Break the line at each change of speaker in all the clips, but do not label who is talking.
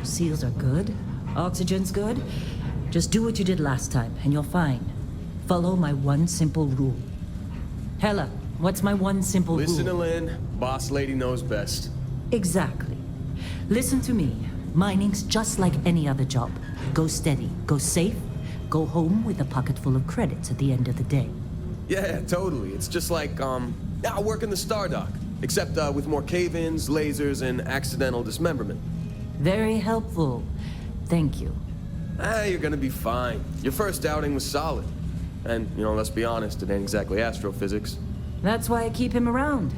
Seals are good. Oxygen's good. Just do what you did last time, and you're fine. Follow my one simple rule. Hella, what's my one simple rule?
Listen to Lynn. Boss lady knows best.
Exactly. Listen to me. Mining's just like any other job. Go steady, go safe, go home with a pocket full of credits at the end of the day.
Yeah, totally. It's just like, I work in the Star Dock. Except with more cave-ins, lasers, and accidental dismemberment.
Very helpful. Thank you.
You're gonna be fine. Your first outing was solid. And, let's be honest, it ain't exactly astrophysics.
That's why I keep him around.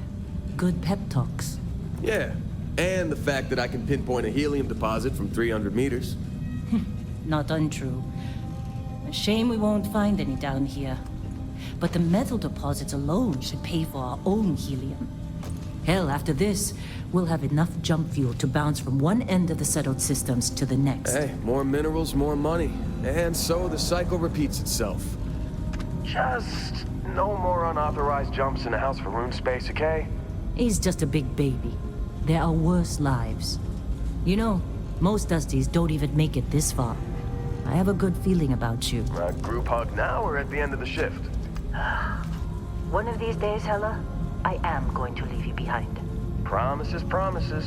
Good pep talks.
Yeah, and the fact that I can pinpoint a helium deposit from 300 meters.
Not untrue. A shame we won't find any down here. But the metal deposits alone should pay for our own helium. Hell, after this, we'll have enough jump fuel to bounce from one end of the settled systems to the next.
Hey, more minerals, more money. And so the cycle repeats itself. Just no more unauthorized jumps in the house for rune space, okay?
He's just a big baby. There are worse lives. Most Dusties don't even make it this far. I have a good feeling about you.
Group hug now or at the end of the shift?
One of these days, Hella, I am going to leave you behind.
Promises, promises.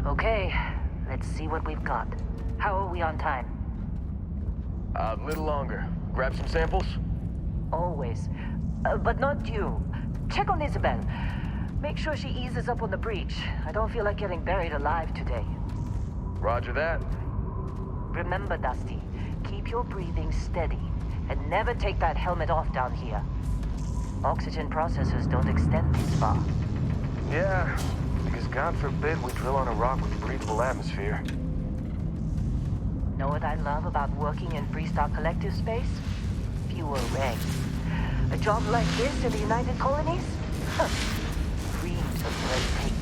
Okay, let's see what we've got. How are we on time?
A little longer. Grab some samples?
Always. But not you. Check on Isabel. Make sure she eases up on the breach. I don't feel like getting buried alive today.
Roger that.
Remember, Dusty, keep your breathing steady and never take that helmet off down here. Oxygen processors don't extend this far.
Yeah, because God forbid we drill on a rock with a breathable atmosphere.
Know what I love about working in Freestar Collective space? Fewer regs. A job like this in the United Colonies? Reams of red tape.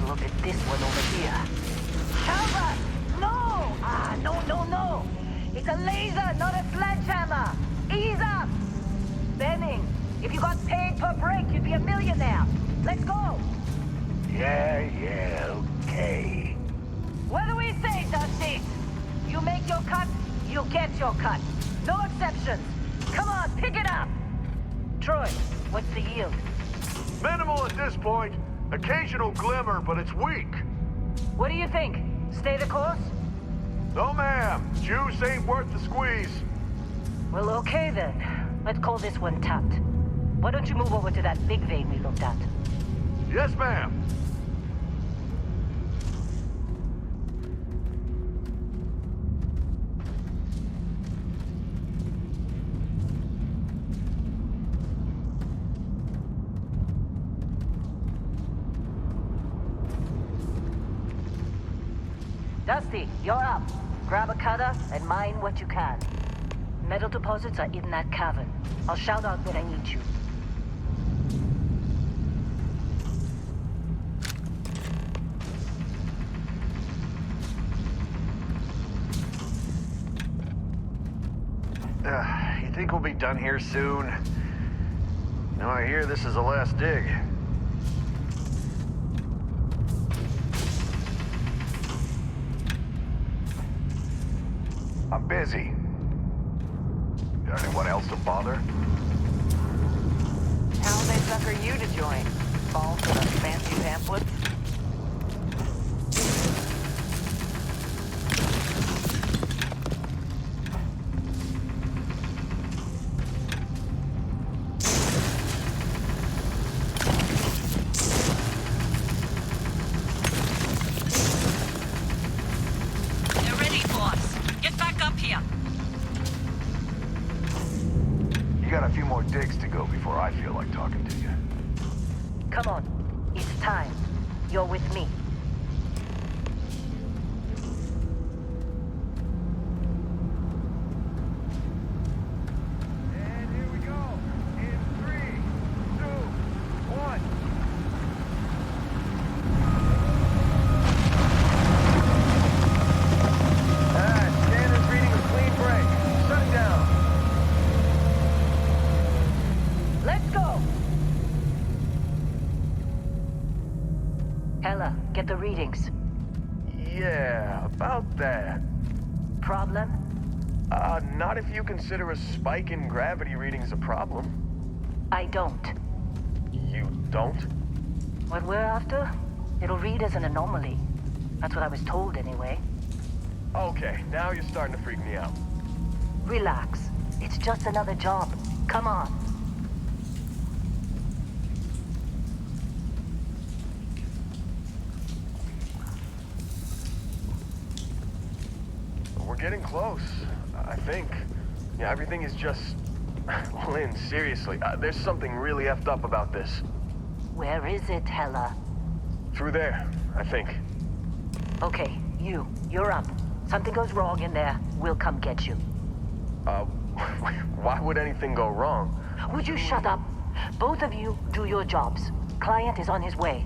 Look at this one over here. Calvert! No! No. It's a laser, not a sledgehammer. Ease up! Benning, if you got paid per break, you'd be a millionaire. Let's go!
Yeah, okay.
What do we say, Dusty? You make your cut, you get your cut. No exceptions. Come on, pick it up. Troy, what's the yield?
Minimal at this point. Occasional glimmer, but it's weak.
What do you think? Stay the course?
No, ma'am. Juice ain't worth the squeeze.
Well, okay then. Let's call this one tapped. Why don't you move over to that big vein we looked at?
Yes, ma'am.
Dusty, you're up. Grab a cutter and mine what you can. Metal deposits are in that cavern. I'll shout out when I need you.
You think we'll be done here soon? No, I hear this is the last dig. I'm busy. Got anyone else to bother?
How'd they sucker you to join? Fall for the fancy pamphlets?
They're ready for us. Get back up here.
You got a few more digs to go before I feel like talking to you.
Come on. It's time. You're with me.
And here we go. In 3, 2, 1. Scanner's reading a clean break. Shut it down.
Get the readings.
Yeah, about that.
Problem?
Not if you consider a spike in gravity readings a problem.
I don't.
You don't?
What we're after? It'll read as an anomaly. That's what I was told anyway.
Okay, now you're starting to freak me out.
Relax. It's just another job. Come on.
We're getting close, I think. Yeah, everything is just... Lynn, seriously, there's something really effed up about this.
Where is it, Hella?
Through there, I think.
Okay, you're up. Something goes wrong in there, we'll come get you.
Why would anything go wrong?
Would you shut up? Both of you do your jobs. Client is on his way.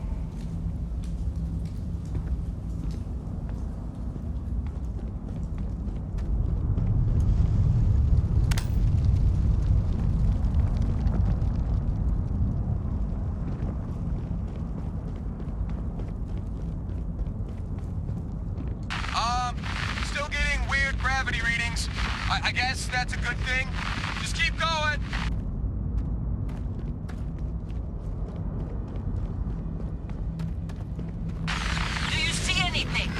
Still getting weird gravity readings. I guess that's a good thing. Just keep going.
Do you see anything?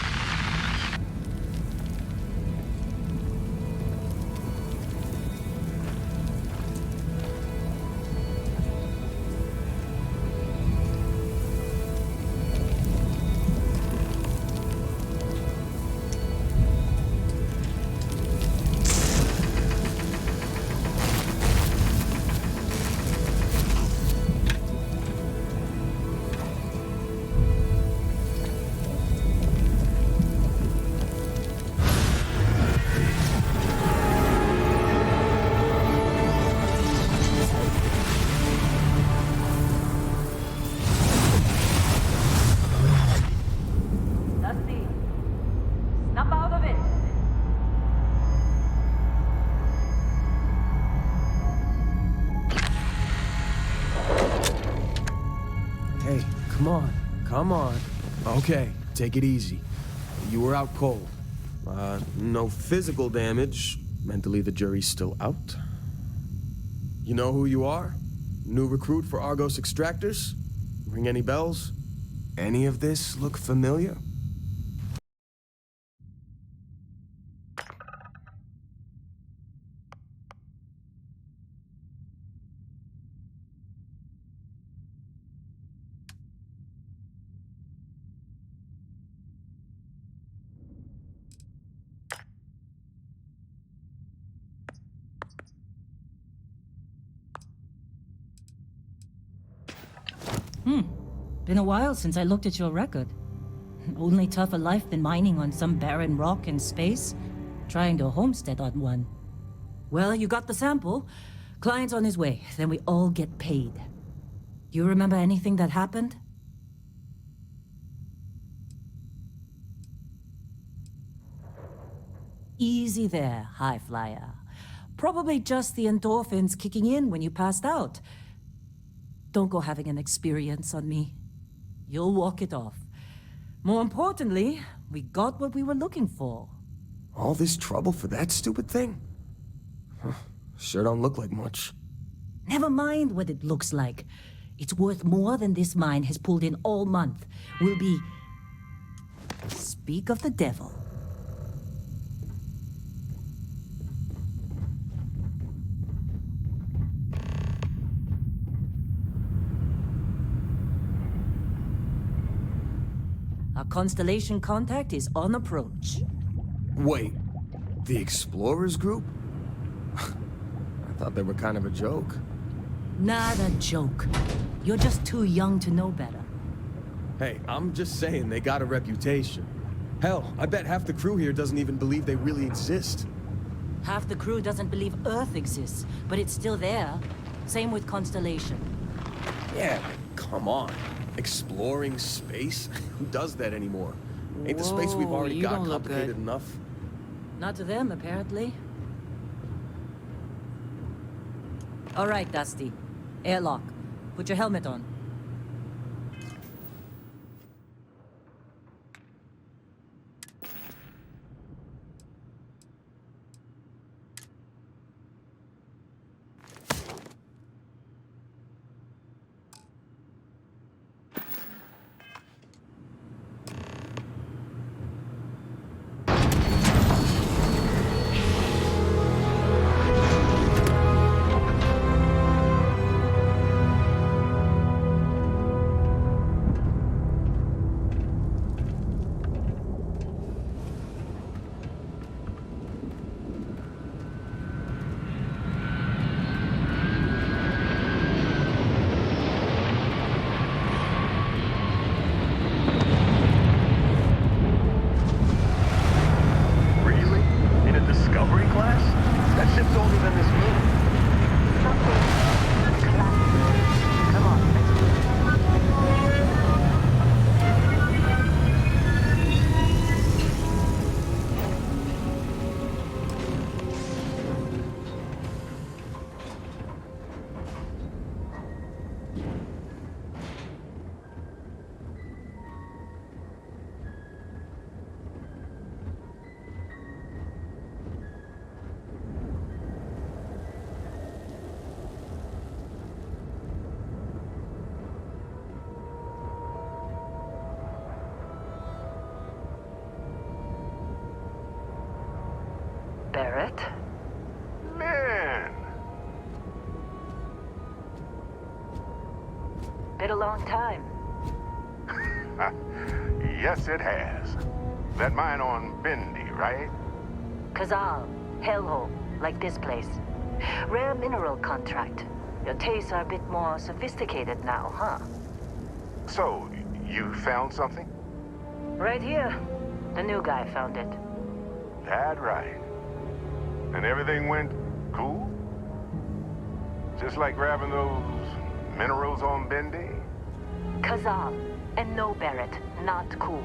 Dusty, snap out of it.
Hey, come on. Okay, take it easy. You were out cold. No physical damage. Mentally, the jury's still out. You know who you are? New recruit for Argos Extractors? Ring any bells? Any of this look familiar?
Been a while since I looked at your record. Only tougher life than mining on some barren rock in space, trying to homestead on one. Well, you got the sample. Client's on his way, then we all get paid. You remember anything that happened? Easy there, high flyer. Probably just the endorphins kicking in when you passed out. Don't go having an experience on me. You'll walk it off. More importantly, we got what we were looking for.
All this trouble for that stupid thing? Sure don't look like much.
Never mind what it looks like. It's worth more than this mine has pulled in all month. We'll be... Speak of the devil. Our constellation contact is on approach.
Wait, the Explorers group? I thought they were kind of a joke.
Not a joke. You're just too young to know better.
Hey, I'm just saying they got a reputation. Hell, I bet half the crew here doesn't even believe they really exist.
Half the crew doesn't believe Earth exists, but it's still there. Same with Constellation.
Yeah, come on. Exploring space? Who does that anymore? Ain't the space we've already
you
got
don't look
complicated
good.
enough?
Not to them, apparently. All right, Dusty. Airlock. Put your helmet on.
Barrett.
Man!
Been a long time.
Yes, it has. That mine on Bendy, right?
Kazal, hellhole, like this place. Rare mineral contract. Your tastes are a bit more sophisticated now, huh?
So, you found something?
Right here. The new guy found it.
That right. And everything went cool? Just like grabbing those minerals on Bendy?
Kazal. And no, Barrett, not cool.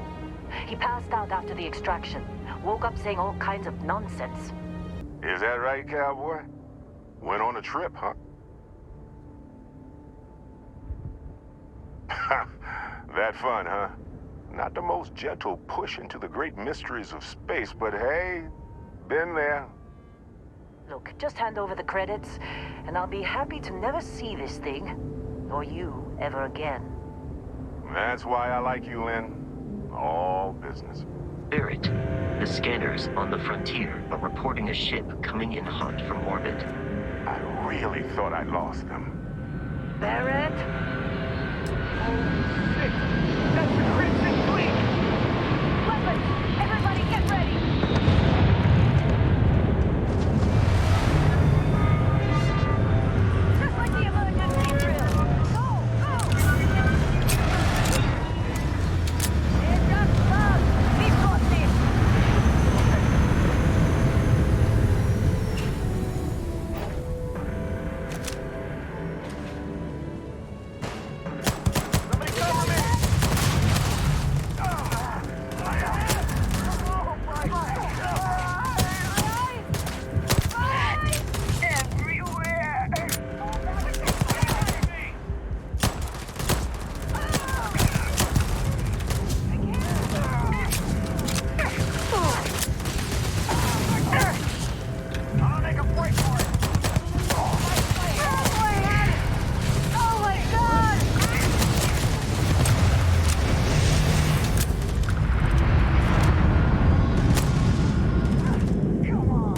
He passed out after the extraction. Woke up saying all kinds of nonsense.
Is that right, cowboy? Went on a trip, huh? That fun, huh? Not the most gentle push into the great mysteries of space, but hey, been there.
Look, just hand over the credits, and I'll be happy to never see this thing, or you, ever again.
That's why I like you, Lynn. All business.
Barrett, the scanners on the frontier are reporting a ship coming in hot from orbit.
I really thought I lost them.
Barrett?
Oh, shit! That's the Crimson Fleet!
Weapons! Everybody get ready! Just like the emergency drill! Go! Go! It's just bug! We've got this!
Somebody cover me! I'll make a break for it!
Oh my god!
Come on!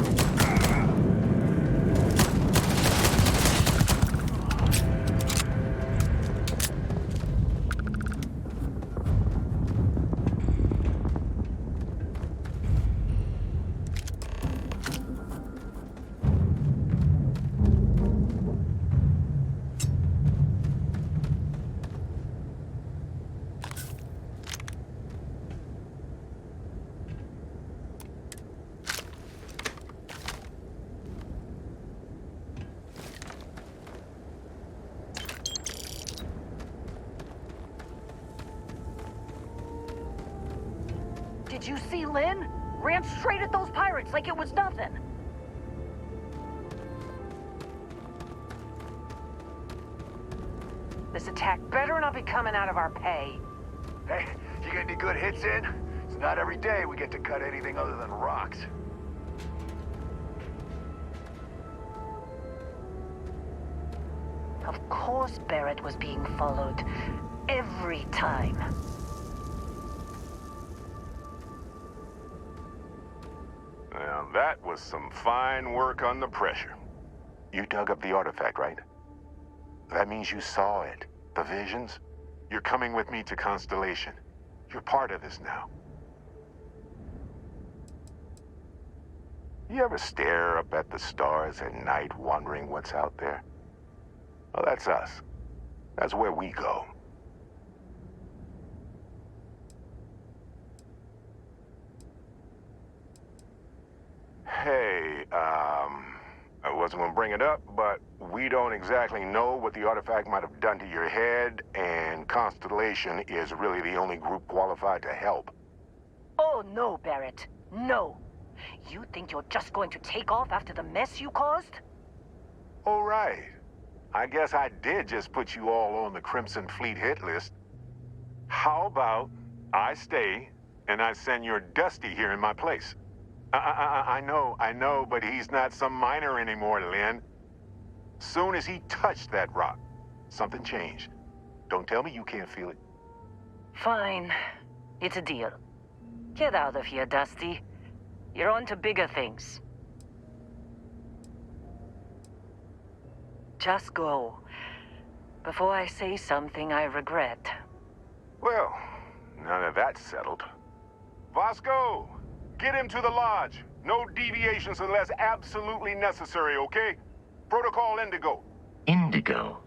Did you see Lynn? Ran straight at those pirates like it was nothing.
This attack better not be coming out of our pay.
Hey, you get any good hits in? It's not every day we get to cut anything other than rocks.
Of course Barrett was being followed. Every time.
Now, that was some fine work under pressure. You dug up the artifact, right? That means you saw it. The visions? You're coming with me to Constellation. You're part of this now. You ever stare up at the stars at night wondering what's out there? Well, that's us. That's where we go. Hey, I wasn't gonna bring it up, but we don't exactly know what the artifact might have done to your head, and Constellation is really the only group qualified to help.
Oh no, Barrett. No. You think you're just going to take off after the mess you caused?
All right. I guess I did just put you all on the Crimson Fleet hit list. How about I stay, and I send your Dusty here in my place? I know, but he's not some miner anymore, Lynn. Soon as he touched that rock, something changed. Don't tell me you can't feel it.
Fine. It's a deal. Get out of here, Dusty. You're on to bigger things. Just go. Before I say something I regret.
Well, now that that's settled. Vasco, get him to the lodge. No deviations unless absolutely necessary, okay? Protocol Indigo.
Indigo.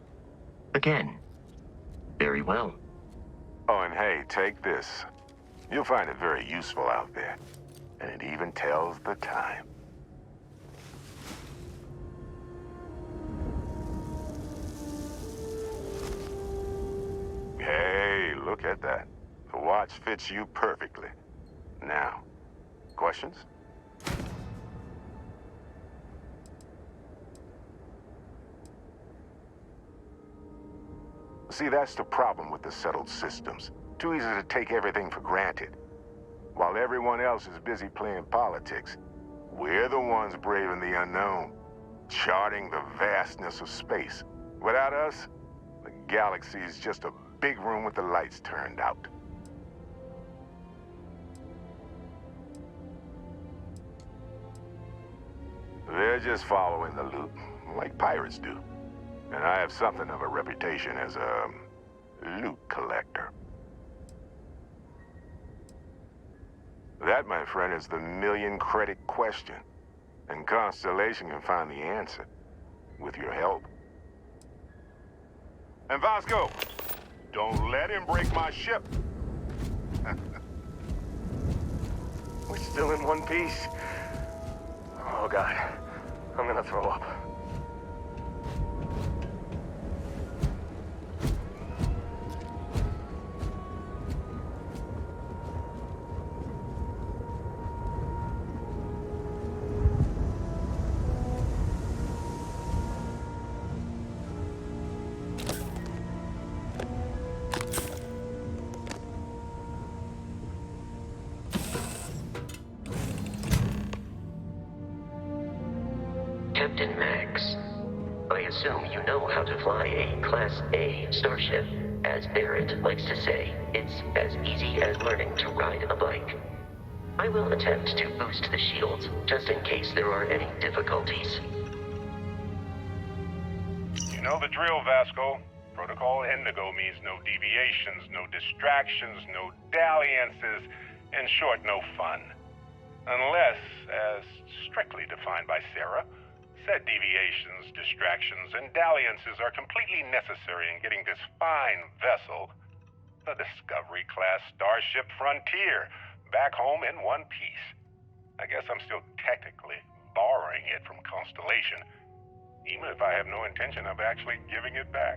Again. Very well.
Oh, and hey, take this. You'll find it very useful out there. And it even tells the time. Hey, look at that. The watch fits you perfectly. Now, questions? See, that's the problem with the settled systems. Too easy to take everything for granted. While everyone else is busy playing politics, we're the ones braving the unknown, charting the vastness of space. Without us, the galaxy is just a big room with the lights turned out. They're just following the loot, like pirates do. And I have something of a reputation as a loot collector. That, my friend, is the million-credit question. And Constellation can find the answer, with your help. And Vasco, don't let him break my ship.
We're still in one piece. Oh, God. I'm gonna throw up.
Captain Max, I assume you know how to fly a Class A starship. As Barrett likes to say, it's as easy as learning to ride a bike. I will attempt to boost the shields, just in case there are any difficulties.
You know the drill, Vasco. Protocol Indigo means no deviations, no distractions, no dalliances, in short, no fun. Unless, as strictly defined by Sarah, said deviations, distractions, and dalliances are completely necessary in getting this fine vessel, the Discovery-class Starship Frontier, back home in one piece. I guess I'm still technically borrowing it from Constellation, even if I have no intention of actually giving it back.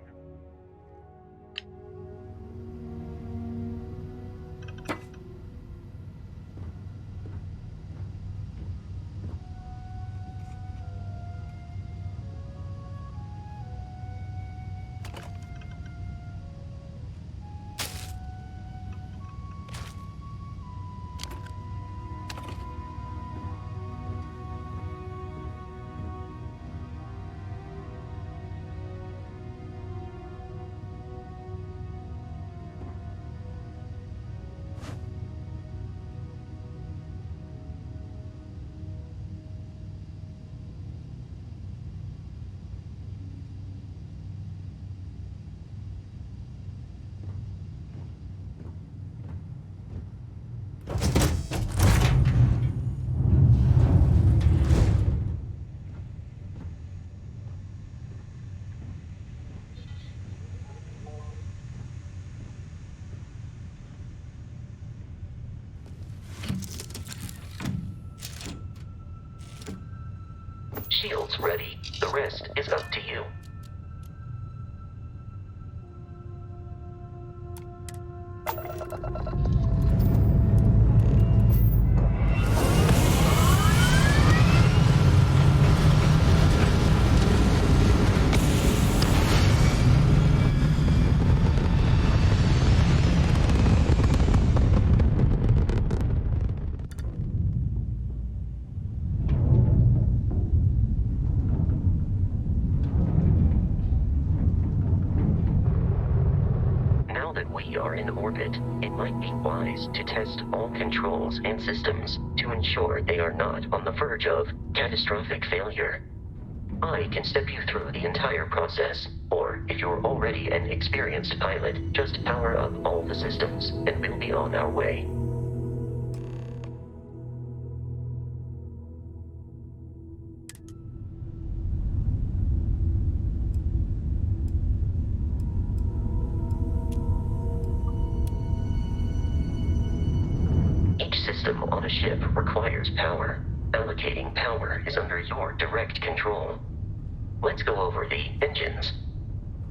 Shields ready. The rest is up to you. We are in orbit, it might be wise to test all controls and systems to ensure they are not on the verge of catastrophic failure. I can step you through the entire process, or if you're already an experienced pilot, just power up all the systems, and we'll be on our way. Each system on a ship requires power. Allocating power is under your direct control. Let's go over the engines.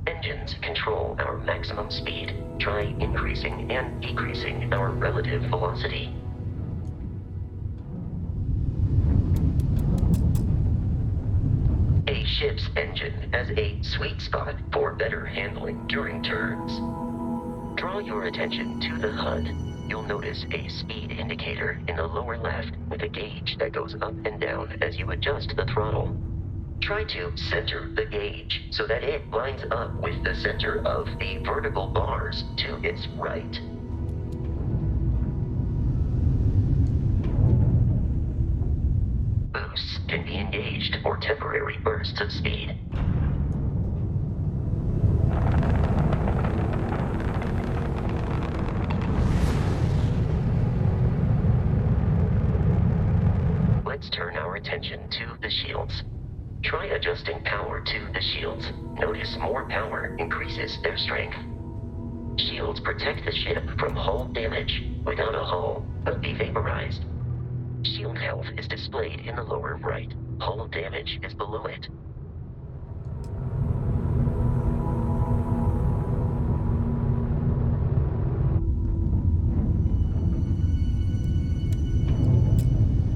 Engines control our maximum speed. Try increasing and decreasing our relative velocity. A ship's engine has a sweet spot for better handling during turns. Draw your attention to the HUD. You'll notice a speed indicator in the lower left with a gauge that goes up and down as you adjust the throttle. Try to center the gauge so that it lines up with the center of the vertical bars to its right. Boosts can be engaged for temporary bursts of speed. Let's turn our attention to the shields. Try adjusting power to the shields. Notice more power increases their strength. Shields protect the ship from hull damage. Without a hull, but be vaporized. Shield health is displayed in the lower right. Hull damage is below it.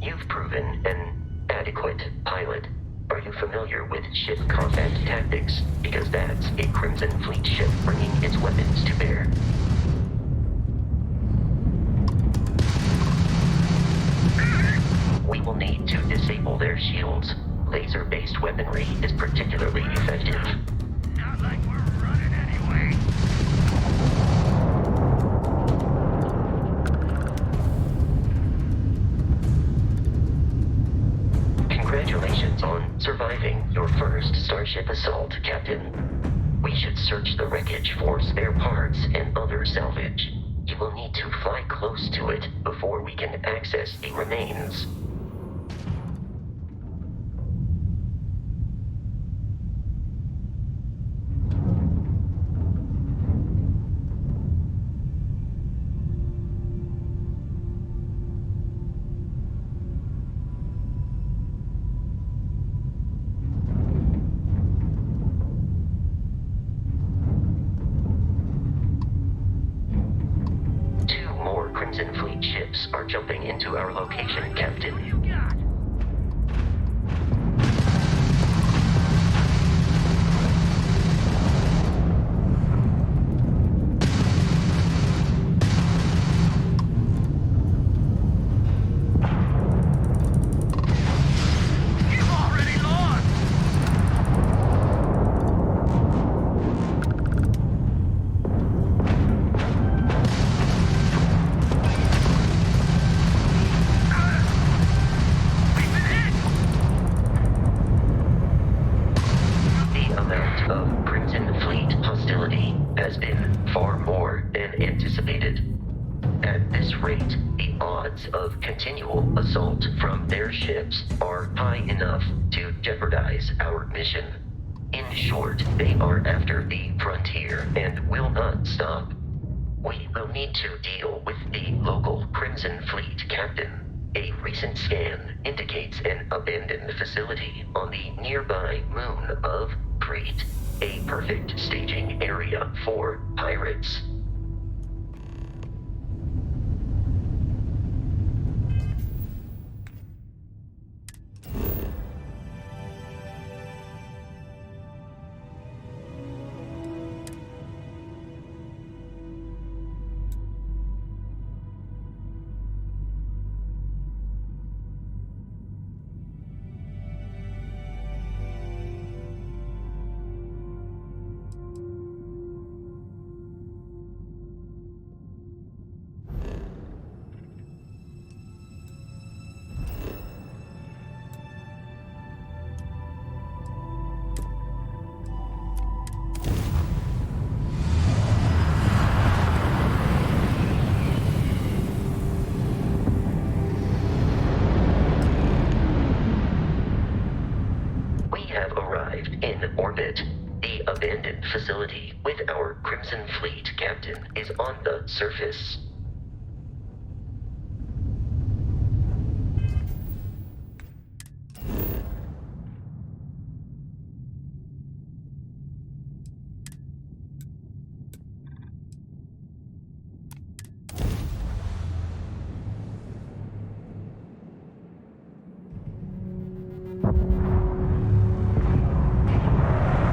You've proven an adequate pilot. Are you familiar with ship combat tactics? Because that's a Crimson Fleet ship bringing its weapons to bear. We will need to disable their shields. Laser-based weaponry is particularly effective.
Not like we're running anyway.
Congratulations on surviving your first Starship assault, Captain. We should search the wreckage for spare parts and other salvage. You will need to fly close to it before we can access the remains. Crimson Fleet ships are jumping into our location, Captain.
You got? You've already lost.
Has been far more than anticipated. At this rate, the odds of continual assault from their ships are high enough to jeopardize our mission. In short, they are after the frontier and will not stop. We will need to deal with the local Crimson Fleet captain. A recent scan indicates an abandoned facility on the nearby moon of Crete. A perfect staging area for pirates. have arrived in orbit. The abandoned facility with our Crimson Fleet captain is on the surface.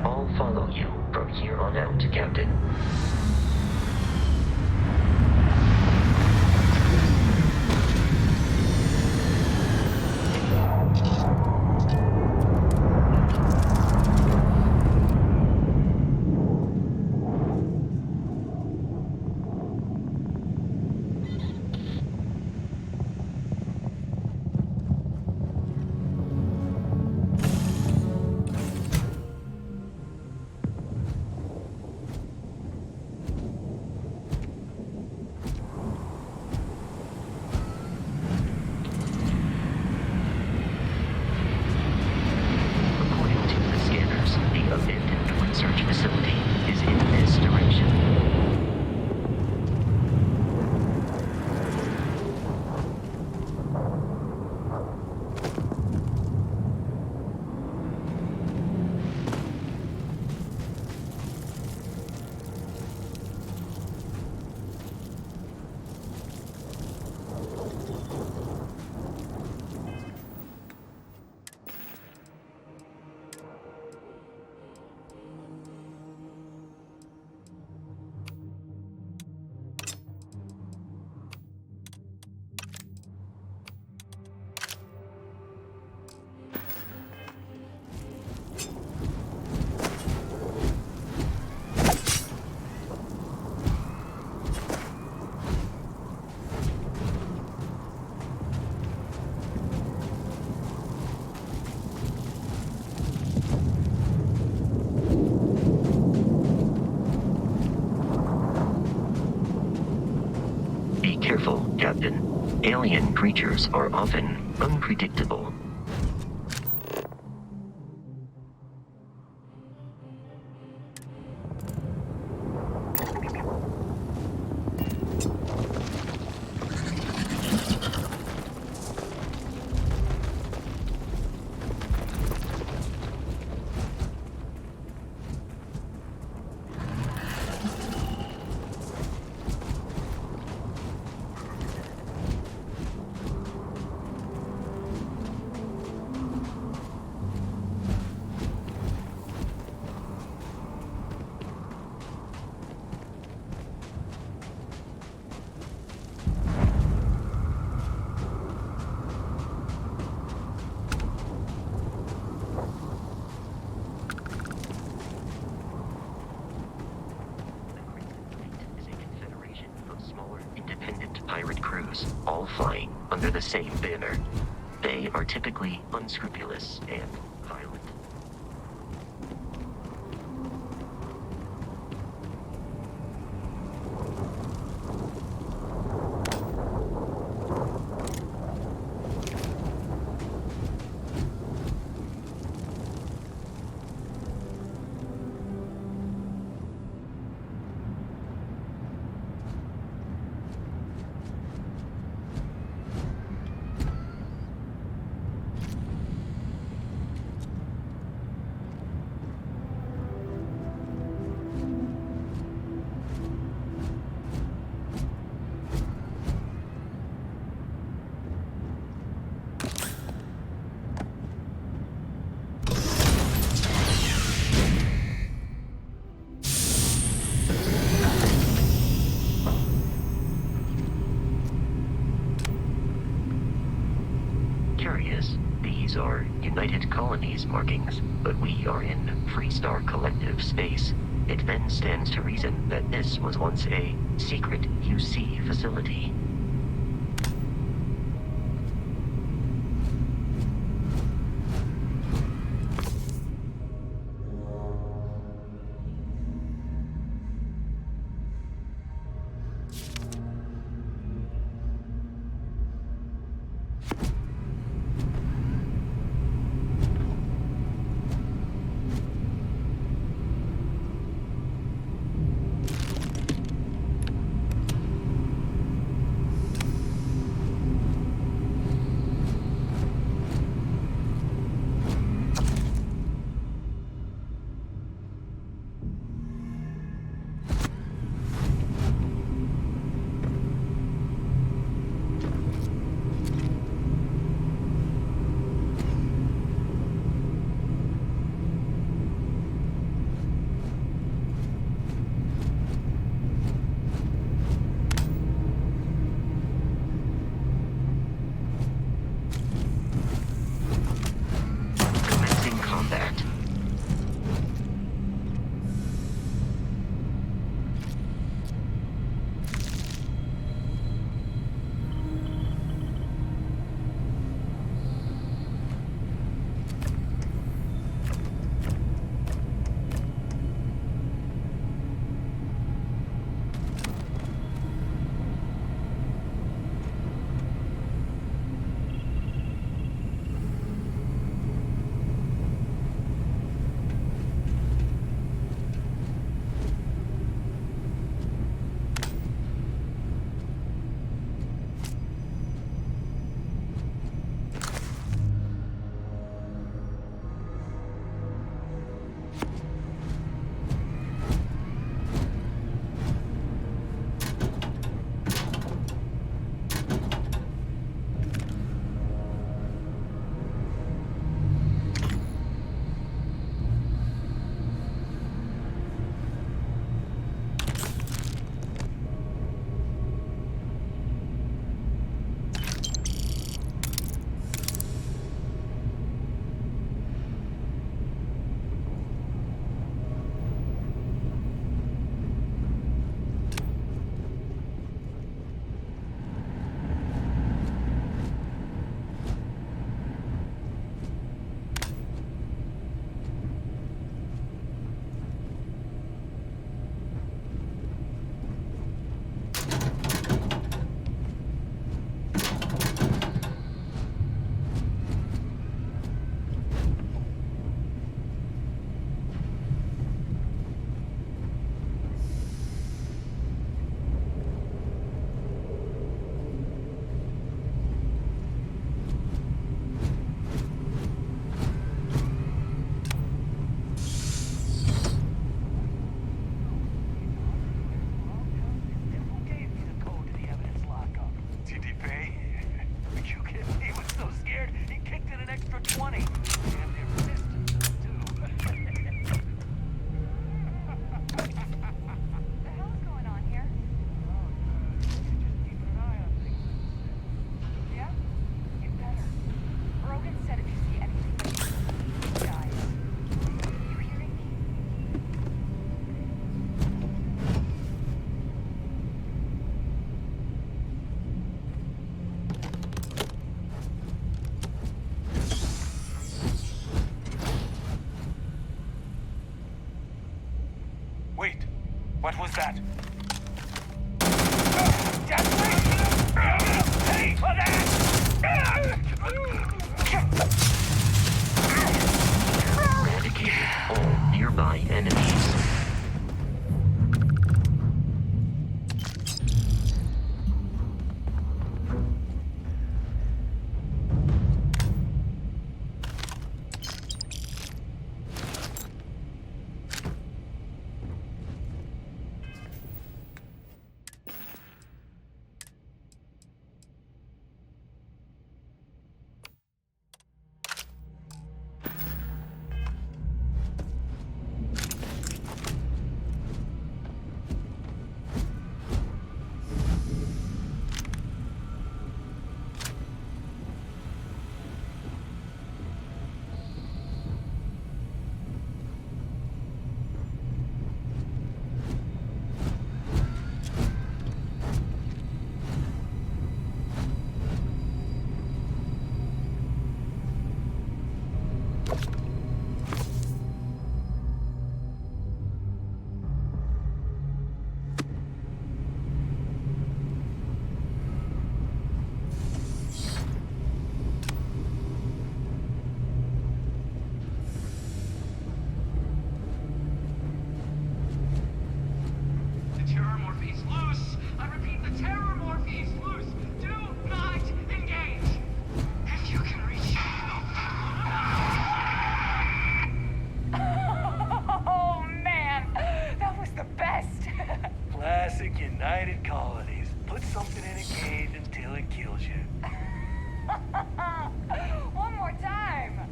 I'll follow you from here on out, Captain. According to the scanners, the abandoned research facility is in this direction. Be careful, Captain. Alien creatures are often unpredictable. Pirate crews, all flying under the same banner. They are typically unscrupulous and violent. Curious. These are United Colonies markings, but we are in Freestar Collective space. It then stands to reason that this was once a secret UC facility.
What was that? Pay for that!
Eradicated all nearby enemies.
Classic United Colonies. Put something in a cage until it kills you.
One more time.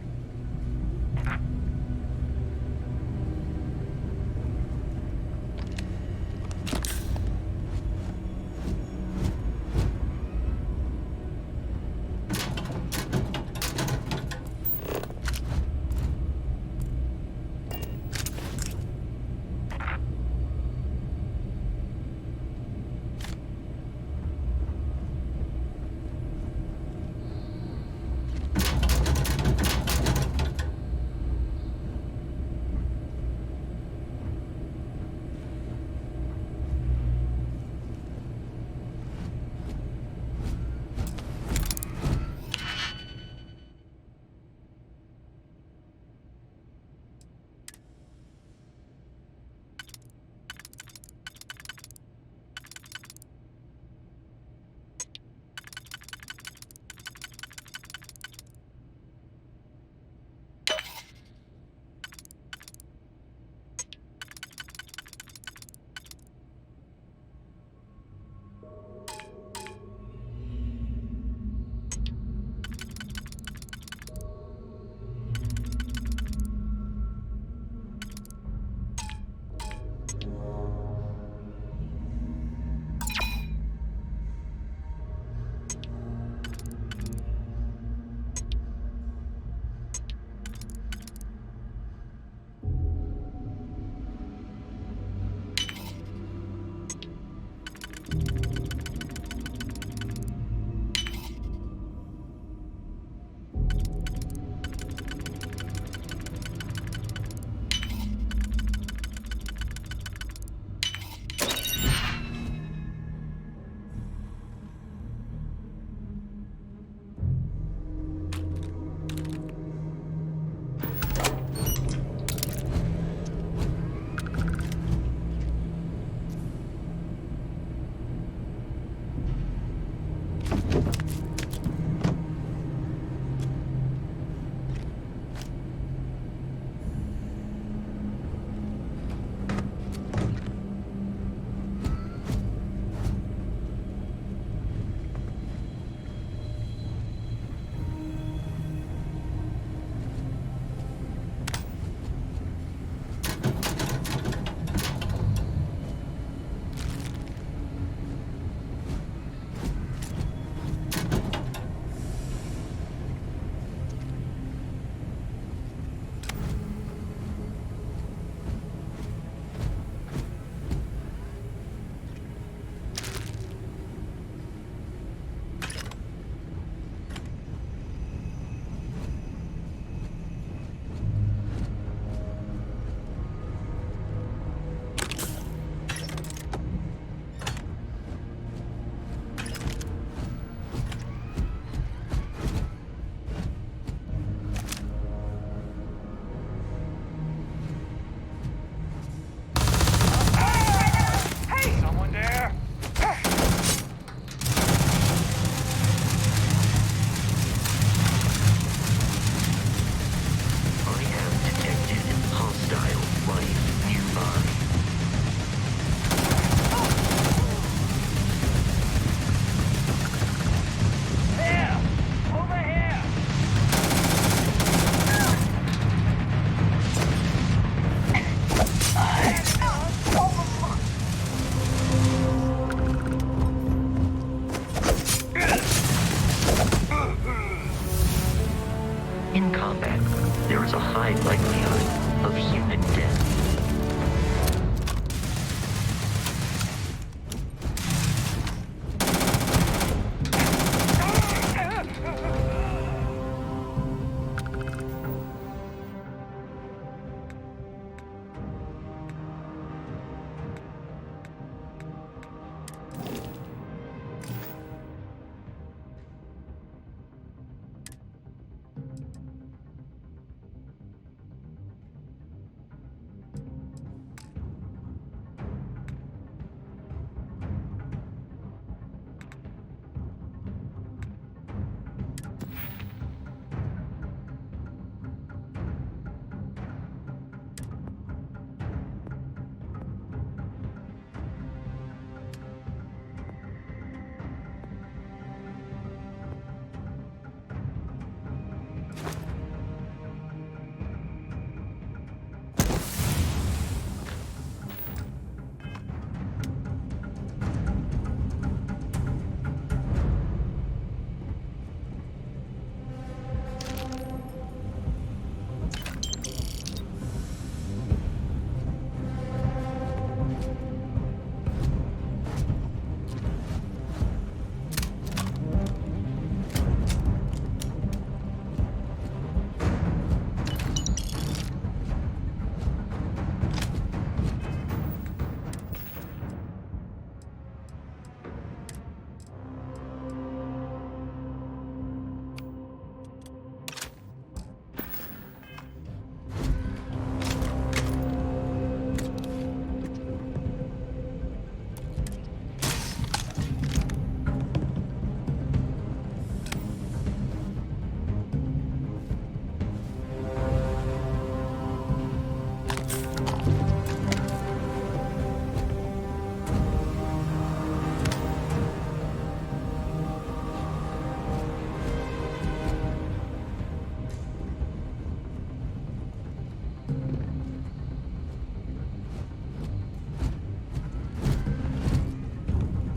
likelihood of human death.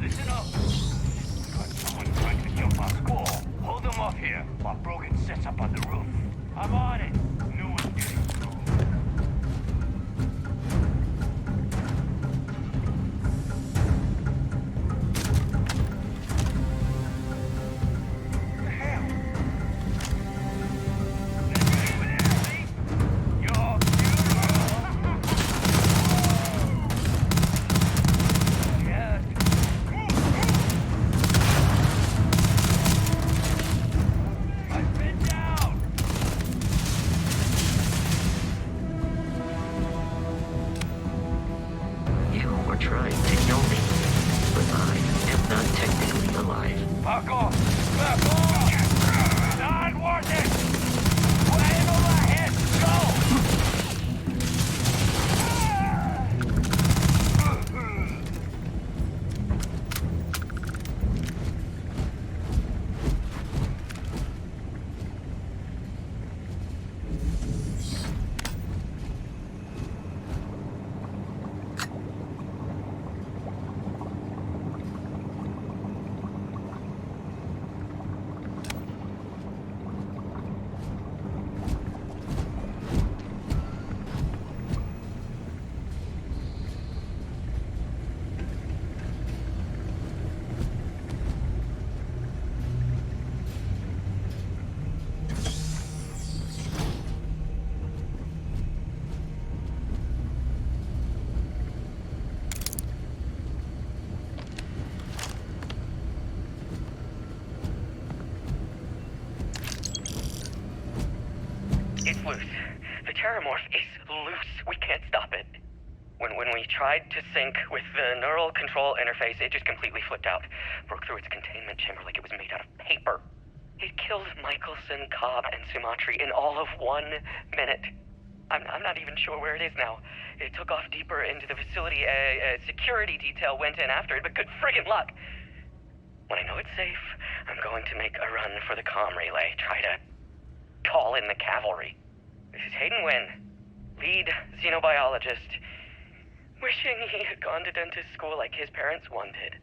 Listen up. Got someone trying to jump our squall. Hold them off here while Brogan sets up on the roof. I'm on it. No one's getting through. The hell? You're yeah. I've been down.
You were trying to kill me, but I am not technically alive.
Back off! Back off! Not worth it! Way over head! Go!
It's loose. The terramorph is loose. We can't stop it. When we tried to sync with the neural control interface, it just completely flipped out. Broke through its containment chamber like it was made out of paper. It killed Michelson, Cobb, and Sumatri in all of 1 minute. I'm not even sure where it is now. It took off deeper into the facility. A security detail went in after it, but good friggin' luck. When I know it's safe, I'm going to make a run for the comm relay. Try to call in the cavalry. This is Hayden Wynn, lead xenobiologist. Wishing he had gone to dentist school like his parents wanted.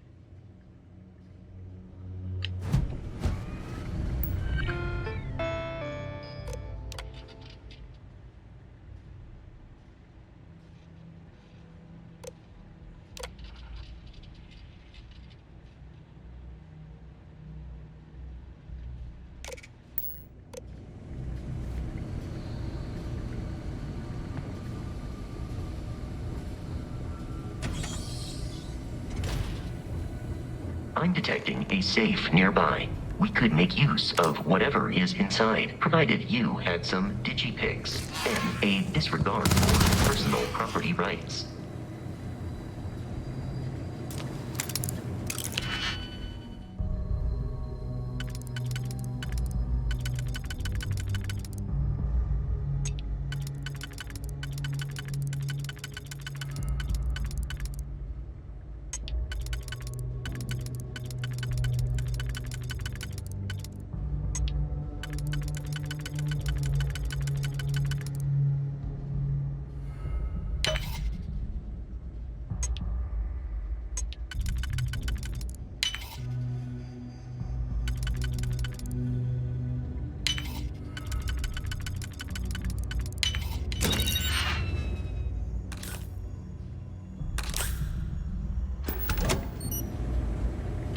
I'm detecting a safe nearby. We could make use of whatever is inside, provided you had some digipics and a disregard for personal property rights.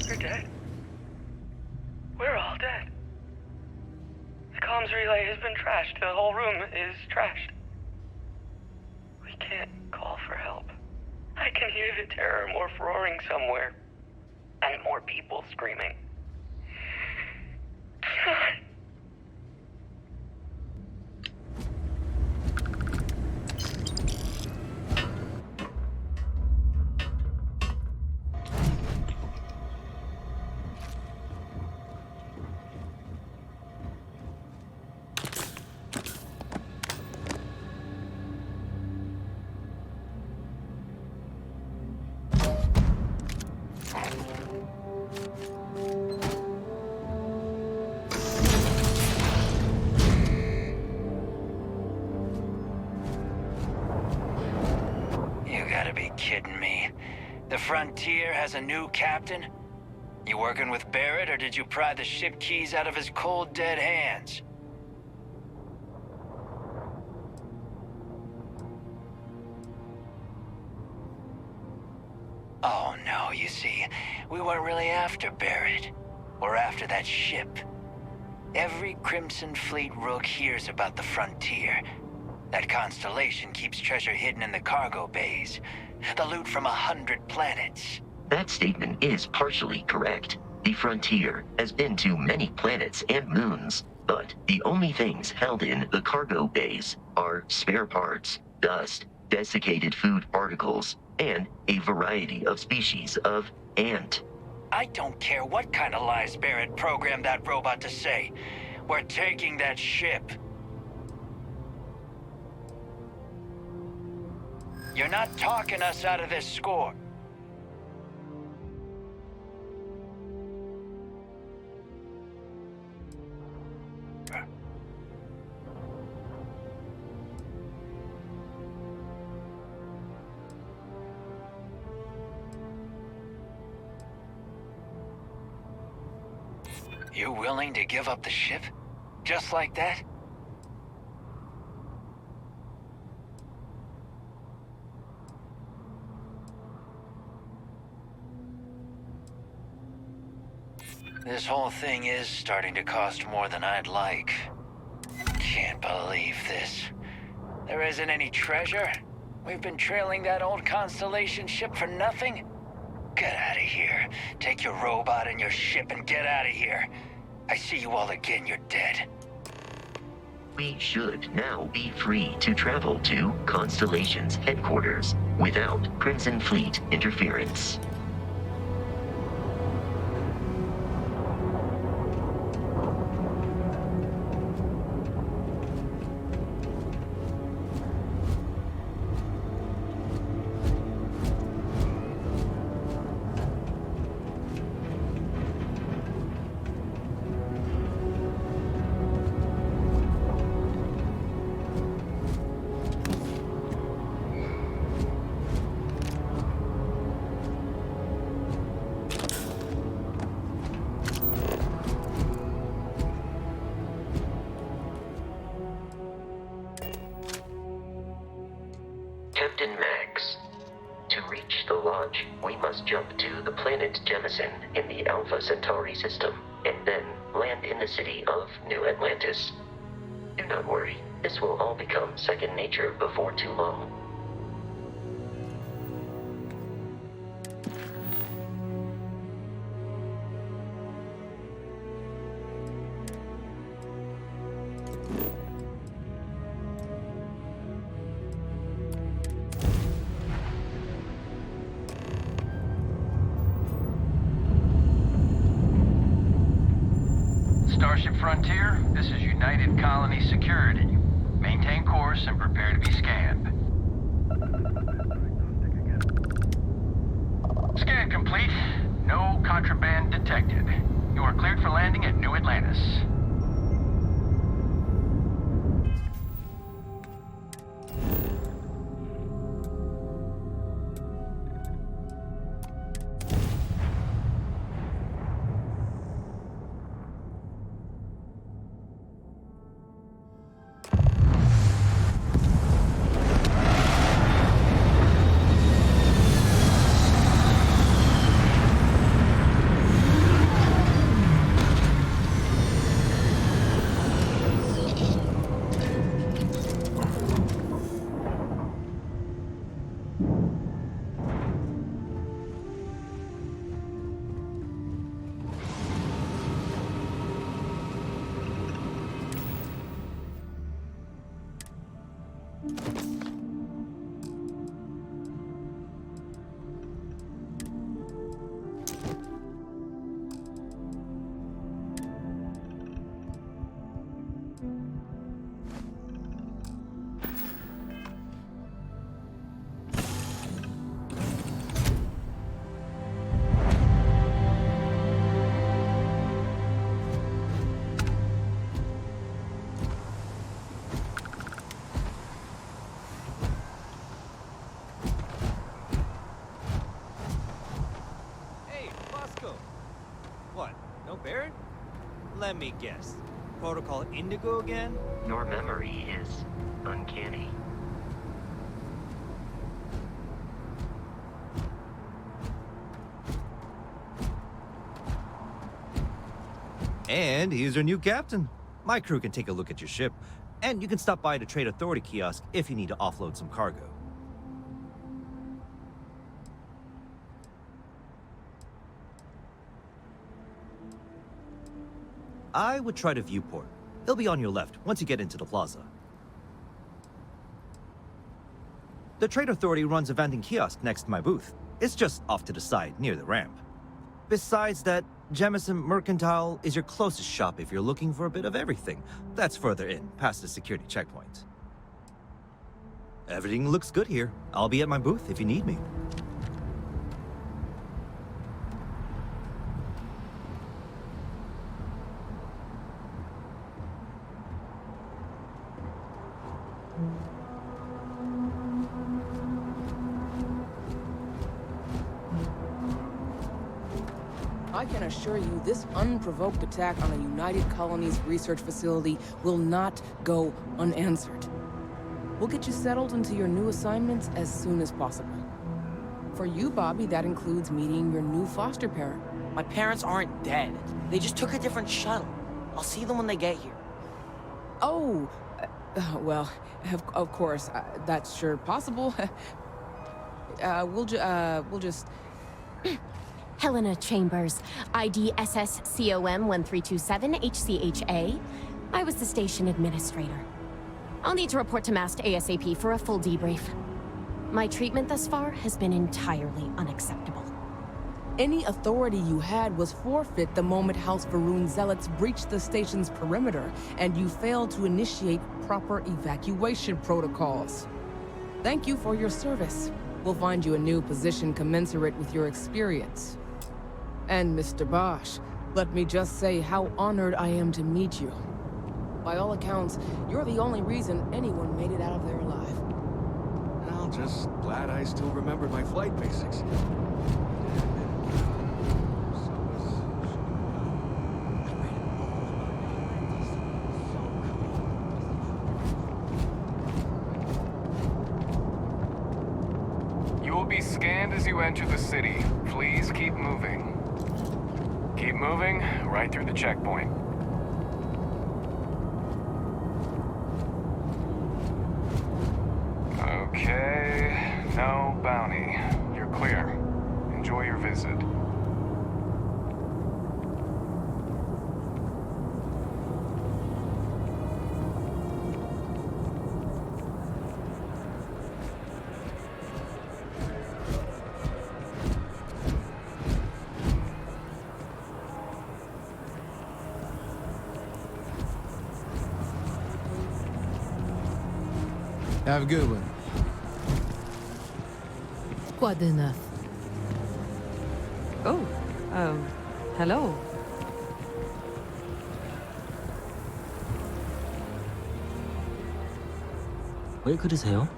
You're dead. We're all dead. The comms relay has been trashed. The whole room is trashed. We can't call for help. I can hear the terror morph roaring somewhere. And more people screaming. God.
You gotta be kidding me. The Frontier has a new captain? You working with Barrett, or did you pry the ship keys out of his cold, dead hands? Oh no, you see, we weren't really after Barrett. We're after that ship. Every Crimson Fleet rook hears about the Frontier. That constellation keeps treasure hidden in the cargo bays. The loot from 100 planets.
That statement is partially correct. The Frontier has been to many planets and moons, but the only things held in the cargo bays are spare parts, dust, desiccated food particles, and a variety of species of ant.
I don't care what kind of lies Barrett programmed that robot to say. We're taking that ship. You're not talking us out of this score. You willing to give up the ship? Just like that? This whole thing is starting to cost more than I'd like. Can't believe this. There isn't any treasure? We've been trailing that old Constellation ship for nothing? Get out of here. Take your robot and your ship and get out of here. I see you all again, you're dead.
We should now be free to travel to Constellation's headquarters without Crimson Fleet interference. Captain Max, to reach the Lodge, we must jump to the planet Jemison in the Alpha Centauri system, and then land in the city of New Atlantis. Do not worry, this will all become second nature before too long.
Starship Frontier, this is United Colony Security. Maintain course and prepare to be scanned. Scan complete. No contraband detected. You are cleared for landing at New Atlantis.
Let me guess. Protocol Indigo again?
Your memory is uncanny.
And here's your new captain. My crew can take a look at your ship, and you can stop by the Trade Authority kiosk if you need to offload some cargo. I would try the viewport. It'll be on your left once you get into the plaza. The Trade Authority runs a vending kiosk next to my booth. It's just off to the side, near the ramp. Besides that, Jemison Mercantile is your closest shop if you're looking for a bit of everything. That's further in, past the security checkpoint. Everything looks good here. I'll be at my booth if you need me.
I can assure you this unprovoked attack on a United Colonies research facility will not go unanswered. We'll get you settled into your new assignments as soon as possible. For you, Bobby, that includes meeting your new foster parent.
My parents aren't dead. They just took a different shuttle. I'll see them when they get here.
Oh, well, of course, that's sure possible. We'll just...
Helena Chambers, ID SSCOM 1327 HCHA. I was the station administrator. I'll need to report to MAST ASAP for a full debrief. My treatment thus far has been entirely unacceptable.
Any authority you had was forfeit the moment House Varun zealots breached the station's perimeter, and you failed to initiate proper evacuation protocols. Thank you for your service. We'll find you a new position commensurate with your experience. And Mr. Bosch, let me just say how honored I am to meet you. By all accounts, you're the only reason anyone made it out of there alive.
Well, just glad I still remembered my flight basics.
You will be scanned as you enter the city. Please keep moving. Keep moving, right through the checkpoint. Okay, no bounty. You're clear. Enjoy your visit.
Have a good one.
Quoi de neuf?
Oh, hello.
왜 그러세요?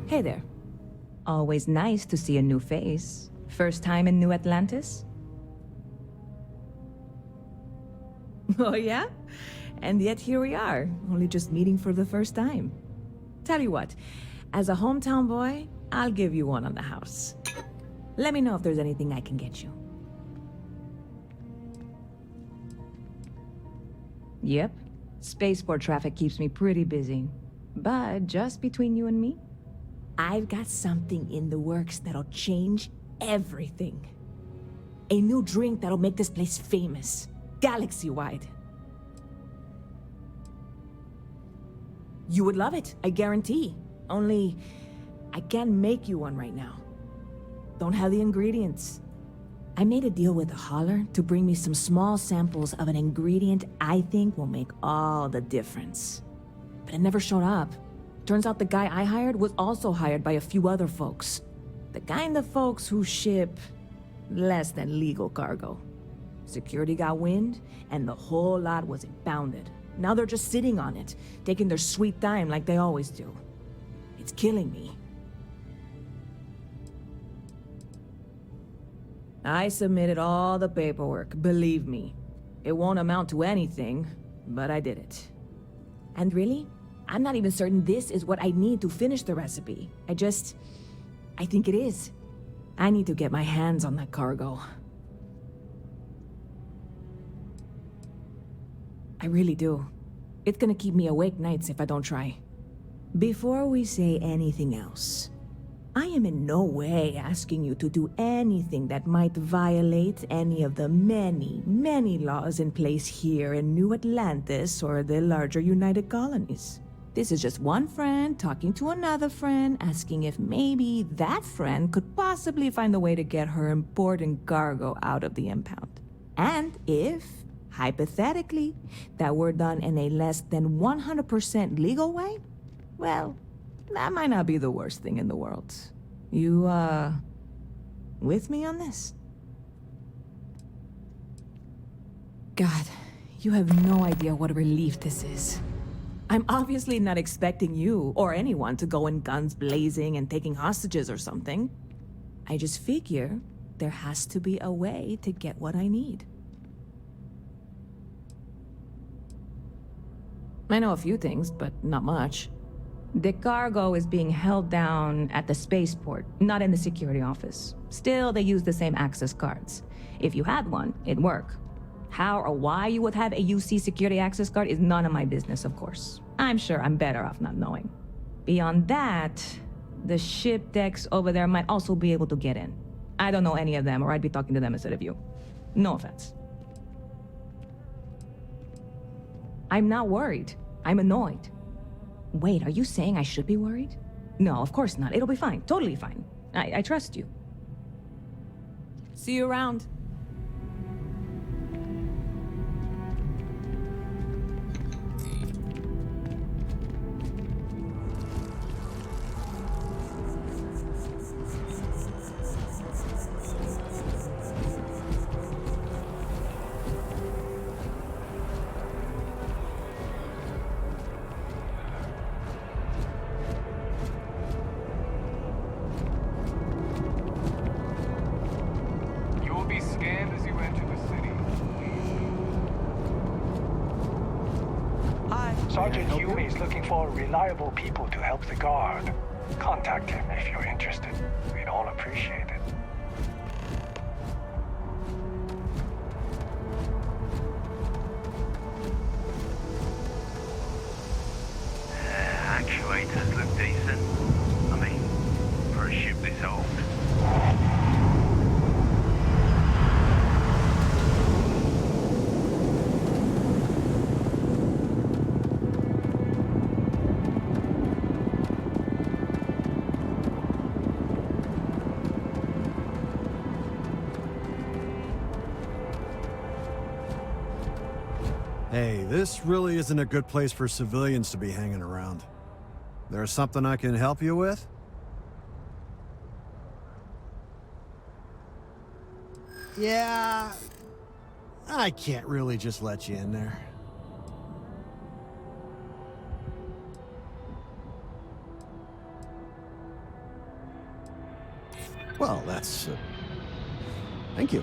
Hey there. Always nice to see a new face. First time in New Atlantis? Oh yeah? And yet here we are, only just meeting for the first time. Tell you what, as a hometown boy, I'll give you one on the house. Let me know if there's anything I can get you. Yep. Spaceport traffic keeps me pretty busy. But just between you and me, I've got something in the works that'll change everything. A new drink that'll make this place famous, galaxy-wide. You would love it, I guarantee. Only, I can't make you one right now. Don't have the ingredients. I made a deal with a hauler to bring me some small samples of an ingredient I think will make all the difference. But it never showed up. Turns out the guy I hired was also hired by a few other folks. The kind of folks who ship less than legal cargo. Security got wind, and the whole lot was impounded. Now they're just sitting on it, taking their sweet time like they always do. It's killing me. I submitted all the paperwork, believe me. It won't amount to anything, but I did it. And really, I'm not even certain this is what I need to finish the recipe. I think it is. I need to get my hands on that cargo. I really do. It's gonna keep me awake nights if I don't try. Before we say anything else, I am in no way asking you to do anything that might violate any of the many, many laws in place here in New Atlantis or the larger United Colonies. This is just one friend talking to another friend, asking if maybe that friend could possibly find a way to get her important cargo out of the impound. And if, hypothetically, that were done in a less than 100% legal way, well, that might not be the worst thing in the world. You, with me on this? God, you have no idea what a relief this is. I'm obviously not expecting you or anyone to go in guns blazing and taking hostages or something. I just figure there has to be a way to get what I need. I know a few things, but not much. The cargo is being held down at the spaceport, not in the security office. Still, they use the same access cards. If you had one, it'd work. How or why you would have a UC security access card is none of my business, of course. I'm sure I'm better off not knowing. Beyond that, the ship decks over there might also be able to get in. I don't know any of them, or I'd be talking to them instead of you. No offense. I'm not worried. I'm annoyed. Wait, are you saying I should be worried? No, of course not. It'll be fine. Totally fine. I trust you. See you around.
Sergeant Yumi is looking for reliable people to help the guard. Contact him if you're interested. We'd all appreciate it.
Actuators look decent. I mean, for a ship this old.
Hey, this really isn't a good place for civilians to be hanging around. There's something I can help you with? Yeah... I can't really just let you in there. Well, that's... thank you.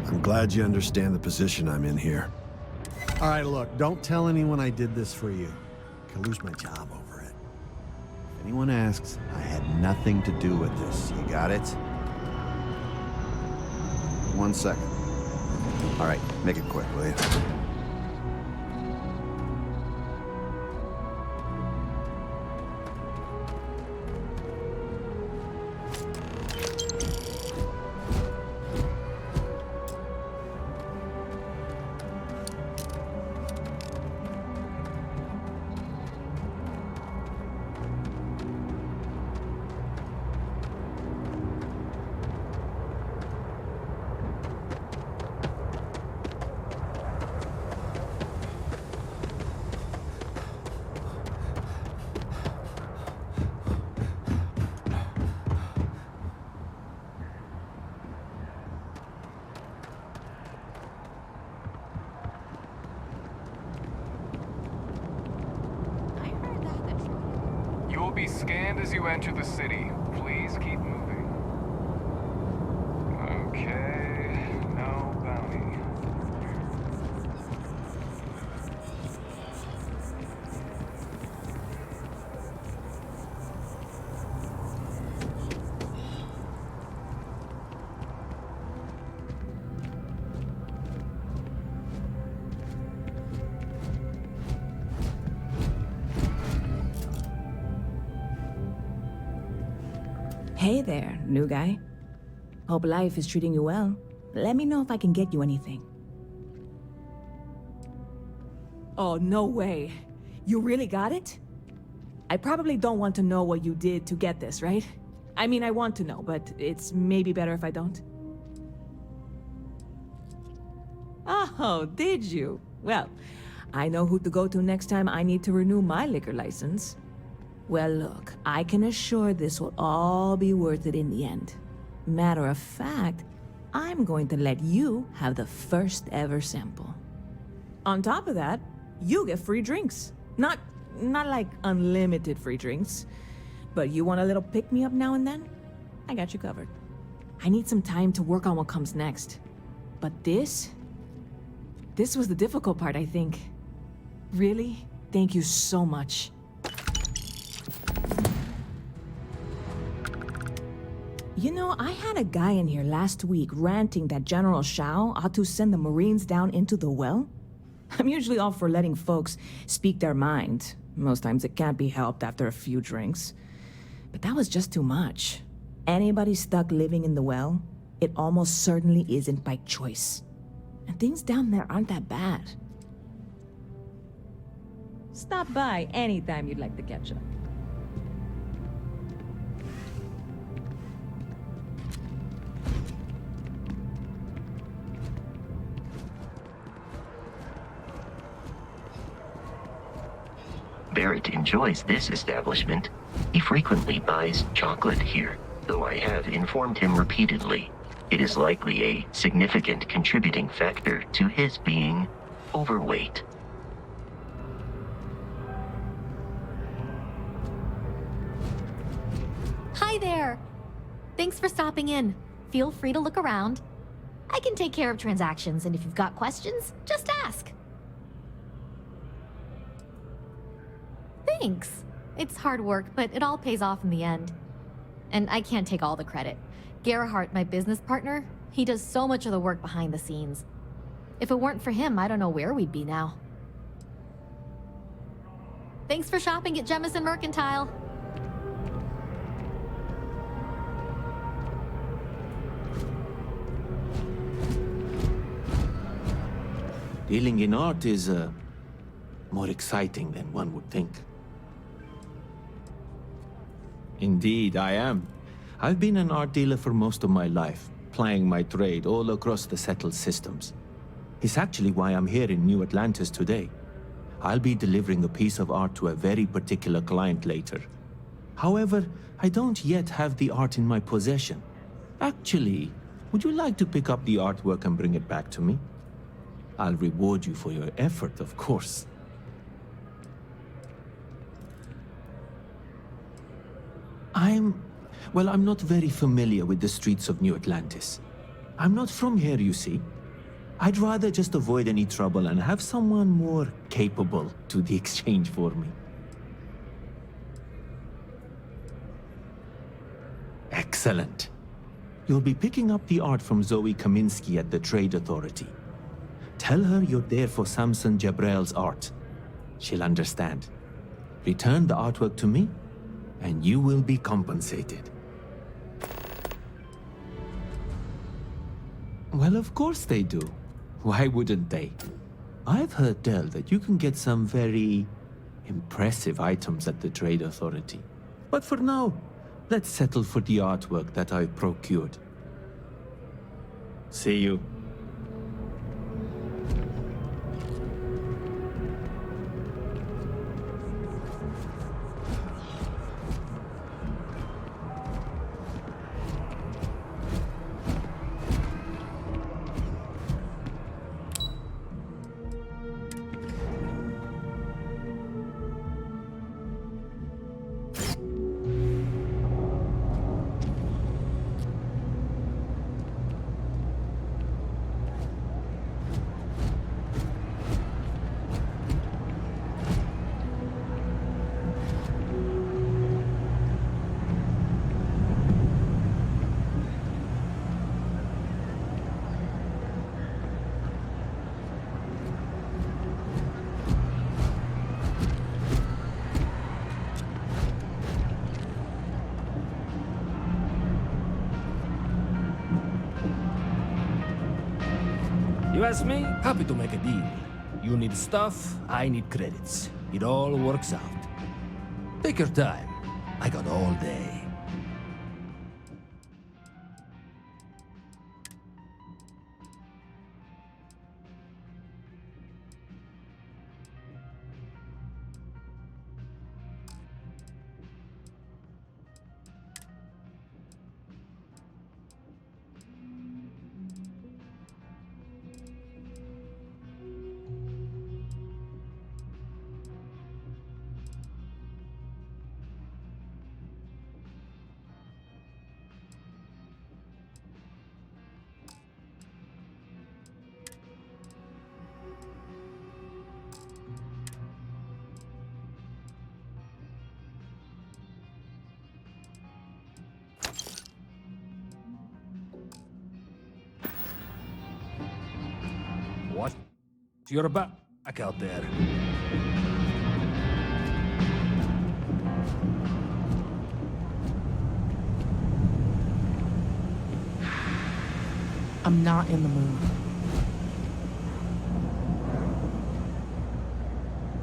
I'm glad you understand the position I'm in here. All right, look, don't tell anyone I did this for you. I could lose my job over it. If anyone asks, I had nothing to do with this. You got it? 1 second. All right, make it quick, will you?
You will be scanned as you enter the city. Please keep moving. Okay, no bounty.
Hey there, new guy. Hope life is treating you well. Let me know if I can get you anything. Oh, no way. You really got it? I probably don't want to know what you did to get this, right? I mean, I want to know, but it's maybe better if I don't. Oh, did you? Well, I know who to go to next time I need to renew my liquor license. Well, look, I can assure this will all be worth it in the end. Matter of fact, I'm going to let you have the first ever sample. On top of that, you get free drinks. Not like unlimited free drinks, but you want a little pick-me-up now and then? I got you covered. I need some time to work on what comes next. But this was the difficult part, I think. Really, thank you so much. You know, I had a guy in here last week ranting that General Shao ought to send the Marines down into the well. I'm usually all for letting folks speak their mind. Most times it can't be helped after a few drinks. But that was just too much. Anybody stuck living in the well, it almost certainly isn't by choice. And things down there aren't that bad. Stop by anytime you'd like to catch up.
Barrett enjoys this establishment. He frequently buys chocolate here, though I have informed him repeatedly. It is likely a significant contributing factor to his being overweight.
Hi there! Thanks for stopping in. Feel free to look around. I can take care of transactions, and if you've got questions, just ask. Thanks. It's hard work, but it all pays off in the end. And I can't take all the credit. Gerhardt, my business partner, he does so much of the work behind the scenes. If it weren't for him, I don't know where we'd be now. Thanks for shopping at Jemison Mercantile.
Dealing in art is more exciting than one would think. Indeed, I am. I've been an art dealer for most of my life. plying my trade all across the settled systems. It's actually why I'm here in New Atlantis today. I'll be delivering a piece of art to a very particular client later. However, I don't yet have the art in my possession. Actually, would you like to pick up the artwork and bring it back to me? I'll reward you for your effort, of course. I'm not very familiar with the streets of New Atlantis. I'm not from here, you see. I'd rather just avoid any trouble and have someone more capable do the exchange for me. Excellent. You'll be picking up the art from Zoe Kaminsky at the Trade Authority. Tell her you're there for Samson Jabrel's art. She'll understand. Return the artwork to me, and you will be compensated. Well, of course they do. Why wouldn't they? I've heard tell that you can get some very impressive items at the Trade Authority. But for now, let's settle for the artwork that I've procured. See you.
You ask me? Happy to make a deal. You need stuff, I need credits. It all works out. Take your time. I got all day. What? You're back out there.
I'm not in the mood.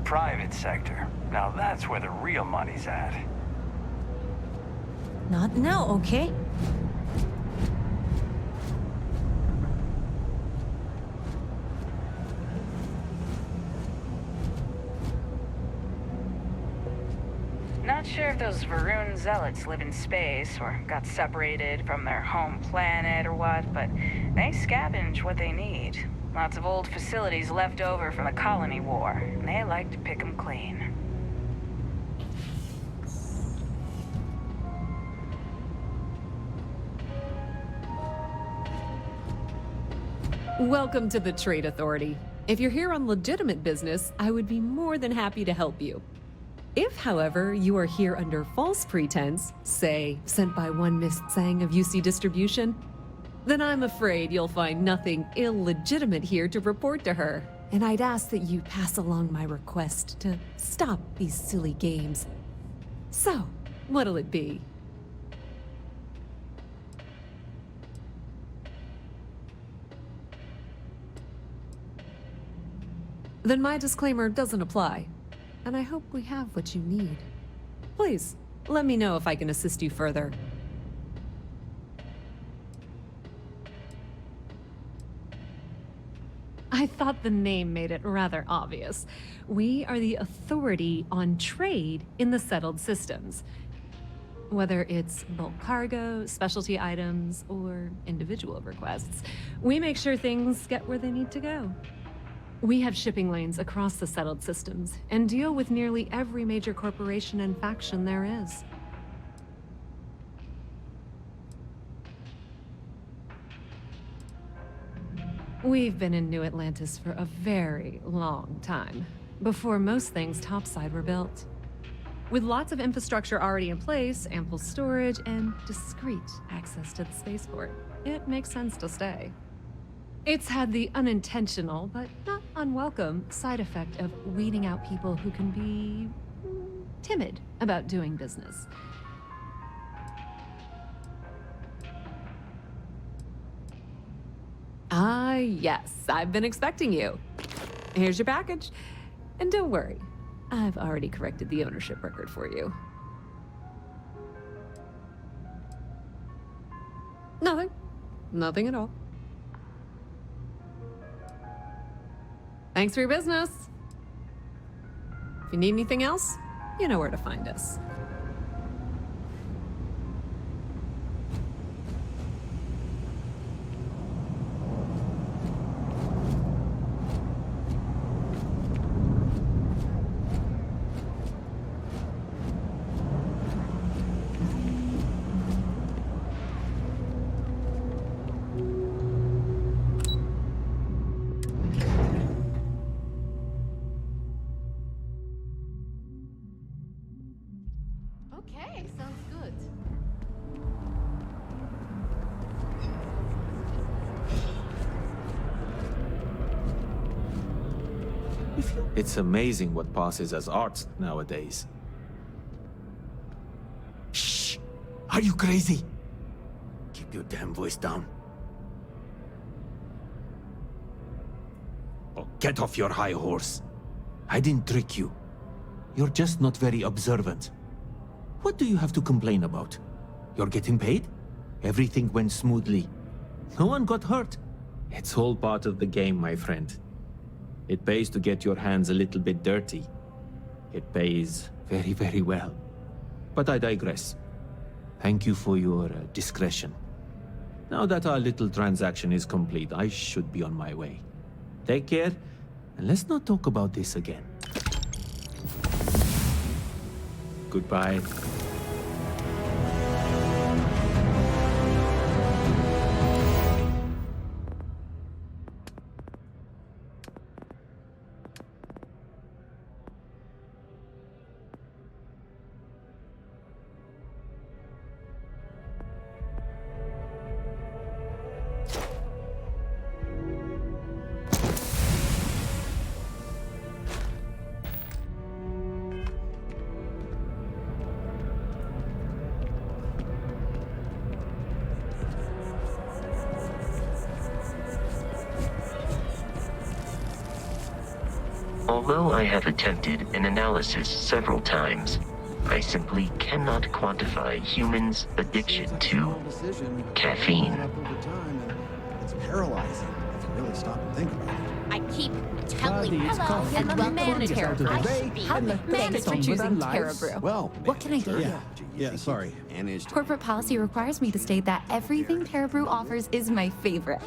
Private sector. Now that's where the real money's at.
Not now, okay?
Not sure if those Varun zealots live in space or got separated from their home planet or what, but they scavenge what they need. Lots of old facilities left over from the colony war, and they like to pick them clean.
Welcome to the Trade Authority. If you're here on legitimate business, I would be more than happy to help you. If, however, you are here under false pretense, say, sent by one Miss Tsang of UC Distribution, then I'm afraid you'll find nothing illegitimate here to report to her. And I'd ask that you pass along my request to stop these silly games. So, what'll it be? Then my disclaimer doesn't apply. And I hope we have what you need. Please, let me know if I can assist you further. I thought the name made it rather obvious. We are the authority on trade in the settled systems. Whether it's bulk cargo, specialty items, or individual requests, we make sure things get where they need to go. We have shipping lanes across the settled systems and deal with nearly every major corporation and faction there is. We've been in New Atlantis for a very long time, before most things topside were built. With lots of infrastructure already in place, ample storage, and discreet access to the spaceport, it makes sense to stay. It's had the unintentional, but not unwelcome, side effect of weeding out people who can be timid about doing business. Ah, yes, I've been expecting you. Here's your package. And don't worry, I've already corrected the ownership record for you. Nothing. Nothing at all. Thanks for your business. If you need anything else, you know where to find us. Okay, sounds good.
It's amazing what passes as art nowadays. Shh! Are you crazy? Keep your damn voice down. Oh, get off your high horse. I didn't trick you. You're just not very observant. What do you have to complain about? You're getting paid? Everything went smoothly. No one got hurt. It's all part of the game, my friend. It pays to get your hands a little bit dirty. It pays very, very well. But I digress. Thank you for your discretion. Now that our little transaction is complete, I should be on my way. Take care, and let's not talk about this again. Goodbye.
Although I have attempted an analysis several times, I simply cannot quantify humans' addiction to caffeine.
It's paralyzing if you really stop and think about it.
I keep telling you. Hello, I'm a manager. I should be
Thanks for choosing Terra Brew.
Well,
what can I do?
Yeah, sorry.
Corporate policy requires me to state that everything Terra Brew offers is my favorite.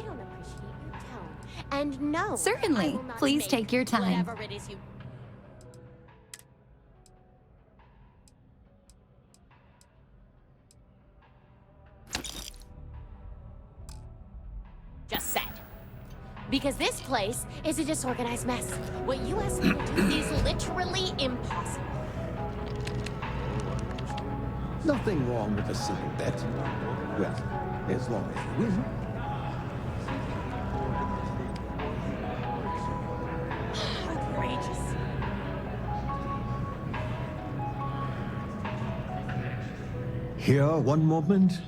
And no.
Certainly. Please take your time.
Whatever it is you... Just said. Because this place is a disorganized mess. What you asked me to do is literally impossible.
Nothing wrong with a simple bet. Well, as long as you win.
Outrageous.
Here one moment,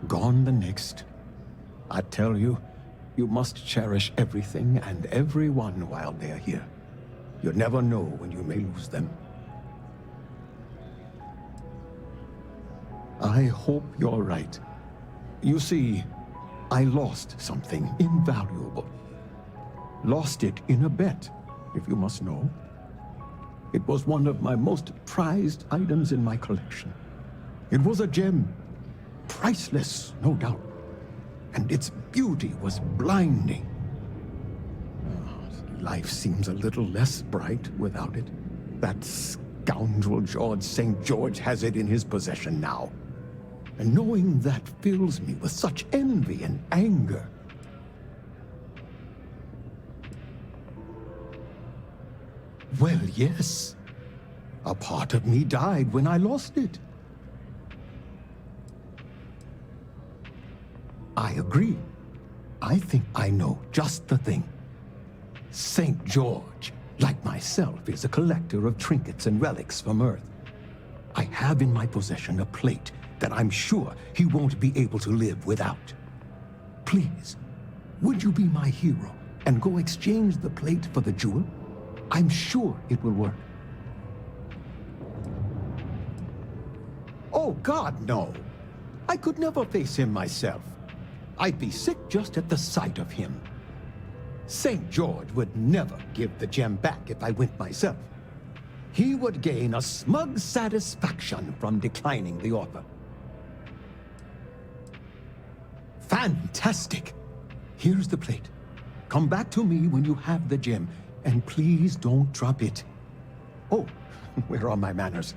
gone the next. I tell you, you must cherish everything and everyone while they're here. You never know when you may lose them. I hope you're right. You see, I lost something invaluable. Lost it in a bet, if you must know. It was one of my most prized items in my collection. It was a gem. Priceless, no doubt. And its beauty was blinding. Life seems a little less bright without it. That scoundrel George St. George has it in his possession now. And knowing that fills me with such envy and anger. Well, yes. A part of me died when I lost it. I agree. I think I know just the thing. St. George, like myself, is a collector of trinkets and relics from Earth. I have in my possession a plate that I'm sure he won't be able to live without. Please, would you be my hero and go exchange the plate for the jewel? I'm sure it will work. Oh, God, no. I could never face him myself. I'd be sick just at the sight of him. St. George would never give the gem back if I went myself. He would gain a smug satisfaction from declining the offer. Fantastic! Here's the plate. Come back to me when you have the gem, and please don't drop it. Oh, where are my manners?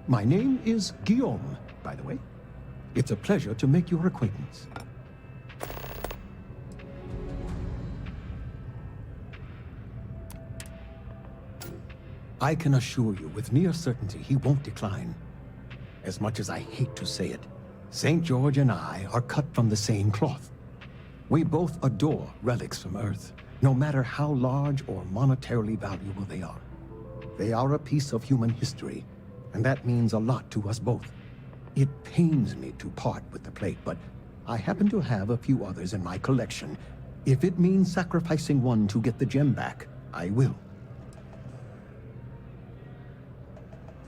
My name is Guillaume, by the way. It's a pleasure to make your acquaintance. I can assure you with near certainty he won't decline. As much as I hate to say it, St. George and I are cut from the same cloth. We both adore relics from Earth, no matter how large or monetarily valuable they are. They are a piece of human history, and that means a lot to us both. It pains me to part with the plate, but I happen to have a few others in my collection. If it means sacrificing one to get the gem back, I will.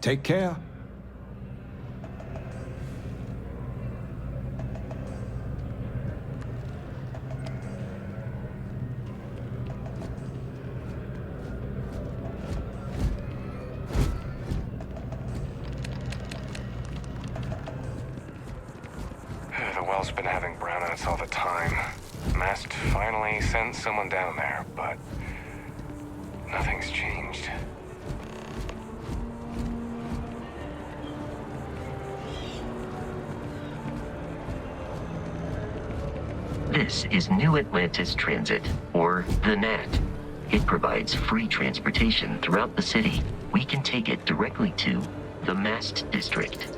Take care.
The well's been having brownouts all the time. Mast finally sent someone down there, but nothing's changed.
This is New Atlantis Transit, or the NAT. It provides free transportation throughout the city. We can take it directly to the Mast District.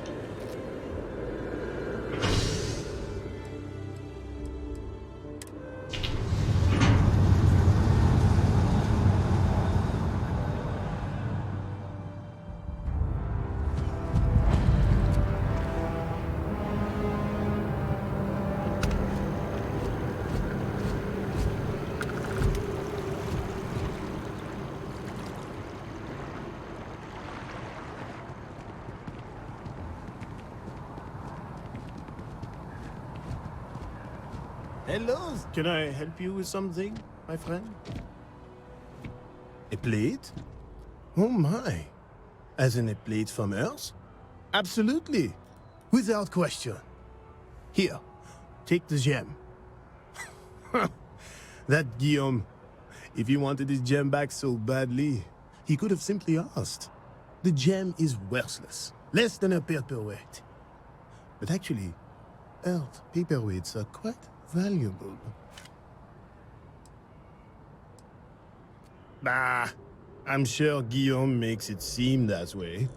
Hello, can I help you with something, my friend? A plate? Oh my. As in a plate from Earth? Absolutely. Without question. Here, take the gem. That Guillaume, if he wanted his gem back so badly, he could have simply asked. The gem is worthless, less than a paperweight. But actually, Earth paperweights are quite valuable. Bah, I'm sure Guillaume makes it seem that way.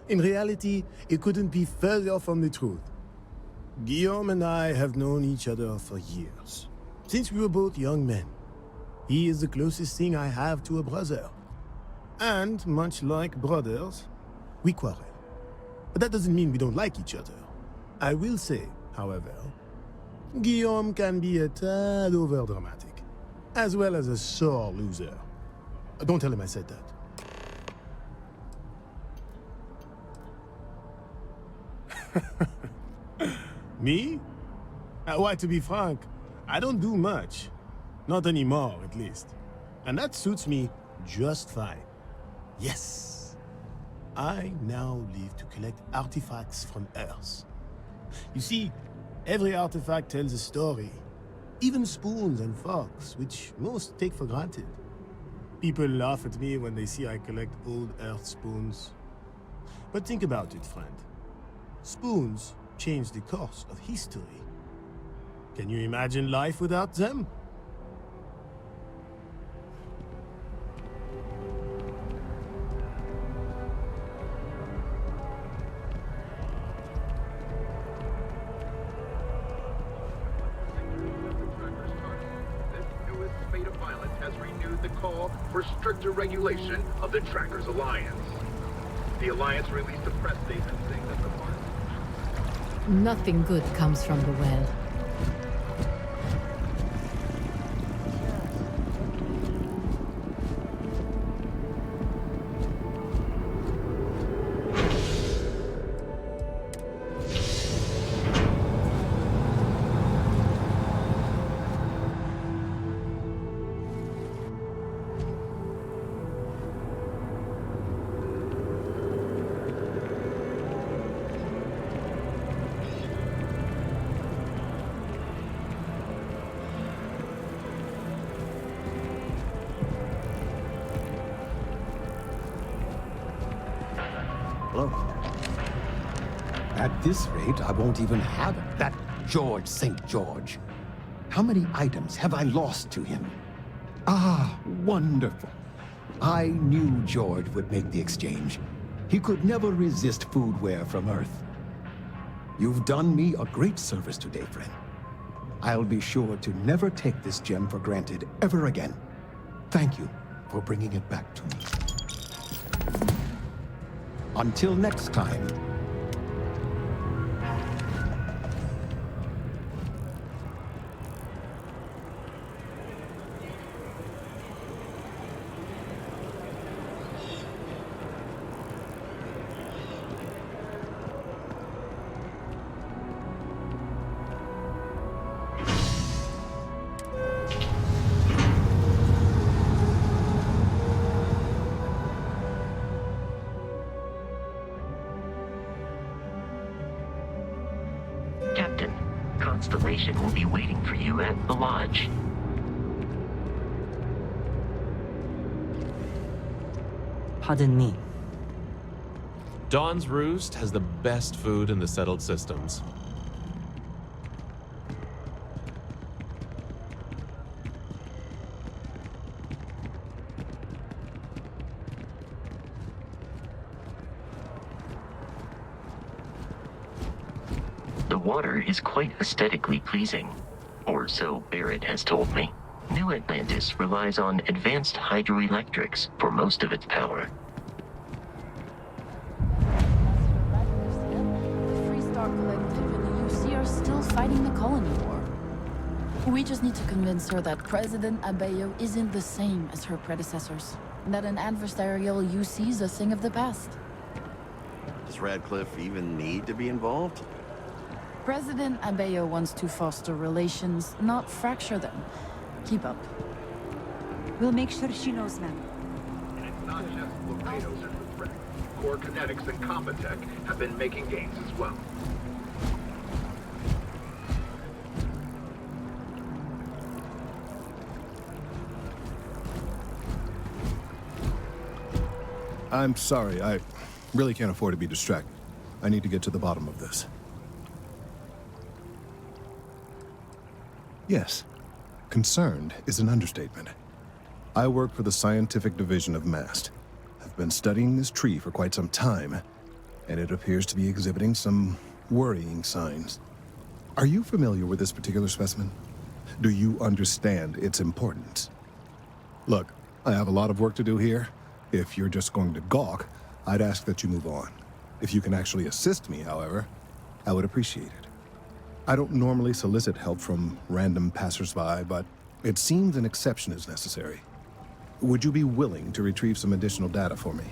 In reality, it couldn't be further from the truth. Guillaume and I have known each other for years, since we were both young men. He is the closest thing I have to a brother. And much like brothers, we quarrel. But that doesn't mean we don't like each other. I will say, however, Guillaume can be a tad overdramatic, as well as a sore loser. Don't tell him I said that. Me? Why, to be frank, I don't do much. Not anymore, at least. And that suits me just fine. Yes. I now live to collect artifacts from Earth. You see, every artifact tells a story. Even spoons and forks, which most take for granted. People laugh at me when they see I collect old Earth spoons. But think about it, friend. Spoons change the course of history. Can you imagine life without them?
For stricter regulation of the Trackers Alliance. The Alliance released a press statement saying that the party...
Nothing good comes from the well.
Hello. At this rate, I won't even have it. That George St. George. How many items have I lost to him? Ah, wonderful. I knew George would make the exchange. He could never resist foodware from Earth. You've done me a great service today, friend. I'll be sure to never take this gem for granted ever again. Thank you for bringing it back to me. Until next time.
Captain, Constellation will be waiting for you at the lodge.
Pardon me.
Dawn's Roost has the best food in the settled systems.
The water is quite aesthetically pleasing, or so Barrett has told me. New Atlantis relies on advanced hydroelectrics for most of its power.
The Free Star Collective and the UC are still fighting the colony war. We just need to convince her that President Abeyo isn't the same as her predecessors, and that an adversarial UC is a thing of the past.
Does Radcliffe even need to be involved?
President Abeyo wants to foster relations, not fracture them. Keep up.
We'll make sure she knows, ma'am.
And it's not just Loredo's under threat. Core Kinetics and Compotech have been making gains as well.
I'm sorry, I really can't afford to be distracted. I need to get to the bottom of this. Yes, concerned is an understatement. I work for the scientific division of MAST. I've been studying this tree for quite some time, and it appears to be exhibiting some worrying signs. Are you familiar with this particular specimen? Do you understand its importance? Look, I have a lot of work to do here. If you're just going to gawk, I'd ask that you move on. If you can actually assist me, however, I would appreciate it. I don't normally solicit help from random passersby, but it seems an exception is necessary. Would you be willing to retrieve some additional data for me?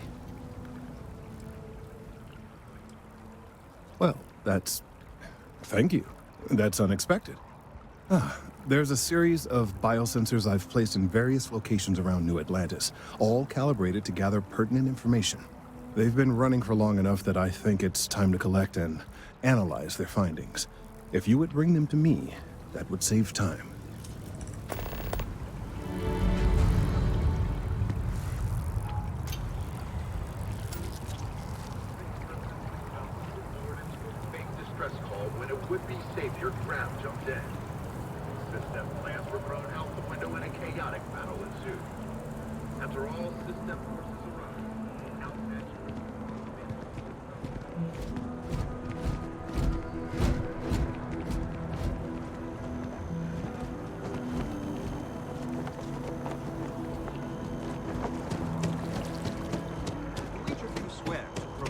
Well, thank you. That's unexpected. There's a series of biosensors I've placed in various locations around New Atlantis, all calibrated to gather pertinent information. They've been running for long enough that I think it's time to collect and analyze their findings. If you would bring them to me, that would save time.
Distress call when a would-be savior Graham jumped in. System plans were thrown out the window and a chaotic battle ensued. After all system forces arrived, outmatched.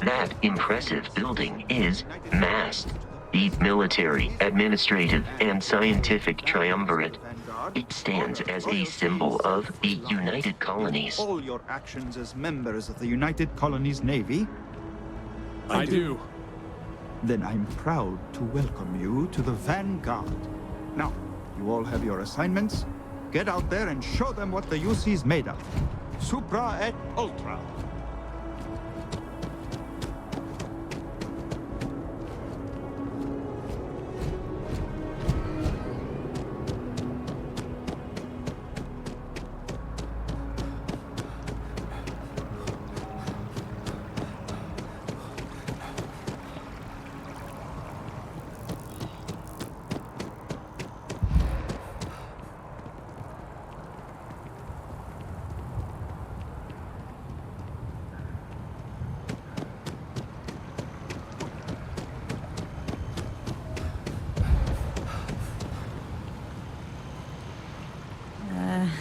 That impressive building is MAST, the military, administrative, and scientific triumvirate. It stands as a symbol of the United Colonies.
All your actions as members of the United Colonies Navy?
I do.
Then I'm proud to welcome you to the Vanguard. Now, you all have your assignments. Get out there and show them what the UC's made of. Supra et Ultra.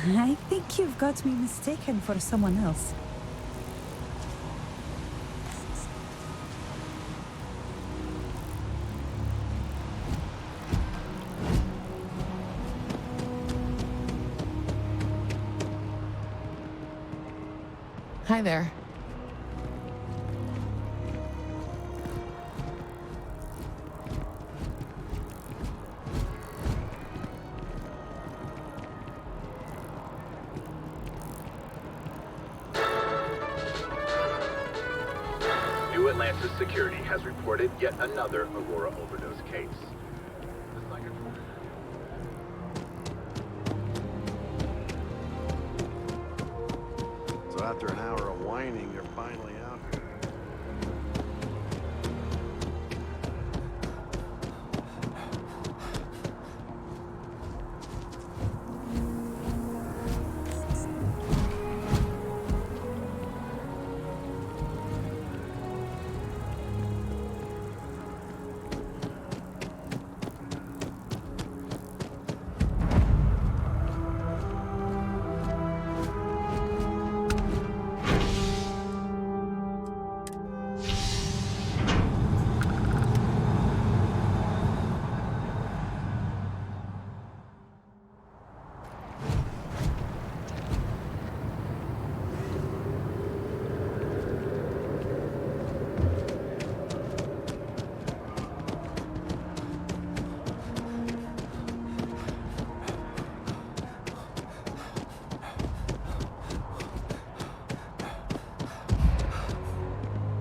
I think you've got me mistaken for someone else.
Hi there.
New Atlantis security has reported yet another Aurora overdose case.
So after an hour of whining, you're finally out here.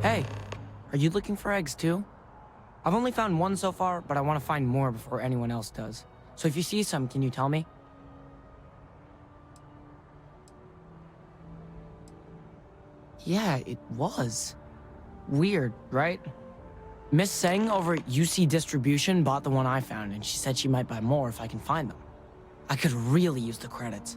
Hey, are you looking for eggs too? I've only found one so far, but I want to find more before anyone else does. So if you see some, can you tell me? Yeah, it was. Weird, right? Miss Seng over at UC Distribution bought the one I found, and she said she might buy more if I can find them. I could really use the credits.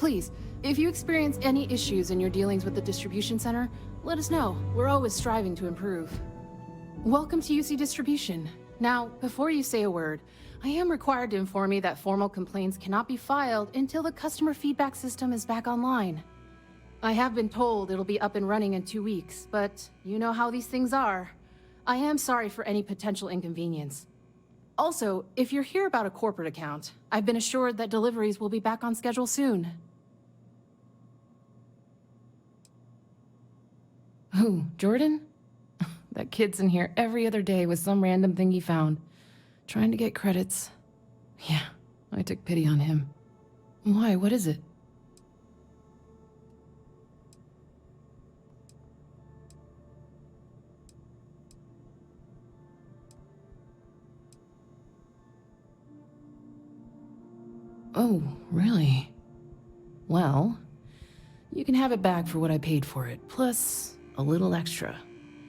Please, if you experience any issues in your dealings with the distribution center, let us know. We're always striving to improve. Welcome to UC Distribution. Now, before you say a word, I am required to inform you that formal complaints cannot be filed until the customer feedback system is back online. I have been told it'll be up and running in 2 weeks, but you know how these things are. I am sorry for any potential inconvenience. Also, if you're here about a corporate account, I've been assured that deliveries will be back on schedule soon. Who, Jordan? That kid's in here every other day with some random thing he found, trying to get credits. Yeah, I took pity on him. Why, what is it? Oh, really? Well, you can have it back for what I paid for it, plus a little extra.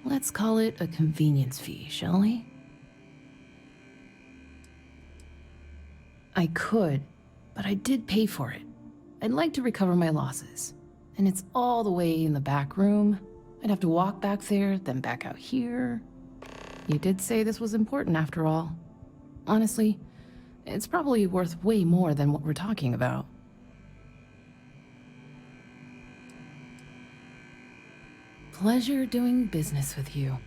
Let's call it a convenience fee, shall we? I could, but I did pay for it. I'd like to recover my losses. And it's all the way in the back room. I'd have to walk back there, then back out here. You did say this was important after all. Honestly, it's probably worth way more than what we're talking about. Pleasure doing business with you.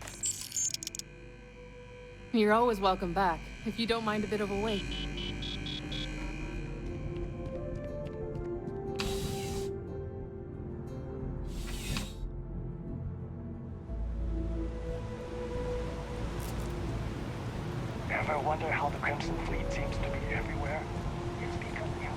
You're always welcome back, if you don't mind a bit of a wait.
Ever wonder how the Crimson Fleet seems to be everywhere? It's because we have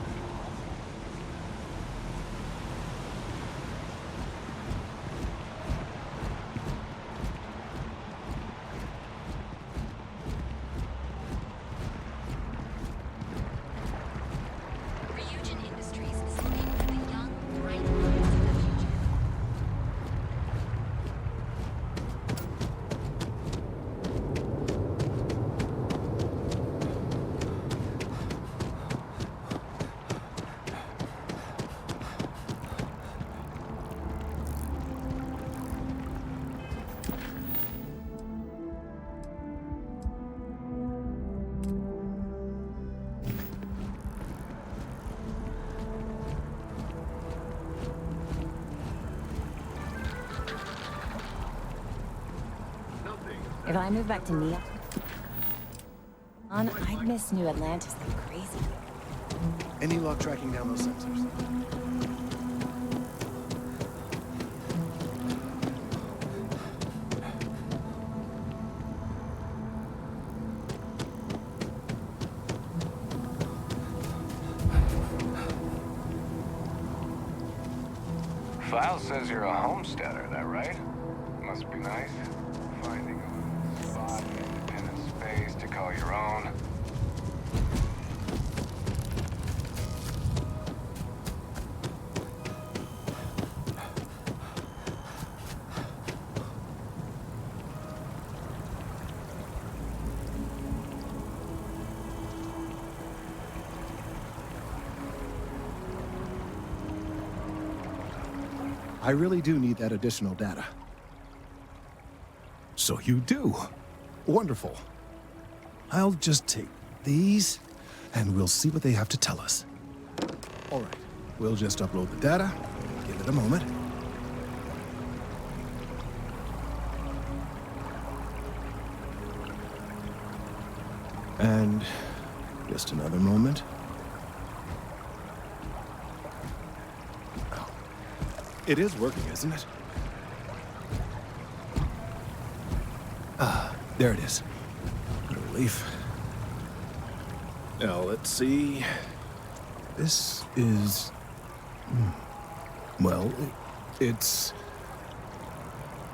If I move back to Neon, I'd miss New Atlantis like crazy.
Any luck tracking down those sensors?
File says you're a homesteader, that right? Must be nice. Finding a spot in independent space to call your own.
I really do need that additional data. So you do. Wonderful. I'll just take these, and we'll see what they have to tell us. All right, we'll just upload the data. Give it a moment. And just another moment. It is working, isn't it? Ah, there it is. What a relief. Now, let's see. This is... Well, it's...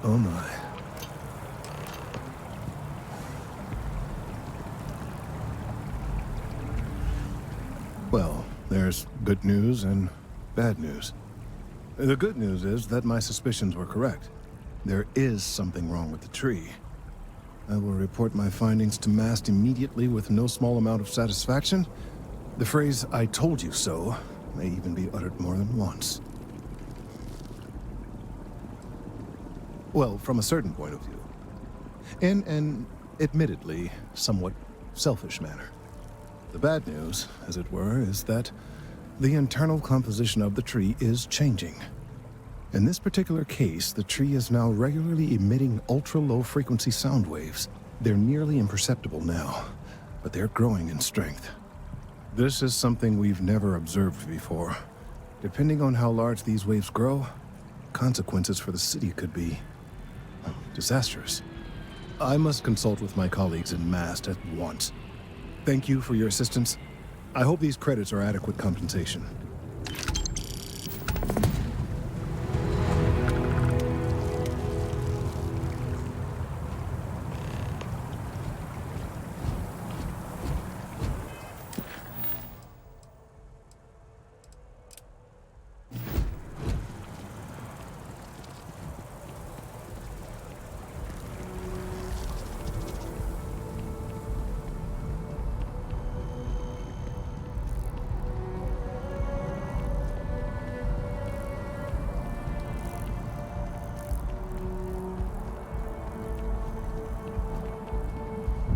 Oh my. Well, there's good news and bad news. The good news is that my suspicions were correct. There is something wrong with the tree. I will report my findings to MAST immediately with no small amount of satisfaction. The phrase, "I told you so," may even be uttered more than once. Well, from a certain point of view. In an, admittedly, somewhat selfish manner. The bad news, as it were, is that the internal composition of the tree is changing. In this particular case, the tree is now regularly emitting ultra-low frequency sound waves. They're nearly imperceptible now, but they're growing in strength. This is something we've never observed before. Depending on how large these waves grow, consequences for the city could be disastrous. I must consult with my colleagues in MAST at once. Thank you for your assistance. I hope these credits are adequate compensation.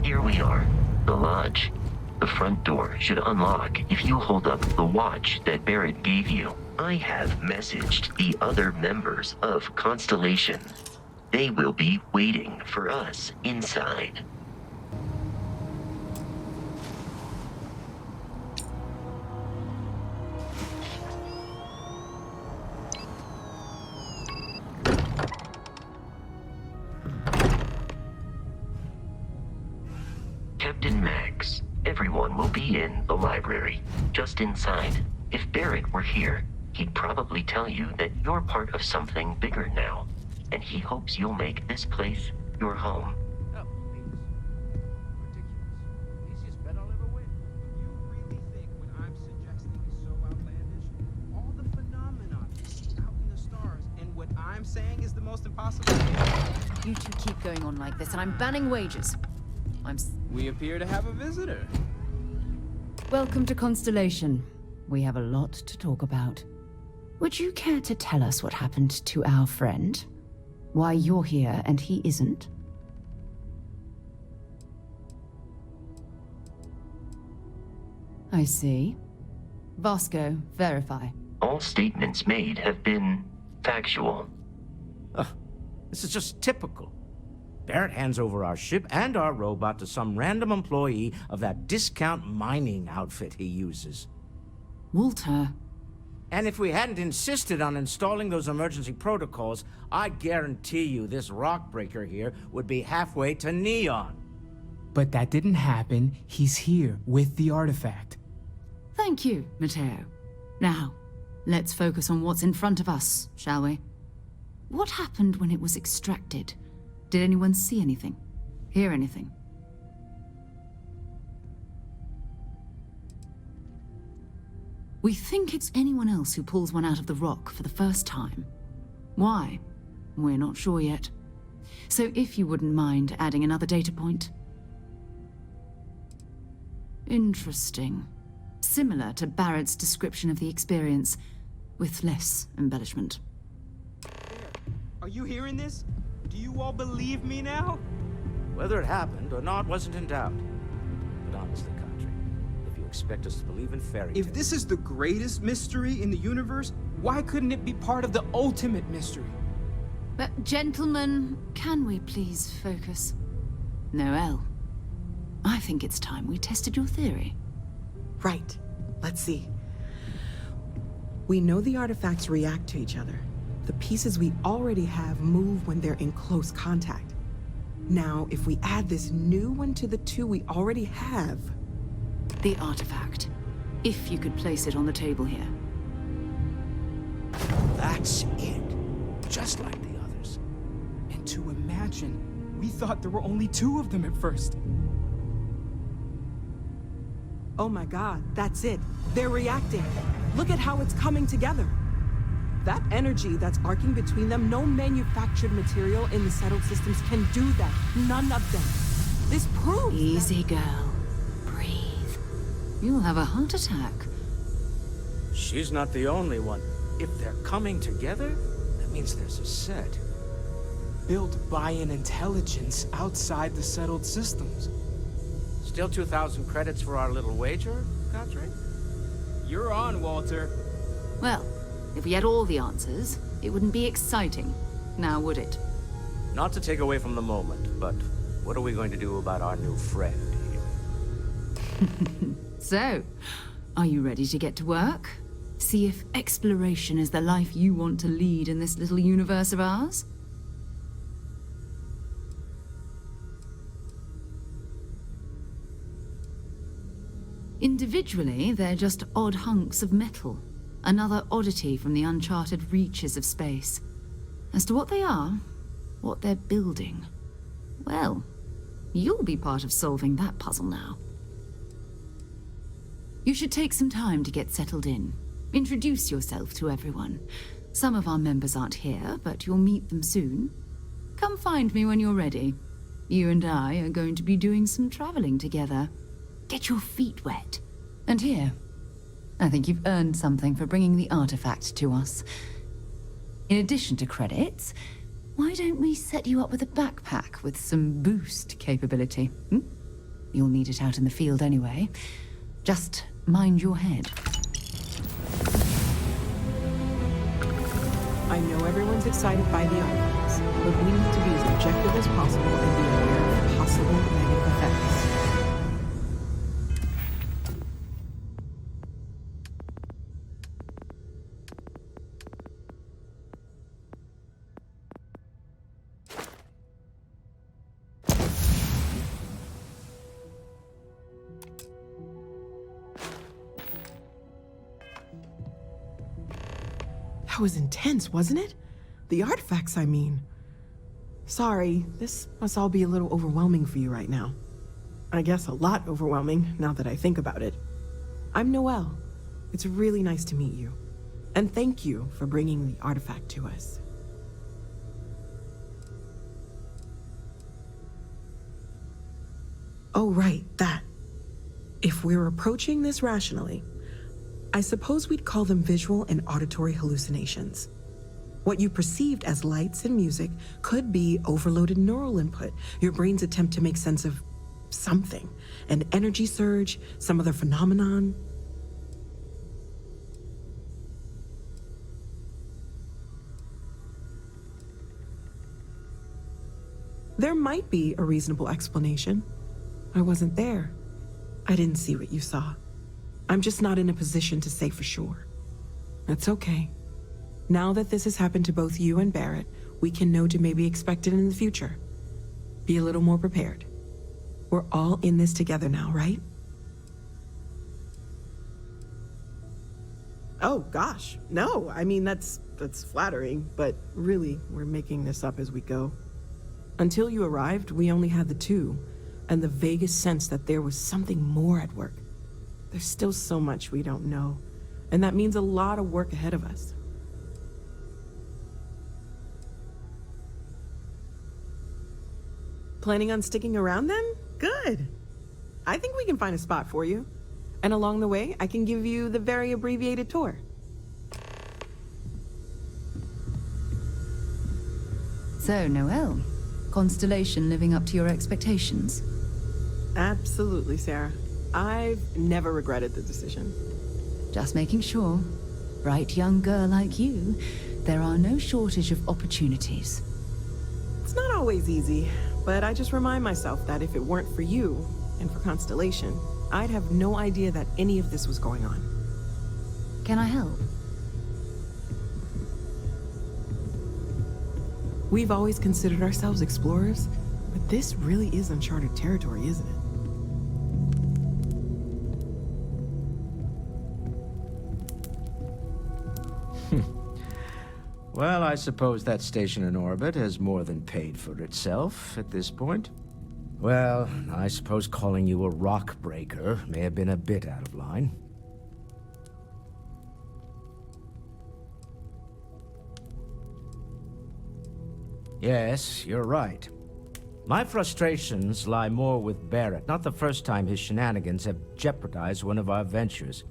Here we are, the lodge. The front door should unlock if you hold up the watch that Barrett gave you. I have messaged the other members of Constellation. They will be waiting for us inside. Captain Max, everyone will be in the library, just inside. If Barrett were here, he'd probably tell you that you're part of something bigger now, and he hopes you'll make this place your home.
Oh, please. Ridiculous. Easiest bet I'll ever win. You really think what I'm suggesting is so outlandish? All the phenomena you see out in the stars, and what I'm saying is the most impossible thing?
You two keep going on like this, and I'm banning wages.
We appear to have a visitor.
Welcome to Constellation. We have a lot to talk about. Would you care to tell us what happened to our friend? Why you're here and he isn't? I see. Vasco, verify.
All statements made have been factual.
This is just typical. Barrett hands over our ship and our robot to some random employee of that discount mining outfit he uses.
Walter.
And if we hadn't insisted on installing those emergency protocols, I guarantee you this rock breaker here would be halfway to Neon.
But that didn't happen. He's here with the artifact.
Thank you, Matteo. Now, let's focus on what's in front of us, shall we? What happened when it was extracted? Did anyone see anything? Hear anything? We think it's anyone else who pulls one out of the rock for the first time. Why? We're not sure yet. So if you wouldn't mind adding another data point. Interesting. Similar to Barrett's description of the experience, with less embellishment.
Are you hearing this? Do you all believe me now? Whether it happened or not wasn't in doubt. But honestly, Country, if you expect us to believe in fairy tales...
If this is the greatest mystery in the universe, why couldn't it be part of the ultimate mystery?
But gentlemen, can we please focus? Noelle, I think it's time we tested your theory.
Right. Let's see. We know the artifacts react to each other. The pieces we already have move when they're in close contact. Now, if we add this new one to the two we already have...
The artifact. If you could place it on the table here.
That's it. Just like the others. And to imagine, we thought there were only 2 of them at first.
Oh my god, that's it. They're reacting. Look at how it's coming together. That energy that's arcing between them, no manufactured material in the settled systems can do that. None of them. This proves
Easy, girl. Breathe. You'll have a heart attack.
she's not the only one. If they're coming together, that means there's a set.
Built by an intelligence outside the settled systems.
Still 2,000 credits for our little wager, Cadre?
You're on, Walter.
Well, if we had all the answers, it wouldn't be exciting, now would it?
Not to take away from the moment, but what are we going to do about our new friend here?
So, are you ready to get to work? See if exploration is the life you want to lead in this little universe of ours? Individually, they're just odd hunks of metal. Another oddity from the uncharted reaches of space. As to what they are, what they're building, well, you'll be part of solving that puzzle now. You should take some time to get settled in. Introduce yourself to everyone. Some of our members aren't here, but you'll meet them soon. Come find me when you're ready. You and I are going to be doing some traveling together. Get your feet wet. And here, I think you've earned something for bringing the artifact to us. In addition to credits, why don't we set you up with a backpack with some boost capability? You'll need it out in the field anyway. Just mind your head.
I know everyone's excited by the artifacts, but we need to be as objective as possible and be aware of possible negative effects. That was intense, wasn't it? The artifacts, I mean. Sorry, this must all be a little overwhelming for you right now. I guess a lot overwhelming, now that I think about it. I'm Noelle. It's really nice to meet you. And thank you for bringing the artifact to us. Oh, right, that. If we're approaching this rationally, I suppose we'd call them visual and auditory hallucinations. What you perceived as lights and music could be overloaded neural input, your brain's attempt to make sense of something, an energy surge, some other phenomenon. There might be a reasonable explanation. I wasn't there. I didn't see what you saw. I'm just not in a position to say for sure. That's okay. Now that this has happened to both you and Barrett, we can know to maybe expect it in the future. Be a little more prepared. We're all in this together now, right? Oh, gosh. No, I mean, that's flattering, but really, we're making this up as we go. Until you arrived, we only had the two, and the vaguest sense that there was something more at work. There's still so much we don't know, and that means a lot of work ahead of us. Planning on sticking around then? Good. I think we can find a spot for you. And along the way, I can give you the very abbreviated tour.
So, Noelle, Constellation living up to your expectations?
Absolutely, Sarah. I've never regretted the decision.
Just making sure. Bright young girl like you, there are no shortage of opportunities.
It's not always easy, but I just remind myself that if it weren't for you, and for Constellation, I'd have no idea that any of this was going on.
Can I help?
We've always considered ourselves explorers, but this really is uncharted territory, isn't it?
Well, I suppose that station in orbit has more than paid for itself at this point. Well, I suppose calling you a rock breaker may have been a bit out of line. Yes, you're right. My frustrations lie more with Barrett, not the first time his shenanigans have jeopardized one of our ventures.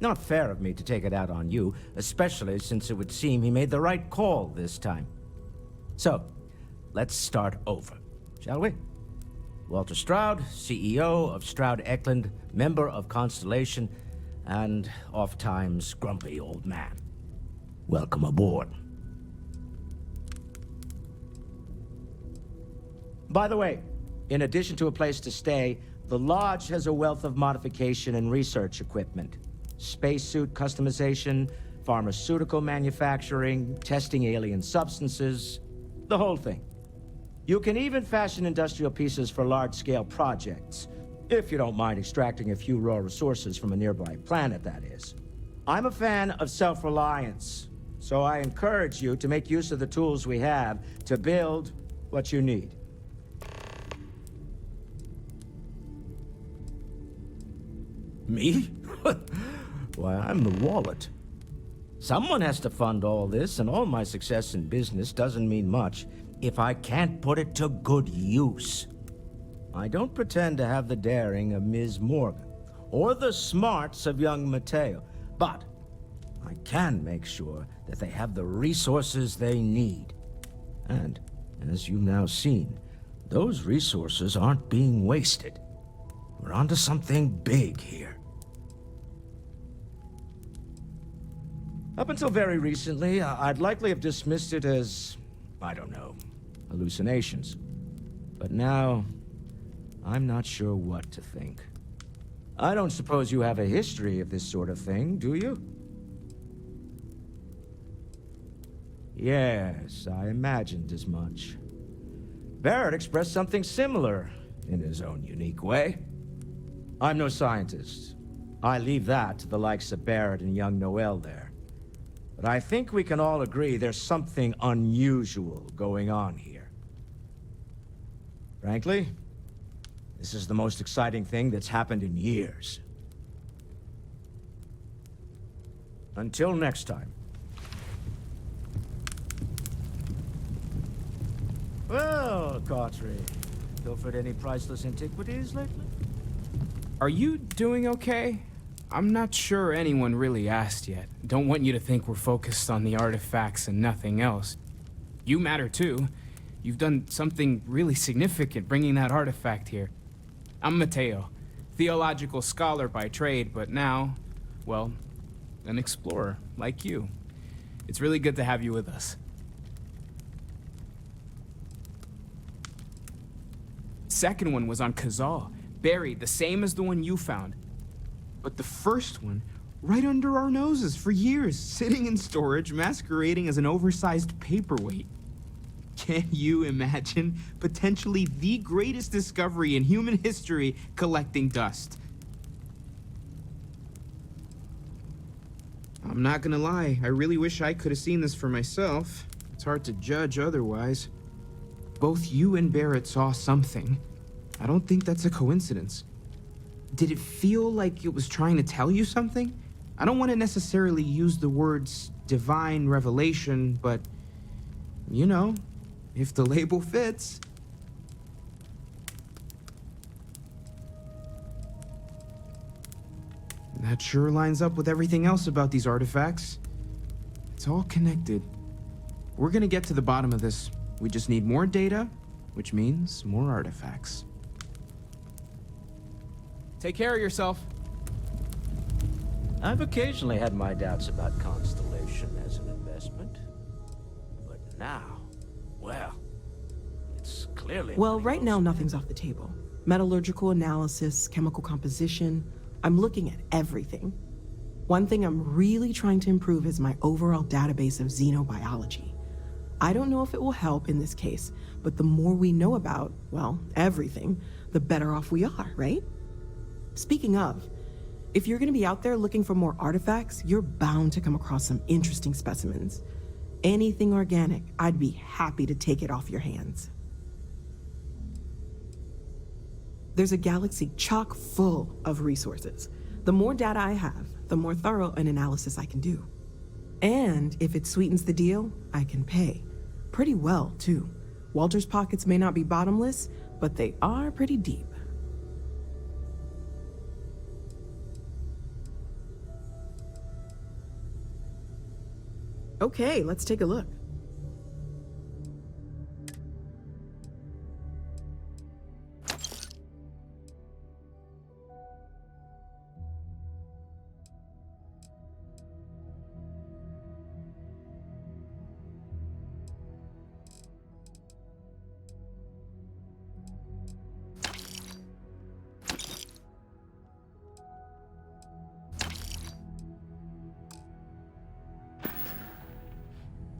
Not fair of me to take it out on you, especially since it would seem he made the right call this time. So, let's start over, shall we? Walter Stroud, CEO of Stroud Eklund, member of Constellation, and oft-times grumpy old man. Welcome aboard. By the way, in addition to a place to stay, the Lodge has a wealth of modification and research equipment. Spacesuit customization, pharmaceutical manufacturing, testing alien substances, the whole thing. You can even fashion industrial pieces for large-scale projects, if you don't mind extracting a few raw resources from a nearby planet, that is. I'm a fan of self-reliance, so I encourage you to make use of the tools we have to build what you need. Me? Why, I'm the wallet. Someone has to fund all this, and all my success in business doesn't mean much if I can't put it to good use. I don't pretend to have the daring of Ms. Morgan, or the smarts of young Mateo, but I can make sure that they have the resources they need. And, as you've now seen, those resources aren't being wasted. We're onto something big here. Up until very recently, I'd likely have dismissed it as, I don't know, hallucinations. But now, I'm not sure what to think. I don't suppose you have a history of this sort of thing, do you? Yes, I imagined as much. Barrett expressed something similar, in his own unique way. I'm no scientist. I leave that to the likes of Barrett and young Noel there. But I think we can all agree there's something unusual going on here. Frankly, this is the most exciting thing that's happened in years. Until next time. Well, Cartry, pilfered any priceless antiquities lately?
Are you doing okay? I'm not sure anyone really asked yet. Don't want you to think we're focused on the artifacts and nothing else. You matter too. You've done something really significant bringing that artifact here. I'm Mateo, theological scholar by trade, but now, well, an explorer like you. It's really good to have you with us. Second one was on Kazal, buried the same as the one you found. But the first one, right under our noses for years, sitting in storage, masquerading as an oversized paperweight. Can you imagine potentially the greatest discovery in human history collecting dust? I'm not gonna lie, I really wish I could have seen this for myself. It's hard to judge otherwise. Both you and Barrett saw something. I don't think that's a coincidence. Did it feel like it was trying to tell you something? I don't want to necessarily use the words divine revelation, but, you know, if the label fits. That sure lines up with everything else about these artifacts. It's all connected. We're gonna get to the bottom of this. We just need more data, which means more artifacts. Take care of yourself.
I've occasionally had my doubts about Constellation as an investment. But now, well, it's clearly...
Well, right now nothing's off the table. Metallurgical analysis, chemical composition, I'm looking at everything. One thing I'm really trying to improve is my overall database of xenobiology. I don't know if it will help in this case, but the more we know about, well, everything, the better off we are, right? Speaking of, if you're gonna be out there looking for more artifacts, you're bound to come across some interesting specimens. Anything organic, I'd be happy to take it off your hands. There's a galaxy chock full of resources. The more data I have, the more thorough an analysis I can do. And if it sweetens the deal, I can pay. Pretty well, too. Walter's pockets may not be bottomless, but they are pretty deep. Okay, let's take a look.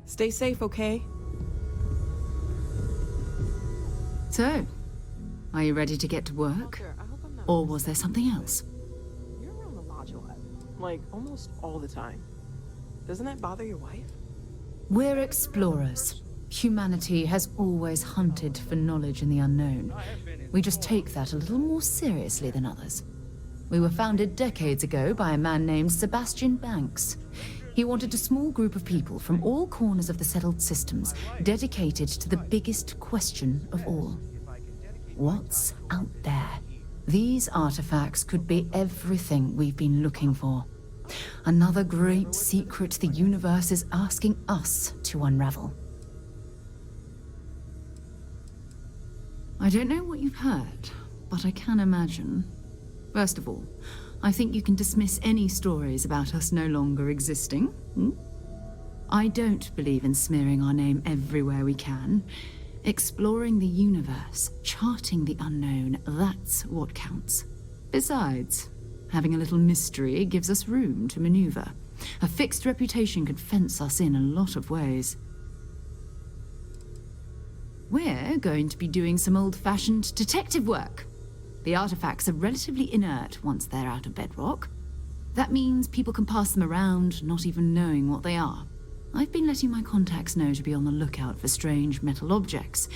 Stay safe, okay?
So, are you ready to get to work? Or was there something else?
You're around the lodge a lot. Like, almost all the time. Doesn't that bother your wife?
We're explorers. Humanity has always hunted for knowledge in the unknown. We just take that a little more seriously than others. We were founded decades ago by a man named Sebastian Banks. He wanted a small group of people from all corners of the settled systems dedicated to the biggest question of all. What's out there? These artifacts could be everything we've been looking for. Another great secret the universe is asking us to unravel. I don't know what you've heard, but I can imagine. First of all, I think you can dismiss any stories about us no longer existing. I don't believe in smearing our name everywhere we can. Exploring the universe, charting the unknown, that's what counts. Besides, having a little mystery gives us room to maneuver. A fixed reputation could fence us in a lot of ways. We're going to be doing some old-fashioned detective work. The artifacts are relatively inert once they're out of bedrock. That means people can pass them around, not even knowing what they are. I've been letting my contacts know to be on the lookout for strange metal objects.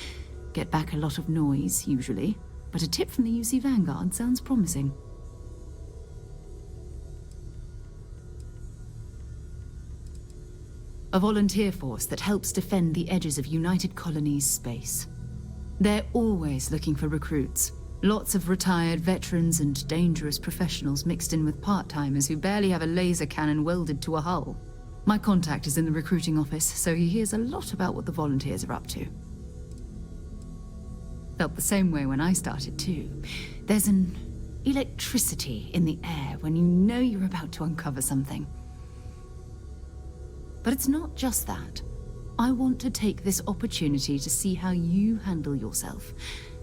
Get back a lot of noise, usually, but a tip from the UC Vanguard sounds promising. A volunteer force that helps defend the edges of United Colonies space. They're always looking for recruits. Lots of retired veterans and dangerous professionals mixed in with part-timers who barely have a laser cannon welded to a hull. My contact is in the recruiting office, so he hears a lot about what the volunteers are up to. Felt the same way when I started too. There's an electricity in the air when you know you're about to uncover something. But it's not just that. I want to take this opportunity to see how you handle yourself,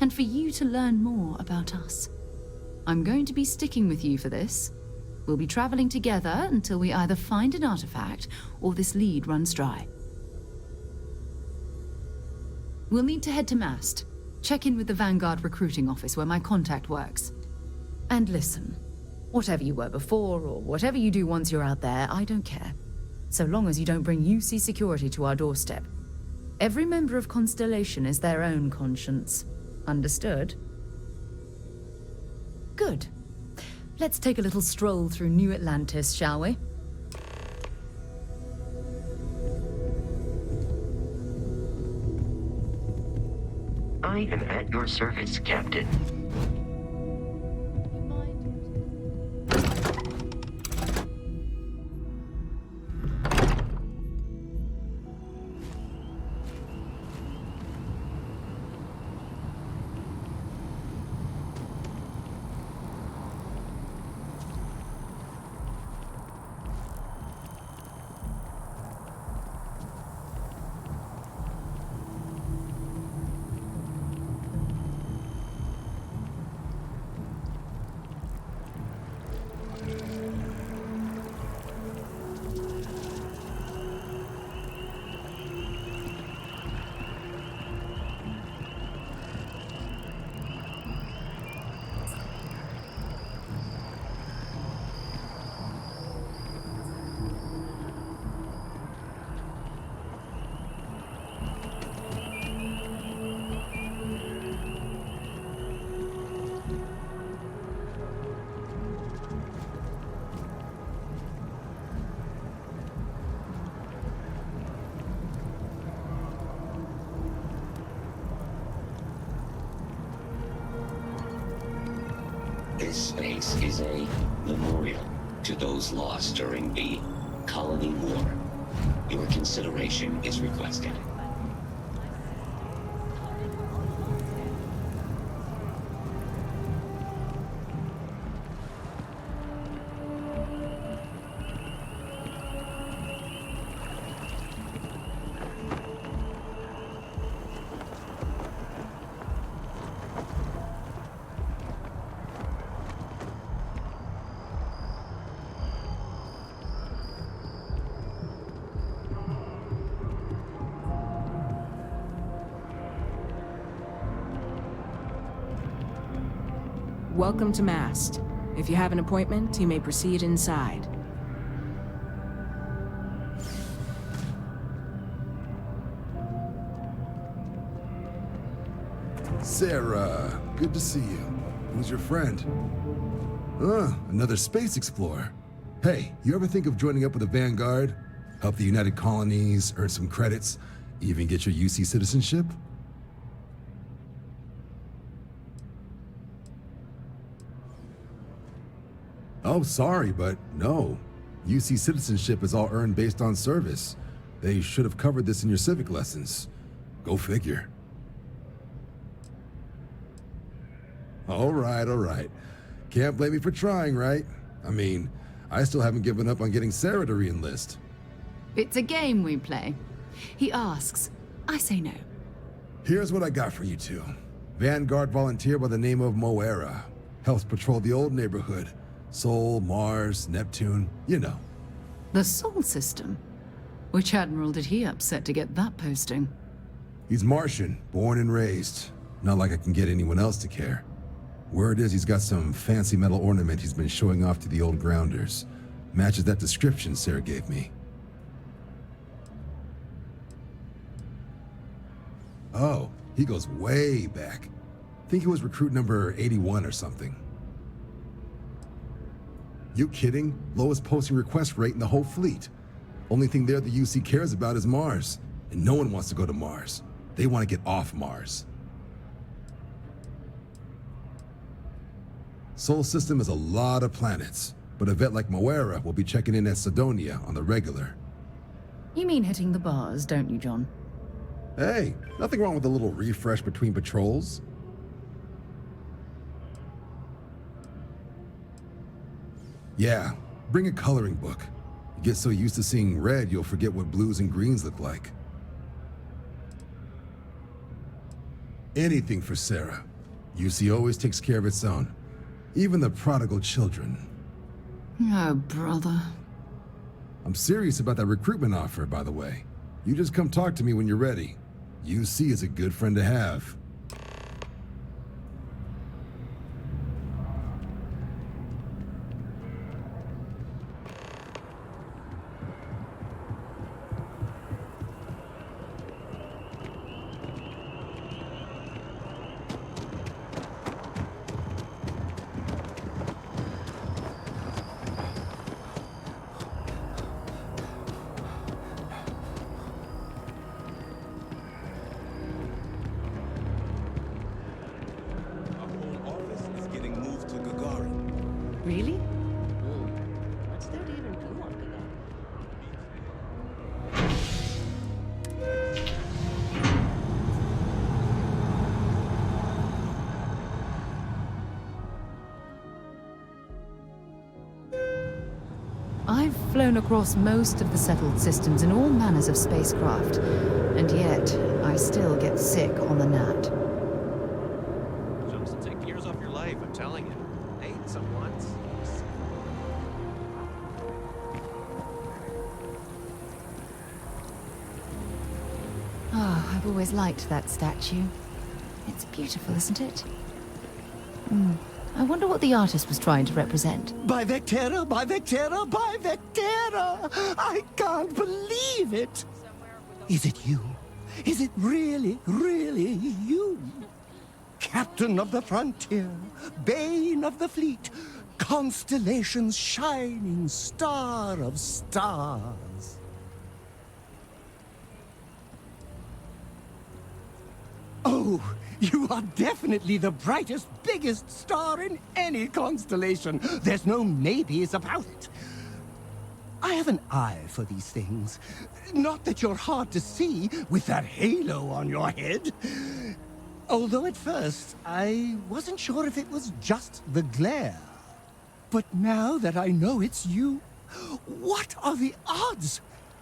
and for you to learn more about us. I'm going to be sticking with you for this. We'll be traveling together until we either find an artifact or this lead runs dry. We'll need to head to Mast. Check in with the Vanguard recruiting office where my contact works. And listen, whatever you were before or whatever you do once you're out there, I don't care. So long as you don't bring UC security to our doorstep. Every member of Constellation is their own conscience. Understood? Good. Let's take a little stroll through New Atlantis, shall we?
I am at your service, Captain.
This space is a memorial to those lost during the Colony War. Your consideration is requested.
Welcome to Mast. If you have an appointment, you may proceed inside.
Sarah, good to see you. Who's your friend? Another space explorer. Hey, you ever think of joining up with the Vanguard? Help the United Colonies, earn some credits, even get your UC citizenship? Oh, sorry, but no. UC citizenship is all earned based on service. They should have covered this in your civic lessons. Go figure. All right. Can't blame me for trying, right? I mean, I still haven't given up on getting Sarah to re-enlist.
It's a game we play. He asks, I say no.
Here's what I got for you two. Vanguard volunteer by the name of Moera. Helps patrol the old neighborhood. Sol, Mars, Neptune, you know.
The Sol system? Which admiral did he upset to get that posting?
He's Martian, born and raised. Not like I can get anyone else to care. Word is he's got some fancy metal ornament he's been showing off to the old grounders. Matches that description Sarah gave me. Oh, he goes way back. Think he was recruit number 81 or something. You kidding? Lowest posting request rate in the whole fleet. Only thing there the UC cares about is Mars. And no one wants to go to Mars. They want to get off Mars. Sol system is a lot of planets, but a vet like Moera will be checking in at Sidonia on the regular.
You mean hitting the bars, don't you, John?
Hey, nothing wrong with a little refresh between patrols. Yeah, bring a coloring book. You get so used to seeing red, you'll forget what blues and greens look like. Anything for Sarah. UC always takes care of its own. Even the prodigal children.
Oh, brother.
I'm serious about that recruitment offer, by the way. You just come talk to me when you're ready. UC is a good friend to have.
Really?
What's there to even do on Gagari?
I've flown across most of the settled systems in all manners of spacecraft, and yet I still get sick on the gnat.
Jumps will take years off your life, I'm telling you. Ain't some once.
Ah, I've always liked that statue. It's beautiful, isn't it? I wonder what the artist was trying to represent.
By Vectera, by Vectera, by Vectera! I can't believe it! Is it you? Is it really, really you? Captain of the frontier, bane of the fleet, constellation's shining star of stars. Oh, you are definitely the brightest, biggest star in any constellation. There's no maybes about it. I have an eye for these things. Not that you're hard to see with that halo on your head. Although at first, I wasn't sure if it was just the glare. But now that I know it's you, what are the odds?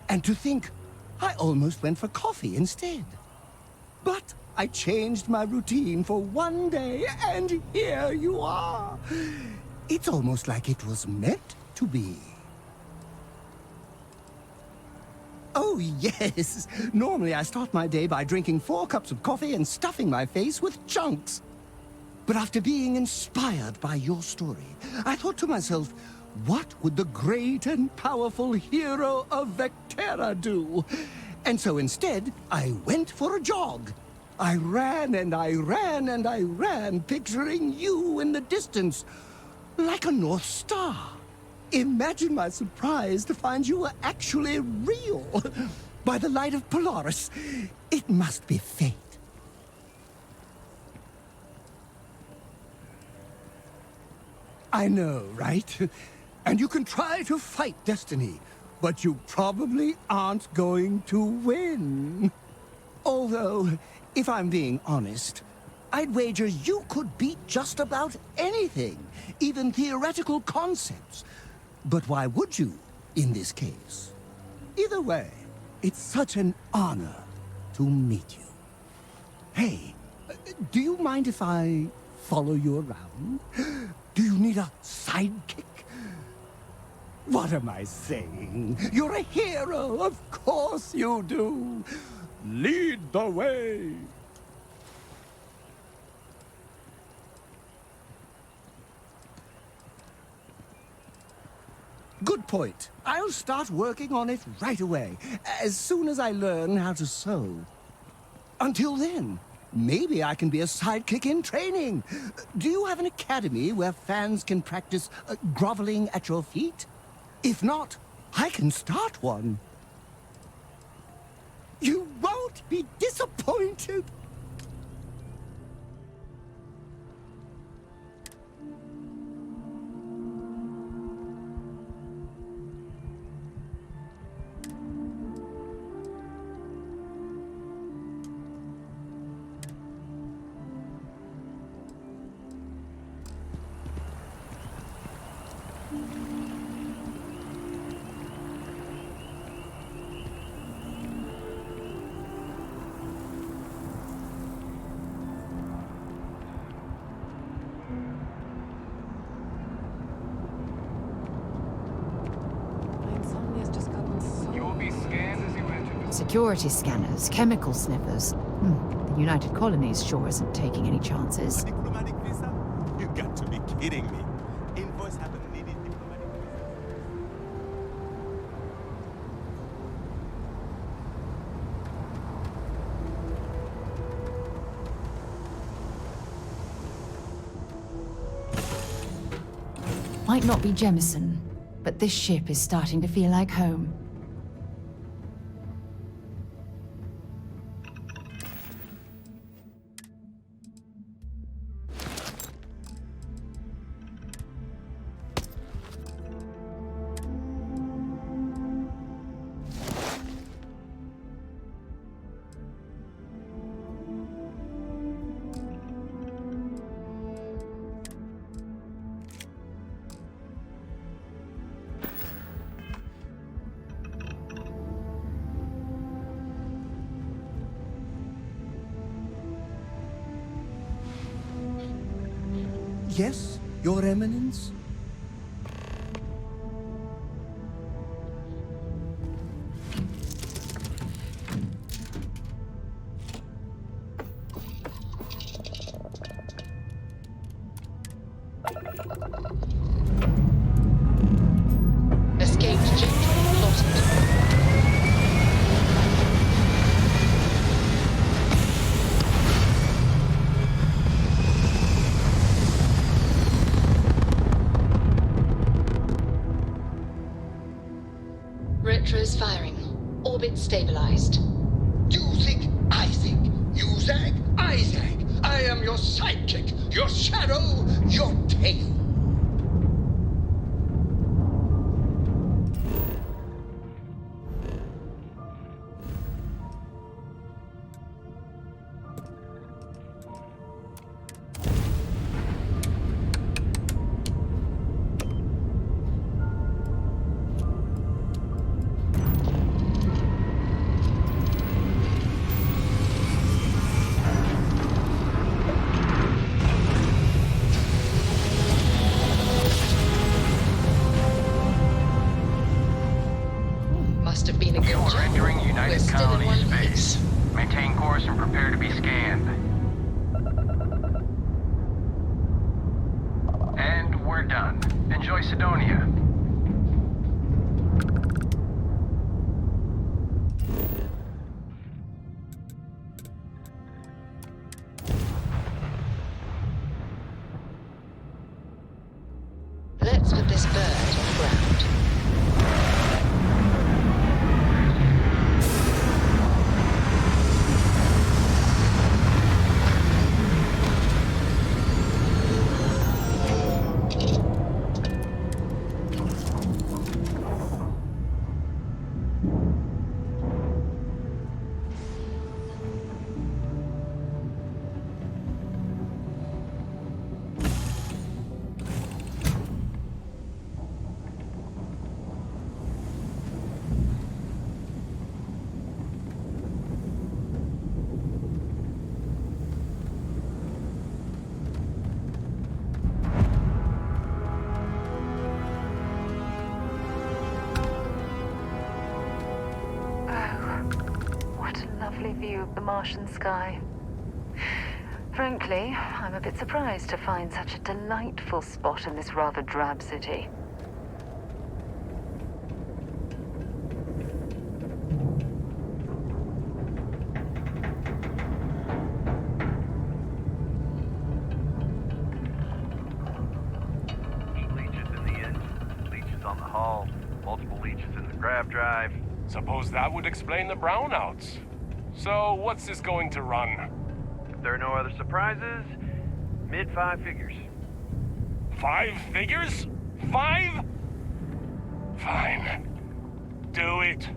And to think, I almost went for coffee instead. But I changed my routine for one day, and here you are. It's almost like it was meant to be. Oh, yes. Normally I start my day by drinking 4 cups of coffee and stuffing my face with chunks. But after being inspired by your story, I thought to myself, what would the great and powerful hero of Vectera do? And so instead, I went for a jog. I ran and I ran and I ran, picturing you in the distance, like a North Star. Imagine my surprise to find you were actually real. By the light of Polaris, it must be fate. I know, right? And you can try to fight destiny, but you probably aren't going to win. Although, if I'm being honest, I'd wager you could beat just about anything, even theoretical concepts. But why would you, in this case? Either way, it's such an honor to meet you. Hey, do you mind if I follow you around? Do you need a sidekick? What am I saying? You're a hero, of course you do. Lead the way. Good point. I'll start working on it right away, as soon as I learn how to sew. Until then, maybe I can be a sidekick in training. Do you have an academy where fans can practice groveling at your feet? If not, I can start one. You won't be disappointed.
Security scanners, chemical sniffers. The United Colonies sure isn't taking any chances.
Diplomatic visa? You got to be kidding me. Invoice haven't needed diplomatic visa.
Might not be Jemison, but this ship is starting to feel like home.
Yes, Your Eminence?
Escape trajectory plotted.
Retros firing. Orbit stabilized.
You think I think. You zag, I zag. I am your sidekick, your shadow, your tail.
must have been a good
You are
job.
entering
We're
United
still in
Colony
one
space.
piece.
Maintain course and prepare to be scanned. And we're done. Enjoy Sidonia.
Let's put this bird on the ground.
View of the Martian sky. Frankly, I'm a bit surprised to find such a delightful spot in this rather drab city.
Leeches in the engine, leeches on the hull, multiple leeches in the grav drive.
Suppose that would explain the brownouts. So, what's this going to run?
If there are no other surprises, mid-5 figures.
5 figures? 5? Fine. Do it.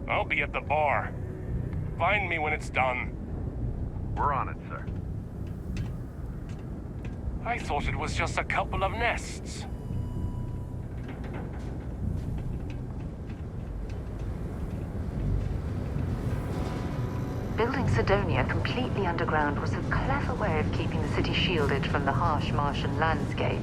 I'll be at the bar. Find me when it's done.
We're on it, sir.
I thought it was just a couple of nests.
Building Sidonia completely underground was a clever way of keeping the city shielded from the harsh Martian landscape.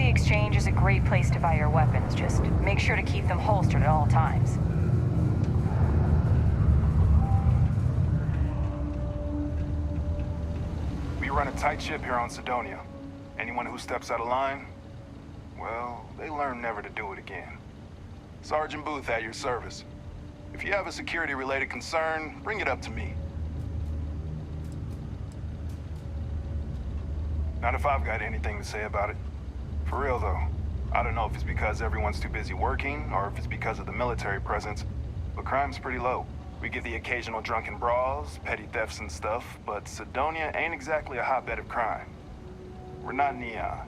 Exchange is a great place to buy your weapons. Just make sure to keep them holstered at all times.
We run a tight ship here on Sidonia. Anyone who steps out of line, well, they learn never to do it again. Sergeant Booth at your service. If you have a security-related concern, bring it up to me. Not if I've got anything to say about it. For real, though. I don't know if it's because everyone's too busy working, or if it's because of the military presence, but crime's pretty low. We get the occasional drunken brawls, petty thefts and stuff, but Sidonia ain't exactly a hotbed of crime. We're not Neon.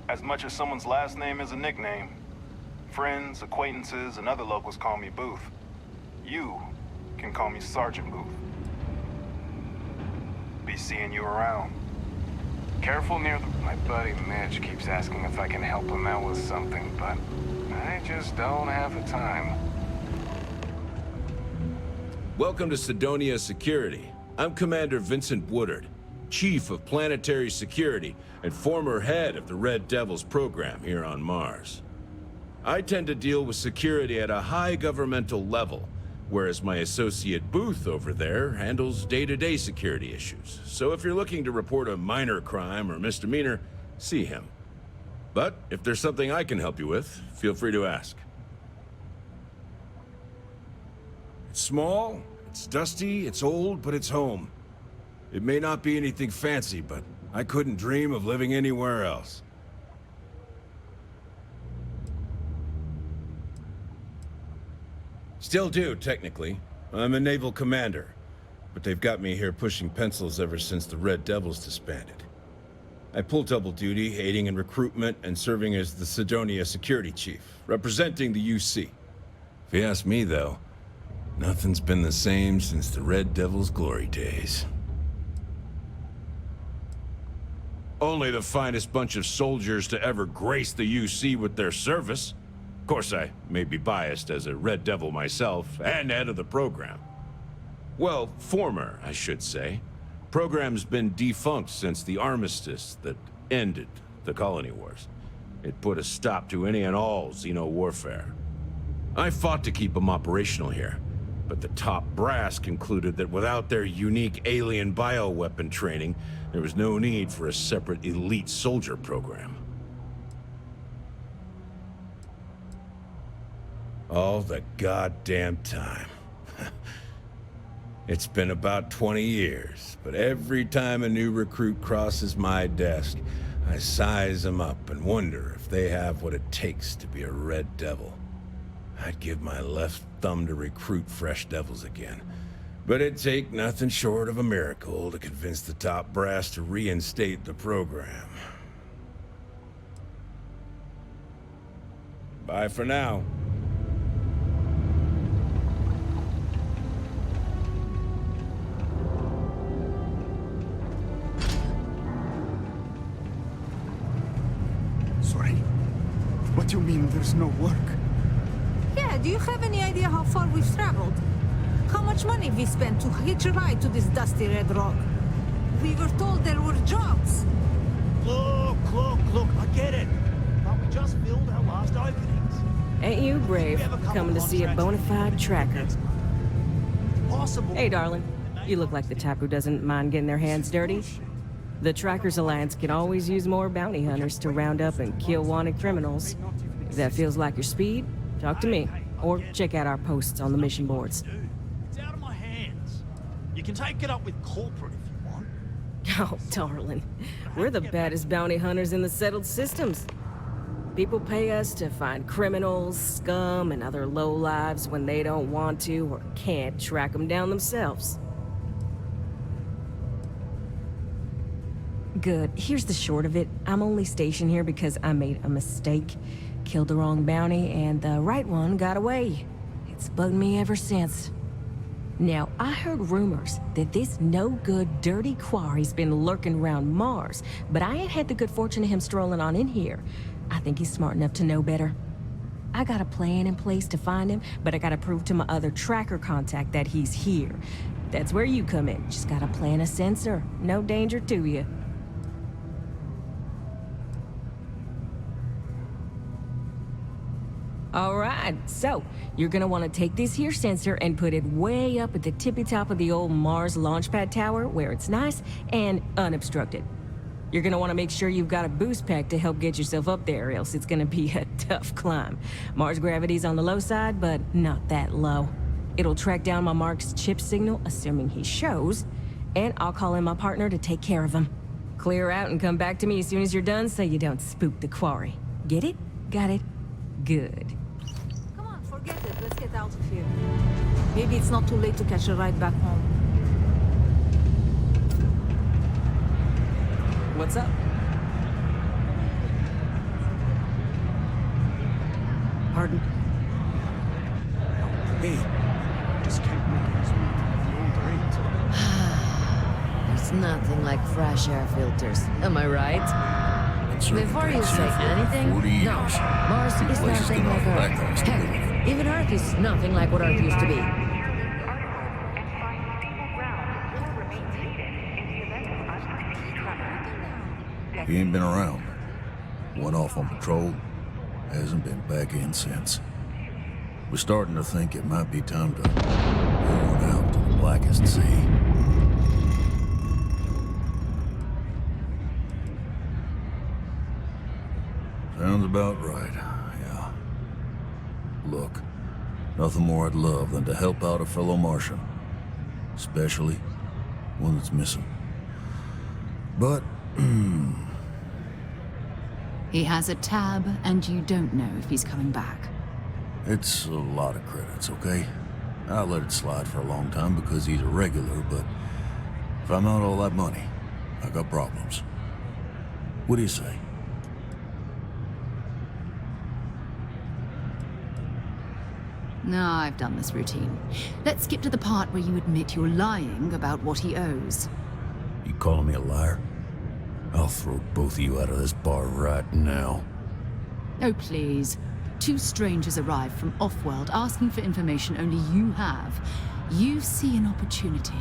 As much as someone's last name is a nickname, friends, acquaintances, and other locals call me Booth. You can call me Sergeant Booth. Be seeing you around. Careful near the... My buddy Mitch keeps asking if I can help him out with something, but I just don't have the time.
Welcome to Sidonia Security. I'm Commander Vincent Woodard, Chief of Planetary Security and former head of the Red Devils program here on Mars. I tend to deal with security at a high governmental level, whereas my associate Booth over there handles day-to-day security issues. So if you're looking to report a minor crime or misdemeanor, see him. But if there's something I can help you with, feel free to ask. It's small, it's dusty, it's old, but it's home. It may not be anything fancy, but I couldn't dream of living anywhere else. Still do, technically. I'm a naval commander, but they've got me here pushing pencils ever since the Red Devils disbanded. I pull double duty, aiding in recruitment and serving as the Sidonia security chief, representing the UC. If you ask me, though, Nothing's been the same since the Red Devil's glory days. Only the finest bunch of soldiers to ever grace the UC with their service. Of course, I may be biased as a Red Devil myself, and head of the program. Well, former, I should say. Program's been defunct since the armistice that ended the colony wars. It put a stop to any and all Xeno warfare. I fought to keep them operational here, but the top brass concluded that without their unique alien bioweapon training, there was no need for a separate elite soldier program. All the goddamn time. It's been about 20 years, but every time a new recruit crosses my desk, I size them up and wonder if they have what it takes to be a Red Devil. I'd give my left thumb to recruit fresh devils again, but it'd take nothing short of a miracle to convince the top brass to reinstate the program. Bye for now.
Sorry? What do you mean there's no work?
Yeah, do you have any idea how far we've traveled? How much money we spent to hitch a ride to this dusty red rock? We were told there were jobs.
Look, I get it. But we just filled our last openings.
Ain't you brave, coming to see a bona fide tracker?
Possible.
Hey, darling. You look like the type who doesn't mind getting their hands dirty. The Trackers Alliance can always use more bounty hunters to round up and kill wanted criminals. If that feels like your speed, talk to me. Or check out our posts on the mission boards.
It's out of my hands. You can take it up with corporate if you want.
Oh, darling. We're the baddest bounty hunters in the settled systems. People pay us to find criminals, scum, and other lowlives when they don't want to or can't track them down themselves. Good. Here's the short of it. I'm only stationed here because I made a mistake. Killed the wrong bounty, and the right one got away. It's bugged me ever since. Now, I heard rumors that this no-good, dirty quarry's been lurking around Mars, but I ain't had the good fortune of him strolling on in here. I think he's smart enough to know better. I got a plan in place to find him, but I gotta prove to my other tracker contact that he's here. That's where you come in. Just gotta plant a sensor. No danger to you. Alright, so you're gonna want to take this here sensor and put it way up at the tippy top of the old Mars launchpad tower where it's nice and unobstructed. You're gonna want to make sure you've got a boost pack to help get yourself up there, or else it's gonna be a tough climb. Mars gravity's on the low side, but not that low. It'll track down my Mark's chip signal, assuming he shows, and I'll call in my partner to take care of him. Clear out and come back to me as soon as you're done so you don't spook the quarry. Get it? Got it? Good.
Come on, forget it. Let's get out of here. Maybe it's not too late to catch a ride back home.
What's up? Pardon?
Hey, just can't make ends meet with the old rate.
There's nothing like fresh air filters. Am I right? Before you say anything, no. Mars is nothing like Earth. Heck, even Earth is nothing like what Earth used to be.
He ain't been around. Went off on patrol. Hasn't been back in since. We're starting to think it might be time to go on out to the Blackest Sea. Sounds about right, yeah. Look, nothing more I'd love than to help out a fellow Martian. Especially one that's missing. But,
He has a tab, and you don't know if he's coming back.
it's a lot of credits, okay? I let it slide for a long time because he's a regular, but if I'm out all that money, I got problems. What do you say?
No, I've done this routine. Let's skip to the part where you admit you're lying about what he owes.
You calling me a liar? I'll throw both of you out of this bar right now.
Oh, please. 2 strangers arrive from off-world asking for information only you have. You see an opportunity.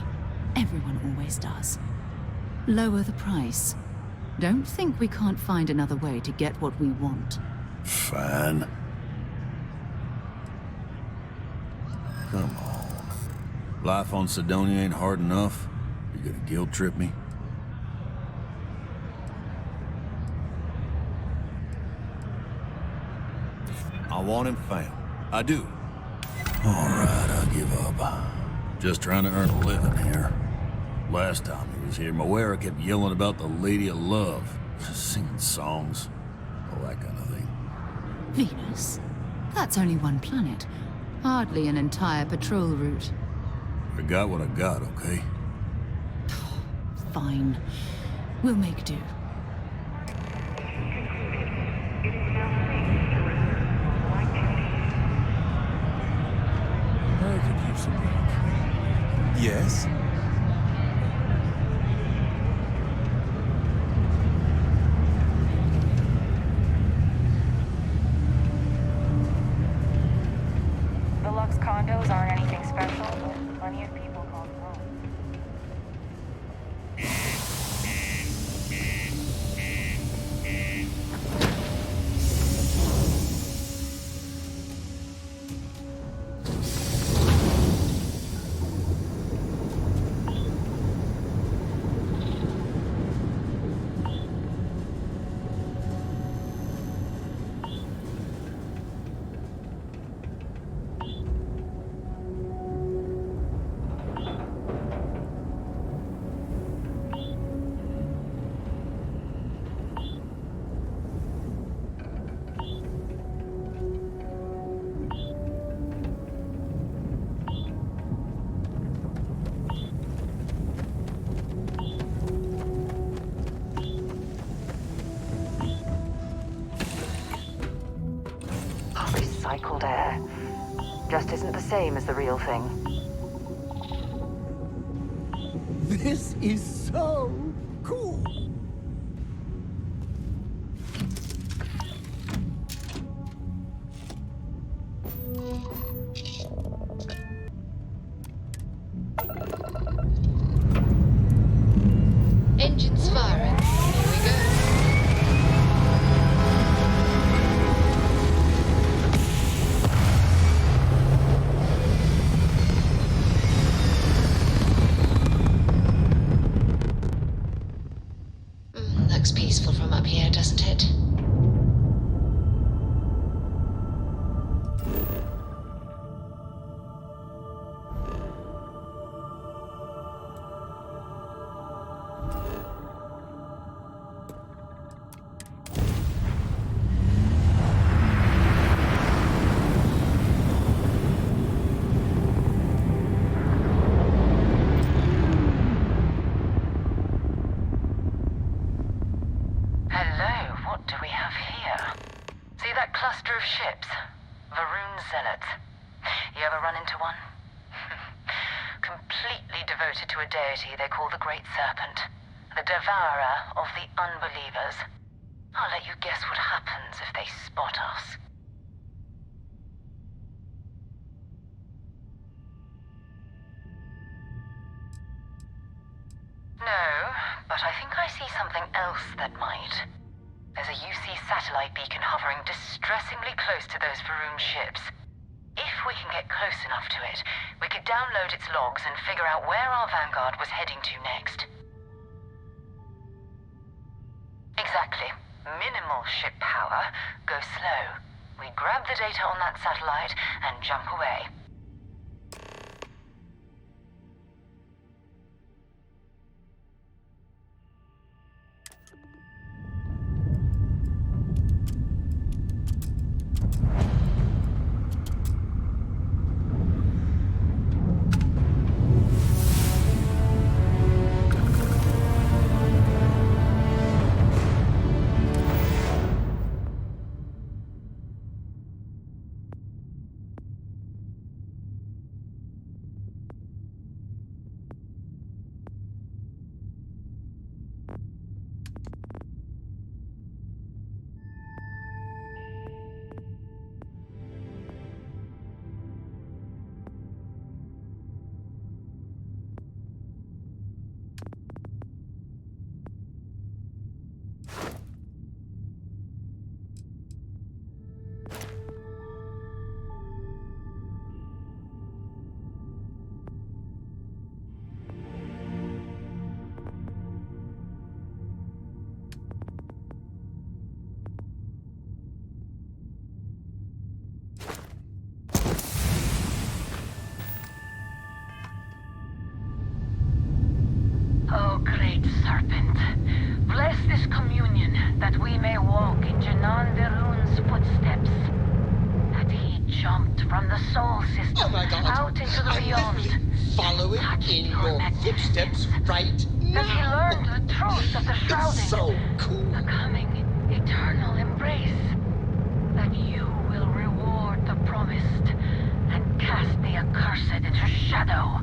Everyone always does. Lower the price. Don't think we can't find another way to get what we want.
Fine. Come on. Life on Sidonia ain't hard enough. You gonna guilt trip me? I want him found. I do. All right, I'll give up. Just trying to earn a living here. Last time he was here, Moira kept yelling about the Lady of Love, singing songs, all that kind of thing.
Venus? That's only one planet. Hardly an entire patrol route.
I got what I got, okay?
Fine. We'll make do.
I could use some help.
Yes?
The Lux condos aren't anything special, but plenty of people call them home.
Recycled air. Just isn't the same as the real thing.
This is so cool.
Engines firing. Here we go. Looks peaceful from up here, doesn't it?
They call the Great Serpent, the devourer of the unbelievers. I'll let you guess what happens if they spot us. No, but I think I see something else that might. There's a UC satellite beacon hovering distressingly close to those Varun ships. If we can get close enough to it, we could download its logs and figure out where our Vanguard was heading to next. Exactly. Minimal ship power. Go slow. We grab the data on that satellite and jump away. this communion, that we may walk in Janan Derun's footsteps. That he jumped from the soul system out into the beyond.
Following in your footsteps right now.
That he learned the truth of the shrouding.
It's so cool.
The coming eternal embrace. That you will reward the promised and cast the accursed into shadow.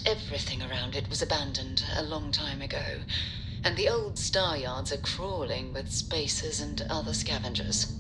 Everything around it was abandoned a long time ago, and the old star yards are crawling with spacers and other scavengers.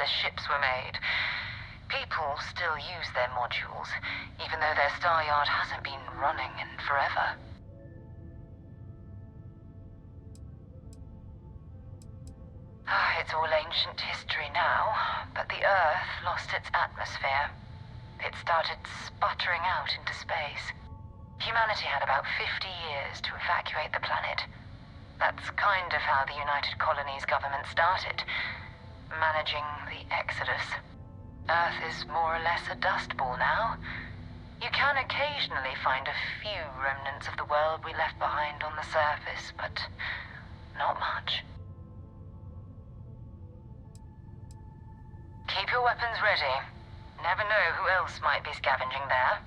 Ships were made. People still use their modules, even though their star yard hasn't been running in forever. It's all ancient history now, but the Earth lost its atmosphere. It started sputtering out into space. Humanity had about 50 years to evacuate the planet. That's kind of how the United Colonies government started, managing the exodus. Earth is more or less a dust ball now. You can occasionally find a few remnants of the world we left behind on the surface, but not much. Keep your weapons ready. Never know who else might be scavenging there.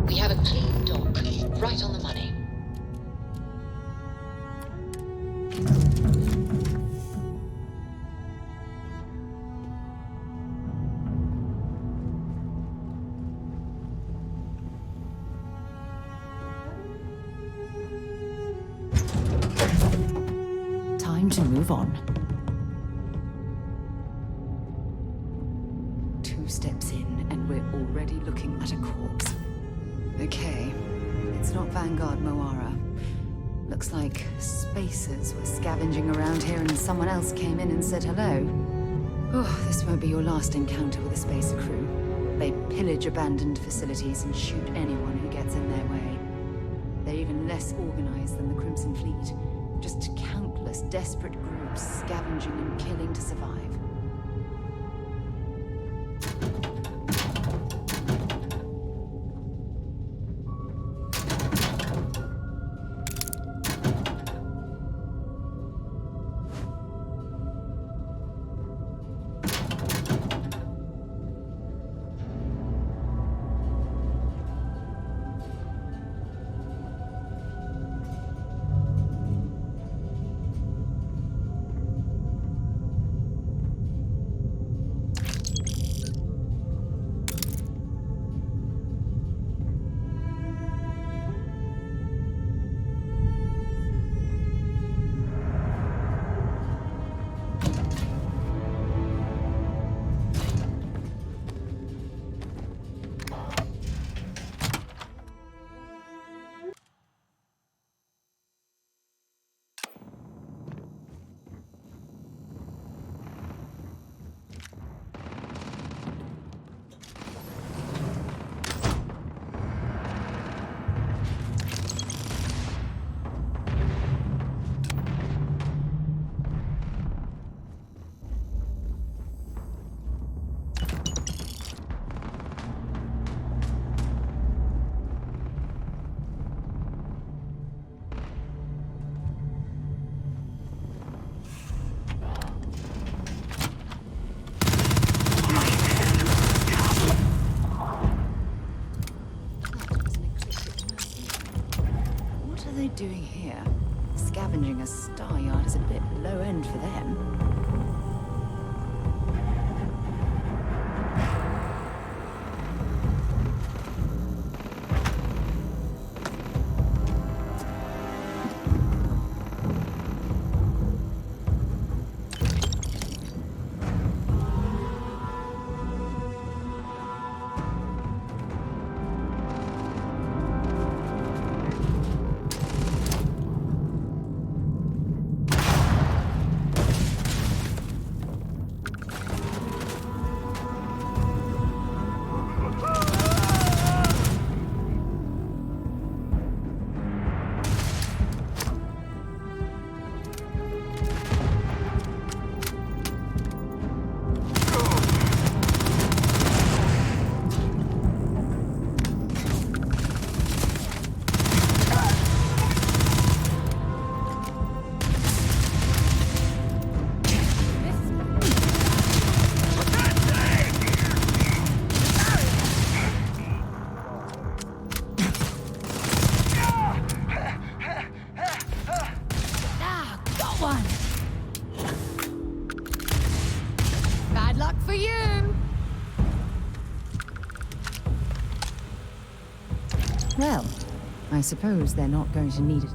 We have a clean dock, right on the money.
move on.
2 steps in, and we're already looking at a corpse. Okay, it's not Vanguard Moara. Looks like spacers were scavenging around here and someone else came in and said hello. Oh, this won't be your last encounter with a spacer crew. They pillage abandoned facilities and shoot anyone who gets in their way. They're even less organized than the Crimson Fleet. Just countless desperate groups scavenging and killing to survive. Doing here? Scavenging a star yard is a bit low end for them. Well, I suppose they're not going to need it.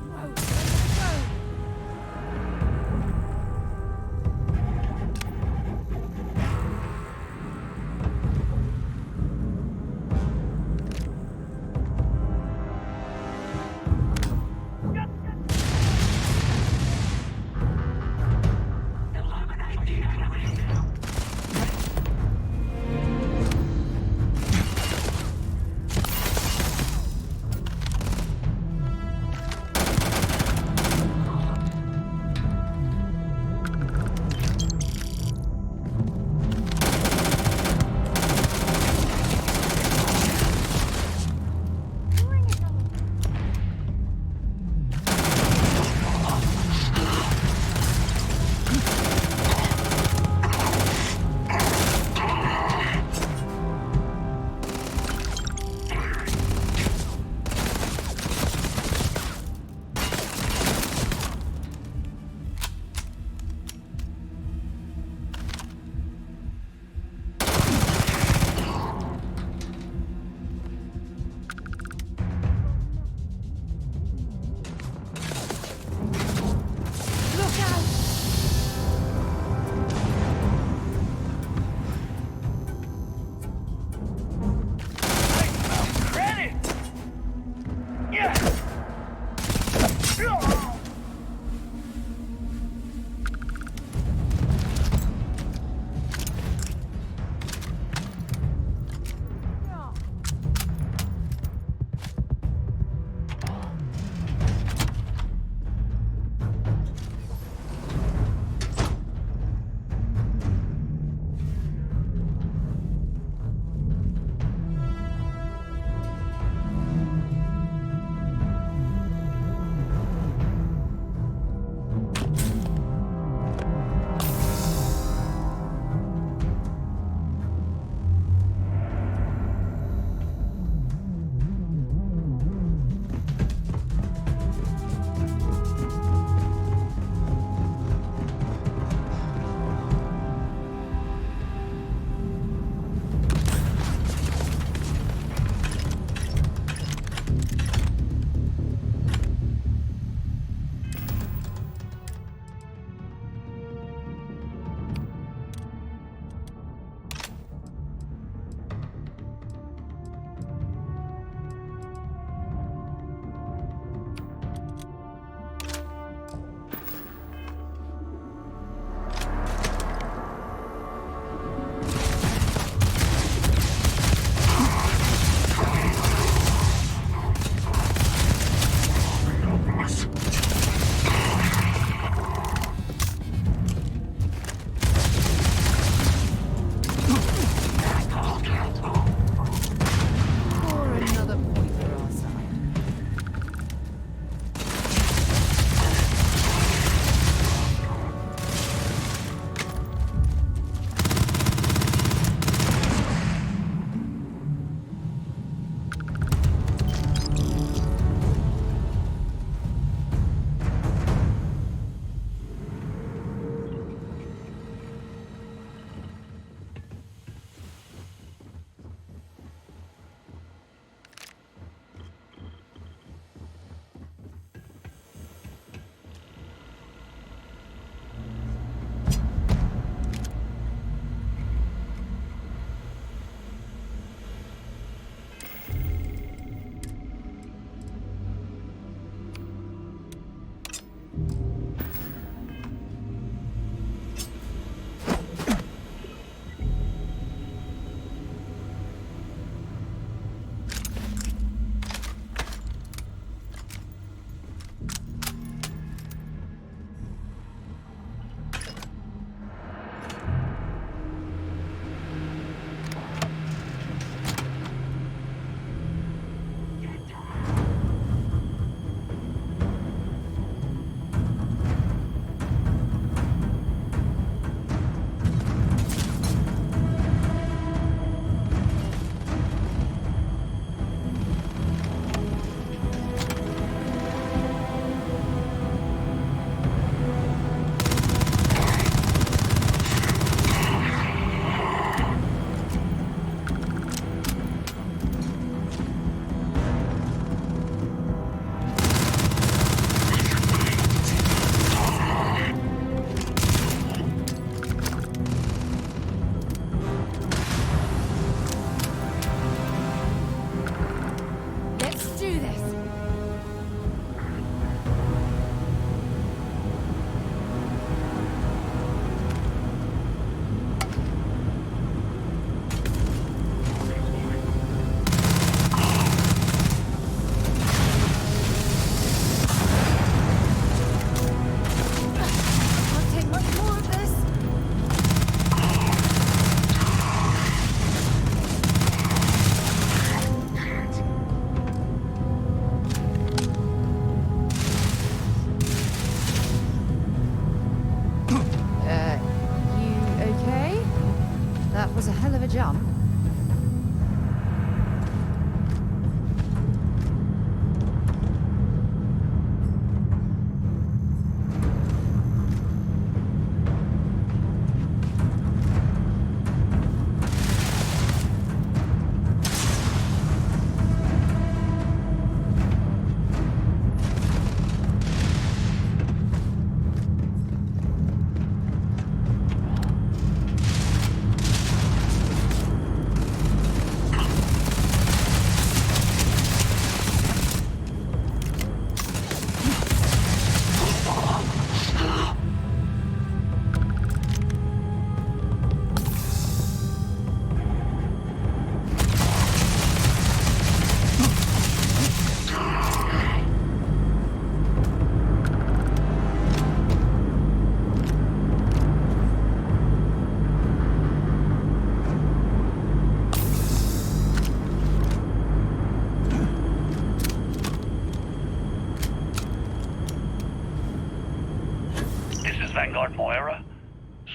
Vanguard, Moira.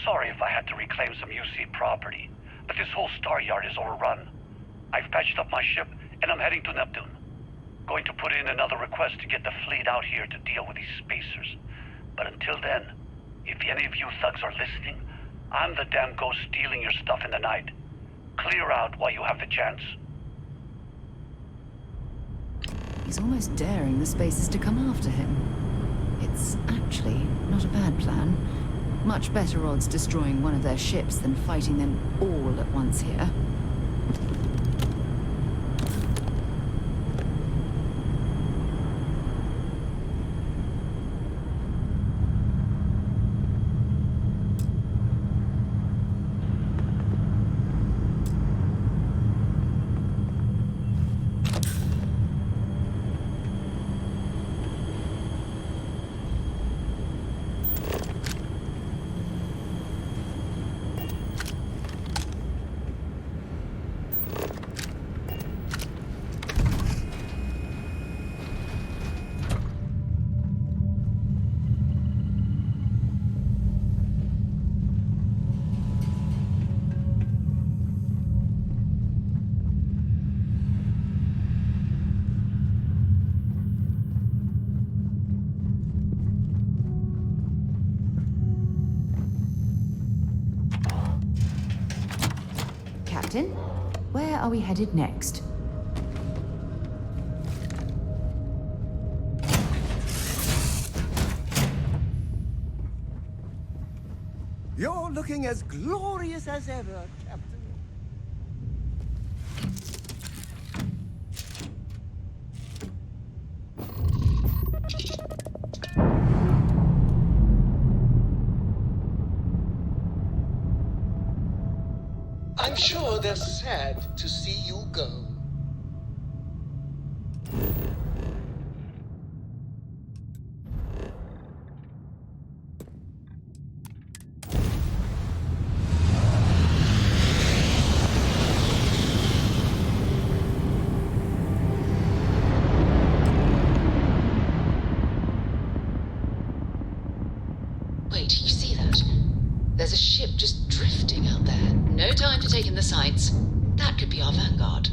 Sorry if I had to reclaim some UC property, but this whole star yard is overrun. I've patched up my ship, and I'm heading to Neptune. Going to put in another request to get the fleet out here to deal with these spacers. But until then, if any of you thugs are listening, I'm the damn ghost stealing your stuff in the night. Clear out while you have the chance.
He's almost daring the spacers to come after him. It's actually not a bad plan. Much better odds destroying one of their ships than fighting them all at once here. Captain, where are we headed next?
You're looking as glorious as ever, Captain.
I'm sure they're sad to see you go.
Wait, you see that? There's a ship just drifting out there. No time to take in the sights. That could be our vanguard.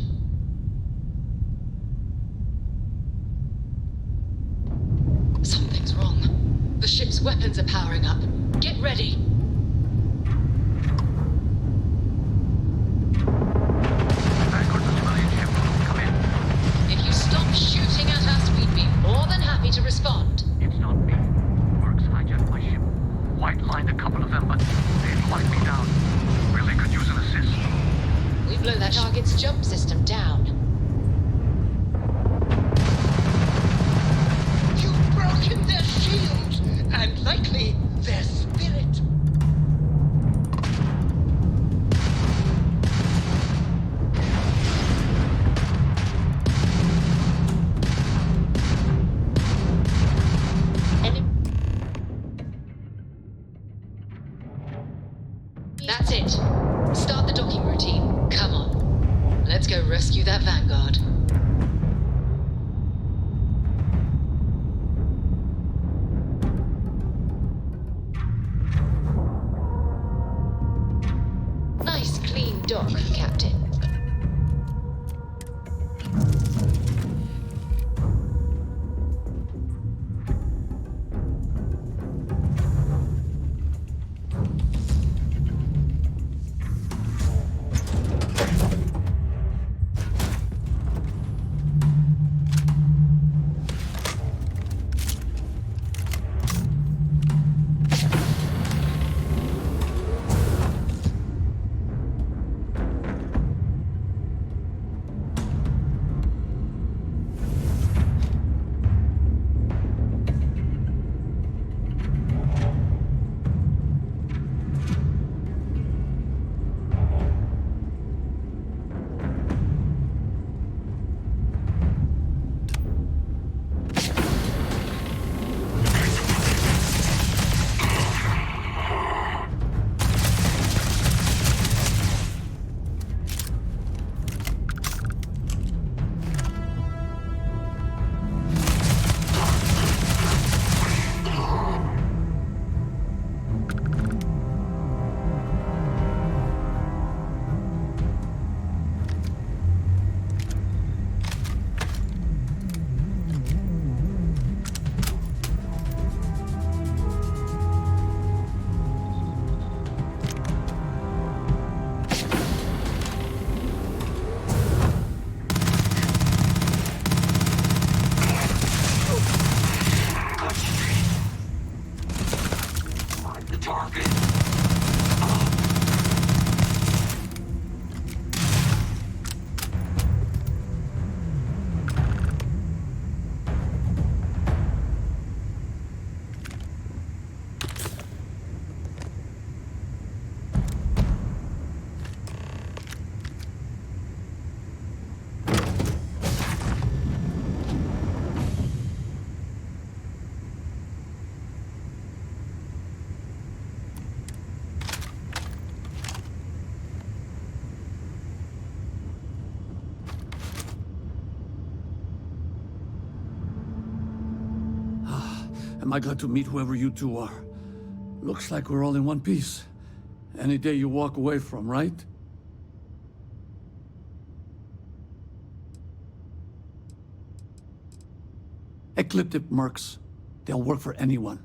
Something's wrong. The ship's weapons are powering up. Get ready. If you stop shooting at us, we'd be more than happy to respond.
It's not me. Works hijacked my ship. White-lined a couple of them, but they've locked me down. Really could use an assist.
We blow that target's jump system down.
You've broken their shield, and likely their spirit.
That's it. Start the docking routine. Come on. Let's go rescue that vanguard. Nice clean dock, Captain.
Am I glad to meet whoever you two are. Looks like we're all in one piece. Any day you walk away from, right? Ecliptic mercs. They'll work for anyone.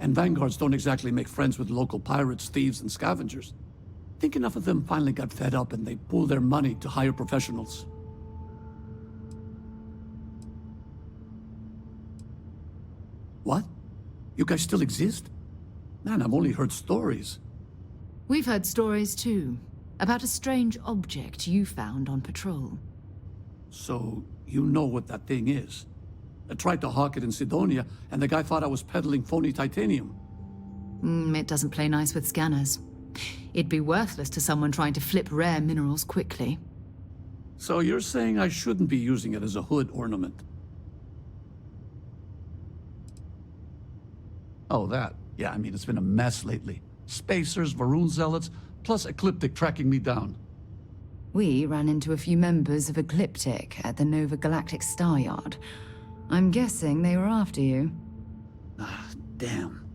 And vanguards don't exactly make friends with local pirates, thieves, and scavengers. I think enough of them finally got fed up and they pooled their money to hire professionals. What? You guys still exist? Man, I've only heard stories.
We've heard stories too, about a strange object you found on patrol.
So, you know what that thing is? I tried to hawk it in Sidonia, and the guy thought I was peddling phony titanium.
It doesn't play nice with scanners. It'd be worthless to someone trying to flip rare minerals quickly.
So you're saying I shouldn't be using it as a hood ornament? Oh, that. Yeah, I mean, it's been a mess lately. Spacers, Varun zealots, plus Ecliptic tracking me down.
We ran into a few members of Ecliptic at the Nova Galactic Star Yard. I'm guessing they were after you.
Ah, damn.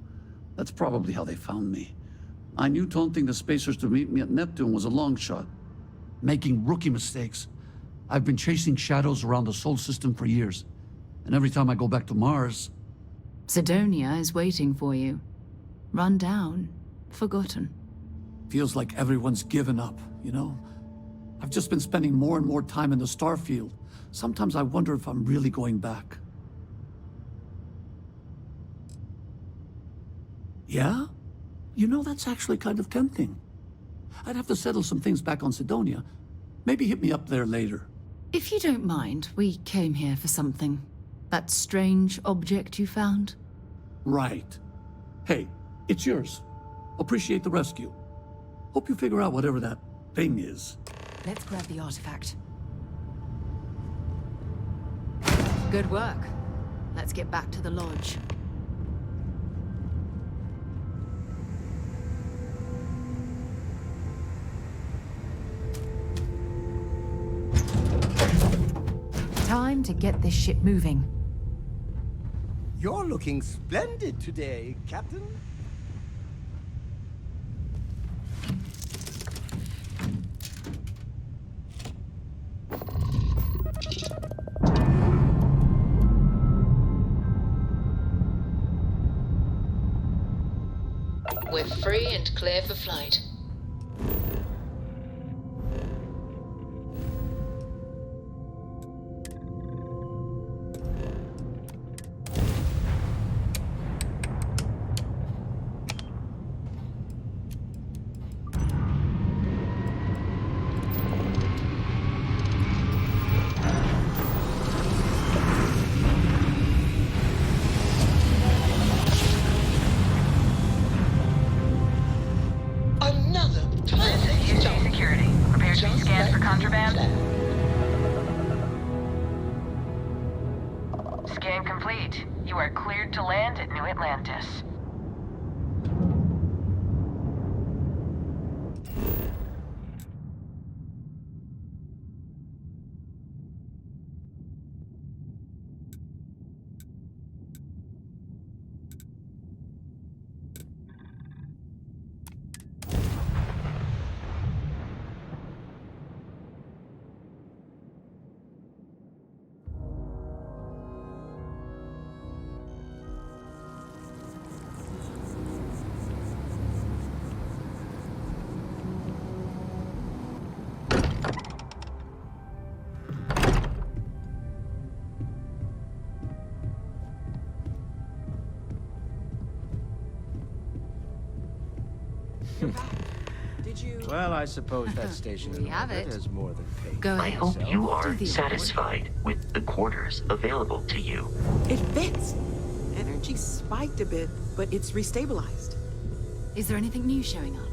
That's probably how they found me. I knew taunting the Spacers to meet me at Neptune was a long shot. Making rookie mistakes. I've been chasing shadows around the Sol system for years. And every time I go back to Mars...
Sidonia is waiting for you. Run down. Forgotten.
Feels like everyone's given up, you know? I've just been spending more and more time in the Starfield. Sometimes I wonder if I'm really going back. Yeah? You know, that's actually kind of tempting. I'd have to settle some things back on Sidonia. Maybe hit me up there later.
If you don't mind, we came here for something. That strange object you found?
Right. Hey, it's yours. Appreciate the rescue. Hope you figure out whatever that thing is.
Let's grab the artifact. Good work. Let's get back to the lodge. Time to get this ship moving.
You're looking splendid today, Captain.
We're free and clear for flight.
Scan complete. You are cleared to land at New Atlantis.
Well, I suppose that station in
have
orbit
it.
has more than paid.
Go
I
ahead.
hope you are
Do the
satisfied with the quarters available to you.
It fits. Energy spiked a bit, but it's restabilized.
Is there anything new showing up?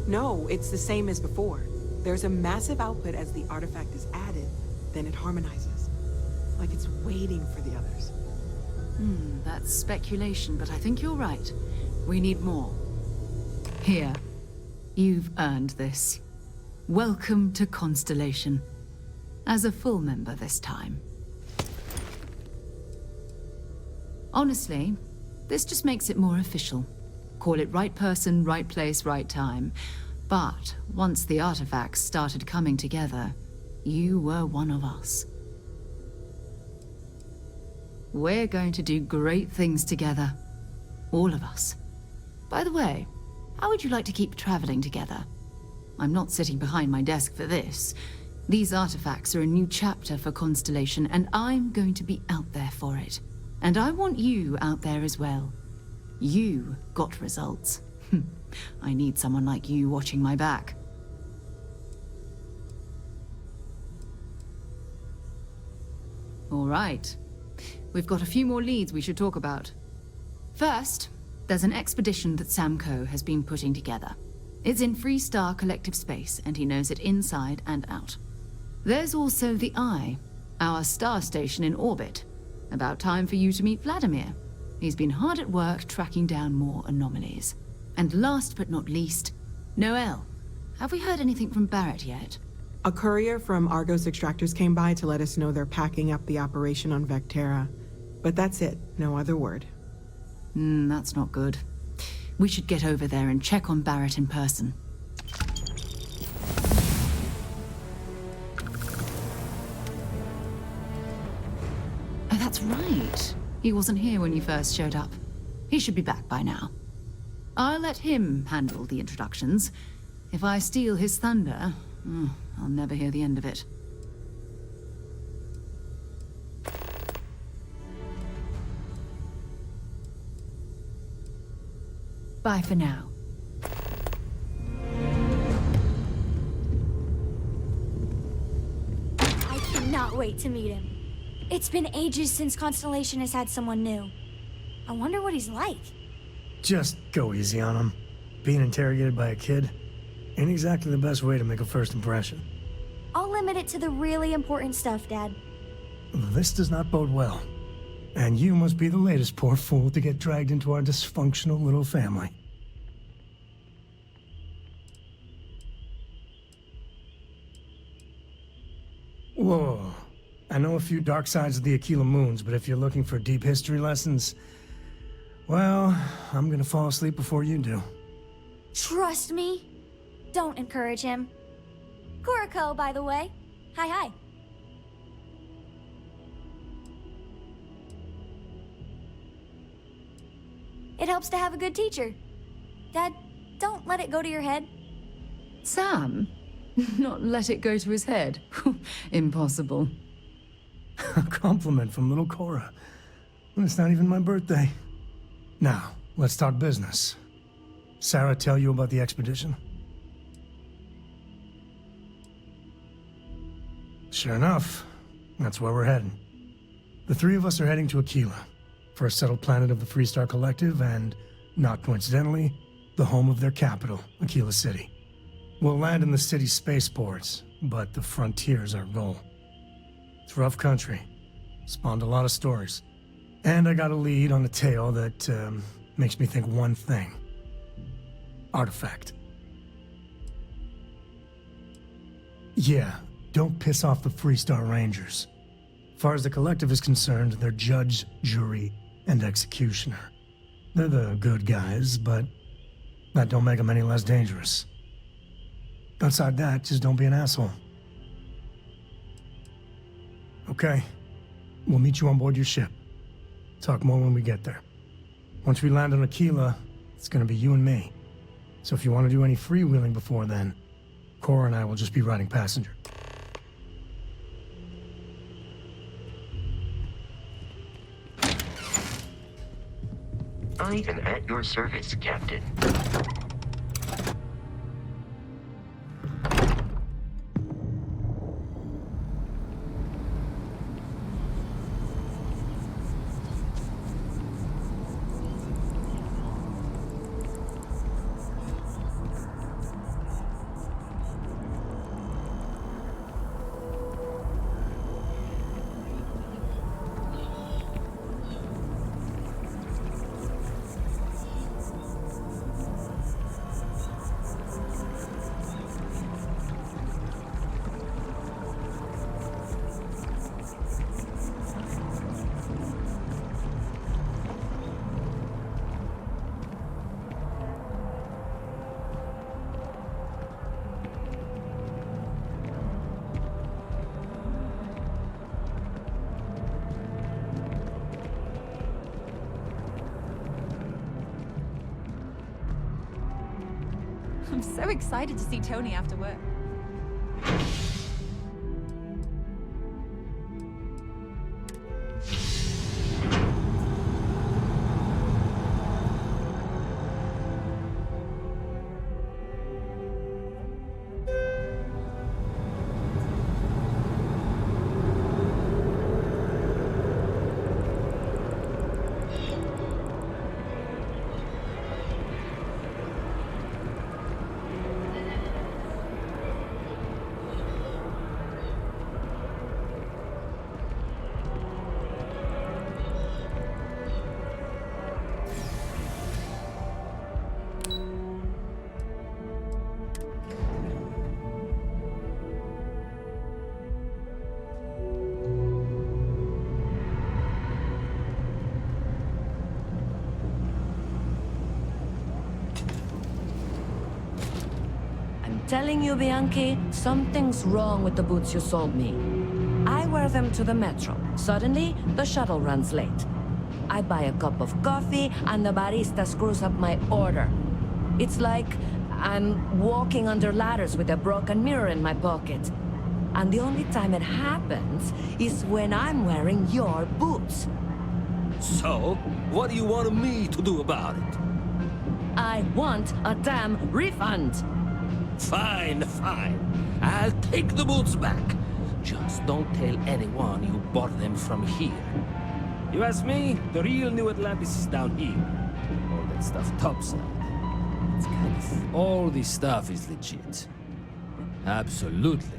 No, it's the same as before. There's a massive output as the artifact is added, then it harmonizes. Like it's waiting for the others.
That's speculation, but I think you're right. We need more. Here. You've earned this. Welcome to Constellation. As a full member this time. Honestly, This just makes it more official. Call it right person, right place, right time. But once the artifacts started coming together, you were one of us. We're going to do great things together. All of us. By the way, how would you like to keep traveling together? I'm not sitting behind my desk for this. These artifacts are a new chapter for Constellation, and I'm going to be out there for it. And I want you out there as well. You got results. I need someone like you watching my back. All right. We've got a few more leads we should talk about. First, there's an expedition that Samco has been putting together. It's in Freestar Collective Space, and he knows it inside and out. There's also the Eye, our star station in orbit. About time for you to meet Vladimir. He's been hard at work tracking down more anomalies. And last but not least, Noel. Have we heard anything from Barrett yet?
A courier from Argos Extractors came by to let us know they're packing up the operation on Vectera. But that's it, no other word.
That's not good. We should get over there and check on Barrett in person. Oh, that's right. He wasn't here when you first showed up. He should be back by now. I'll let him handle the introductions. If I steal his thunder, I'll never hear the end of it. Bye for now.
I cannot wait to meet him. It's been ages since Constellation has had someone new. I wonder what he's like.
Just go easy on him. Being interrogated by a kid ain't exactly the best way to make a first impression.
I'll limit it to the really important stuff, Dad.
This does not bode well. And you must be the latest poor fool to get dragged into our dysfunctional little family. Whoa. I know a few dark sides of the Aquila Moons, but if you're looking for deep history lessons, well, I'm gonna fall asleep before you do.
Trust me. Don't encourage him. Kuriko, by the way. Hi. It helps to have a good teacher. Dad, don't let it go to your head.
Sam? Not let it go to his head? Impossible.
A compliment from little Cora. It's not even my birthday. Now, let's talk business. Sarah tell you about the expedition? Sure enough, that's where we're heading. The three of us are heading to Aquila, for a settled planet of the Freestar Collective and, not coincidentally, the home of their capital, Aquila City. We'll land in the city's spaceports, but the frontier's our goal. It's rough country. Spawned a lot of stories. And I got a lead on a tale that makes me think one thing. Artifact. Yeah, don't piss off the Freestar Rangers. As far as the Collective is concerned, they're judge, jury, and executioner. They're the good guys, but that don't make them any less dangerous. Outside that, just don't be an asshole. Okay. We'll meet you on board your ship. Talk more when we get there. Once we land on Aquila, it's gonna be you and me. So if you want to do any freewheeling before then, Cora and I will just be riding passenger.
I'm at your service, Captain.
I'm so excited to see Tony after work.
Telling you, Bianchi, something's wrong with the boots you sold me. I wear them to the metro. Suddenly, the shuttle runs late. I buy a cup of coffee, and the barista screws up my order. It's like I'm walking under ladders with a broken mirror in my pocket. And the only time it happens is when I'm wearing your boots.
So, what do you want me to do about it?
I want a damn refund!
Fine, fine. I'll take the boots back. Just don't tell anyone you bought them from here. You ask me, the real new Atlantis is down here. All that stuff topside. It's kind of... All this stuff is legit. Absolutely.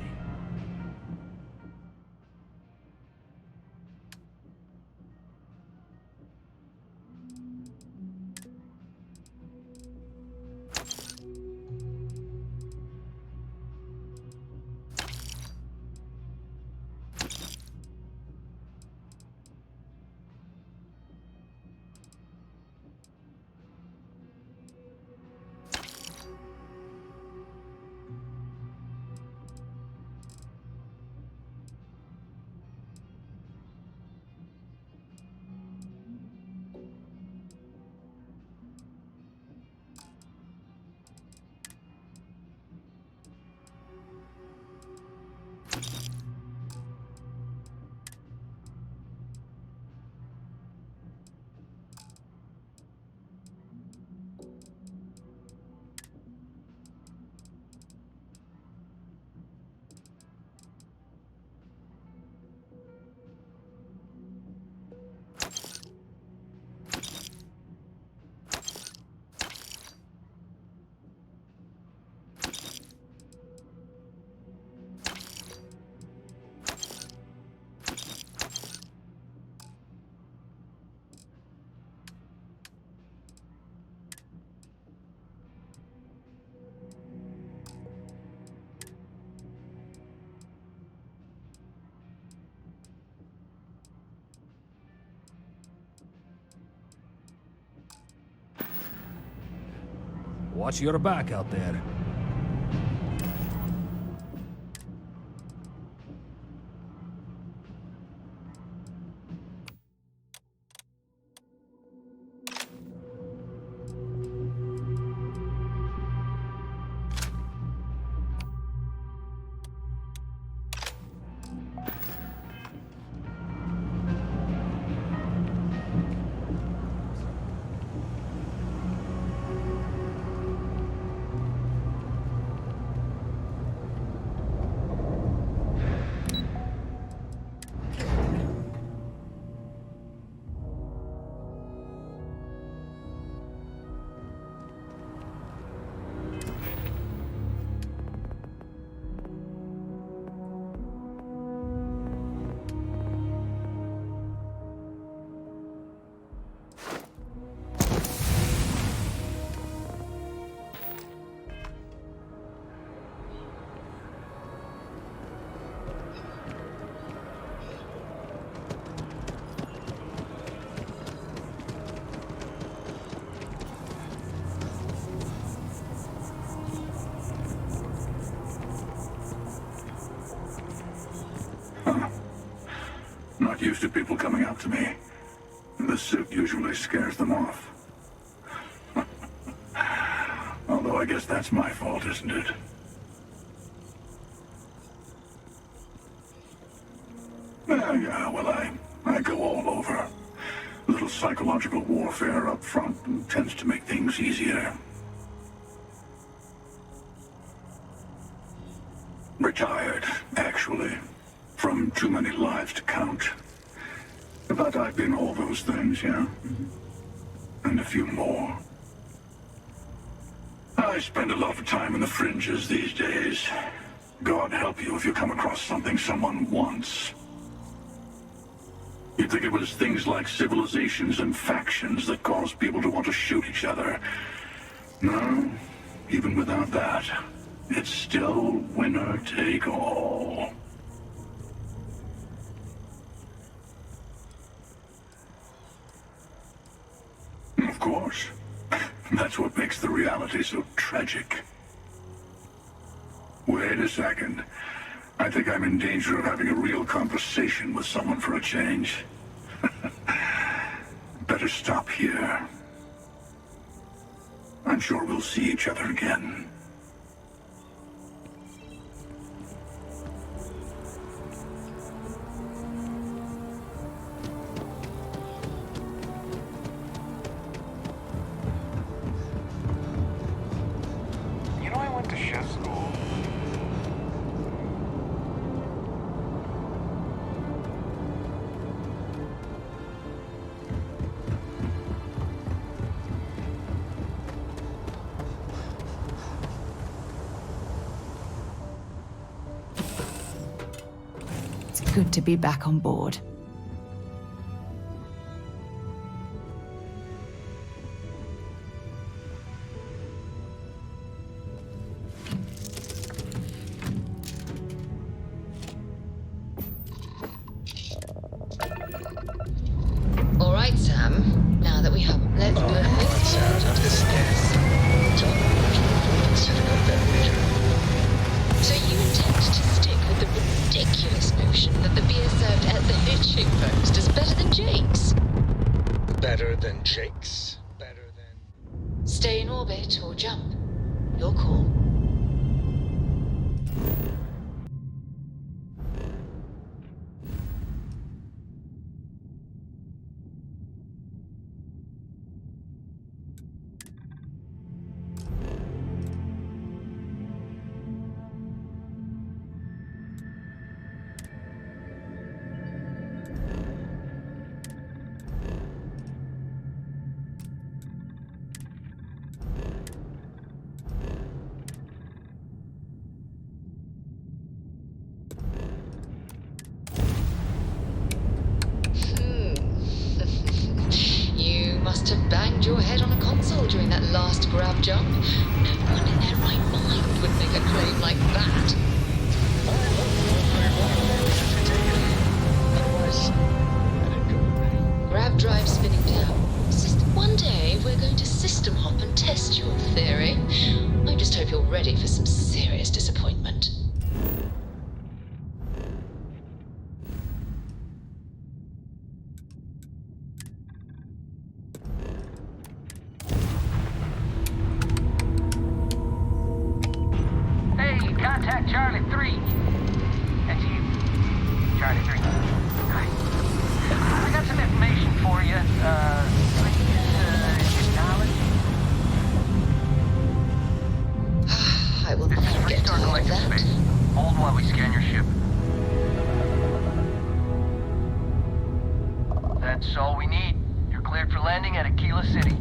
Watch your back out there.
Not used to people coming up to me. The suit usually scares them off. Although I guess that's my fault, isn't it? Yeah, well, I go all over. A little psychological warfare up front tends to make things easier. Retired, actually. From too many lives to count. But I've been all those things, yeah? And a few more. I spend a lot of time in the fringes these days. God help you if you come across something someone wants. You'd think it was things like civilizations and factions that cause people to want to shoot each other. No, even without that, it's still winner take all. Of course. That's what makes the reality so tragic. Wait a second. I think I'm in danger of having a real conversation with someone for a change. Better stop here. I'm sure we'll see each other again.
You know, I went to chef school.
Good to be back on board.
All right, Sam. Now that we have, let's So you intend to stick with the ridiculous notion that the beer served at the hitching post is better than Jake's?
Better than Jake's? Better than...
Stay in orbit or jump. Your call. Must have banged your head on a console during that last grab jump. No one in their right mind would make a claim like that. Grab drive spinning down. One day we're going to system hop and test your theory. I just hope you're ready for some serious disappointment.
Contact Charlie 3. That's you. Charlie 3. Hi. I got some information for you. Please, acknowledge.
I will
This is Freestar Collective Space. Hold while we scan your ship. That's all we need. You're cleared for landing at Aquila City.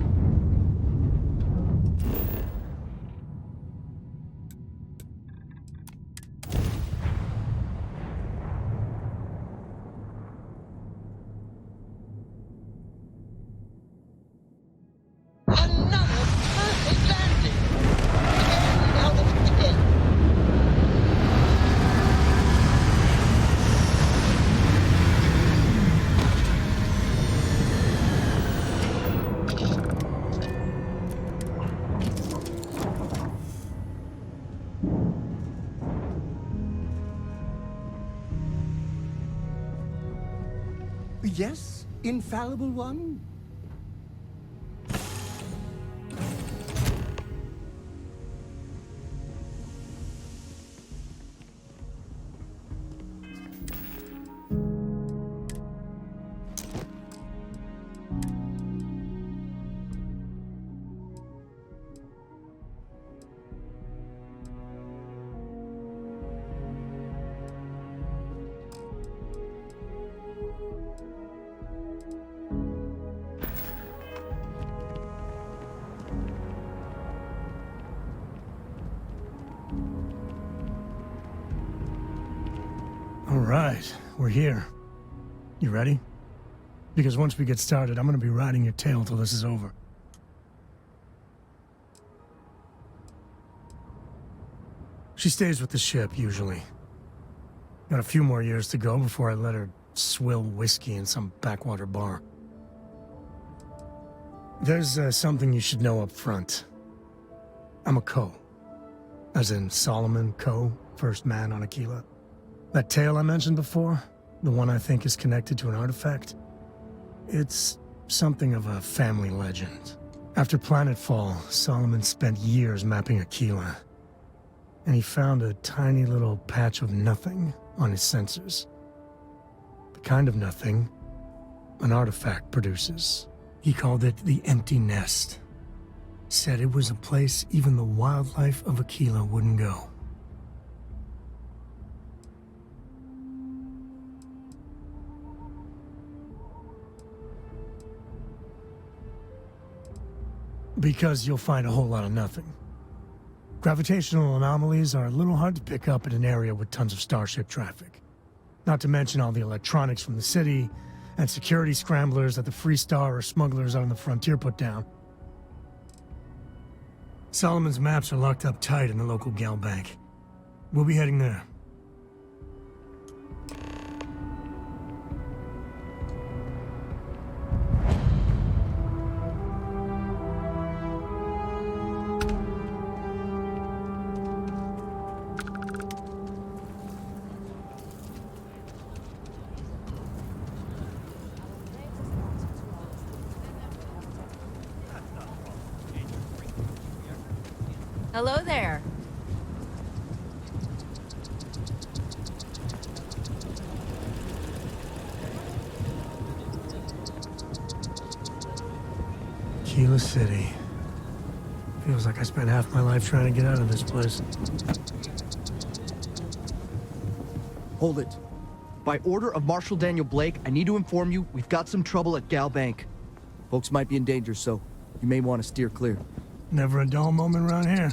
Yes, infallible one?
right, we're here. You ready? Because once we get started, I'm gonna be riding your tail till this is over. She stays with the ship, usually. Got a few more years to go before I let her swill whiskey in some backwater bar. There's something you should know up front. I'm a Co. As in Solomon Co., first man on Aquila. That tale I mentioned before, the one I think is connected to an artifact, it's something of a family legend. After planetfall, Solomon spent years mapping Aquila, and he found a tiny little patch of nothing on his sensors. The kind of nothing an artifact produces. He called it the Empty Nest. Said it was a place even the wildlife of Aquila wouldn't go. Because you'll find a whole lot of nothing. Gravitational anomalies are a little hard to pick up in an area with tons of starship traffic. Not to mention all the electronics from the city, and security scramblers that the Freestar or smugglers out on the frontier put down. Solomon's maps are locked up tight in the local gal bank. We'll be heading there.
Hello there.
Aquila City. Feels like I spent half my life trying to get out of this place.
Hold it. By order of Marshal Daniel Blake, I need to inform you we've got some trouble at Gal Bank. Folks might be in danger, so you may want to steer clear.
Never a dull moment around here.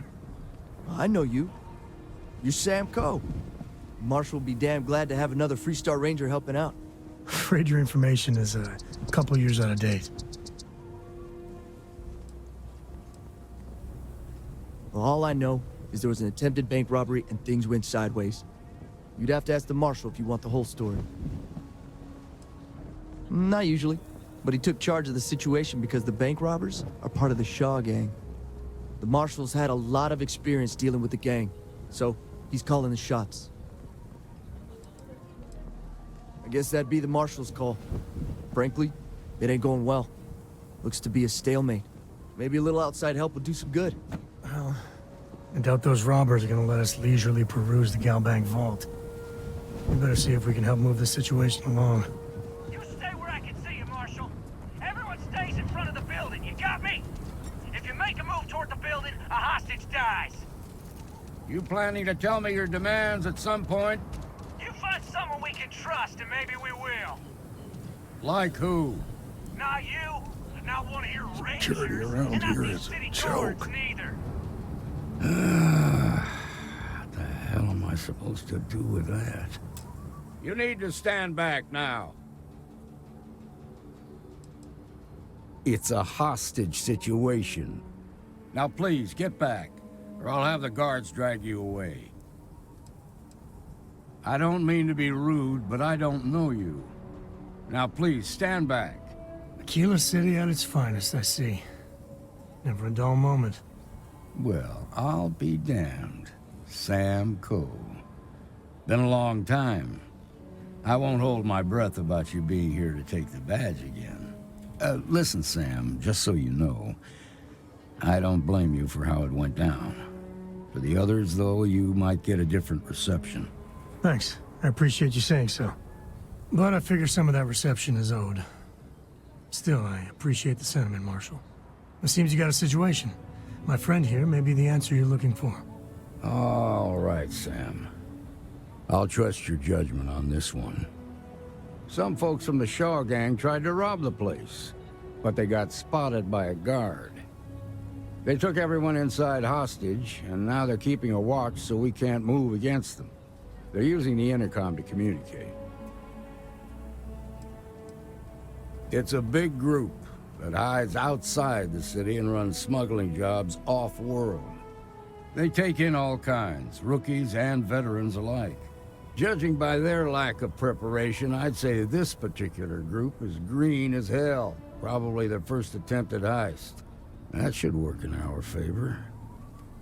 I know you. You're Sam Coe. Marshal will be damn glad to have another Freestar Ranger helping out.
Afraid your information is a couple years out of date.
Well, all I know is there was an attempted bank robbery and things went sideways. You'd have to ask the Marshal if you want the whole story. Not usually, but he took charge of the situation because the bank robbers are part of the Shaw gang. The Marshal's had a lot of experience dealing with the gang, so he's calling the shots. I guess that'd be the Marshal's call. Frankly, it ain't going well. Looks to be a stalemate. Maybe a little outside help would do some good.
Well, I doubt those robbers are gonna let us leisurely peruse the Gal Bank vault. We better see if we can help move the situation along.
You stay where I can see you, Marshal. Everyone stays in front of the building, you got me? If you make a move toward the building, a hostage dies.
You planning to tell me your demands at some point?
You find someone we can trust, and maybe we will.
Like who?
Not you, not one of your rangers,
Security around
and not
here
these
is a
city
joke.
guards neither.
What the hell am I supposed to do with that? You need to stand back now. It's a hostage situation. Now please, get back, or I'll have the guards drag you away. I don't mean to be rude, but I don't know you. Now please, stand back.
Aquila City at its finest, I see. Never a dull moment.
Well, I'll be damned. Sam Coe. Been a long time. I won't hold my breath about you being here to take the badge again. Listen, Sam, just so you know, I don't blame you for how it went down. For the others, though, you might get a different reception.
Thanks. I appreciate you saying so. But I figure some of that reception is owed. Still, I appreciate the sentiment, Marshal. It seems you got a situation. My friend here may be the answer you're looking for.
All right, Sam. I'll trust your judgment on this one. Some folks from the Shaw gang tried to rob the place, but they got spotted by a guard. They took everyone inside hostage, and now they're keeping a watch so we can't move against them. They're using the intercom to communicate. It's a big group that hides outside the city and runs smuggling jobs off-world. They take in all kinds, rookies and veterans alike. Judging by their lack of preparation, I'd say this particular group is green as hell. Probably their first attempt at heist. That should work in our favor.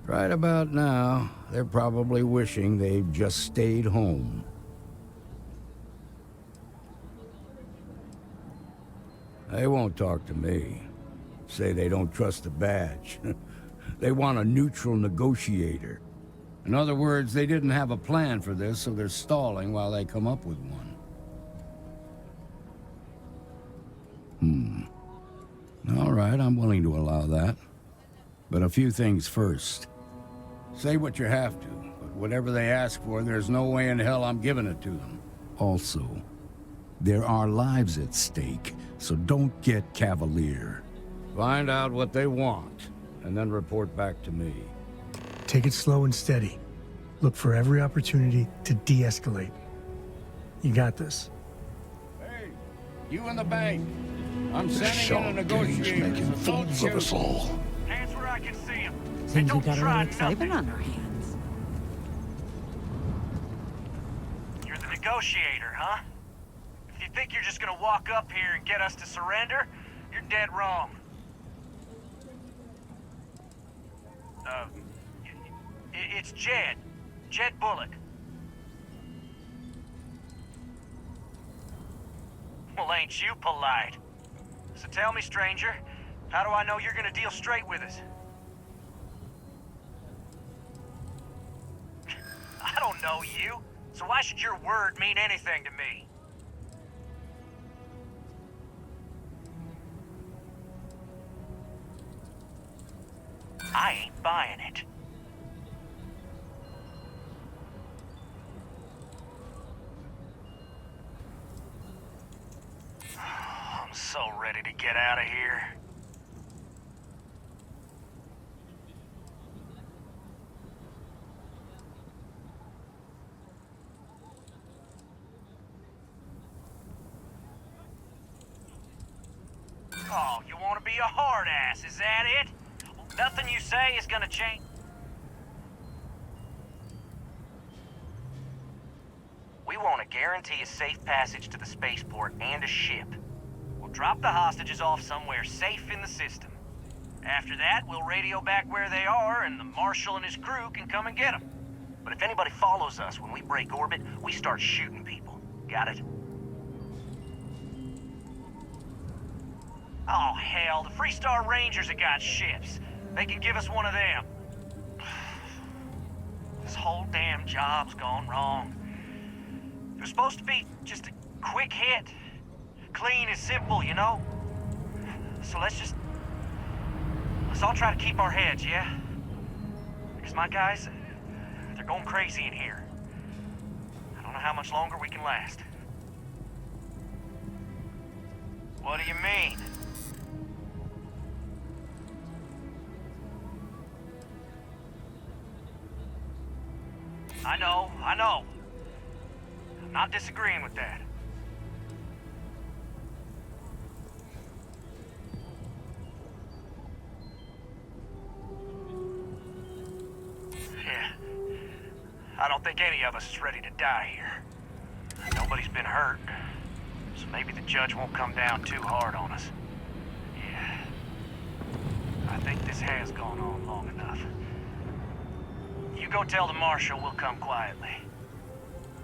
Right about now, they're probably wishing they'd just stayed home. They won't talk to me. Say they don't trust the badge. They want a neutral negotiator. In other words, they didn't have a plan for this, so they're stalling while they come up with one. All right, I'm willing to allow that. But a few things first. Say what you have to, but whatever they ask for, there's no way in hell I'm giving it to them. Also, there are lives at stake, so don't get cavalier. Find out what they want, and then report back to me.
Take it slow and steady. Look for every opportunity to de-escalate. You got this.
Hey, you in the bank. I'm
The
sending in a
Shaw
negotiator.
Gang's making
so don't
fools of us
shoot.
all.
Hands where I can see him.
Seems we
don't
got a
try
little excitement
nothing.
on our hands.
You're the negotiator, huh? If you think you're just gonna walk up here and get us to surrender, you're dead wrong. It's Jed. Jed Bullock. Well, ain't you polite? So tell me, stranger, how do I know you're gonna deal straight with us? I don't know you, so why should your word mean anything to me? I ain't buying it. I'm so ready to get out of here. Oh, you want to be a hard ass, is that it? Well, nothing you say is gonna change. We want to guarantee a safe passage to the spaceport and a ship. We'll drop the hostages off somewhere safe in the system. After that, we'll radio back where they are, and the Marshal and his crew can come and get them. But if anybody follows us when we break orbit, we start shooting people. Got it? Oh, hell, the Freestar Rangers have got ships. They can give us one of them. This whole damn job's gone wrong. It was supposed to be just a quick hit. Clean and simple, you know? So let's all try to keep our heads, yeah? Because my guys, they're going crazy in here. I don't know how much longer we can last. What do you mean? I know. I'm not disagreeing with that. Yeah. I don't think any of us is ready to die here. Nobody's been hurt, so maybe the judge won't come down too hard on us. Yeah. I think this has gone on long enough. You go tell the Marshal we'll come quietly.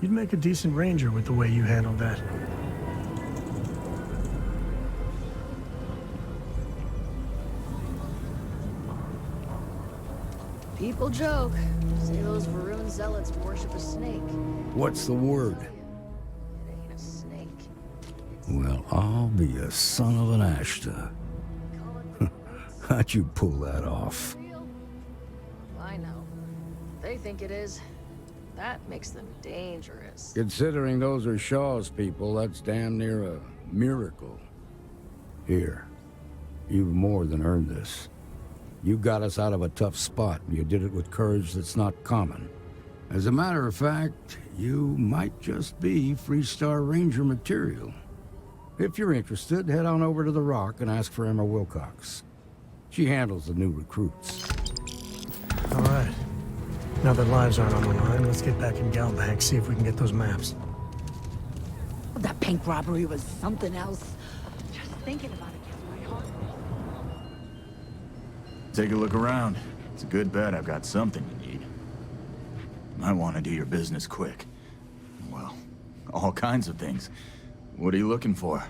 You'd make a decent ranger with the way you handled that.
People joke. Say those Varun zealots worship a snake.
What's the word?
It ain't a snake.
Well, I'll be a son of an Ashta. How'd you pull that off?
I know. They think it is. That makes them dangerous.
Considering those are Shaw's people, that's damn near a miracle. Here, you've more than earned this. You got us out of a tough spot, and you did it with courage that's not common. As a matter of fact, you might just be Freestar Ranger material. If you're interested, head on over to the Rock and ask for Emma Wilcox. She handles the new recruits.
All right. Now that lives aren't on the line, let's get back in Galbank, see if we can get those maps.
That bank robbery was something else. Just thinking about it gets my heart.
Take a look around. It's a good bet I've got something you need. I want to do your business quick. Well, all kinds of things. What are you looking for?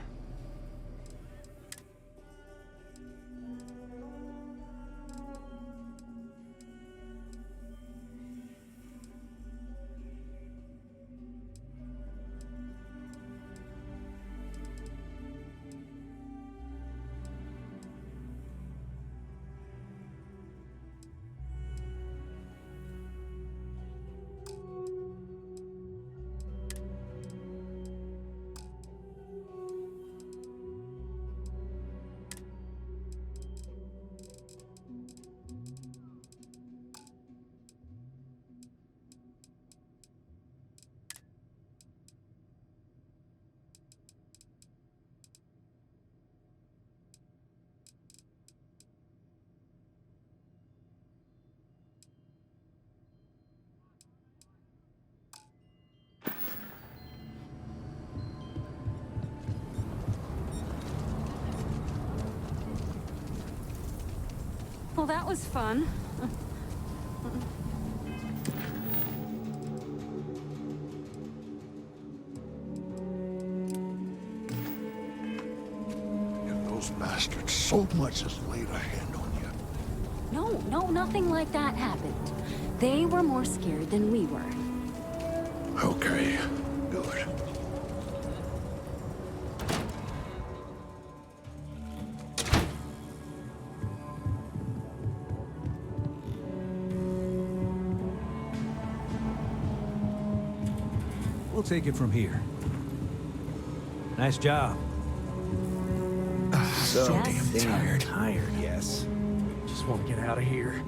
Well, that was fun.
Those bastards so much as laid a hand on you.
No, nothing like that happened. They were more scared than we were.
Okay, good.
We'll take it from here. Nice job.
So damn tired.
Tired, yes.
Just want to get out of here.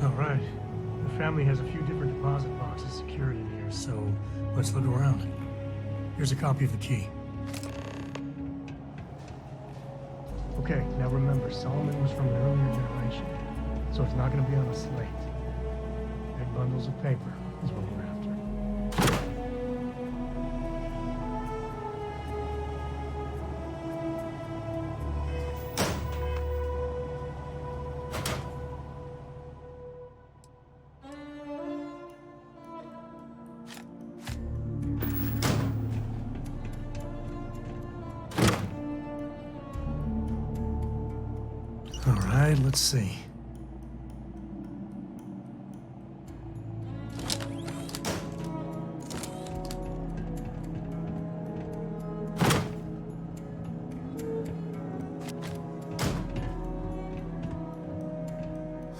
All right. The family has a few different deposit boxes secured in here, so let's look around. Here's a copy of the key. Okay, now remember, Solomon was from an earlier generation, so it's not going to be on a slate. Big bundles of paper is what we're after. All right, let's see.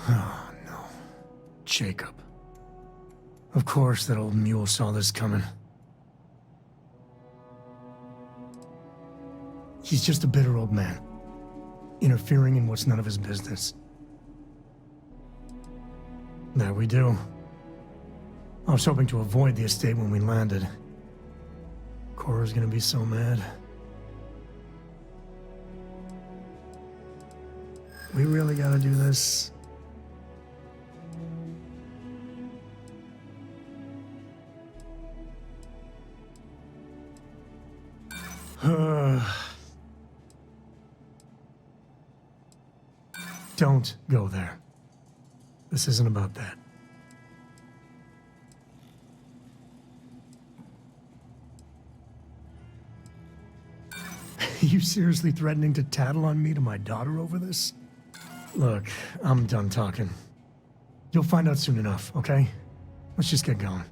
Oh, no. Jacob. Of course that old mule saw this coming. He's just a bitter old man, interfering in what's none of his business. There we do. I was hoping to avoid the estate when we landed. Cora's gonna be so mad. We really gotta do this. Don't go there. This isn't about that. You seriously threatening to tattle on me to my daughter over this? Look, I'm done talking. You'll find out soon enough, okay? Let's just get going.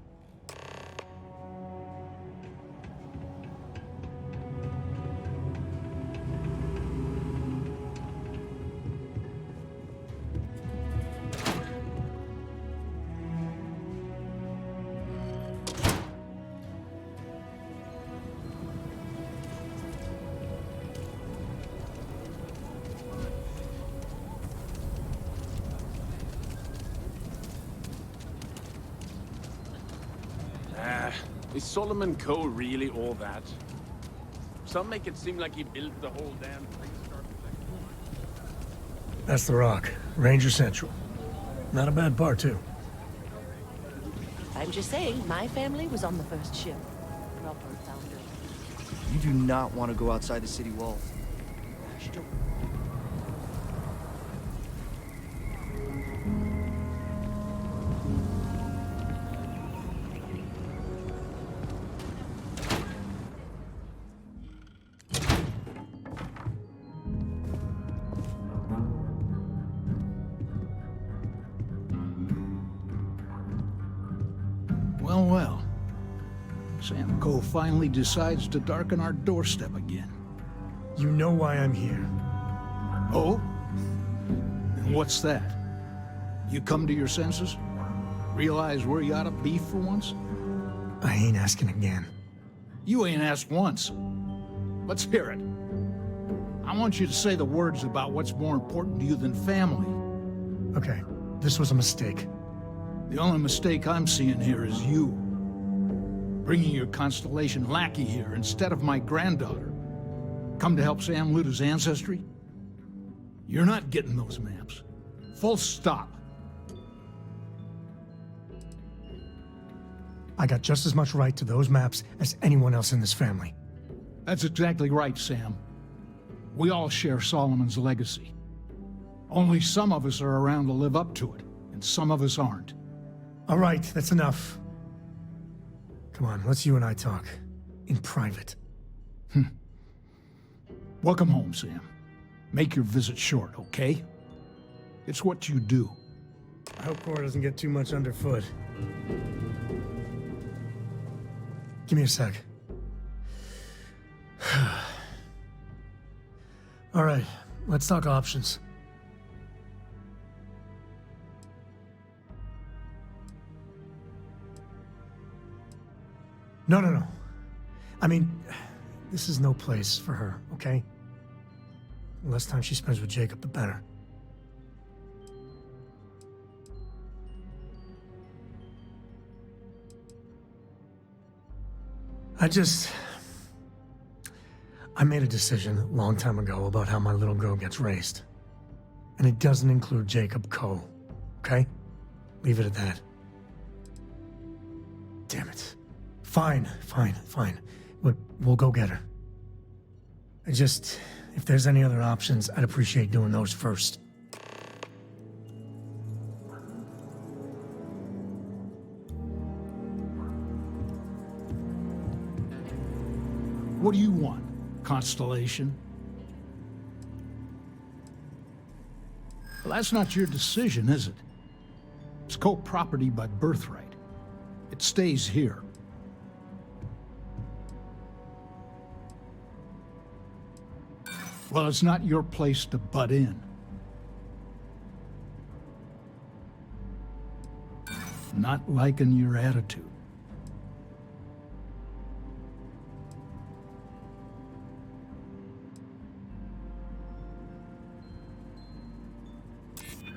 Is Solomon Coe really all that? Some make it seem like he built the whole damn thing.
That's the Rock. Ranger Central. Not a bad bar, too.
I'm just saying, my family was on the first ship. Robert found it.
You do not want to go outside the city walls.
Well, well. Sam Coe finally decides to darken our doorstep again.
You know why I'm here.
Oh? And what's that? You come to your senses? Realize where you ought to be for once?
I ain't asking again.
You ain't asked once. Let's hear it. I want you to say the words about what's more important to you than family.
Okay, this was a mistake.
The only mistake I'm seeing here is you. Bringing your Constellation lackey here instead of my granddaughter. Come to help Sam loot his ancestry? You're not getting those maps. Full stop.
I got just as much right to those maps as anyone else in this family.
That's exactly right, Sam. We all share Solomon's legacy. Only some of us are around to live up to it, and some of us aren't.
All right, that's enough. Come on, let's you and I talk. In private.
Welcome home, Sam. Make your visit short, okay? It's what you do.
I hope Cora doesn't get too much underfoot. Give me a sec. All right, let's talk options. No. I mean, this is no place for her, okay? The less time she spends with Jacob, the better. I made a decision a long time ago about how my little girl gets raised. And it doesn't include Jacob Coe, okay? Leave it at that. Damn it. Fine. But we'll go get her. If there's any other options, I'd appreciate doing those first.
What do you want, Constellation? Well, that's not your decision, is it? It's Coe property by birthright. It stays here. Well, it's not your place to butt in. Not liking your attitude.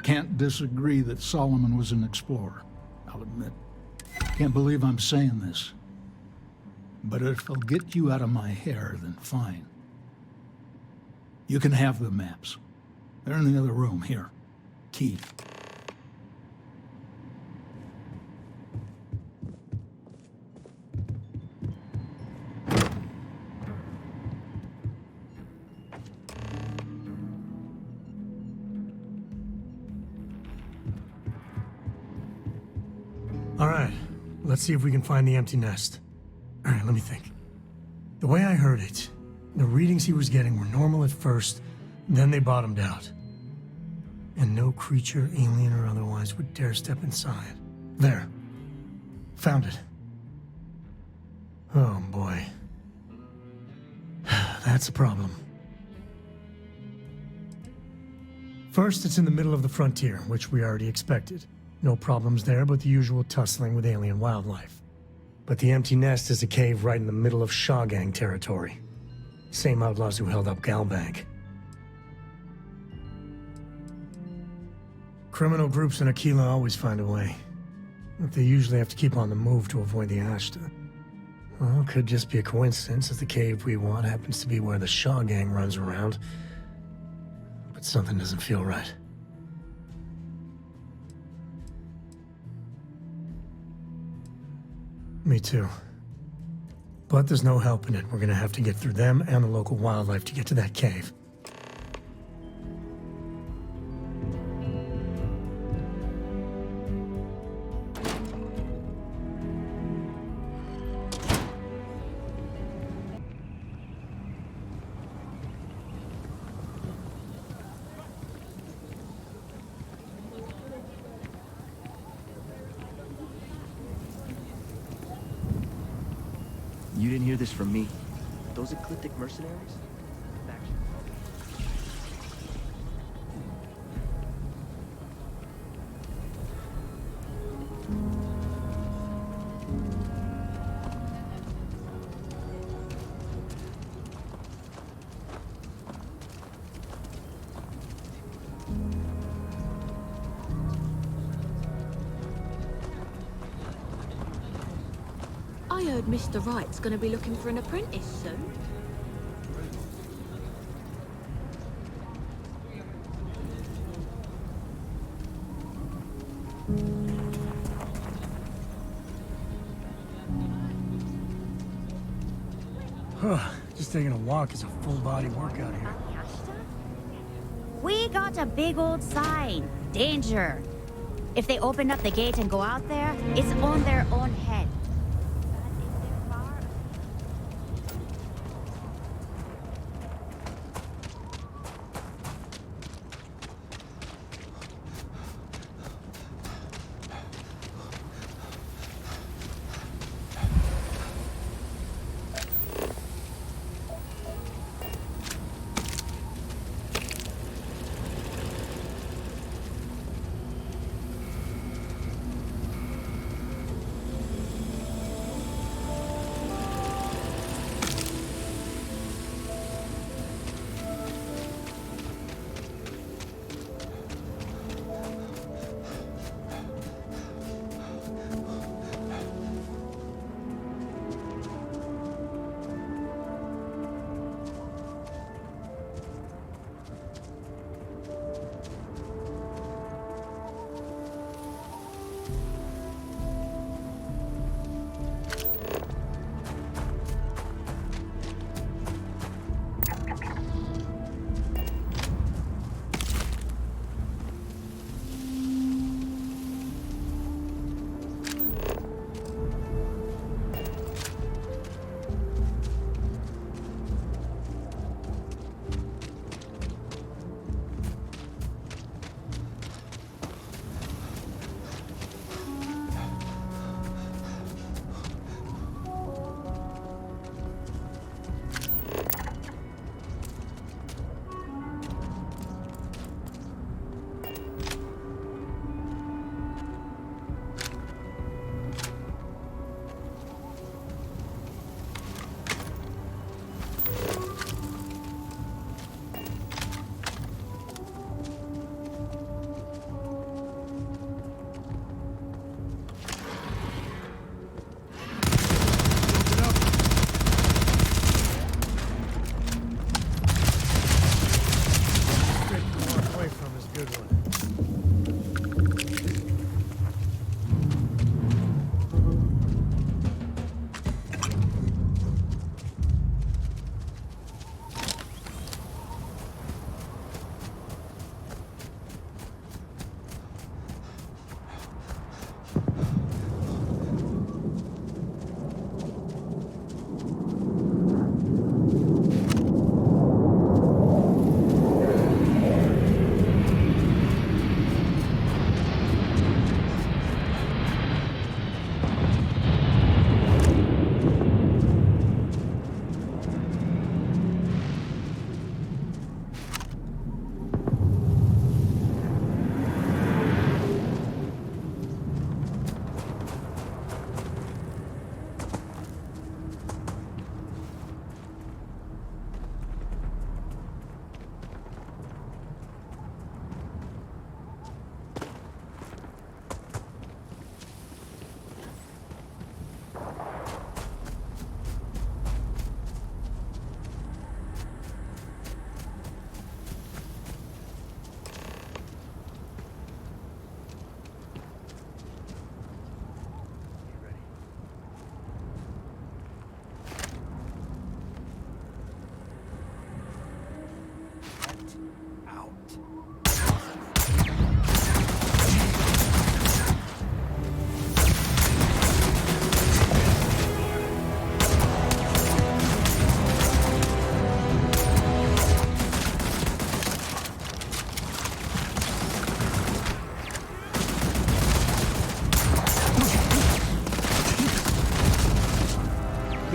Can't disagree that Solomon was an explorer, I'll admit. Can't believe I'm saying this. But if it'll get you out of my hair, then fine. You can have the maps. They're in the other room, here. Key.
All right, let's see if we can find the empty nest. All right, let me think. The way I heard it, the readings he was getting were normal at first, then they bottomed out. And no creature, alien or otherwise, would dare step inside. There. Found it. Oh, boy. That's a problem. First, it's in the middle of the frontier, which we already expected. No problems there, but the usual tussling with alien wildlife. But the empty nest is a cave right in the middle of Shaw Gang territory. Same outlaws who held up Galbank. Criminal groups in Aquila always find a way. But they usually have to keep on the move to avoid the Ashta. Well, could just be a coincidence if the cave we want happens to be where the Shaw gang runs around. But something doesn't feel right. Me too. But there's no helping it. We're gonna have to get through them and the local wildlife to get to that cave.
You didn't hear this from me. Those ecliptic mercenaries?
I heard Mr. Wright's gonna be looking for an apprentice soon.
Just taking a walk is a full-body workout here.
We got a big old sign. Danger. If they open up the gate and go out there, it's on their own head.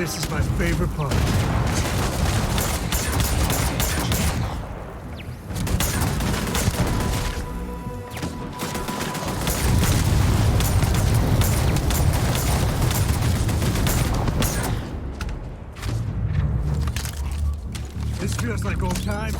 This is my favorite part. This feels like old times.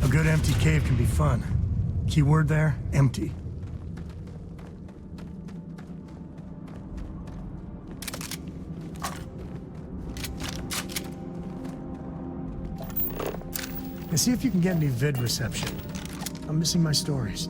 good empty cave can be fun. Keyword there, empty. And see if you can get any vid reception. I'm missing my stories.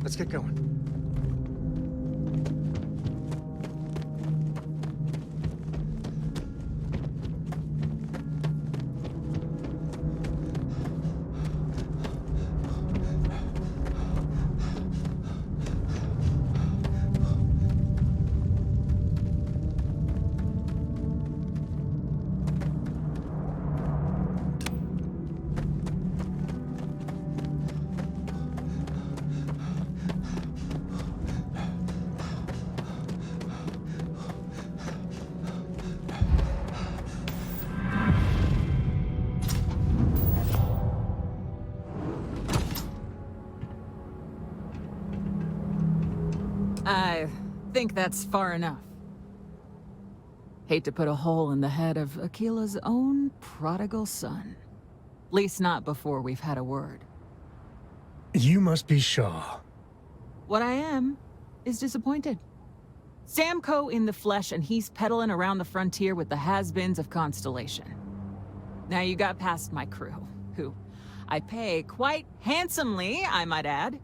Let's get going.
I think that's far enough. Hate to put a hole in the head of Aquila's own prodigal son. Least not before we've had a word.
You must be Shaw.
What I am is disappointed. Samco in the flesh, and he's peddling around the frontier with the has-beens of Constellation. Now you got past my crew, who I pay quite handsomely, I might add.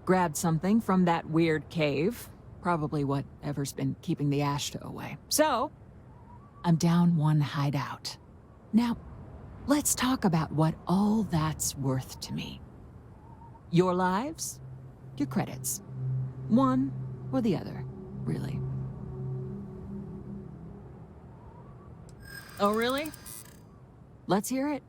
Grabbed something from that weird cave. Probably whatever's been keeping the Ashta away. So, I'm down one hideout. Now, let's talk about what all that's worth to me. Your lives, your credits. One or the other, really. Oh, really? Let's hear it.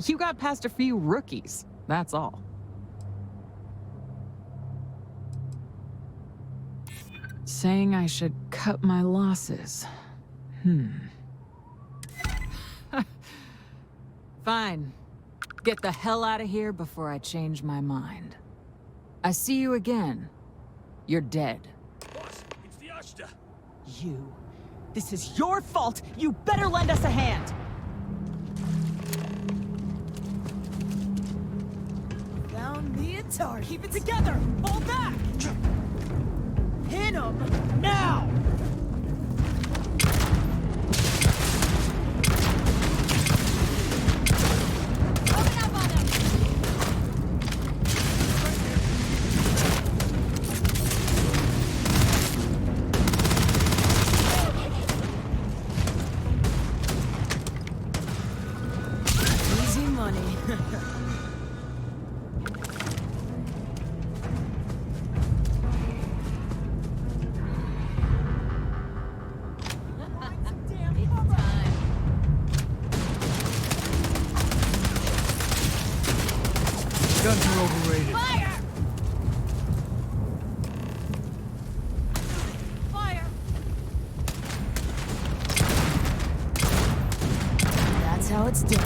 You got past a few rookies, that's all. Saying I should cut my losses. Fine. Get the hell out of here before I change my mind. I see you again. You're dead.
Boss, it's the Ashta.
You. This is your fault. You better lend us a hand. Found me a target. Keep it together. Fall back. Hit him now.
Guns are overrated.
Fire! Fire! That's how it's done.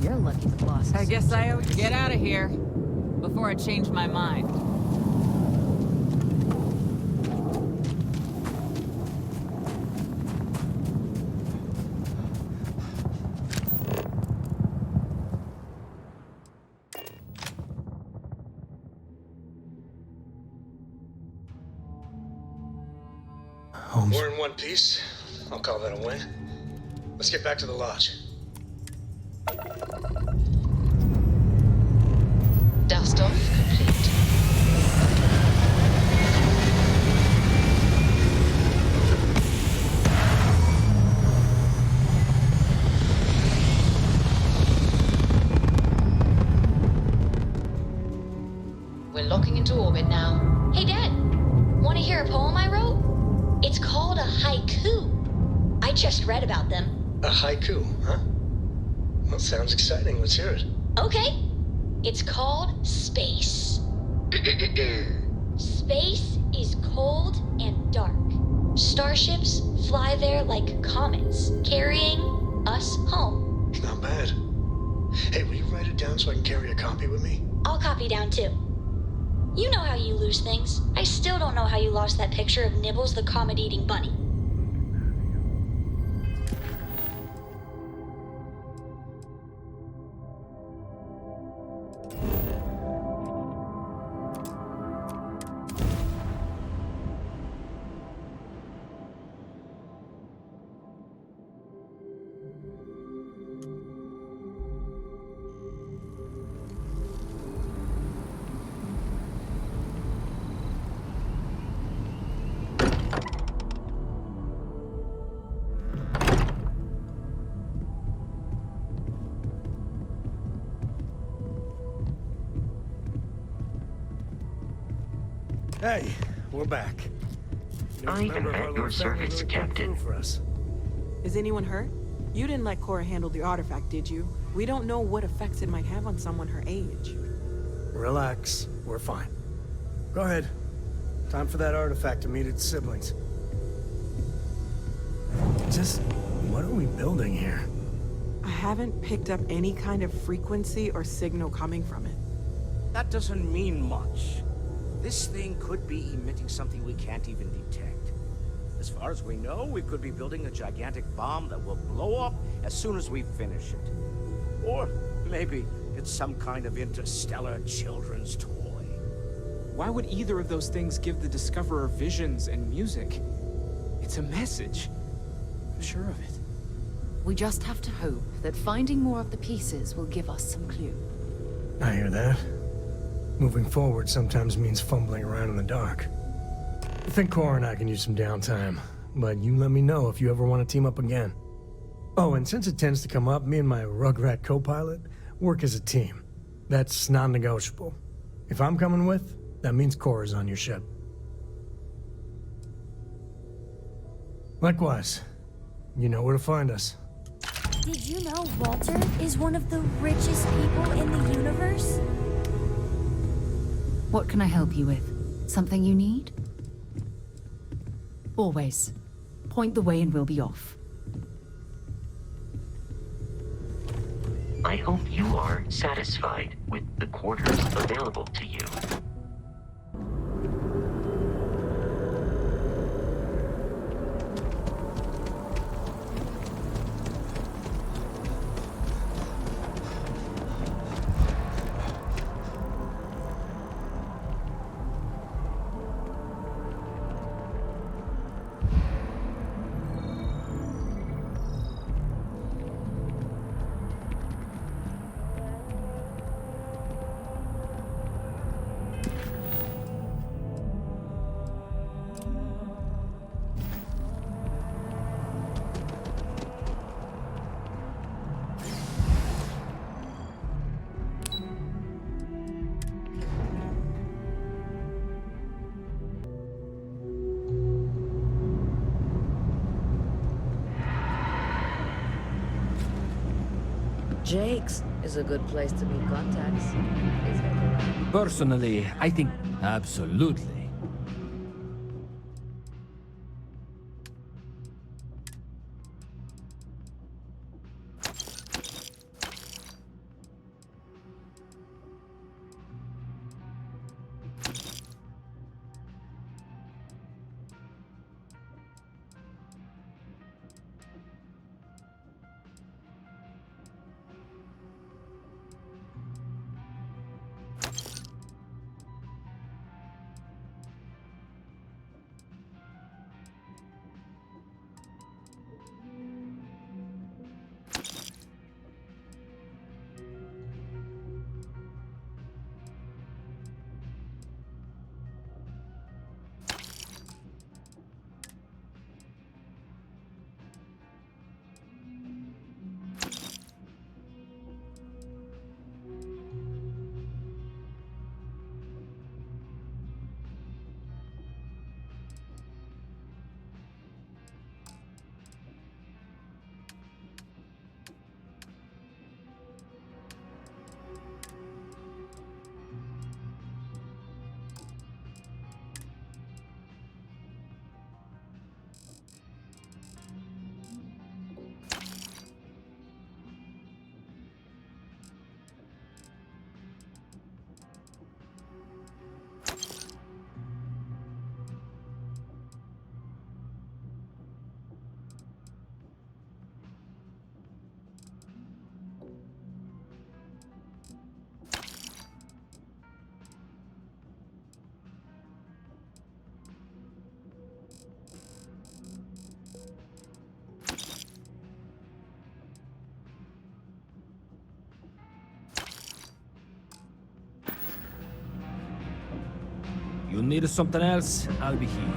You're lucky the boss. I guess I owe you. Get out of here before I change my mind.
Holmes.
We're in one piece. I'll call that a win. Let's get back to the lodge.
Dust off complete. We're locking into orbit now.
Hey, Dad. Want to hear a poem I wrote? It's called a haiku. I just read about them.
A haiku, huh? Well, sounds exciting. Let's hear it.
Okay. It's called Space. Space is cold and dark. Starships fly there like comets, carrying us home.
Not bad. Hey, will you write it down so I can carry a copy with me?
I'll copy down too. You know how you lose things. I still don't know how you lost that picture of Nibbles the comet-eating bunny.
Hey, we're back.
I'm at your service, Captain.
For us.
Is anyone hurt? You didn't let Cora handle the artifact, did you? We don't know what effects it might have on someone her age.
Relax, we're fine. Go ahead. Time for that artifact to meet its siblings. Just, what are we building here?
I haven't picked up any kind of frequency or signal coming from it.
That doesn't mean much. This thing could be emitting something we can't even detect. As far as we know, we could be building a gigantic bomb that will blow up as soon as we finish it. Or maybe it's some kind of interstellar children's toy.
Why would either of those things give the Discoverer visions and music? It's a message. I'm sure of it.
We just have to hope that finding more of the pieces will give us some clue.
I hear that. Moving forward sometimes means fumbling around in the dark. I think Cora and I can use some downtime, but you let me know if you ever want to team up again. Oh, and since it tends to come up, me and my Rugrat co-pilot work as a team. That's non-negotiable. If I'm coming with, that means Cora's on your ship. Likewise, you know where to find us.
Did you know Walter is one of the richest people in the universe?
What can I help you with? Something you need? Always. Point the way and we'll be off.
I hope you are satisfied with the quarters available to you.
Jake's is a good place to meet contacts.
Personally, I think absolutely. You need something else? I'll be here.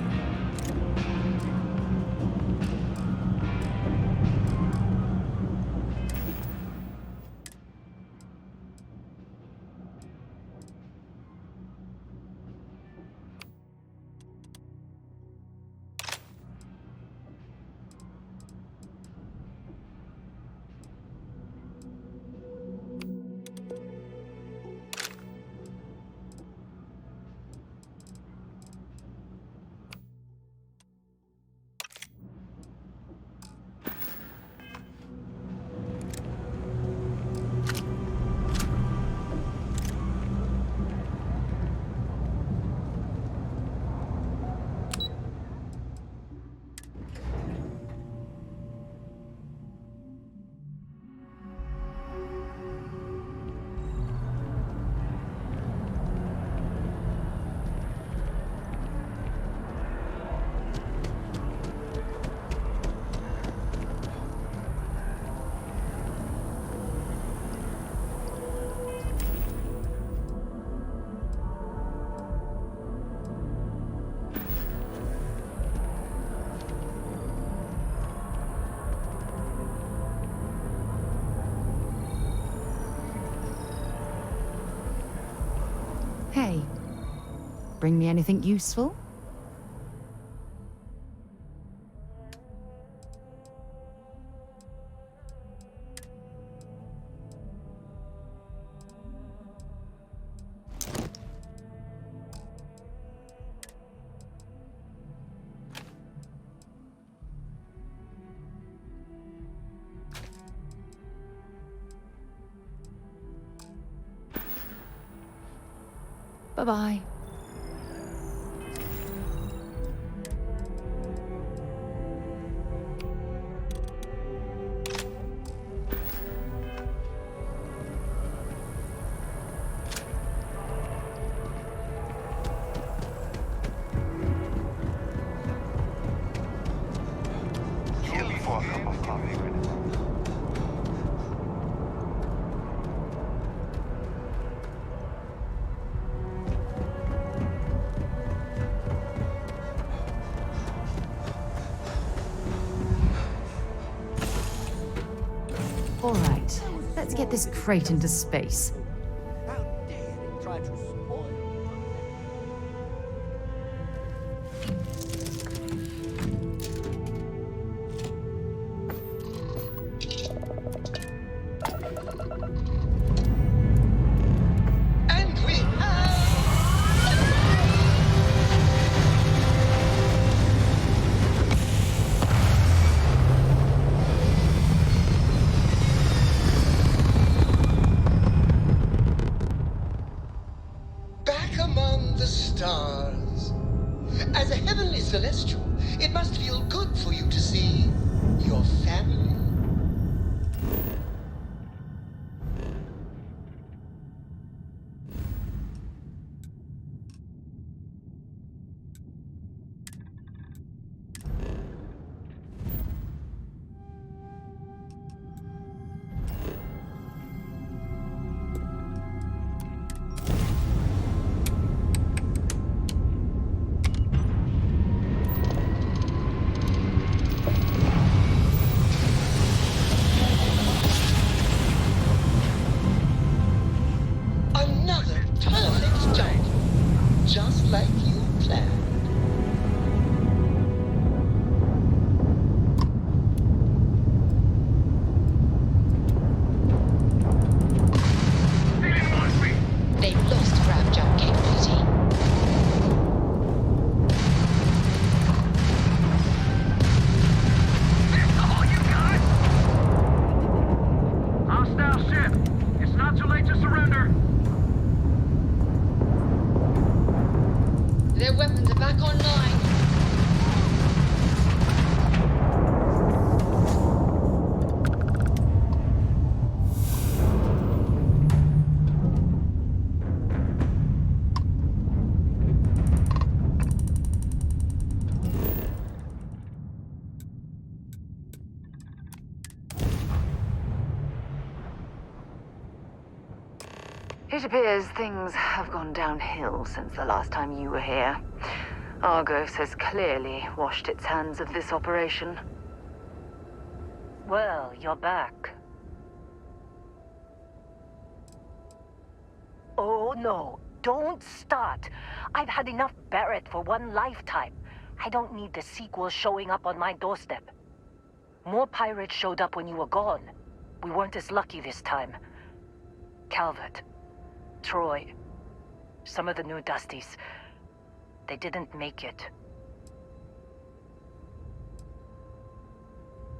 Hey, bring me anything useful? Bye-bye. All right, let's get this crate into space.
How dare you try to spoil
And we have... Back among the stars. As a heavenly celestial, it must feel good for you to see your family. Another perfect jump, just like you planned.
They've lost grab jump capability.
Hostile ship. It's not too late to surrender.
Their weapons are
It appears things have gone downhill since the last time you were here. Argos has clearly washed its hands of this operation.
Well, you're back. Oh no, don't start. I've had enough Barrett for one lifetime. I don't need the sequel showing up on my doorstep. More pirates showed up when you were gone. We weren't as lucky this time. Calvert, Troy, some of the new Dusties. They didn't make it.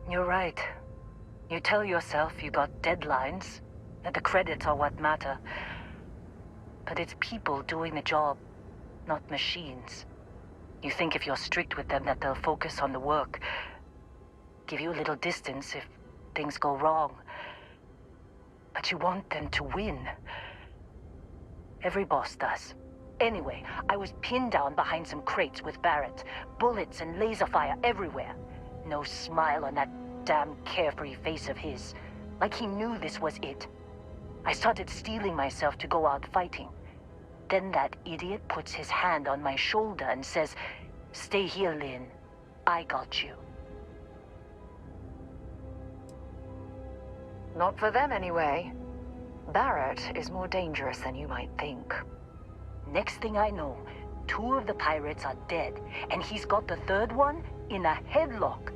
You're right. You tell yourself you got deadlines, that the credits are what matter. But it's people doing the job, not machines. You think if you're strict with them that they'll focus on the work, give you a little distance if things go wrong. But you want them to win. Every boss does. Anyway, I was pinned down behind some crates with Barrett. Bullets and laser fire everywhere. No smile on that damn carefree face of his. Like he knew this was it. I started steeling myself to go out fighting. Then that idiot puts his hand on my shoulder and says, "Stay here, Lynn. I got you."
Not for them, anyway. Barrett is more dangerous than you might think.
Next thing I know, 2 of the pirates are dead, and he's got the 3rd one in a headlock.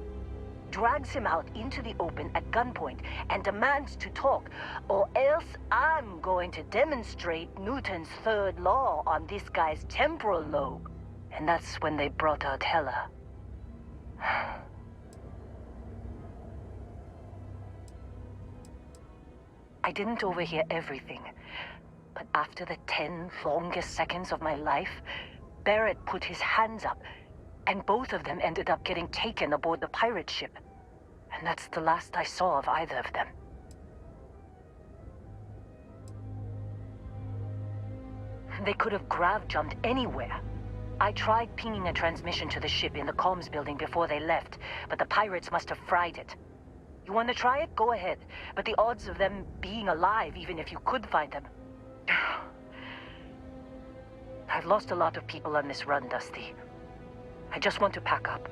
Drags him out into the open at gunpoint and demands to talk, or else I'm going to demonstrate Newton's 3rd law on this guy's temporal lobe. And that's when they brought out Hela. I didn't overhear everything, but after the 10 longest seconds of my life, Barrett put his hands up, and both of them ended up getting taken aboard the pirate ship. And that's the last I saw of either of them. They could have grav-jumped anywhere. I tried pinging a transmission to the ship in the comms building before they left, but the pirates must have fried it. You want to try it? Go ahead. But the odds of them being alive, even if you could find them... I've lost a lot of people on this run, Dusty. I just want to pack up.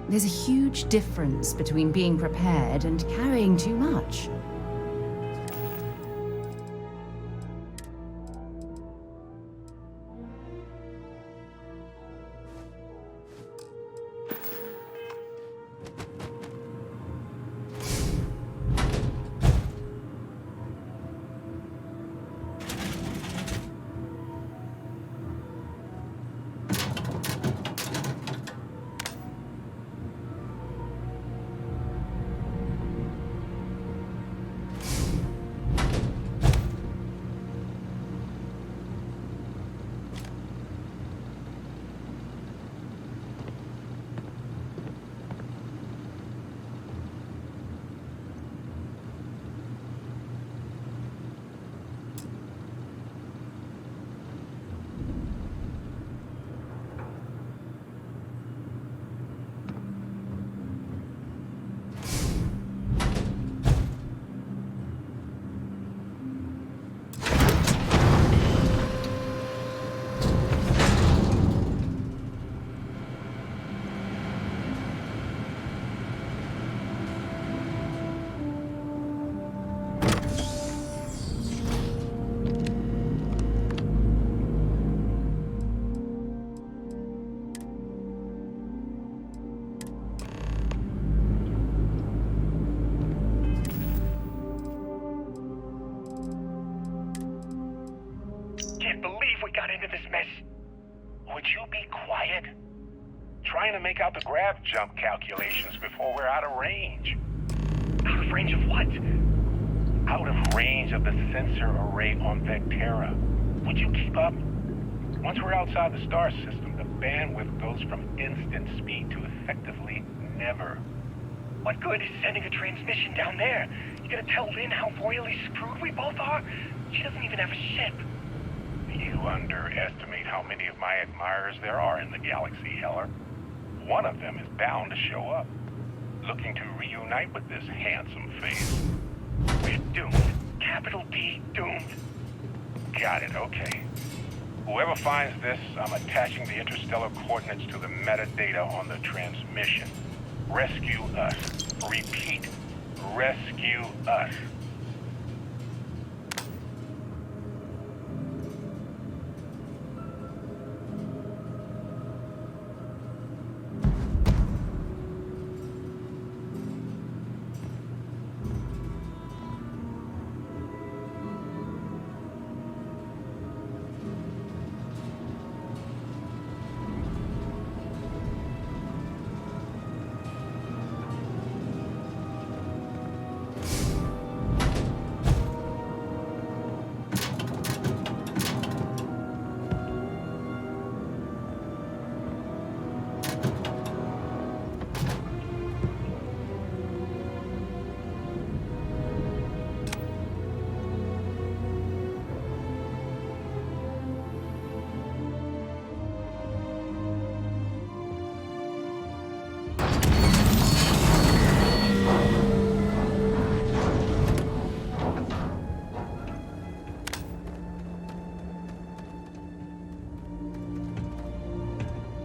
There's a huge difference between being prepared and carrying too much.
into this mess? Would you be quiet? Trying to make out the grav jump calculations before we're out of range. Out of range of what? Out of range of the sensor array on Vectera. Would you keep up? Once we're outside the star system, the bandwidth goes from instant speed to effectively never. What good is sending a transmission down there? You gonna tell Lynn how royally screwed we both are? She doesn't even have a ship. You underestimate how many of my admirers there are in the galaxy, Heller. One of them is bound to show up, looking to reunite with this handsome face. We're doomed. Capital D, doomed. Got it, okay. Whoever finds this, I'm attaching the interstellar coordinates to the metadata on the transmission. Rescue us. Repeat, rescue us.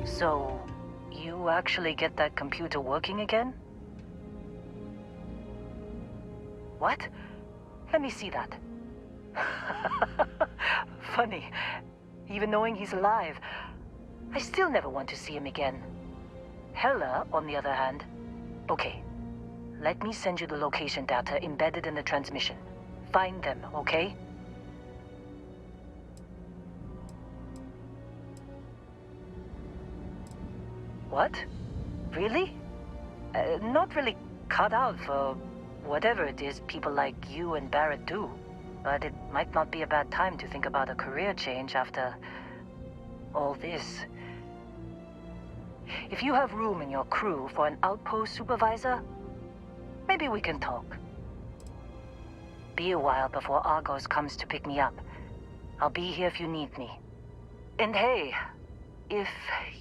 So, you actually get that computer working again? What? Let me see that. Funny. Even knowing he's alive, I still never want to see him again. Hella, on the other hand. Okay. Let me send you the location data embedded in the transmission. Find them, okay? What? Really? Not really cut out for whatever it is people like you and Barrett do. But it might not be a bad time to think about a career change after all this. If you have room in your crew for an outpost supervisor, maybe we can talk. Be a while before Argos comes to pick me up. I'll be here if you need me. And hey, if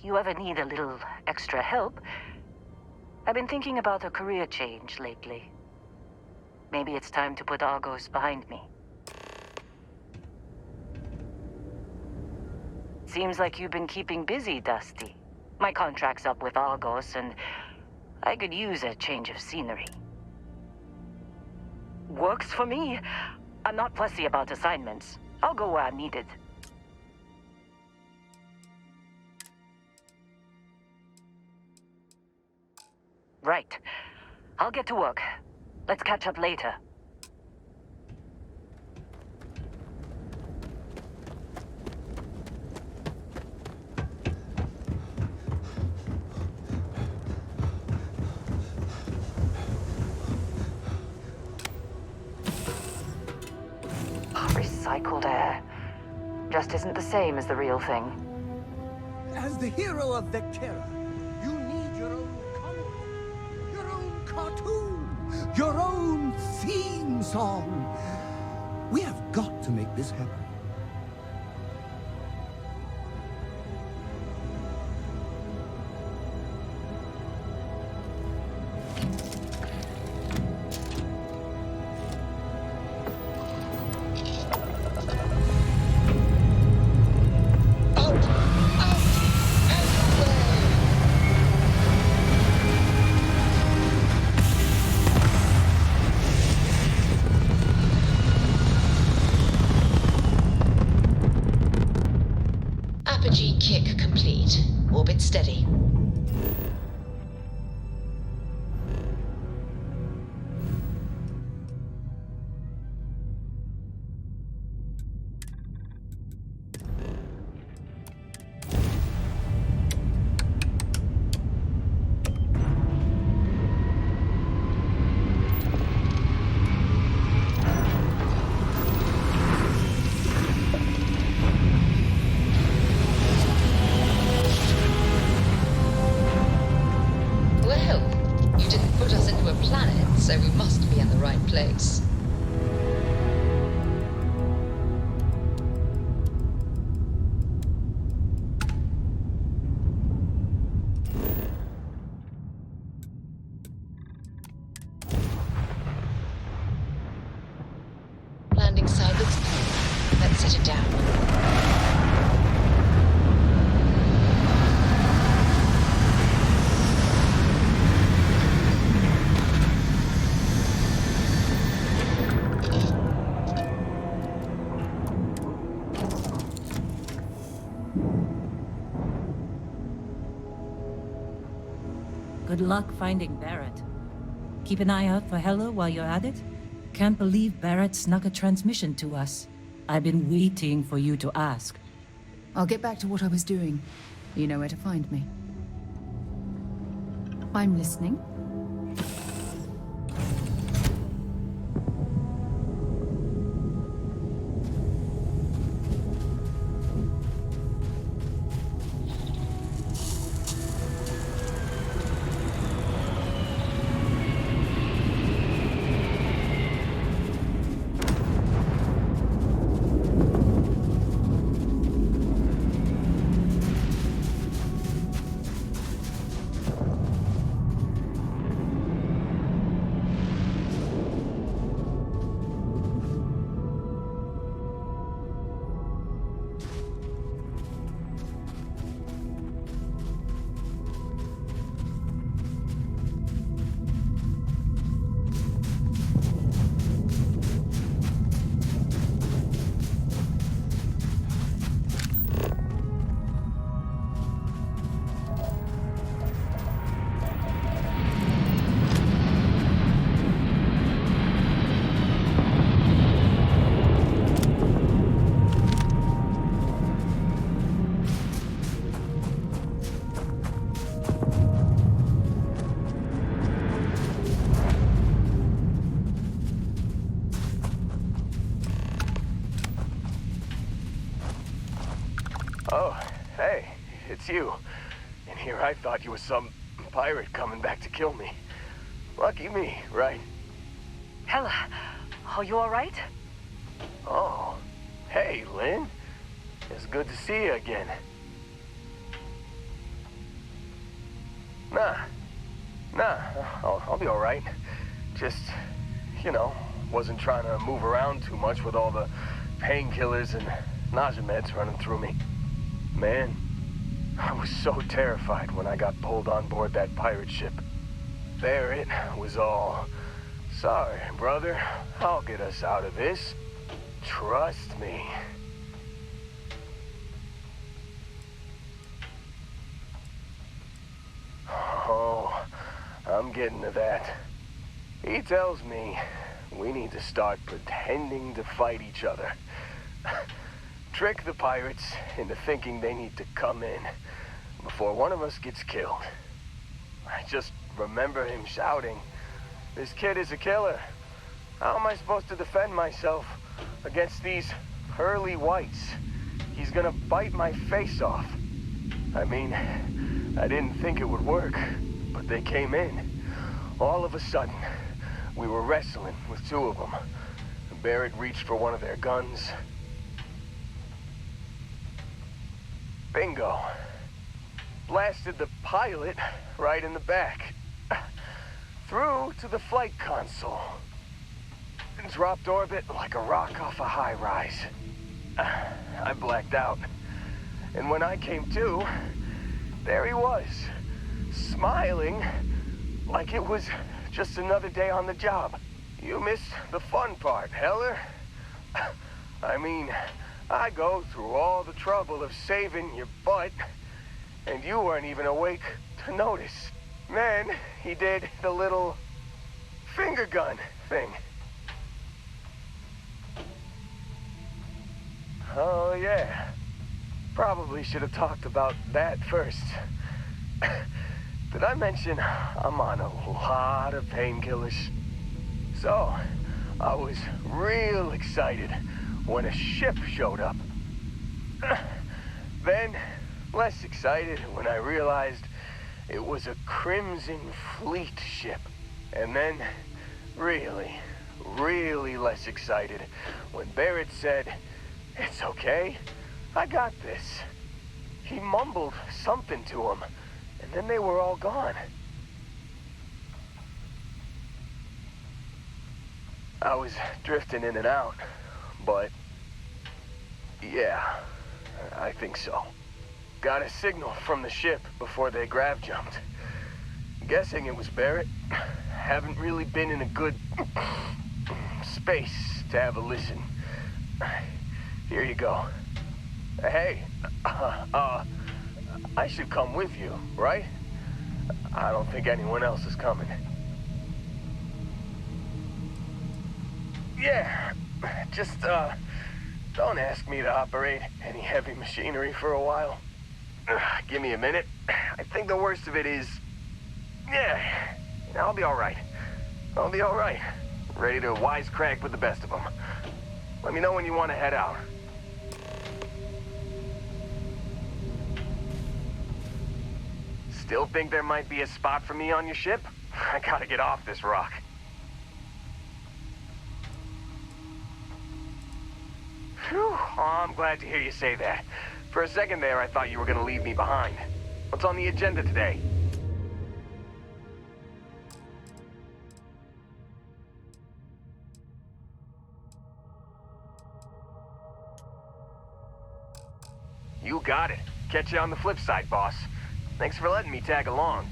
you ever need a little extra help, I've been thinking about a career change lately. Maybe it's time to put Argos behind me. Seems like you've been keeping busy, Dusty. My contract's up with Argos, and I could use a change of scenery. Works for me. I'm not fussy about assignments. I'll go where I'm needed. Right. I'll get to work. Let's catch up later.
Recycled air. Just isn't the same as the real thing.
As the hero of Vectera, you need your own content, your own cartoon, your own theme song. We have got to make this happen.
Apogee kick complete. Orbit steady. so we must be in the right place. Landing side looks good. Let's set it down.
Good luck finding Barrett. Keep an eye out for Heller while you're at it. Can't believe Barrett snuck a transmission to us. I've been waiting for you to ask.
I'll get back to what I was doing. You know where to find me. I'm listening.
Oh, hey, it's you. And here I thought you were some pirate coming back to kill me. Lucky me, right?
Heller, are you alright?
Oh, hey, Lynn. It's good to see you again. Nah, I'll be alright. Just, you know, wasn't trying to move around too much with all the painkillers and nausea meds running through me. Man, I was so terrified when I got pulled on board that pirate ship. There it was all. Sorry, brother. I'll get us out of this. Trust me. Oh, I'm getting to that. He tells me we need to start pretending to fight each other. Trick the pirates into thinking they need to come in before one of us gets killed. I just remember him shouting, "This kid is a killer. How am I supposed to defend myself against these pearly whites? He's gonna bite my face off." I mean, I didn't think it would work, but they came in. All of a sudden, we were wrestling with two of them. Barrett reached for one of their guns. Bingo. Blasted the pilot right in the back. Through to the flight console. Dropped orbit like a rock off a high rise. I blacked out. And when I came to, there he was, smiling like it was just another day on the job. You missed the fun part, Heller. I mean, I go through all the trouble of saving your butt, and you weren't even awake to notice. Then he did the little finger gun thing. Oh, yeah. Probably should have talked about that first. Did I mention I'm on a lot of painkillers? So, I was real excited when a ship showed up. Then, less excited when I realized it was a Crimson Fleet ship. And then,
really less excited when Barrett said, "It's okay, I got this." He mumbled something to him, and then they were all gone. I was drifting in and out, but yeah, I think so. Got a signal from the ship before they grav jumped. Guessing it was Barrett. Haven't really been in a good space to have a listen. Here you go. Hey, I should come with you, right? I don't think anyone else is coming. Yeah, just, don't ask me to operate any heavy machinery for a while. Give me a minute. I think the worst of it is... Yeah, I'll be alright. I'll be alright. Ready to wisecrack with the best of them. Let me know when you want to head out. Still think there might be a spot for me on your ship? I gotta get off this rock. Phew, oh, I'm glad to hear you say that. For a second there, I thought you were gonna leave me behind. What's on the agenda today? You got it. Catch you on the flip side, boss. Thanks for letting me tag along.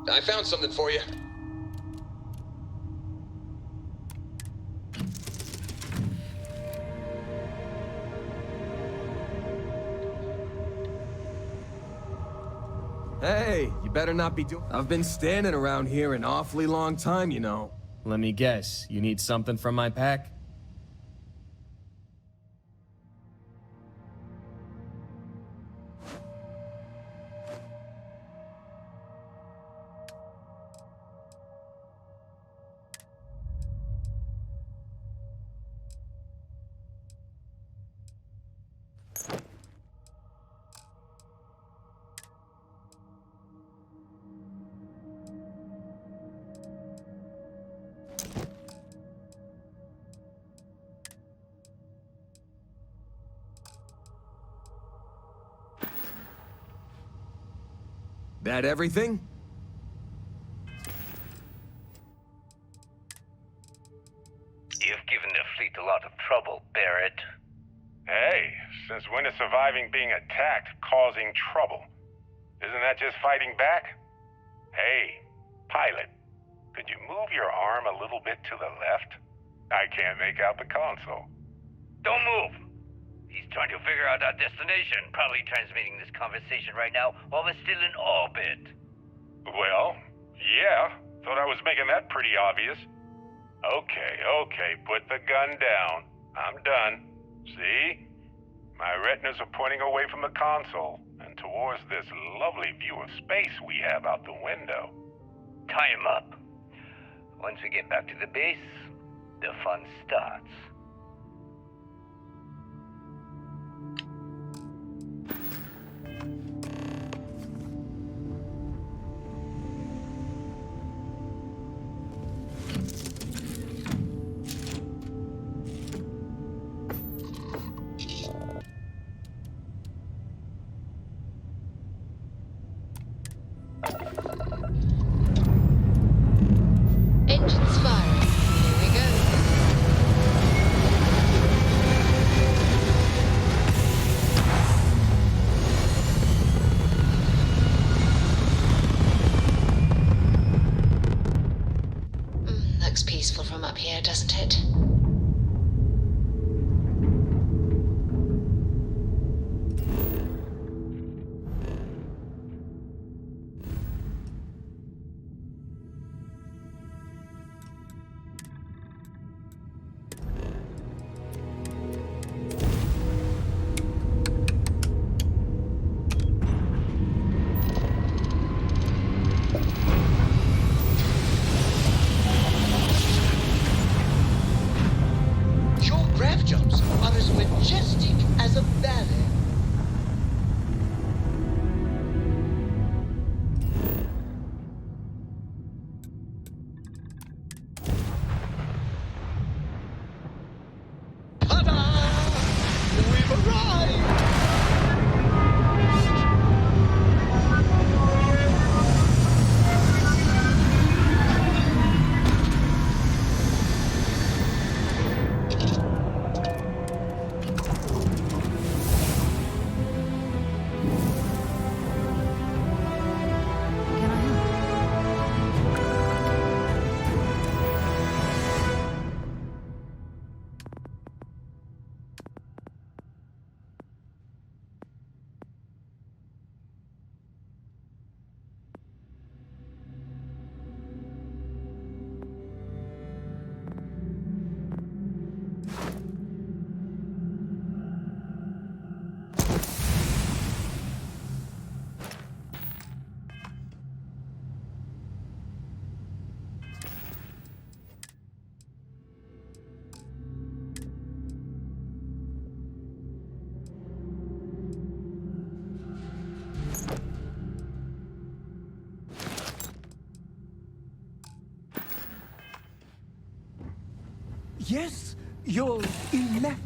I found something for you.
Hey, you better not be doing... I've been standing around here an awfully long time, you know.
Let me guess, you need something from my pack?
That everything?
You've given the fleet a lot of trouble, Barrett. Hey, since when is surviving being attacked causing trouble? Isn't that just fighting back? Hey, pilot, could you move your arm a little bit to the left? I can't make out the console.
Don't move! He's trying to figure out our destination, probably transmitting this conversation right now while we're still in orbit.
Well, yeah, thought I was making that pretty obvious. Okay, put the gun down. I'm done. See? My retinas are pointing away from the console and towards this lovely view of space we have out the window.
Tie him up. Once we get back to the base, the fun starts.
Engines firing. Here we go. Looks peaceful from up here, doesn't it?
Yes, you're immaculate.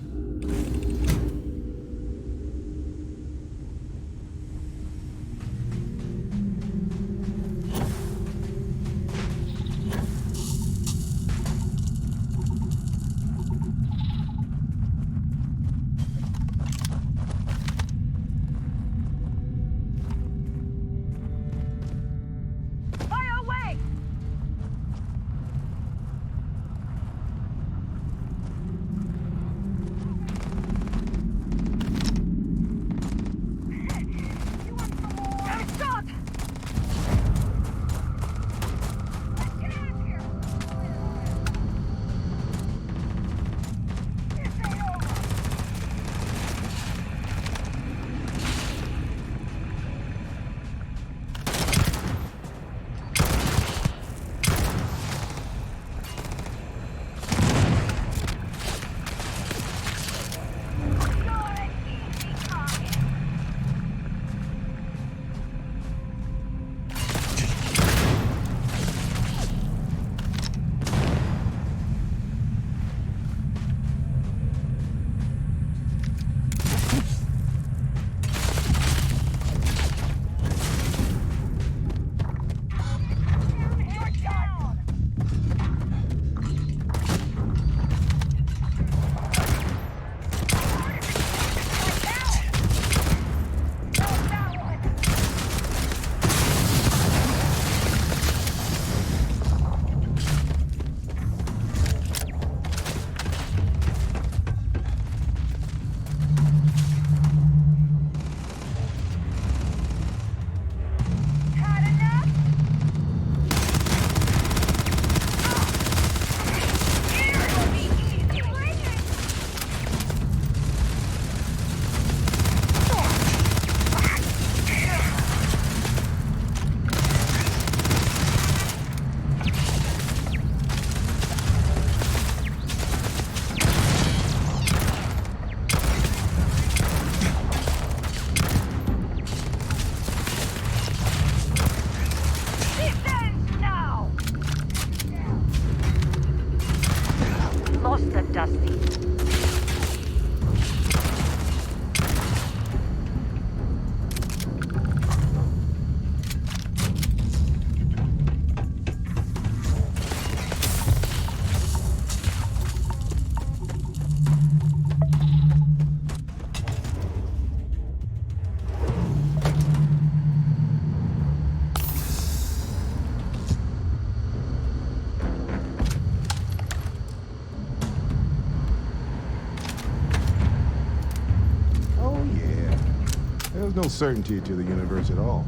There's no certainty to the universe at all.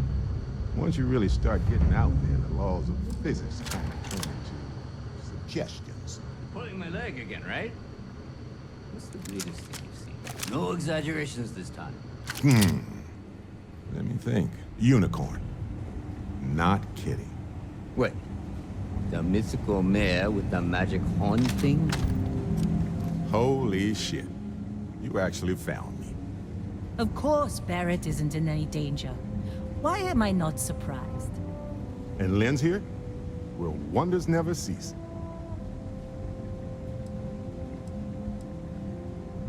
Once you really start getting out there, the laws of physics kind of turn into suggestions.
Pulling my leg again, right? What's the weirdest thing you've seen? No exaggerations this time.
Let me think. Unicorn. Not kidding.
Wait. The mythical mare with the magic horn thing?
Holy shit. You actually found me.
Of course Barrett isn't in any danger. Why am I not surprised?
And Lynn's here? Will wonders never cease?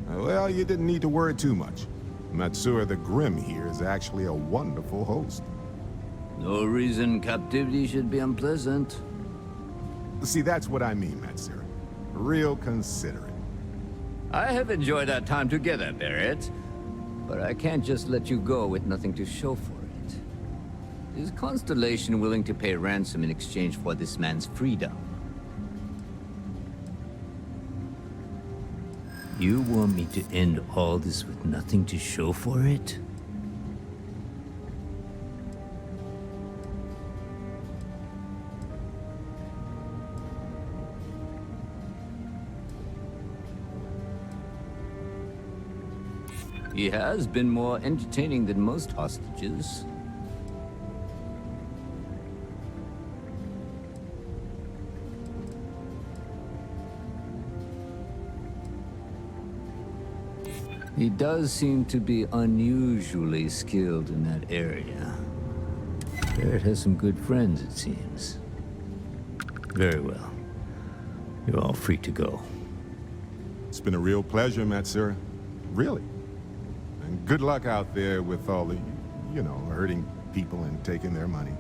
Well, you didn't need to worry too much. Matsura the Grim here is actually a wonderful host.
No reason captivity should be unpleasant.
See, that's what I mean, Matsura. Real considerate.
I have enjoyed our time together, Barrett. But I can't just let you go with nothing to show for it. Is Constellation willing to pay ransom in exchange for this man's freedom? You want me to end all this with nothing to show for it? He has been more entertaining than most hostages. He does seem to be unusually skilled in that area. Barrett has some good friends, it seems. Very well. You're all free to go.
It's been a real pleasure, Matsura. Really. And good luck out there with all the, you know, hurting people and taking their money.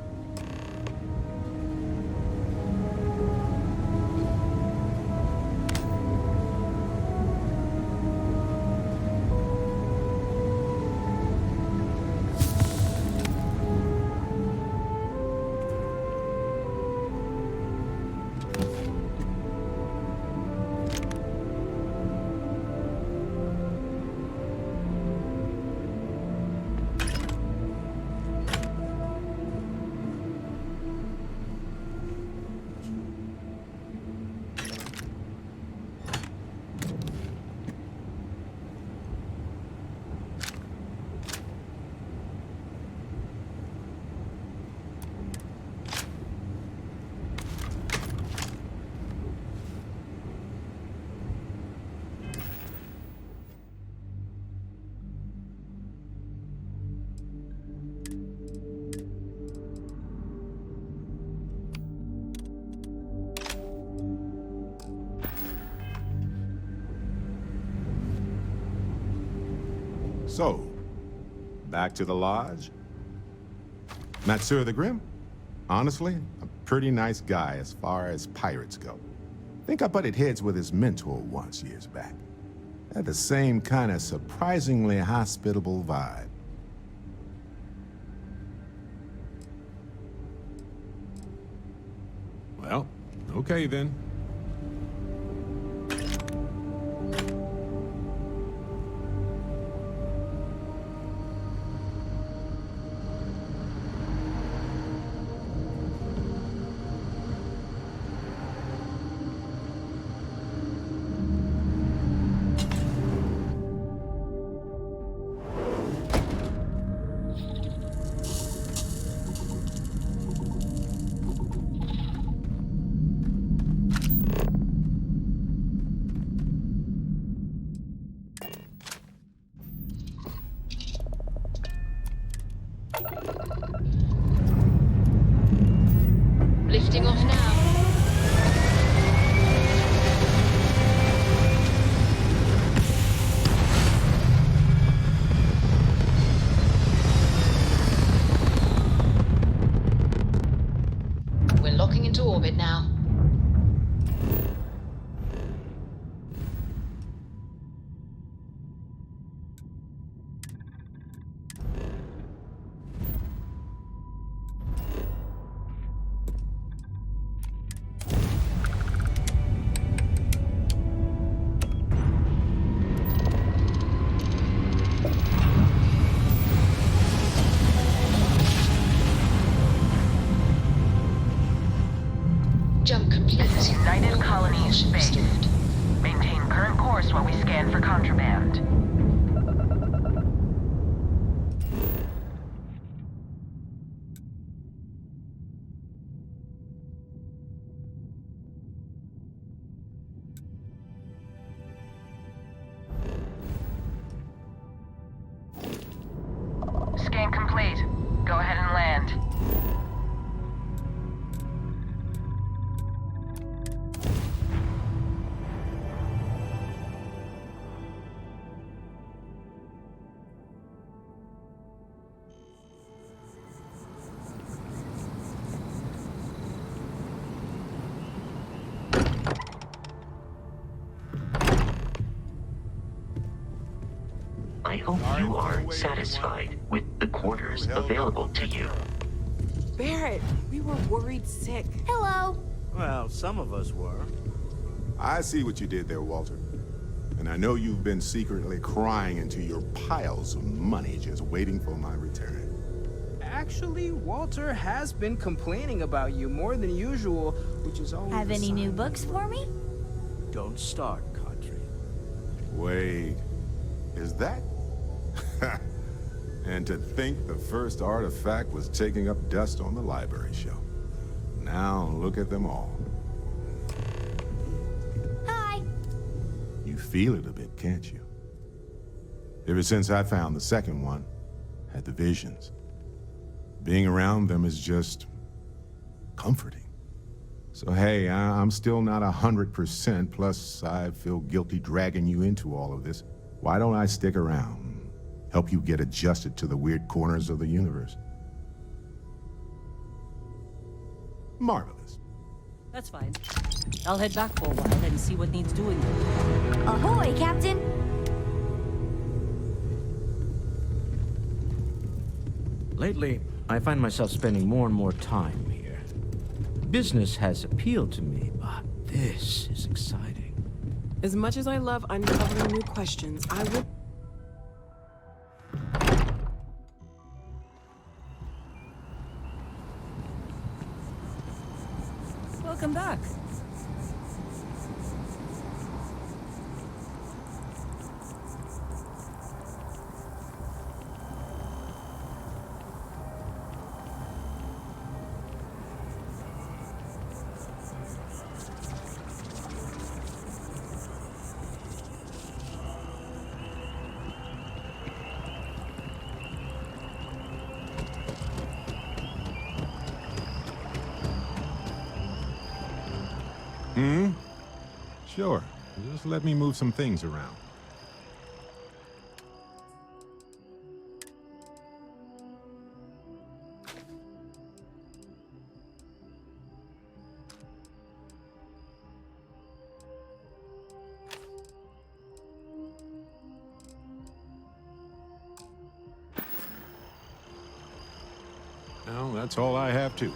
So, back to the lodge? Matsura the Grim? Honestly, a pretty nice guy as far as pirates go. Think I butted heads with his mentor once years back. Had the same kind of surprisingly hospitable vibe. Well, okay then.
Lifting off now. We're locking into orbit now. Jump complete.
United Colony Space. Maintain current course while we scan for contraband. Scan complete. Go ahead and land.
I hope you are satisfied with the quarters available to you.
Barrett, we were worried sick.
Hello.
Well, some of us were.
I see what you did there, Walter. And I know you've been secretly crying into your piles of money just waiting for my return.
Actually, Walter has been complaining about you more than usual, which is always
Have any new books for me?
Don't start, Country.
Wait, is that? And to think the first artifact was taking up dust on the library shelf. Now look at them all.
Hi.
You feel it a bit, can't you? Ever since I found the second one, had the visions. Being around them is just comforting. So hey, I'm still not 100%, plus I feel guilty dragging you into all of this. Why don't I stick around? Help you get adjusted to the weird corners of the universe. Marvelous.
That's fine. I'll head back for a while and see what needs doing.
Ahoy, Captain!
Lately, I find myself spending more and more time here. Business has appealed to me, but this is exciting.
As much as I love uncovering new questions, I would...
Welcome back.
Sure. Just let me move some things around. Well, that's all I have to.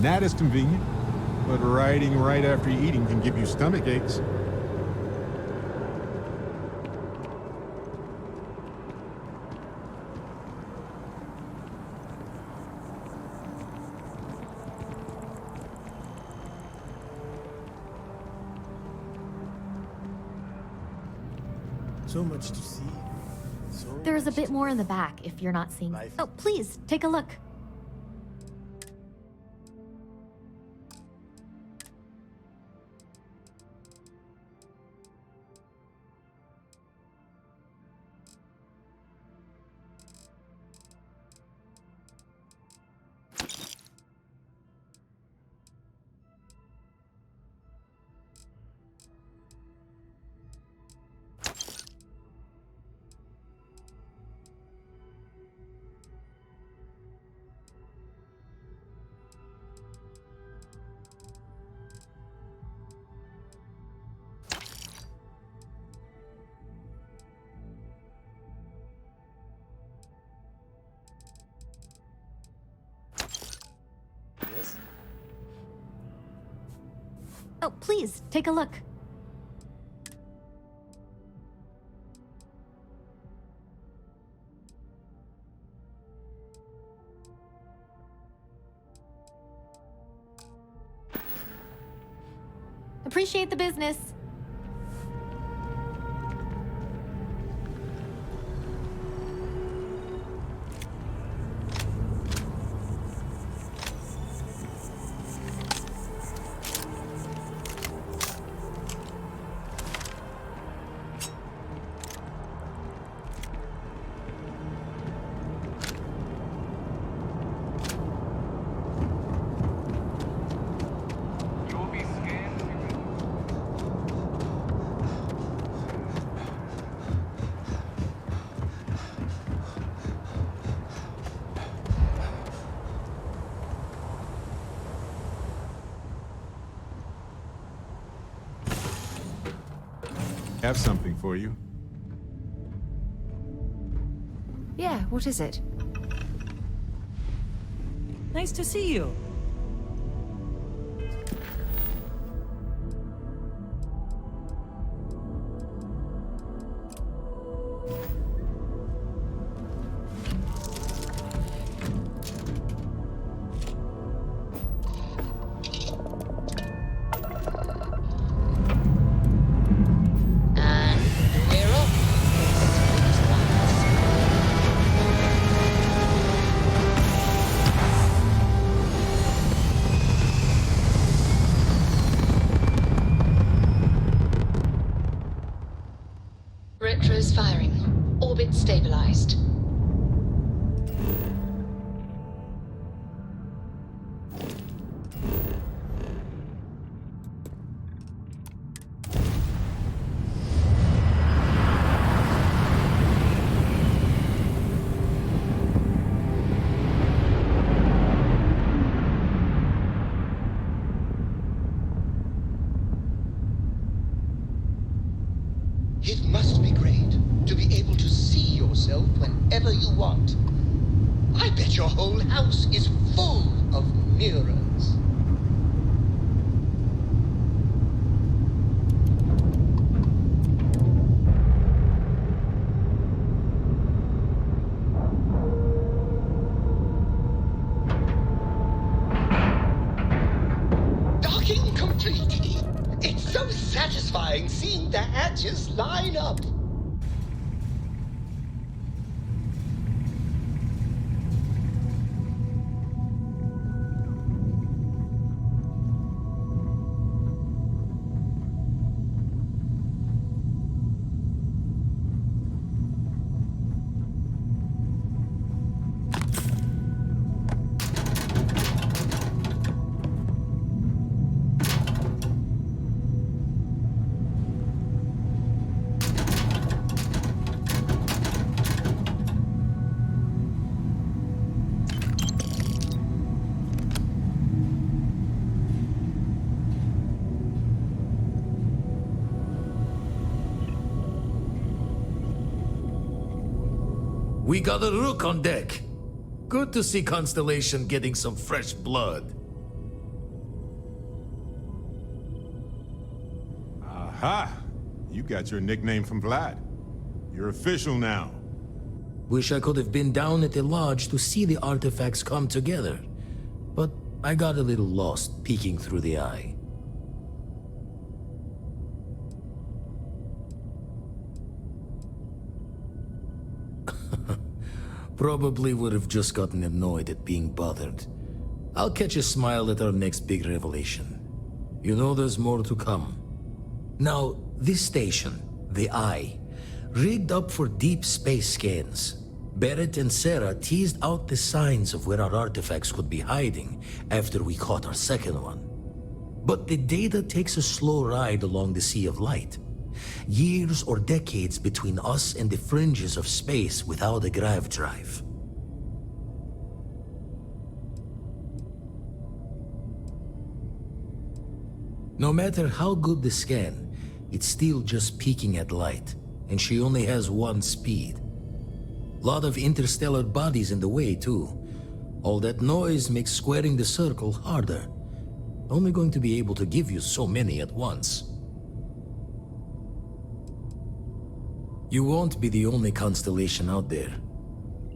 That is convenient, but riding right after eating can give you stomach aches.
So much to see.
There's a bit more in the back if you're not seeing. Oh, please, take a look. Oh, please, take a look. Appreciate the business.
Have something for you.
Yeah, what is it?
Nice to see you.
Servos firing. Orbit stabilized.
It must be great to be able to see yourself whenever you want. I bet your whole house is full of mirrors. Docking complete. It's so satisfying seeing the hatches line up.
We got a rook on deck. Good to see Constellation getting some fresh blood.
Aha! You got your nickname from Vlad. You're official now.
Wish I could have been down at the lodge to see the artifacts come together. But I got a little lost peeking through the eye. Probably would have just gotten annoyed at being bothered. I'll catch a smile at our next big revelation. You know there's more to come. Now, this station, the Eye, rigged up for deep space scans. Barrett and Sarah teased out the signs of where our artifacts could be hiding after we caught our second one. But the data takes a slow ride along the Sea of Light. Years or decades between us and the fringes of space without a grav drive. No matter how good the scan, it's still just peeking at light, and she only has one speed. Lot of interstellar bodies in the way, too. All that noise makes squaring the circle harder. Only going to be able to give you so many at once. You won't be the only constellation out there.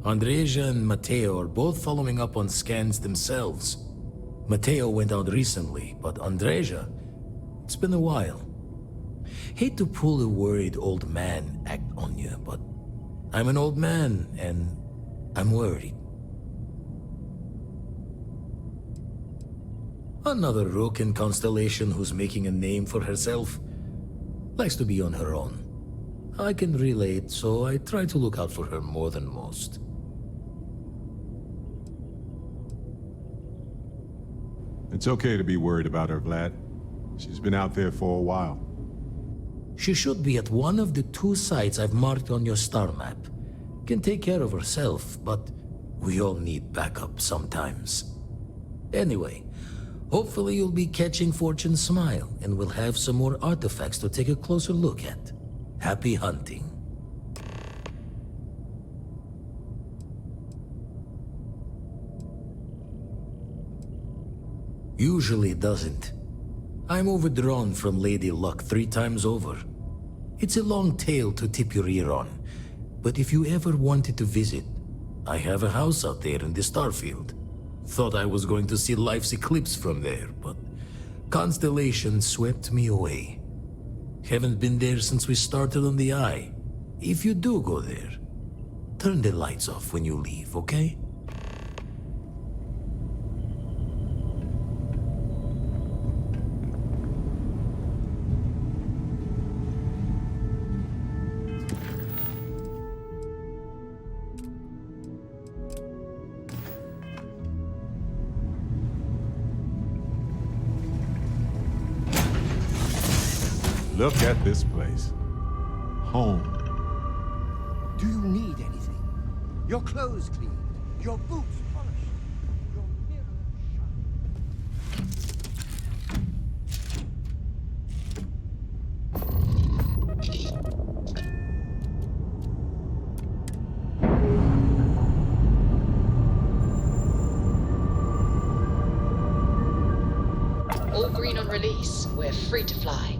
Andreja and Matteo are both following up on scans themselves. Matteo went out recently, but Andreja, it's been a while. Hate to pull a worried old man act on you, but I'm an old man, and I'm worried. Another rook in Constellation who's making a name for herself. Likes to be on her own. I can relate, so I try to look out for her more than most.
It's okay to be worried about her, Vlad. She's been out there for a while.
She should be at one of the 2 sites I've marked on your star map. Can take care of herself, but we all need backup sometimes. Anyway, hopefully you'll be catching Fortune's smile, and we'll have some more artifacts to take a closer look at. Happy hunting. Usually doesn't. I'm overdrawn from Lady Luck 3 times over. It's a long tale to tip your ear on, but if you ever wanted to visit, I have a house out there in the Starfield. Thought I was going to see life's eclipse from there, but Constellation swept me away. Haven't been there since we started on the Eye. If you do go there, turn the lights off when you leave, okay?
Look at this place. Home.
Do you need anything? Your clothes cleaned, your boots polished, your mirror
All green on release. We're free to fly.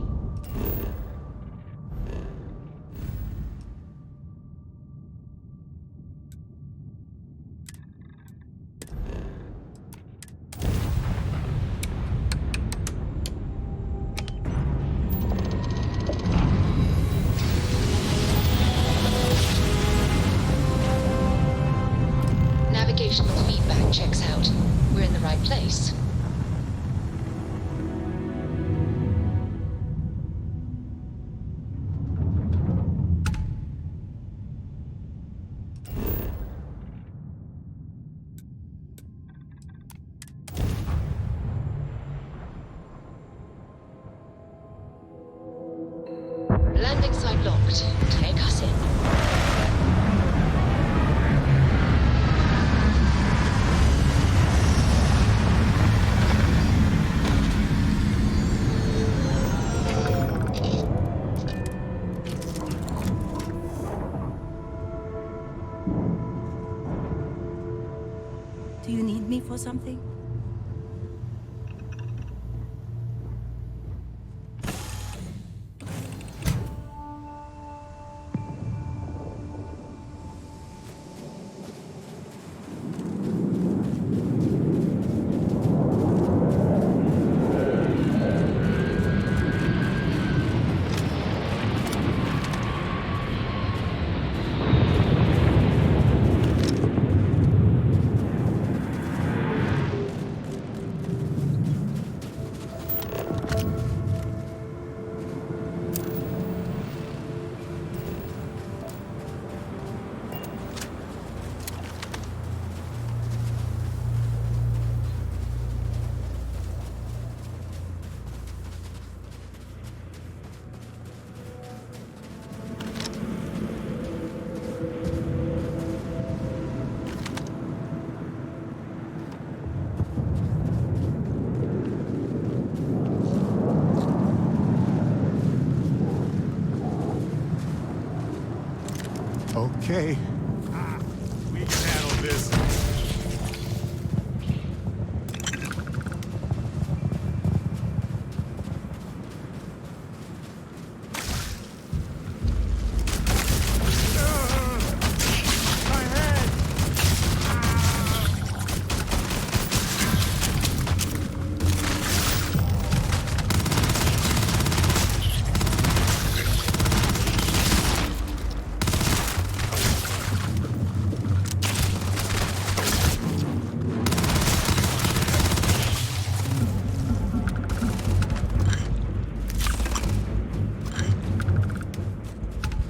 Navigational feedback checks out. We're in the right place. Landing site locked. Take us in.
Do you need me for something?
Okay. We can handle this.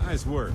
Nice work.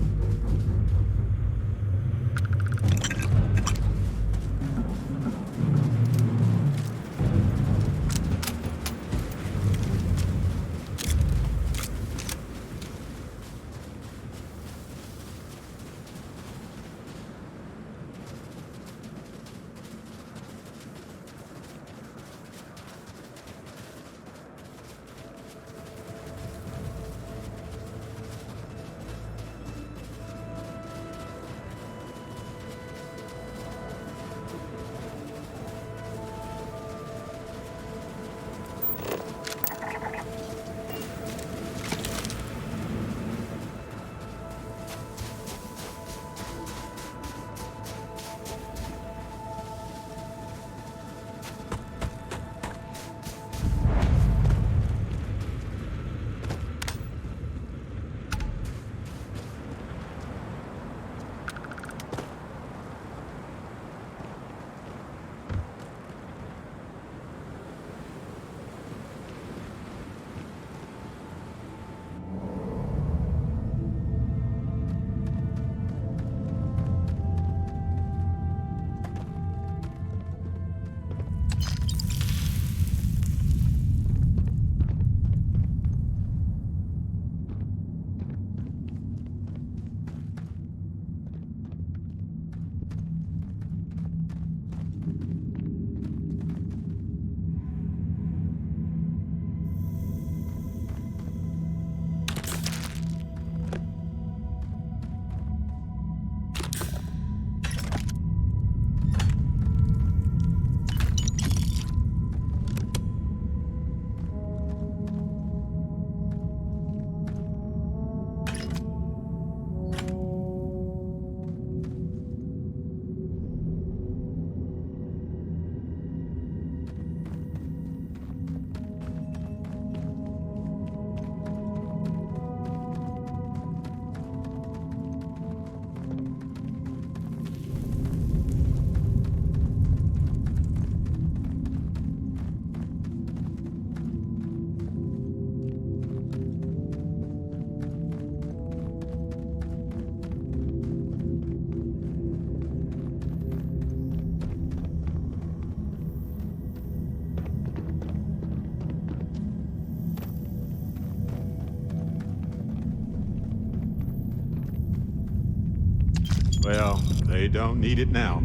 Well, they don't need it now.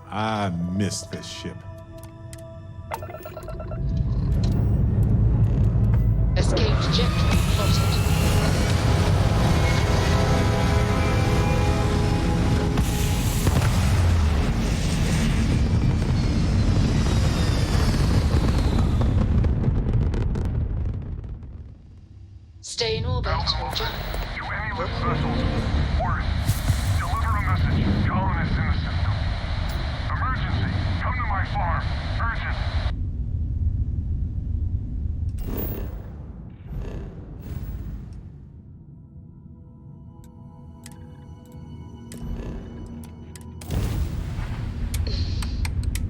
I missed this ship.
Escape trajectory plotted. Stay in orbit or jump.
To any lift vessels, orders. Deliver a message. Colonists in the system. Emergency. Come to my farm. Urgent.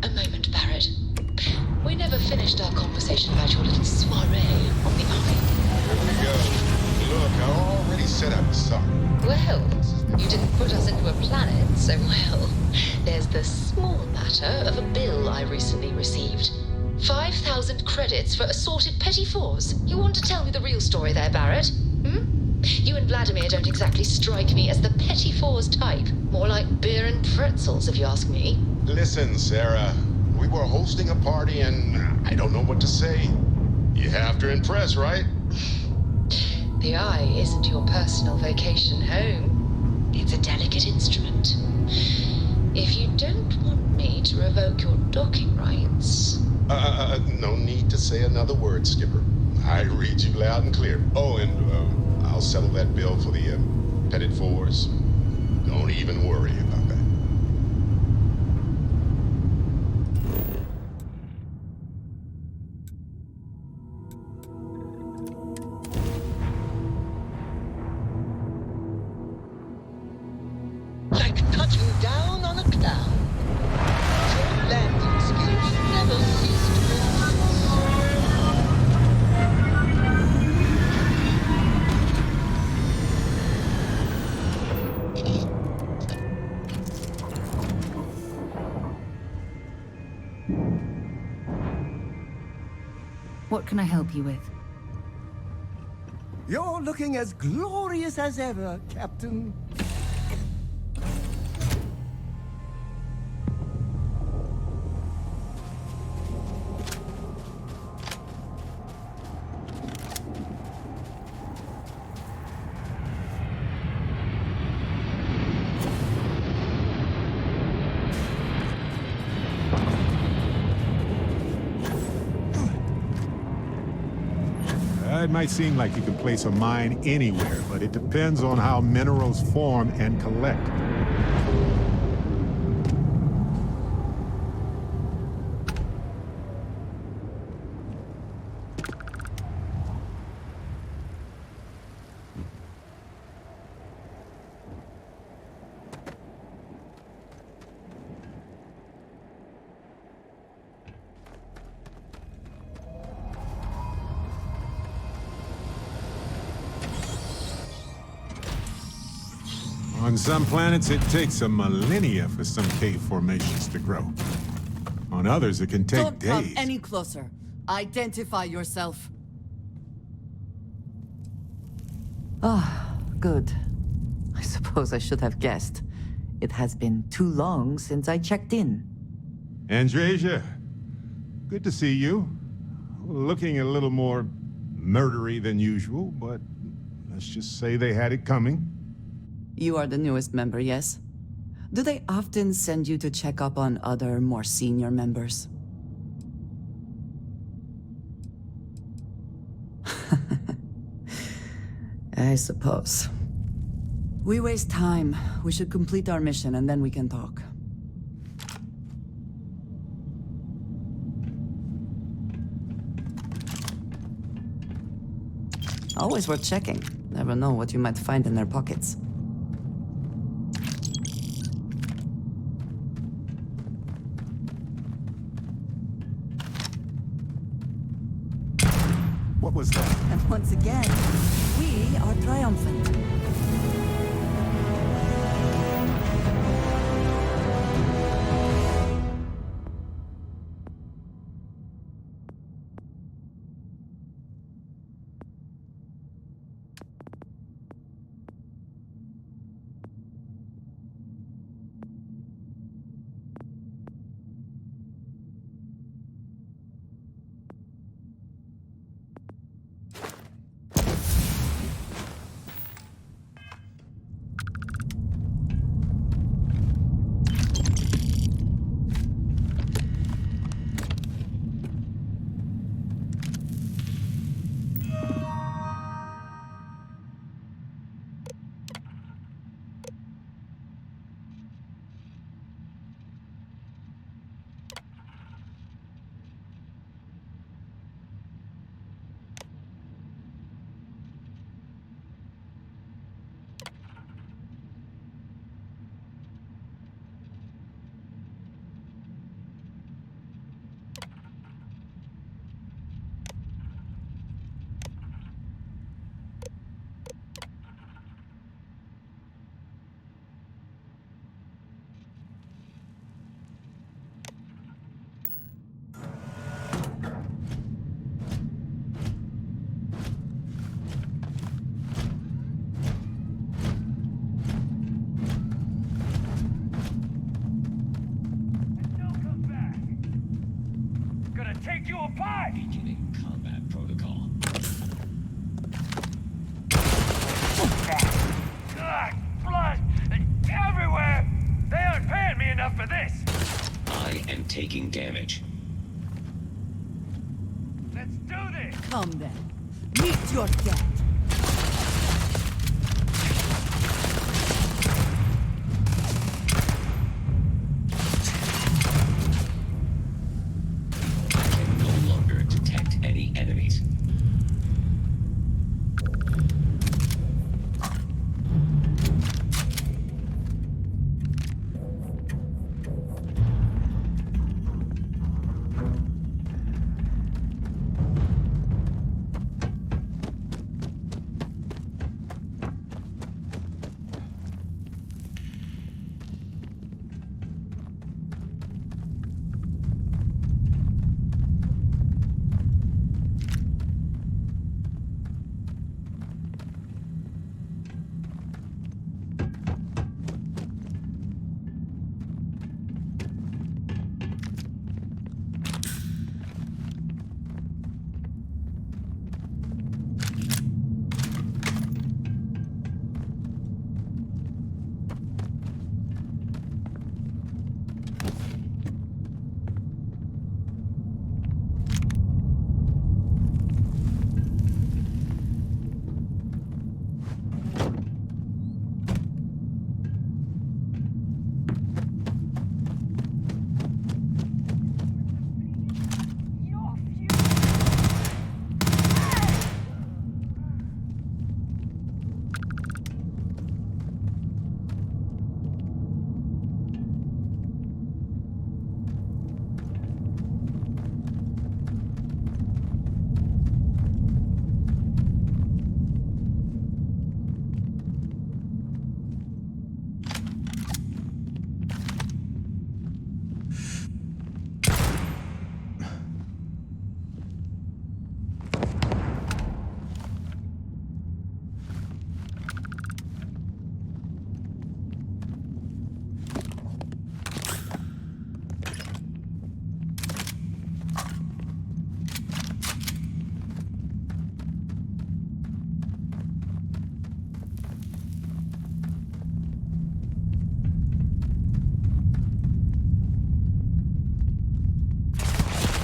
A moment, Barrett. We never finished our conversation about your little soiree on the Eye.
Here we go. Look, I already set up some.
Well, you didn't put us into a planet, so well. There's the small matter of a bill I recently received. 5,000 credits for assorted petty fours. You want to tell me the real story there, Barrett? You and Vladimir don't exactly strike me as the petty fours type. More like beer and pretzels, if you ask me.
Listen, Sarah. We were hosting a party and I don't know what to say. You have to impress, right?
The Eye isn't your personal vacation home. It's a delicate instrument. If you don't want me to revoke your docking rights?
No need to say another word, Skipper. I read you loud and clear. Oh, and I'll settle that bill for the Petit Fours. Don't even worry about that.
Like touching down on a cloud. Your landing skills never cease to
What can I help you with?
You're looking as glorious as ever, Captain.
It might seem like you can place a mine anywhere, but it depends on how minerals form and collect. On some planets, it takes a millennia for some cave formations to grow. On others, it can take
Don't
days.
come any closer. Identify yourself. Ah, good. I suppose I should have guessed. It has been too long since I checked in.
Andresia, good to see you. Looking a little more murdery than usual, but let's just say they had it coming.
You are the newest member, yes? Do they often send you to check up on other, more senior members? I suppose. We waste time. We should complete our mission and then we can talk. Always worth checking. Never know what you might find in their pockets.
What was that?
And once again, we are triumphant.
Take you apart!
Beginning combat protocol.
Blood! Everywhere! They aren't paying me enough for this!
and taking damage.
Let's do this!
Come then. Meet your death.
I can no longer detect any enemies.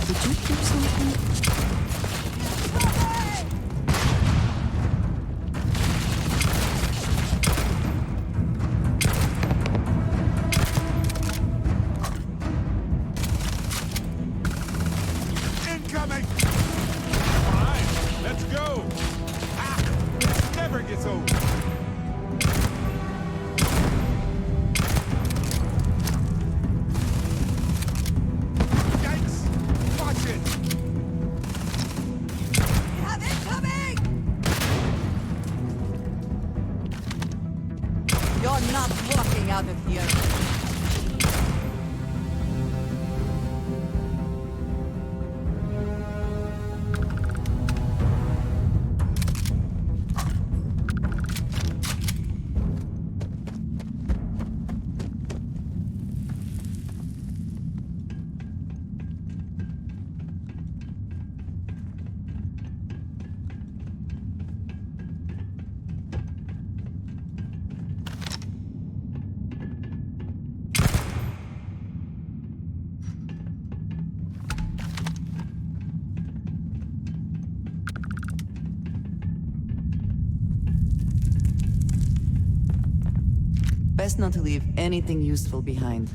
Did you do something?
Incoming! All right, let's go! Ah, this never gets old. Yikes! Watch it!
We have incoming! You're not walking out of here.
Best not to leave anything useful behind.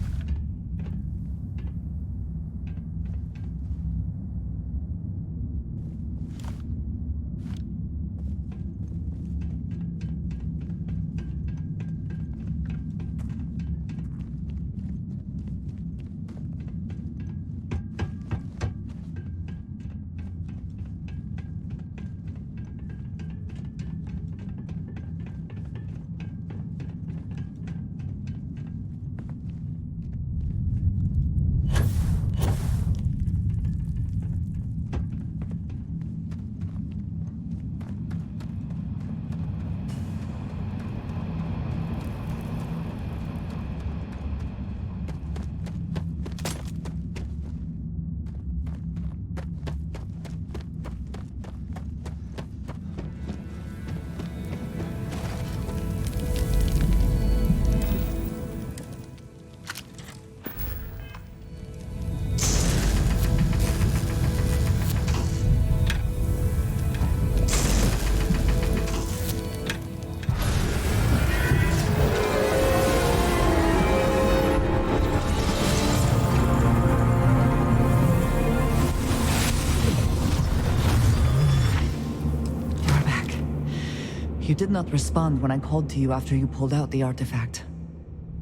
You did not respond when I called to you after you pulled out the artifact.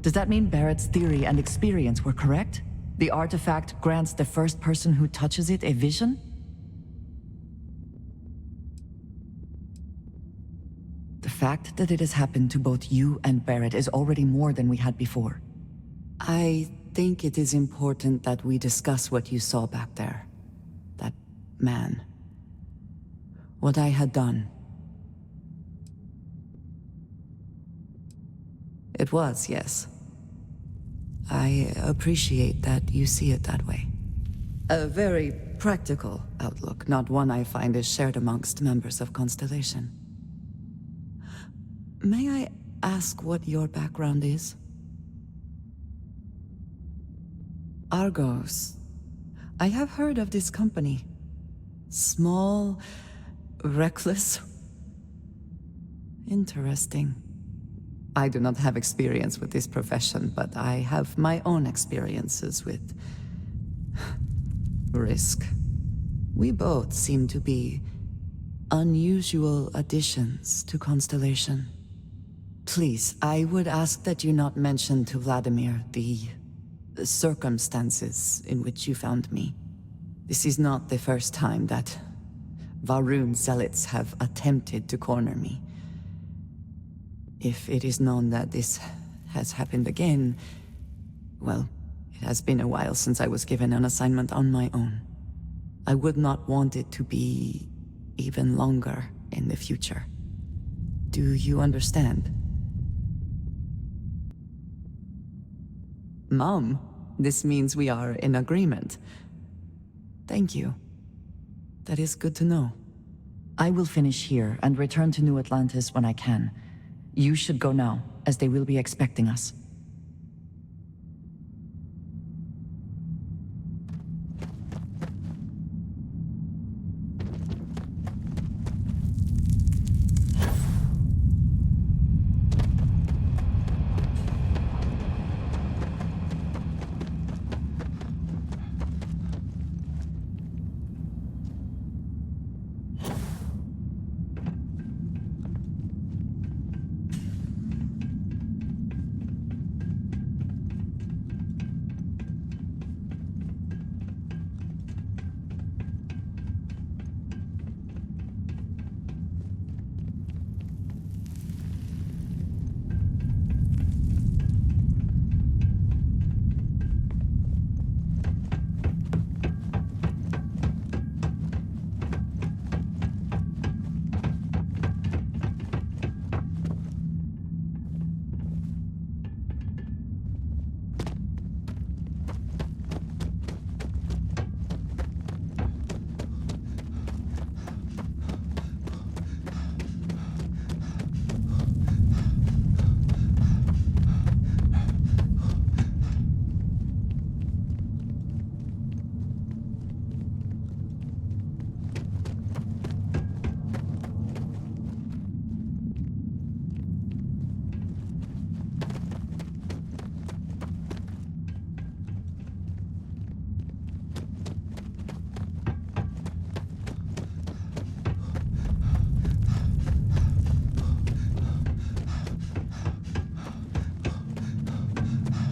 Does that mean Barrett's theory and experience were correct? The artifact grants the first person who touches it a vision? The fact that it has happened to both you and Barrett is already more than we had before. I think it is important that we discuss what you saw back there. That man. What I had done. It was, yes. I appreciate that you see it that way. A very practical outlook, not one I find is shared amongst members of Constellation. May I ask what your background is? Argos. I have heard of this company. Small, reckless. Interesting. I do not have experience with this profession, but I have my own experiences with risk. We both seem to be unusual additions to Constellation. Please, I would ask that you not mention to Vladimir the circumstances in which you found me. This is not the first time that Varun zealots have attempted to corner me. If it is known that this has happened again, well, it has been a while since I was given an assignment on my own. I would not want it to be even longer in the future. Do you understand? Mom, this means we are in agreement. Thank you. That is good to know. I will finish here and return to New Atlantis when I can. You should go now, as they will be expecting us.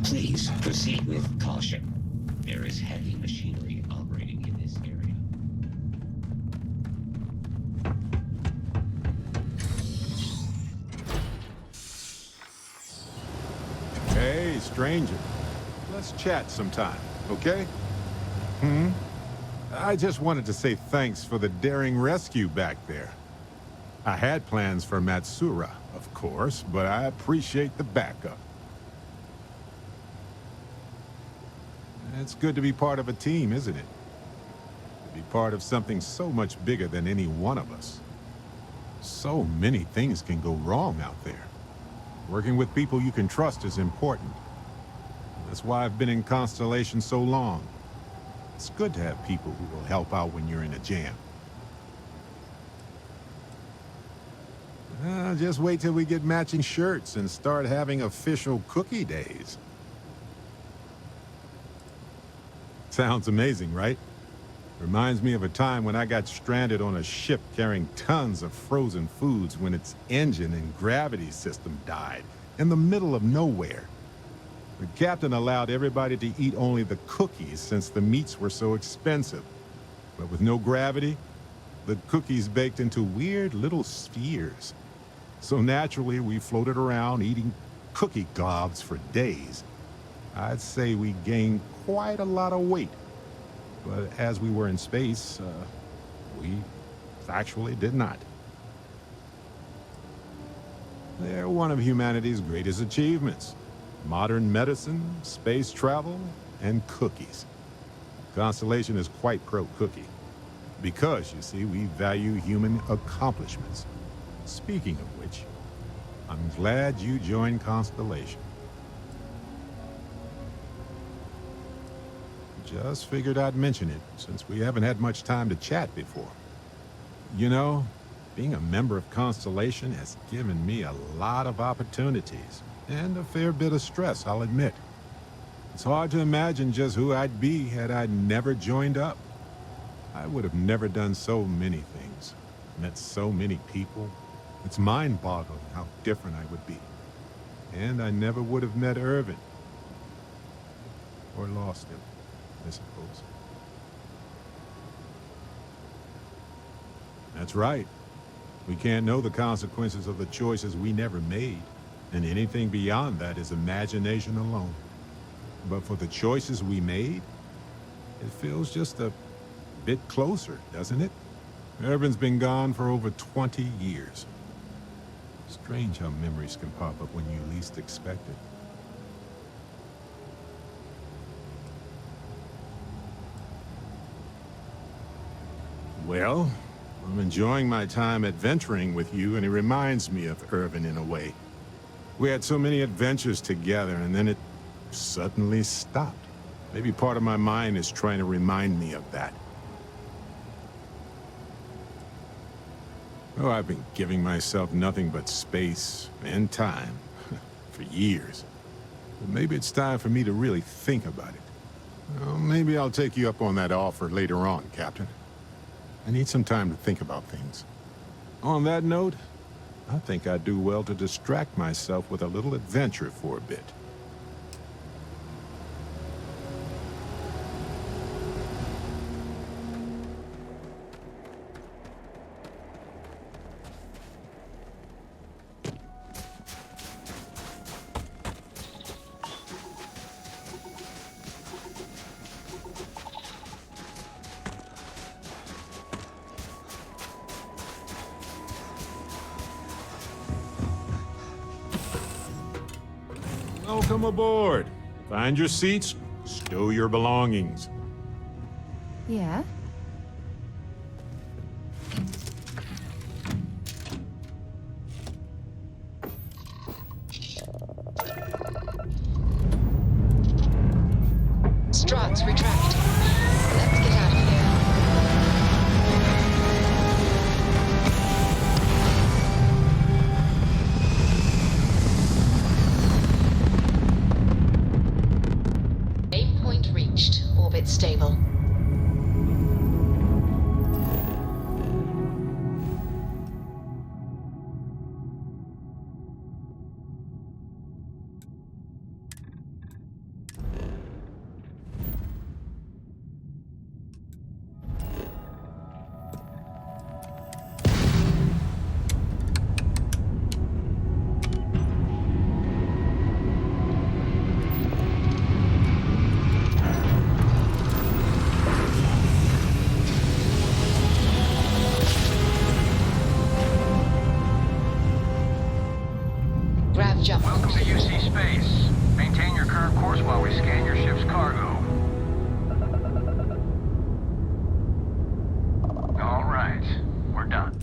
Please proceed with caution. There is heavy machinery operating in this area.
Hey, stranger. Let's chat sometime, okay? I just wanted to say thanks for the daring rescue back there. I had plans for Matsura, of course, but I appreciate the backup. It's good to be part of a team, isn't it? To be part of something so much bigger than any one of us. So many things can go wrong out there. Working with people you can trust is important. That's why I've been in Constellation so long. It's good to have people who will help out when you're in a jam. Just wait till we get matching shirts and start having official cookie days. Sounds amazing, right? Reminds me of a time when I got stranded on a ship carrying tons of frozen foods when its engine and gravity system died in the middle of nowhere. The captain allowed everybody to eat only the cookies since the meats were so expensive. But with no gravity, the cookies baked into weird little spheres. So naturally, we floated around eating cookie globs for days. I'd say we gained quite a lot of weight. But as we were in space, we actually did not. They're one of humanity's greatest achievements. Modern medicine, space travel, and cookies. Constellation is quite pro-cookie. Because, you see, we value human accomplishments. Speaking of which, I'm glad you joined Constellation. Just figured I'd mention it, since we haven't had much time to chat before. You know, being a member of Constellation has given me a lot of opportunities, and a fair bit of stress, I'll admit. It's hard to imagine just who I'd be had I never joined up. I would have never done so many things, met so many people. It's mind-boggling how different I would be. And I never would have met Irvin. Or lost him, I suppose. That's right. We can't know the consequences of the choices we never made. And anything beyond that is imagination alone. But for the choices we made, it feels just a bit closer, doesn't it? Irvin's been gone for over 20 years. Strange how memories can pop up when you least expect it. Well, I'm enjoying my time adventuring with you, and it reminds me of Irvin in a way. We had so many adventures together, and then it suddenly stopped. Maybe part of my mind is trying to remind me of that. Oh, I've been giving myself nothing but space and time for years. But maybe it's time for me to really think about it. Well, maybe I'll take you up on that offer later on, Captain. I need some time to think about things. On that note, I think I'd do well to distract myself with a little adventure for a bit. Welcome aboard. Find your seats, stow your belongings.
Yeah?
Struts retract. Let's get out of here. Aim point reached. Orbit stable. Grav jump.
Welcome to UC Space. Maintain your current course while we scan your ship's cargo. All right, we're done.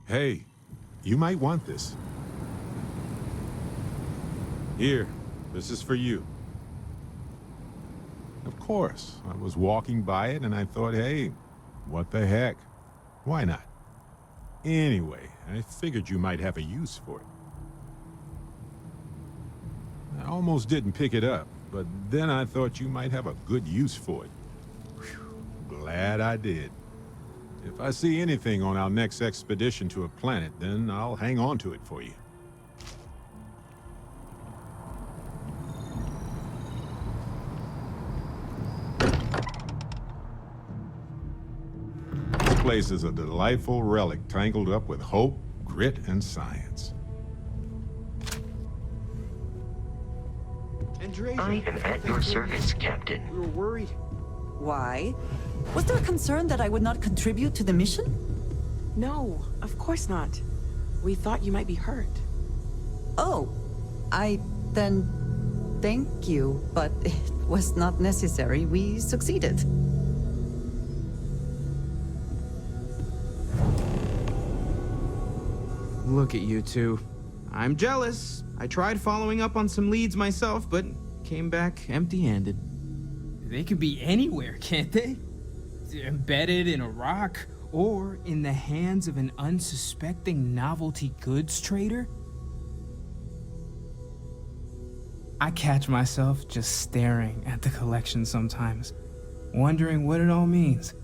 Hey, you might want this. Here, this is for you. Of course. I was walking by it and I thought, hey, what the heck? Why not? Anyway, I figured you might have a use for it. I almost didn't pick it up, but then I thought you might have a good use for it. Whew, glad I did. If I see anything on our next expedition to a planet, then I'll hang on to it for you. This place is a delightful relic tangled up with hope, grit, and science.
I am at your service, Captain.
We were worried.
Why? Was there a concern that I would not contribute to the mission?
No, of course not. We thought you might be hurt.
Oh, then thank you, but it was not necessary. We succeeded.
Look at you two. I'm jealous. I tried following up on some leads myself, but came back empty-handed.
They could be anywhere, can't they? Embedded in a rock, or in the hands of an unsuspecting novelty goods trader? I catch myself just staring at the collection sometimes, wondering what it all means.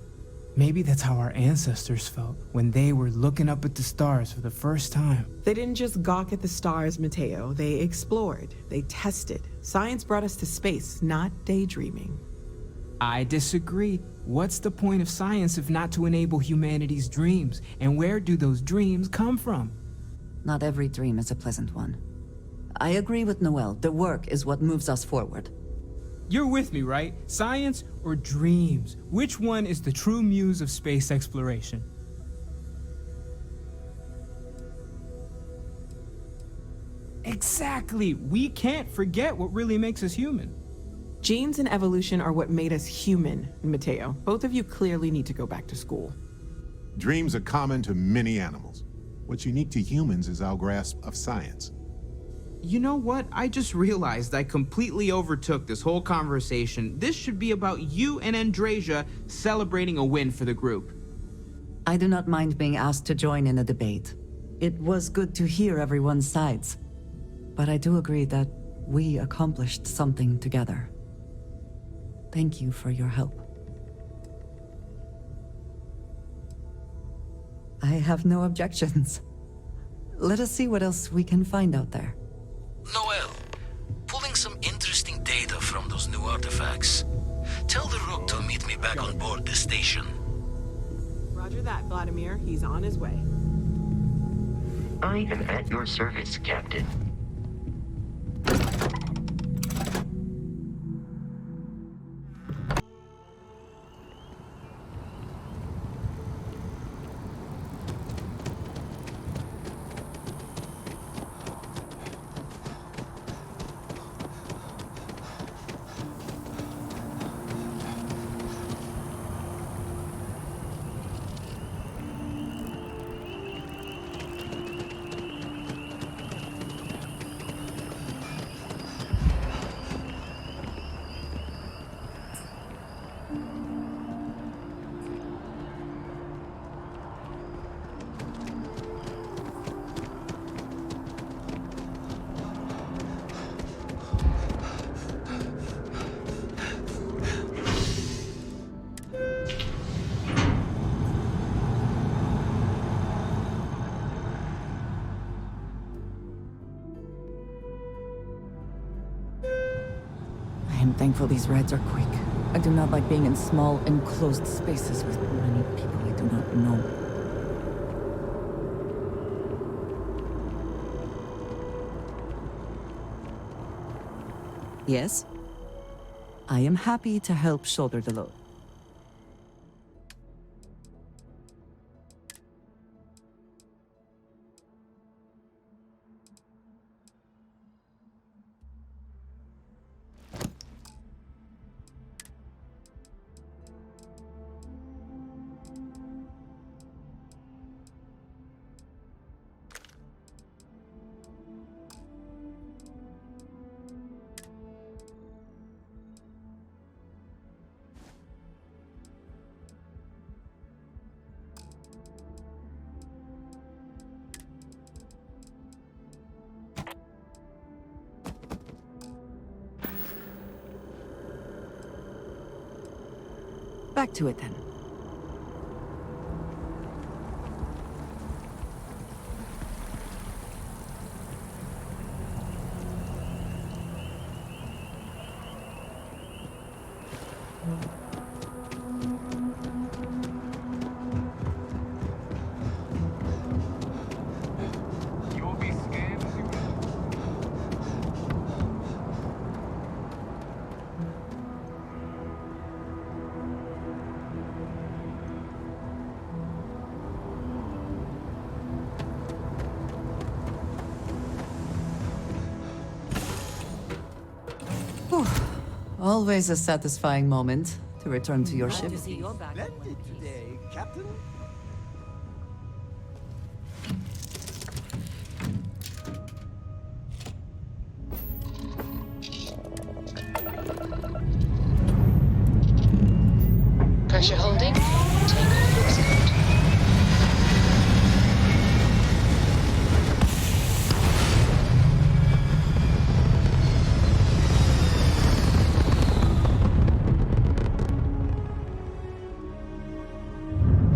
Maybe that's how our ancestors felt when they were looking up at the stars for the first time.
They didn't just gawk at the stars, Mateo. They explored. They tested. Science brought us to space, not daydreaming.
I disagree. What's the point of science if not to enable humanity's dreams? And where do those dreams come from?
Not every dream is a pleasant one. I agree with Noel. The work is what moves us forward.
You're with me, right? Science or dreams? Which one is the true muse of space exploration? Exactly. We can't forget what really makes us human.
Genes and evolution are what made us human, Mateo. Both of you clearly need to go back to school.
Dreams are common to many animals. What's unique to humans is our grasp of science.
You know what? I just realized I completely overtook this whole conversation. This should be about you and Andrasia celebrating a win for the group.
I do not mind being asked to join in a debate. It was good to hear everyone's sides. But I do agree that we accomplished something together. Thank you for your help. I have no objections. Let us see what else we can find out there.
Noel, pulling some interesting data from those new artifacts. Tell the Rook to meet me back on board the station.
Roger that, Vladimir. He's on his way.
I am at your service, Captain.
I am thankful these rides are quick. I do not like being in small, enclosed spaces with many people I do not know. Yes? I am happy to help shoulder the load. Back to it then. Always a satisfying moment to return to your ship.
Splendid today, Captain.
Pressure holding. Takeoff looks good.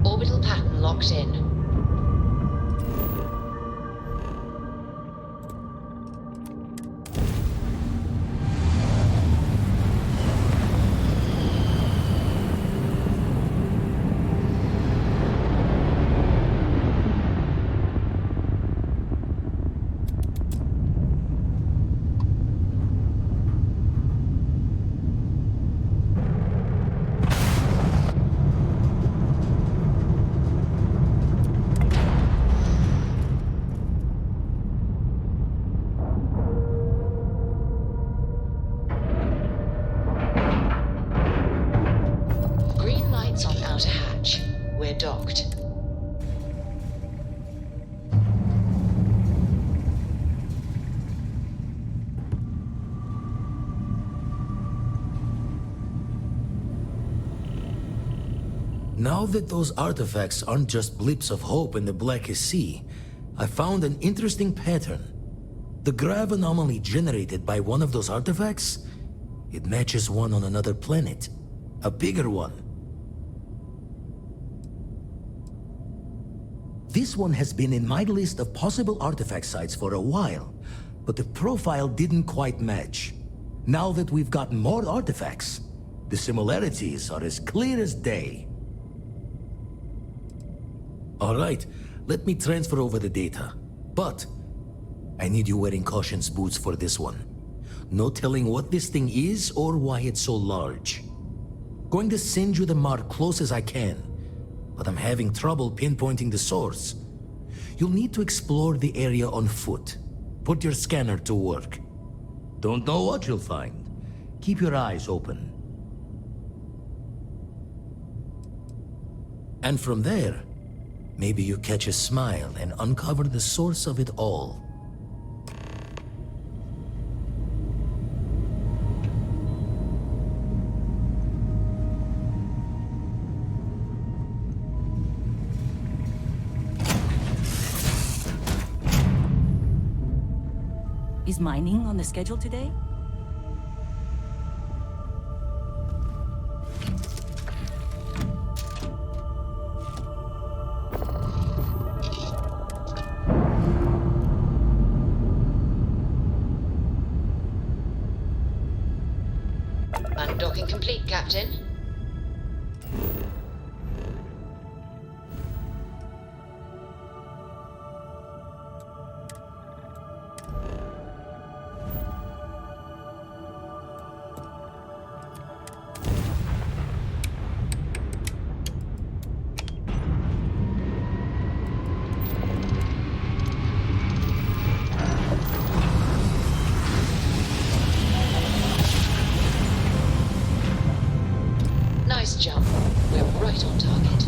Orbital pattern locked in. Green lights on outer hatch. We're docked.
Now that those artifacts aren't just blips of hope in the blackest sea, I found an interesting pattern. The grav anomaly generated by one of those artifacts, it matches one on another planet. A bigger one. This one has been in my list of possible artifact sites for a while, but the profile didn't quite match. Now that we've got more artifacts, the similarities are as clear as day. All right, let me transfer over the data. But I need you wearing caution's boots for this one. No telling what this thing is or why it's so large. Going to send you the mark close as I can, but I'm having trouble pinpointing the source. You'll need to explore the area on foot. Put your scanner to work. Don't know what you'll find. Keep your eyes open. And from there, maybe you catch a smile and uncover the source of it all.
Is mining on the schedule today?
Undocking complete, Captain. Nice jump. We're right on target.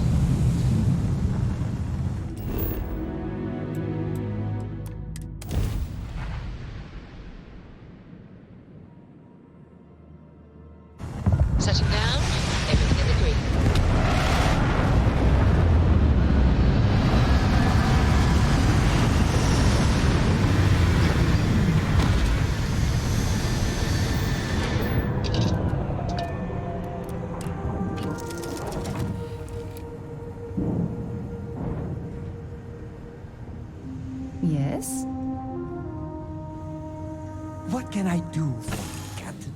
Setting down. Everything in the green.
Yes?
What can I do for you, Captain?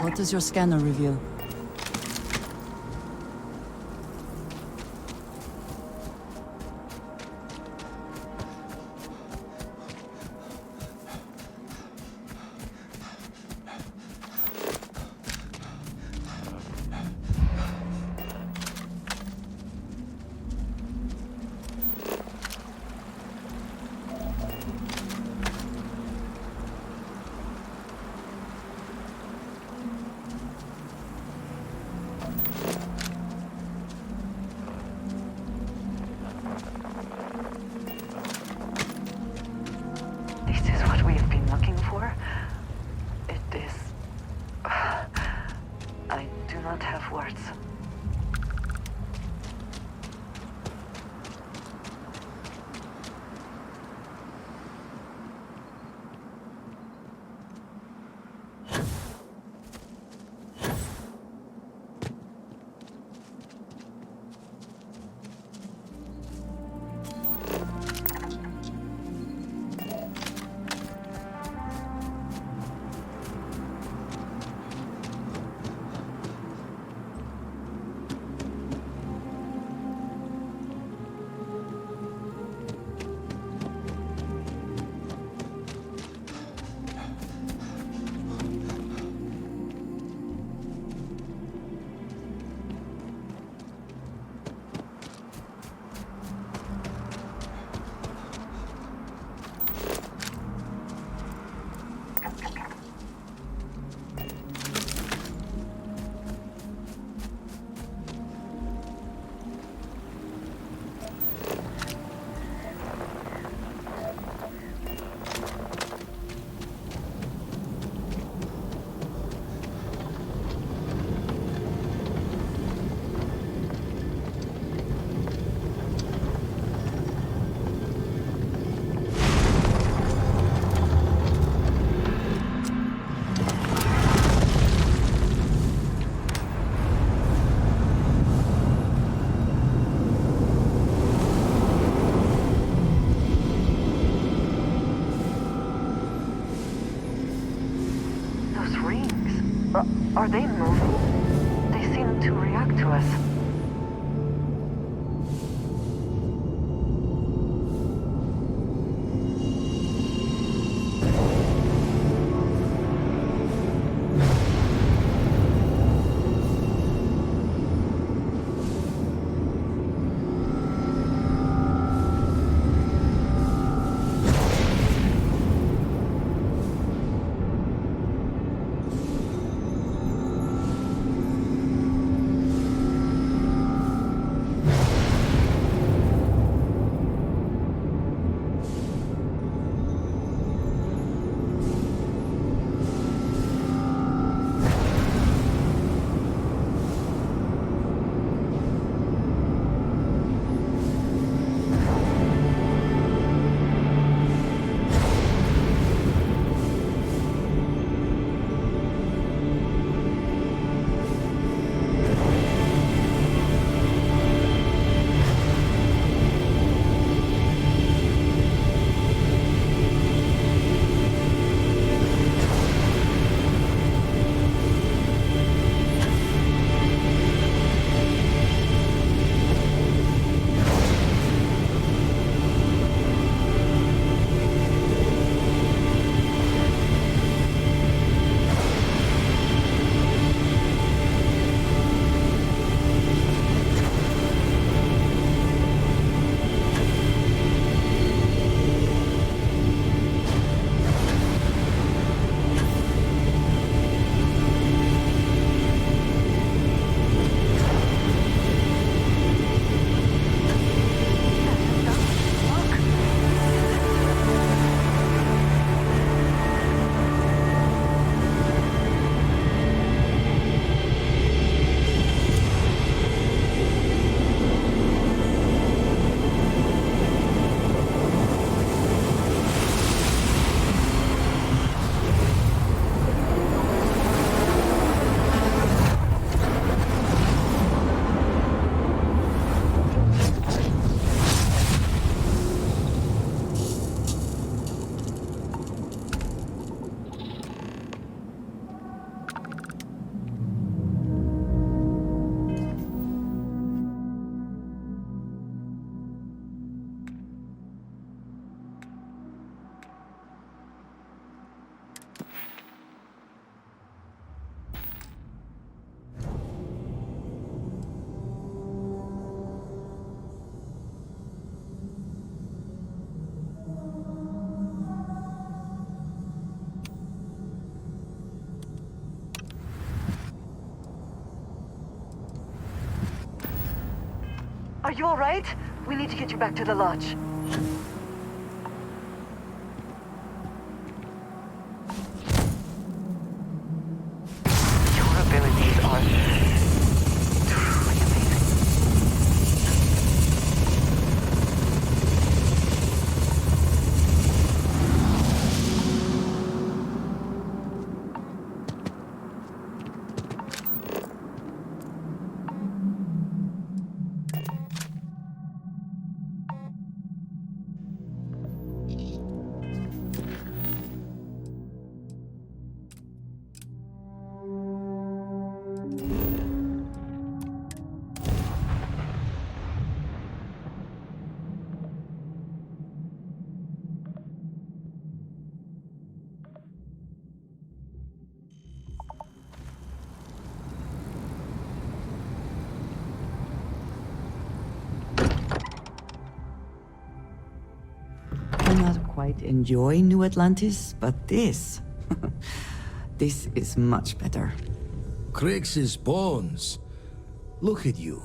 What does your scanner reveal?
This is what we have been looking for? It is... I do not have words. Are they moving? They seem to react to us. Are you alright? We need to get you back to the lodge. Your abilities are truly amazing.
Quite enjoy New Atlantis, but this... this is much better.
Crix's bones. Look at you.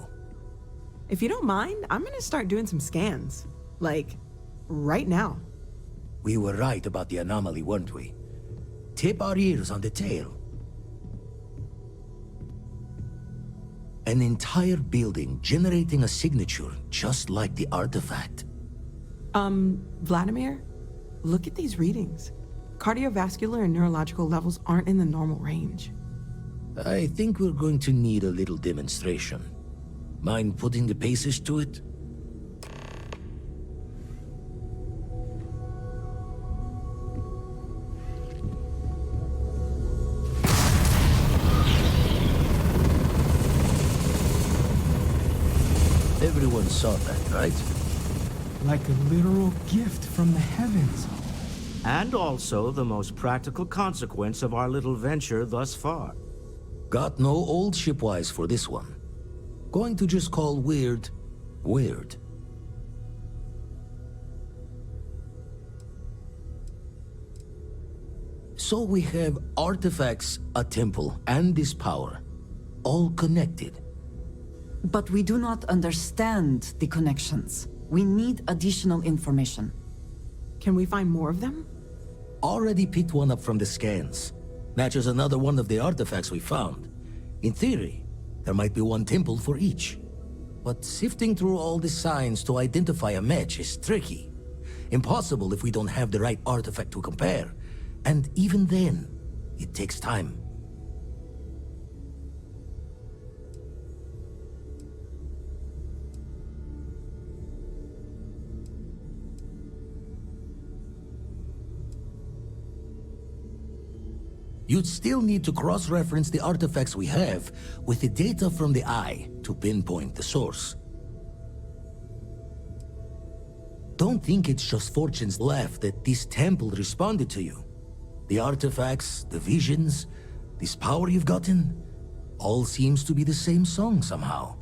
If you don't mind, I'm gonna start doing some scans. Like, right now.
We were right about the anomaly, weren't we? Tip our ears on the tail. An entire building generating a signature just like the artifact.
Vladimir? Look at these readings. Cardiovascular and neurological levels aren't in the normal range.
I think we're going to need a little demonstration. Mind putting the paces to it? Everyone saw that, right?
Like a literal gift from the heavens.
And also the most practical consequence of our little venture thus far.
Got no old shipwise for this one. Going to just call weird, weird. So we have artifacts, a temple, and this power. All connected.
But we do not understand the connections. We need additional information.
Can we find more of them?
Already picked one up from the scans. Matches another one of the artifacts we found. In theory, there might be one temple for each. But sifting through all the signs to identify a match is tricky. Impossible if we don't have the right artifact to compare. And even then, it takes time. You'd still need to cross-reference the artifacts we have with the data from the eye to pinpoint the source. Don't think it's just Fortune's laugh that this temple responded to you. The artifacts, the visions, this power you've gotten, all seems to be the same song somehow.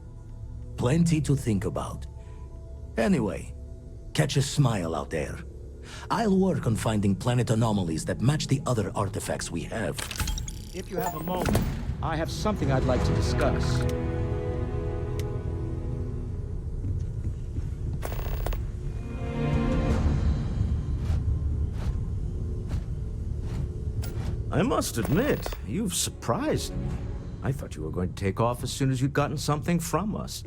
Plenty to think about. Anyway, catch a smile out there. I'll work on finding planet anomalies that match the other artifacts we have.
If you have a moment, I have something I'd like to discuss. I must admit, you've surprised me. I thought you were going to take off as soon as you'd gotten something from us.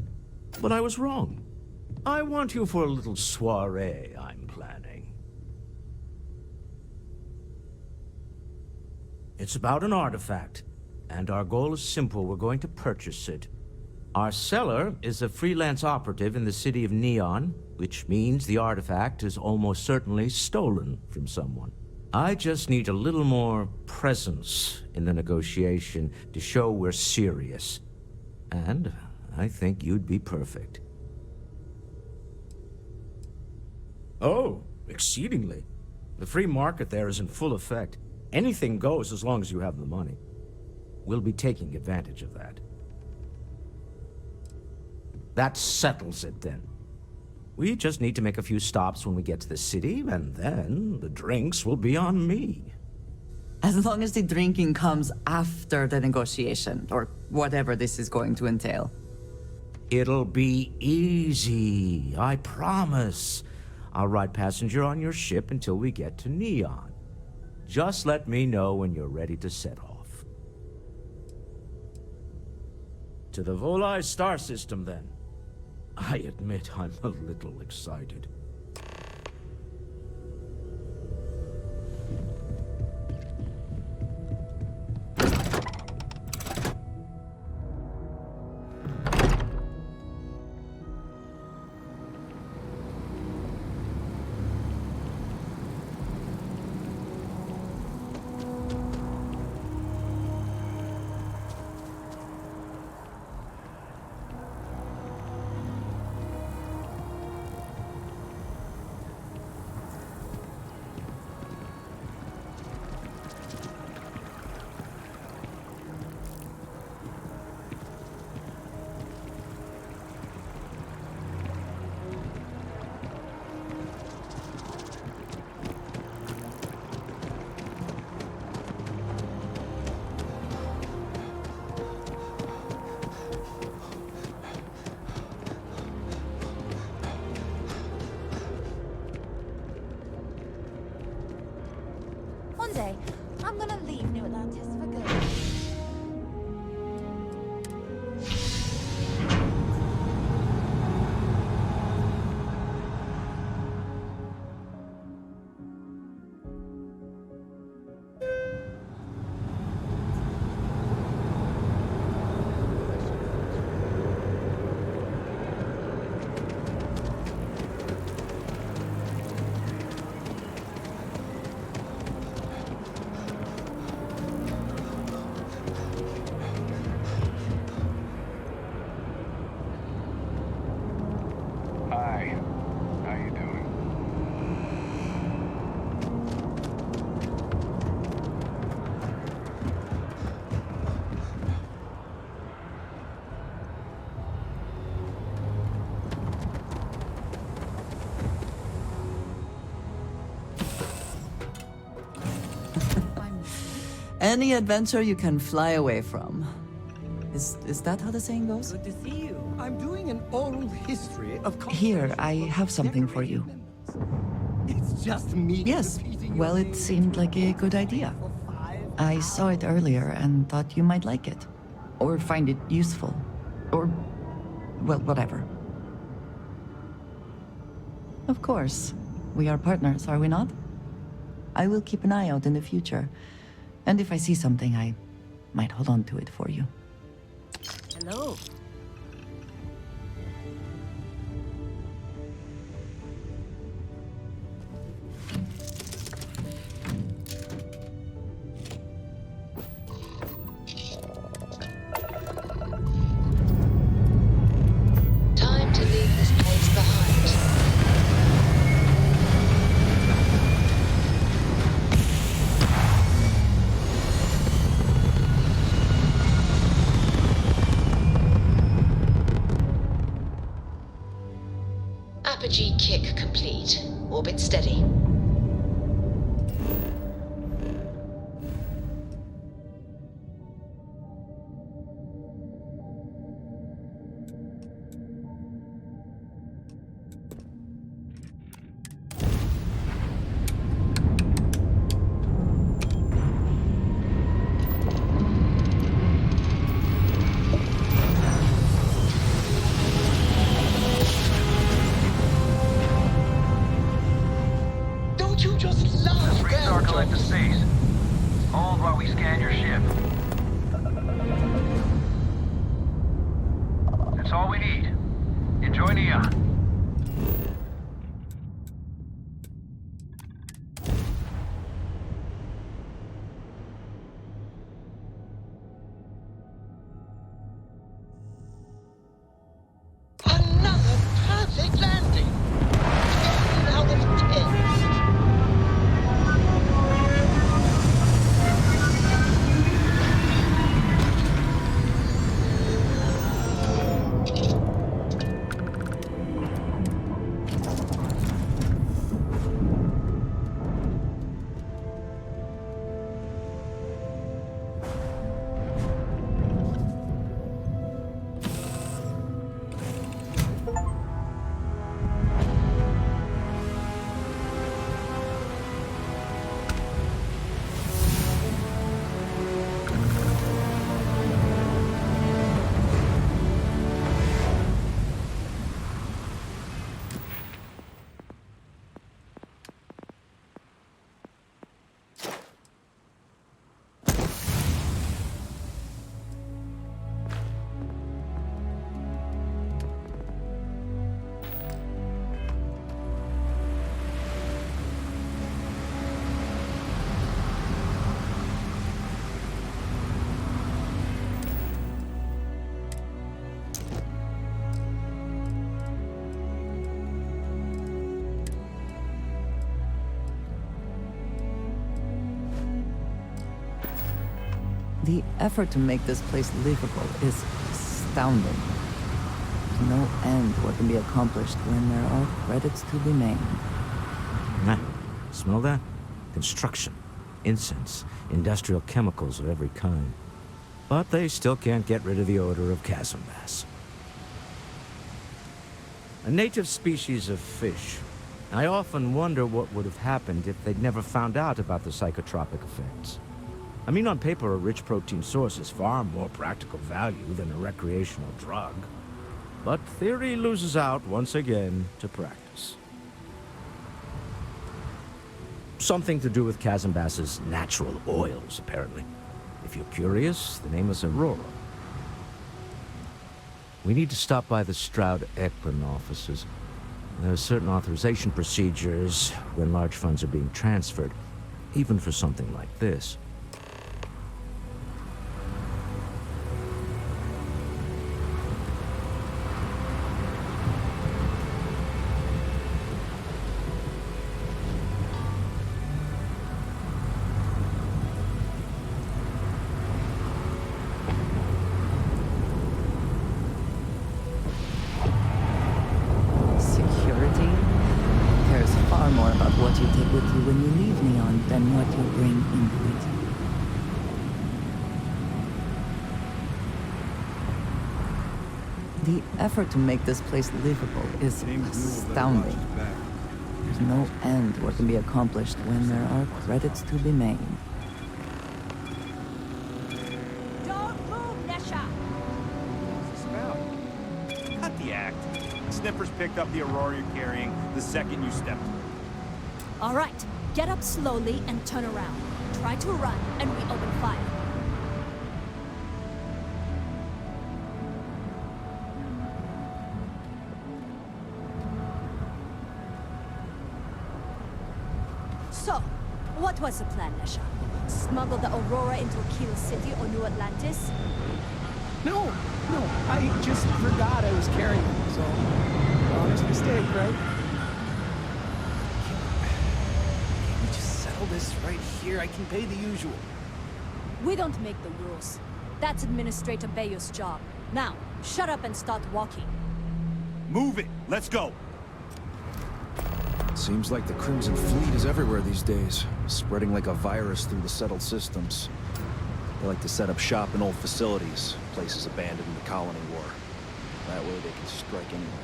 But I was wrong. I want you for a little soiree I'm planning. It's about an artifact, and our goal is simple. We're going to purchase it. Our seller is a freelance operative in the city of Neon, which means the artifact is almost certainly stolen from someone. I just need a little more presence in the negotiation to show we're serious. And I think you'd be perfect. Oh, exceedingly. The free market there is in full effect. Anything goes as long as you have the money. We'll be taking advantage of that. That settles it then. We just need to make a few stops when we get to the city, and then the drinks will be on me.
As long as the drinking comes after the negotiation, or whatever this is going to entail.
It'll be easy, I promise. I'll ride passenger on your ship until we get to Neon. Just let me know when you're ready to set off. To the Volai star system, then. I admit I'm a little excited.
One day, I'm gonna leave New Atlantis for good.
Hi. How you doing?
Any adventure you can fly away from. Is that how the saying goes?
Good to see you. I'm doing an oral history of...
Here, I have something for you.
It's just me.
Yes, well, it seemed like a good idea. I saw it earlier and thought you might like it. Or find it useful. Or, well, whatever. Of course. We are partners, are we not? I will keep an eye out in the future. And if I see something, I might hold on to it for you.
Hello.
Time to leave this place behind. Apogee kick complete. Orbit steady.
Don't you just love
Restart
ground
collector
jobs?
space. Hold while we scan your ship. That's all we need. Enjoy Neon.
Another perfect landing. 10 out of 10.
The effort to make this place livable is astounding. There's no end what can be accomplished when there are credits to be made.
Nah, smell that? Construction, incense, industrial chemicals of every kind. But they still can't get rid of the odor of chasm bass. A native species of fish. I often wonder what would have happened if they'd never found out about the psychotropic effects. I mean, on paper, a rich protein source is far more practical value than a recreational drug. But theory loses out once again to practice. Something to do with chasm bass's natural oils, apparently. If you're curious, the name is Aurora. We need to stop by the Stroud-Ekman offices. There are certain authorization procedures when large funds are being transferred, even for something like this.
What you take with you when you leave Neon than what you bring into it. The effort to make this place livable is astounding. There's no end what can be accomplished when there are credits to be made.
Don't move, Nesha!
What's this about? Cut the act. Sniffers picked up the Aurora you're carrying the second you stepped through.
All right, get up slowly and turn around. Try to run, and we open fire. So, what was the plan, Nesha? Smuggle the Aurora into Kill City or New Atlantis?
No, I just forgot I was carrying them, so... honest mistake, right? This right here, I can pay the usual.
We don't make the rules. That's Administrator Bayou's job. Now, shut up and start walking.
Move it! Let's go!
Seems like the Crimson Fleet is everywhere these days, spreading like a virus through the settled systems. They like to set up shop in old facilities, places abandoned in the Colony War. That way they can strike anywhere.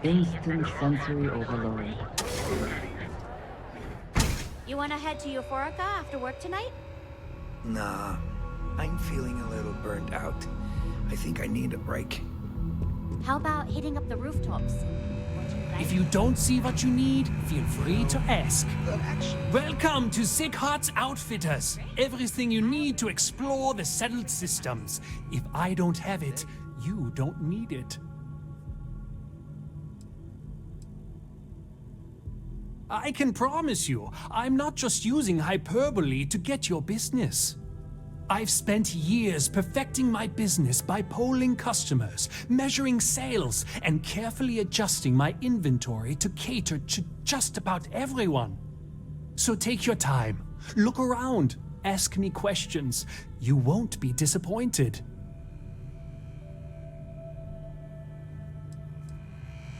Instant sensory overload.
You want to head to Euphorica after work tonight?
Nah, I'm feeling a little burnt out. I think I need a break.
How about hitting up the rooftops?
If you don't see what you need, feel free to ask. Welcome to Sick Heart's Outfitters. Everything you need to explore the settled systems. If I don't have it, you don't need it. I can promise you, I'm not just using hyperbole to get your business. I've spent years perfecting my business by polling customers, measuring sales, and carefully adjusting my inventory to cater to just about everyone. So take your time, look around, ask me questions. You won't be disappointed.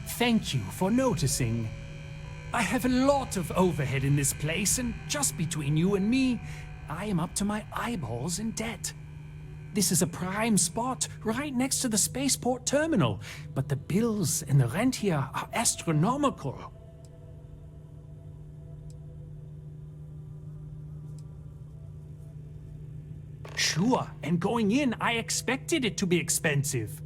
Thank you for noticing. I have a lot of overhead in this place, and just between you and me, I am up to my eyeballs in debt. This is a prime spot right next to the spaceport terminal, but the bills and the rent here are astronomical. Sure, and going in, I expected it to be expensive.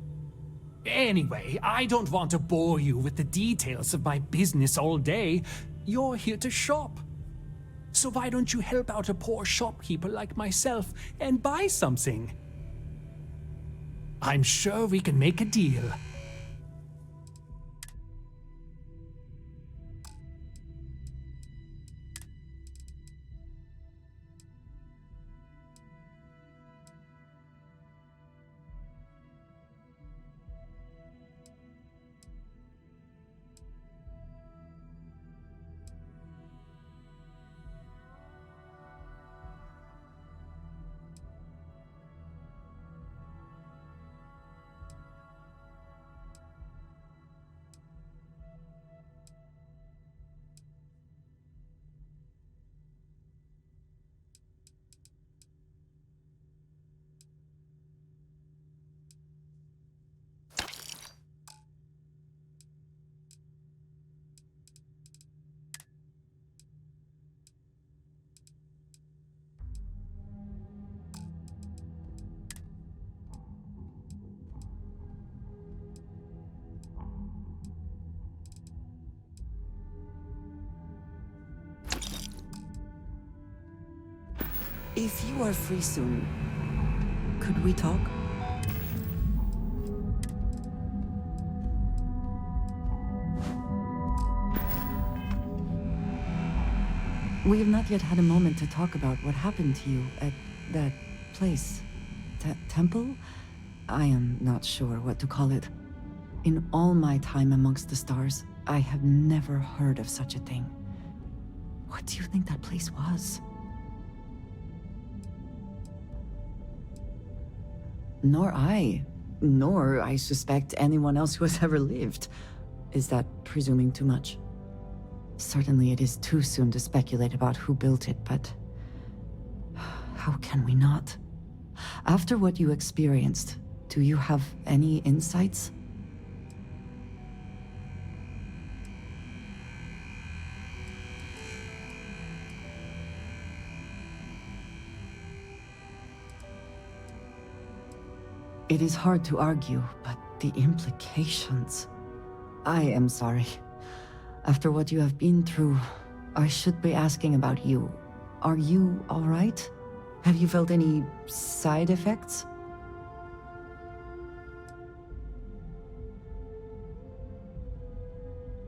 Anyway, I don't want to bore you with the details of my business all day. You're here to shop. So why don't you help out a poor shopkeeper like myself and buy something? I'm sure we can make a deal.
If you are free soon, could we talk? We have not yet had a moment to talk about what happened to you at that place. Temple? I am not sure what to call it. In all my time amongst the stars, I have never heard of such a thing. What do you think that place was? Nor I suspect anyone else who has ever lived. Is that presuming too much? Certainly it is too soon to speculate about who built it, but how can we not? After what you experienced, do you have any insights? It is hard to argue, but the implications... I am sorry. After what you have been through, I should be asking about you. Are you all right? Have you felt any side effects?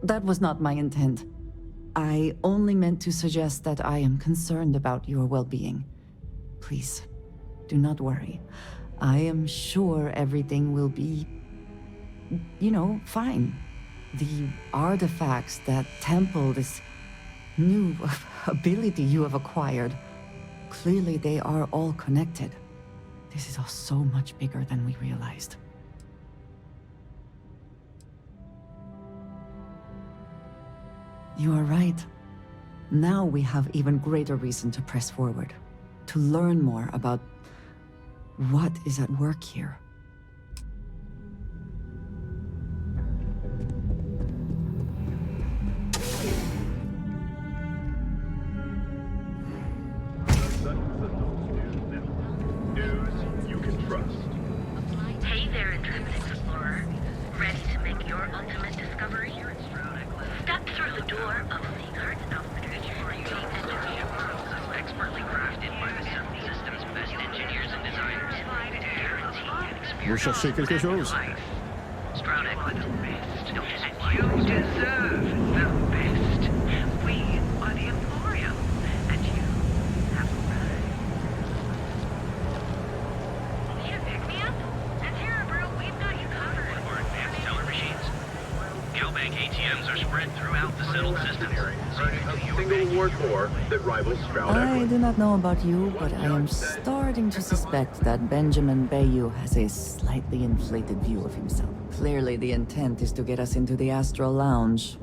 That was not my intent. I only meant to suggest that I am concerned about your well-being. Please, do not worry. I am sure everything will be, fine. The artifacts, that temple, this new ability you have acquired, clearly they are all connected. This is all so much bigger than we realized. You are right. Now we have even greater reason to press forward, to learn more about what is at work here.
News you can trust.
Hey there, intrepid explorer. Ready to make your ultimate discovery? Step through the door of Seagard's Outfitters. Expertly crafted by the system's best engineers and designers.
Vous cherchez quelque chose?
Sprout with the best. You deserve the best. We are the Emporium, and you have arrived. Need a pick-me-up? And here, bro, we've got you covered. Our advanced teller machines. Galbank ATMs are spread throughout the settled system.
A single award more that rivals Sprout
I do not know about you, but I am starting to suspect that Benjamin Bayou has a slightly inflated view of himself. Clearly the intent is to get us into the Astral Lounge.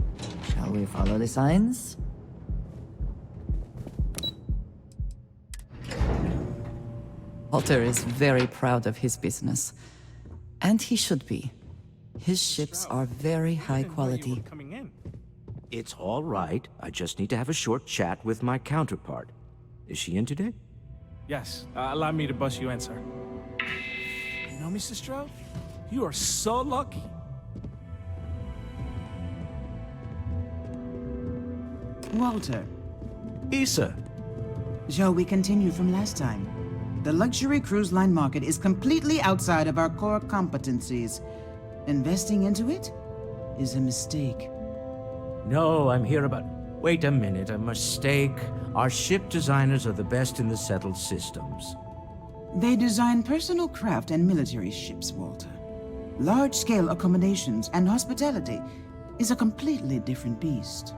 Shall we follow the signs? Walter is very proud of his business. And he should be. His ships are very high quality.
It's all right. I just need to have a short chat with my counterpart. Is she in today?
Yes, allow me to bust you in, sir. You know, Mr. Stroud? You are so lucky.
Walter.
Issa.
Shall we continue from last time? The luxury cruise line market is completely outside of our core competencies. Investing into it is a mistake.
No, I'm here about... Wait a minute, a mistake. Our ship designers are the best in the settled systems.
They design personal craft and military ships, Walter. Large-scale accommodations and hospitality is a completely different beast.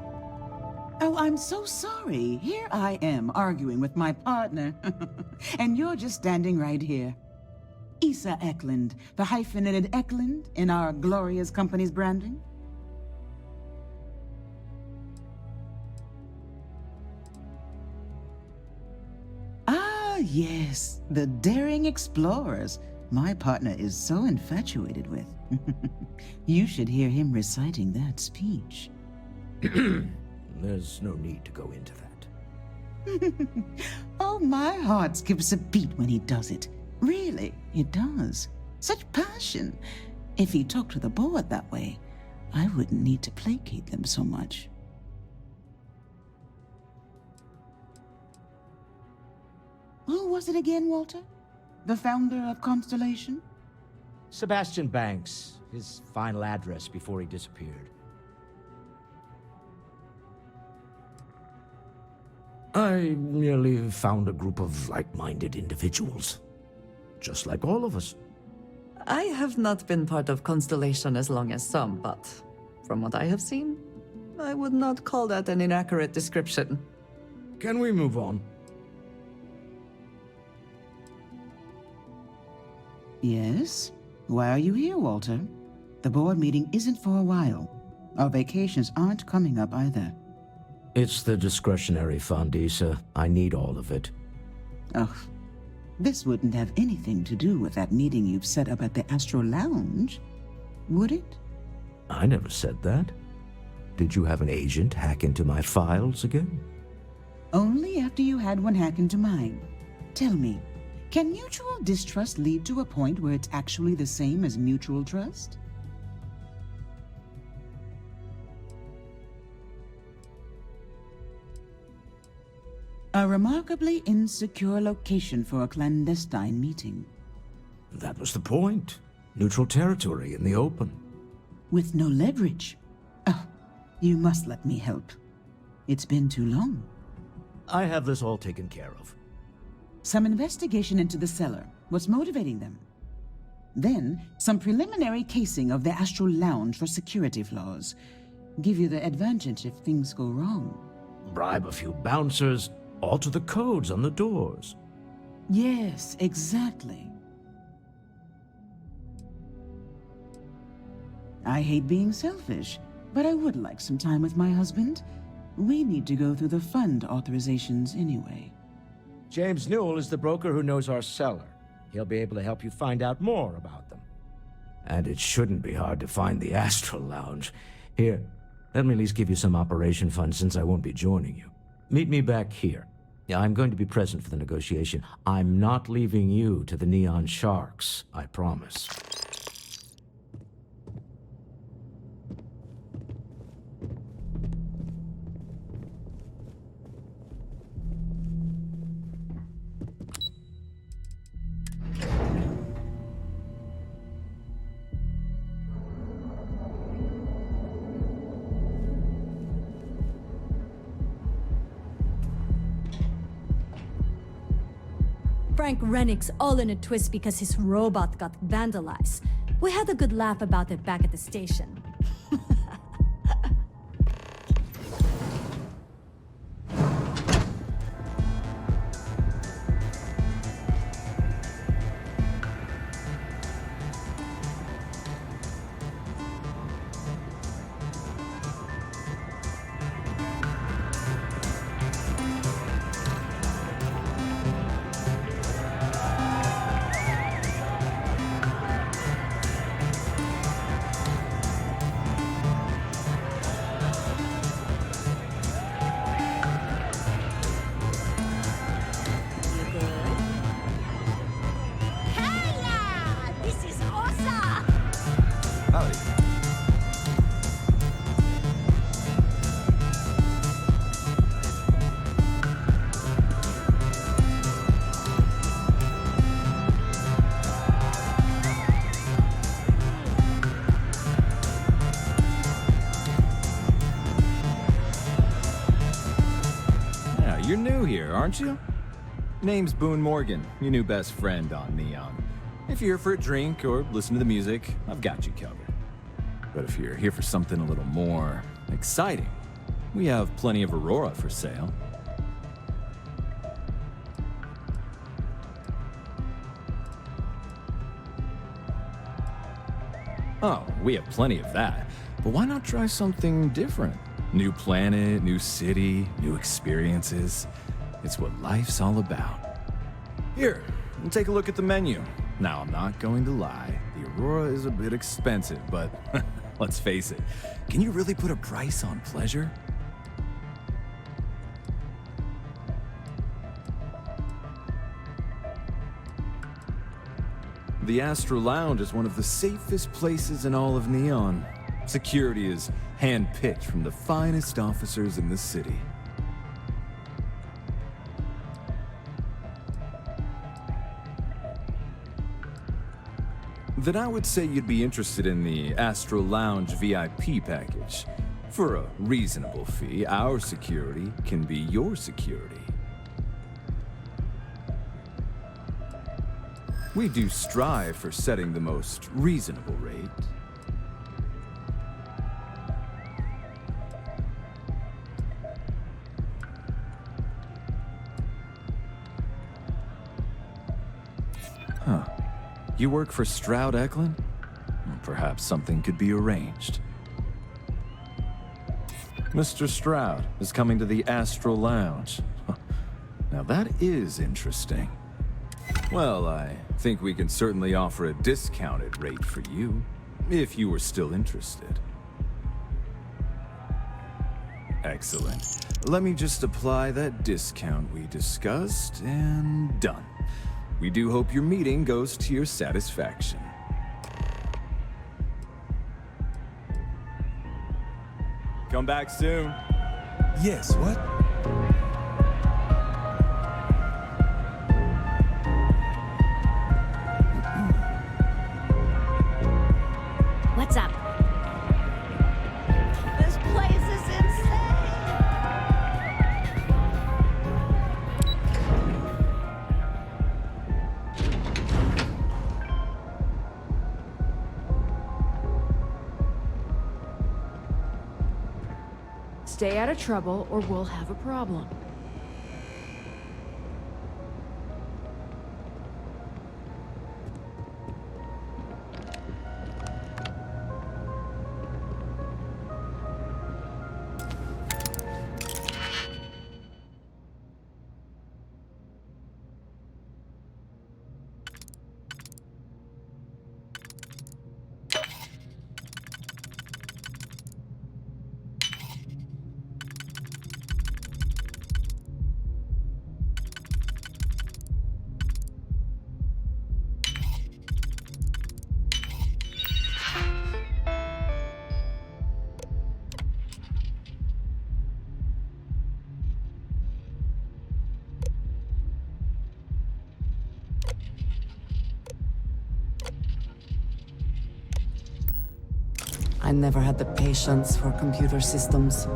Oh, I'm so sorry. Here I am arguing with my partner. And you're just standing right here. Issa Eklund, the hyphenated Eklund in our glorious company's branding. Ah, yes, the daring explorers my partner is so infatuated with. You should hear him reciting that speech.
There's no need to go into that.
Oh, my heart skips a beat when he does it. Really, it does. Such passion. If he talked to the board that way, I wouldn't need to placate them so much. Who was it again, Walter? The founder of Constellation?
Sebastian Banks, his final address before he disappeared. I merely found a group of like-minded individuals. Just like all of us.
I have not been part of Constellation as long as some, but from what I have seen, I would not call that an inaccurate description.
Can we move on?
Yes? Why are you here, Walter? The board meeting isn't for a while. Our vacations aren't coming up either.
It's the discretionary fund, Issa. I need all of it.
Oh, this wouldn't have anything to do with that meeting you've set up at the Astro Lounge, would it?
I never said that. Did you have an agent hack into my files again?
Only after you had one hack into mine. Tell me, can mutual distrust lead to a point where it's actually the same as mutual trust? A remarkably insecure location for a clandestine meeting.
That was the point. Neutral territory in the open.
With no leverage. Oh, you must let me help. It's been too long.
I have this all taken care of.
Some investigation into the cellar. What's motivating them? Then, some preliminary casing of the Astral Lounge for security flaws. Give you the advantage if things go wrong.
Bribe a few bouncers, alter the codes on the doors.
Yes, exactly. I hate being selfish, but I would like some time with my husband. We need to go through the fund authorizations anyway.
James Newell is the broker who knows our cellar. He'll be able to help you find out more about them. And it shouldn't be hard to find the Astral Lounge. Here, let me at least give you some operation funds since I won't be joining you. Meet me back here. Yeah, I'm going to be present for the negotiation. I'm not leaving you to the Neon Sharks, I promise.
Frank Rennick's all in a twist because his robot got vandalized. We had a good laugh about it back at the station.
You're new here, aren't you? Name's Boone Morgan, your new best friend on Neon. If you're here for a drink or listen to the music, I've got you covered. But if you're here for something a little more exciting, we have plenty of Aurora for sale. Oh, we have plenty of that. But why not try something different? New planet, new city, new experiences. It's what life's all about. Here, take a look at the menu. Now, I'm not going to lie. The Aurora is a bit expensive, but let's face it. Can you really put a price on pleasure? The Astro Lounge is one of the safest places in all of Neon. Security is hand-picked from the finest officers in the city. then I would say you'd be interested in the Astral Lounge VIP package. For a reasonable fee, our security can be your security. We do strive for setting the most reasonable rate. Huh. You work for Stroud Eklund? Perhaps something could be arranged. Mr. Stroud is coming to the Astral Lounge. Now that is interesting. Well, I think we can certainly offer a discounted rate for you, if you were still interested. Excellent. Let me just apply that discount we discussed, and done. We do hope your meeting goes to your satisfaction. Come back soon.
Yes, what?
What's up? This place is insane!
Stay out of trouble or we'll have a problem.
I never had the patience for computer systems.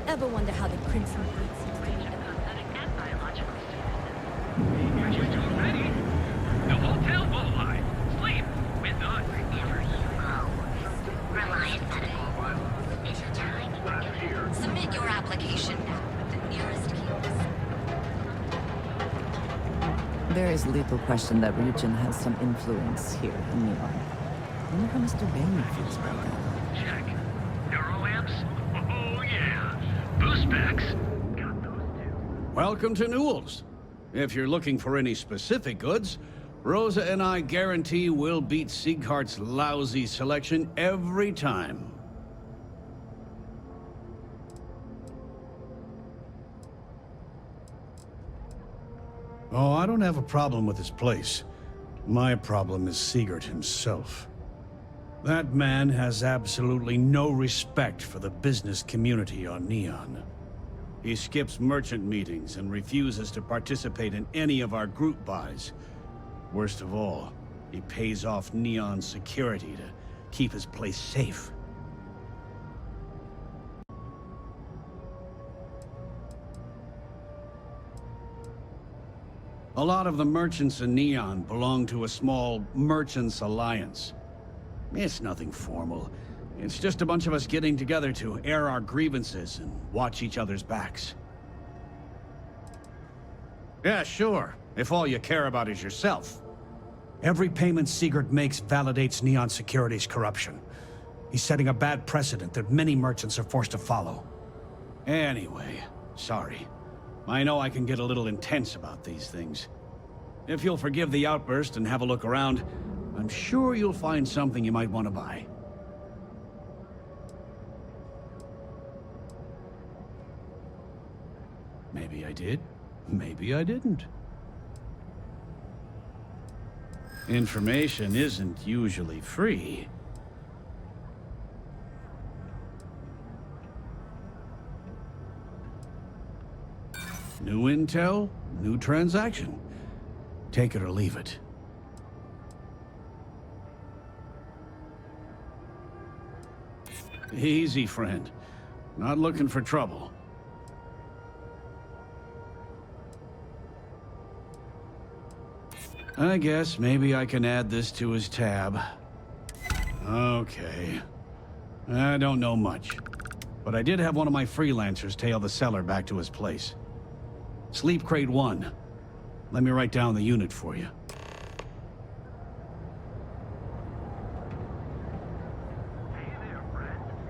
Ever wonder how the Crimson Fleet seems to be?
The hotel Bullseye. Sleep with us.
Wherever you go, Reliant Medical is your time. Submit your application now at the nearest kiosk.
There is little question that region has some influence here in Neon. I wonder how Mr. Bailey feels about that.
Check. Neuroamps? Oh yeah. Boost packs.
Welcome to Newell's. If you're looking for any specific goods, Rosa and I guarantee we'll beat Sieghart's lousy selection every time. Oh, I don't have a problem with this place. My problem is Siegert himself. That man has absolutely no respect for the business community on Neon. He skips merchant meetings and refuses to participate in any of our group buys. Worst of all, he pays off Neon's security to keep his place safe. A lot of the merchants in Neon belong to a small merchants alliance. It's nothing formal. It's just a bunch of us getting together to air our grievances and watch each other's backs. Yeah, sure, if all you care about is yourself. Every payment Sigurd makes validates Neon Security's corruption. He's setting a bad precedent that many merchants are forced to follow. Anyway, sorry. I know I can get a little intense about these things. If you'll forgive the outburst and have a look around, I'm sure you'll find something you might want to buy. Maybe I did, maybe I didn't. Information isn't usually free. New intel, new transaction. Take it or leave it. Easy, friend. Not looking for trouble. I guess maybe I can add this to his tab. Okay. I don't know much, but I did have one of my freelancers tail the seller back to his place. Sleep Crate 1. Let me write down the unit for you.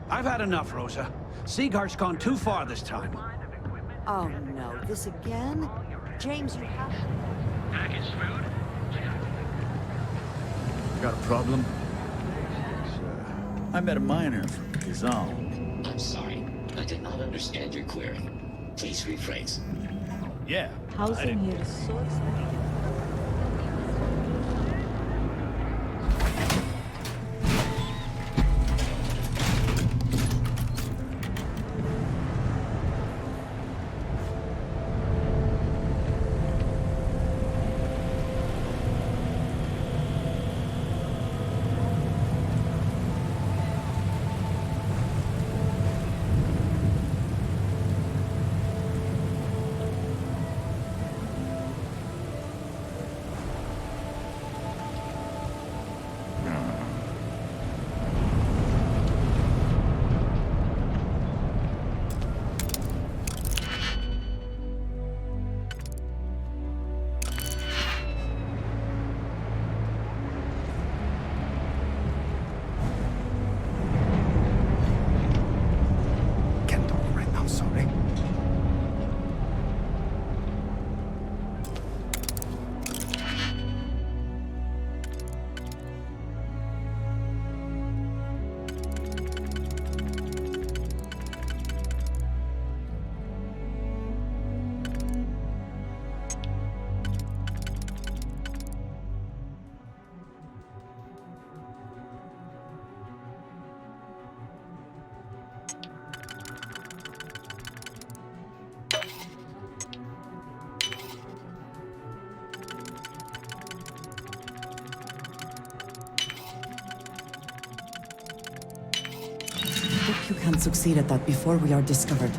I've had enough, Rosa. Sieghardt's gone too far this time.
Oh no, this again? James, you have...
Packaged food?
Got a problem? I met a miner from Kazal.
I'm sorry. I did not understand your query. Please rephrase.
Yeah.
Housing here is so expensive.
You can't succeed at that before we are discovered.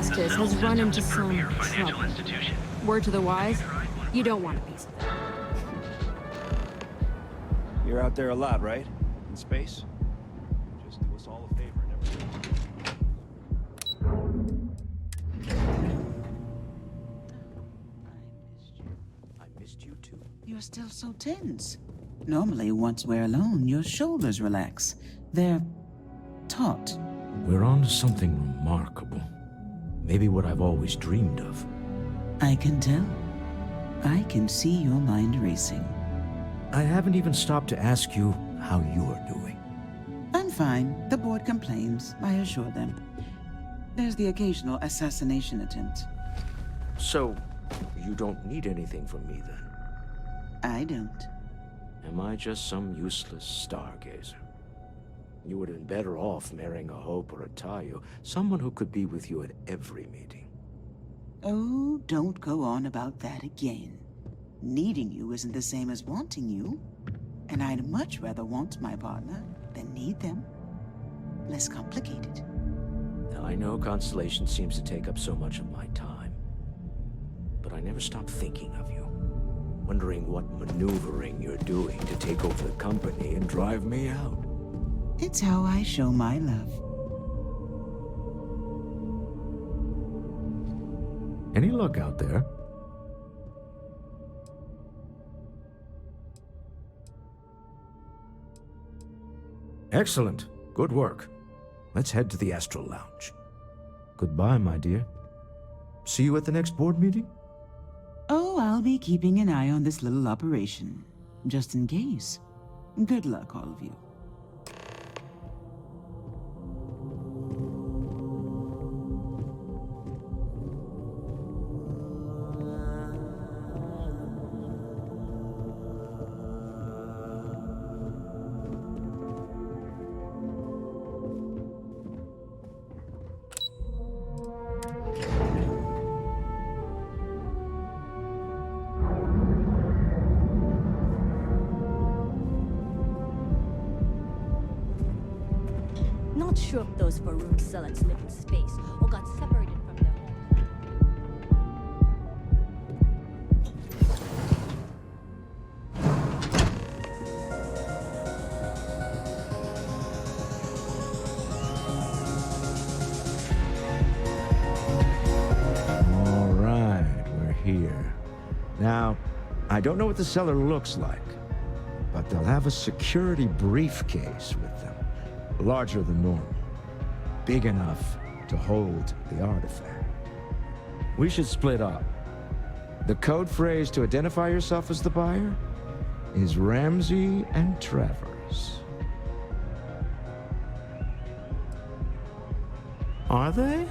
Atlantis has run into some trouble. Word to the wise, you don't want a piece of it.
You're out there a lot, right? In space? Just do us all a favor and everything.
I missed you too. You're still so tense. Normally, once we're alone, your shoulders relax. They're taut.
We're on to something remarkable. Maybe what I've always dreamed of.
I can tell. I can see your mind racing.
I haven't even stopped to ask you how you're doing.
I'm fine. The board complains, I assure them. There's the occasional assassination attempt.
So, you don't need anything from me then?
I don't.
Am I just some useless stargazer? You would have been better off marrying a Hope or a Tayo, someone who could be with you at every meeting.
Oh, don't go on about that again. Needing you isn't the same as wanting you. And I'd much rather want my partner than need them. Less complicated.
Now, I know Constellation seems to take up so much of my time. But I never stop thinking of you. Wondering what maneuvering you're doing to take over the company and drive me out.
It's how I show my love.
Any luck out there? Excellent. Good work. Let's head to the Astral Lounge. Goodbye, my dear. See you at the next board meeting?
Oh, I'll be keeping an eye on this little operation, just in case. Good luck, all of you.
Not sure if those Farouk Selets live in space or got separated from their home
All right, we're here. Now, I don't know what the cellar looks like, but they'll have a security briefcase with them. Larger than normal. Big enough to hold the artifact. We should split up. The code phrase to identify yourself as the buyer is Ramsey and Travers. Are they?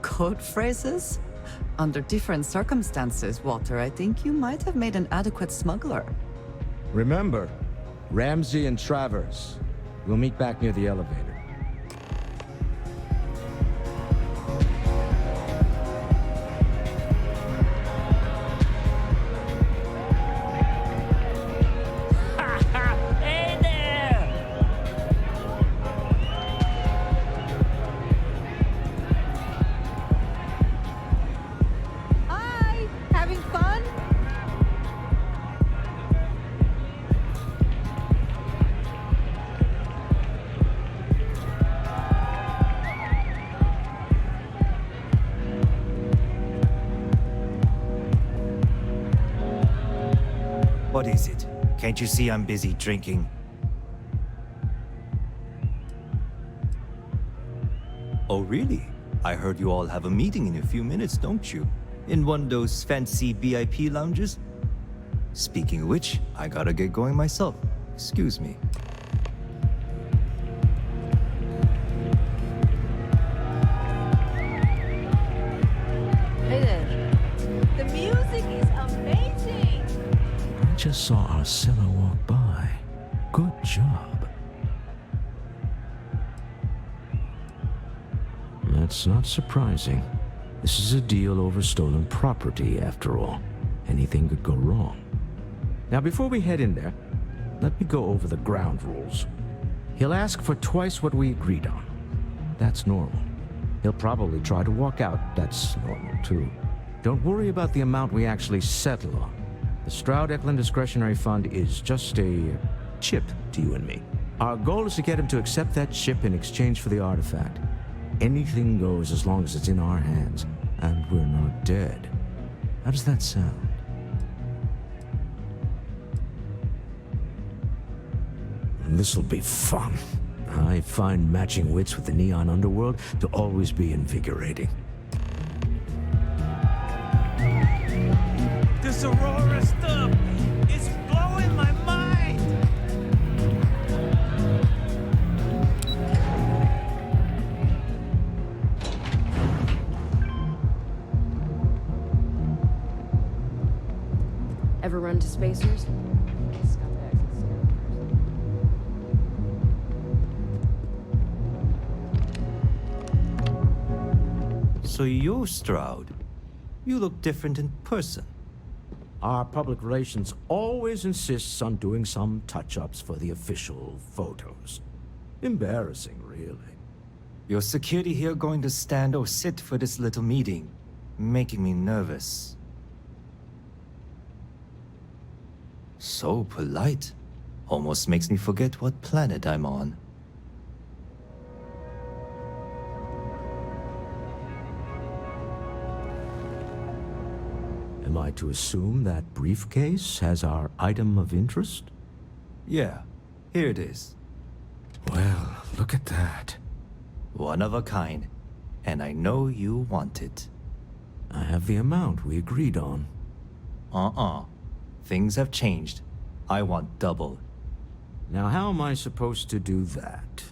Code phrases? Under different circumstances, Walter, I think you might have made an adequate smuggler.
Remember, Ramsey and Travers. We'll meet back near the elevator.
Hey there!
Hi! Having fun?
What is it? Can't you see I'm busy drinking? Oh, really? I heard you all have a meeting in a few minutes, don't you? In one of those fancy VIP lounges? Speaking of which, I gotta get going myself. Excuse me.
Hey there. The music is amazing!
I just saw our cellar walk by. Good job. That's not surprising. This is a deal over stolen property, after all. Anything could go wrong. Now, before we head in there, let me go over the ground rules. He'll ask for twice what we agreed on. That's normal. He'll probably try to walk out. That's normal, too. Don't worry about the amount we actually settle on. The Stroud-Eklund Discretionary Fund is just a chip to you and me. Our goal is to get him to accept that chip in exchange for the artifact. Anything goes as long as it's in our hands, and we're not dead. How does that sound? This'll be fun. I find matching wits with the neon underworld to always be invigorating.
This Aurora stuff is blowing my mind!
Ever run to spacers?
So you're Stroud. You look different in person.
Our public relations always insists on doing some touch-ups for the official photos. Embarrassing, really.
Your security here going to stand or sit for this little meeting, making me nervous. So polite. Almost makes me forget what planet I'm on.
Am I to assume that briefcase has our item of interest?
Yeah, here it is.
Well, look at that.
One of a kind, and I know you want it.
I have the amount we agreed on.
Things have changed. I want double.
Now, how am I supposed to do that?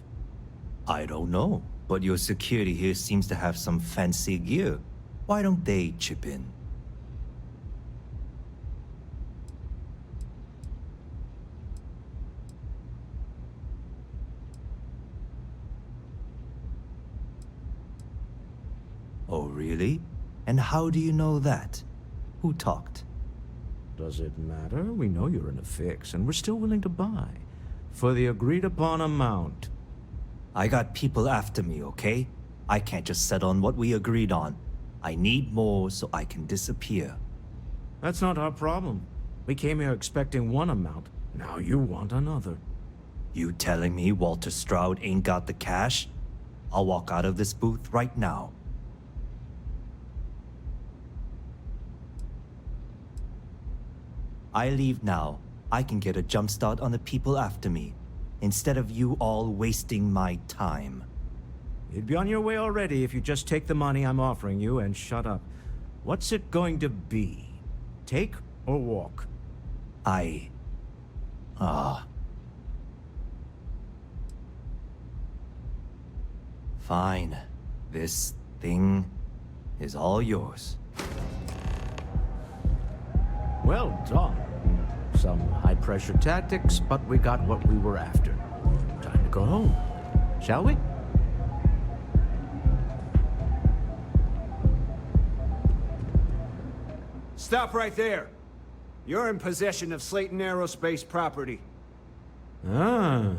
I don't know, but your security here seems to have some fancy gear. Why don't they chip in? Oh, really? And how do you know that? Who talked?
Does it matter? We know you're in a fix, and we're still willing to buy. For the agreed-upon amount.
I got people after me, okay? I can't just settle on what we agreed on. I need more so I can disappear.
That's not our problem. We came here expecting one amount. Now you want another.
You telling me Walter Stroud ain't got the cash? I'll walk out of this booth right now. I leave now. I can get a jump start on the people after me, instead of you all wasting my time.
You'd be on your way already if you just take the money I'm offering you and shut up. What's it going to be? Take or walk?
Fine. This thing is all yours.
Well done. Some high-pressure tactics, but we got what we were after. Time to go home, shall we?
Stop right there. You're in possession of Slayton Aerospace property.
Ah.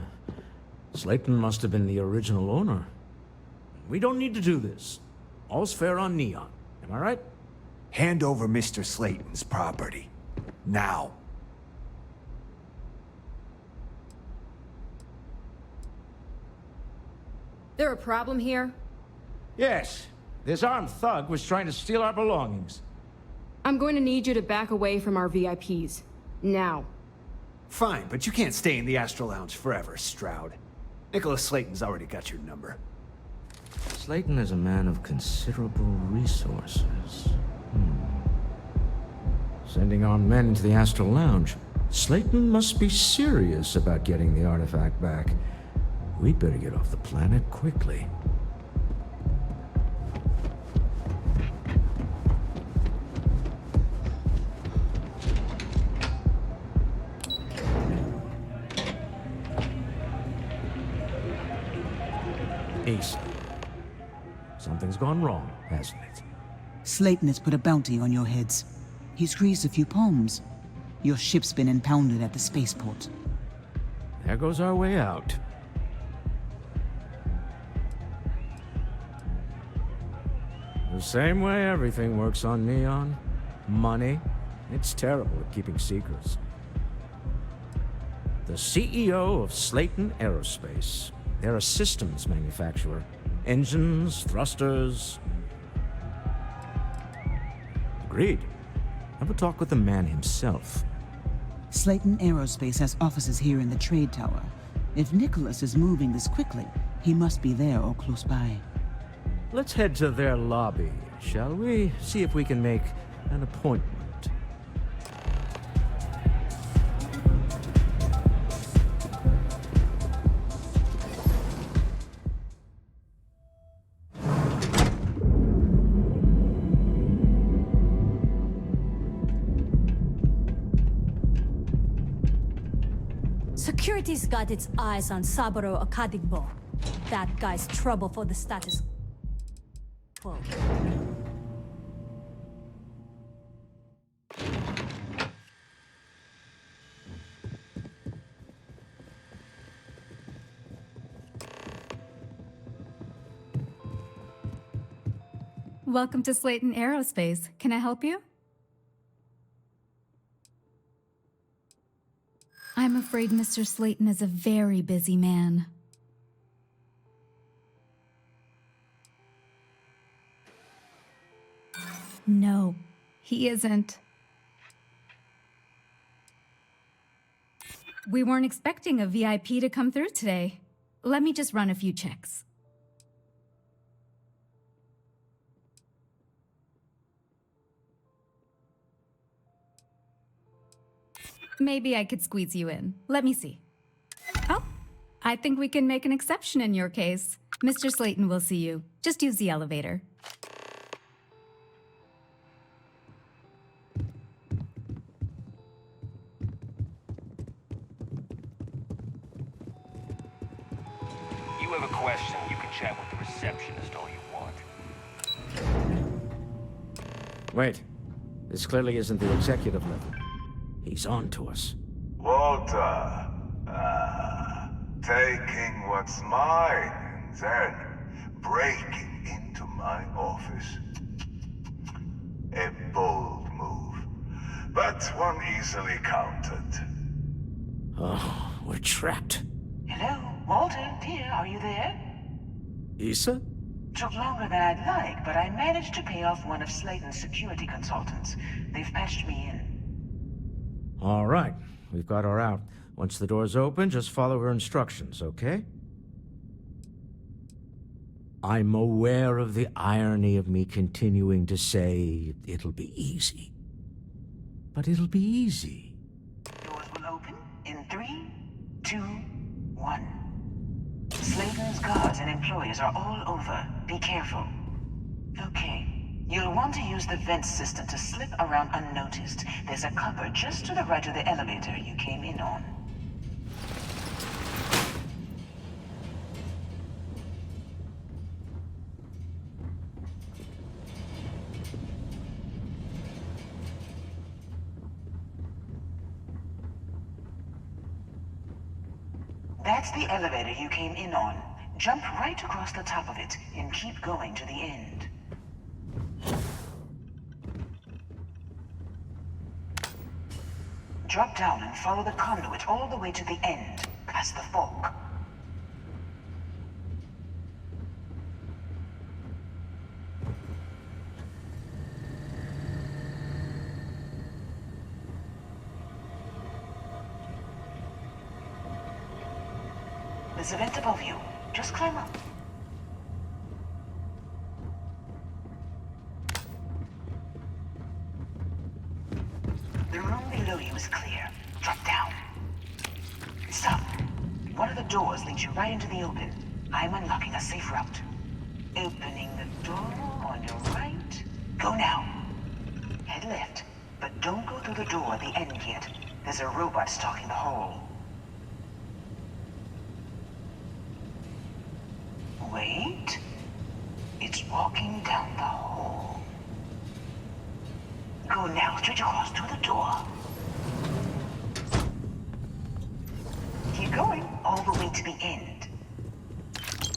Slayton must have been the original owner. We don't need to do this. All's fair on Neon. Am I right?
Hand over Mr. Slayton's property. Now.
There a problem here?
Yes. This armed thug was trying to steal our belongings.
I'm going to need you to back away from our VIPs. Now.
Fine, but you can't stay in the Astro Lounge forever, Stroud. Nicholas Slayton's already got your number.
Slayton is a man of considerable resources. Sending armed men into the Astro Lounge. Slayton must be serious about getting the artifact back. We'd better get off the planet quickly. Ace. Something's gone wrong, hasn't it?
Slayton has put a bounty on your heads. He's greased a few palms. Your ship's been impounded at the spaceport.
There goes our way out. The same way everything works on Neon. Money. It's terrible at keeping secrets. The CEO of Slayton Aerospace. They're a systems manufacturer. Engines, thrusters. Agreed. Have a talk with the man himself.
Slayton Aerospace has offices here in the trade tower. If Nicholas is moving this quickly, he must be there or close by.
Let's head to their lobby, shall we? See if we can make an appointment.
Security's got its eyes on Saburo Akadigbo. That guy's trouble for the status quo.
Welcome to Slayton Aerospace. Can I help you? I'm afraid Mr. Slayton is a very busy man. No, he isn't. We weren't expecting a VIP to come through today. Let me just run a few checks. Maybe I could squeeze you in. Let me see. Oh, I think we can make an exception in your case. Mr. Slayton will see you. Just use the elevator.
You have a question, you can chat with the receptionist all you want.
Wait. This clearly isn't the executive level. He's on to us.
Walter, taking what's mine and then breaking into my office. A bold move, but one easily countered.
Oh, we're trapped.
Hello, Walter, dear, are you there?
Issa?
Took longer than I'd like, but I managed to pay off one of Slayton's security consultants. They've patched me in.
All right, we've got her out. Once the door's open, just follow her instructions, okay? I'm aware of the irony of me continuing to say it'll be easy. But it'll be easy.
Doors will open in 3, 2, 1. Slayton's guards and employees are all over. Be careful. Okay. You'll want to use the vent system to slip around unnoticed. There's a cupboard just to the right of the elevator you came in on. That's the elevator you came in on. Jump right across the top of it and keep going to the end. Drop down and follow the conduit all the way to the end, past the fork. There's a vent above you. Just climb up. The room below you is clear. Drop down. Stop. One of the doors leads you right into the open. I'm unlocking a safe route. Opening the door on your right. Go now. Head left, but don't go through the door at the end yet. There's a robot stalking the hole. Wait. It's walking down the hall. Go now, straight across to the door. Keep going, all the way to the end.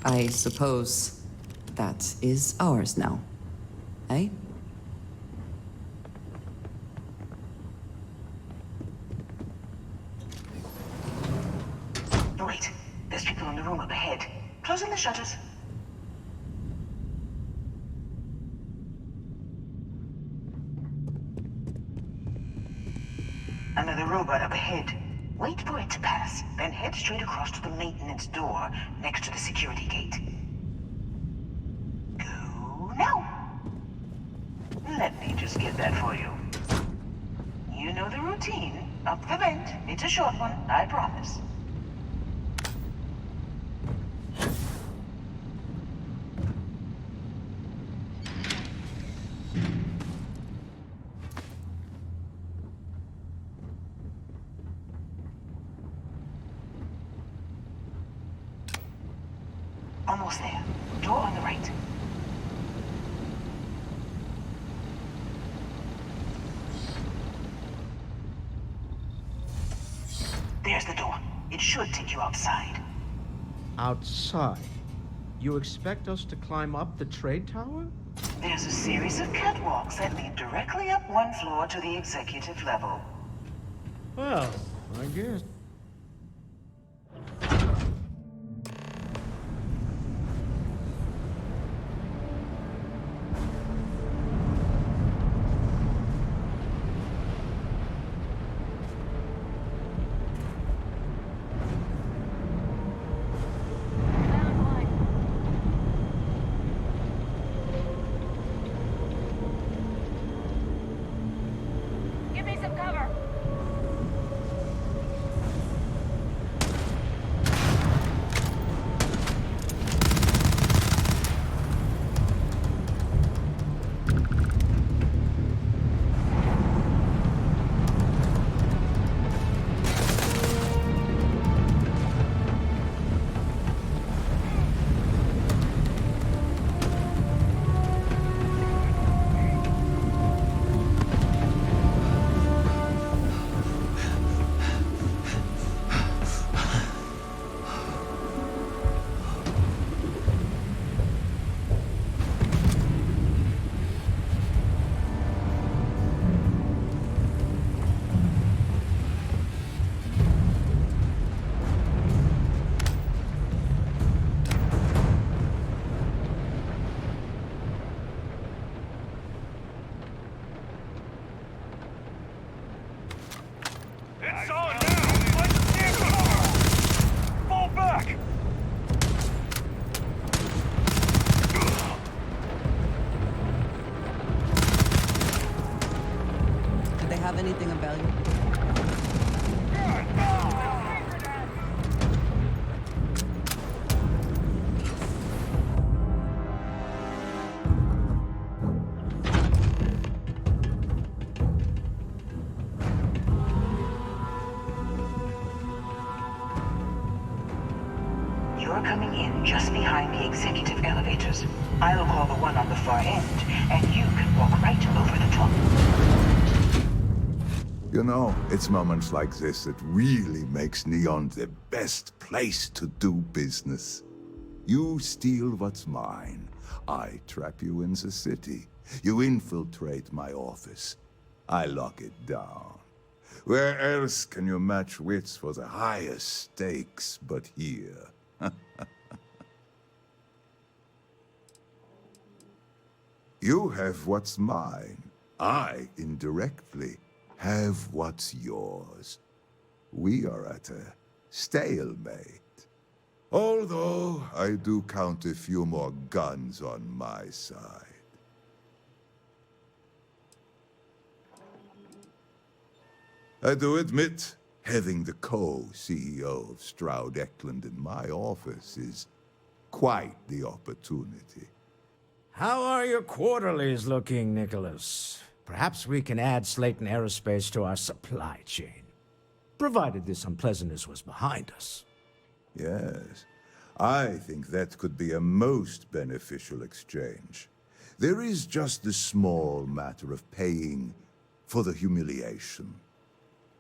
I suppose that is ours now, eh?
Wait, there's people in the room up ahead. Closing the shutters. Another robot up ahead. Wait for it to pass, then head straight across to the maintenance door next to the security gate. Go now. Let me just get that for you. You know the routine. Up the vent. It's a short one, I promise. Almost there. Door on the right. There's the door. It should take you outside.
Outside? You expect us to climb up the trade tower?
There's a series of catwalks that lead directly up one floor to the executive level.
Well, I guess.
Give me some cover.
It's on now! Let's get cover! Fall back!
Do they have anything of value?
You're coming in just behind the executive elevators. I'll call the one on the far end, and you can walk right over the top.
You know, it's moments like this that really makes Neon the best place to do business. You steal what's mine. I trap you in the city. You infiltrate my office. I lock it down. Where else can you match wits for the highest stakes but here? You have what's mine. I, indirectly, have what's yours. We are at a stalemate. Although I do count a few more guns on my side. I do admit, having the co-CEO of Stroud Eklund in my office is quite the opportunity.
How are your quarterlies looking, Nicholas? Perhaps we can add Slayton Aerospace to our supply chain, provided this unpleasantness was behind us.
Yes, I think that could be a most beneficial exchange. There is just the small matter of paying for the humiliation.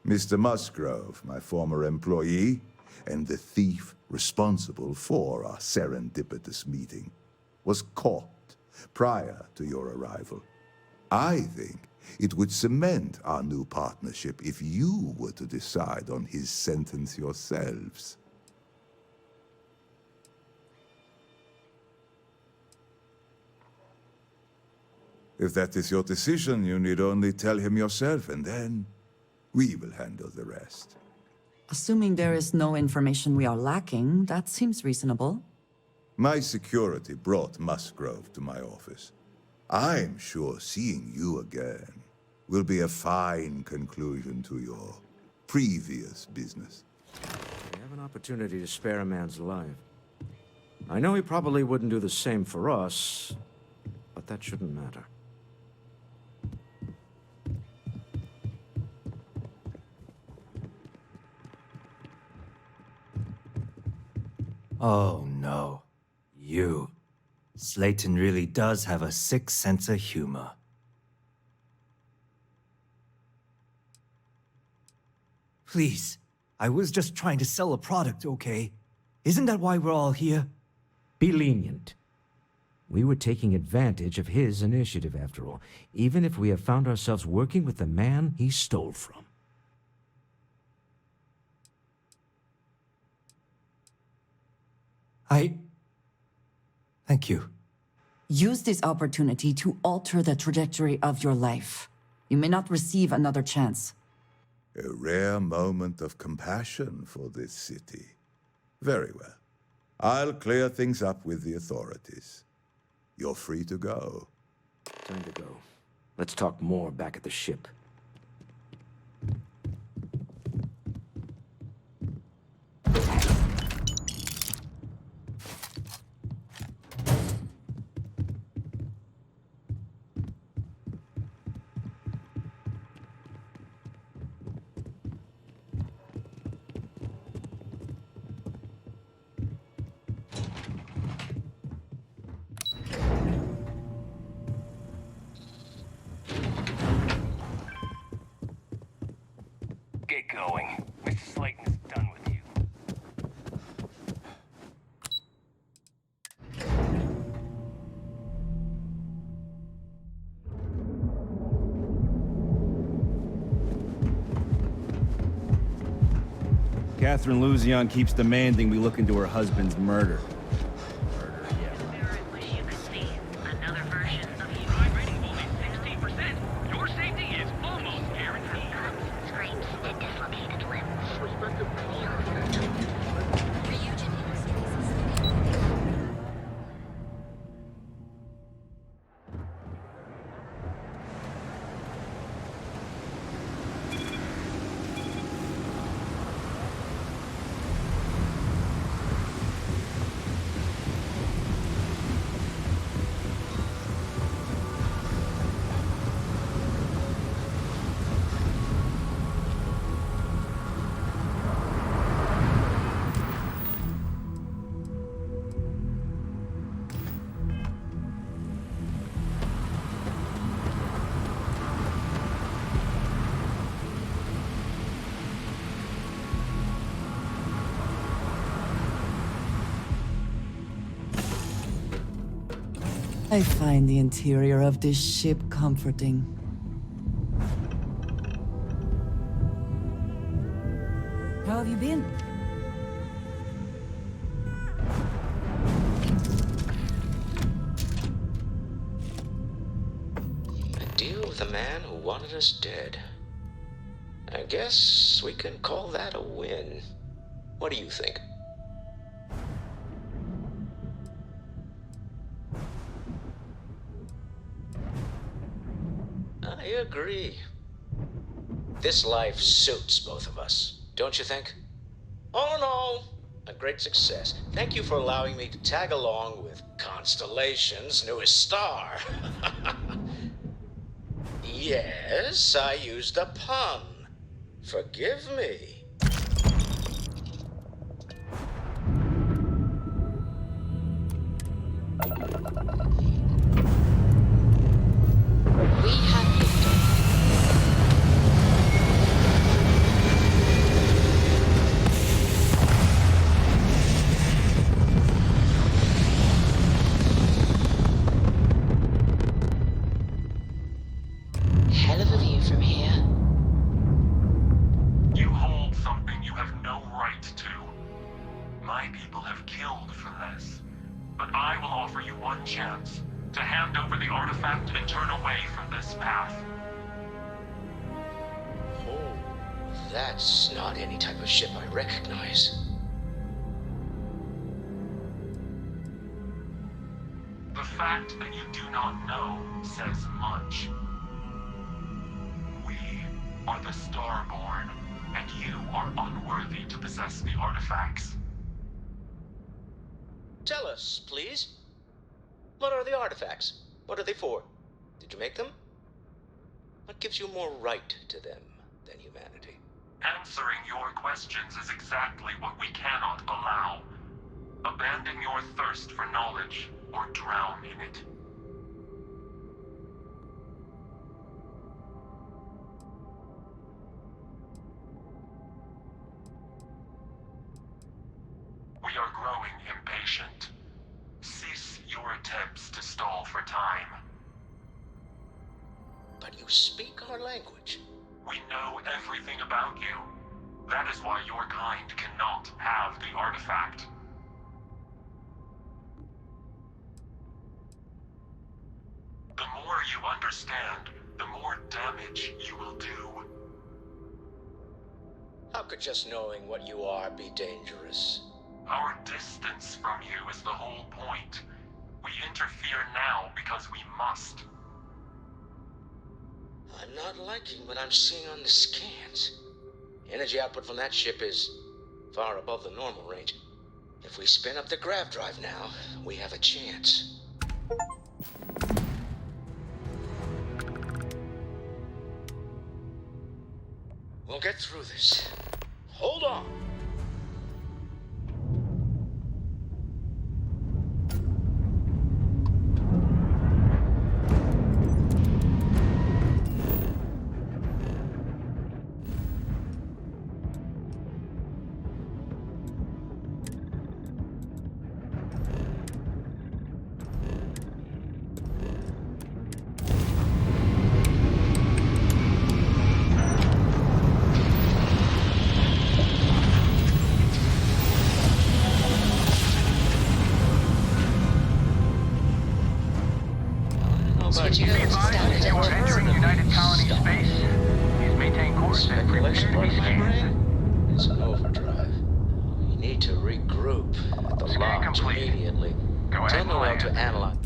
Mr. Musgrove, my former employee, and the thief responsible for our serendipitous meeting, was caught prior to your arrival. I think it would cement our new partnership if you were to decide on his sentence yourselves. If that is your decision, you need only tell him yourself, and then we will handle the rest.
Assuming there is no information we are lacking, that seems reasonable.
My security brought Musgrove to my office. I'm sure seeing you again will be a fine conclusion to your previous business.
We have an opportunity to spare a man's life. I know he probably wouldn't do the same for us, but that shouldn't matter.
Oh no. Slayton really does have a sick sense of humor. Please, I was just trying to sell a product, okay? Isn't that why we're all here?
Be lenient. We were taking advantage of his initiative, after all, even if we have found ourselves working with the man he stole from.
Thank you.
Use this opportunity to alter the trajectory of your life. You may not receive another chance.
A rare moment of compassion for this city. Very well. I'll clear things up with the authorities. You're free to go.
Time to go. Let's talk more back at the ship.
Get going. Mr. Slayton is done with you.
Catherine Luzion keeps demanding we look into her husband's murder.
Your safety is almost guaranteed.
Screams and dislocated limbs.
I find the interior of this ship comforting. How have you been?
A deal with a man who wanted us dead. I guess we can call that a win. What do you think? I agree. This life suits both of us, don't you think? All in all, a great success. Thank you for allowing me to tag along with Constellation's newest star. Yes, I used a pun. Forgive me.
We have victory. Hell of a view from here.
You hold something you have no right to. My people have killed for this. But I will offer you one chance to hand over the artifact and turn away from this path.
Oh, that's not any type of ship I recognize.
The fact that you do not know says much. We are the Starborn, and you are unworthy to possess the artifacts.
Tell us, please. What are the artifacts? What are they for? Did you make them? What gives you more right to them than humanity?
Answering your questions is exactly what we cannot allow. Abandon your thirst for knowledge,
or drown in it. We are growing impatient. Cease your attempts to stall for time.
But you speak our language.
We know everything about you. That is why your kind cannot have the artifact. The more you understand, the more damage you will do.
How could just knowing what you are be dangerous?
Our distance from you is the whole point. We interfere now because we must.
I'm not liking what I'm seeing on the scans. Energy output from that ship is far above the normal range. If we spin up the grav drive now, we have a chance. We'll get through this. Hold on.
Be advised, you are entering United Colony space. Please maintain course and prepare to be scanned.
It's an overdrive. We need to regroup at the lodge immediately.
Go ahead
Tell
and
me how
land.
to analyze.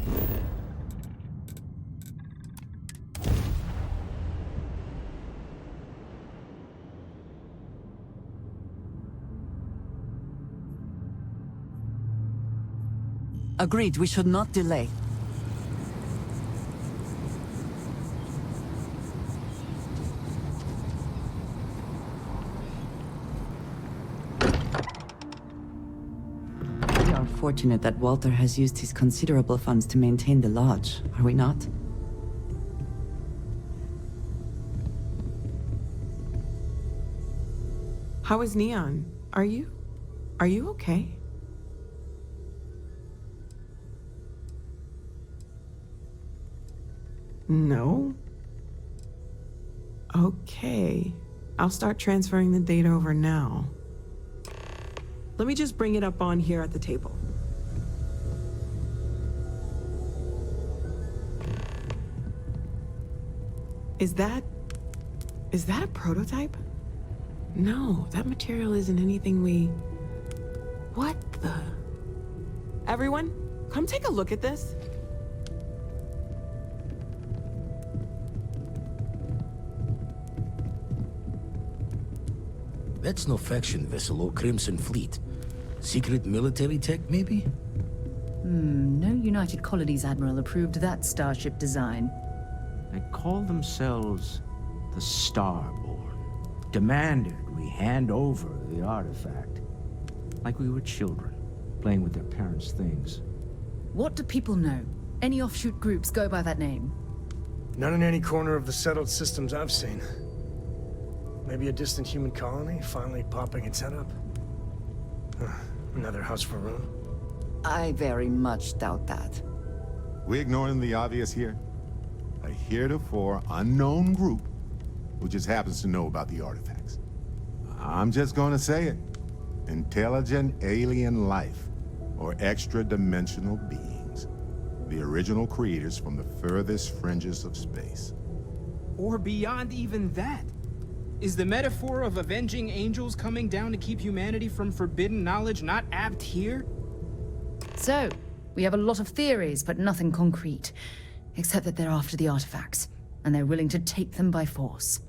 Agreed, we should not delay. We are fortunate that Walter has used his considerable funds to maintain the lodge, are we not?
How is Neon? Are you okay? No? Okay. I'll start transferring the data over now. Let me just bring it up on here at the table. Is that a prototype? No, that material isn't anything we... What the... Everyone, come take a look at this.
That's no faction vessel or Crimson Fleet. Secret military tech, maybe?
No United Colonies Admiral approved that starship design.
They call themselves the Starborn. Demanded we hand over the artifact. Like we were children, playing with their parents' things.
What do people know? Any offshoot groups go by that name?
Not in any corner of the settled systems I've seen. Maybe a distant human colony finally popping its head up? Another house for room?
I very much doubt that.
We ignoring the obvious here? A heretofore unknown group who just happens to know about the artifacts. I'm just gonna say it. Intelligent alien life, or extra-dimensional beings. The original creators from the furthest fringes of space.
Or beyond even that. Is the metaphor of avenging angels coming down to keep humanity from forbidden knowledge not apt here?
So, we have a lot of theories, but nothing concrete. Except that they're after the artifacts, and they're willing to take them by force.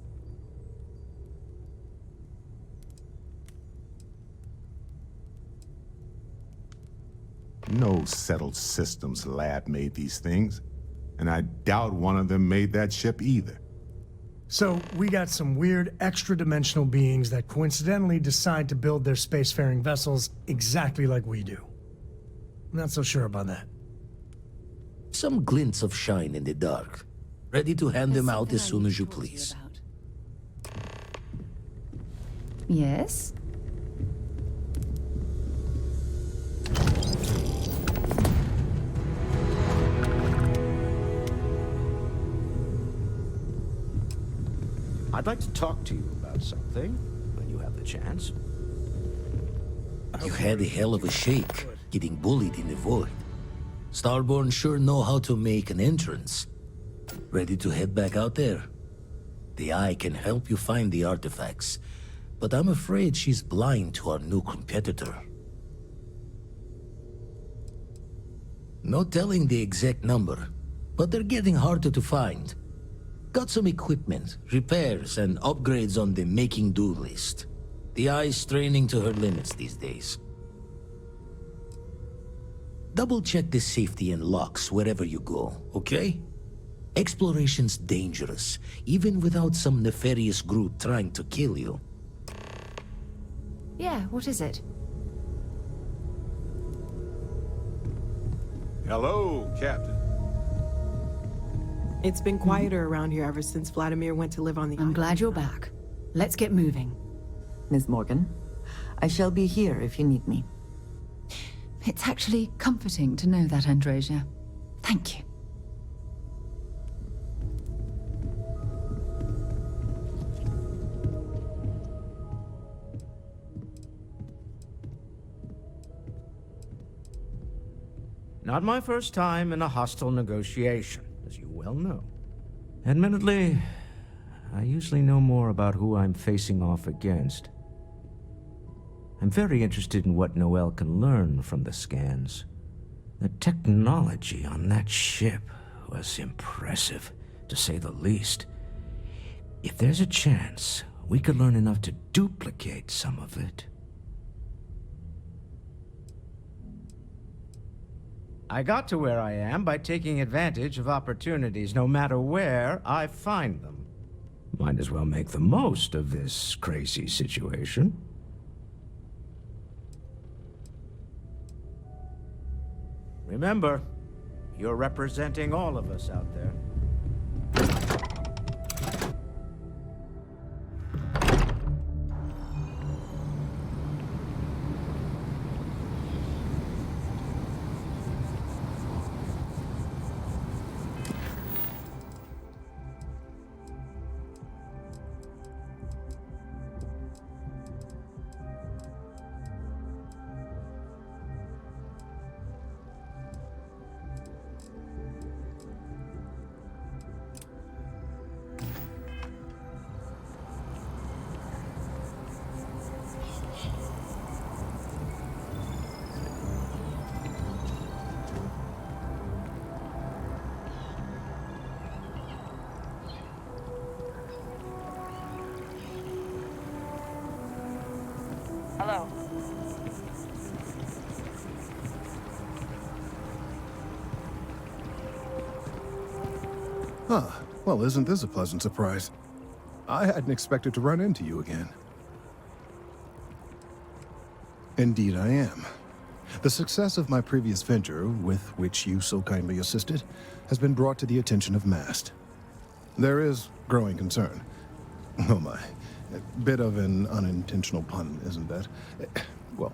No settled systems lab made these things, and I doubt one of them made that ship either.
So, we got some weird extra-dimensional beings that coincidentally decide to build their spacefaring vessels exactly like we do. Not so sure about that.
Some glints of shine in the dark. Ready to hand them out as soon as you please.
Yes?
I'd like to talk to you about something, when you have the chance.
You had a hell of a shake, getting bullied in the void. Starborn sure know how to make an entrance. Ready to head back out there? The Eye can help you find the artifacts, but I'm afraid she's blind to our new competitor. No telling the exact number, but they're getting harder to find. Got some equipment, repairs, and upgrades on the making-do list. The Eye's straining to her limits these days. Double-check the safety and locks wherever you go, okay? Exploration's dangerous, even without some nefarious group trying to kill you.
Yeah, what is it?
Hello, Captain.
It's been quieter around here ever since Vladimir went to live on the island.
I'm glad you're back. Let's get moving.
Ms. Morgan, I shall be here if you need me.
It's actually comforting to know that, Androsia. Thank you.
Not my first time in a hostile negotiation, as you well know. Admittedly, I usually know more about who I'm facing off against. I'm very interested in what Noel can learn from the scans. The technology on that ship was impressive, to say the least. If there's a chance, we could learn enough to duplicate some of it. I got to where I am by taking advantage of opportunities, no matter where I find them. Might as well make the most of this crazy situation. Remember, you're representing all of us out there.
Hello.
Ah, well, isn't this a pleasant surprise? I hadn't expected to run into you again. Indeed I am. The success of my previous venture, with which you so kindly assisted, has been brought to the attention of MAST. There is growing concern. Oh my. A bit of an unintentional pun, isn't that? Well,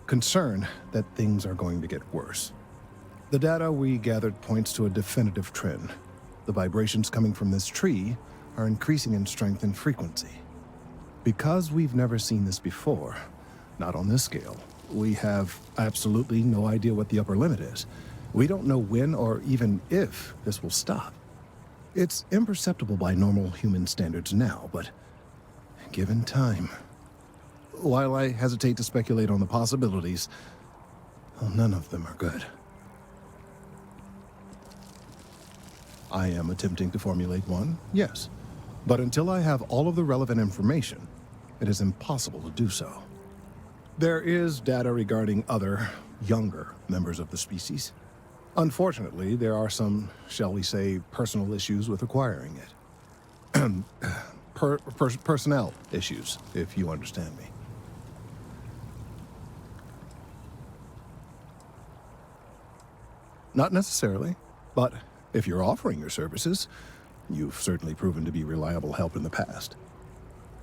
concern that things are going to get worse. The data we gathered points to a definitive trend. The vibrations coming from this tree are increasing in strength and frequency. Because we've never seen this before, not on this scale, we have absolutely no idea what the upper limit is. We don't know when or even if this will stop. It's imperceptible by normal human standards now, but given time. While I hesitate to speculate on the possibilities, well, none of them are good. I am attempting to formulate one, yes. But until I have all of the relevant information, it is impossible to do so. There is data regarding other, younger members of the species. Unfortunately, there are some, shall we say, personal issues with acquiring it. Personnel issues, if you understand me. Not necessarily. But if you're offering your services, you've certainly proven to be reliable help in the past.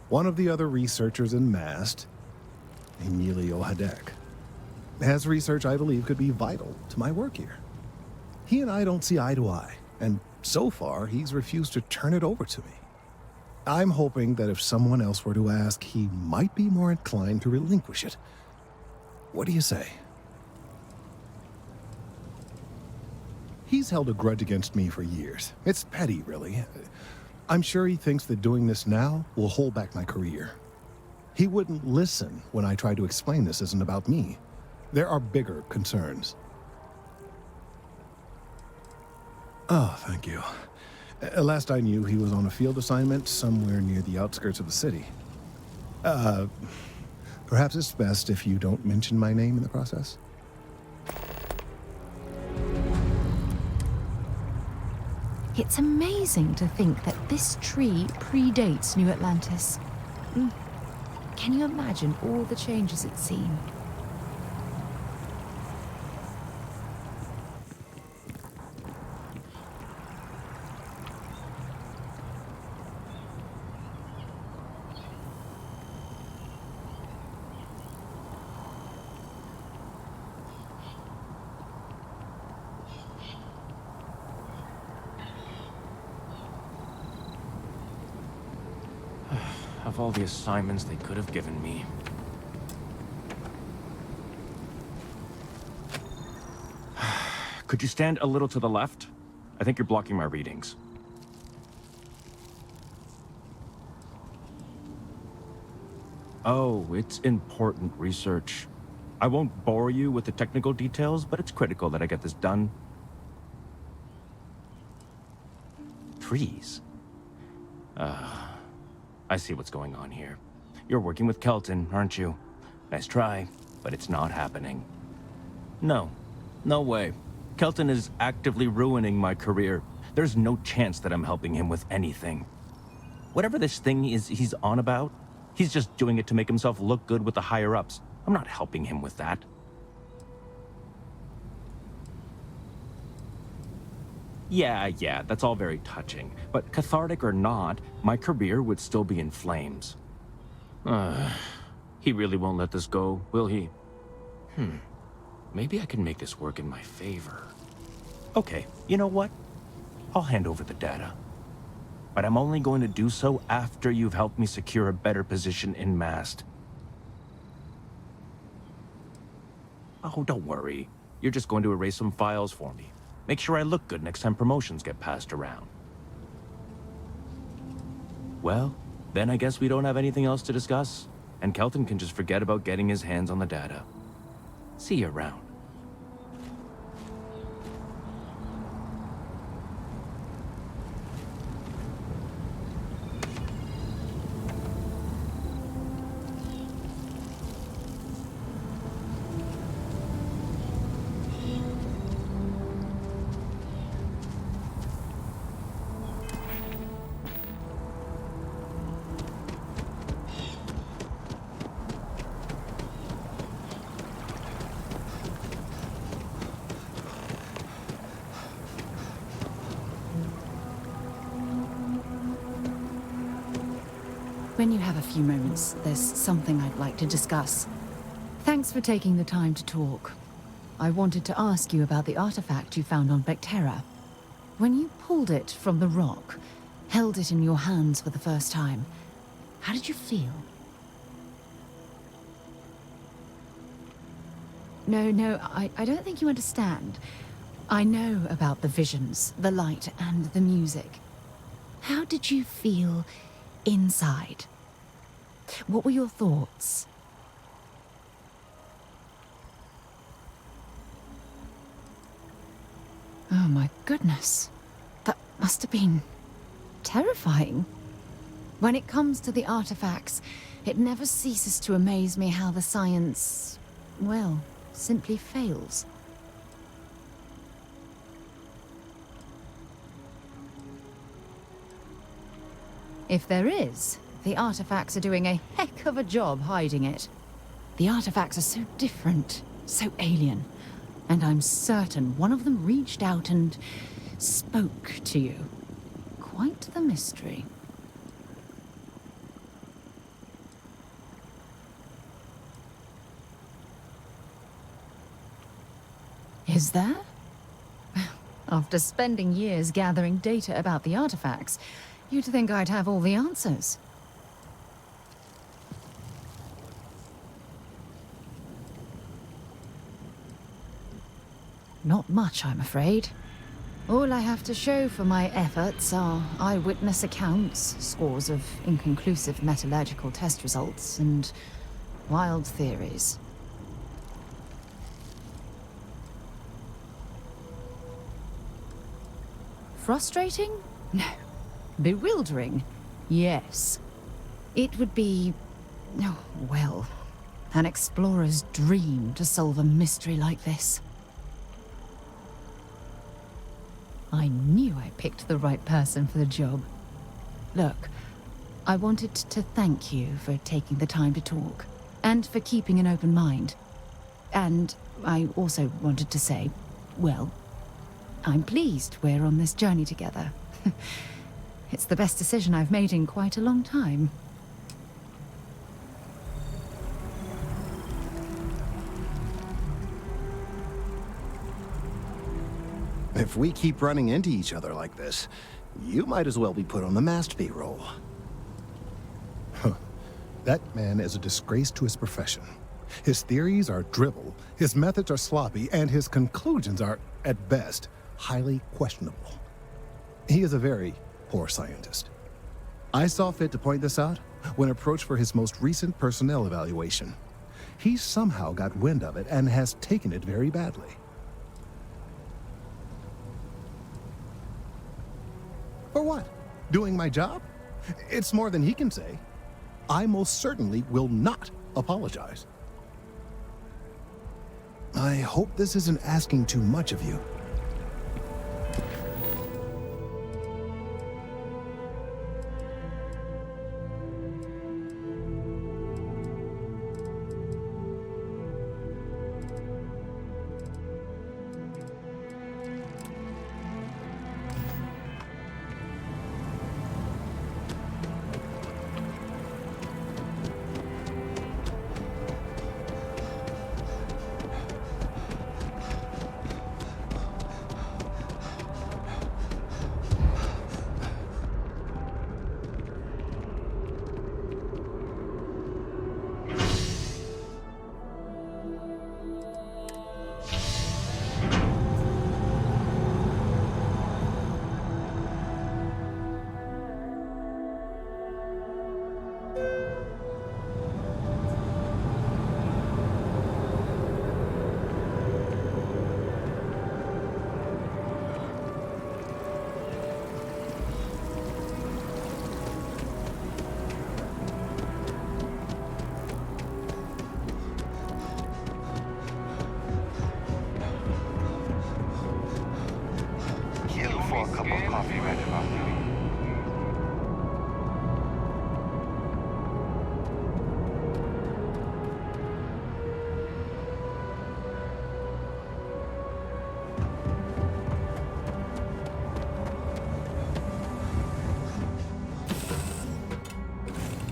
One of the other researchers in MAST, Emilio Hadek, has research I believe could be vital to my work here. He and I don't see eye to eye, and so far he's refused to turn it over to me. I'm hoping that if someone else were to ask, he might be more inclined to relinquish it. What do you say? He's held a grudge against me for years. It's petty, really. I'm sure he thinks that doing this now will hold back my career. He wouldn't listen when I tried to explain this isn't about me. There are bigger concerns. Oh, thank you. Last I knew, he was on a field assignment somewhere near the outskirts of the city. Perhaps it's best if you don't mention my name in the process?
It's amazing to think that this tree predates New Atlantis. Can you imagine all the changes it's seen?
Of all the assignments they could have given me. Could you stand a little to the left? I think you're blocking my readings. Oh, it's important research. I won't bore you with the technical details, but it's critical that I get this done. Trees. I see what's going on here. You're working with Kelton, aren't you? Nice try, but it's not happening. No. No way. Kelton is actively ruining my career. There's no chance that I'm helping him with anything. Whatever this thing is he's on about, he's just doing it to make himself look good with the higher-ups. I'm not helping him with that. Yeah, that's all very touching. But cathartic or not, my career would still be in flames. He really won't let this go, will he? Maybe I can make this work in my favor. Okay, you know what? I'll hand over the data. But I'm only going to do so after you've helped me secure a better position in MAST. Oh, don't worry. You're just going to erase some files for me. Make sure I look good next time promotions get passed around. Well, then I guess we don't have anything else to discuss, and Kelton can just forget about getting his hands on the data. See you around.
When you have a few moments, there's something I'd like to discuss. Thanks for taking the time to talk. I wanted to ask you about the artifact you found on Bethesda. When you pulled it from the rock, held it in your hands for the first time, how did you feel? No, I don't think you understand. I know about the visions, the light, and the music. How did you feel inside? What were your thoughts? Oh my goodness. That must have been terrifying. When it comes to the artifacts, it never ceases to amaze me how the science, well, simply fails. If there is, the artifacts are doing a heck of a job hiding it. The artifacts are so different, so alien, and I'm certain one of them reached out and spoke to you. Quite the mystery. Is there? After spending years gathering data about the artifacts, you'd think I'd have all the answers. Not much, I'm afraid. All I have to show for my efforts are eyewitness accounts, scores of inconclusive metallurgical test results, and wild theories. Frustrating? No. Bewildering? Yes. It would be... oh, well, an explorer's dream to solve a mystery like this. I knew I picked the right person for the job. Look, I wanted to thank you for taking the time to talk, and for keeping an open mind. And I also wanted to say, well, I'm pleased we're on this journey together. It's the best decision I've made in quite a long time.
If we keep running into each other like this, you might as well be put on the mast payroll. Huh. That man is a disgrace to his profession. His theories are drivel, his methods are sloppy, and his conclusions are, at best, highly questionable. He is a very poor scientist. I saw fit to point this out when approached for his most recent personnel evaluation. He somehow got wind of it and has taken it very badly. For what? Doing my job? It's more than he can say. I most certainly will not apologize. I hope this isn't asking too much of you.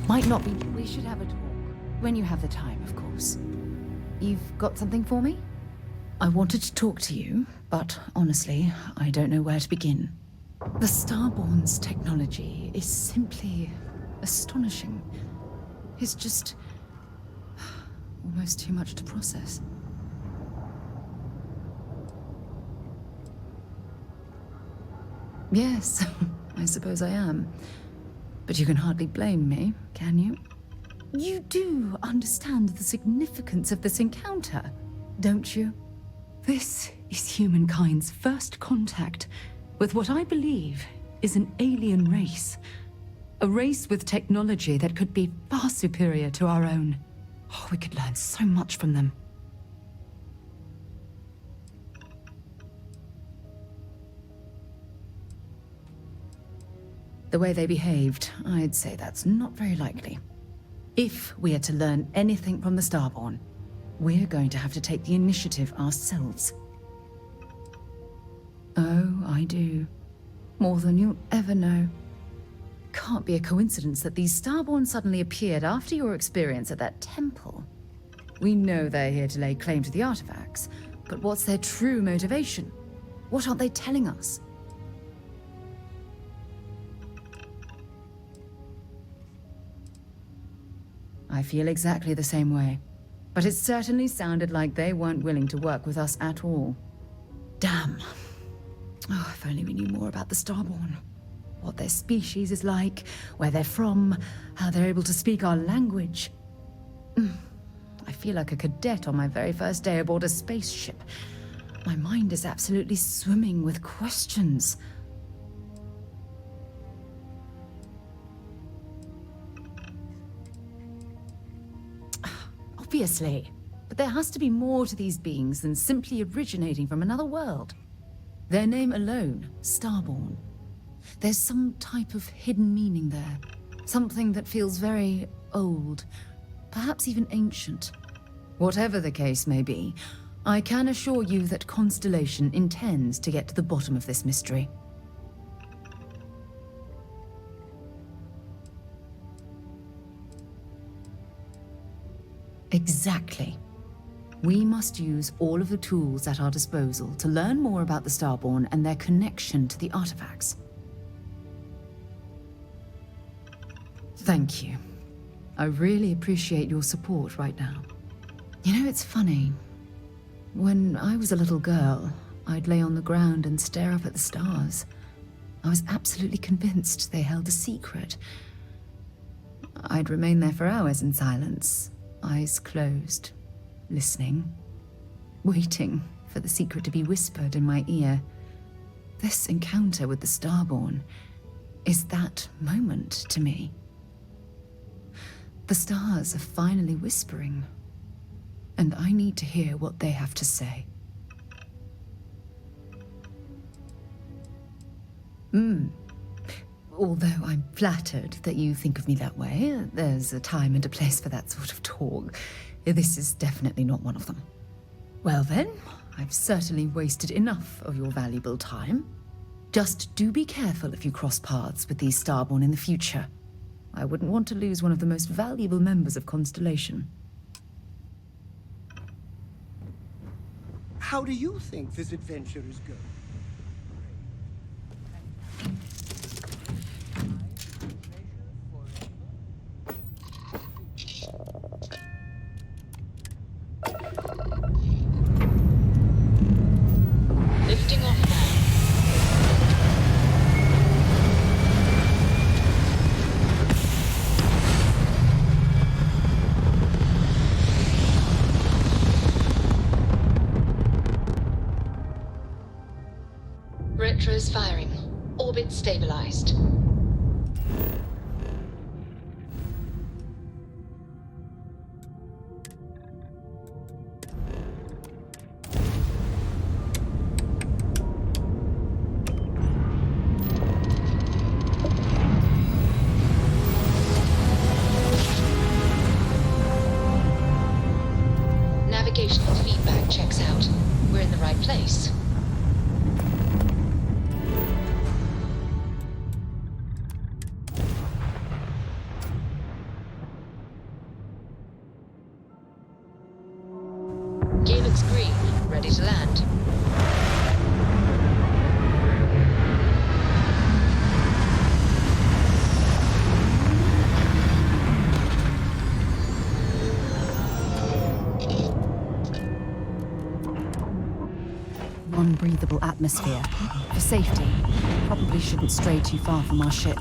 Might not be. We should have a talk. When you have the time, of course. You've got something for me? I wanted to talk to you, but honestly, I don't know where to begin. The Starborn's technology is simply astonishing. It's just almost too much to process. Yes, I suppose I am. But you can hardly blame me, can you? You do understand the significance of this encounter, don't you? This is humankind's first contact with what I believe is an alien race. A race with technology that could be far superior to our own. Oh, we could learn so much from them. The way they behaved, I'd say that's not very likely. If we are to learn anything from the Starborn, we're going to have to take the initiative ourselves. Oh, I do. More than you'll ever know. Can't be a coincidence that these Starborn suddenly appeared after your experience at that temple. We know they're here to lay claim to the artifacts, but what's their true motivation? What aren't they telling us? I feel exactly the same way, but it certainly sounded like they weren't willing to work with us at all. Damn. Oh, if only we knew more about the Starborn. What their species is like, where they're from, how they're able to speak our language. I feel like a cadet on my very first day aboard a spaceship. My mind is absolutely swimming with questions. Obviously, but there has to be more to these beings than simply originating from another world. Their name alone, Starborn. There's some type of hidden meaning there. Something that feels very old, perhaps even ancient. Whatever the case may be, I can assure you that Constellation intends to get to the bottom of this mystery. Exactly. We must use all of the tools at our disposal to learn more about the Starborn and their connection to the artifacts. Thank you. I really appreciate your support right now. You know, it's funny. When I was a little girl, I'd lay on the ground and stare up at the stars. I was absolutely convinced they held a secret. I'd remain there for hours in silence, eyes closed, listening, waiting for the secret to be whispered in my ear. This encounter with the Starborn is that moment to me. The stars are finally whispering, and I need to hear what they have to say. Although I'm flattered that you think of me that way, there's a time and a place for that sort of talk. This is definitely not one of them. Well then, I've certainly wasted enough of your valuable time. Just do be careful if you cross paths with these Starborn in the future. I wouldn't want to lose one of the most valuable members of Constellation.
How do you think this adventure is going?
Lifting off now. Retros firing. Orbit stabilized. Navigational feedback checks out. We're in the right place. Calyx green, ready to land.
Unbreathable atmosphere. For safety, probably shouldn't stray too far from our ship.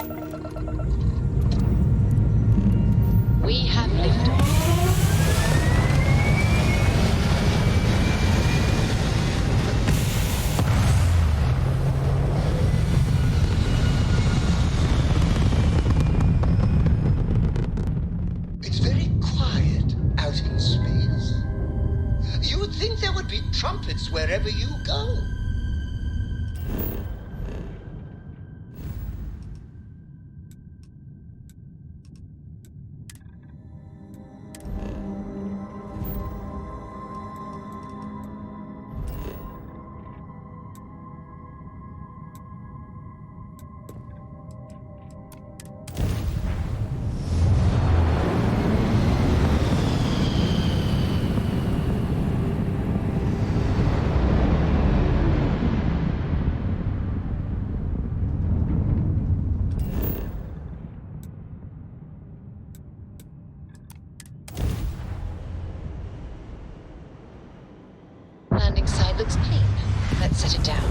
We have liftoff.
It's very quiet out in space. You would think there would be trumpets wherever you go.
Landing side looks clean. Let's set it down.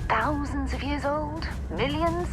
Thousands of years old? Millions?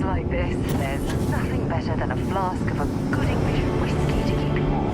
Like this, there's nothing better than a flask of a good English whiskey to keep you warm.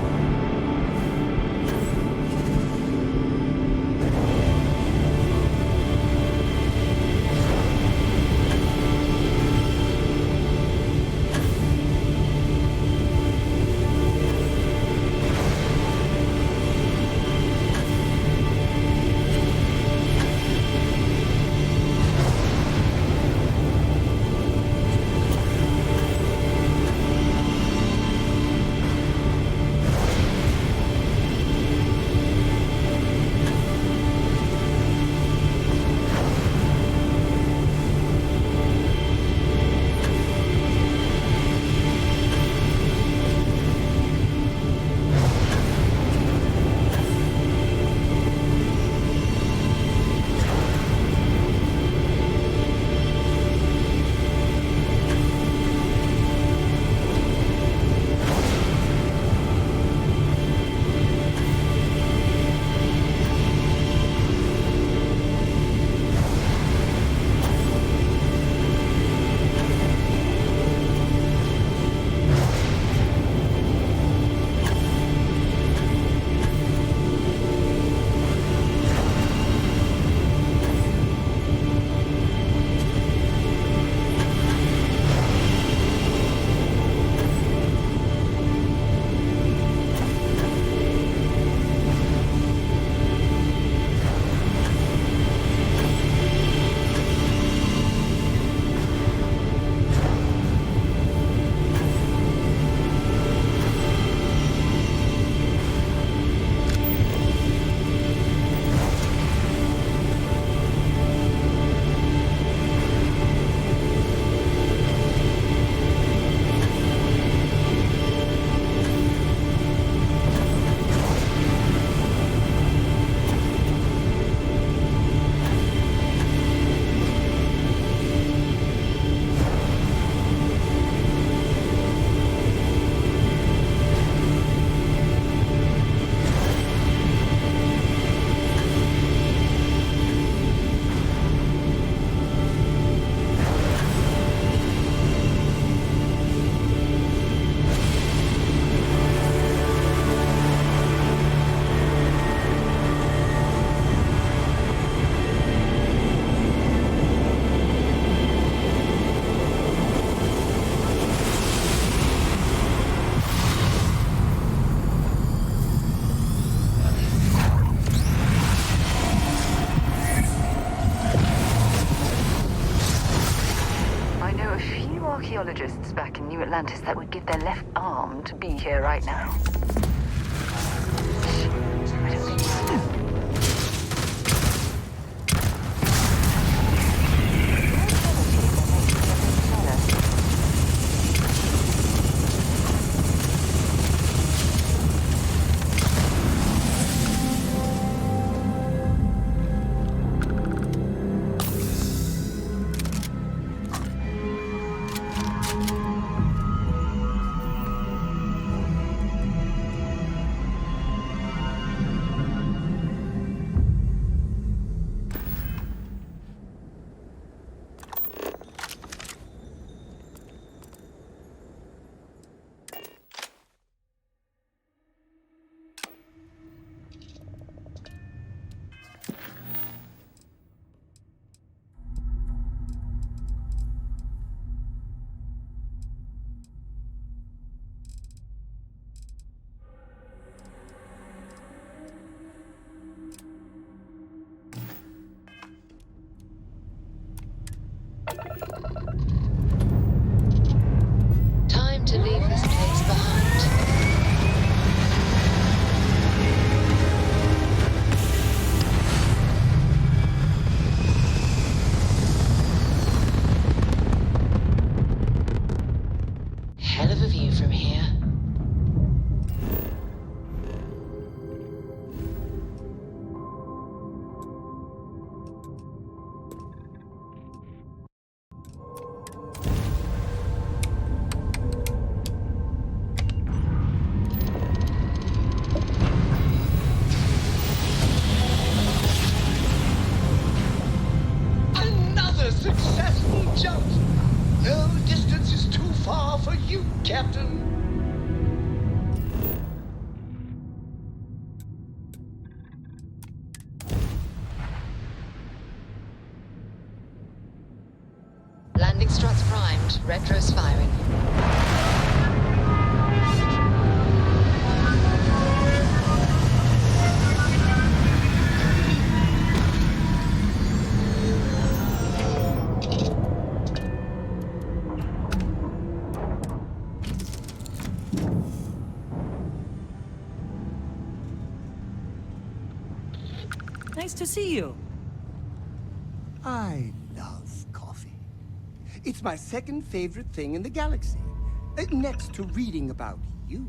archaeologists back in New Atlantis that would give their left arm to be here right now. I don't think so.
Time to leave this place behind. Hell of a view from here.
Another successful jump! No distance is too far for you, Captain.
Landing struts primed, retros firing.
Nice to see you.
I love coffee. It's my second favorite thing in the galaxy, next to reading about you.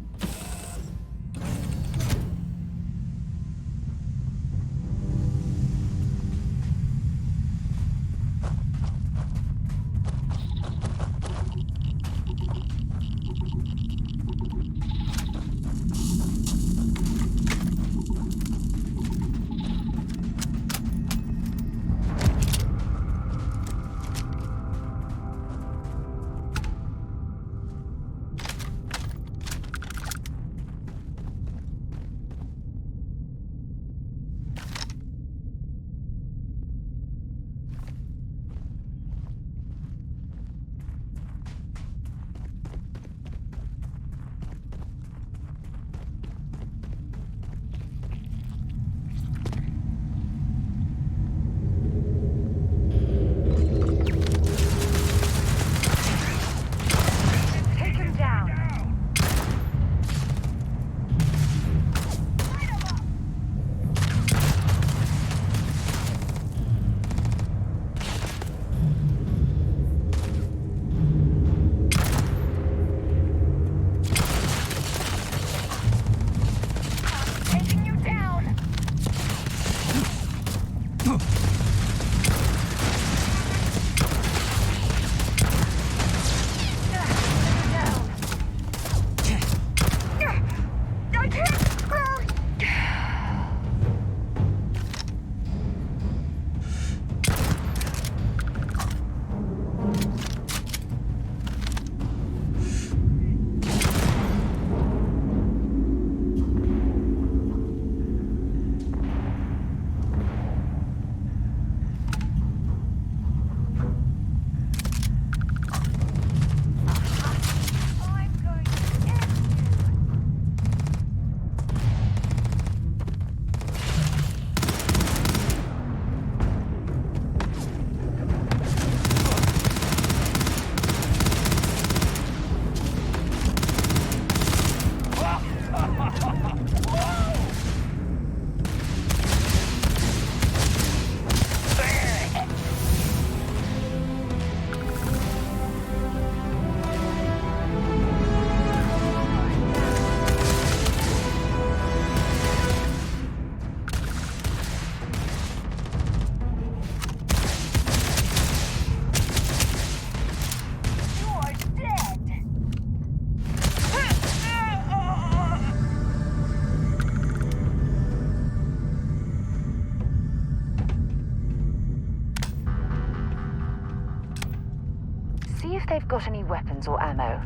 See if they've got any weapons or ammo.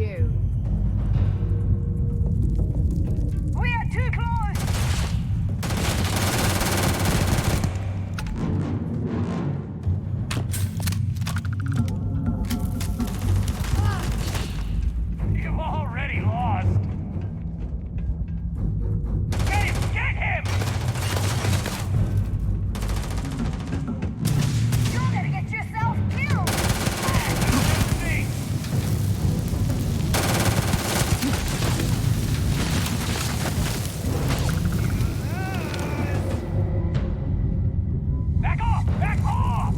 you.
We are too close!
You've already lost. Hey, get him!
You're gonna get yourself killed!
Back off! Back off!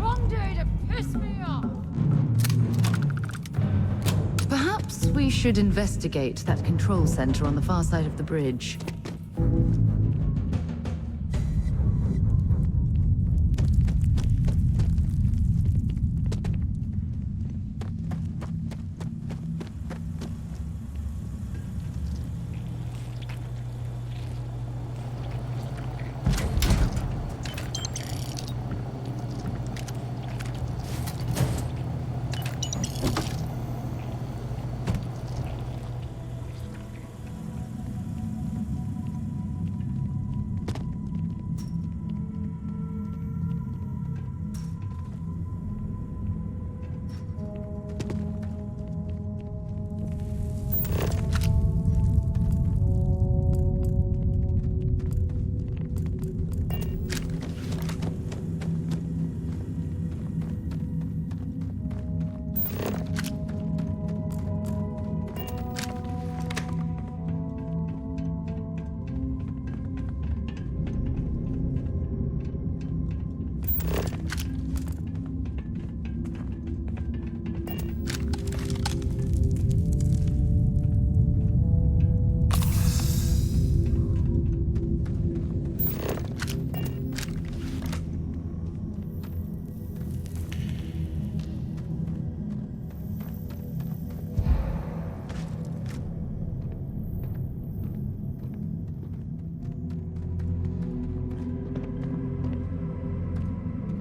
Wrong day to piss me off. Perhaps we should investigate that control center on the far side of the bridge.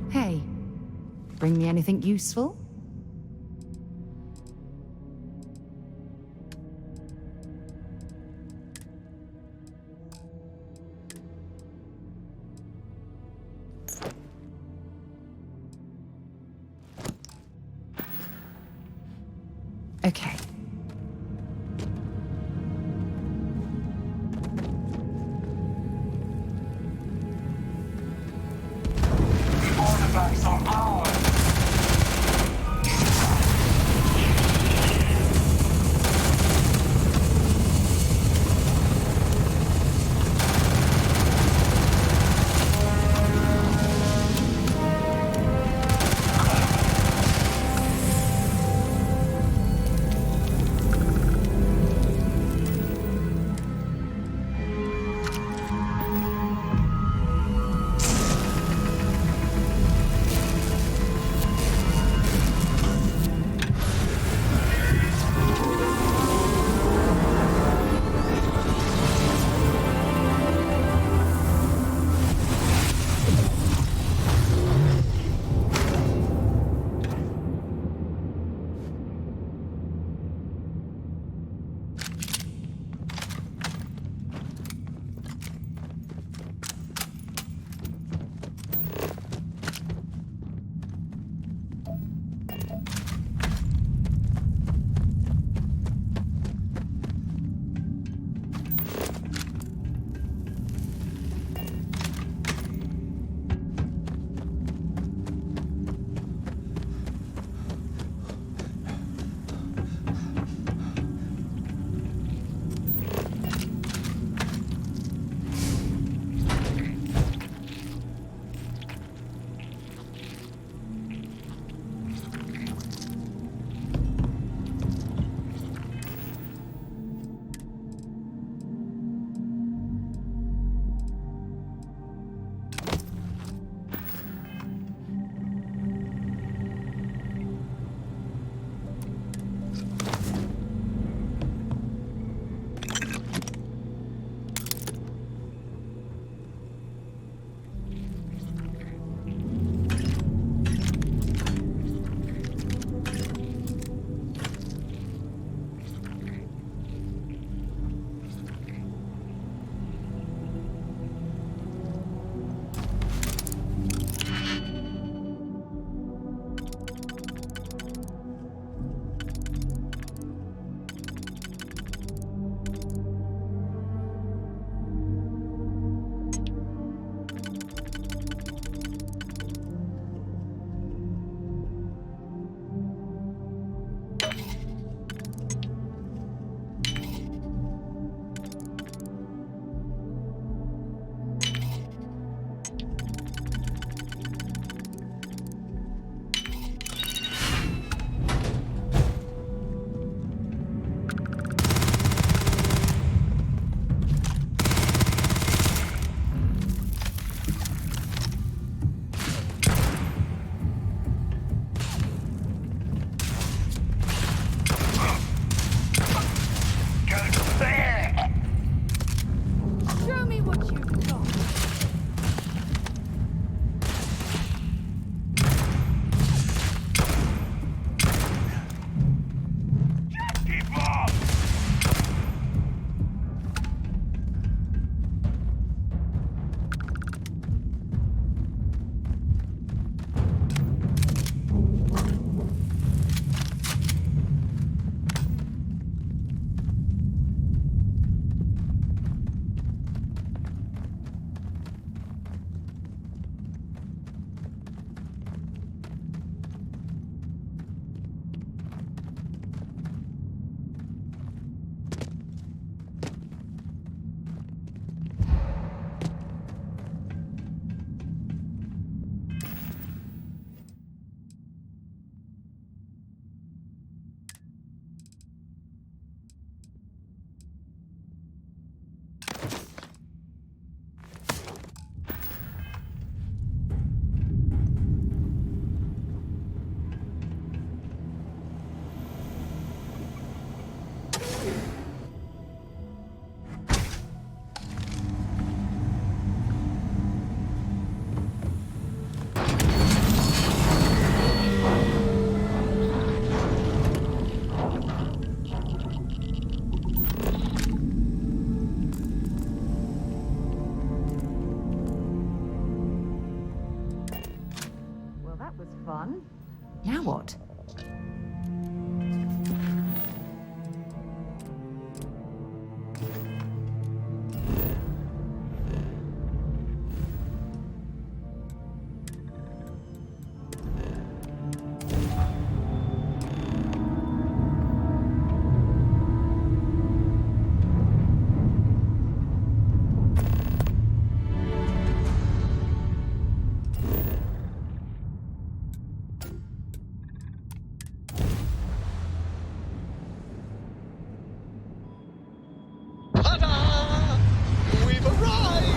Hey, bring me anything useful? Okay.
Artifacts are ours!
done. Now what?
We've arrived!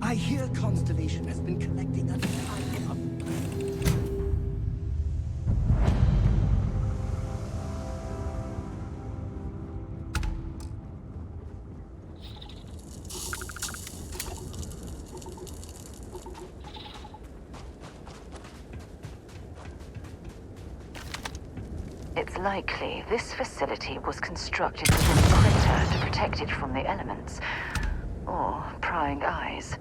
I hear Constellation has been collecting a ton of...
It's likely this facility was constructed with a printer to protect it from the elements. Or prying eyes.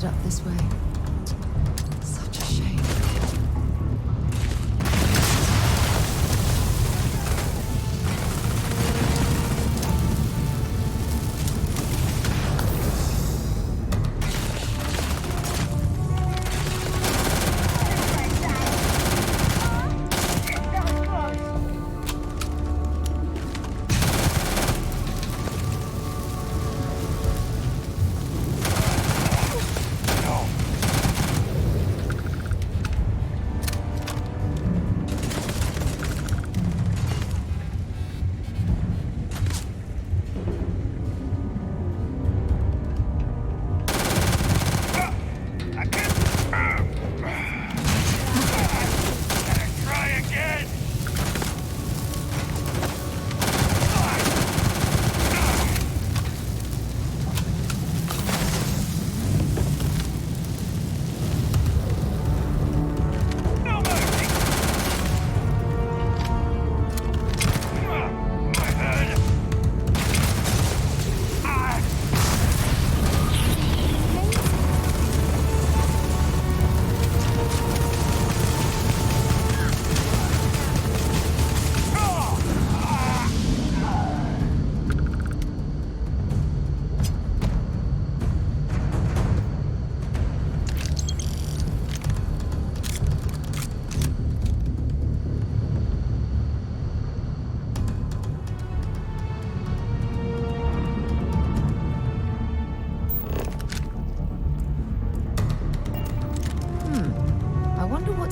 ended up this way. Such a shame.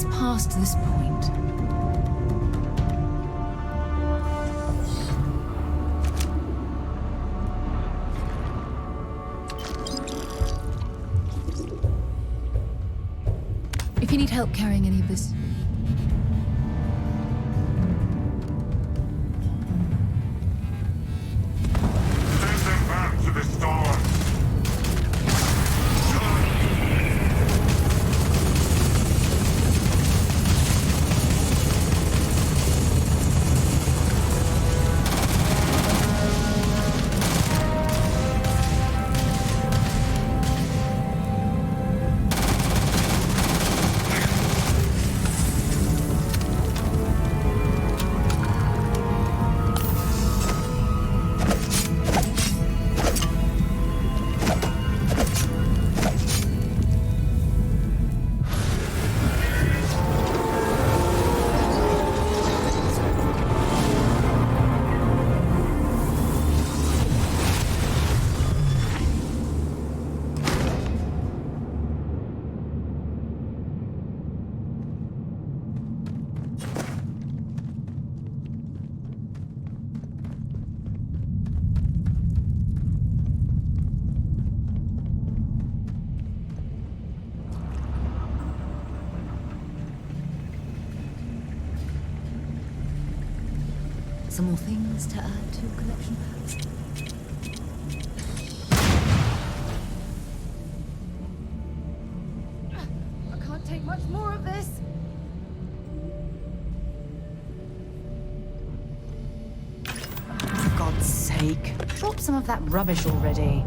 Past this point. If you need help carrying any of this,
Send them back to the storm.
some more things to add to your collection. I can't take much more of this. For God's sake, drop some of that rubbish already.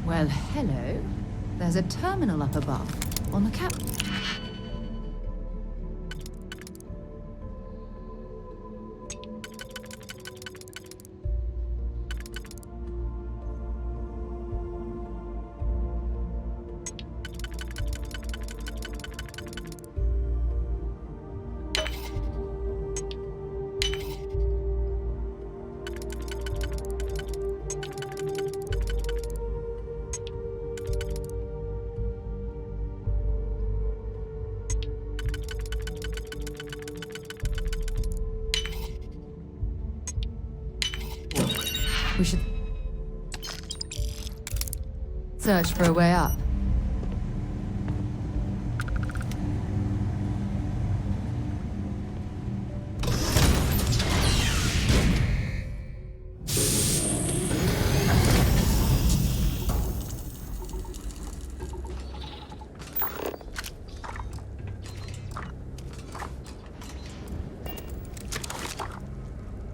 Well, hello. There's a terminal up above, on the cap. We should search for a way up.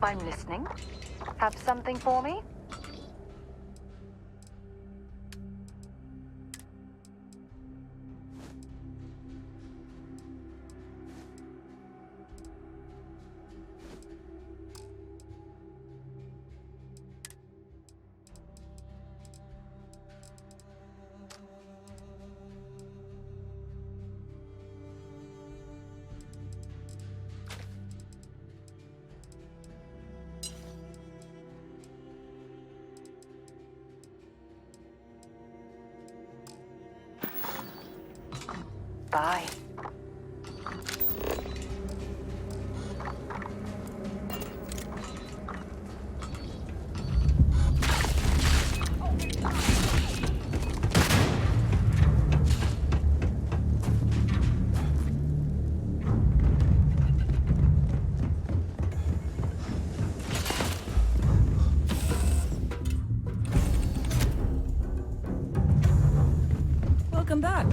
I'm listening. Have something for me? Bye.
Welcome back.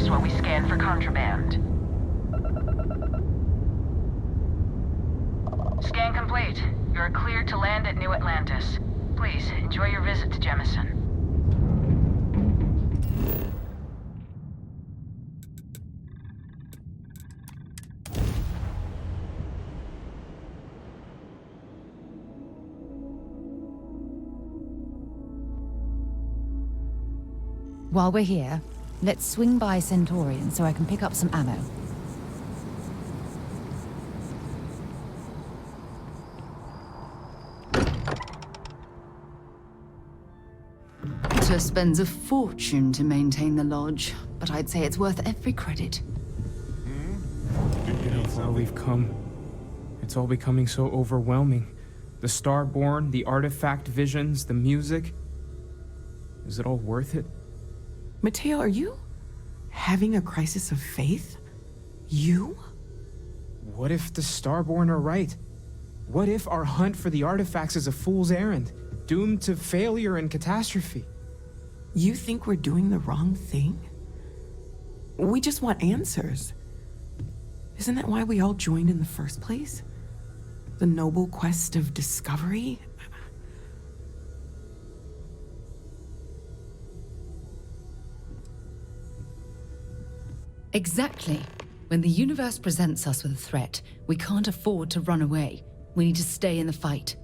While we scan for contraband. Scan complete. You're cleared to land at New Atlantis. Please, enjoy your visit to Jemison.
While we're here, let's swing by Centaurian so I can pick up some ammo. Just spends a fortune to maintain the lodge, but I'd say it's worth every credit.
You know how far we've come. It's all becoming so overwhelming. The Starborn, the artifact visions, the music. Is it all worth it?
Mateo, are you having a crisis of faith? You?
What if the Starborn are right? What if our hunt for the artifacts is a fool's errand, doomed to failure and catastrophe?
You think we're doing the wrong thing? We just want answers. Isn't that why we all joined in the first place? The noble quest of discovery?
Exactly. When the universe presents us with a threat, we can't afford to run away. We need to stay in the fight.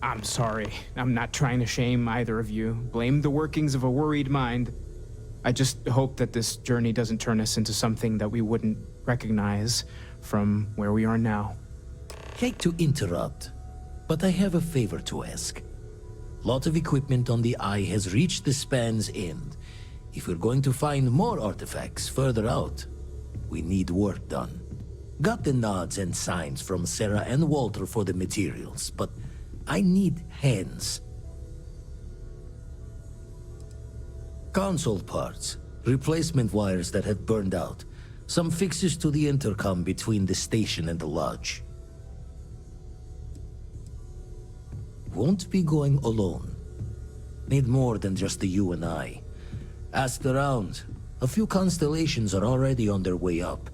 I'm sorry. I'm not trying to shame either of you. Blame the workings of a worried mind. I just hope that this journey doesn't turn us into something that we wouldn't recognize from where we are now.
Hate to interrupt, but I have a favor to ask. Lot of equipment on the Eye has reached the span's end. If we're going to find more artifacts further out, we need work done. Got the nods and signs from Sarah and Walter for the materials, but I need hands. Console parts, replacement wires that have burned out, some fixes to the intercom between the station and the lodge. Won't be going alone. Need more than just the you and I. Asked around. A few constellations are already on their way up.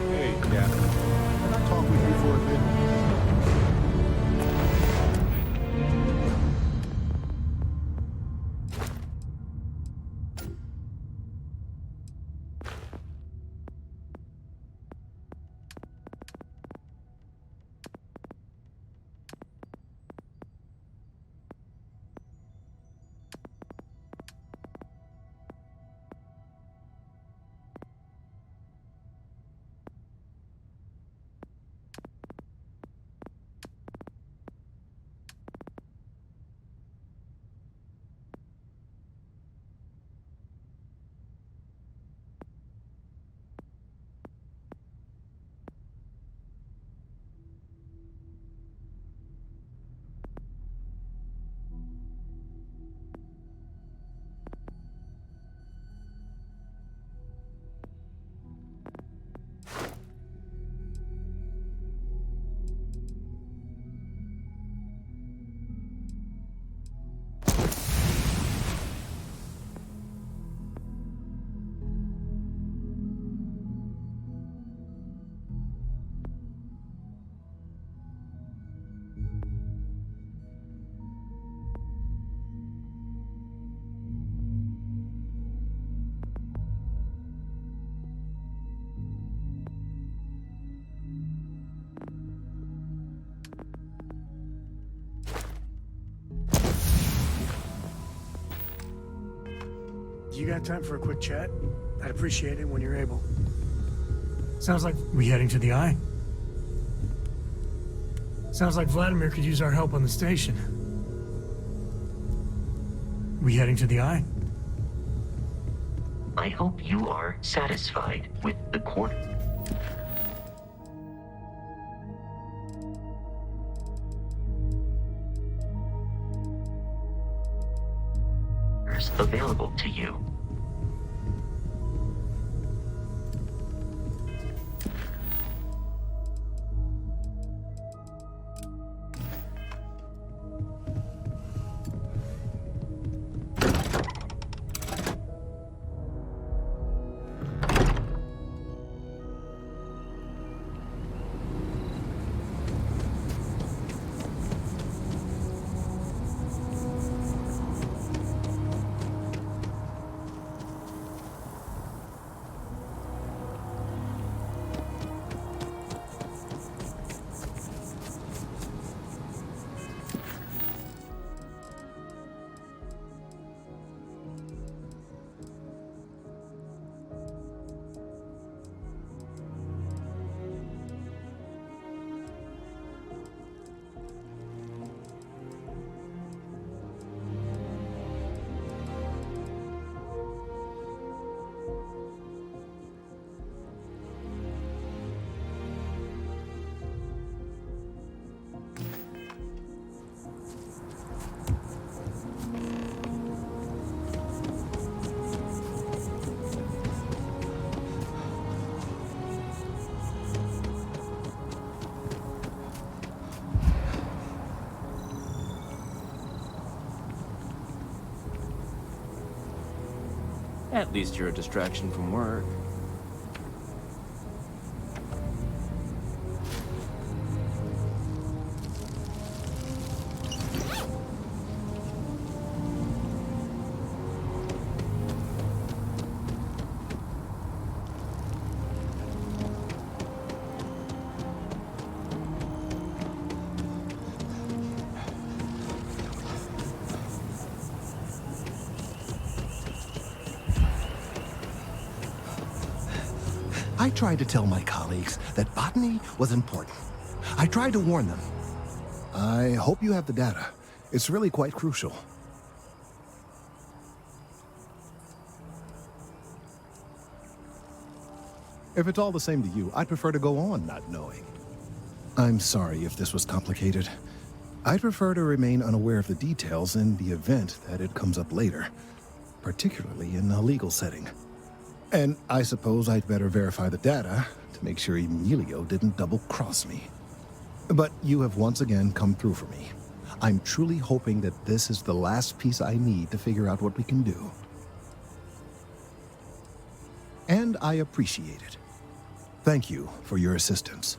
Hey, Captain. Can I talk with you for a bit?
You got time for a quick chat? I'd appreciate it when you're able. Sounds like we heading to the Eye? Sounds like Vladimir could use our help on the station. We heading to the Eye?
I hope you are satisfied with the quarter. Available to you.
At least you're a distraction from work.
I tried to tell my colleagues that botany was important. I tried to warn them. I hope you have the data. It's really quite crucial. If it's all the same to you, I'd prefer to go on not knowing. I'm sorry if this was complicated. I'd prefer to remain unaware of the details in the event that it comes up later, particularly in a legal setting. And I suppose I'd better verify the data to make sure Emilio didn't double-cross me. But you have once again come through for me. I'm truly hoping that this is the last piece I need to figure out what we can do. And I appreciate it. Thank you for your assistance.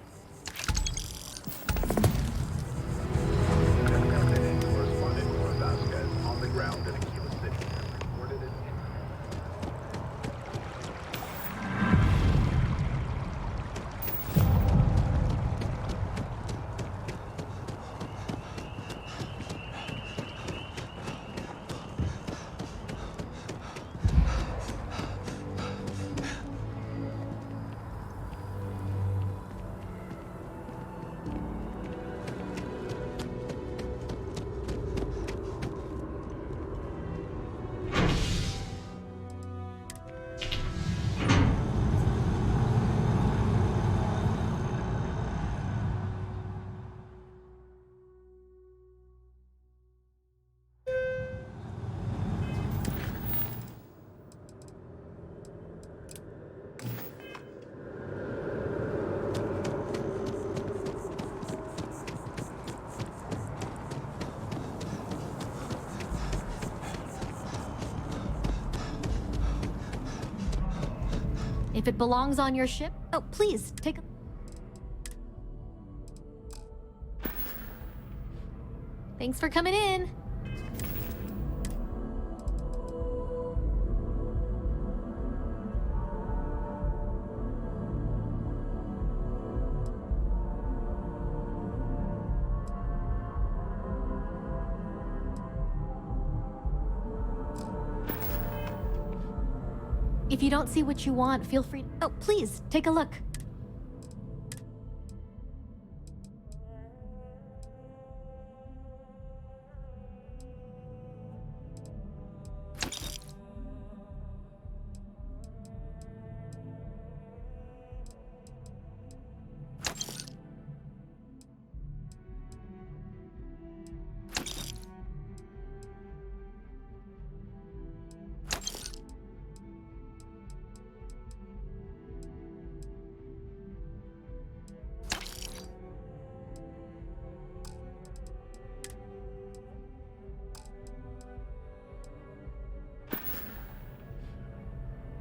If it belongs on your ship, oh, please, take a... Thanks for coming in. If you don't see what you want, feel free... Oh, please, take a look.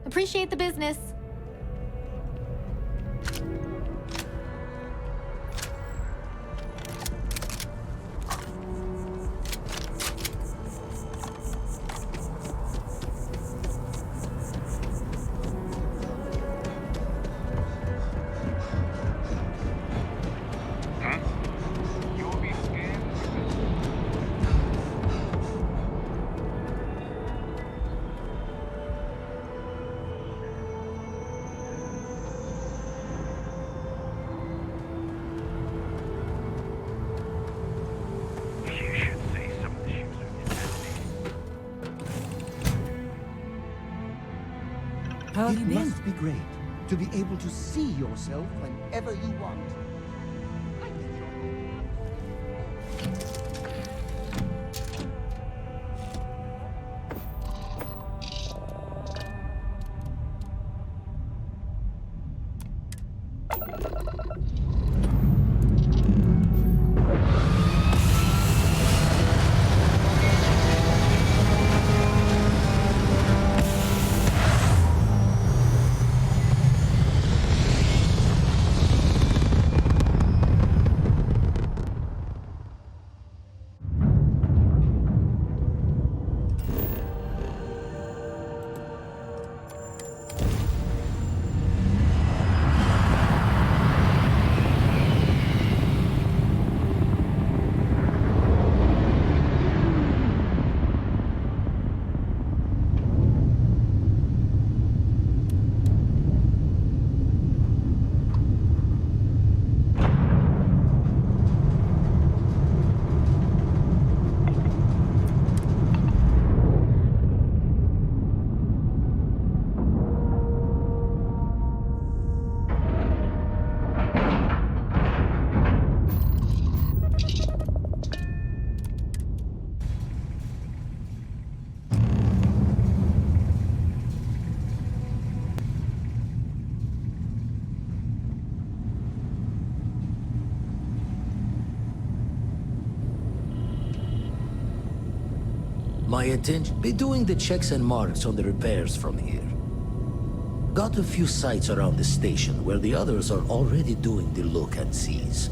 Appreciate the business.
How have you been? It must be great to be able to see yourself whenever you want.
My attention... Be doing the checks and marks on the repairs from here. Got a few sites around the station where the others are already doing the look and sees.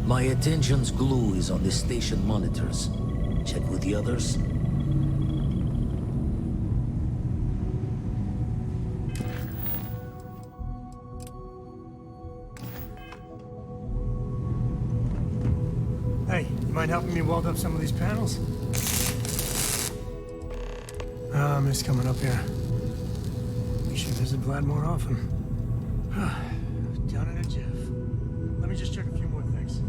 My attention's glue is on the station monitors. Check with the others.
Hey, you mind helping me weld up some of these panels? Ah, I miss coming up here. We should visit Vlad more often. Down in a jiff. Let me just check a few more things.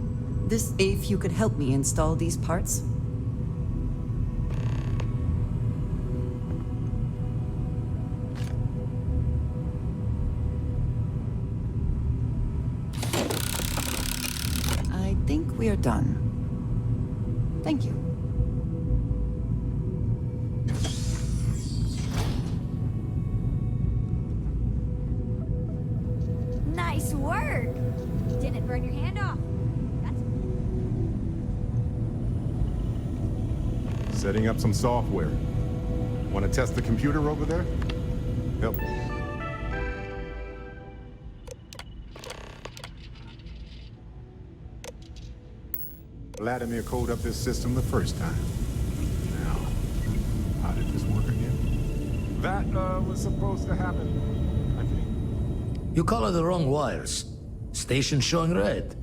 If you could help me install these parts? I think we are done. Thank you.
Nice work! Didn't burn your hand off.
Setting up some software. Want to test the computer over there? Yep. Vladimir coded up this system the first time. Now, how did this work again? That, was supposed to happen, I think.
You color the wrong wires. Station showing red.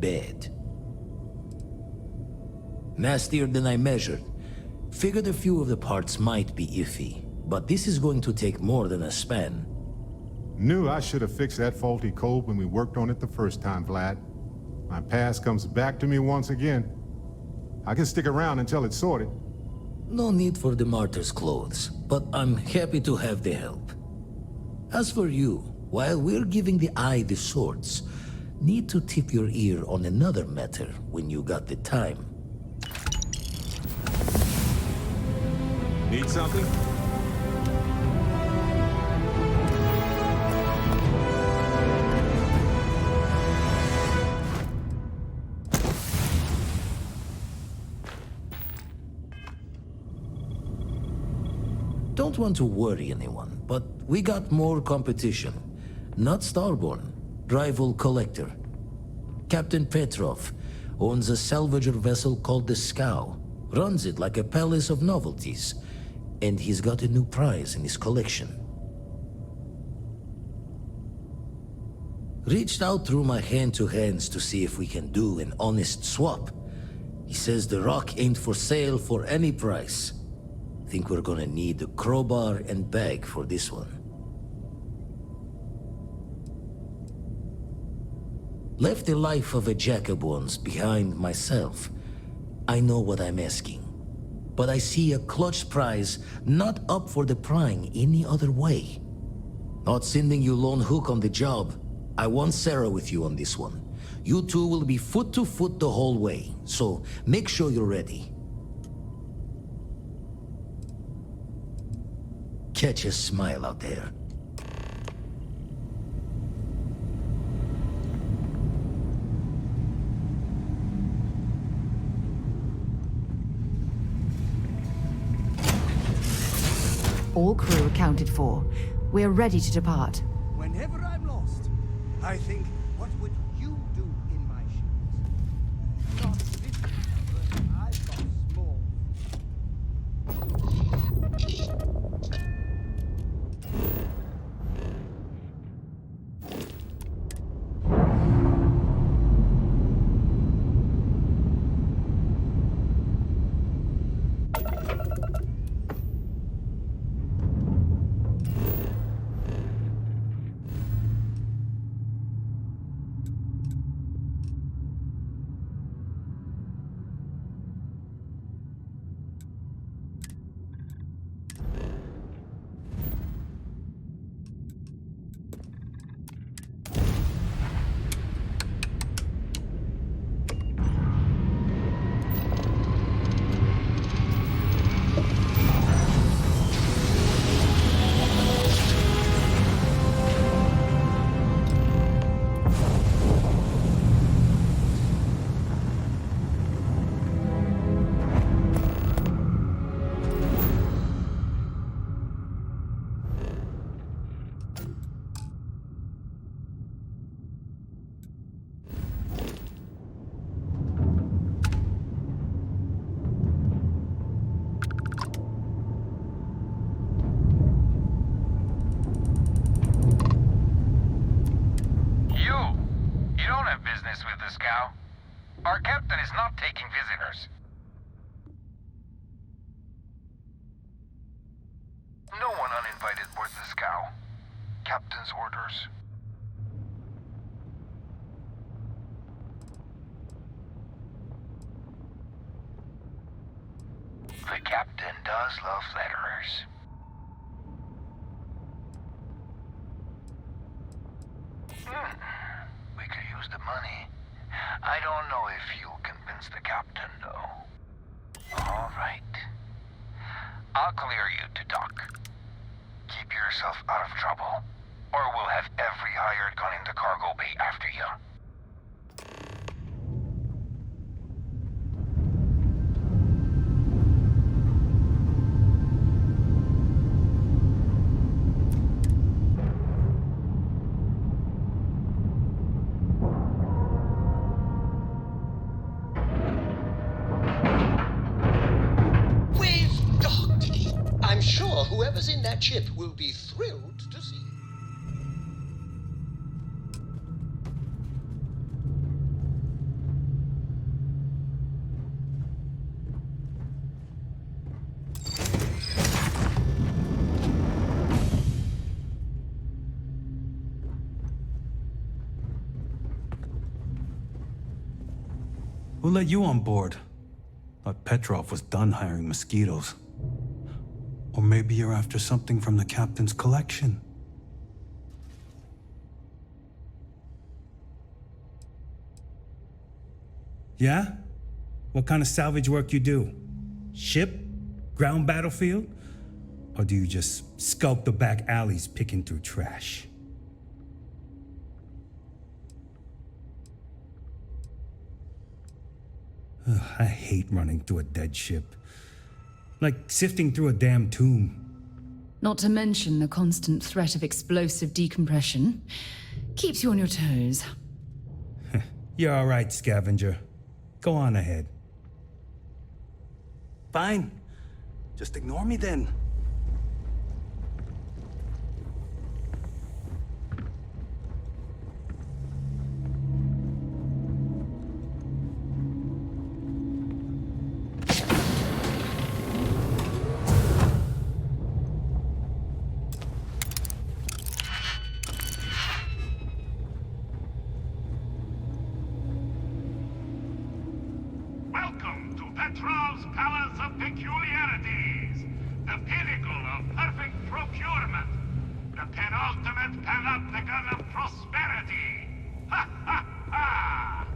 Bad. Nastier than I measured. Figured a few of the parts might be iffy, but this is going to take more than a span.
Knew I should have fixed that faulty code when we worked on it the first time, Vlad. My past comes back to me once again. I can stick around until it's sorted.
No need for the martyr's clothes, but I'm happy to have the help. As for you, while we're giving the eye the swords, need to tip your ear on another matter when you got the time.
Need something?
Don't want to worry anyone, but we got more competition. Not Starborn, rival collector. Captain Petrov owns a salvager vessel called the Scow. Runs it like a palace of novelties. And he's got a new prize in his collection. Reached out through my hand-to-hands to see if we can do an honest swap. He says the rock ain't for sale for any price. Think we're gonna need a crowbar and bag for this one. Left the life of a jack-of-bones behind myself. I know what I'm asking. But I see a clutch prize not up for the prying any other way. Not sending you lone hook on the job. I want Sarah with you on this one. You two will be foot to foot the whole way, so make sure you're ready. Catch a smile out there.
All crew accounted for. We're ready to depart.
Whenever I'm lost, I think, what would you do in my shoes? Not this, but I've got small.
visitors. No one uninvited boards the scow. Captain's orders. The captain does love letterers. We could use the money. I don't know if you'll convince the captain, though. All right. I'll clear you to dock. Keep yourself out of trouble, or we'll have every hired gun in the cargo bay after you.
We've docked. I'm sure whoever's in that ship will be thrilled to see.
Who let you on board? Thought Petrov was done hiring mosquitoes. Or maybe you're after something from the captain's collection. Yeah? What kind of salvage work you do? Ship? Ground battlefield? Or do you just skulk the back alleys picking through trash? Ugh, I hate running through a dead ship. Like sifting through a damn tomb.
Not to mention the constant threat of explosive decompression. Keeps you on your toes.
You're all right, scavenger. Go on ahead. Fine. Just ignore me then.
Welcome to Petrov's Palace of Peculiarities, the pinnacle of perfect procurement, the penultimate panopticon of prosperity. Ha ha ha!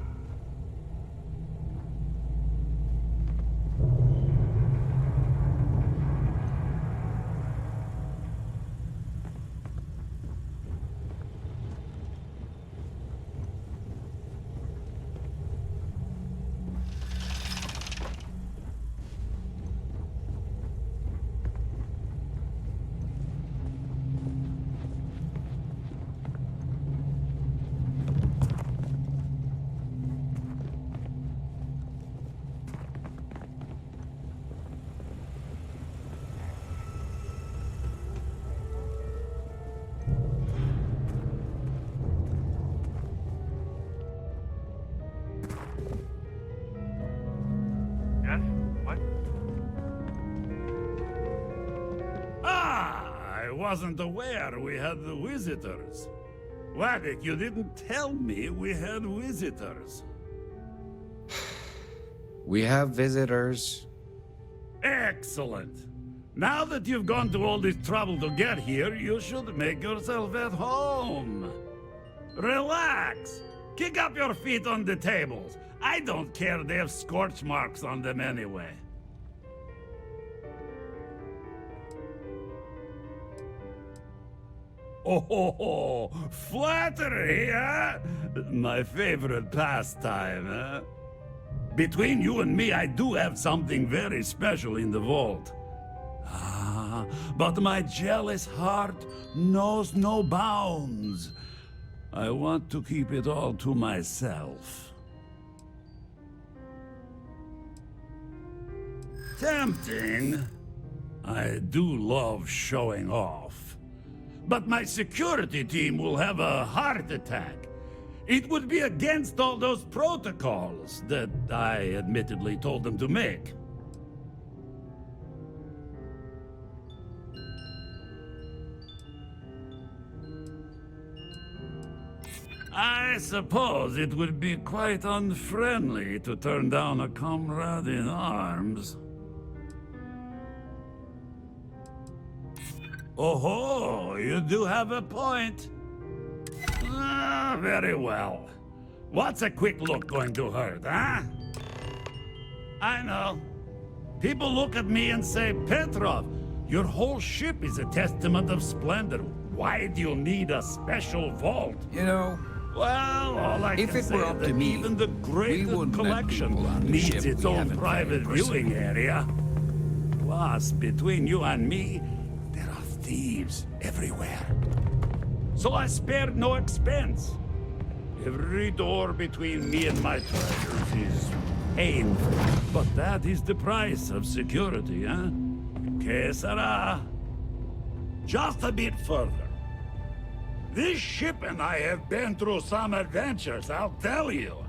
Yes? What?
I wasn't aware we had the visitors. Wadik, you didn't tell me we had visitors.
We have visitors.
Excellent. Now that you've gone to all this trouble to get here, you should make yourself at home. Relax. Kick up your feet on the tables. I don't care, they have scorch marks on them anyway. Oh, flattery, huh? My favorite pastime, huh? Between you and me, I do have something very special in the vault. But my jealous heart knows no bounds. I want to keep it all to myself. Tempting. I do love showing off. But my security team will have a heart attack It would be against all those protocols that I admittedly told them to make. I suppose it would be quite unfriendly to turn down a comrade in arms. Oh, you do have a point. Ah, very well. What's a quick look going to hurt, huh? I know. People look at me and say, Petrov, your whole ship is a testament of splendor. Why do you need a special vault?
You know,
well, all I
if
can
it
say
were
is
up
that
to me,
even the greatest
wouldn't let people
collection
on the
needs
ship
its
we
own
haven't
private
paid
viewing
personally.
area. Plus, between you and me, there are thieves everywhere. So I spared no expense. Every door between me and my treasures is painful. But that is the price of security, huh? Que sera? Just a bit further. This ship and I have been through some adventures, I'll tell you.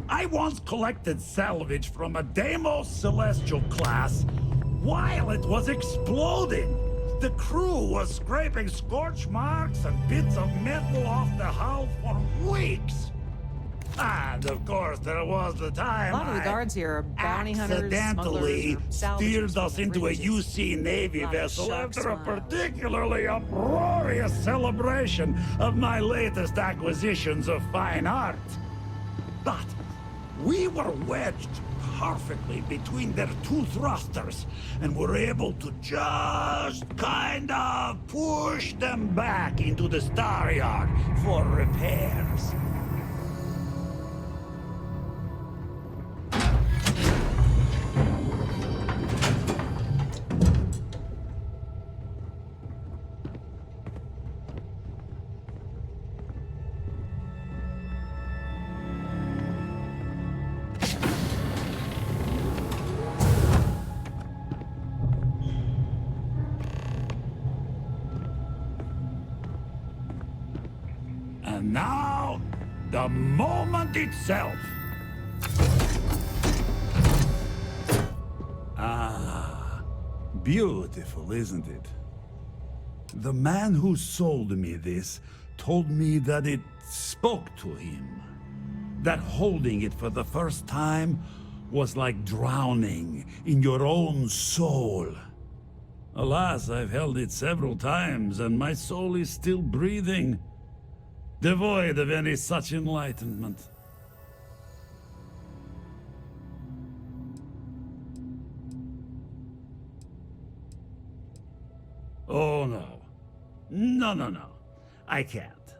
I once collected salvage from a Deimos Celestial class while it was exploding. The crew was scraping scorch marks and bits of metal off the hull for weeks. And of course, there was the time
A lot of the guards here are bounty hunters,
accidentally
smugglers, or
steered
salvagers
us
from
into a
fringes.
UC Navy
Lot of
vessel
shark
after a
smiles.
particularly uproarious celebration of my latest acquisitions of fine art. But we were wedged perfectly between their two thrusters and were able to just kind of push them back into the star yard for repairs. And now, the moment itself. Ah, beautiful, isn't it? The man who sold me this told me that it spoke to him. That holding it for the first time was like drowning in your own soul. Alas, I've held it several times, and my soul is still breathing, devoid of any such enlightenment. Oh no. No. I can't.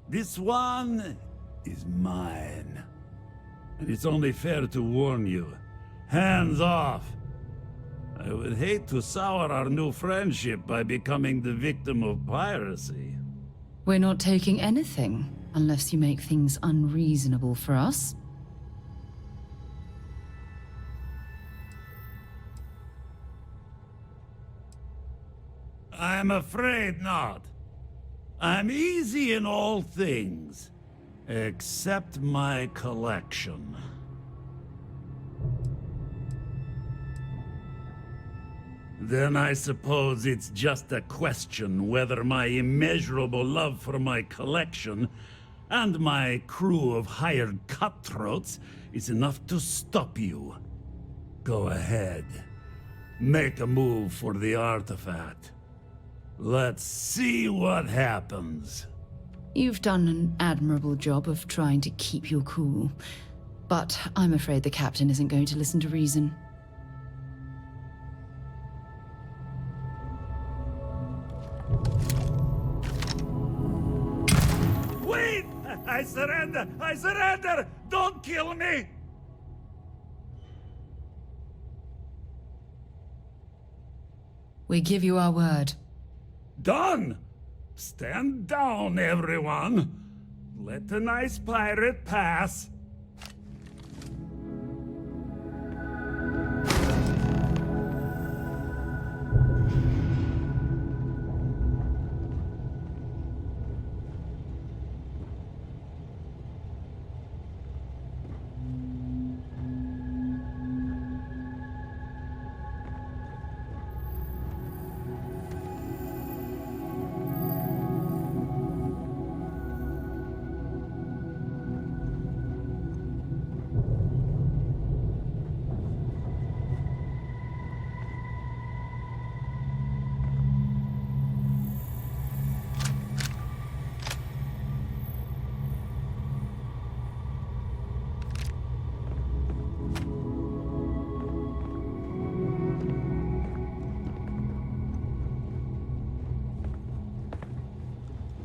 This one is mine. And it's only fair to warn you. Hands off. I would hate to sour our new friendship by becoming the victim of piracy.
We're not taking anything, unless you make things unreasonable for us.
I'm afraid not. I'm easy in all things, except my collection. Then I suppose it's just a question whether my immeasurable love for my collection and my crew of hired cutthroats is enough to stop you. Go ahead. Make a move for the artifact. Let's see what happens.
You've done an admirable job of trying to keep your cool, but I'm afraid the captain isn't going to listen to reason.
Wait! I surrender! I surrender! Don't kill me!
We give you our word.
Done! Stand down, everyone. Let the nice pirate pass.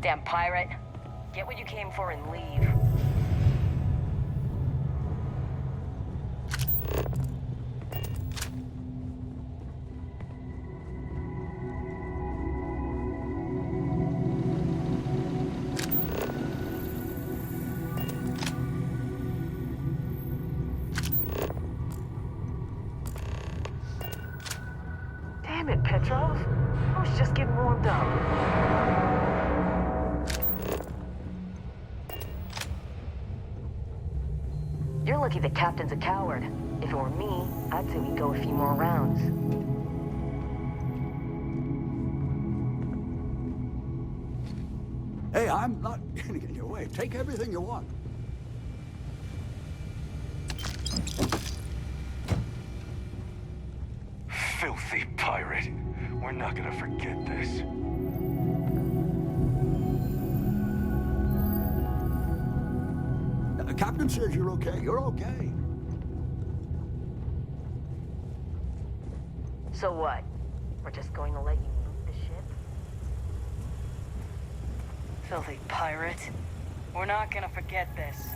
Damn pirate. Get what you came for and leave.
Damn it, Petrov. I was just getting warmed up. You're lucky the captain's a coward. If it were me, I'd say we'd go a few more rounds.
Hey, I'm not getting in your way. Take everything you want.
Filthy pirate. We're not gonna forget this.
The captain says you're okay. You're okay.
So what? We're just going to let you loot the ship?
Filthy pirate. We're not gonna forget this.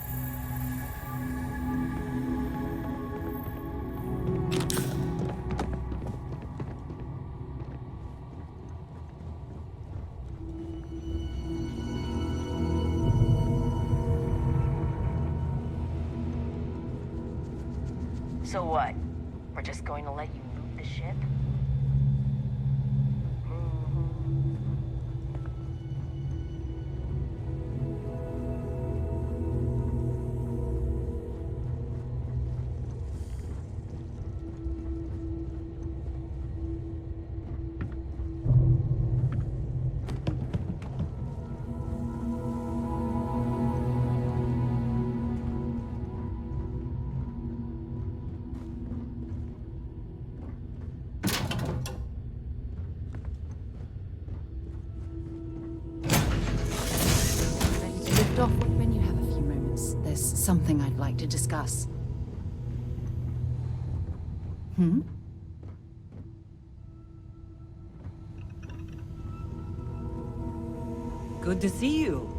So what? We're just going to let you loot the ship?
Lift off when you have a few moments. There's something I'd like to discuss.
Good to see you.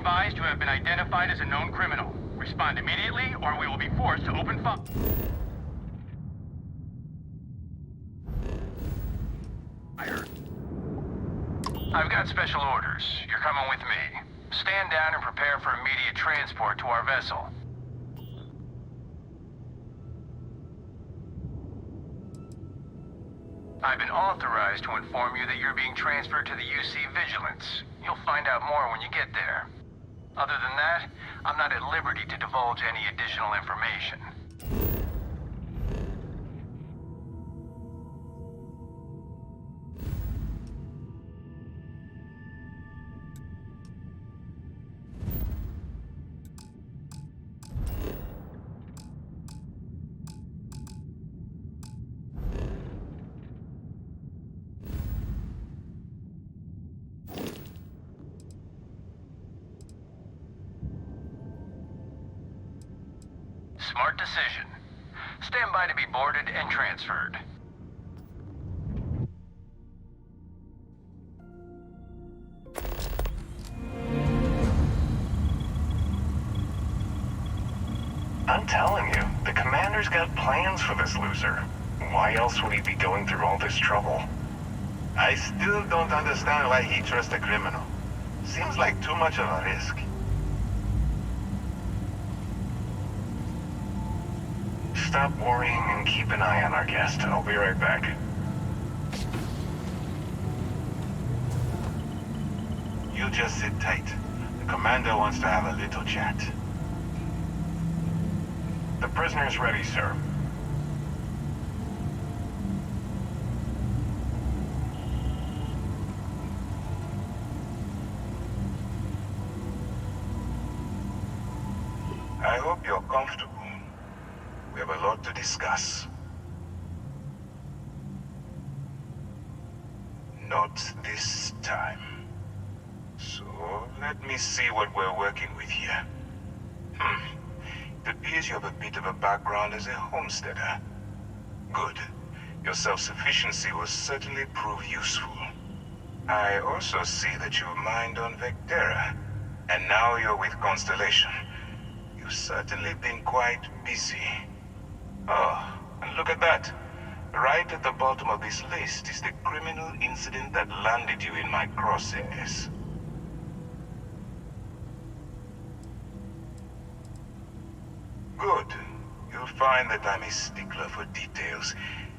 advised you have been identified as a known criminal. Respond immediately, or we will be forced to open fire. I've got special orders. You're coming with me. Stand down and prepare for immediate transport to our vessel. I've been authorized to inform you that you're being transferred to the UC Vigilance. You'll find out more when you get there. Other than that, I'm not at liberty to divulge any additional information. Smart decision. Stand by to be boarded and transferred.
I'm telling you, the commander's got plans for this loser. Why else would he be going through all this trouble? I still don't understand why he trusts a criminal. Seems like too much of a risk. Stop worrying and keep an eye on our guest. I'll be right back. You just sit tight. The commander wants to have a little chat. The prisoner's ready, sir. I hope you're comfortable. We have a lot to discuss. Not this time. So, let me see what we're working with here. It appears you have a bit of a background as a homesteader. Good. Your self-sufficiency will certainly prove useful. I also see that you mined on Vectera, and now you're with Constellation. You've certainly been quite busy. Oh, and look at that. Right at the bottom of this list is the criminal incident that landed you in my crosshairs. Good. You'll find that I'm a stickler for details,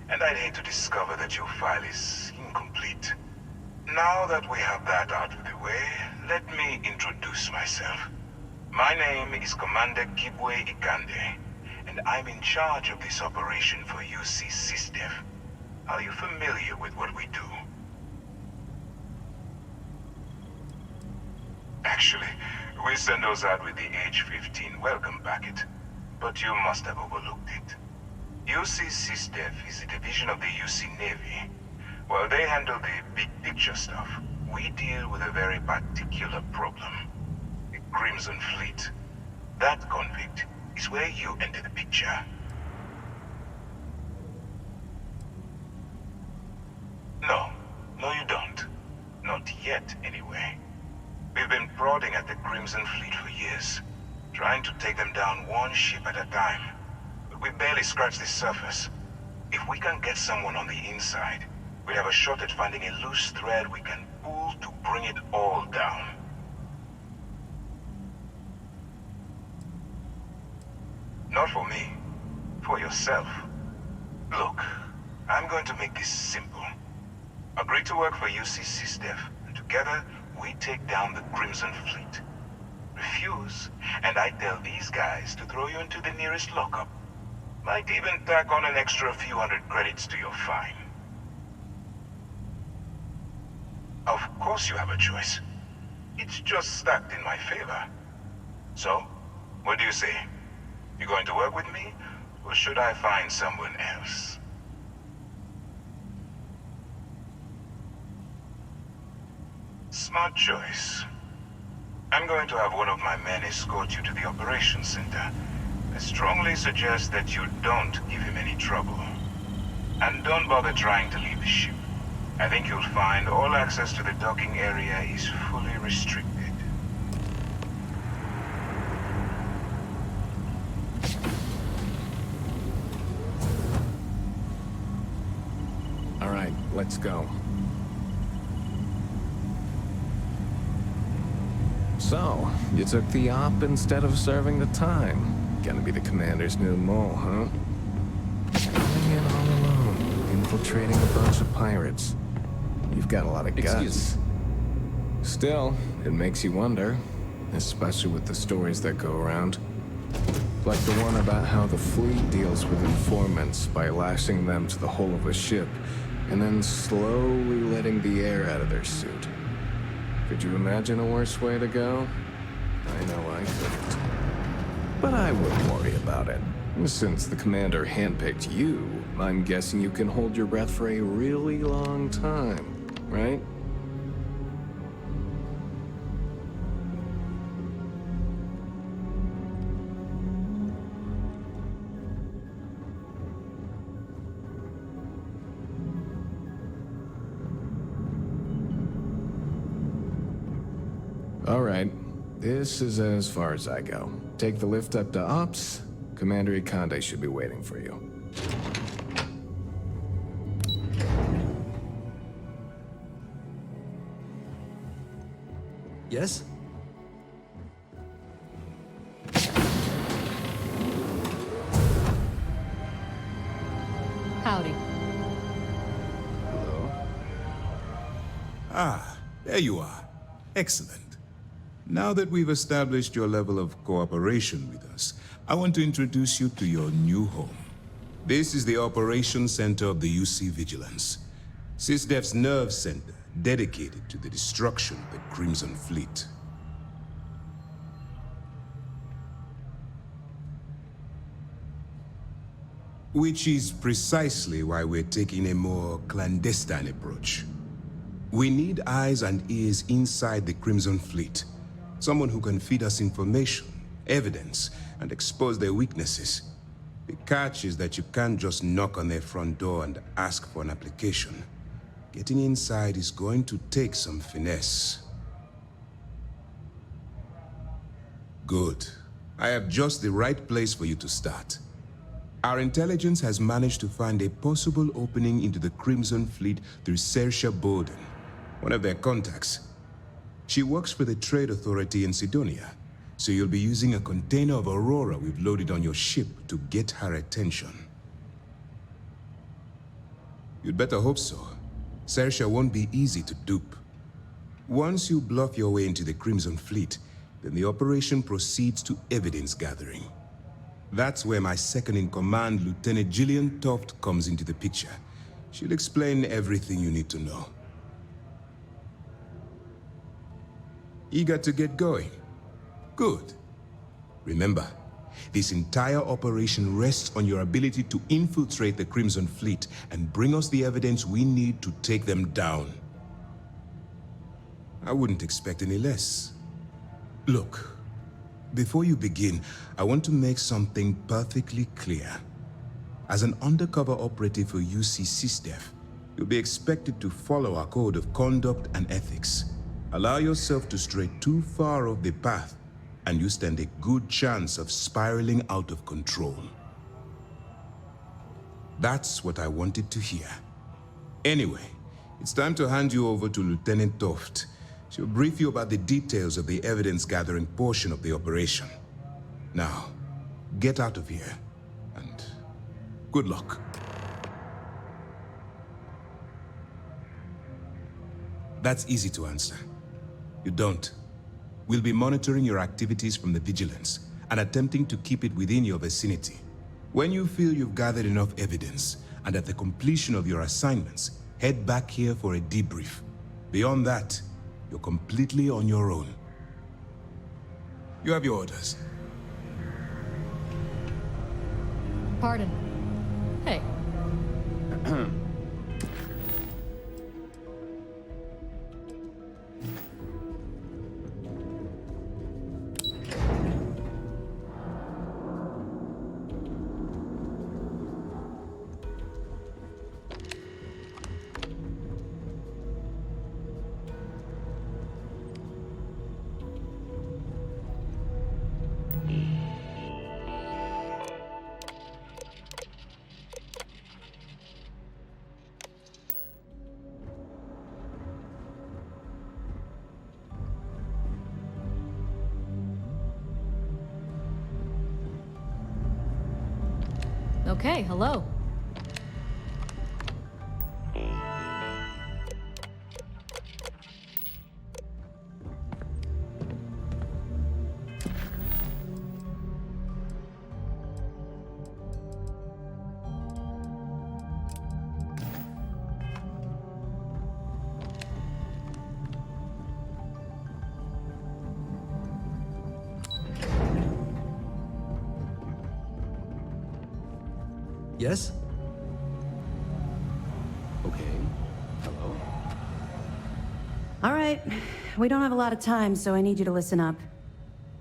and I'd hate to discover that your file is incomplete. Now that we have that out of the way, let me introduce myself. My name is Commander Kibwe Ikande, and I'm in charge of this operation for UC SysDev. Are you familiar with what we do? Actually, we send those out with the H-15 welcome packet, but you must have overlooked it. UC SysDev is a division of the UC Navy. While they handle the big picture stuff, we deal with a very particular problem. The Crimson Fleet. That convict is where you enter the picture. No, you don't. Not yet, anyway. We've been prodding at the Crimson Fleet for years, trying to take them down one ship at a time. But we barely scratched the surface. If we can get someone on the inside, we have a shot at finding a loose thread we can pull to bring it all down. Not for me. For yourself. Look, I'm going to make this simple. Agree to work for UC SysDev, and together we take down the Crimson Fleet. Refuse, and I tell these guys to throw you into the nearest lockup. Might even tack on an extra few hundred credits to your fine. Of course you have a choice. It's just stacked in my favor. So, what do you say? You going to work with me, or should I find someone else? Smart choice. I'm going to have one of my men escort you to the operations center. I strongly suggest that you don't give him any trouble. And don't bother trying to leave the ship. I think you'll find all access to the docking area is fully restricted.
All right, let's go. So, you took the op instead of serving the time. Gonna be the commander's new mole, huh? Coming in all alone, infiltrating a bunch of pirates. You've got a lot of guts. Still, it makes you wonder, especially with the stories that go around. Like the one about how the fleet deals with informants by lashing them to the hull of a ship and then slowly letting the air out of their suit. Could you imagine a worse way to go? I know I couldn't. But I wouldn't worry about it. Since the commander handpicked you, I'm guessing you can hold your breath for a really long time, right? All right, this is as far as I go. Take the lift up to Ops. Commander Ikande should be waiting for you.
Yes?
Howdy.
Hello?
Ah, there you are. Excellent. Now that we've established your level of cooperation with us, I want to introduce you to your new home. This is the Operations Center of the UC Vigilance, SysDef's nerve center dedicated to the destruction of the Crimson Fleet. Which is precisely why we're taking a more clandestine approach. We need eyes and ears inside the Crimson Fleet. Someone who can feed us information, evidence, and expose their weaknesses. The catch is that you can't just knock on their front door and ask for an application. Getting inside is going to take some finesse. Good. I have just the right place for you to start. Our intelligence has managed to find a possible opening into the Crimson Fleet through Saoirse Bowden, one of their contacts. She works for the Trade Authority in Sidonia, so you'll be using a container of Aurora we've loaded on your ship to get her attention. You'd better hope so. Saoirse won't be easy to dupe. Once you bluff your way into the Crimson Fleet, then the operation proceeds to evidence gathering. That's where my second-in-command, Lieutenant Gillian Toft, comes into the picture. She'll explain everything you need to know. Eager to get going? Good. Remember, this entire operation rests on your ability to infiltrate the Crimson Fleet and bring us the evidence we need to take them down. I wouldn't expect any less. Look, before you begin, I want to make something perfectly clear. As an undercover operative for UC SysDef, you'll be expected to follow our code of conduct and ethics. Allow yourself to stray too far off the path, and you stand a good chance of spiraling out of control. That's what I wanted to hear. Anyway, it's time to hand you over to Lieutenant Toft. She'll brief you about the details of the evidence-gathering portion of the operation. Now, get out of here, and good luck. That's easy to answer. You don't. We'll be monitoring your activities from the Vigilance and attempting to keep it within your vicinity. When you feel you've gathered enough evidence, and at the completion of your assignments, head back here for a debrief. Beyond that, you're completely on your own. You have your orders.
Pardon. Hey. Okay, hello.
Yes? Okay. Hello?
All right. We don't have a lot of time, so I need you to listen up.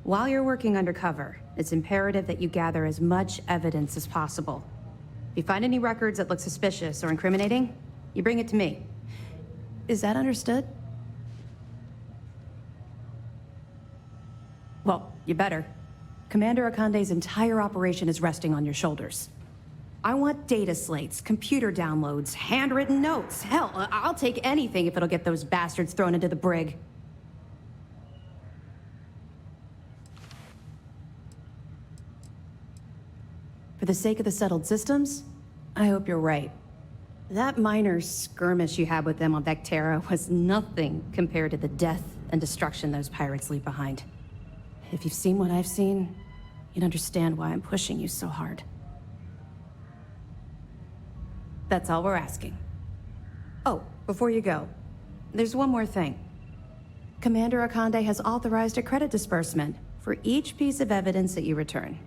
While you're working undercover, it's imperative that you gather as much evidence as possible. If you find any records that look suspicious or incriminating, you bring it to me. Is that understood? Well, you better. Commander Akande's entire operation is resting on your shoulders. I want data slates, computer downloads, handwritten notes. Hell, I'll take anything if it'll get those bastards thrown into the brig. For the sake of the settled systems, I hope you're right. That minor skirmish you had with them on Vectera was nothing compared to the death and destruction those pirates leave behind. If you've seen what I've seen, you'd understand why I'm pushing you so hard. That's all we're asking. Oh, before you go, there's one more thing. Commander Akande has authorized a credit disbursement for each piece of evidence that you return,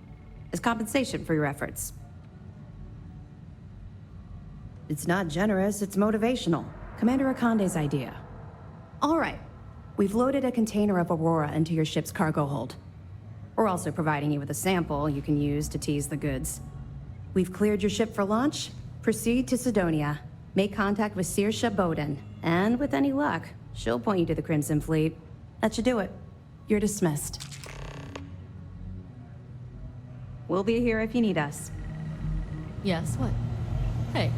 as compensation for your efforts. It's not generous, it's motivational. Commander Akande's idea. All right, we've loaded a container of Aurora into your ship's cargo hold. We're also providing you with a sample you can use to tease the goods. We've cleared your ship for launch. Proceed to Sidonia. Make contact with Saoirse Bowden, and with any luck, she'll point you to the Crimson Fleet. That should do it. You're dismissed. We'll be here if you need us.
Yes, what? Hey.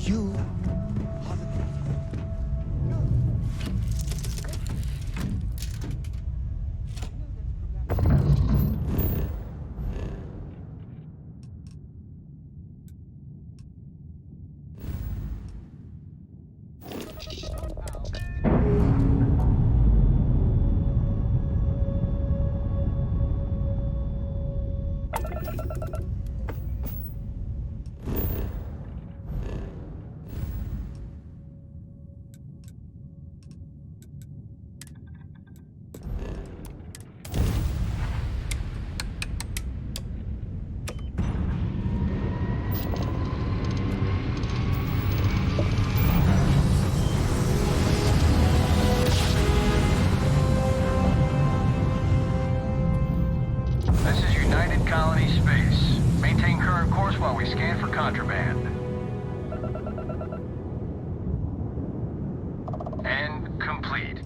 You are the
This is United Colony Space. Maintain current course while we scan for contraband. And complete.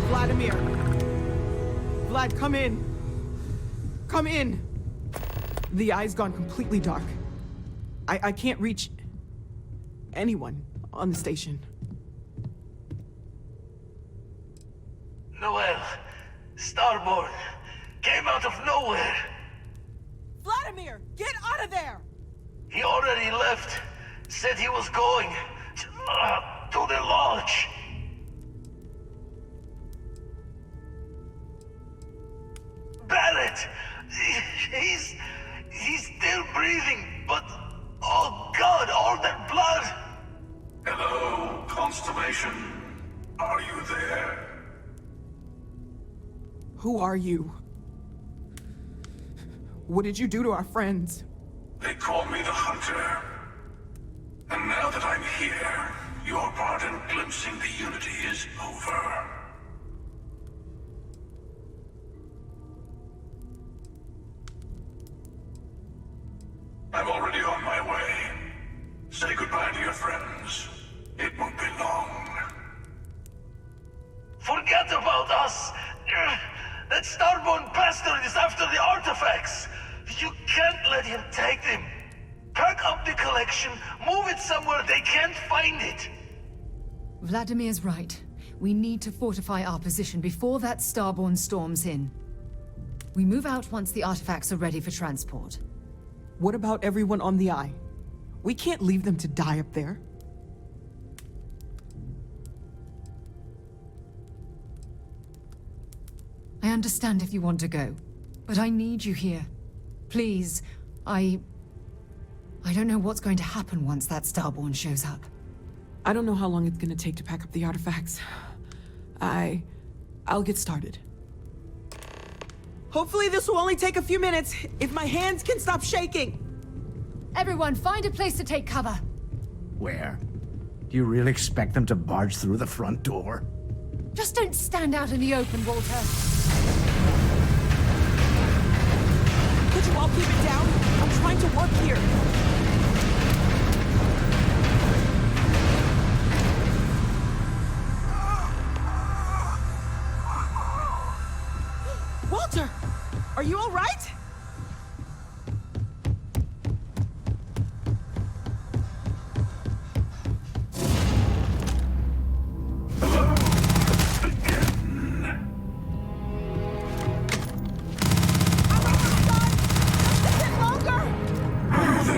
Vladimir! Vlad, come in! Come in! The eye's gone completely dark. I can't reach anyone on the station.
Noel, Starborn, came out of nowhere.
Vladimir, get out of there!
He already left. Said he was going to the lodge. Barrett! He's still breathing, but oh God, all that blood!
Hello, Constellation. Are you there?
Who are you? What did you do to our friends?
They call me the Hunter. And now that I'm here, your part in glimpsing the Unity is over. I'm already on my way. Say goodbye to your friends. It won't be long.
Forget about us! That Starborn bastard is after the artifacts! You can't let him take them! Pack up the collection, move it somewhere they can't find it!
Vladimir's right. We need to fortify our position before that Starborn storms in. We move out once the artifacts are ready for transport.
What about everyone on the Eye? We can't leave them to die up there.
I understand if you want to go, but I need you here. Please, I don't know what's going to happen once that Starborn shows up.
I don't know how long it's gonna take to pack up the artifacts. I'll get started. Hopefully this will only take a few minutes, if my hands can stop shaking.
Everyone, find a place to take cover.
Where? Do you really expect them to barge through the front door?
Just don't stand out in the open, Walter.
Could you all keep it down? I'm trying to work here. Walter, are you all right?
May the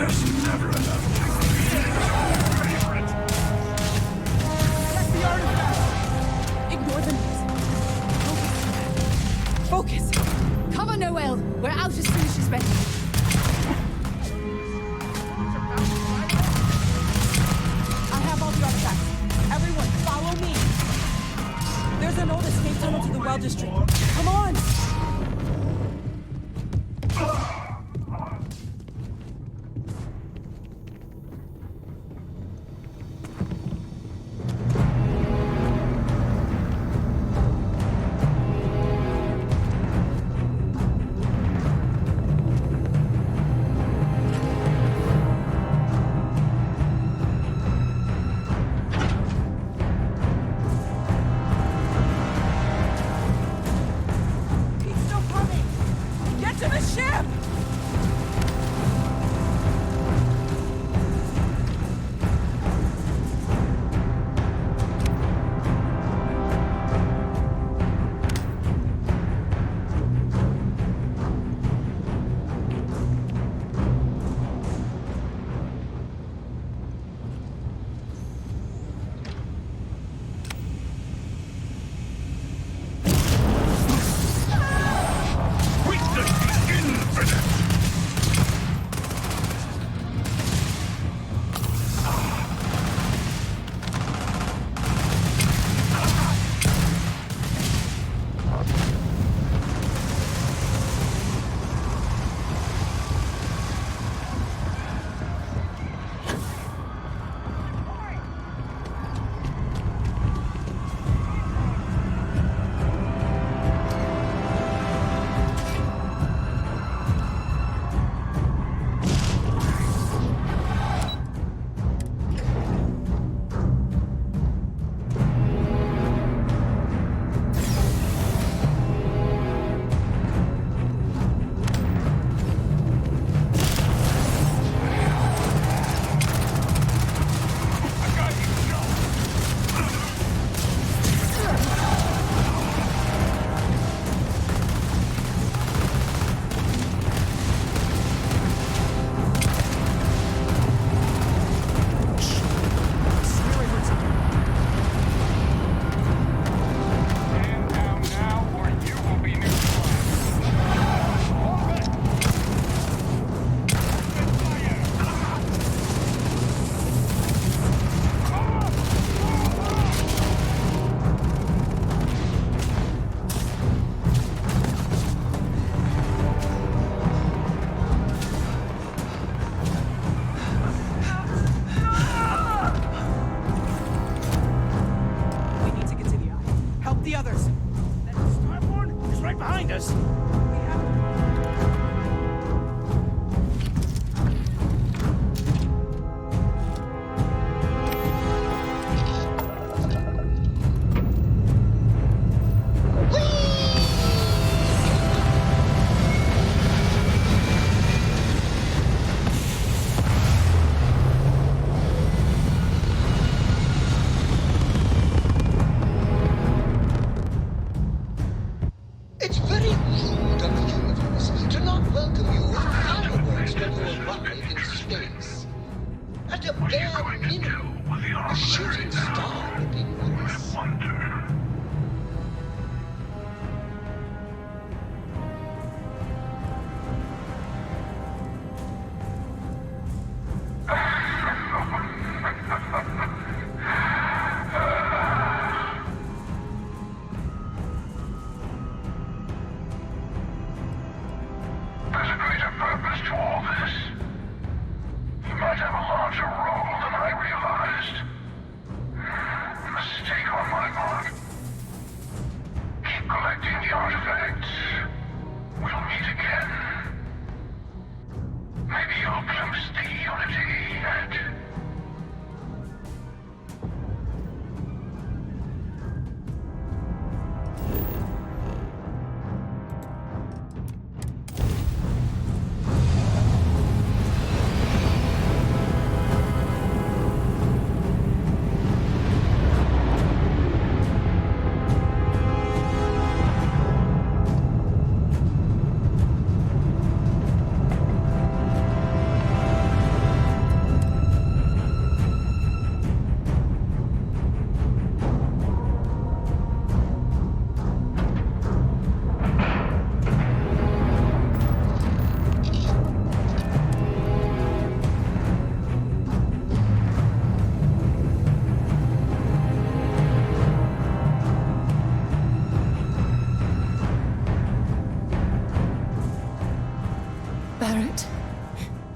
glimpse the unity and...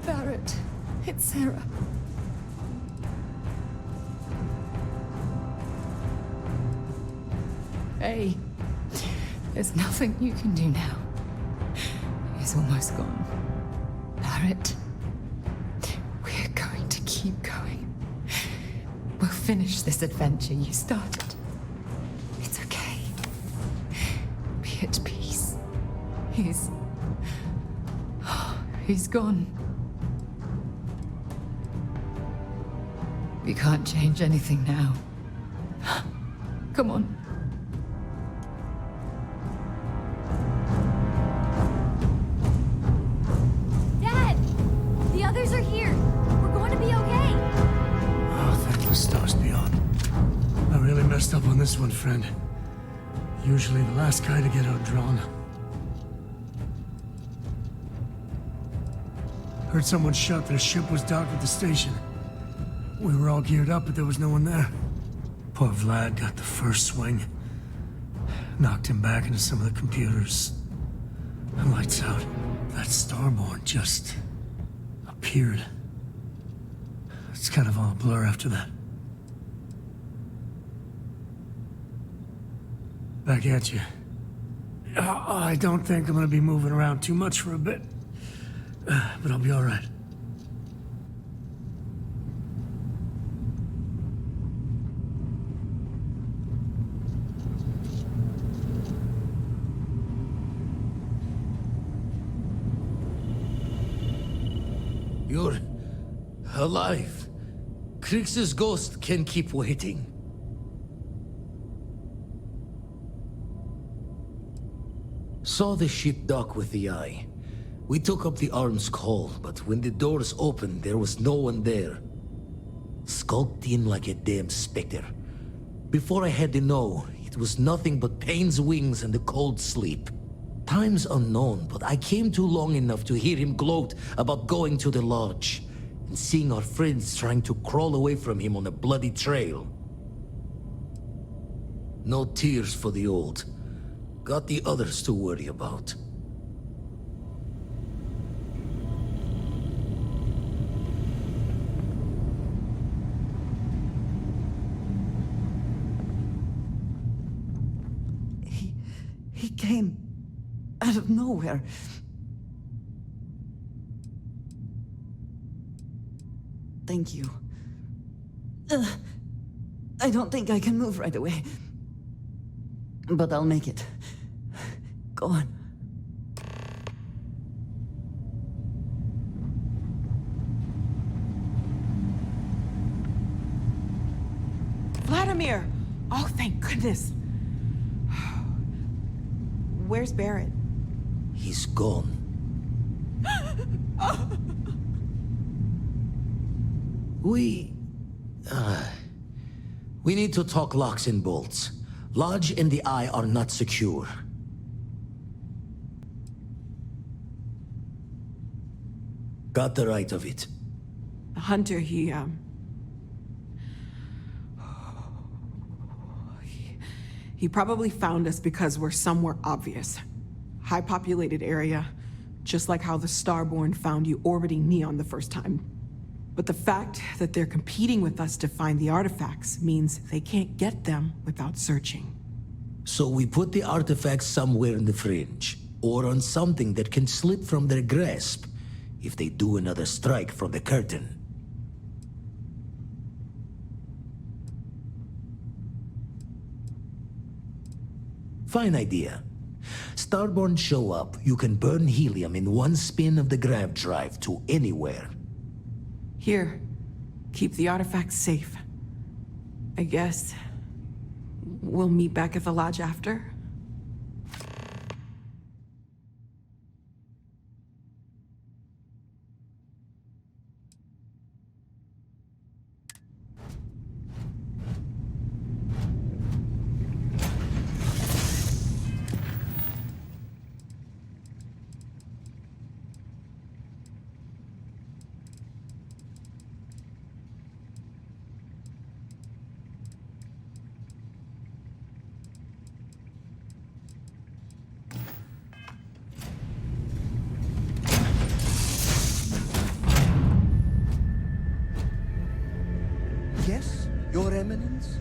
Barrett, it's Sarah. Hey, there's nothing you can do now. He's almost gone. Barrett, we're going to keep going. We'll finish this adventure you started. It's okay. Be at peace. He's gone. We can't change anything now. Come on.
Dad! The others are here. We're going to be okay.
Oh, thank the stars beyond. I really messed up on this one, friend. Usually the last guy to get outdrawn. Heard someone shout that a ship was docked at the station. We were all geared up, but there was no one there. Poor Vlad got the first swing. Knocked him back into some of the computers. And lights out. That Starborn just appeared. It's kind of all a blur after that. Back at you. I don't think I'm gonna be moving around too much for a bit. But I'll be all right.
You're alive. Krix's ghost can keep waiting. Saw the ship dock with the eye. We took up the arms call, but when the doors opened, there was no one there. Skulked in like a damn specter. Before I had to know, it was nothing but pain's wings and a cold sleep. Times unknown, but I came too long enough to hear him gloat about going to the lodge and seeing our friends trying to crawl away from him on a bloody trail. No tears for the old. Got the others to worry about.
He came out of nowhere. Thank you. I don't think I can move right away. But I'll make it. Go on.
Vladimir! Oh, thank goodness. Where's Barrett?
He's gone. We need to talk locks and bolts. Lodge and the Eye are not secure. Got the right of it.
Hunter, he probably found us because we're somewhere obvious. High-populated area, just like how the Starborn found you orbiting Neon the first time. But the fact that they're competing with us to find the artifacts means they can't get them without searching.
So we put the artifacts somewhere in the fringe, or on something that can slip from their grasp. if they do another strike from the curtain. Fine idea. Starborn show up, you can burn helium in one spin of the grav drive to anywhere.
Here. Keep the artifacts safe. I guess we'll meet back at the lodge after.
Yes, Your Eminence?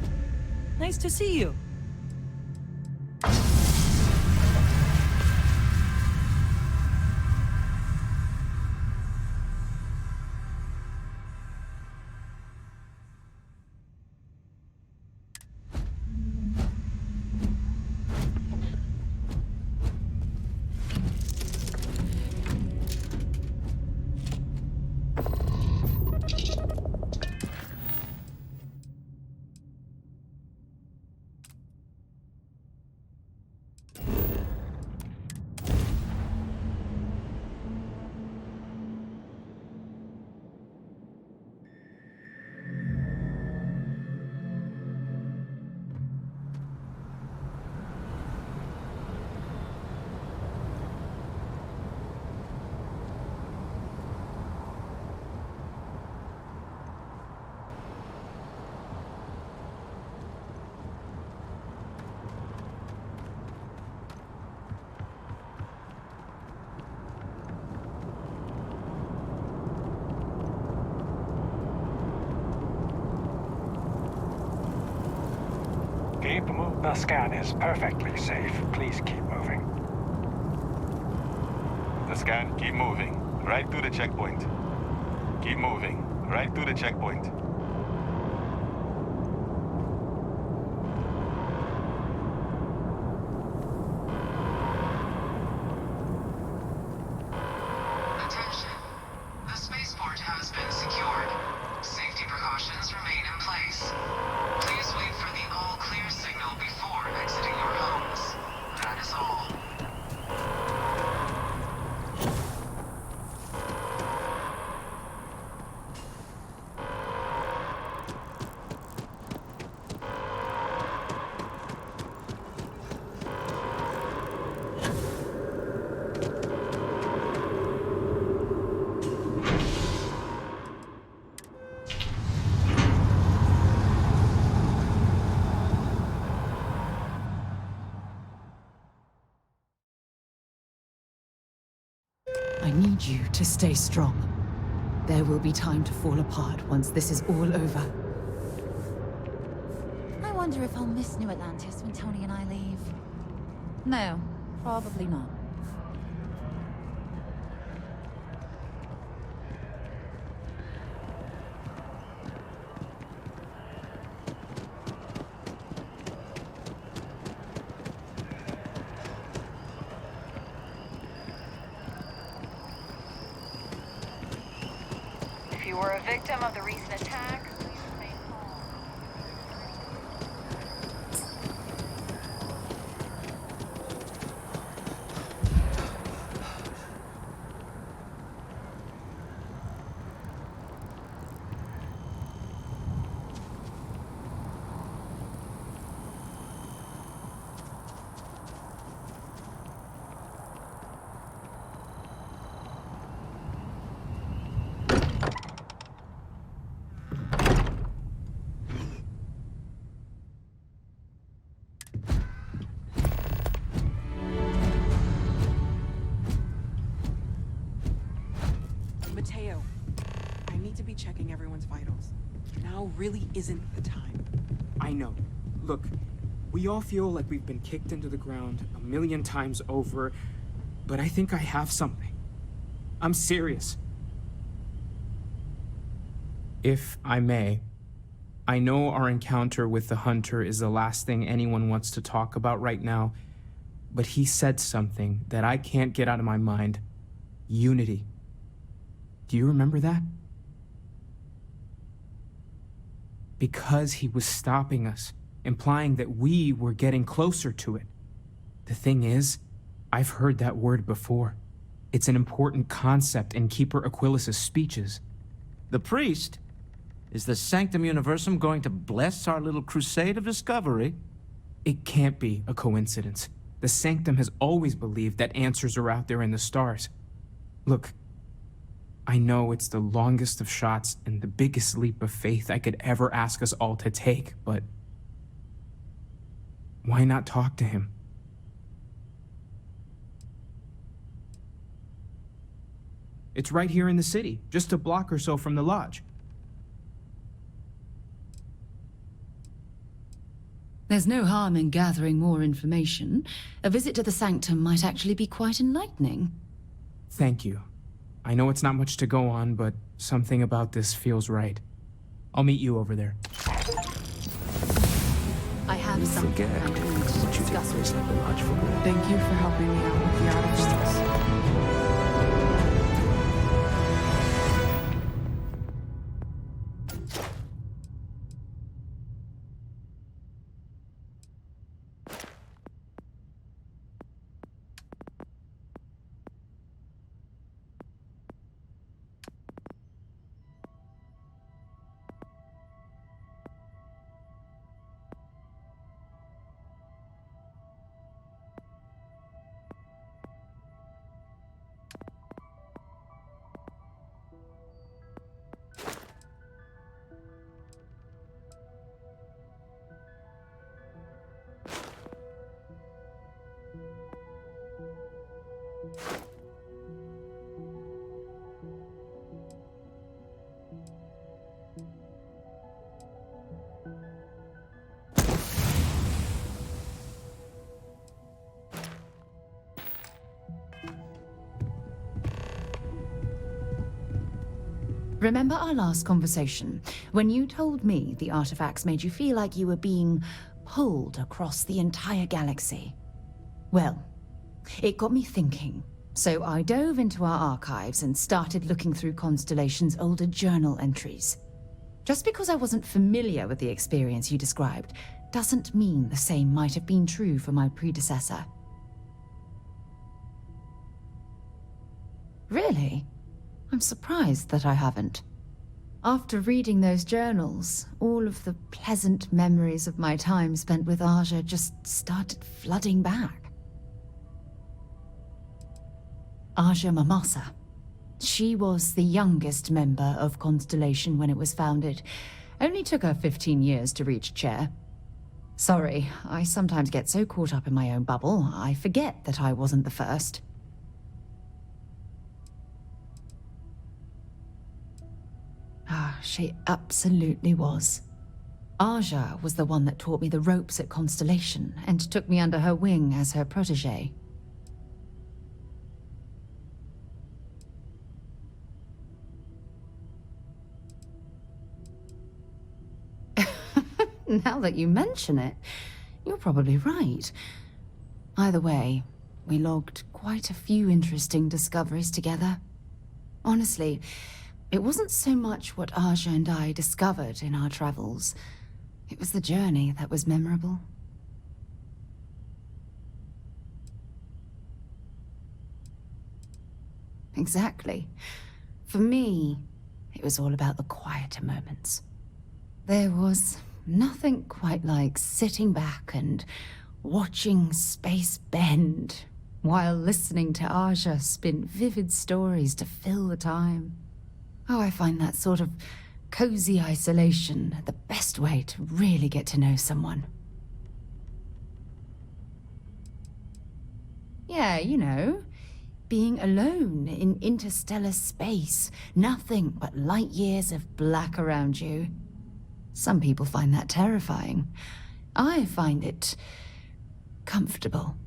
Nice to see you.
The scan is perfectly safe. Please keep moving.
The scan, keep moving. Right through the checkpoint. Keep moving. Right through the checkpoint.
Attention. The spaceport has been secured. Safety precautions remain in place. Please wait for the all-clear signal before exiting your homes. That is all.
I need you to stay strong. There will be time to fall apart once this is all over.
I wonder if I'll miss New Atlantis when Tony and I leave. No, probably not.
If you were a victim of the recent attack, please remain calm.
Mateo, I need to be checking everyone's vitals. Now really isn't the time.
I know. Look, we all feel like we've been kicked into the ground 1,000,000 times over, but I think I have something. I'm serious. If I may, I know our encounter with the Hunter is the last thing anyone wants to talk about right now, but he said something that I can't get out of my mind. Unity. Do you remember that? Because he was stopping us, implying that we were getting closer to it. The thing is, I've heard that word before. It's an important concept in Keeper Aquilas's speeches.
The priest? Is the Sanctum Universum going to bless our little crusade of discovery?
It can't be a coincidence. The Sanctum has always believed that answers are out there in the stars. Look, I know it's the longest of shots and the biggest leap of faith I could ever ask us all to take, but why not talk to him? It's right here in the city, just a block or so from the lodge.
There's no harm in gathering more information. A visit to the Sanctum might actually be quite enlightening.
Thank you. I know it's not much to go on, but something about this feels right. I'll meet you over there.
I have something I need to discuss with you.
Thank you for helping me out with the artifacts.
Remember our last conversation, when you told me the artifacts made you feel like you were being pulled across the entire galaxy? Well, it got me thinking. So I dove into our archives and started looking through Constellation's older journal entries. Just because I wasn't familiar with the experience you described, doesn't mean the same might have been true for my predecessor. Really? I'm surprised that I haven't. After reading those journals, all of the pleasant memories of my time spent with Aja just started flooding back. Aja Mamasa. She was the youngest member of Constellation when it was founded. Only took her 15 years to reach chair. Sorry, I sometimes get so caught up in my own bubble, I forget that I wasn't the first. She absolutely was. Aja was the one that taught me the ropes at Constellation and took me under her wing as her protege. Now that you mention it, you're probably right. Either way, we logged quite a few interesting discoveries together. Honestly, it wasn't so much what Aja and I discovered in our travels. It was the journey that was memorable. Exactly. For me, it was all about the quieter moments. There was nothing quite like sitting back and watching space bend while listening to Aja spin vivid stories to fill the time. Oh, I find that sort of cozy isolation the best way to really get to know someone. Yeah, you know, being alone in interstellar space, nothing but light years of black around you. Some people find that terrifying. I find it comfortable.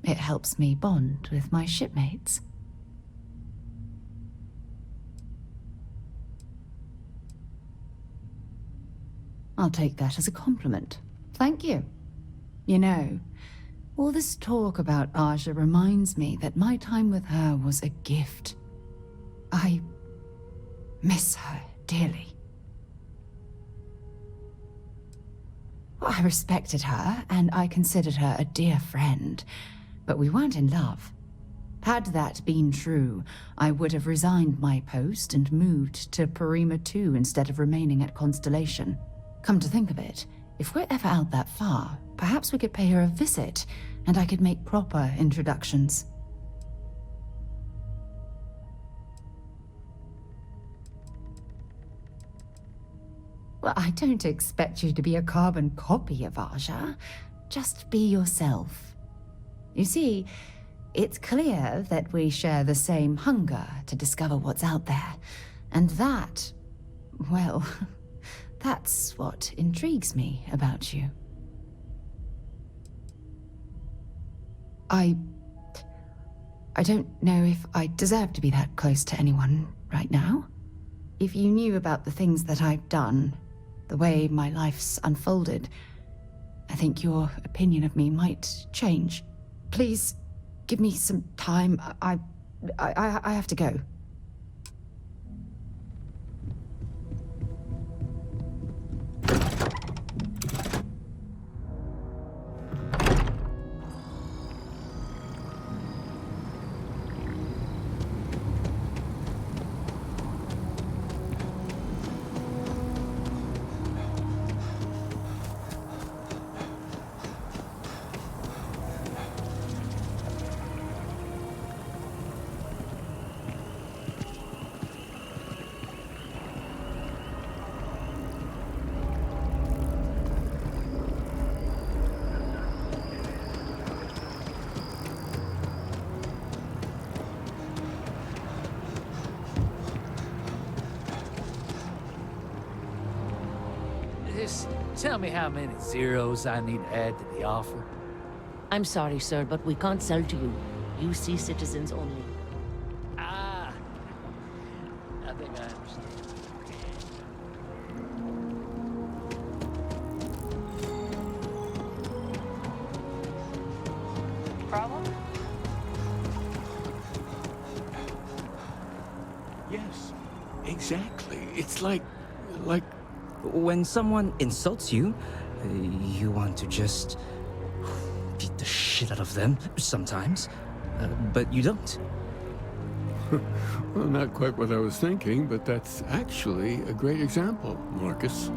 It helps me bond with my shipmates. I'll take that as a compliment. Thank you. You know, all this talk about Aja reminds me that my time with her was a gift. I miss her dearly. I respected her, and I considered her a dear friend, but we weren't in love. Had that been true, I would have resigned my post and moved to Parima 2 instead of remaining at Constellation. Come to think of it, if we're ever out that far, perhaps we could pay her a visit, and I could make proper introductions. Well, I don't expect you to be a carbon copy of Aja. Just be yourself. You see, it's clear that we share the same hunger to discover what's out there. And that, well, that's what intrigues me about you. I don't know if I deserve to be that close to anyone right now. If you knew about the things that I've done, the way my life's unfolded, I think your opinion of me might change. Please, give me some time. I have to go.
Just tell me how many zeros I need to add to the offer.
I'm sorry, sir, but we can't sell to you. UC citizens only.
Ah, I think I understand.
Problem?
Yes, exactly. It's like...
When someone insults you, you want to just beat the shit out of them sometimes, but you don't.
Well, not quite what I was thinking, but that's actually a great example, Marcus.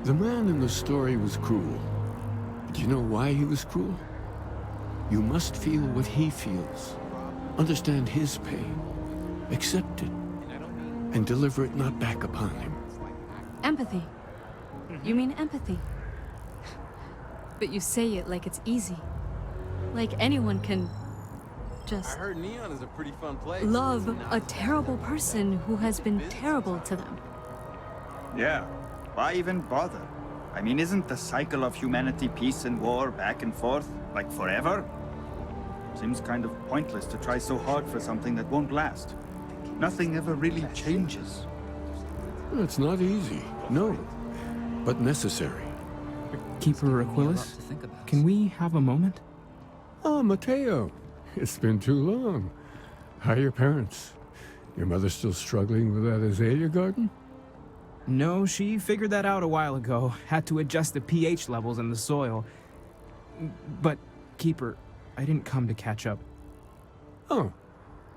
The man in the story was cruel. But you know why he was cruel? You must feel what he feels. Understand his pain. Accept it. And deliver it not back upon him.
Empathy. You mean empathy? But you say it like it's easy. Like anyone can just
I heard Neon is a pretty fun place.
love a terrible person who has been terrible to them.
Yeah, why even bother? I mean, isn't the cycle of humanity peace and war back and forth, like forever? Seems kind of pointless to try so hard for something that won't last. Nothing ever really changes.
It's not easy, no, but necessary.
Keeper Aquilas, can we have a moment?
Oh, Mateo, it's been too long. How are your parents? Your mother still struggling with that azalea garden?
No, she figured that out a while ago. Had to adjust the pH levels in the soil. But, Keeper, I didn't come to catch up.
Oh,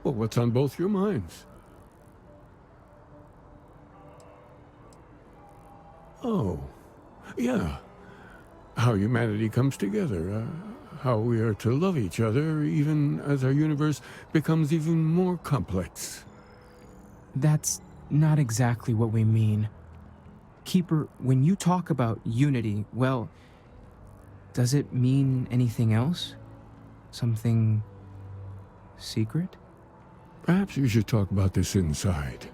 well, what's on both your minds? Oh, yeah. How humanity comes together. How we are to love each other even as our universe becomes even more complex.
That's not exactly what we mean. Keeper, when you talk about unity, well, does it mean anything else? Something secret?
Perhaps we should talk about this inside.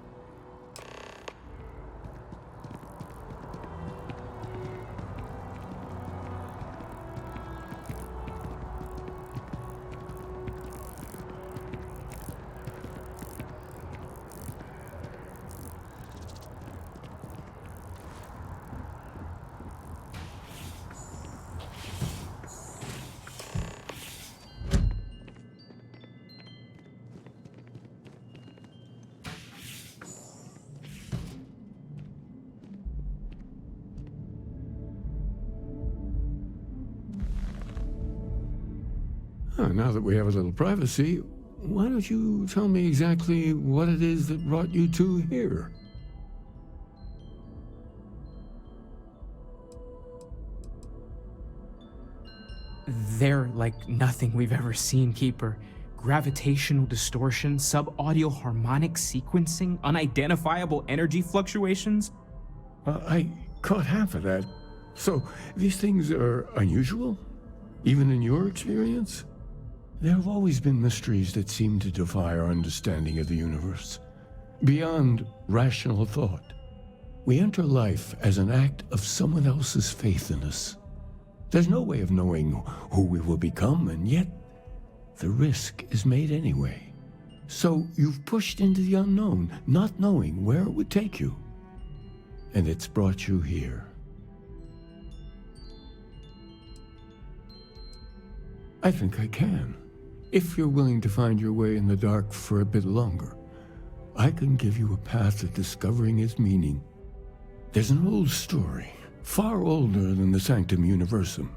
Now that we have a little privacy, why don't you tell me exactly what it is that brought you two here?
They're like nothing we've ever seen, Keeper. Gravitational distortion, sub-audio harmonic sequencing, unidentifiable energy fluctuations.
I caught half of that. So, these things are unusual? Even in your experience? There have always been mysteries that seem to defy our understanding of the universe. Beyond rational thought. We enter life as an act of someone else's faith in us. There's no way of knowing who we will become, and yet the risk is made anyway. So you've pushed into the unknown, not knowing where it would take you. And it's brought you here. I think I can. If you're willing to find your way in the dark for a bit longer, I can give you a path to discovering its meaning. There's an old story, far older than the Sanctum Universum,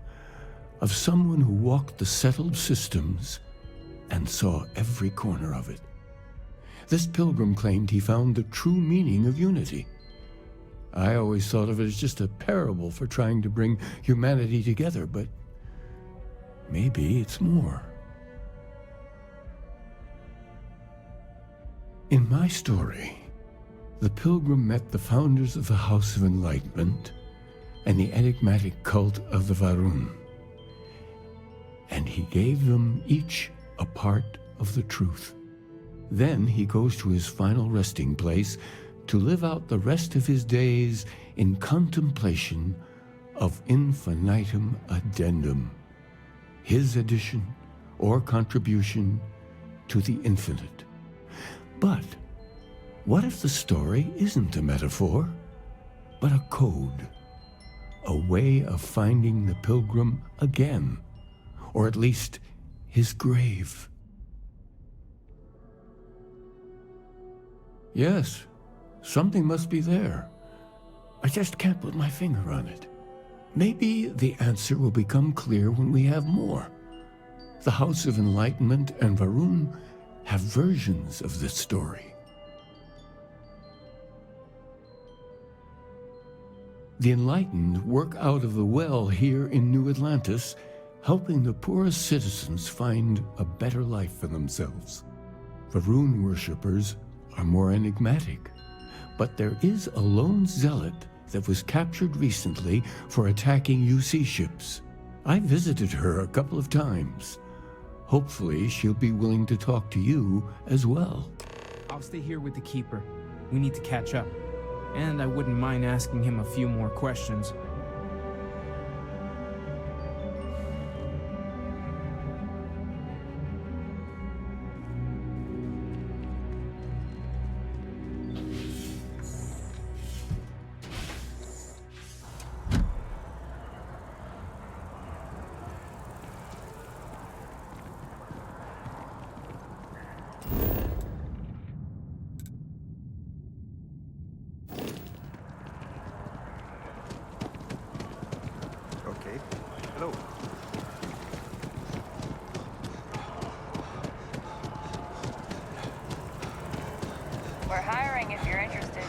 of someone who walked the settled systems and saw every corner of it. This pilgrim claimed he found the true meaning of unity. I always thought of it as just a parable for trying to bring humanity together, but maybe it's more. In my story, the pilgrim met the founders of the House of Enlightenment and the enigmatic cult of the Varun, and he gave them each a part of the truth. Then he goes to his final resting place to live out the rest of his days in contemplation of infinitum addendum, his addition or contribution to the infinite. But what if the story isn't a metaphor, but a code? A way of finding the pilgrim again, or at least his grave. Yes, something must be there. I just can't put my finger on it. Maybe the answer will become clear when we have more. The House of Enlightenment and Varun have versions of this story. The Enlightened work out of the well here in New Atlantis, helping the poorest citizens find a better life for themselves. Varun worshippers are more enigmatic, but there is a lone zealot that was captured recently for attacking UC ships. I visited her a couple of times. Hopefully she'll be willing to talk to you as well.
I'll stay here with the Keeper. We need to catch up. And I wouldn't mind asking him a few more questions.
We're hiring if you're interested.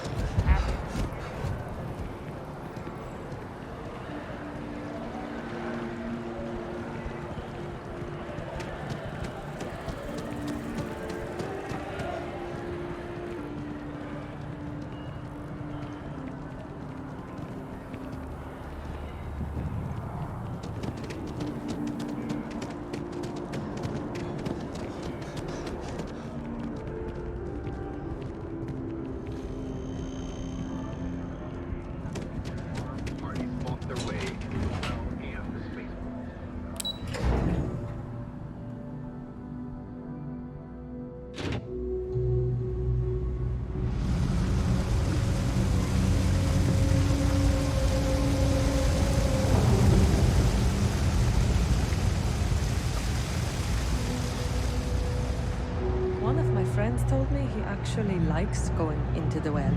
One of my friends told me he actually likes going into the well.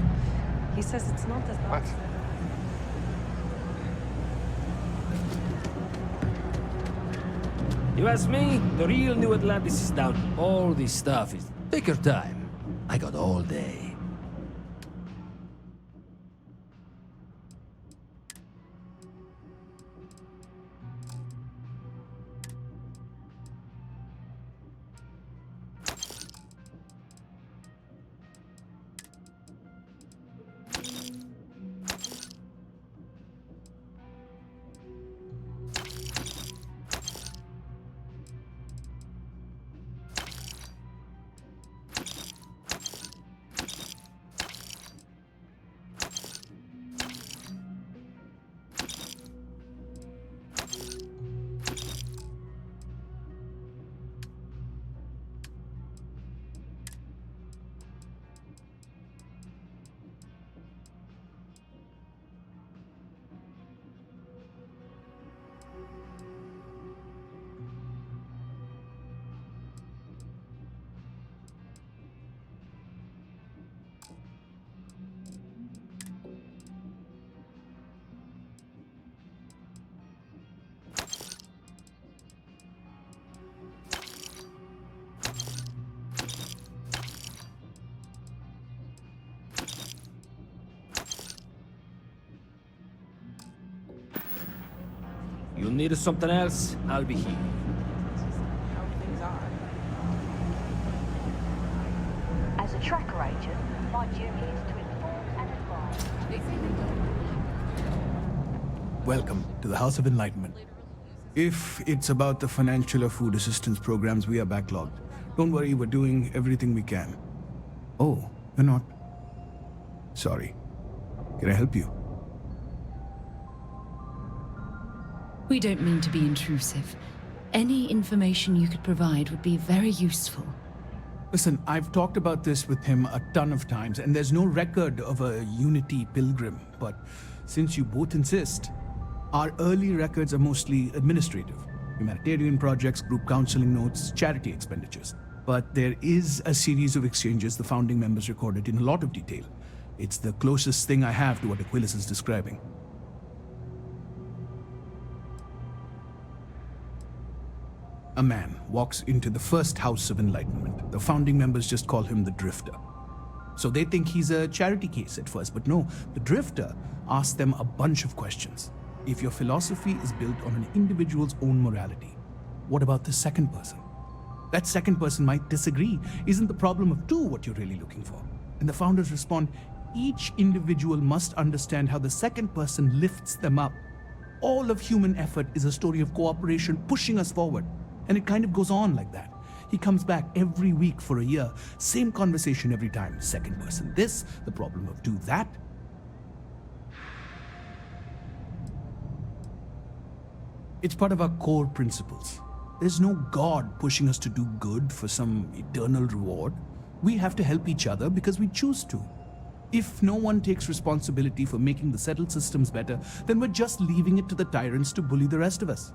He says it's not as bad.
You ask me, the real new Atlantis is down. All this stuff is... Take your time. I got all day. You need something else, I'll be here.
As a tracker agent, my duty is to inform and advise.
Welcome to the House of Enlightenment. If it's about the financial or food assistance programs, we are backlogged. Don't worry, we're doing everything we can. Oh, you're not? Sorry. Can I help you?
We don't mean to be intrusive. Any information you could provide would be very useful.
Listen, I've talked about this with him a ton of times, and there's no record of a Unity pilgrim. But since you both insist, our early records are mostly administrative. Humanitarian projects, group counseling notes, charity expenditures. But there is a series of exchanges the founding members recorded in a lot of detail. It's the closest thing I have to what Aquilas is describing. A man walks into the first House of Enlightenment. The founding members just call him the Drifter. So they think he's a charity case at first, but no, the Drifter asks them a bunch of questions. If your philosophy is built on an individual's own morality, what about the second person? That second person might disagree. Isn't the problem of two what you're really looking for? And the founders respond, each individual must understand how the second person lifts them up. All of human effort is a story of cooperation pushing us forward. And it kind of goes on like that. He comes back every week for a year. Same conversation every time. Second person this, the problem of two that. It's part of our core principles. There's no God pushing us to do good for some eternal reward. We have to help each other because we choose to. If no one takes responsibility for making the settled systems better, then we're just leaving it to the tyrants to bully the rest of us.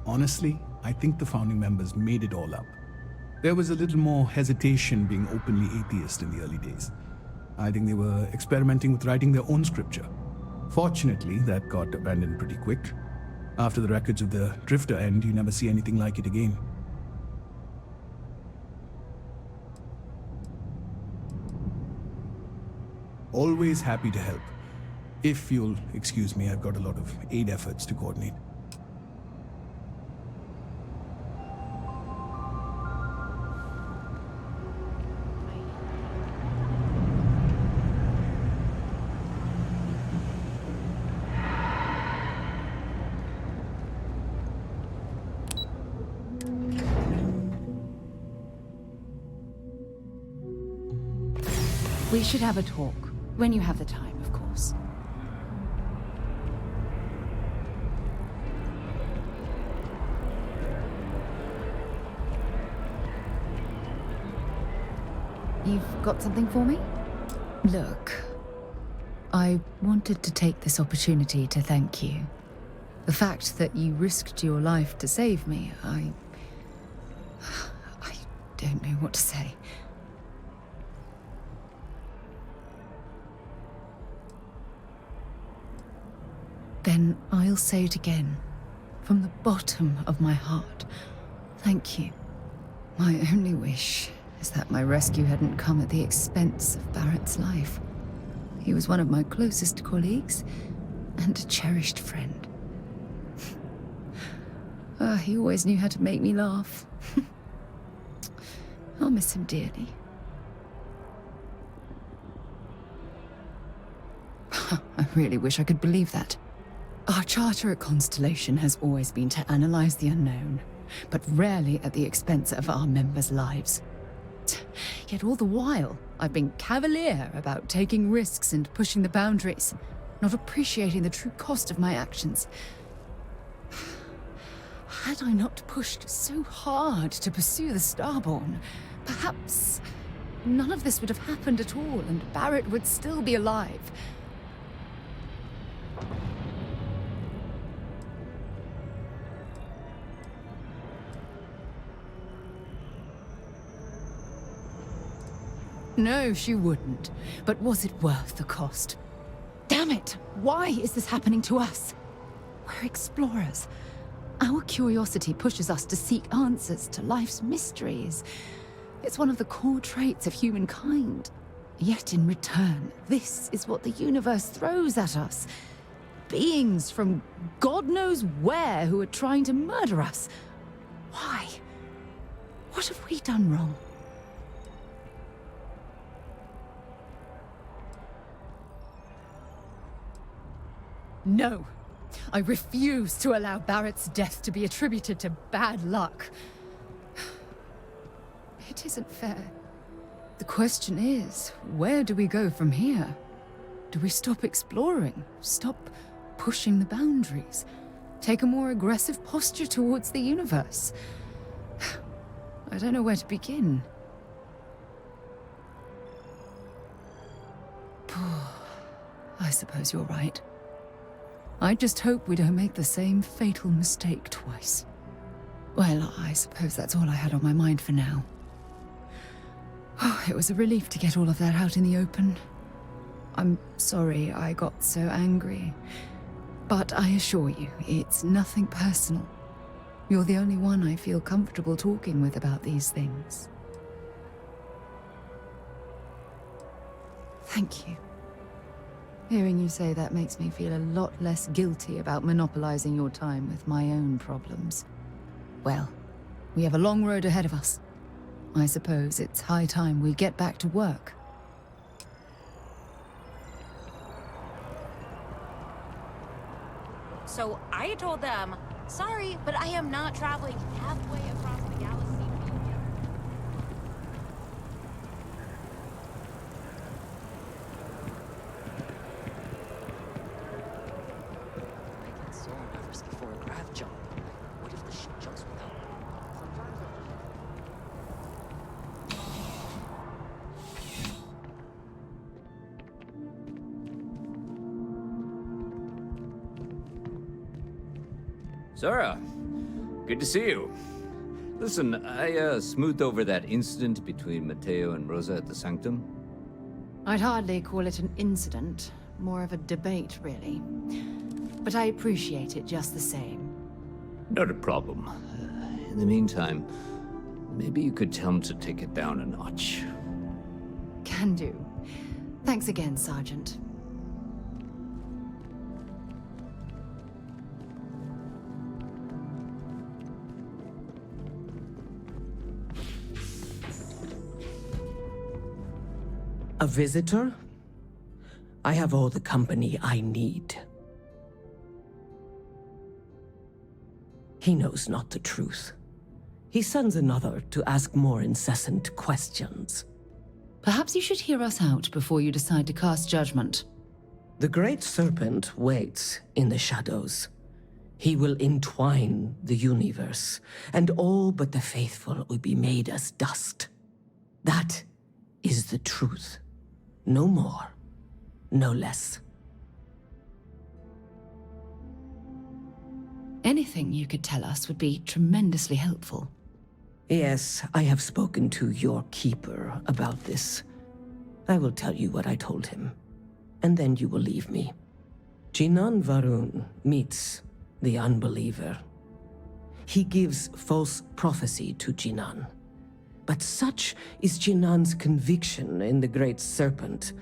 Honestly, I think the founding members made it all up. There was a little more hesitation being openly atheist in the early days. I think they were experimenting with writing their own scripture. Fortunately, that got abandoned pretty quick. After the records of the Drifter end, you never see anything like it again. Always happy to help. If you'll excuse me, I've got a lot of aid efforts to coordinate.
We should have a talk. When you have the time, of course. You've got something for me? Look, I wanted to take this opportunity to thank you. The fact that you risked your life to save me, I don't know what to say. Then I'll say it again, from the bottom of my heart. Thank you. My only wish is that my rescue hadn't come at the expense of Barrett's life. He was one of my closest colleagues and a cherished friend. He always knew how to make me laugh. I'll miss him dearly. I really wish I could believe that. Our charter at Constellation has always been to analyze the unknown, but rarely at the expense of our members' lives. Yet all the while, I've been cavalier about taking risks and pushing the boundaries, not appreciating the true cost of my actions. Had I not pushed so hard to pursue the Starborn, perhaps none of this would have happened at all, and Barrett would still be alive. No, she wouldn't. But was it worth the cost? Damn it! Why is this happening to us? We're explorers. Our curiosity pushes us to seek answers to life's mysteries. It's one of the core traits of humankind. Yet in return, this is what the universe throws at us. Beings from God knows where who are trying to murder us. Why? What have we done wrong? No. I refuse to allow Barrett's death to be attributed to bad luck. It isn't fair. The question is, where do we go from here? Do we stop exploring? Stop pushing the boundaries? Take a more aggressive posture towards the universe? I don't know where to begin. I suppose you're right. I just hope we don't make the same fatal mistake twice. Well, I suppose that's all I had on my mind for now. It was a relief to get all of that out in the open. I'm sorry I got so angry. But I assure you, it's nothing personal. You're the only one I feel comfortable talking with about these things. Thank you. Hearing you say that makes me feel a lot less guilty about monopolizing your time with my own problems. Well, we have a long road ahead of us. I suppose it's high time we get back to work.
So I told them, sorry, but I am not traveling halfway across the galaxy.
Before a grav jump. What if the ship jumps without?
Sarah, good to see you. Listen, I smoothed over that incident between Matteo and Rosa at the Sanctum.
I'd hardly call it an incident, more of a debate, really. But I appreciate it just the same.
Not a problem. In the meantime, maybe you could tell him to take it down a notch.
Can do. Thanks again, Sergeant.
A visitor? I have all the company I need. He knows not the truth. He sends another to ask more incessant questions.
Perhaps you should hear us out before you decide to cast judgment.
The Great Serpent waits in the shadows. He will entwine the universe, and all but the faithful will be made as dust. That is the truth. No more, no less.
Anything you could tell us would be tremendously helpful.
Yes, I have spoken to your keeper about this. I will tell you what I told him, and then you will leave me. Jinan Varun meets the unbeliever. He gives false prophecy to Jinan. But such is Jinan's conviction in the Great Serpent,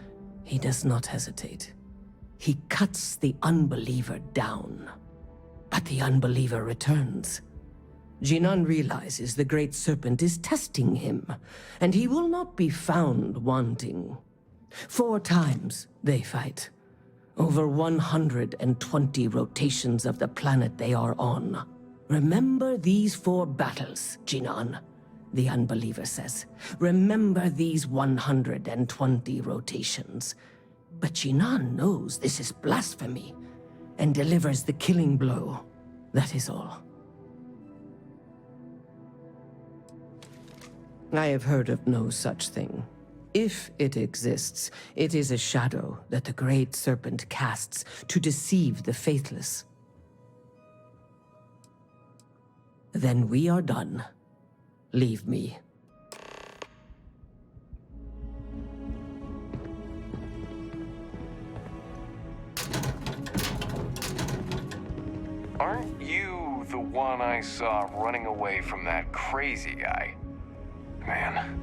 he does not hesitate. He cuts the unbeliever down. But the unbeliever returns. Jinan realizes the Great Serpent is testing him, and he will not be found wanting. 4 times they fight. Over 120 rotations of the planet they are on. Remember these 4 battles, Jinan, the unbeliever says. Remember these 120 rotations. But Jinan knows this is blasphemy and delivers the killing blow. That is all. I have heard of no such thing. If it exists, it is a shadow that the Great Serpent casts to deceive the faithless. Then we are done. Leave me.
Aren't you the one I saw running away from that crazy guy? Man,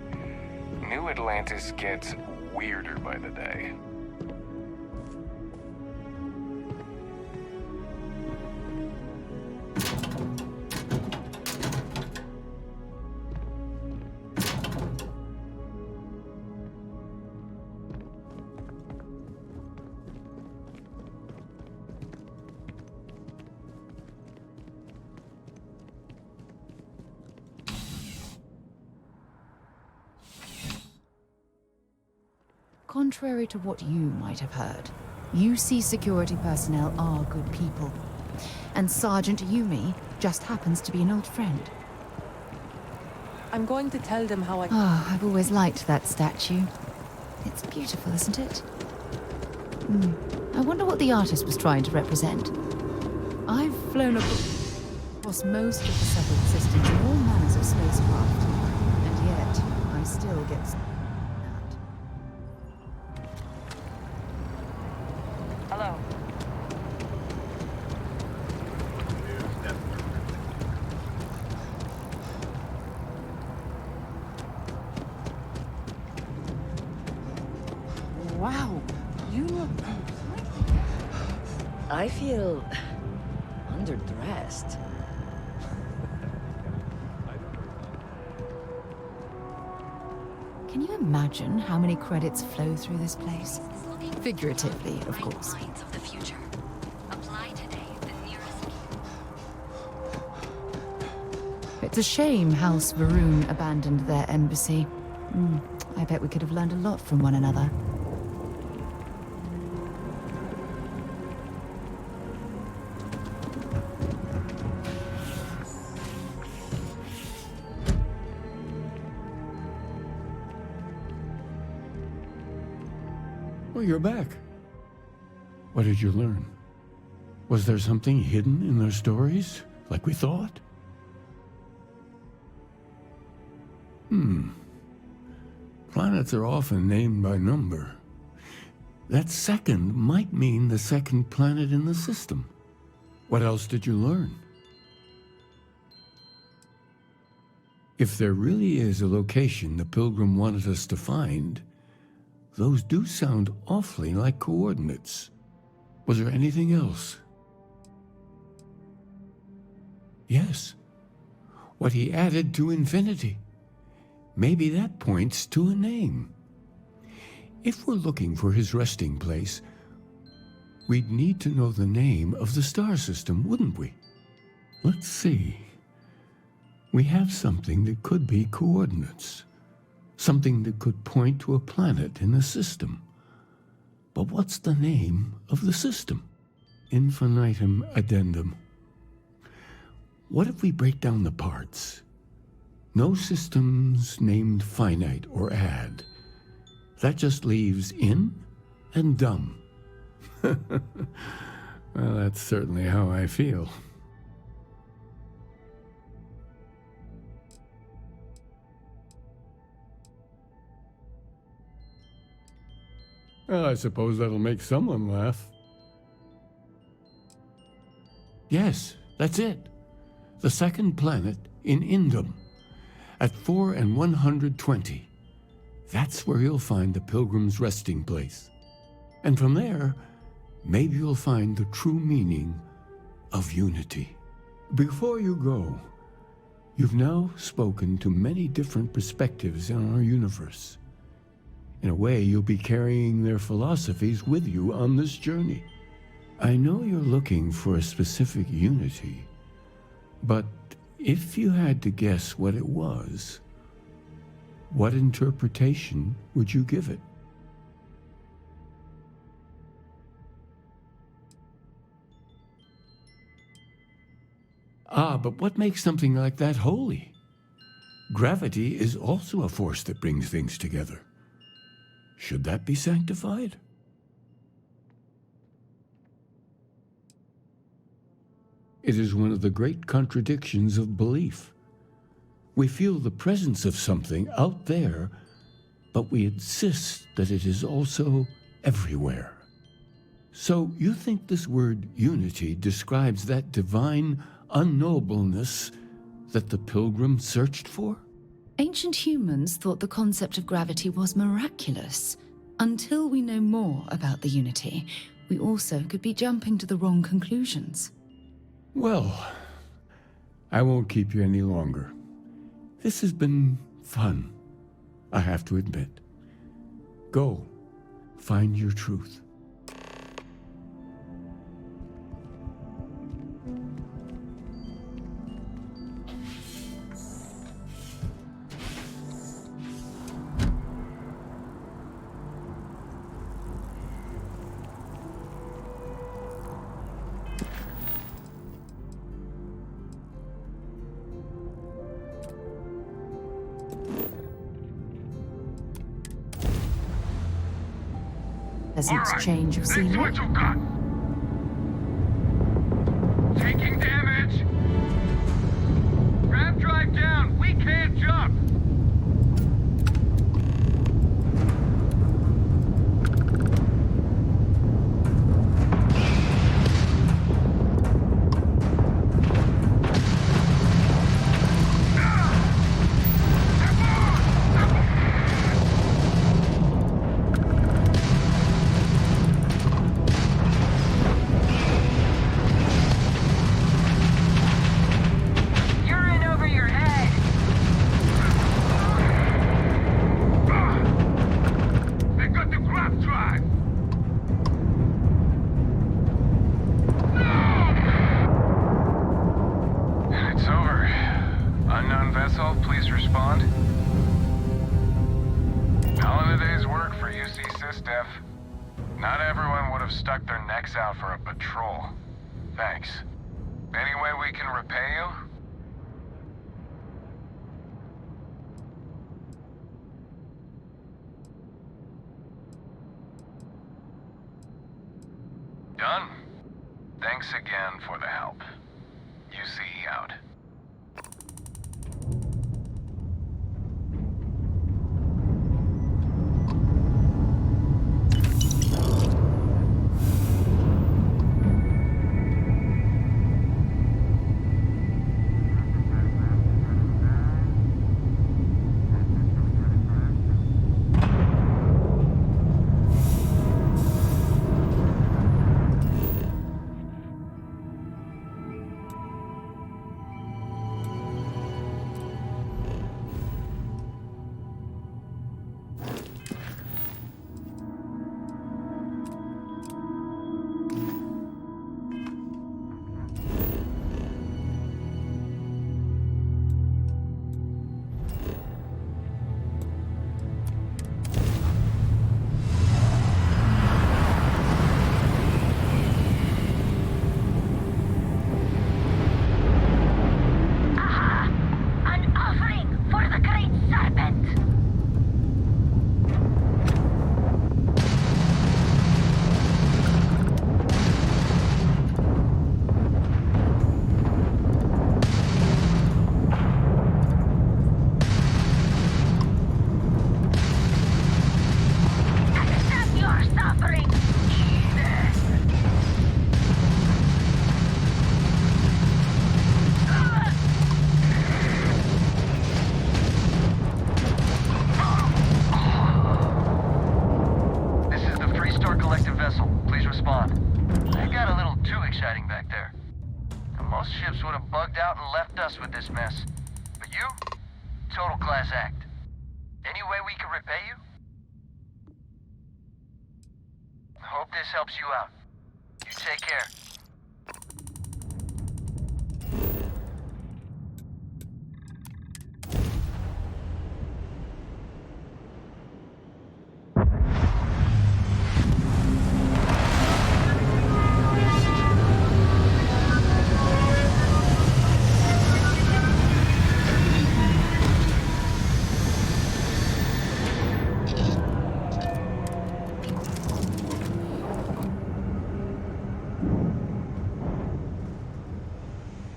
New Atlantis gets weirder by the day.
Contrary to what you might have heard, UC security personnel are good people. And Sergeant Yumi just happens to be an old friend.
I'm going to tell them how I...
Ah, I've always liked that statue. It's beautiful, isn't it? I wonder what the artist was trying to represent. I've flown across most of the settled systems in all manners of spacecraft, and yet I still get...
Hello.
Wow, you look...
I feel underdressed.
Can you imagine how many credits flow through this place? Figuratively, of course. It's a shame House Varun abandoned their embassy. I bet we could have learned a lot from one another.
Well, you're back. What did you learn? Was there something hidden in their stories, like we thought? Planets are often named by number. That second might mean the second planet in the system. What else did you learn? If there really is a location the Pilgrim wanted us to find, those do sound awfully like coordinates. Was there anything else? Yes. What he added to infinity. Maybe that points to a name. If we're looking for his resting place, we'd need to know the name of the star system, wouldn't we? Let's see. We have something that could be coordinates. Something that could point to a planet in the system. But what's the name of the system? Infinitum addendum. What if we break down the parts? No systems named finite or add. That just leaves in and dumb. Well, that's certainly how I feel. Well, I suppose that'll make someone laugh. Yes, that's it. The second planet in Indum, at 4 and 120. That's where you'll find the Pilgrim's resting place. And from there, maybe you'll find the true meaning of unity. Before you go, you've now spoken to many different perspectives in our universe. In a way, you'll be carrying their philosophies with you on this journey. I know you're looking for a specific unity, but if you had to guess what it was, what interpretation would you give it? Ah, but what makes something like that holy? Gravity is also a force that brings things together. Should that be sanctified? It is one of the great contradictions of belief. We feel the presence of something out there, but we insist that it is also everywhere. So you think this word unity describes that divine unknowableness that the pilgrim searched for?
Ancient humans thought the concept of gravity was miraculous. Until we know more about the Unity, we also could be jumping to the wrong conclusions.
Well, I won't keep you any longer. This has been fun, I have to admit. Go, find your truth.
Pleasant change of scenery.
What you got? Taking damage. Grab drive down. We can't jump. Please respond. All in a day's work for UC SysDef. Not everyone would have stuck their necks out for a patrol. Thanks. Any way we can repay you? Done. Thanks again for the help. UC out.
us with this mess. But you, total class act. Any way we can repay you? Hope this helps you out. You take care.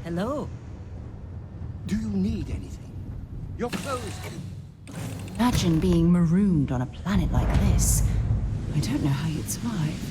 Hello.
Do you need anything? Your clothes.
Imagine being marooned on a planet like this. I don't know how you'd survive.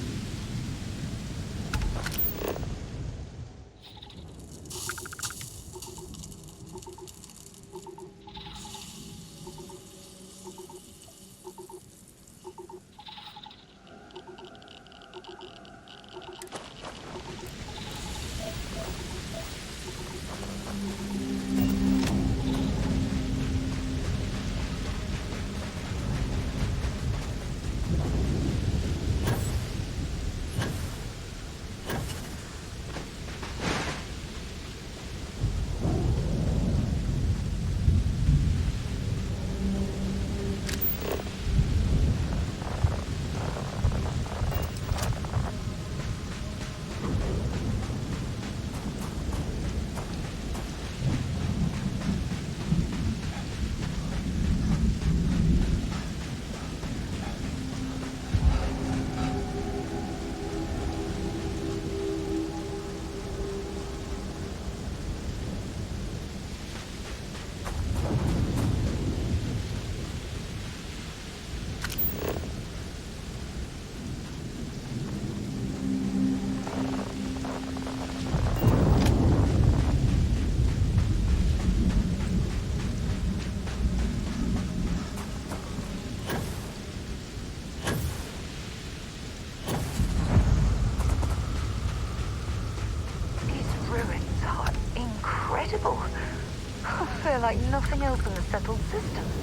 They're like nothing else in the settled systems.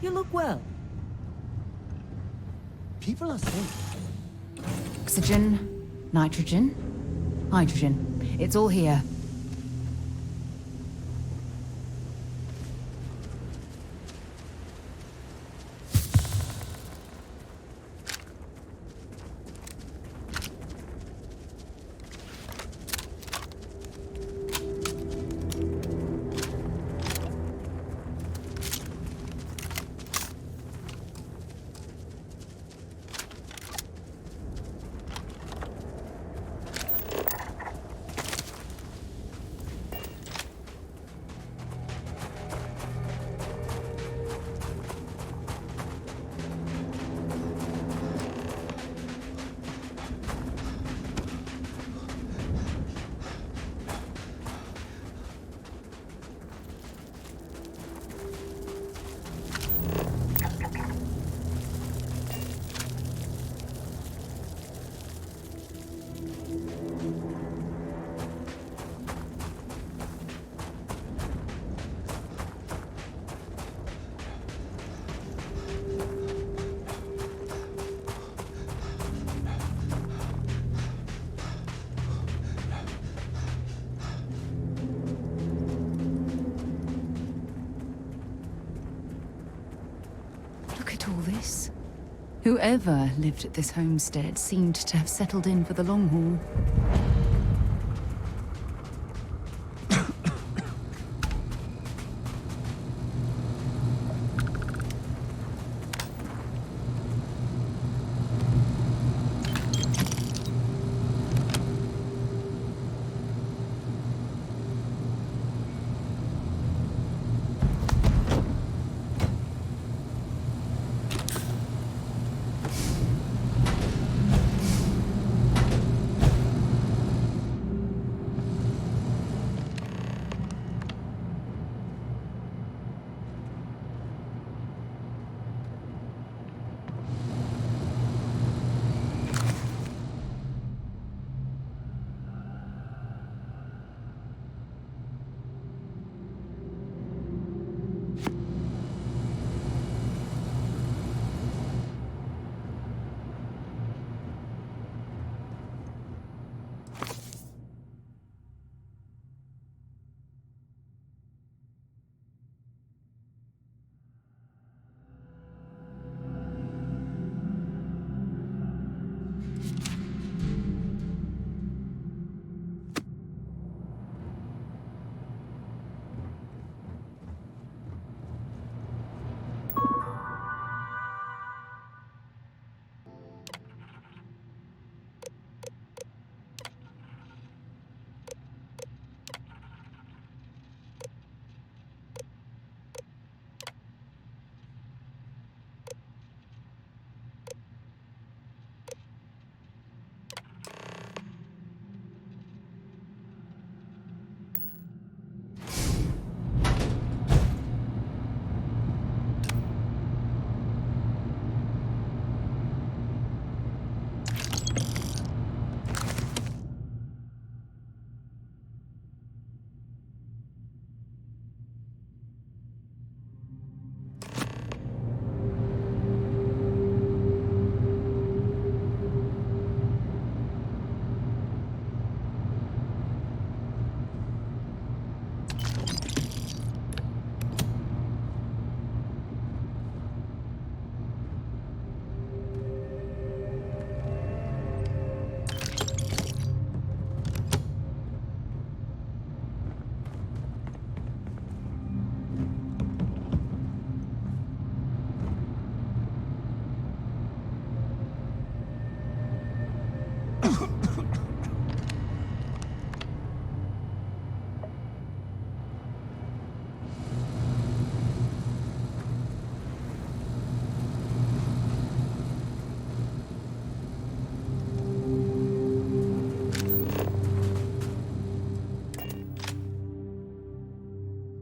You look well.
People are saying.
Oxygen, nitrogen, hydrogen. It's all here. Look at all this. Whoever lived at this homestead seemed to have settled in for the long haul.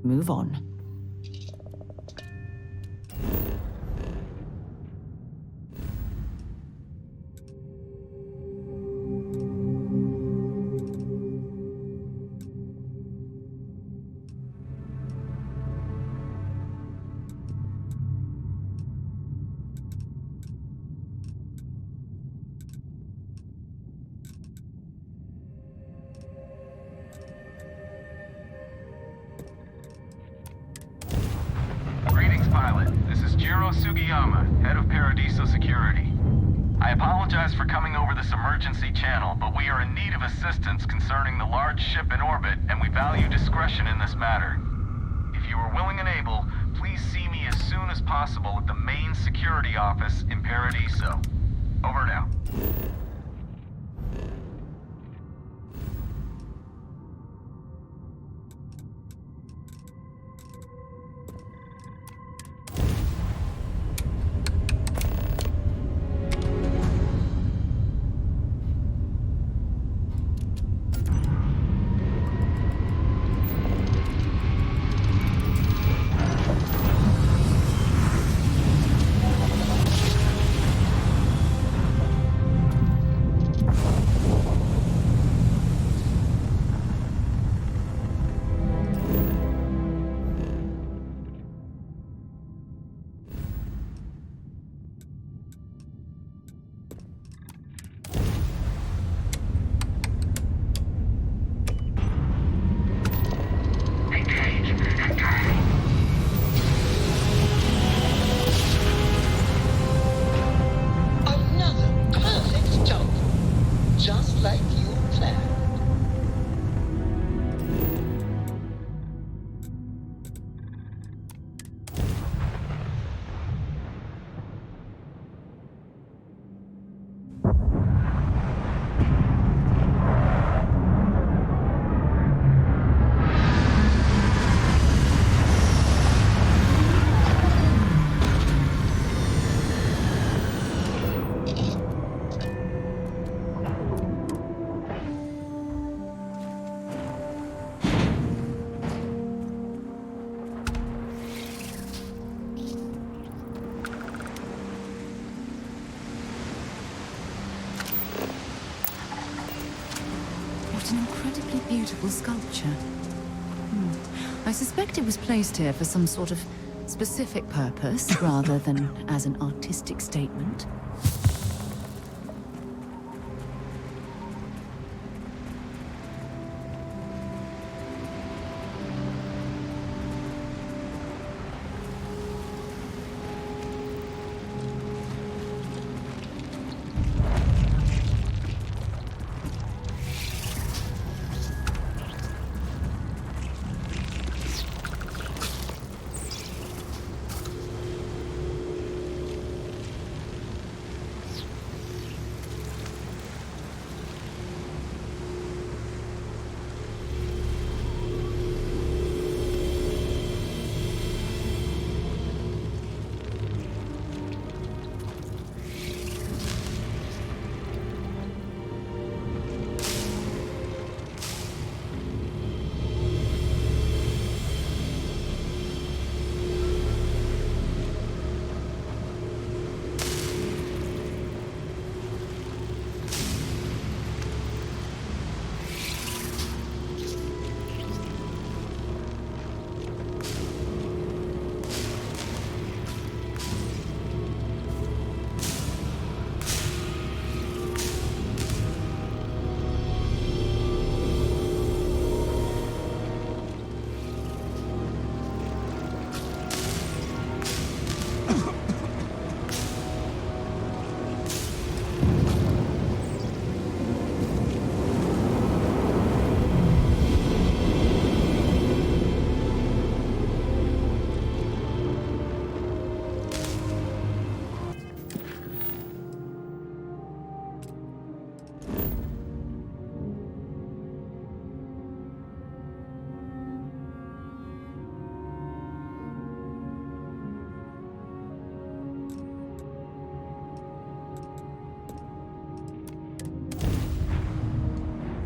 Move on.
Shiro Sugiyama, head of Paradiso Security. I apologize for coming over this emergency channel, but we are in need of assistance concerning the large ship in orbit, and we value discretion in this matter. If you are willing and able, please see me as soon as possible at the main security office in Paradiso. Over now.
Just like you planned.
What an incredibly beautiful sculpture. I suspect it was placed here for some sort of specific purpose, rather than as an artistic statement.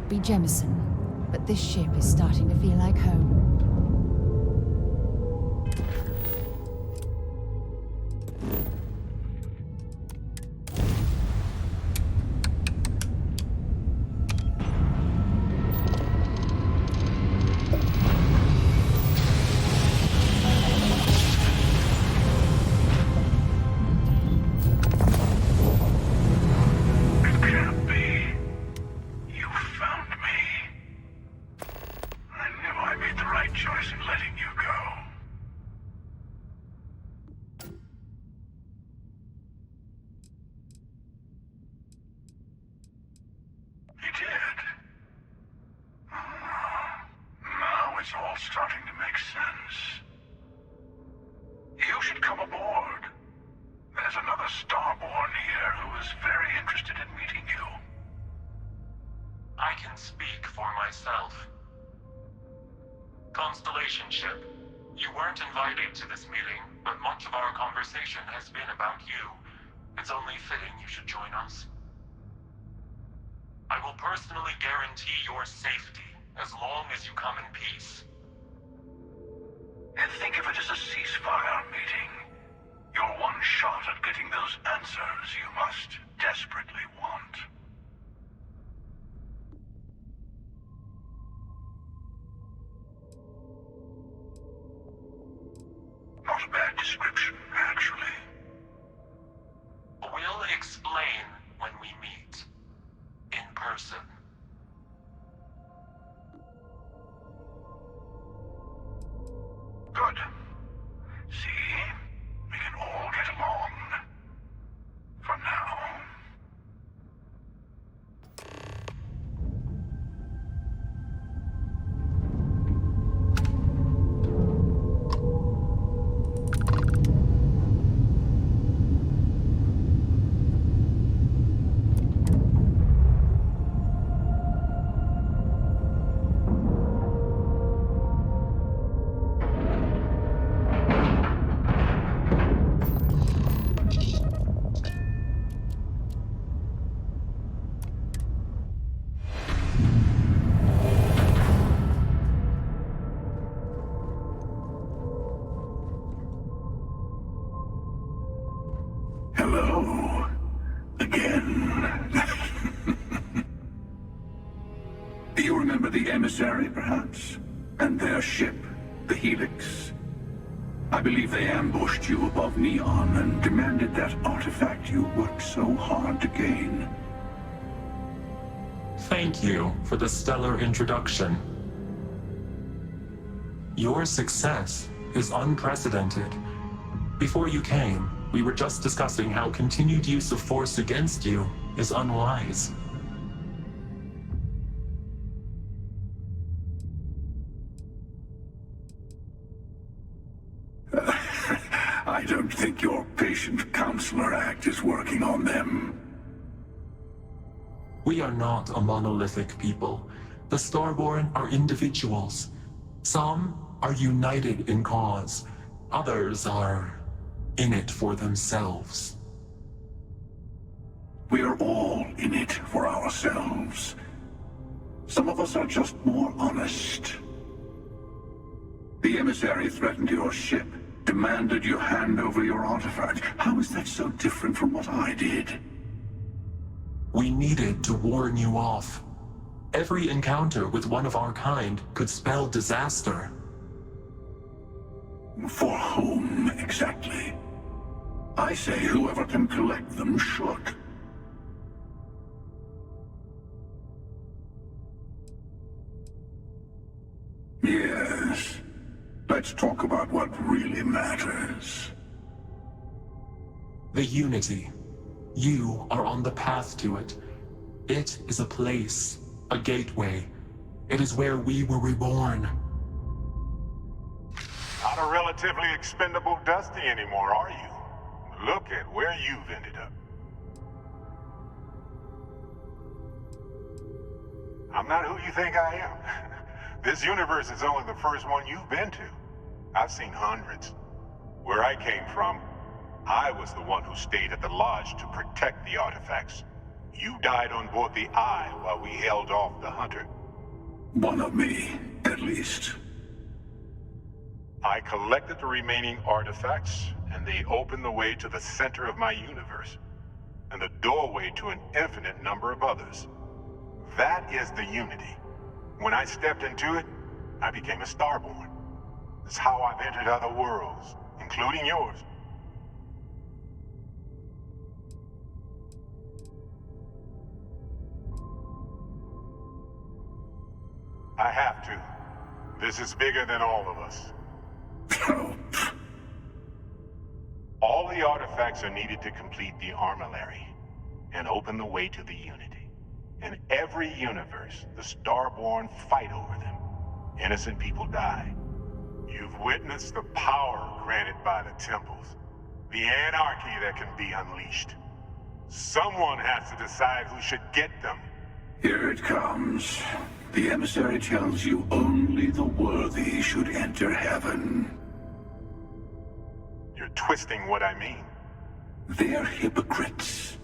Be Jemison, but this ship is starting to feel like home.
it's all starting to make sense. You should come aboard. There's another Starborn here who is very interested in meeting you.
I can speak for myself. Constellation ship, you weren't invited to this meeting, but much of our conversation has been about you. It's only fitting you should join us. I will personally guarantee your safety as long as you come in peace.
And think of it as a ceasefire meeting. Your one shot at getting those answers you must desperately want. Not a bad description, actually.
We'll explain when we meet. In person.
Good. See? We can all get along. For now. Hello. Again. You remember the emissary, perhaps? And their ship, the Helix? I believe they ambushed you above Neon and demanded that artifact you worked so hard to gain.
Thank you for the stellar introduction. Your success is unprecedented. Before you came, we were just discussing how continued use of force against you is unwise.
I don't think your patient counselor act is working on them.
We are not a monolithic people. The Starborn are individuals. Some are united in cause. Others are in it for themselves.
We are all in it for ourselves. Some of us are just more honest. The emissary threatened your ship, demanded you hand over your artifact. How is that so different from what I did?
We needed to warn you off. Every encounter with one of our kind could spell disaster.
For whom, exactly? I say whoever can collect them should. Yes. Let's talk about what really matters.
The Unity. You are on the path to it. It is a place, a gateway. It is where we were reborn.
Not a relatively expendable Dusty anymore, are you? Look at where you've ended up. I'm not who you think I am. This universe is only the first one you've been to. I've seen hundreds. Where I came from, I was the one who stayed at the lodge to protect the artifacts. You died on board the Eye while we held off the Hunter.
One of me, at least.
I collected the remaining artifacts, and they opened the way to the center of my universe, and the doorway to an infinite number of others. That is the Unity. When I stepped into it, I became a Starborn. It's how I've entered other worlds, including yours. I have to. This is bigger than all of us. All the artifacts are needed to complete the armillary and open the way to the Unity. In every universe, the Starborn fight over them. innocent people die. You've witnessed the power granted by the temples, the anarchy that can be unleashed. Someone has to decide who should get them.
Here it comes. The emissary tells you only the worthy should enter heaven.
You're twisting what I mean.
They're hypocrites.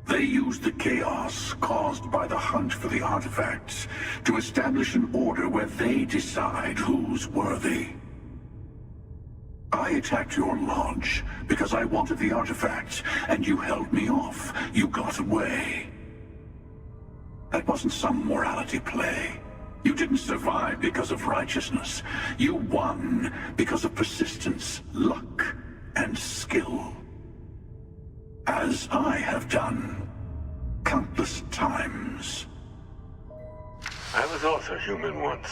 They use the chaos caused by the hunt for the artifacts to establish an order where they decide who's worthy. I attacked your lodge because I wanted the artifacts, and you held me off. You got away. That wasn't some morality play. You didn't survive because of righteousness. You won because of persistence, luck, and skill. As I have done countless times.
I was also human once.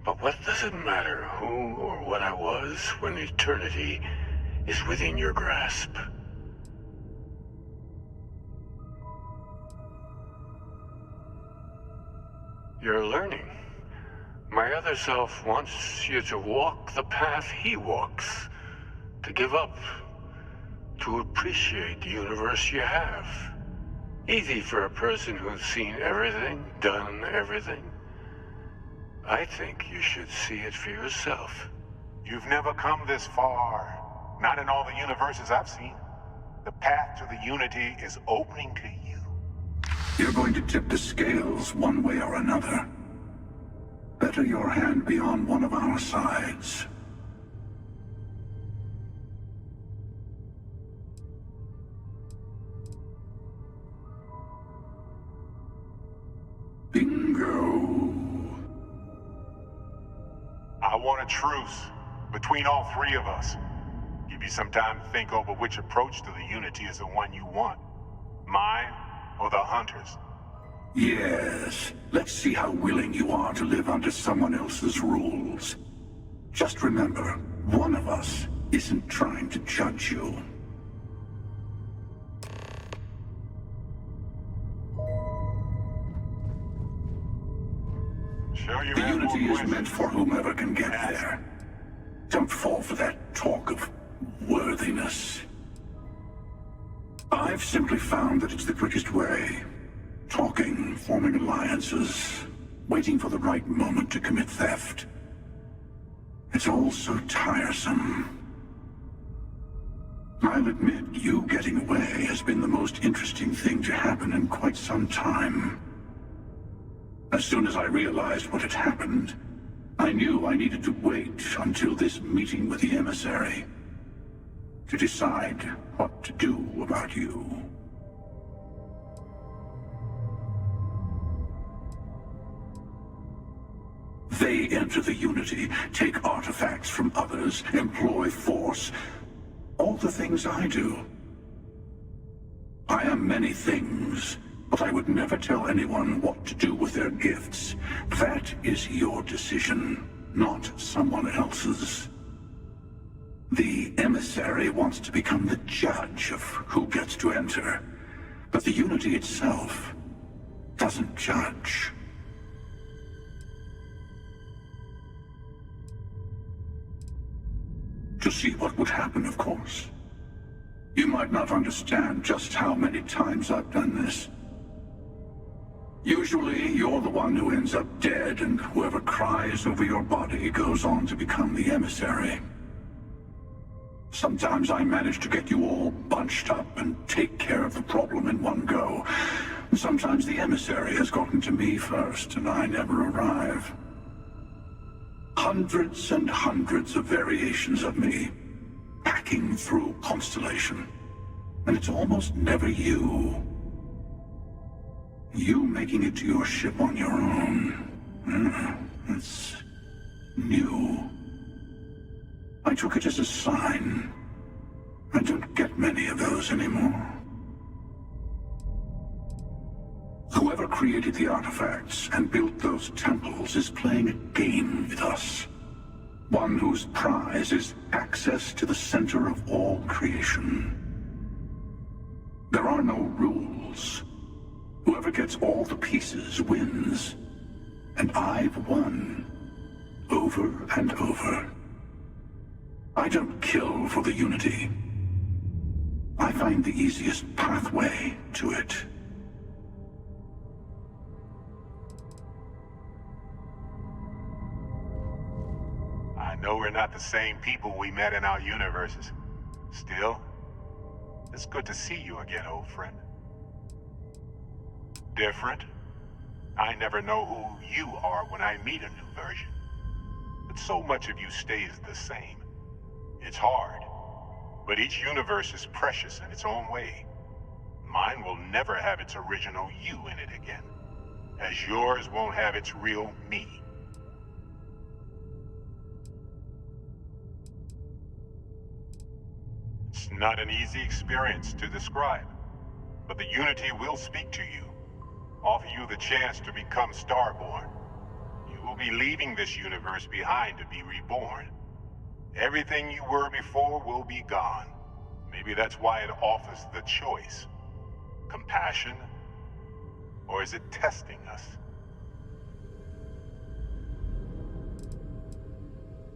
But what does it matter who or what I was when eternity is within your grasp? You're learning. My other self wants you to walk the path he walks. To give up. To appreciate the universe you have. Easy for a person who's seen everything, done everything. I think you should see it for yourself.
You've never come this far. Not in all the universes I've seen. The path to the Unity is opening to you.
You're going to tip the scales one way or another. Better your hand be on one of our sides. Bingo.
I want a truce between all three of us. Give you some time to think over which approach to the Unity is the one you want. Mine or the Hunters?
Yes. Let's see how willing you are to live under someone else's rules. Just remember, one of us isn't trying to judge you. The Unity is meant for whomever can get there. Don't fall for that talk of worthiness. I've simply found that it's the quickest way. Talking, forming alliances, waiting for the right moment to commit theft. It's all so tiresome. I'll admit, you getting away has been the most interesting thing to happen in quite some time. As soon as I realized what had happened, I knew I needed to wait until this meeting with the emissary to decide what to do about you. They enter the Unity, take artifacts from others, employ force. All the things I do. I am many things, but I would never tell anyone what to do with their gifts. That is your decision, not someone else's. The emissary wants to become the judge of who gets to enter, but the Unity itself doesn't judge. To see what would happen, of course. You might not understand just how many times I've done this. Usually, you're the one who ends up dead, and whoever cries over your body goes on to become the emissary. Sometimes I manage to get you all bunched up and take care of the problem in one go. Sometimes the emissary has gotten to me first, and I never arrive. Hundreds and hundreds of variations of me, hacking through Constellation. And it's almost never you. You making it to your ship on your own. It's new. I took it as a sign. I don't get many of those anymore. Whoever created the artifacts and built those temples is playing a game with us. One whose prize is access to the center of all creation. There are no rules. Whoever gets all the pieces wins. and I've won. Over and over. I don't kill for the Unity. I find the easiest pathway to it.
I know we're not the same people we met in our universes. Still, it's good to see you again, old friend. Different? I never know who you are when I meet a new version. But so much of you stays the same. It's hard, but each universe is precious in its own way. Mine will never have its original you in it again, as yours won't have its real me. It's not an easy experience to describe, but the Unity will speak to you, offer you the chance to become Starborn. You will be leaving this universe behind to be reborn. Everything you were before will be gone. Maybe that's why it offers the choice. Compassion? Or is it testing us?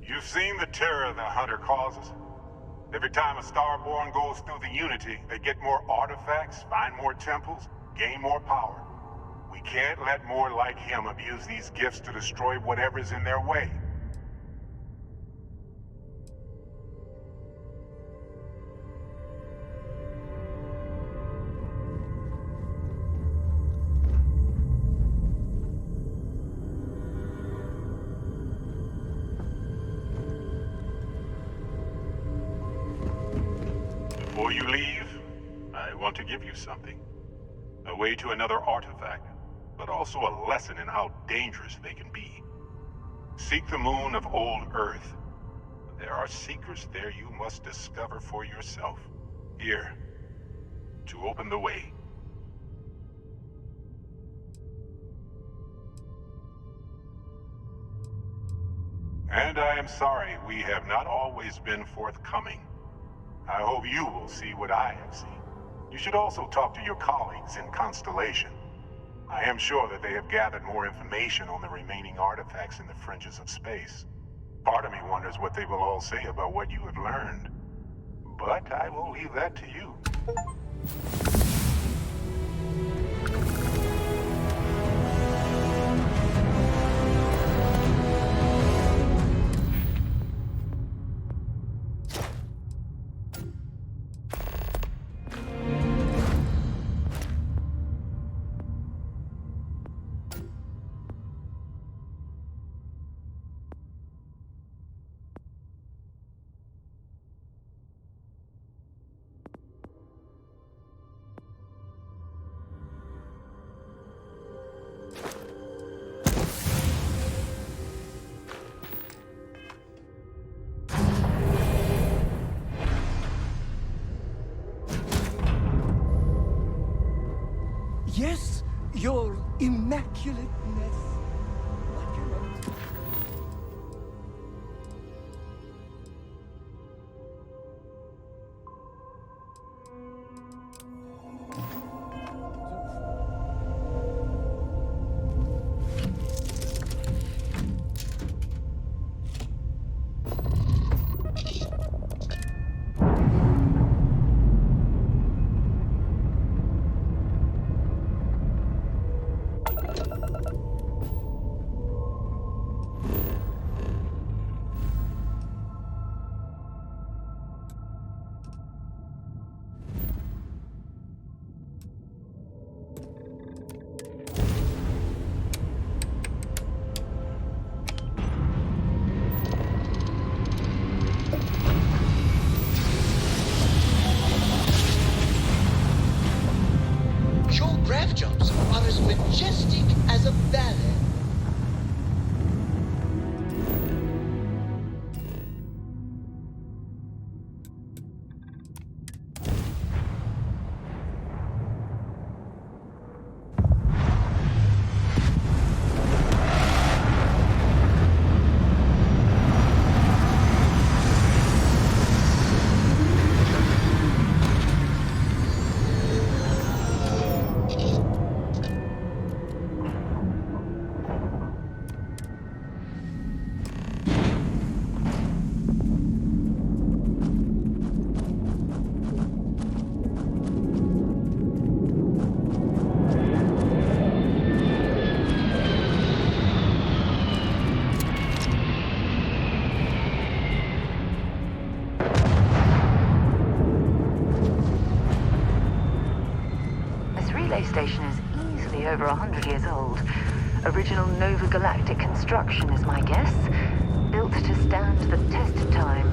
You've seen the terror the Hunter causes. Every time a Starborn goes through the Unity, they get more artifacts, find more temples, gain more power. We can't let more like him abuse these gifts to destroy whatever's in their way. Before you leave, I want to give you something. A way to another artifact, but also a lesson in how dangerous they can be. Seek the moon of old Earth. There are secrets there you must discover for yourself. Here, to open the way. And I am sorry we have not always been forthcoming. I hope you will see what I have seen. You should also talk to your colleagues in Constellation. I am sure that they have gathered more information on the remaining artifacts in the fringes of space. Part of me wonders what they will all say about what you have learned. But I will leave that to you.
over 100 years old. Original Nova Galactic construction is my guess. Built to stand the test of time.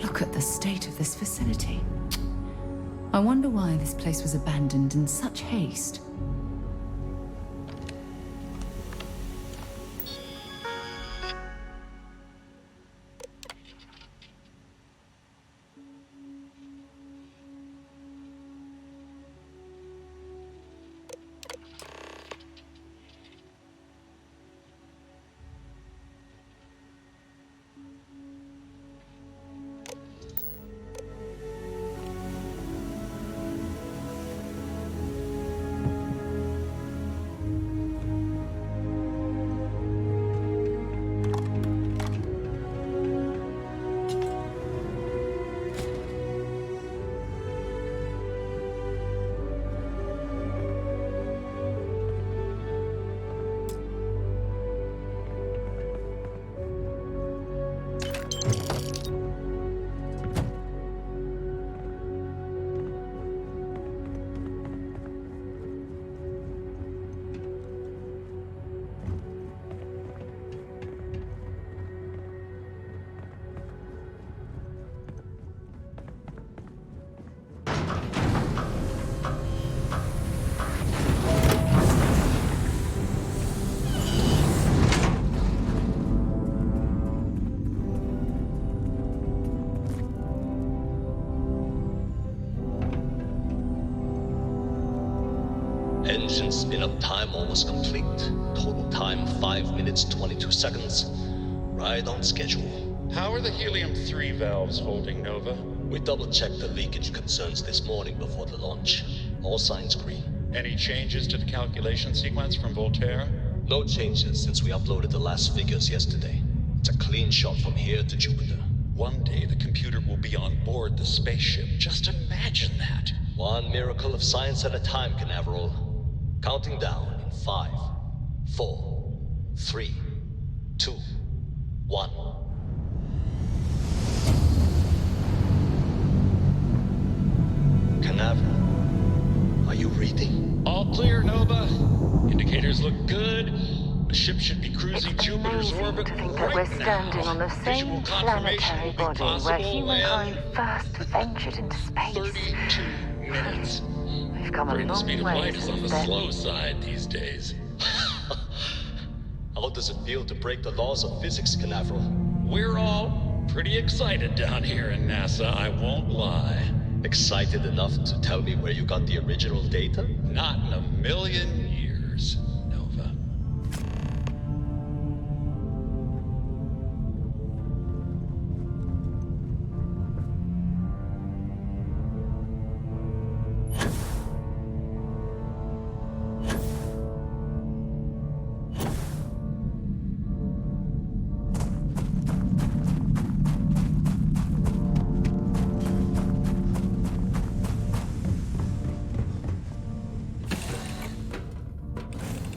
Look at the state of this facility. I wonder why this place was abandoned in such haste.
Engine spin-up time almost complete. Total time 5 minutes 22 seconds. Right on schedule.
How are the helium-3 valves holding, Nova?
We double-checked the leakage concerns this morning before the launch. All signs green.
Any changes to the calculation sequence from Volterra?
No changes since we uploaded the last figures yesterday. It's a clean shot from here to Jupiter.
One day the computer will be on board the spaceship. Just imagine that.
One miracle of science at a time, Canaveral. Counting down in 5, 4, 3, 2, 1. Canaveral, are you reading?
All clear, Nova. Indicators look good. The ship should be cruising Jupiter's orbit
To think that we're standing on the same planetary body where humankind first ventured into space.
32 minutes.
We've come a
The
long
speed of
way
light is on the
since then.
slow side these days.
How does it feel to break the laws of physics, Canaveral?
We're all pretty excited down here in NASA, I won't lie.
Excited enough to tell me where you got the original data?
Not in a million years, Nova.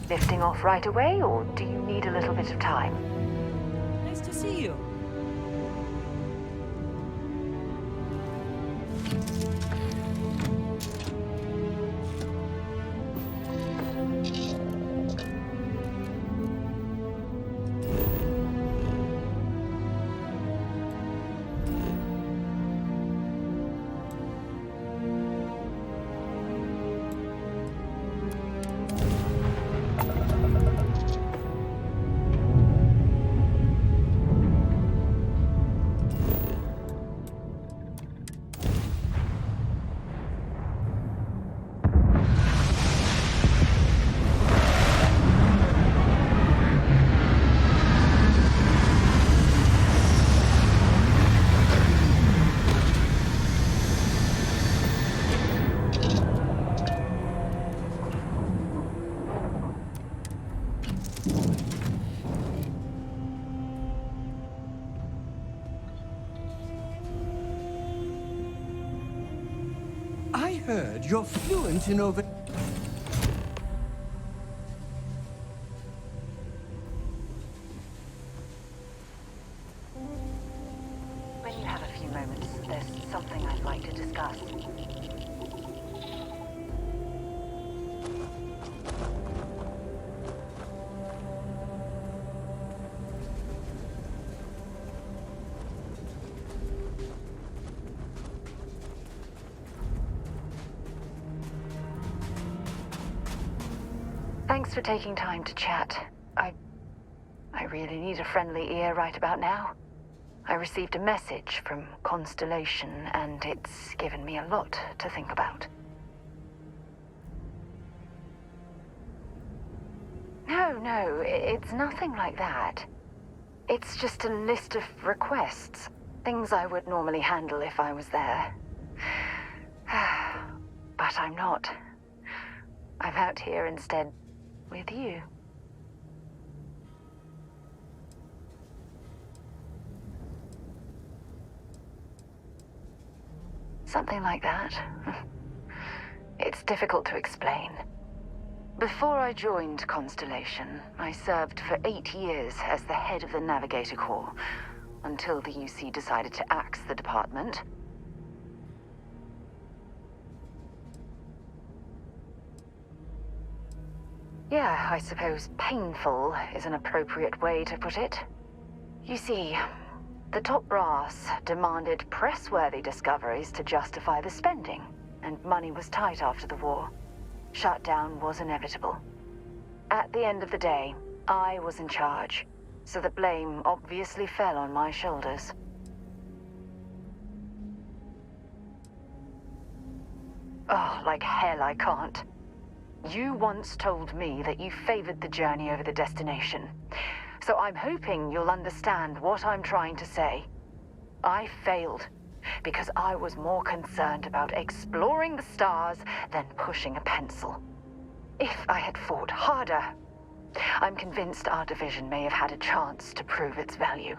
Lifting off right away, or do you need a little bit of time?
Nice to see you.
heard you're fluent in over...
When you have a few moments, there's something I'd like to discuss. Thanks for taking time to chat. I really need a friendly ear right about now. I received a message from Constellation, and it's given me a lot to think about. No, it's nothing like that. It's just a list of requests. Things I would normally handle if I was there. But I'm not. I'm out here instead with you. Something like that. It's difficult to explain. Before I joined Constellation, I served for 8 years as the head of the Navigator Corps, until the UC decided to axe the department. Yeah, I suppose painful is an appropriate way to put it. You see, the top brass demanded press-worthy discoveries to justify the spending, and money was tight after the war. Shutdown was inevitable. At the end of the day, I was in charge, so the blame obviously fell on my shoulders. Oh, like hell I can't. You once told me that you favored the journey over the destination. So I'm hoping you'll understand what I'm trying to say. I failed because I was more concerned about exploring the stars than pushing a pencil. If I had fought harder, I'm convinced our division may have had a chance to prove its value.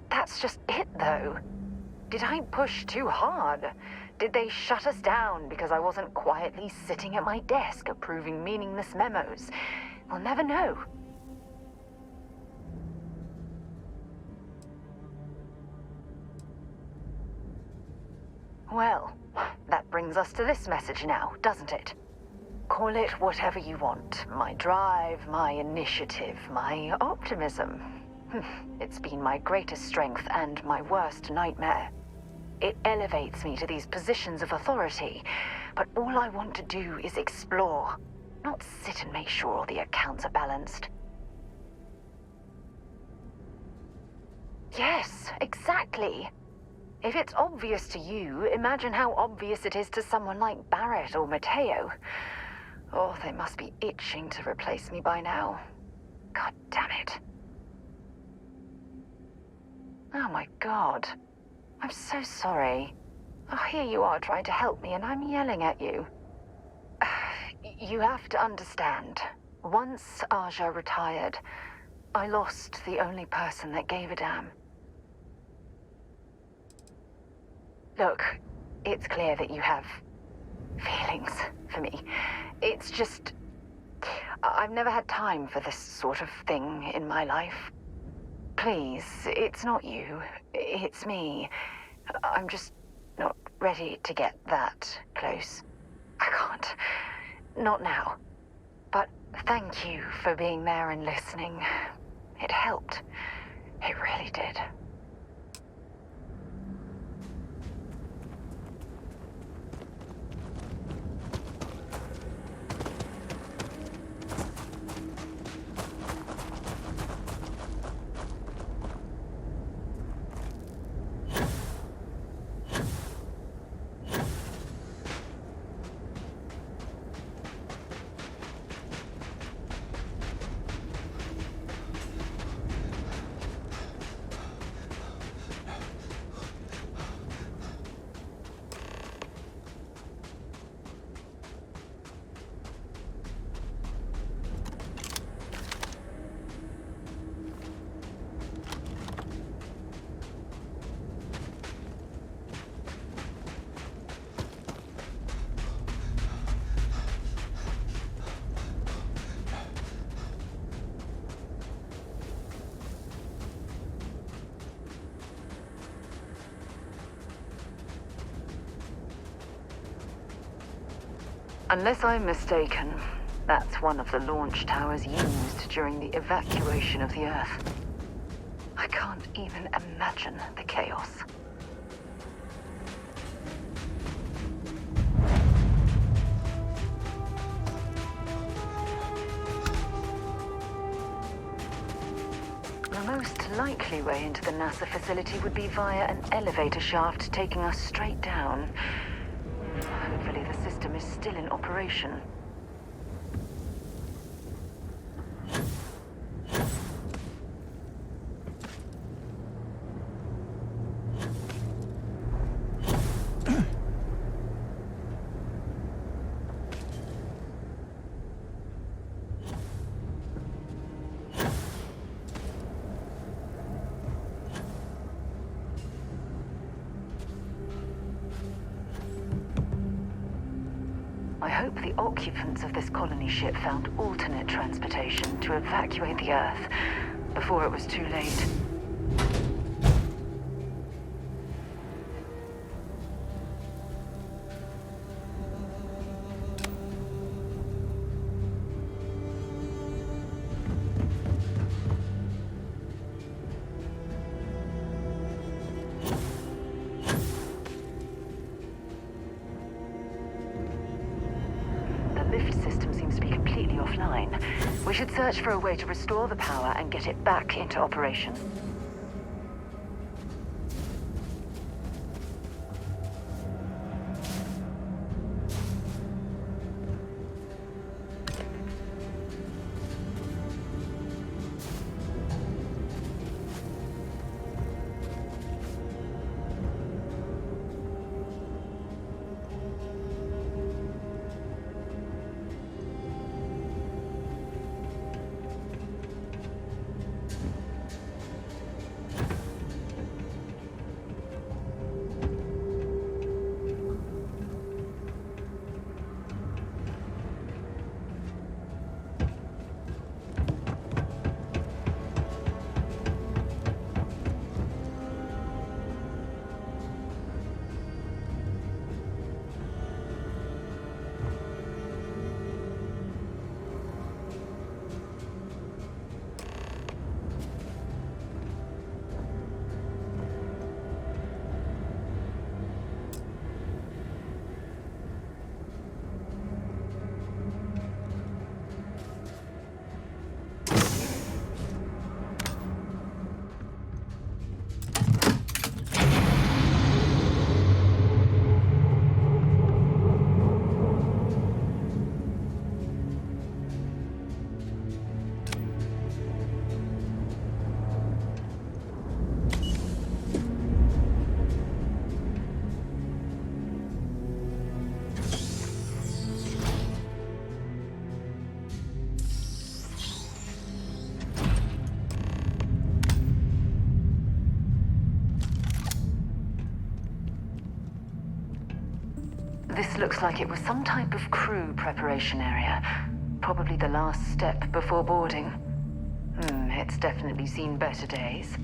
That's just it, though. Did I push too hard? Did they shut us down because I wasn't quietly sitting at my desk approving meaningless memos? We'll never know. Well, that brings us to this message now, doesn't it? Call it whatever you want. My drive, my initiative, my optimism. It's been my greatest strength and my worst nightmare. It elevates me to these positions of authority, but all I want to do is explore, not sit and make sure all the accounts are balanced. Yes, exactly. If it's obvious to you, imagine how obvious it is to someone like Barrett or Mateo. Oh, they must be itching to replace me by now. God damn it. Oh my God. I'm so sorry. Oh, here you are trying to help me and I'm yelling at you. You have to understand. Once Aja retired, I lost the only person that gave a damn. Look, it's clear that you have feelings for me. It's just... I've never had time for this sort of thing in my life. Please, it's not you. It's me. I'm just not ready to get that close. I can't. Not now. But thank you for being there and listening. It helped. It really did. Unless I'm mistaken, that's one of the launch towers used during the evacuation of the Earth. I can't even imagine the chaos. The most likely way into the NASA facility would be via an elevator shaft taking us straight down. Hopefully the system is still in operation. I hope the occupants of this colony ship found alternate transportation to evacuate the Earth before it was too late. We should search for a way to restore the power and get it back into operation. This looks like it was some type of crew preparation area. Probably the last step before boarding. It's definitely seen better days.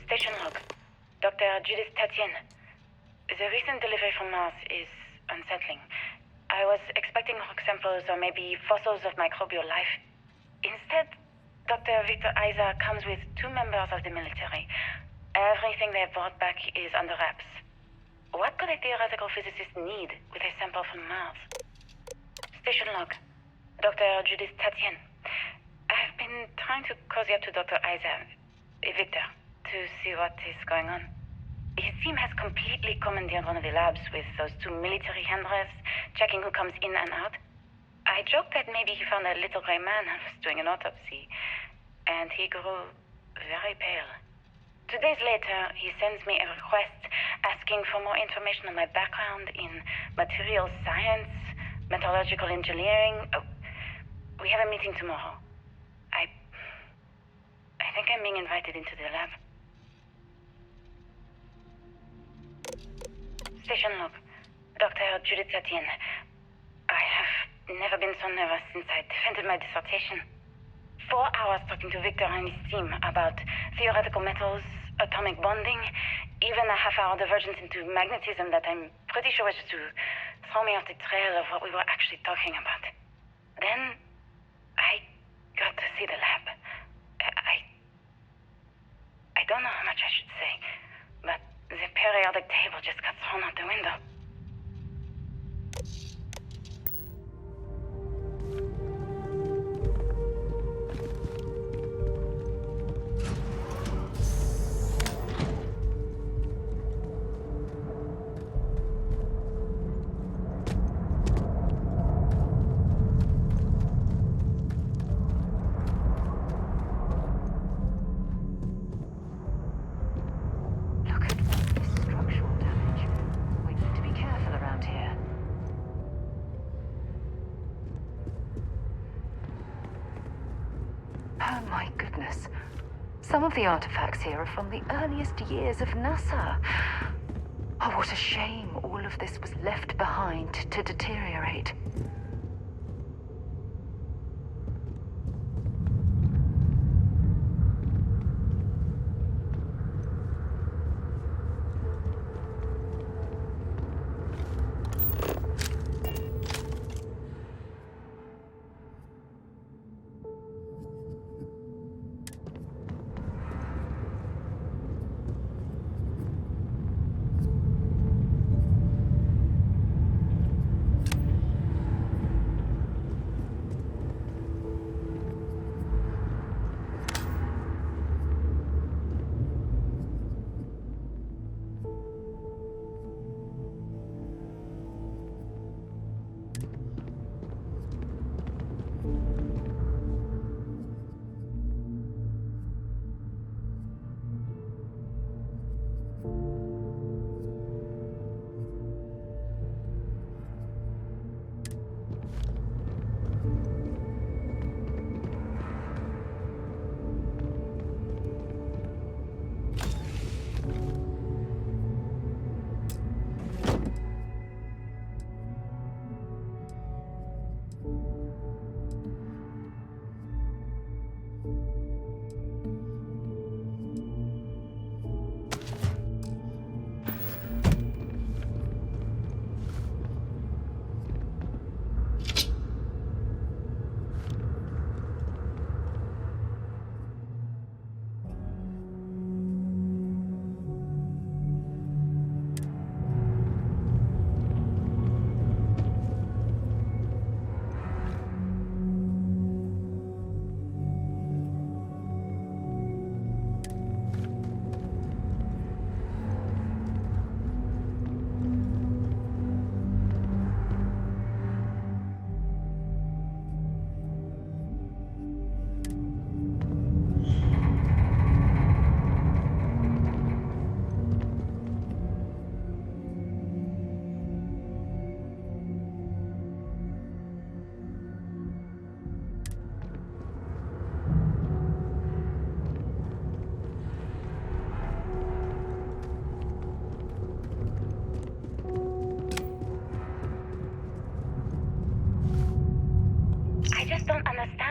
Station log. Dr. Judith Tatien. The recent delivery from Mars is unsettling. I was expecting rock samples or maybe fossils of microbial life. Instead, Dr. Victor Isa comes with 2 members of the military. Everything they've brought back is under wraps. What could a theoretical physicist need with a sample from Mars? Station log. Dr. Judith Tatien. I've been trying to cozy up to Dr. Isa, Victor, to see what is going on. His team has completely commandeered one of the labs with those 2 military handlers, checking who comes in and out. I joked that maybe he found a little gray man and was doing an autopsy, and he grew very pale. 2 days later, he sends me a request asking for more information on my background in materials science, metallurgical engineering. Oh, we have a meeting tomorrow. I think I'm being invited into the lab. Station log. Dr. Judith Tatien. I have never been so nervous since I defended my dissertation. 4 hours talking to Victor and his team about theoretical metals, atomic bonding, even a half-hour divergence into magnetism that I'm pretty sure was just to throw me off the trail of what we were actually talking about. Then, I got to see the lab. I don't know how much I should say, but the periodic table just got thrown out the window.
Oh my goodness. Some of the artifacts here are from the earliest years of NASA. Oh, what a shame all of this was left behind to deteriorate.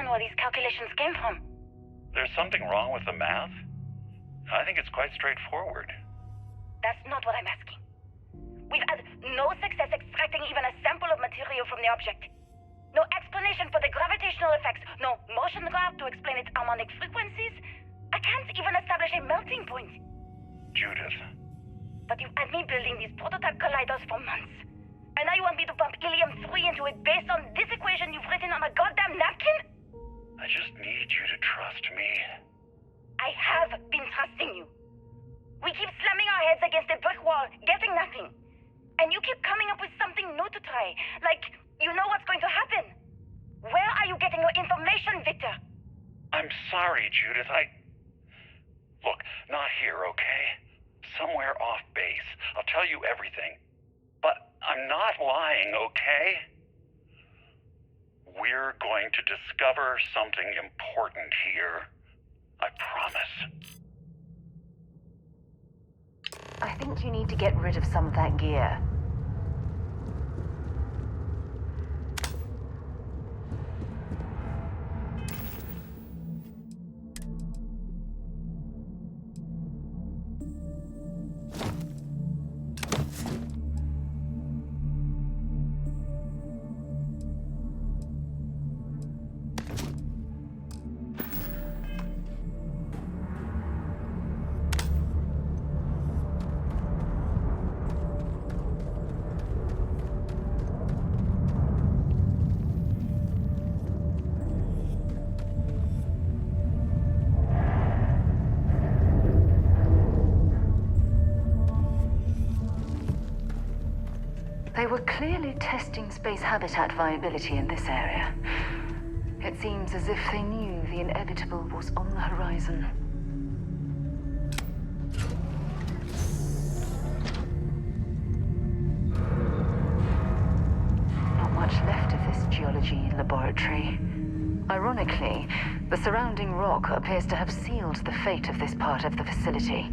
Where these calculations came from.
There's something wrong with the math? I think it's quite straightforward.
That's not what I'm asking. We've had no success extracting even a sample of material from the object. No explanation for the gravitational effects, no motion graph to explain its harmonic frequencies. I can't even establish a melting point.
Judith.
But you've had me building these prototype colliders for months. And now you want me to pump helium-3 into it based on this equation you've written on a goddamn napkin?
I just need you to trust me.
I have been trusting you. We keep slamming our heads against a brick wall, getting nothing. And you keep coming up with something new to try. Like, you know what's going to happen. Where are you getting your information, Victor?
I'm sorry, Judith. Look, not here, okay? Somewhere off base. I'll tell you everything. But I'm not lying, okay? We're going to discover something important here. I promise.
I think you need to get rid of some of that gear. They were clearly testing space habitat viability in this area. It seems as if they knew the inevitable was on the horizon. Not much left of this geology laboratory. Ironically, the surrounding rock appears to have sealed the fate of this part of the facility.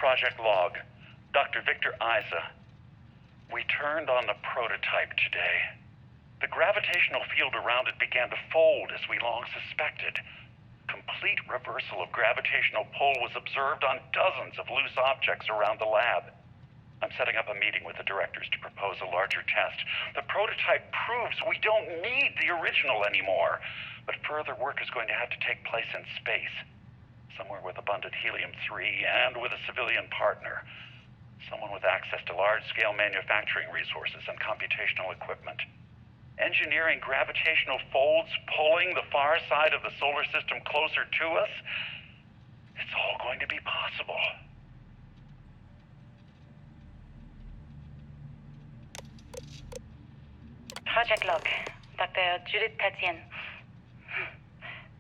Project Log, Dr. Victor Isa. We turned on the prototype today. The gravitational field around it began to fold as we long suspected. Complete reversal of gravitational pull was observed on dozens of loose objects around the lab. I'm setting up a meeting with the directors to propose a larger test. The prototype proves we don't need the original anymore, but further work is going to have to take place in space, somewhere with abundant helium-3 and with a civilian partner. Someone with access to large-scale manufacturing resources and computational equipment. Engineering gravitational folds pulling the far side of the solar system closer to us, it's all going to be possible.
Project Log, Dr. Judith Tatien.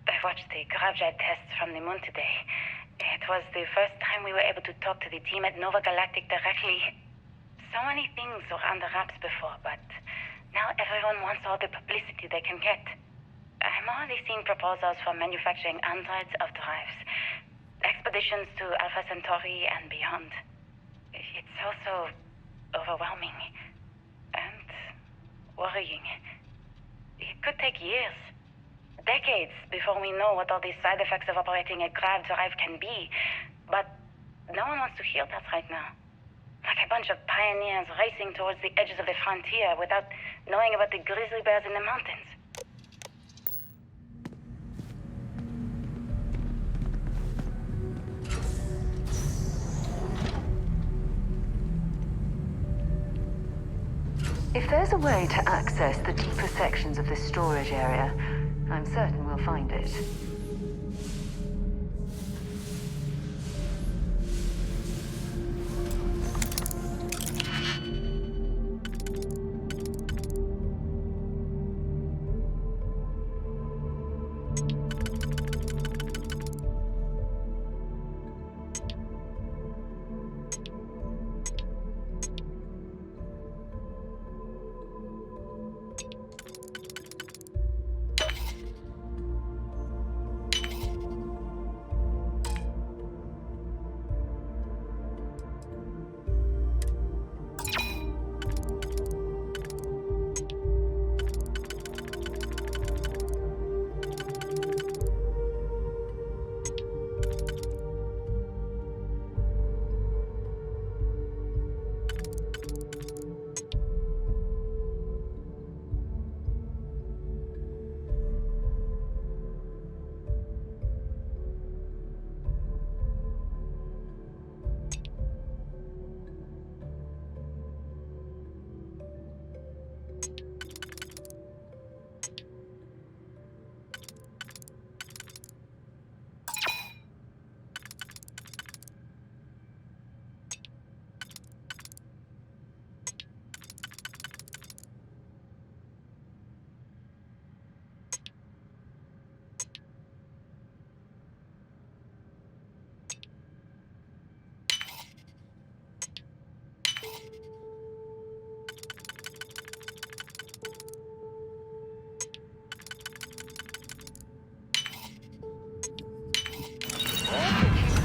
I watched the gravjet tests from the moon today. It was the first time we were able to talk to the team at Nova Galactic directly. So many things were under wraps before, but now everyone wants all the publicity they can get. I'm already seeing proposals for manufacturing androids of drives, expeditions to Alpha Centauri and beyond. It's also overwhelming and worrying. It could take years, decades, before we know what all the side effects of operating a grav drive can be. But no one wants to hear that right now. Like a bunch of pioneers racing towards the edges of the frontier without knowing about the grizzly bears in the mountains.
If there's a way to access the deeper sections of this storage area, I'm certain we'll find it.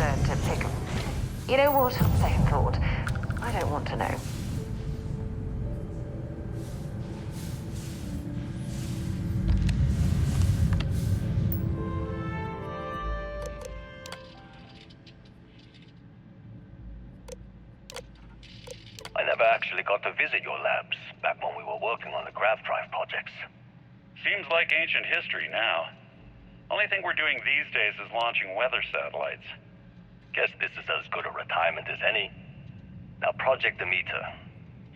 To pick 'em. You know what? On second thought, I don't want to know.
I never actually got to visit your labs back when we were working on the grav drive projects.
Seems like ancient history now. Only thing we're doing these days is launching weather satellites.
Guess this is as good a retirement as any. Now, Project Demeter,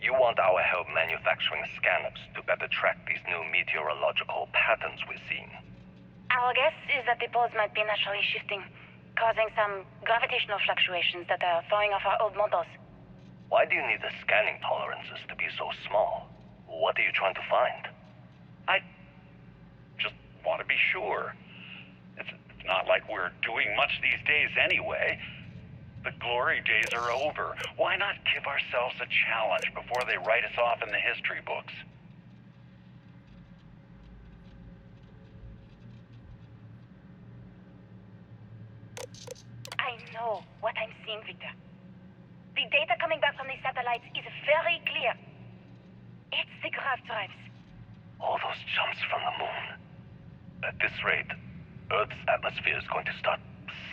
you want our help manufacturing scanners to better track these new meteorological patterns we're seeing.
Our guess is that the poles might be naturally shifting, causing some gravitational fluctuations that are throwing off our old models.
Why do you need the scanning tolerances to be so small? What are you trying to find?
I just want to be sure. It's not like we're doing much these days anyway. The glory days are over. Why not give ourselves a challenge before they write us off in the history books?
I know what I'm seeing, Victor. The data coming back from the satellites is very clear. It's the grav drives.
All those jumps from the moon. At this rate, Earth's atmosphere is going to start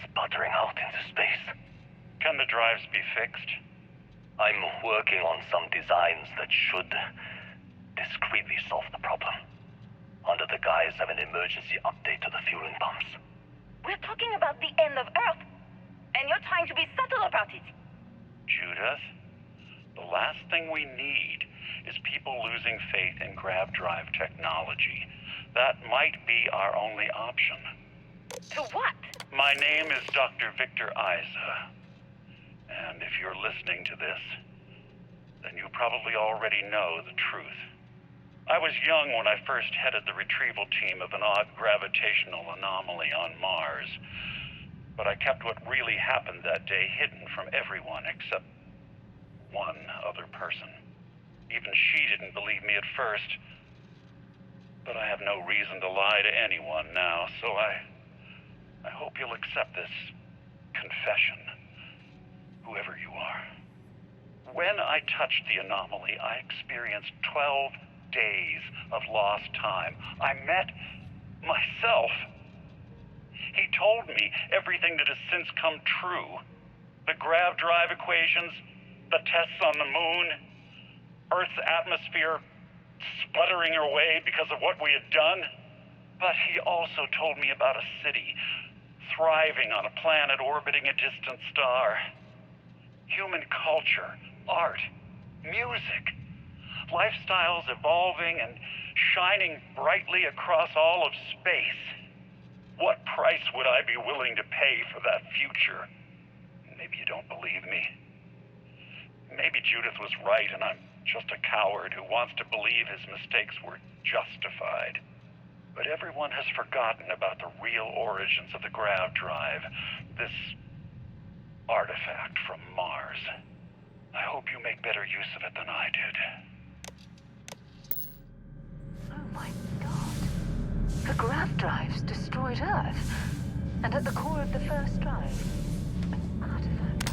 sputtering out into space.
Can the drives be fixed?
I'm working on some designs that should discreetly solve the problem, under the guise of an emergency update to the fueling pumps.
We're talking about the end of Earth, and you're trying to be subtle about it.
Judith, the last thing we need is people losing faith in grav drive technology. That might be our only option.
To what?
My name is Dr. Victor Isa. And if you're listening to this, then you probably already know the truth. I was young when I first headed the retrieval team of an odd gravitational anomaly on Mars. But I kept what really happened that day hidden from everyone except one other person. Even she didn't believe me at first. But I have no reason to lie to anyone now, so I hope you'll accept this confession, whoever you are. When I touched the anomaly, I experienced 12 days of lost time. I met myself. He told me everything that has since come true. The grav drive equations, the tests on the moon, Earth's atmosphere sputtering away because of what we had done. But he also told me about a city thriving on a planet orbiting a distant star. Human culture, art, music, lifestyles evolving and shining brightly across all of space. What price would I be willing to pay for that future? Maybe you don't believe me. Maybe Judith was right and I'm just a coward who wants to believe his mistakes were justified. But everyone has forgotten about the real origins of the grav drive, this artifact from Mars. I hope you make better use of it than I did.
Oh my god. The grav drives destroyed Earth. And at the core of the first drive, an artifact.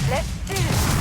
Let's do this.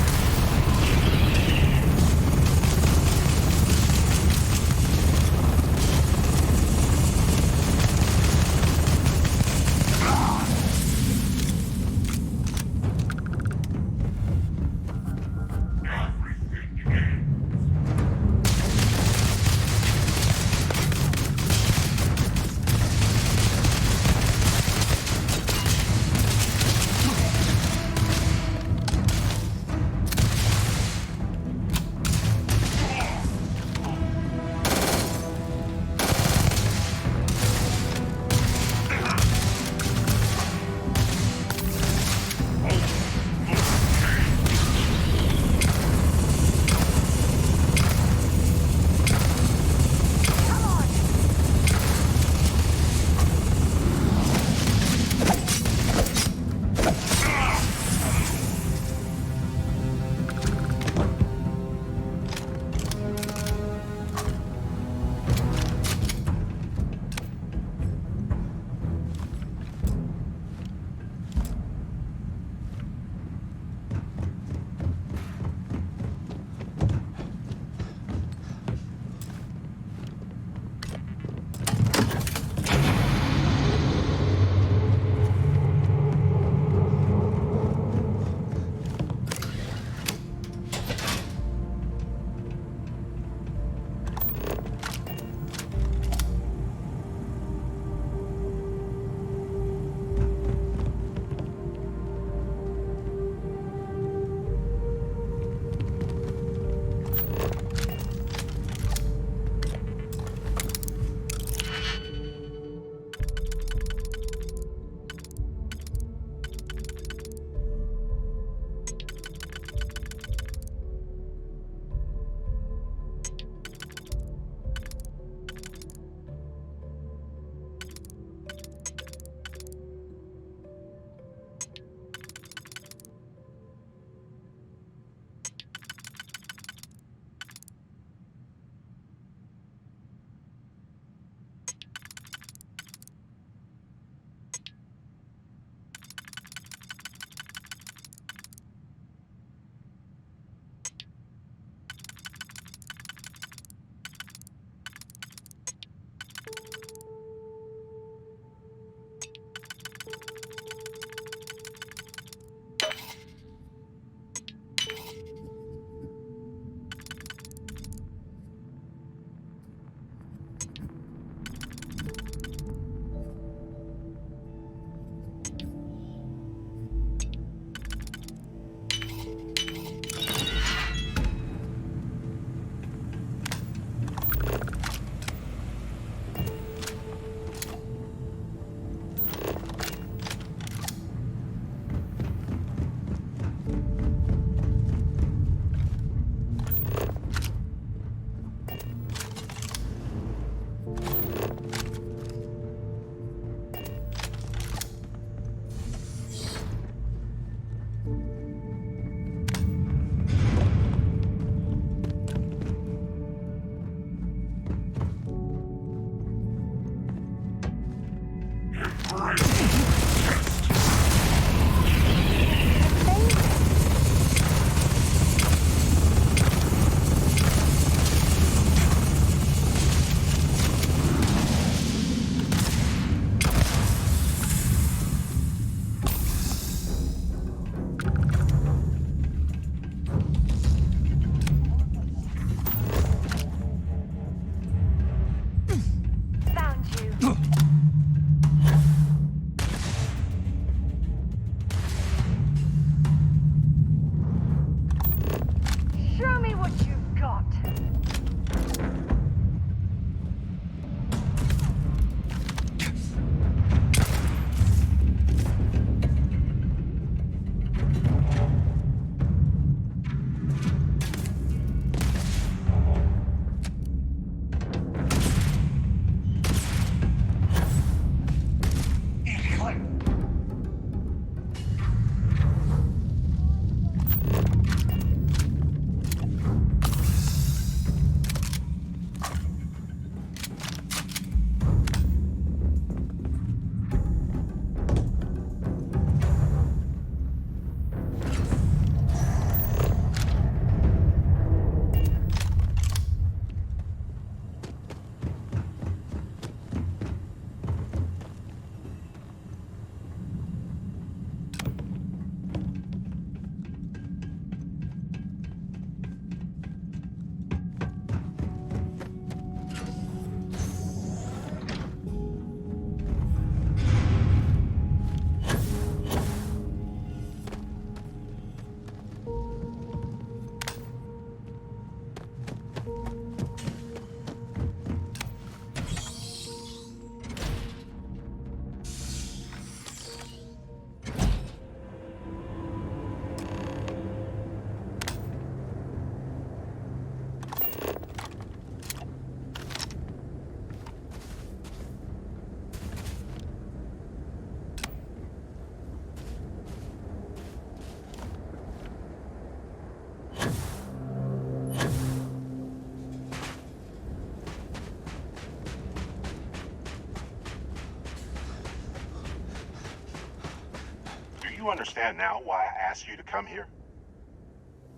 you understand now why I asked you to come here?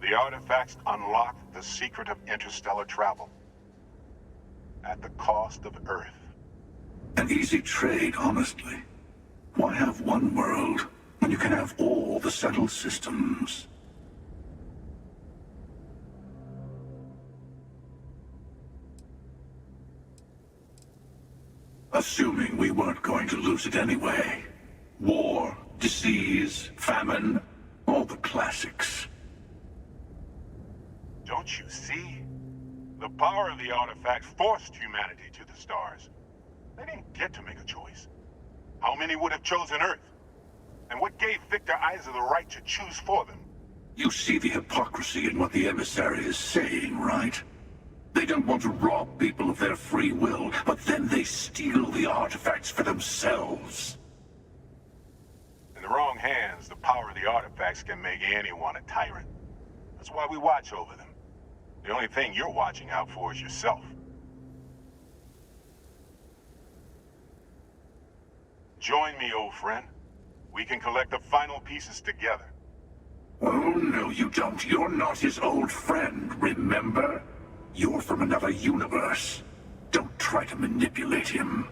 The artifacts unlock the secret of interstellar travel. At the cost of Earth.
An easy trade, honestly. Why have one world when you can have all the settled systems? Assuming we weren't going to lose it anyway. War, disease, famine, all the classics.
Don't you see? The power of the artifacts forced humanity to the stars. They didn't get to make a choice. How many would have chosen Earth? And what gave Victor Isa the right to choose for them?
You see the hypocrisy in what the emissary is saying, right? They don't want to rob people of their free will, but then they steal the artifacts for themselves.
In the wrong hands, the power of the artifacts can make anyone a tyrant. That's why we watch over them. The only thing you're watching out for is yourself. Join me, old friend. We can collect the final pieces together.
Oh, no, you don't. You're not his old friend, remember? You're from another universe. Don't try to manipulate him.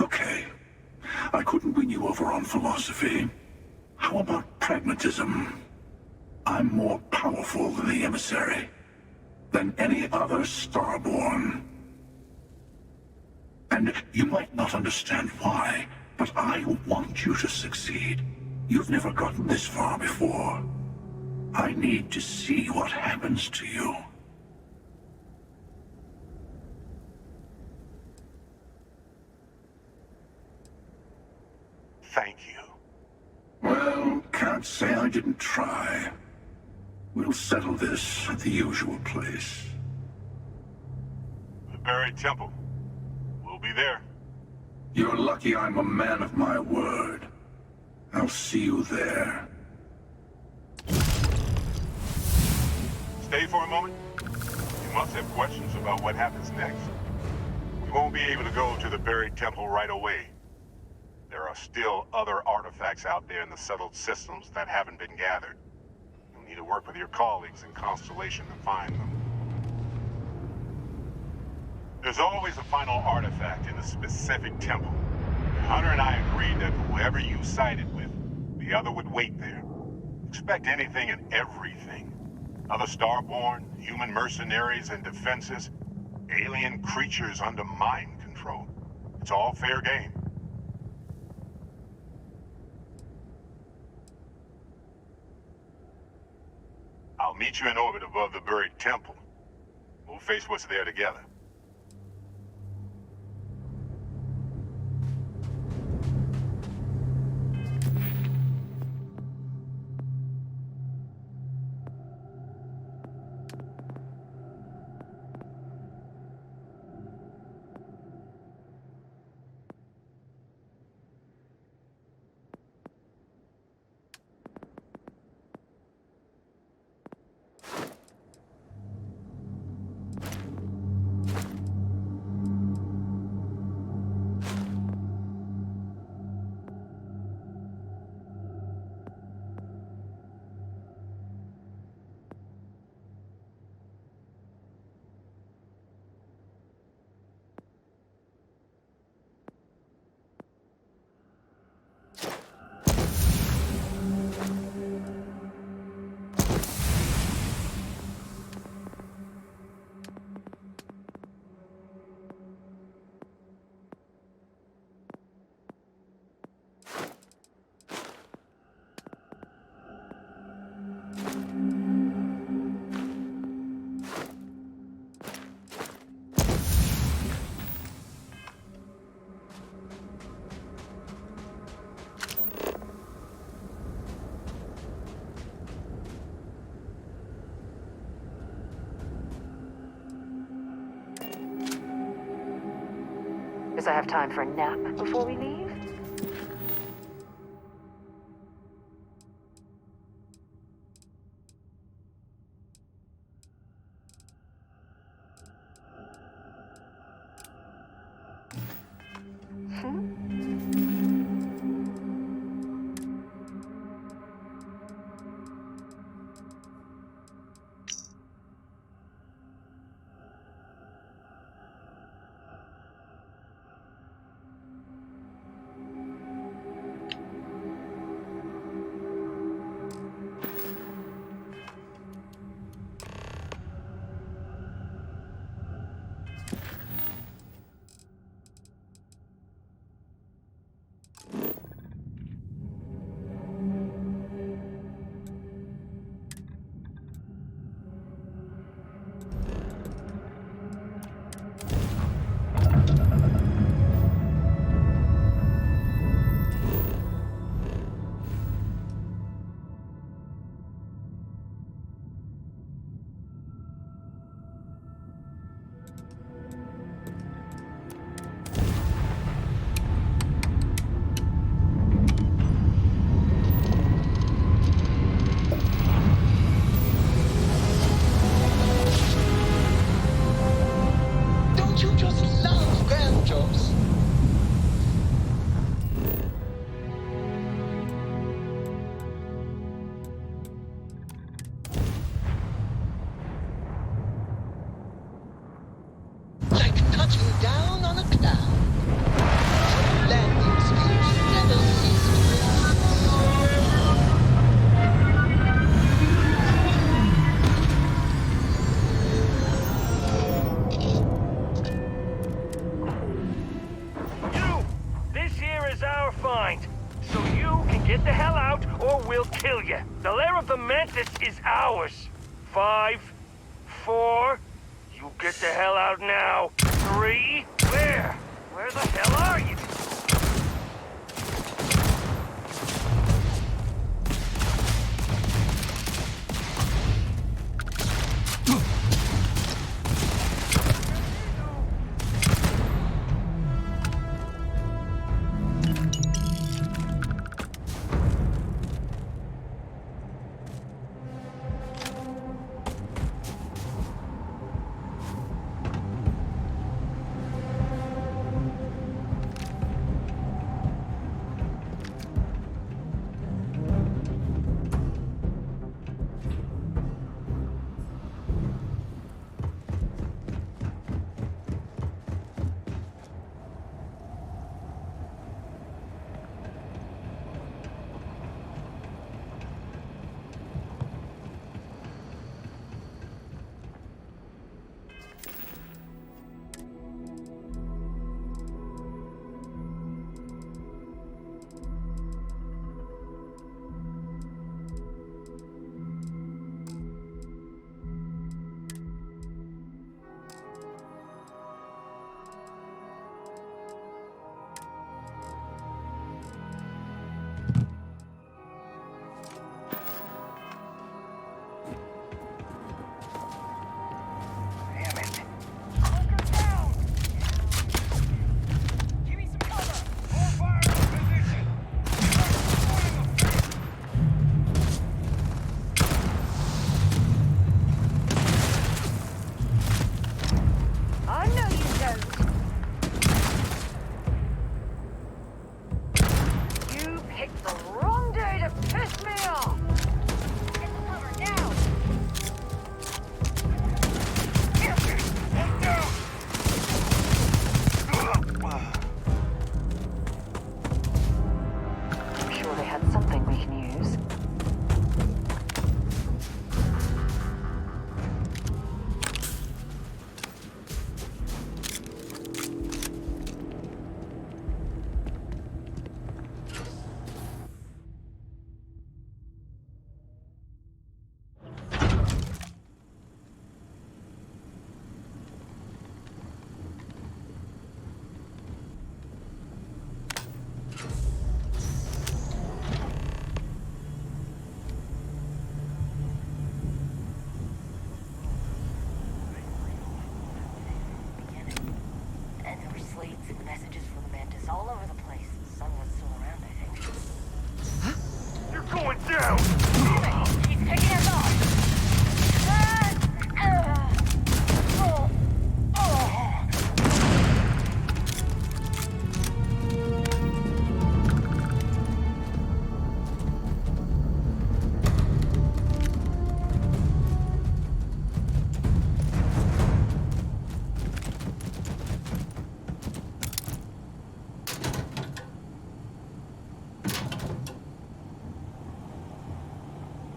Okay. I couldn't win you over on philosophy. How about pragmatism? I'm more powerful than the emissary. Than any other Starborn. And you might not understand why, but I want you to succeed. You've never gotten this far before. I need to see what happens to you.
Thank you.
Well, can't say I didn't try. We'll settle this at the usual place.
The buried temple. We'll be there.
You're lucky I'm a man of my word. I'll see you there.
Stay for a moment. You must have questions about what happens next. We won't be able to go to the buried temple right away. There are still other artifacts out there in the settled systems that haven't been gathered. You'll need to work with your colleagues in Constellation to find them. There's always a final artifact in a specific temple. Hunter and I agreed that whoever you sided with, the other would wait there. Expect anything and everything. Other Starborn, human mercenaries and defenses, alien creatures under mind control. It's all fair game. I'll meet you in orbit above the buried temple. We'll face what's there together.
Guess I have time for a nap before we leave?
down on a cloud. Landing skills never cease to
You! This here is our find. So you can get the hell out, or we'll kill you. The lair of the Mantis is ours. 5, 4... You get the hell out now. 3... Where? Where the hell are you?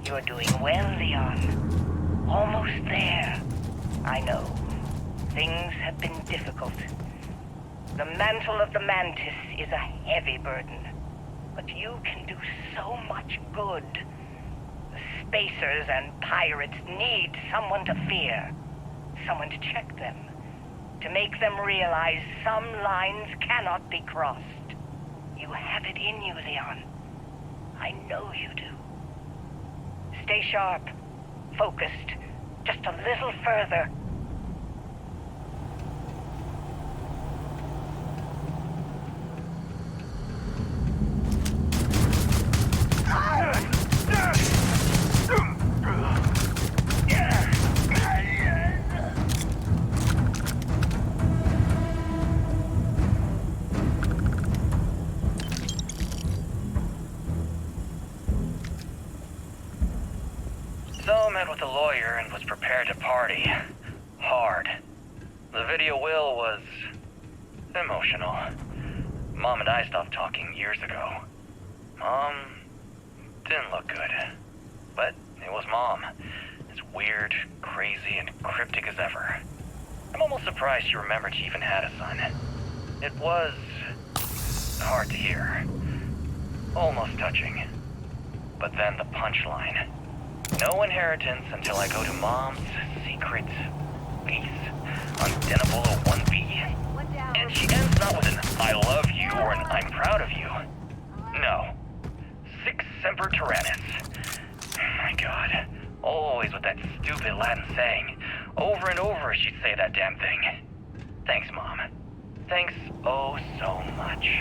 You're doing well, Leon. Almost there. I know. Things have been difficult. The mantle of the Mantis is a heavy burden. But you can do so much good. The spacers and pirates need someone to fear. Someone to check them. To make them realize some lines cannot be crossed. You have it in you, Leon. I know you do. Stay sharp, focused, just a little further. So met with a lawyer and was prepared to party. Hard. The video will was
Emotional. Mom and I stopped talking years ago. Mom didn't look good. But it was Mom. As weird, crazy, and cryptic as ever. I'm almost surprised she remembered she even had a son. It was hard to hear. Almost touching. But then the punchline. No inheritance until I go to Mom's secret base on Denable 1B. And she ends not with an I love you or an I'm proud of you. No. Sic semper tyrannis. My God. Always with that stupid Latin saying. Over and over she'd say that damn thing. Thanks, Mom. Thanks oh so much.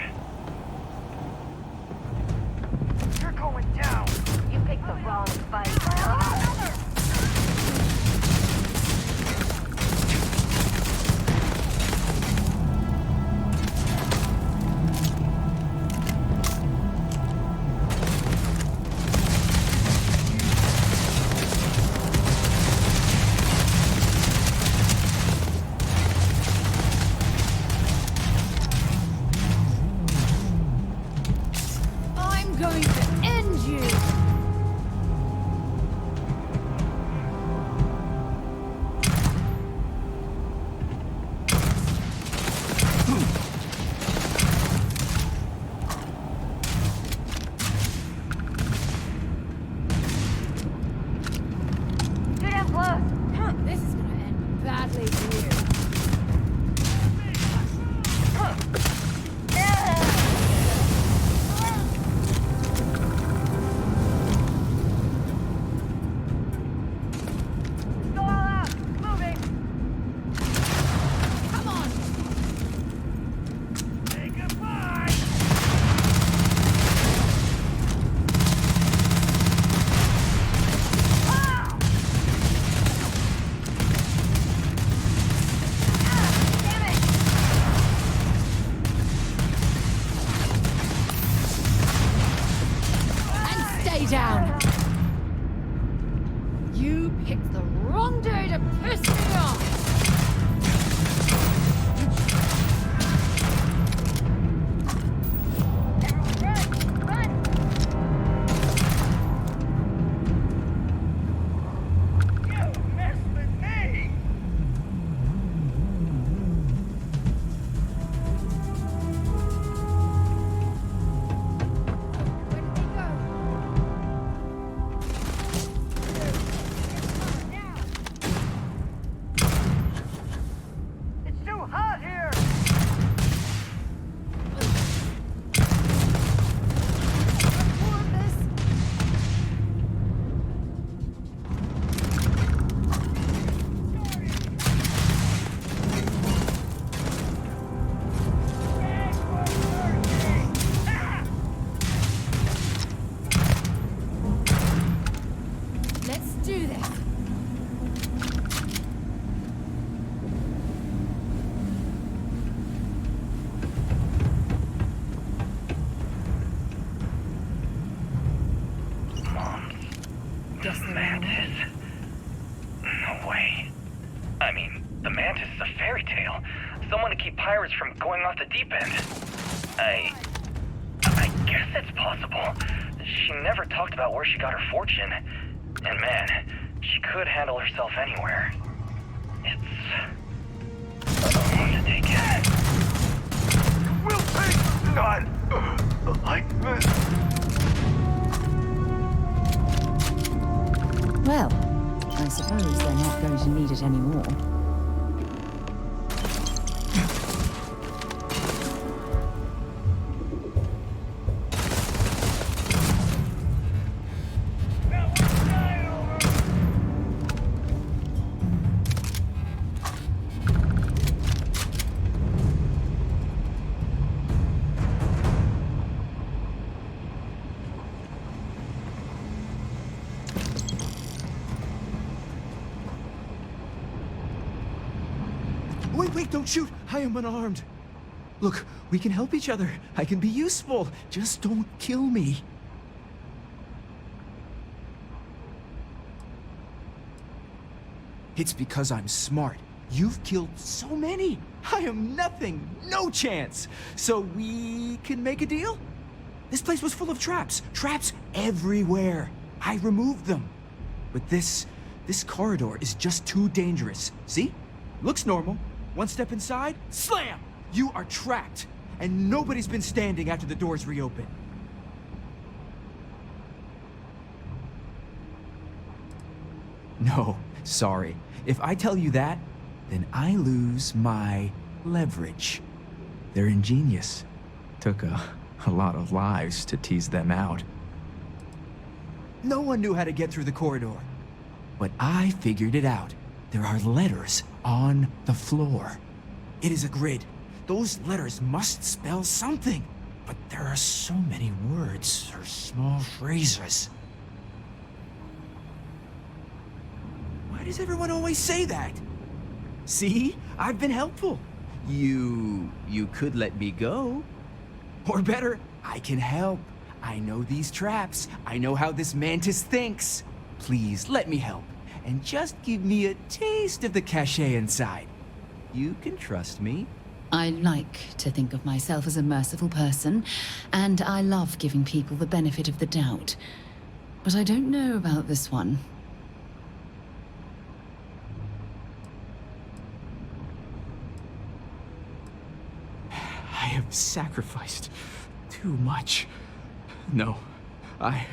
You're going down. You picked the wrong fight.
I'm going to end you!
Too damn close.
This is gonna end badly for you.
Go all out. Moving.
Come on!
Say goodbye!
Damn it.
And stay down! You picked the wrong day to piss me off!
Everyone run.
You mess with me!
Where did they go?
It's too hot here.
More of this? Let's do this.
Mom's
Guess they ran away.
mantis. No way. I mean, the mantis is a fairy tale. Someone to keep pirates from going off the deep end. I guess it's possible. She never talked about where she got her fortune. And man, she could handle herself anywhere. It's a lot to take in.
We'll take none like this.
Well, I suppose they're not going to need it anymore.
Wait, don't shoot! I am unarmed. Look, we can help each other. I can be useful. Just don't kill me. It's because I'm smart. You've killed so many. I am nothing, no chance. So we can make a deal? This place was full of traps. Traps everywhere. I removed them. But this corridor is just too dangerous. See? Looks normal. One step inside, slam! You are trapped. And nobody's been standing after the doors reopen. No, sorry. If I tell you that, then I lose my leverage. They're ingenious. Took a lot of lives to tease them out. No one knew how to get through the corridor. But I figured it out. There are letters on the floor. It is a grid. Those letters must spell something. But there are so many words or small phrases. Why does everyone always say that? See? I've been helpful. You could let me go. Or better, I can help. I know these traps. I know how this mantis thinks. Please, let me help. And just give me a taste of the cachet inside. You can trust me.
I like to think of myself as a merciful person, and I love giving people the benefit of the doubt. But I don't know about this one.
I have sacrificed too much. No, I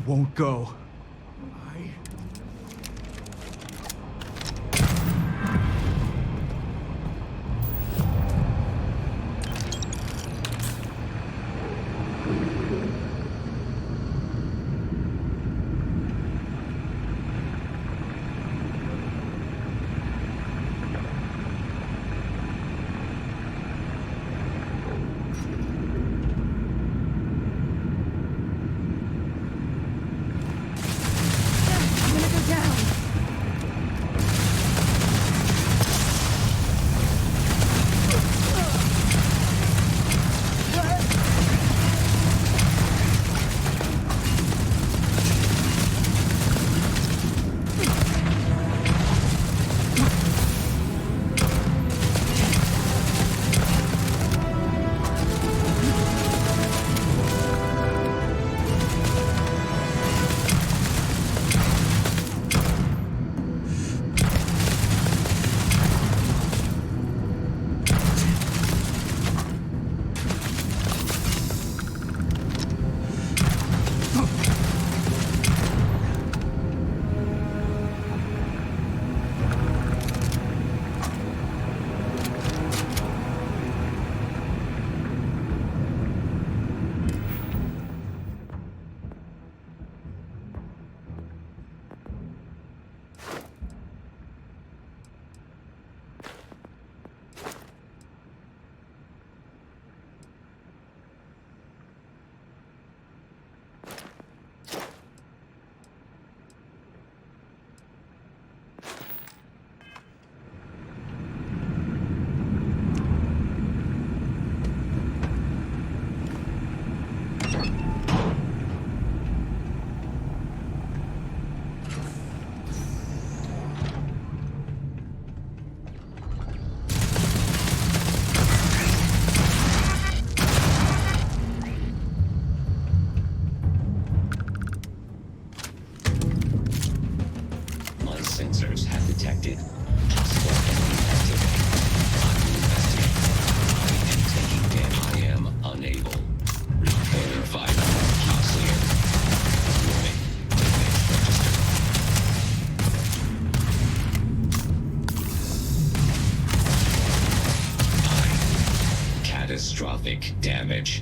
won't go.
Sensors have detected possible enemy activity. I'm investigating. I am taking damage. I am unable. Repairing vital. Clear. Warning. Damage registered. Catastrophic damage.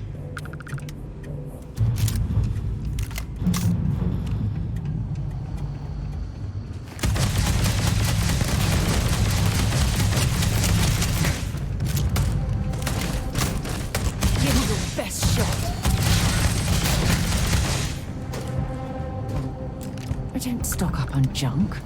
Don't stock up on junk.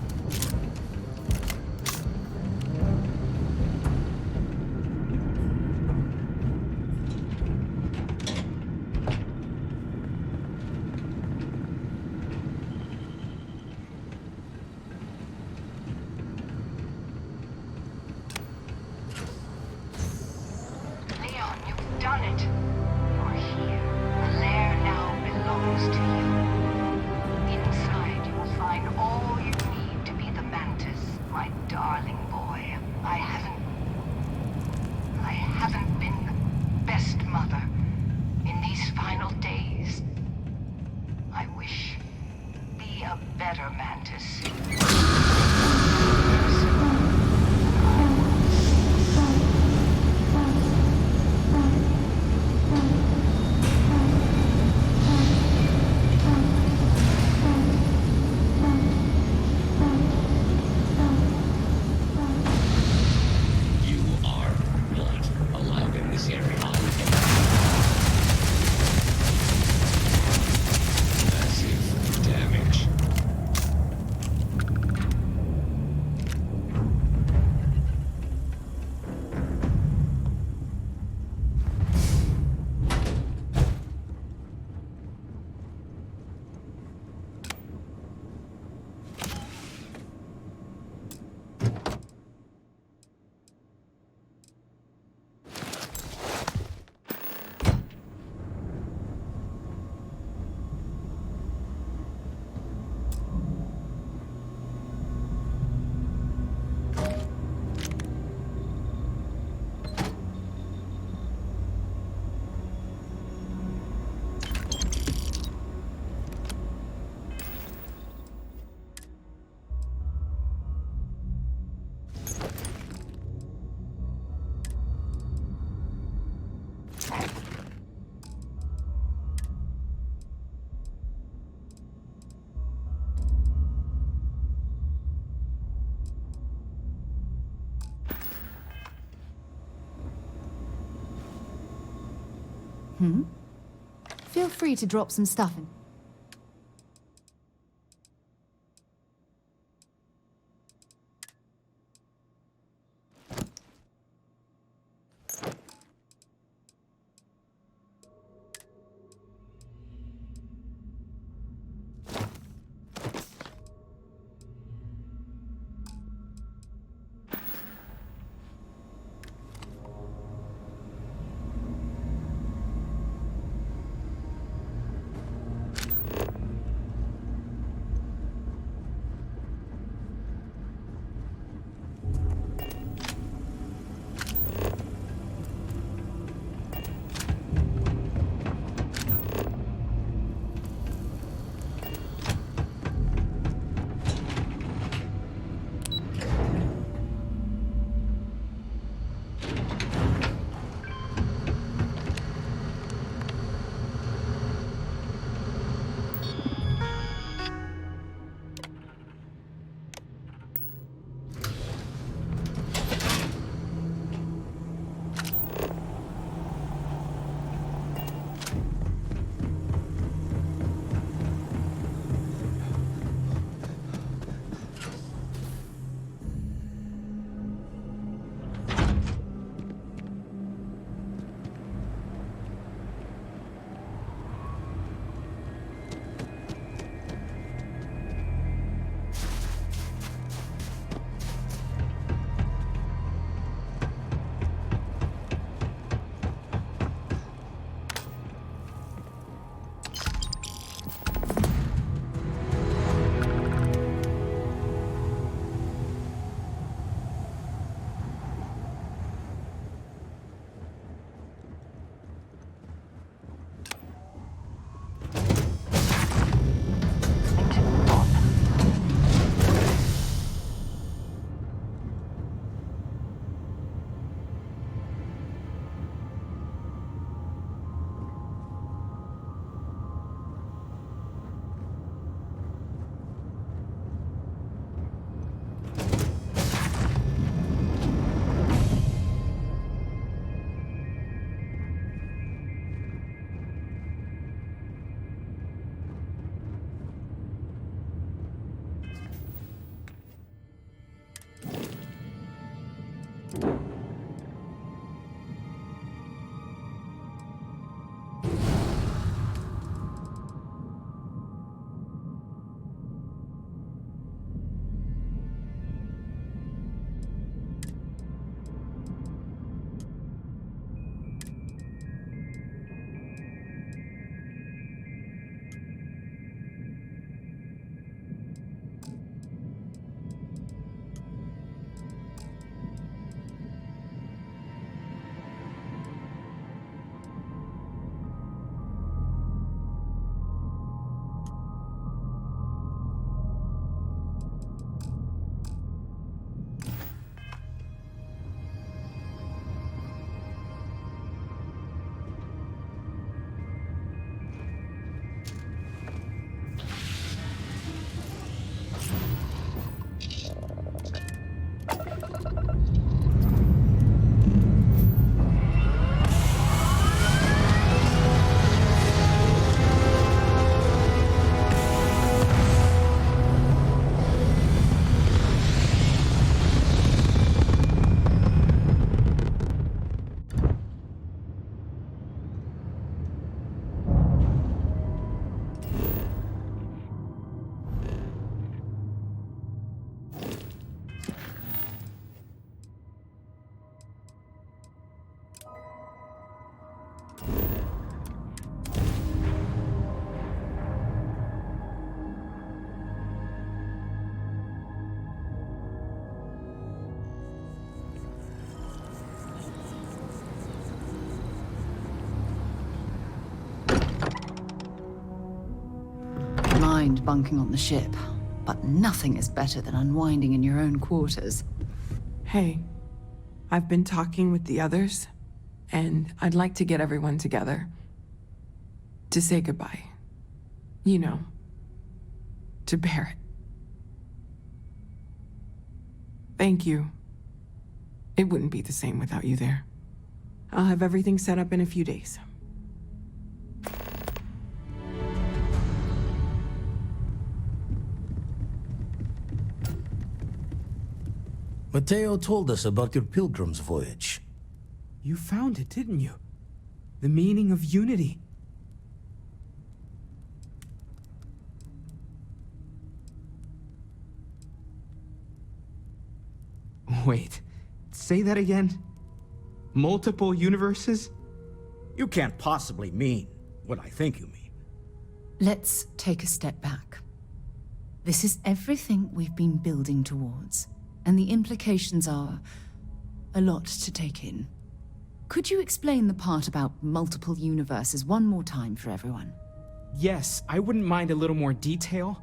a better mantis.
You are not allowed in this area. Massive damage.
Feel free to drop some stuff in. loved bunking on the ship, but nothing is better than unwinding in your own quarters.
Hey, I've been talking with the others, and I'd like to get everyone together. To say goodbye. You know, to Barrett. Thank you. It wouldn't be the same without you there. I'll have everything set up in a few days.
Mateo told us about your pilgrim's voyage.
You found it, didn't you? The meaning of unity. Wait, say that again? Multiple universes?
You can't possibly mean what I think you mean.
Let's take a step back. This is everything we've been building towards, and the implications are a lot to take in. Could you explain the part about multiple universes one more time for everyone?
Yes, I wouldn't mind a little more detail.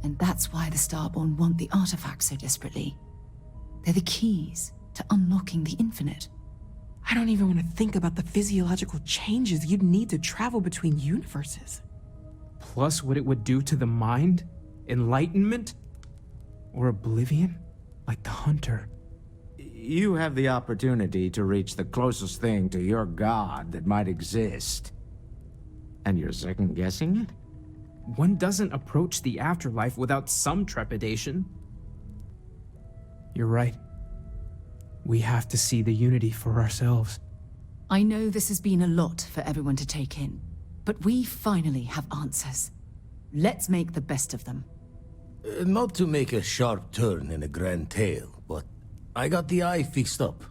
And that's why the Starborn want the artifacts so desperately. They're the keys to unlocking the infinite.
I don't even want to think about the physiological changes you'd need to travel between universes.
Plus what it would do to the mind? Enlightenment? Or oblivion? Like the Hunter.
You have the opportunity to reach the closest thing to your god that might exist. And you're second-guessing it?
One doesn't approach the afterlife without some trepidation. You're right. We have to see the unity for ourselves.
I know this has been a lot for everyone to take in, but we finally have answers. Let's make the best of them.
Not to make a sharp turn in a grand tale, but I got the eye fixed up.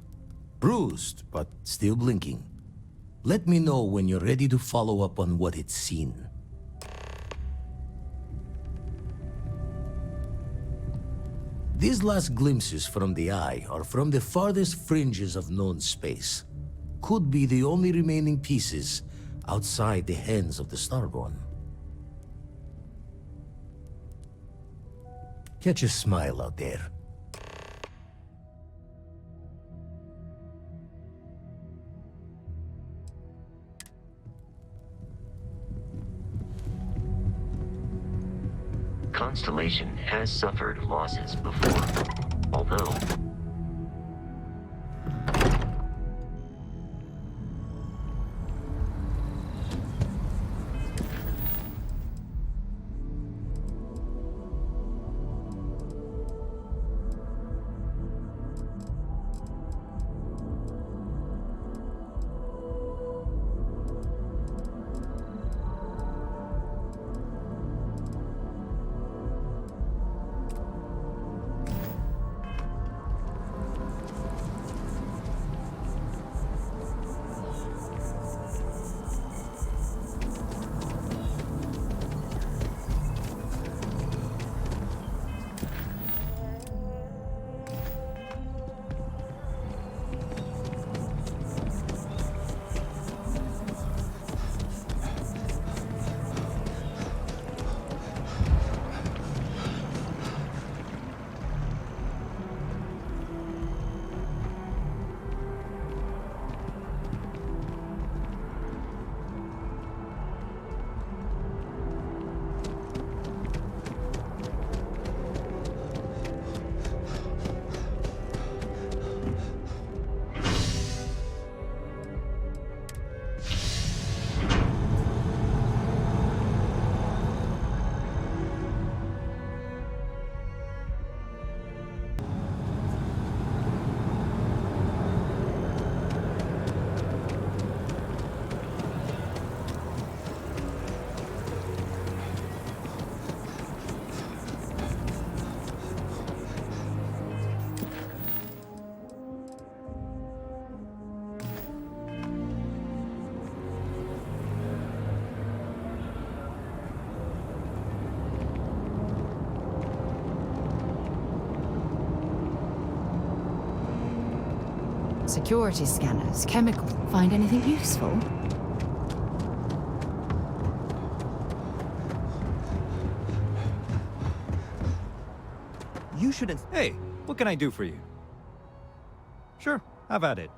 Bruised, but still blinking. Let me know when you're ready to follow up on what it's seen. These last glimpses from the eye are from the farthest fringes of known space. Could be the only remaining pieces outside the hands of the Starborn. Catch a smile out there.
Constellation has suffered losses before, although
security scanners, chemical. Find anything useful?
You shouldn't... Hey, what can I do for you? Sure, have at it.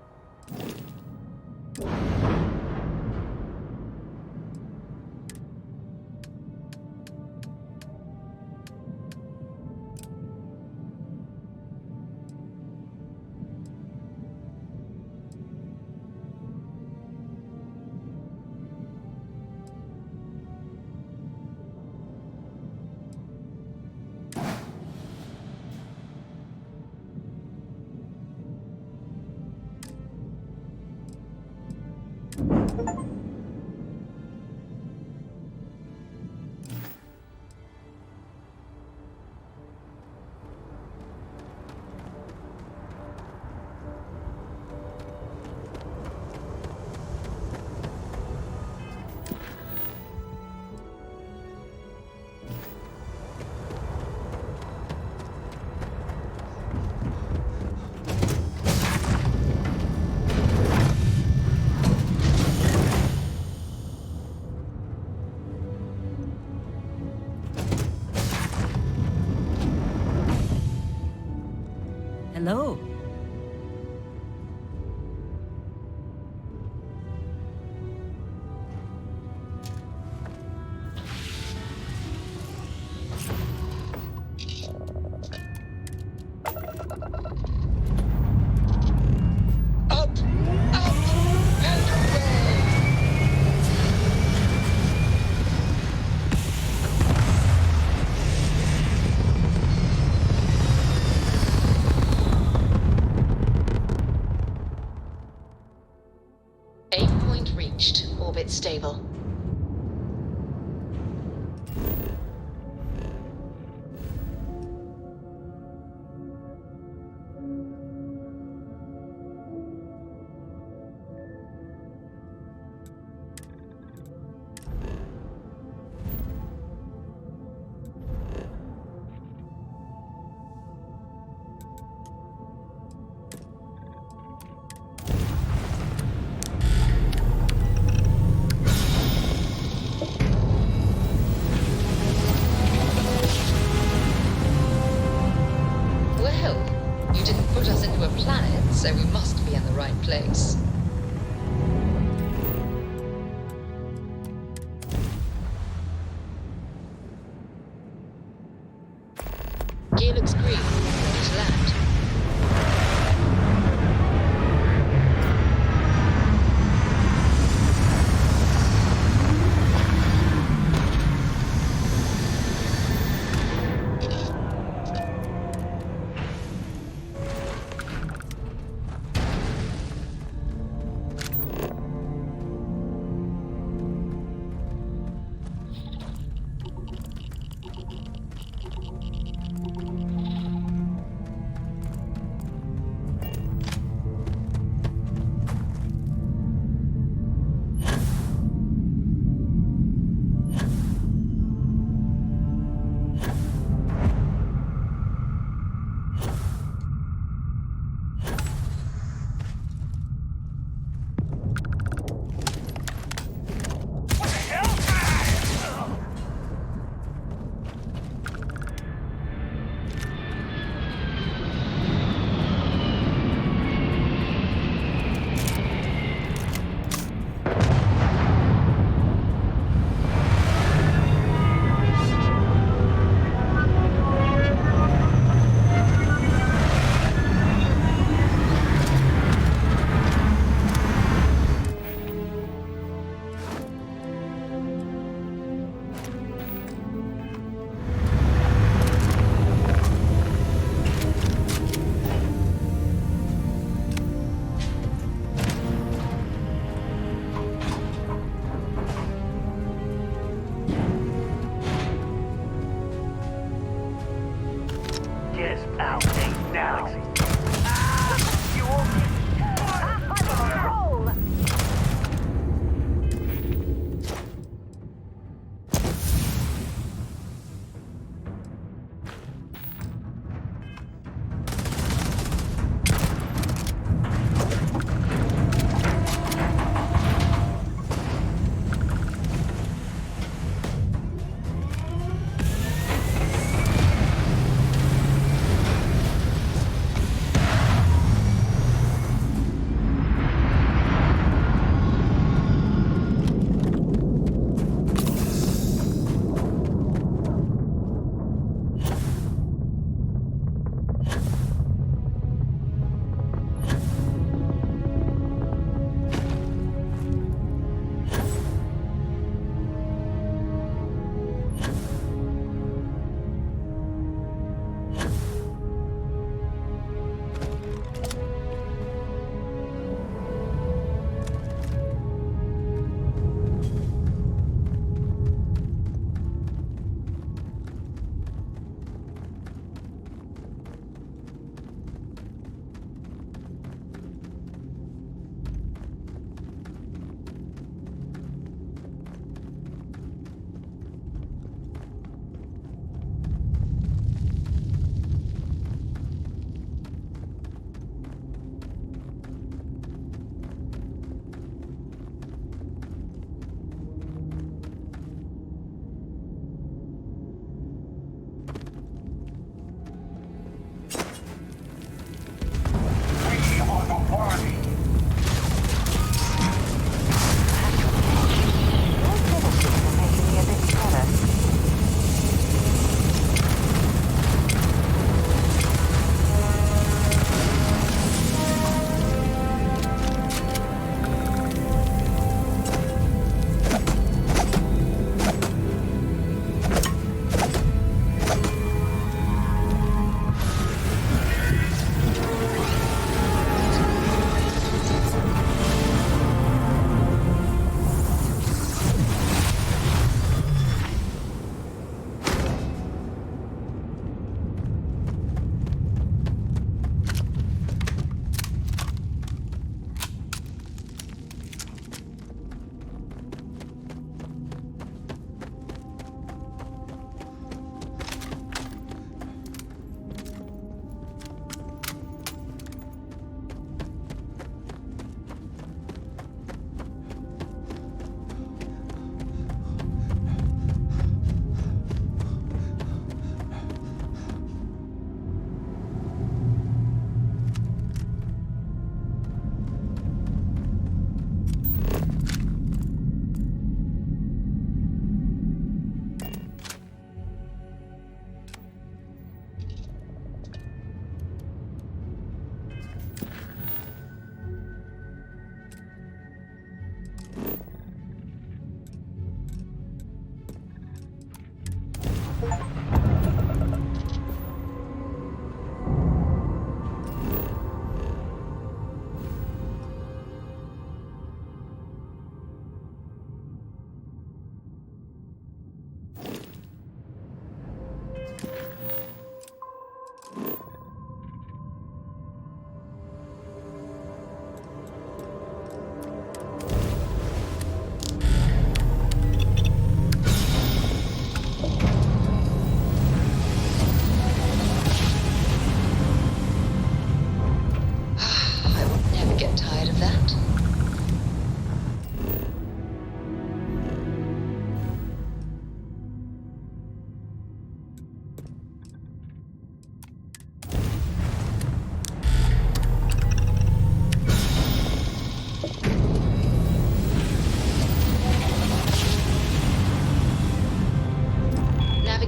Hello.
Aim point reached. Orbit stable.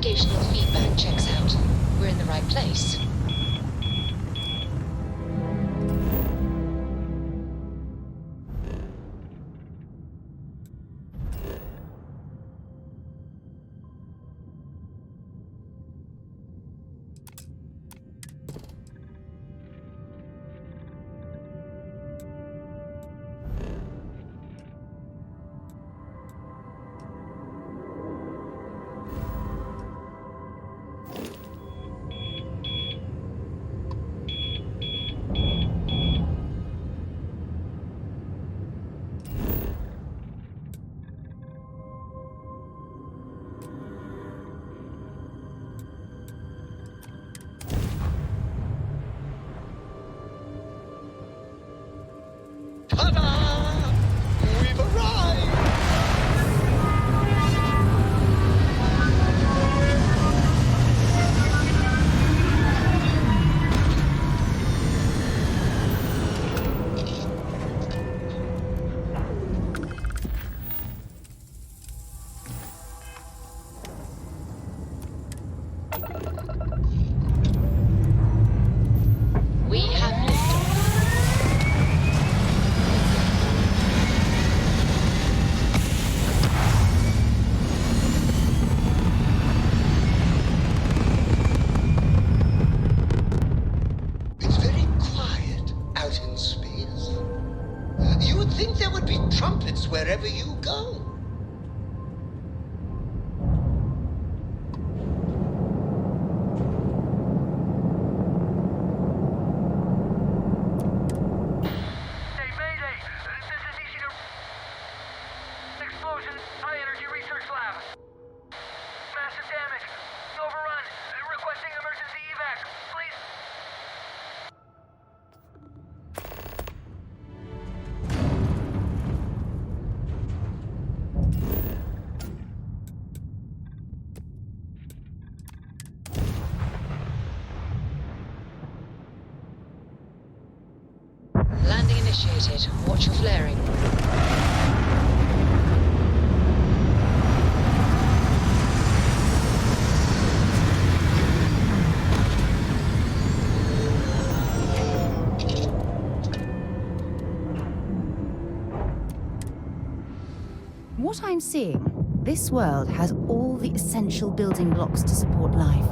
navigational feedback checks out. We're in the right place.
Wherever you go.
Hey, Mayday! This is easy to... Explosion, high energy research lab. Massive damage. Overrun. Requesting emergency evac. Please.
Landing initiated. Watch your flaring.
What I'm seeing, this world has all the essential building blocks to support life.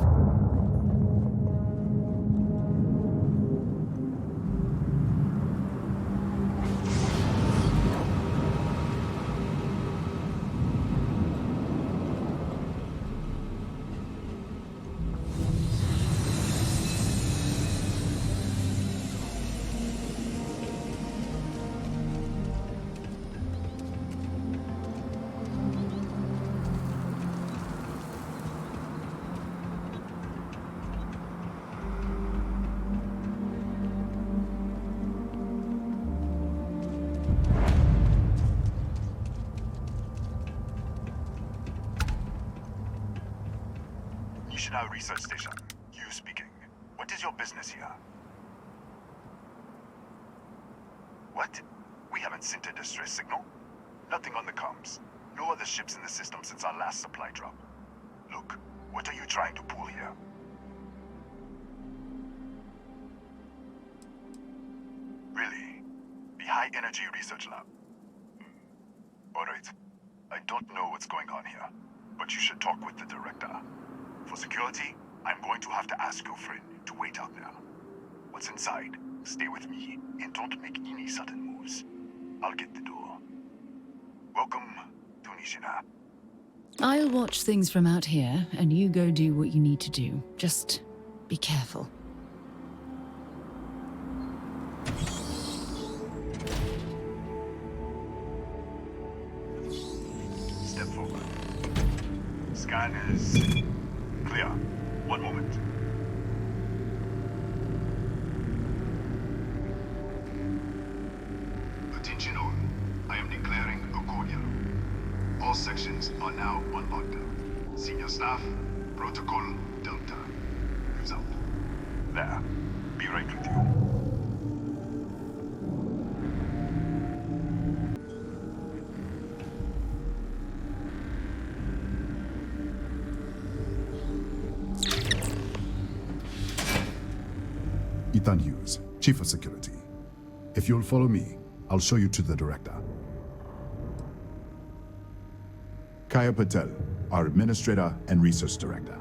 Research station. You speaking. What is your business here? What? We haven't sent a distress signal? Nothing on the comms. No other ships in the system since our last supply drop. Look, what are you trying to pull here? Really? The High Energy Research Lab? Alright. I don't know what's going on here, but you should talk with the director. For security, I'm going to have to ask your friend to wait out there. What's inside? Stay with me, and don't make any sudden moves. I'll get the door. Welcome to Nishina.
I'll watch things from out here, and you go do what you need to do. Just be careful.
Step forward. Scan is clear. One moment. Attention all. I am declaring a cordial. All sections are now on lockdown. Senior staff, Protocol Delta. Who's out? There. Be right with you.
Ethan Hughes, Chief of Security. If you'll follow me, I'll show you to the director. Kaya Patel, our Administrator and Research Director.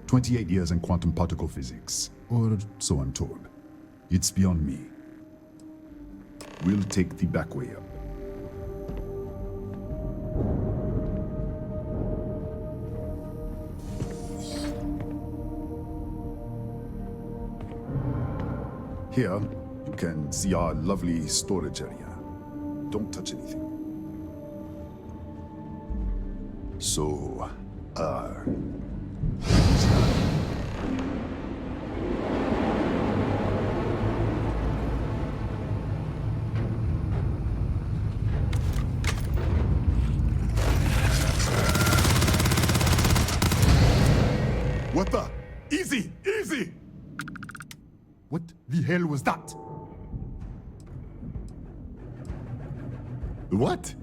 28 years in quantum particle physics, or so I'm told. It's beyond me. We'll take the back way up. Here, you can see our lovely storage area. Don't touch anything. So, What the? Easy! Easy! What the hell was that? What?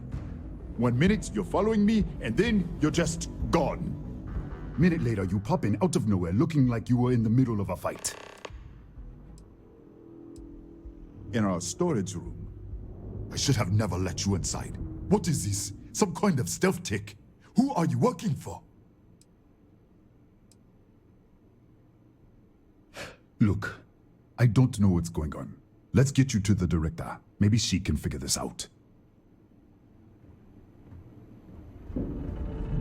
1 minute, you're following me, and then you're just gone. Minute later, you pop in out of nowhere looking like you were in the middle of a fight. In our storage room. I should have never let you inside. What is this? Some kind of stealth tick? Who are you working for? Look, I don't know what's going on. Let's get you to the director. Maybe she can figure this out.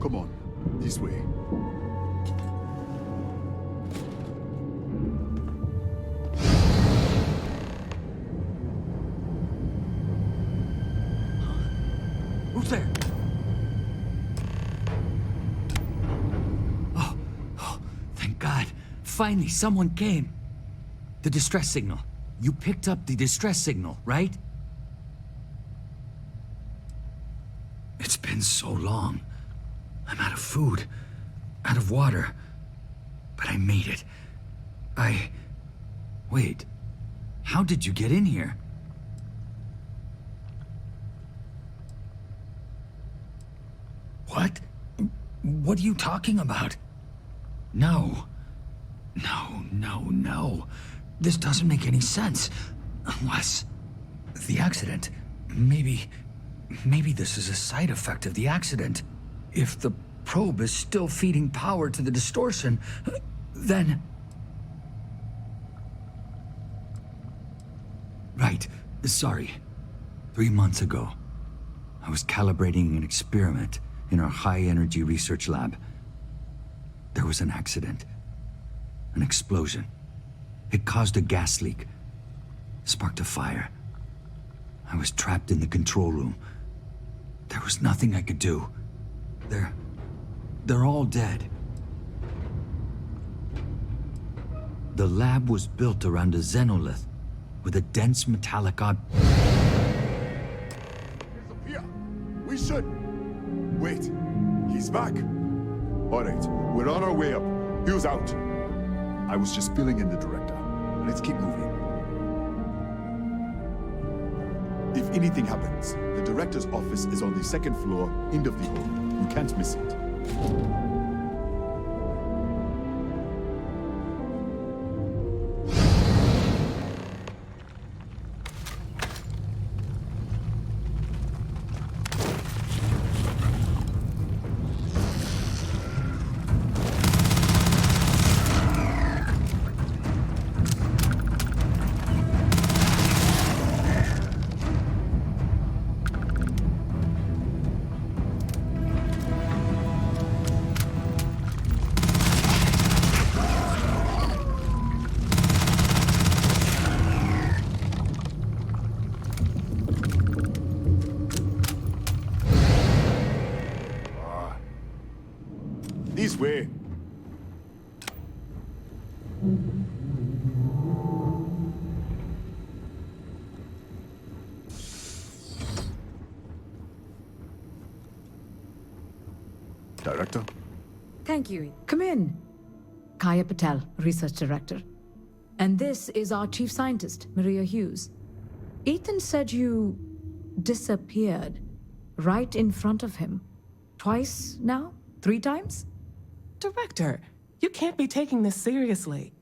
Come on, this way.
Who's there? Oh, thank God. Finally, someone came. The distress signal. You picked up the distress signal, right? It's been so long. I'm out of food, out of water. But I made it. Wait. How did you get in here? What? What are you talking about? No. No. This doesn't make any sense. Unless... the accident. Maybe this is a side effect of the accident. If the probe is still feeding power to the distortion, then... Right. Sorry. 3 months ago, I was calibrating an experiment in our high-energy research lab. There was an accident. An explosion. It caused a gas leak. Sparked a fire. I was trapped in the control room. There was nothing I could do. They're all dead. The lab was built around a xenolith with a dense metallic
Disappear! We should... Wait, he's back. All right, we're on our way up. Hughes out. I was just filling in the director. Let's keep moving. If anything happens, the director's office is on the second floor, end of the hall. You can't miss it. This way. Director?
Thank you. Come in. Kaya Patel, Research Director. And this is our Chief Scientist, Maria Hughes. Ethan said you disappeared right in front of him. Twice now? 3 times?
Director, you can't be taking this seriously.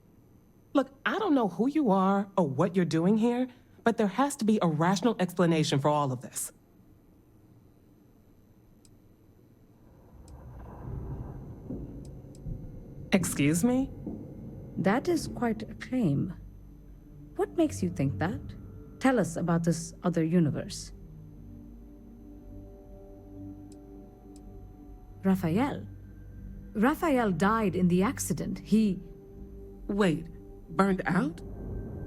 Look, I don't know who you are or what you're doing here, but there has to be a rational explanation for all of this. Excuse me?
That is quite a claim. What makes you think that? Tell us about this other universe. Raphael. Raphael died in the accident. He...
Wait, burned out?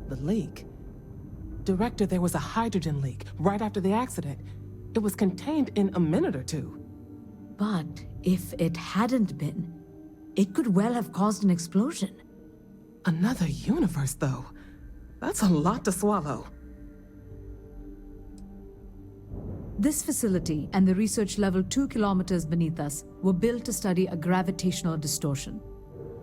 The leak. Director, there was a hydrogen leak right after the accident. It was contained in a minute or two.
But if it hadn't been, it could well have caused an explosion.
Another universe, though. That's a lot to swallow.
This facility and the research level 2 kilometers beneath us were built to study a gravitational distortion.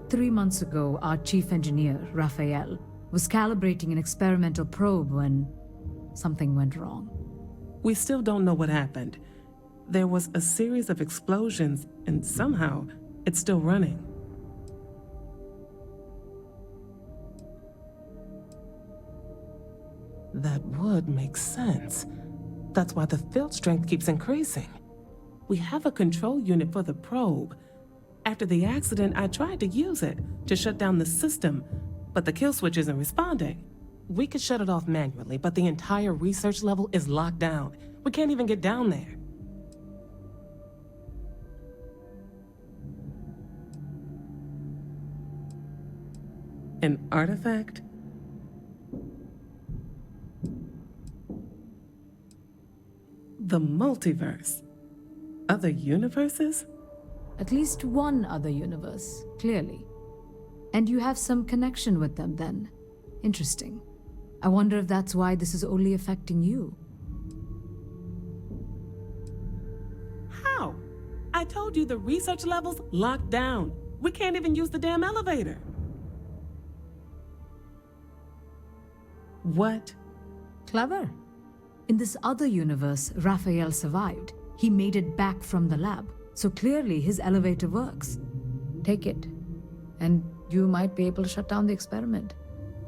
3 months ago, our chief engineer, Raphael, was calibrating an experimental probe when something went wrong.
We still don't know what happened. There was a series of explosions, and somehow it's still running. That would make sense. That's why the field strength keeps increasing. We have a control unit for the probe. After the accident, I tried to use it to shut down the system, but the kill switch isn't responding. We could shut it off manually, but the entire research level is locked down. We can't even get down there. An artifact? The multiverse? Other universes?
At least one other universe, clearly. And you have some connection with them then. Interesting. I wonder if that's why this is only affecting you.
How? I told you the research level's locked down. We can't even use the damn elevator. What?
Clever. In this other universe, Raphael survived. He made it back from the lab, so clearly his elevator works. Take it, and you might be able to shut down the experiment.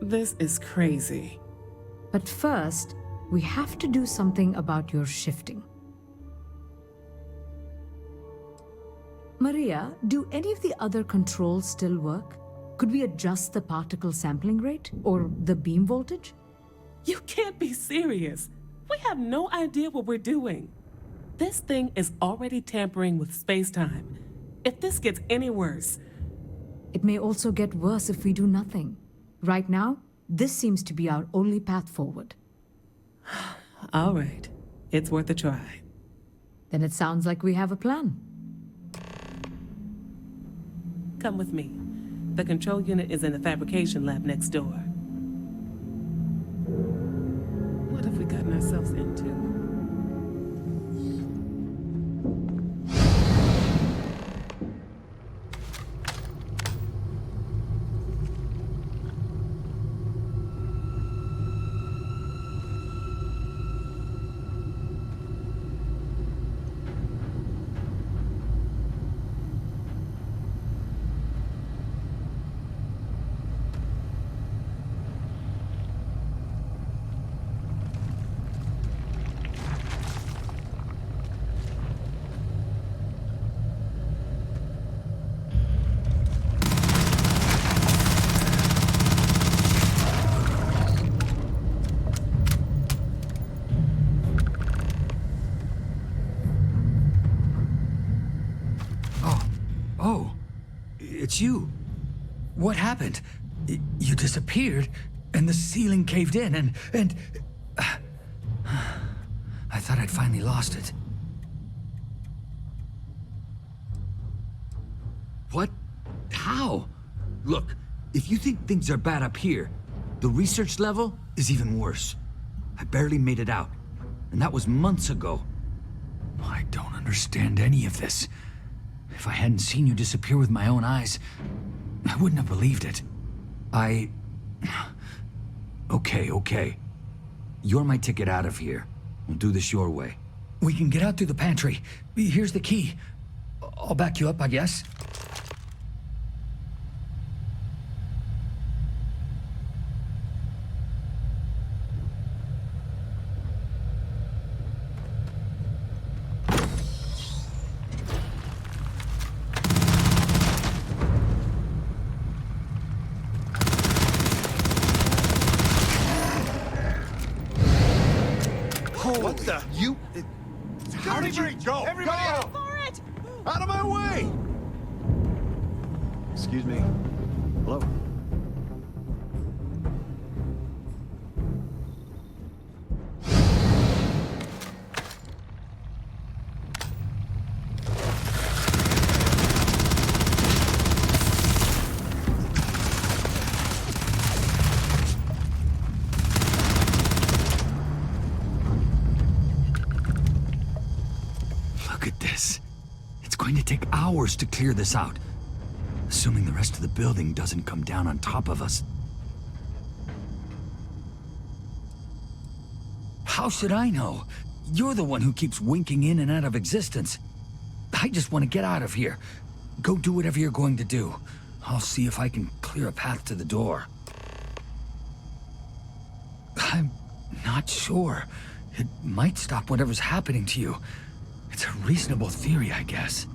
This is crazy.
But first, we have to do something about your shifting. Maria, do any of the other controls still work? Could we adjust the particle sampling rate, or the beam voltage?
You can't be serious. We have no idea what we're doing. This thing is already tampering with space-time. If this gets any worse...
It may also get worse if we do nothing. Right now, this seems to be our only path forward.
All right. It's worth a try.
Then it sounds like we have a plan.
Come with me. The control unit is in the fabrication lab next door. What have we gotten ourselves into?
It's you. What happened? You disappeared, and the ceiling caved in, and... I thought I'd finally lost it. What? How? Look, if you think things are bad up here, the research level is even worse. I barely made it out, and that was months ago. I don't understand any of this. If I hadn't seen you disappear with my own eyes, I wouldn't have believed it. Okay. You're my ticket out of here. We'll do this your way. We can get out through the pantry. Here's the key. I'll back you up, I guess.
Excuse me. Hello?
Look at this. It's going to take hours to clear this out. Assuming the rest of the building doesn't come down on top of us. How should I know? You're the one who keeps winking in and out of existence. I just want to get out of here. Go do whatever you're going to do. I'll see if I can clear a path to the door. I'm not sure. It might stop whatever's happening to you. It's a reasonable theory, I guess.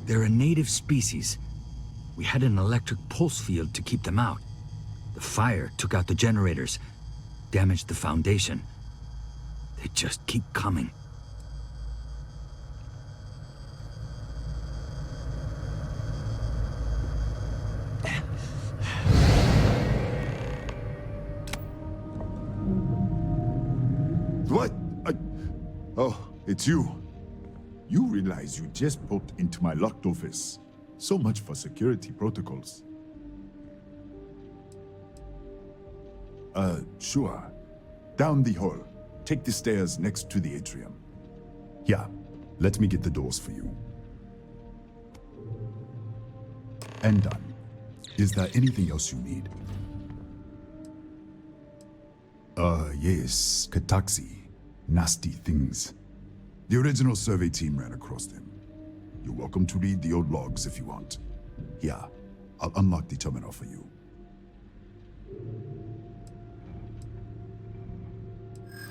They're a native species. We had an electric pulse field to keep them out. The fire took out the generators, damaged the foundation. They just keep coming.
What? Oh, it's you. You realize you just poked into my locked office. So much for security protocols. Sure. Down the hall. Take the stairs next to the atrium. Yeah, let me get the doors for you. And done. Is there anything else you need? Yes, Kataxi. Nasty things. The original survey team ran across them. You're welcome to read the old logs if you want. Here, I'll unlock the terminal for you.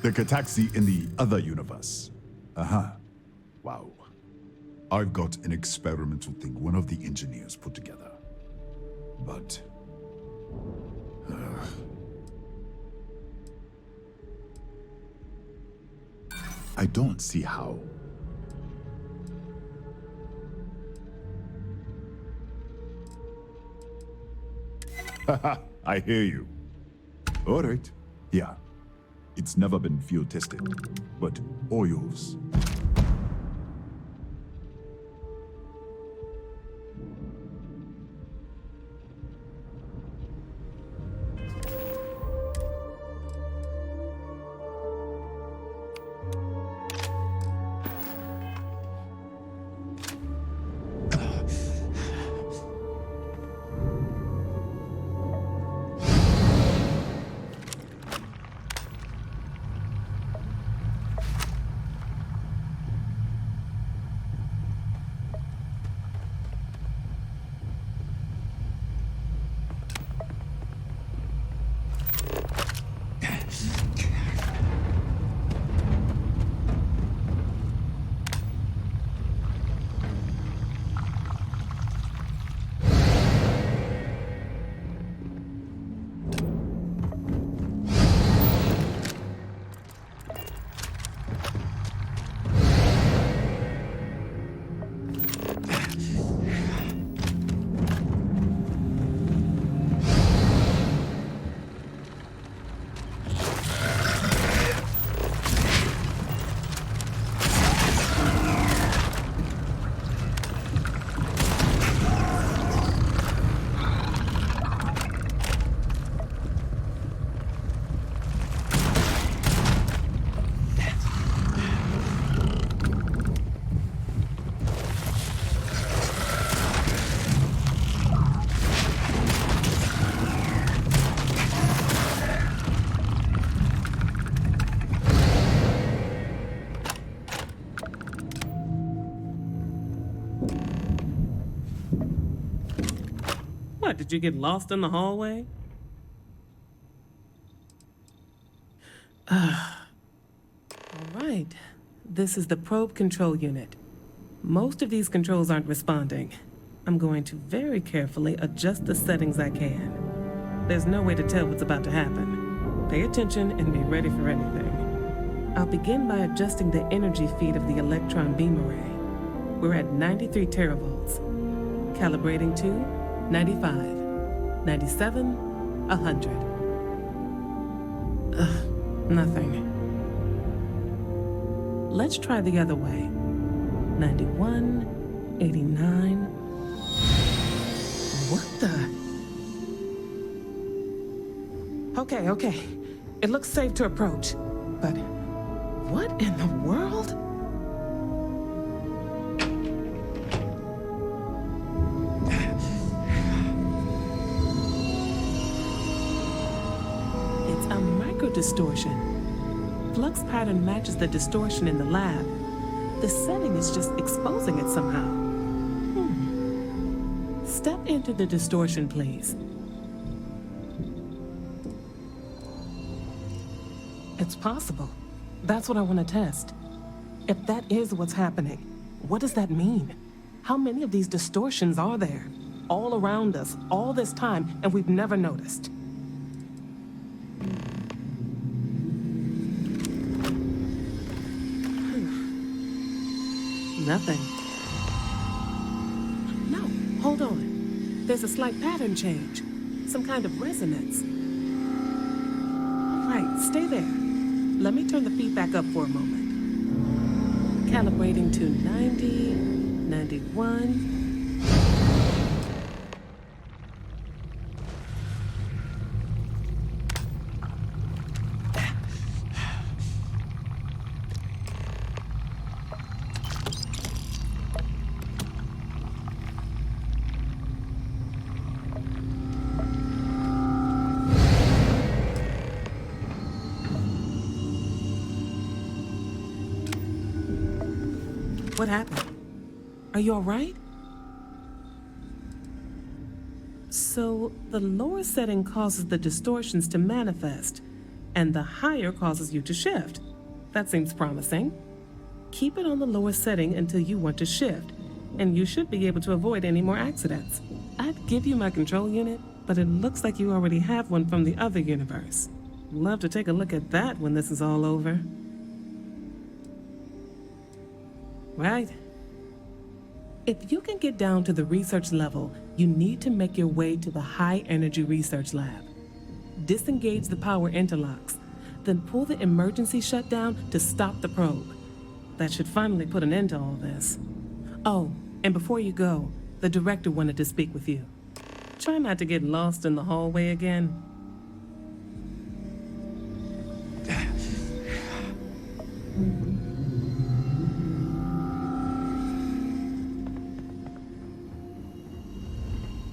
The Kataxi in the other universe. Wow. I've got an experimental thing one of the engineers put together. But... I don't see how. Haha, I hear you. All right. Yeah. It's never been field tested, but oils.
What, did you get lost in the hallway? All right. This is the probe control unit. Most of these controls aren't responding. I'm going to very carefully adjust the settings I can. There's no way to tell what's about to happen. Pay attention and be ready for anything. I'll begin by adjusting the energy feed of the electron beam array. We're at 93 teravolts. Calibrating to 95, 97, 100. Nothing. Let's try the other way. 91, 89. What the? Okay. It looks safe to approach. But what in the world? It's a microdistortion. Flux pattern matches the distortion in the lab. The setting is just exposing it somehow. Step into the distortion, please. It's possible. That's what I want to test. If that is what's happening, what does that mean? How many of these distortions are there? All around us, all this time, and we've never noticed. Nothing. No, hold on. There's a slight pattern change. Some kind of resonance. All right, stay there. Let me turn the feedback up for a moment. Calibrating to 90, 91. What happened? Are you all right? So, the lower setting causes the distortions to manifest, and the higher causes you to shift. That seems promising. Keep it on the lower setting until you want to shift, and you should be able to avoid any more accidents. I'd give you my control unit, but it looks like you already have one from the other universe. Love to take a look at that when this is all over. Right. If you can get down to the research level, you need to make your way to the high-energy research lab. Disengage the power interlocks, then pull the emergency shutdown to stop the probe. That should finally put an end to all this. Oh, and before you go, the director wanted to speak with you. Try not to get lost in the hallway again.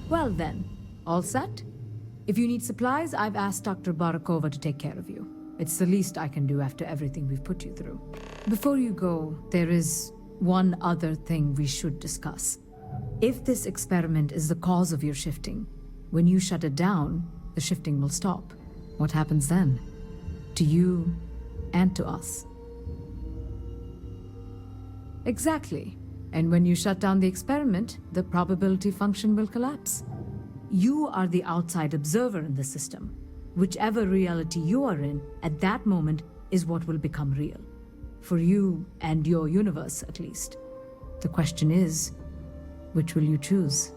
Well then, all set? If you need supplies, I've asked Dr. Barakova to take care of you. It's the least I can do after everything we've put you through. Before you go, there is one other thing we should discuss. If this experiment is the cause of your shifting, when you shut it down, the shifting will stop. What happens then? To you and to us. Exactly. And when you shut down the experiment, the probability function will collapse. You are the outside observer in the system. Whichever reality you are in, at that moment, is what will become real. For you and your universe, at least. The question is, which will you choose?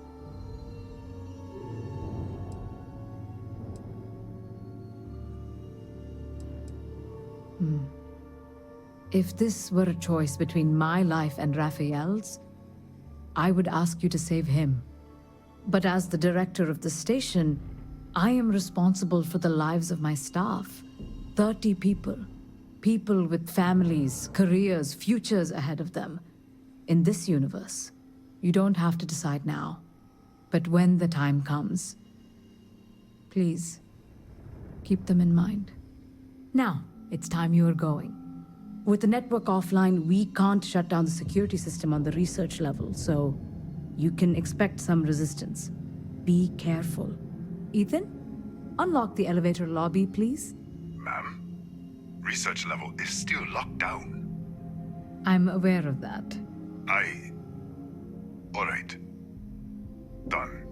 If this were a choice between my life and Raphael's, I would ask you to save him. But as the director of the station, I am responsible for the lives of my staff. 30 people. People with families, careers, futures ahead of them. In this universe, you don't have to decide now. But when the time comes, please, keep them in mind. Now, it's time you are going. With the network offline, we can't shut down the security system on the research level, so you can expect some resistance. Be careful. Ethan, unlock the elevator lobby, please.
Ma'am, research level is still locked down.
I'm aware of that.
All right. Done.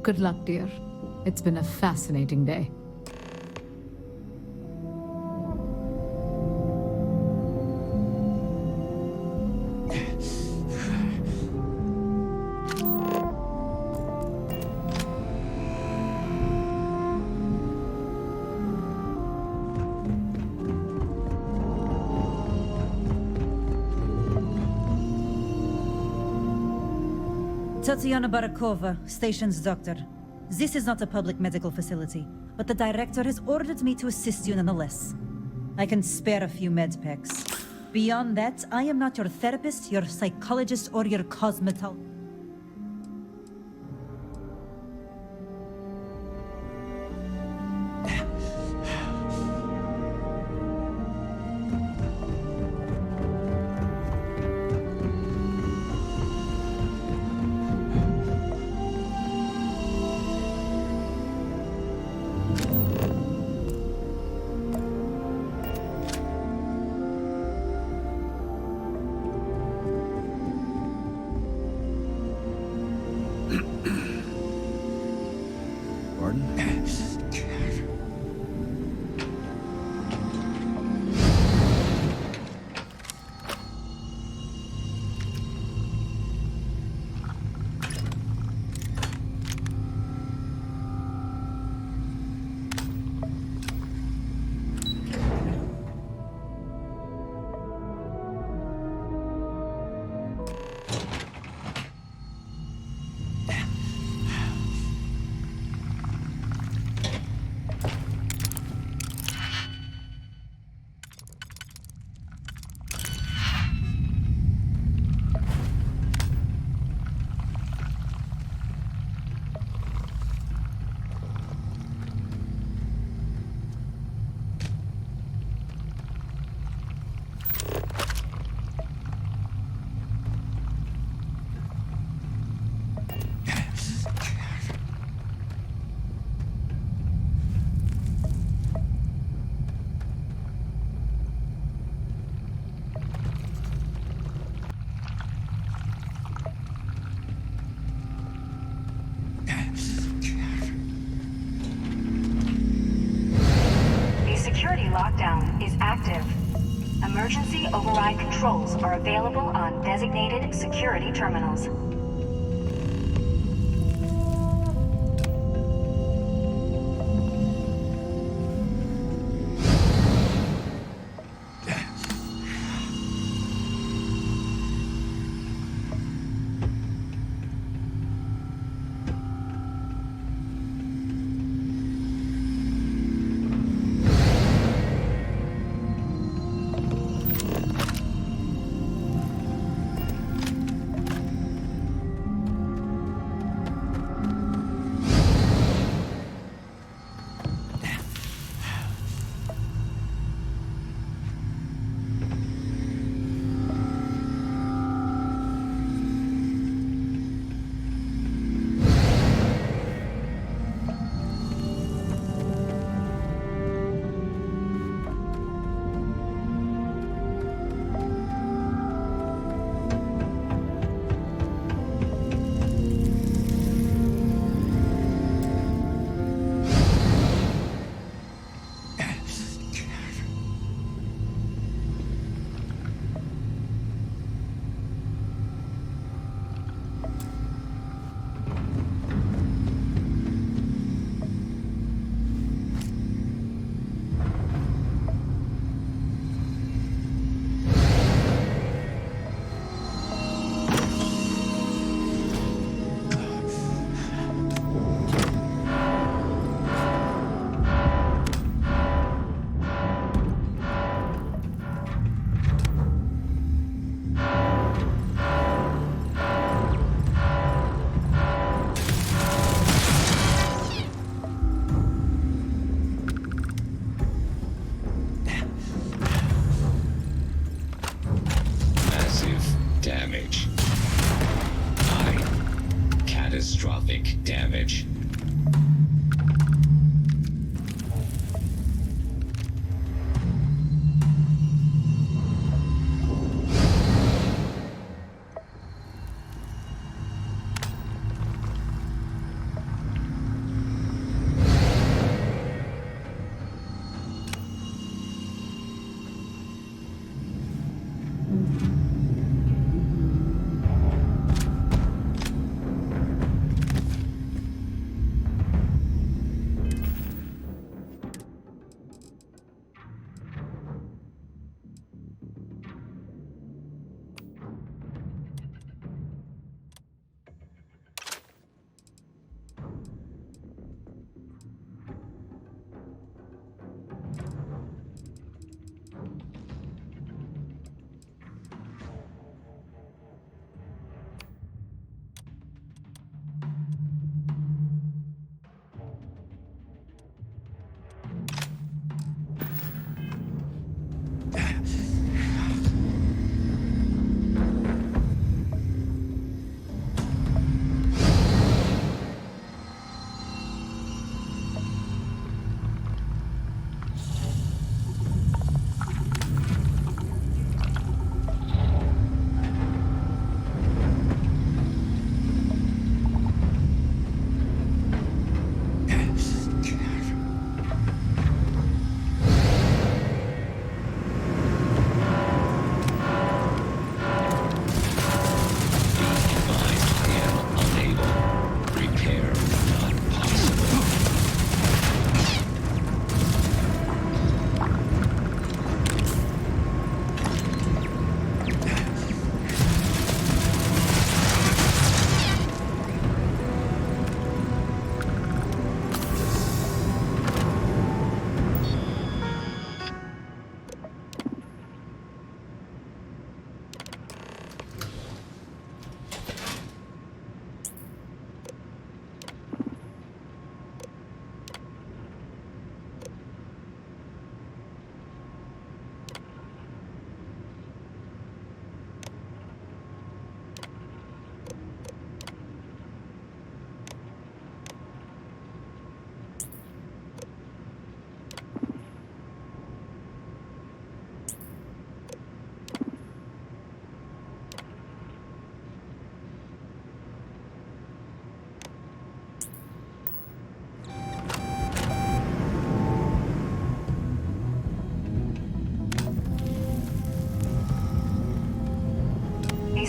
Good luck, dear. It's been a fascinating day.
Tatiana Barakova, station's doctor. This is not a public medical facility, but the director has ordered me to assist you nonetheless. I can spare a few med packs. Beyond that, I am not your therapist, your psychologist, or your cosmetologist.
Lockdown is active. Emergency override controls are available on designated security terminals.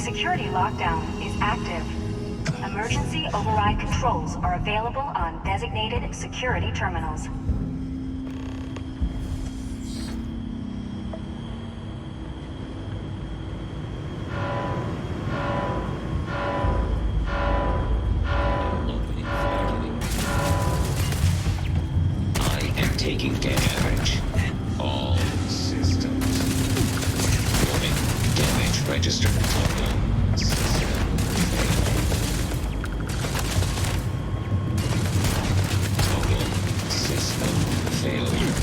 security lockdown is active. Emergency override controls are available on designated security terminals.
I am taking damage. All systems. Warning. Damage registered. Toggle. System failure.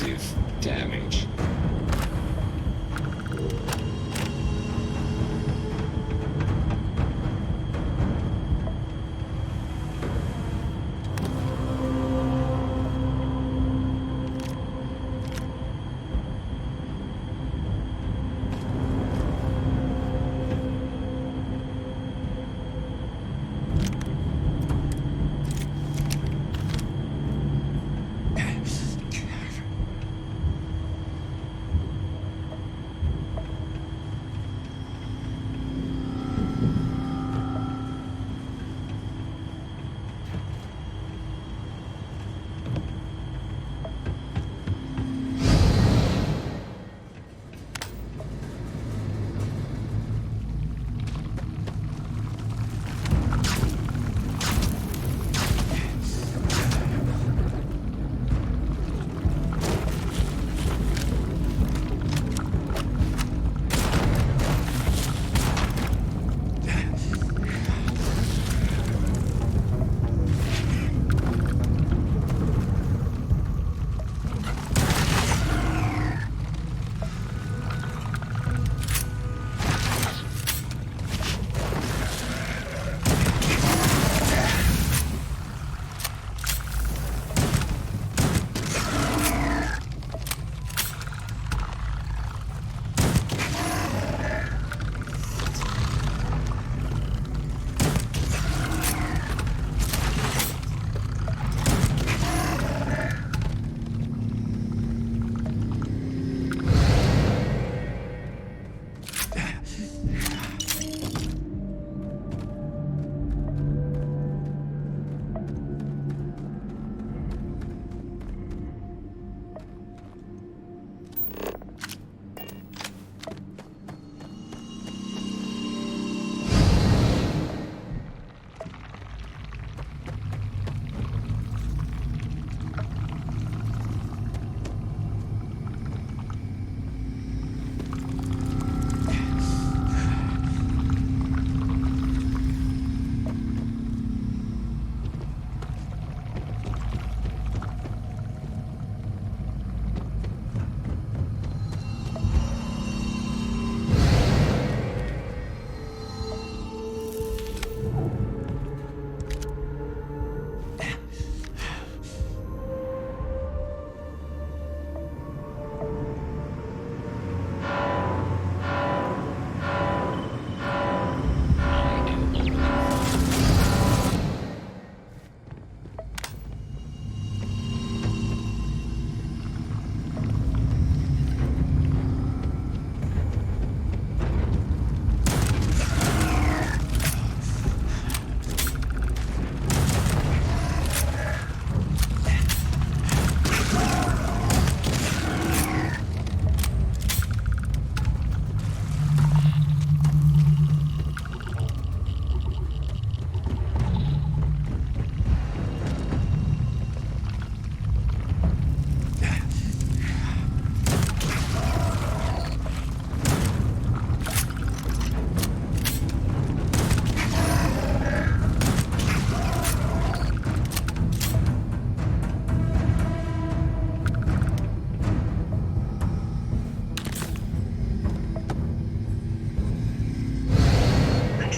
massive damage.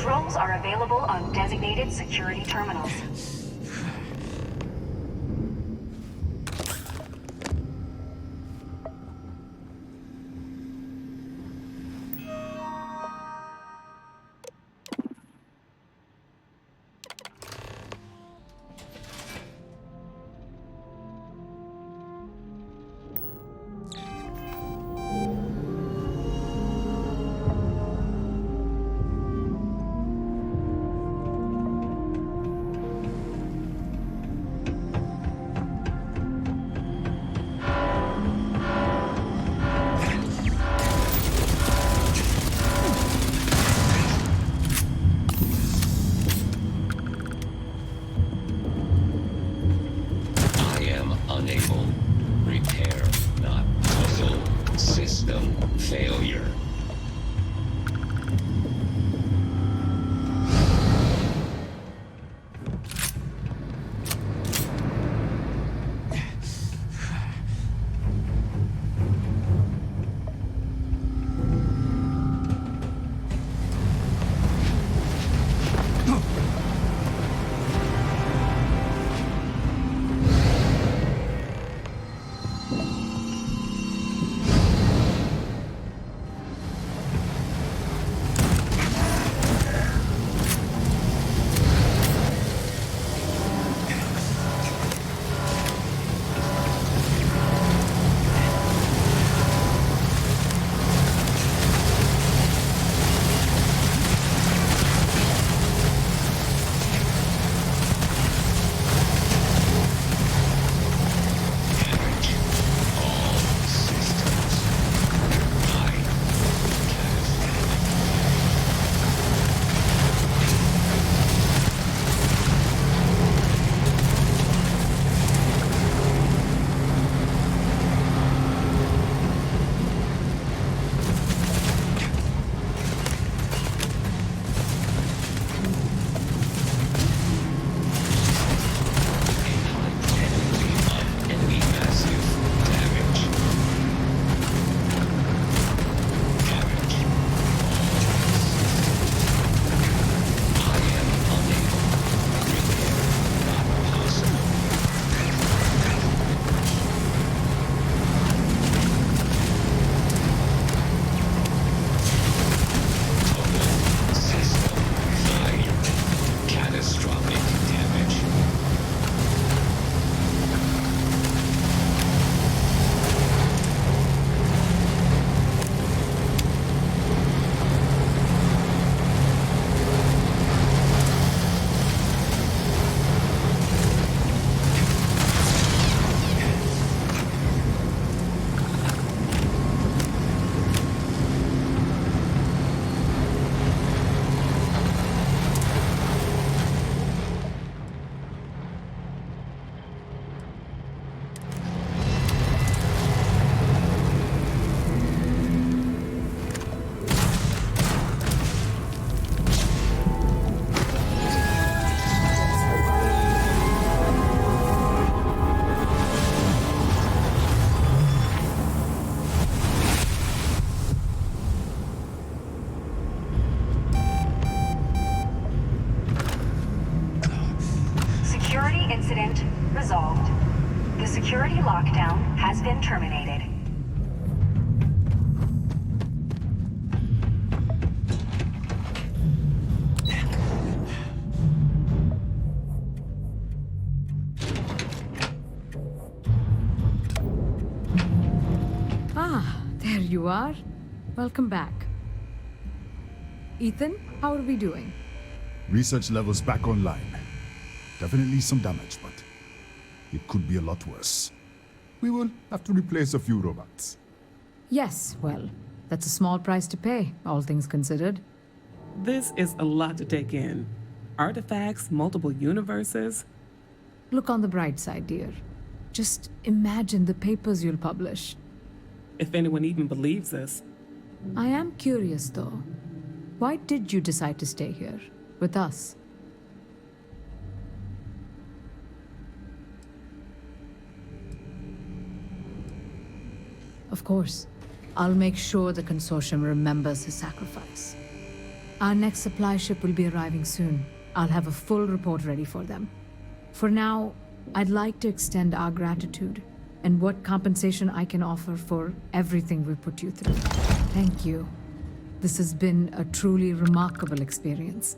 Controls are available on designated security terminals.
failure.
activated.
Ah, there you are. Welcome back. Ethan, how are we doing?
Research levels back online. Definitely some damage, but it could be a lot worse. We will have to replace a few robots.
Yes, well, that's a small price to pay, all things considered.
This is a lot to take in. Artifacts, multiple universes.
Look on the bright side, dear. Just imagine the papers you'll publish.
If anyone even believes this.
I am curious, though. Why did you decide to stay here, with us? Of course. I'll make sure the consortium remembers his sacrifice. Our next supply ship will be arriving soon. I'll have a full report ready for them. For now, I'd like to extend our gratitude and what compensation I can offer for everything we've put you through. Thank you. This has been a truly remarkable experience.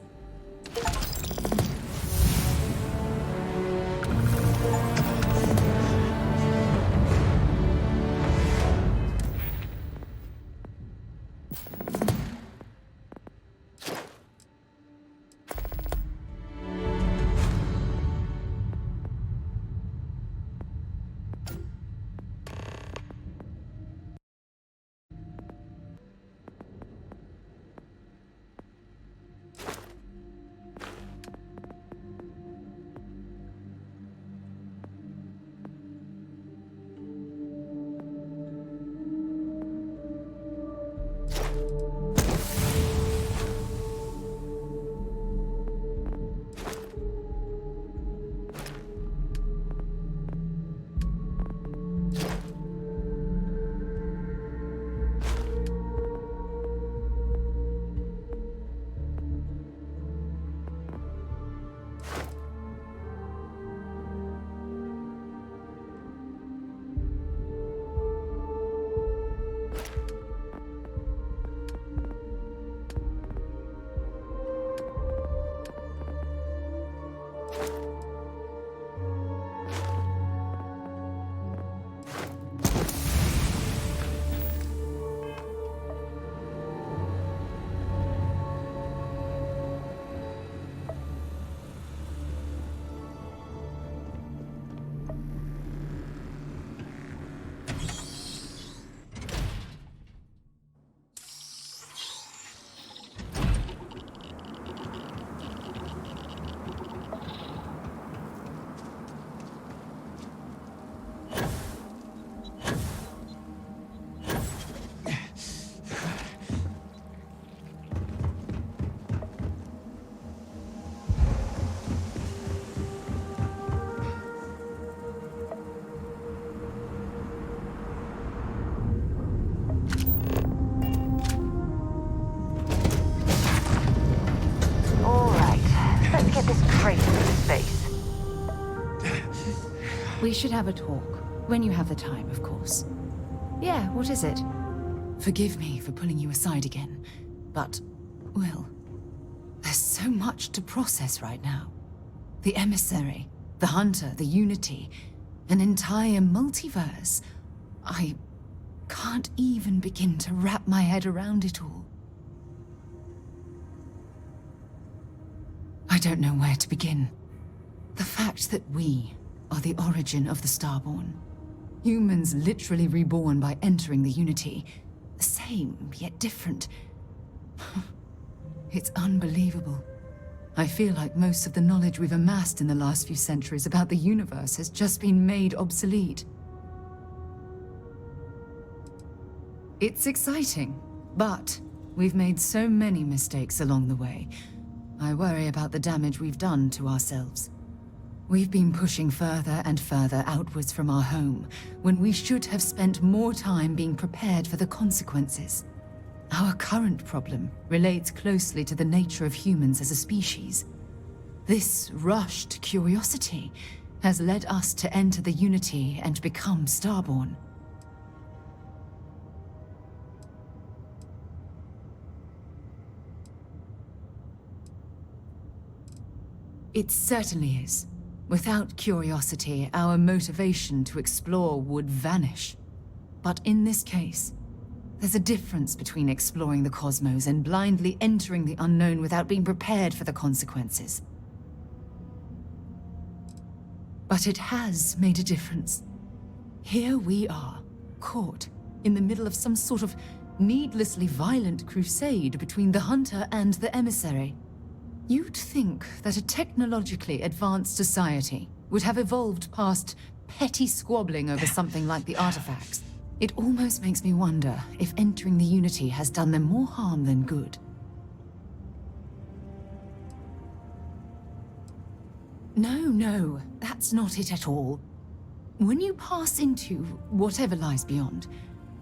We should have a talk. When you have the time, of course. Yeah, what is it? Forgive me for pulling you aside again, but, well, there's so much to process right now. The emissary, the hunter, the unity, an entire multiverse. I can't even begin to wrap my head around it all. I don't know where to begin. The fact that we are the origin of the Starborn. Humans literally reborn by entering the Unity. The same, yet different. It's unbelievable. I feel like most of the knowledge we've amassed in the last few centuries about the universe has just been made obsolete. It's exciting, but we've made so many mistakes along the way. I worry about the damage we've done to ourselves. We've been pushing further and further outwards from our home, when we should have spent more time being prepared for the consequences. Our current problem relates closely to the nature of humans as a species. This rushed curiosity has led us to enter the Unity and become Starborn. It certainly is. Without curiosity, our motivation to explore would vanish. But in this case, there's a difference between exploring the cosmos and blindly entering the unknown without being prepared for the consequences. But it has made a difference. Here we are, caught in the middle of some sort of needlessly violent crusade between the hunter and the emissary. You'd think that a technologically advanced society would have evolved past petty squabbling over something like the artifacts. It almost makes me wonder if entering the Unity has done them more harm than good. No, that's not it at all. When you pass into whatever lies beyond,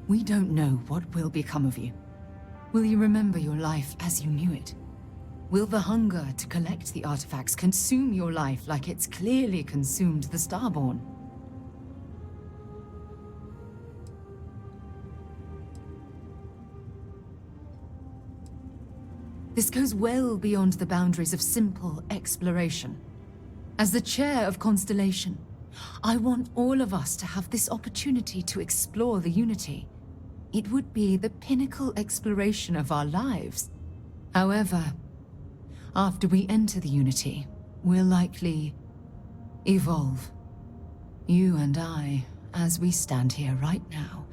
we don't know what will become of you. Will you remember your life as you knew it? Will the hunger to collect the artifacts consume your life like it's clearly consumed the Starborn? This goes well beyond the boundaries of simple exploration. As the chair of Constellation, I want all of us to have this opportunity to explore the Unity. It would be the pinnacle exploration of our lives. However, after we enter the Unity, we'll likely evolve. You and I, as we stand here right now,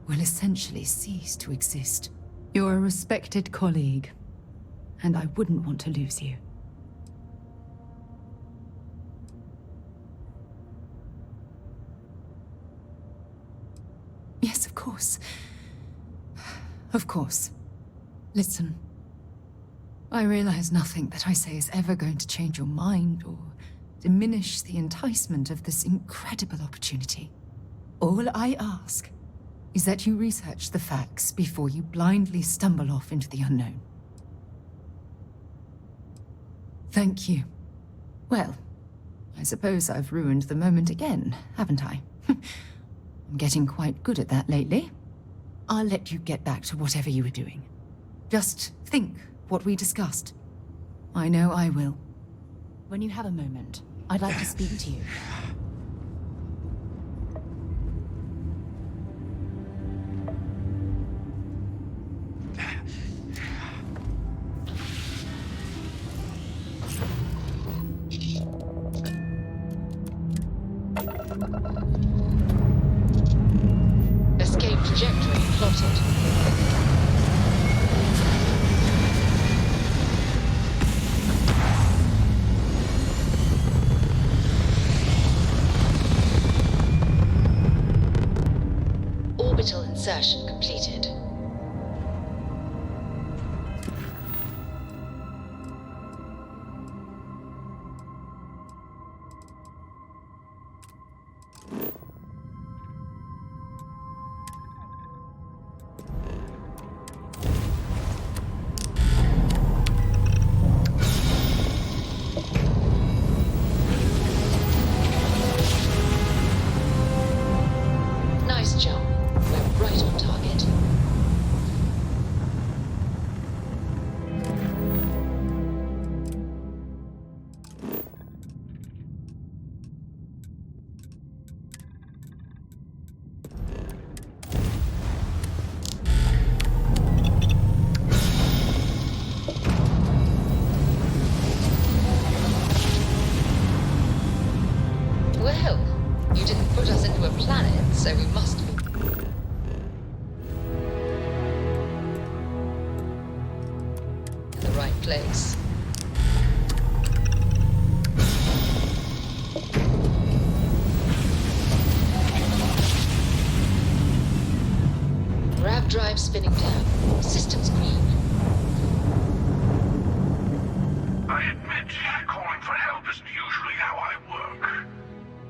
will essentially cease to exist. You're a respected colleague, and I wouldn't want to lose you. Yes, of course. Of course. Listen. I realize nothing that I say is ever going to change your mind or diminish the enticement of this incredible opportunity. All I ask is that you research the facts before you blindly stumble off into the unknown. Thank you. Well, I suppose I've ruined the moment again, haven't I? I'm getting quite good at that lately. I'll let you get back to whatever you were doing. Just think what we discussed. I know I will. When you have a moment, I'd like to speak to you.
Escape trajectory plotted. Orbital insertion completed. Nice job. We're right on target. Well, you didn't put us into a planet, so we must be. In the right place. Grav drive spinning down. Systems green.
I admit, calling for help isn't usually how I work.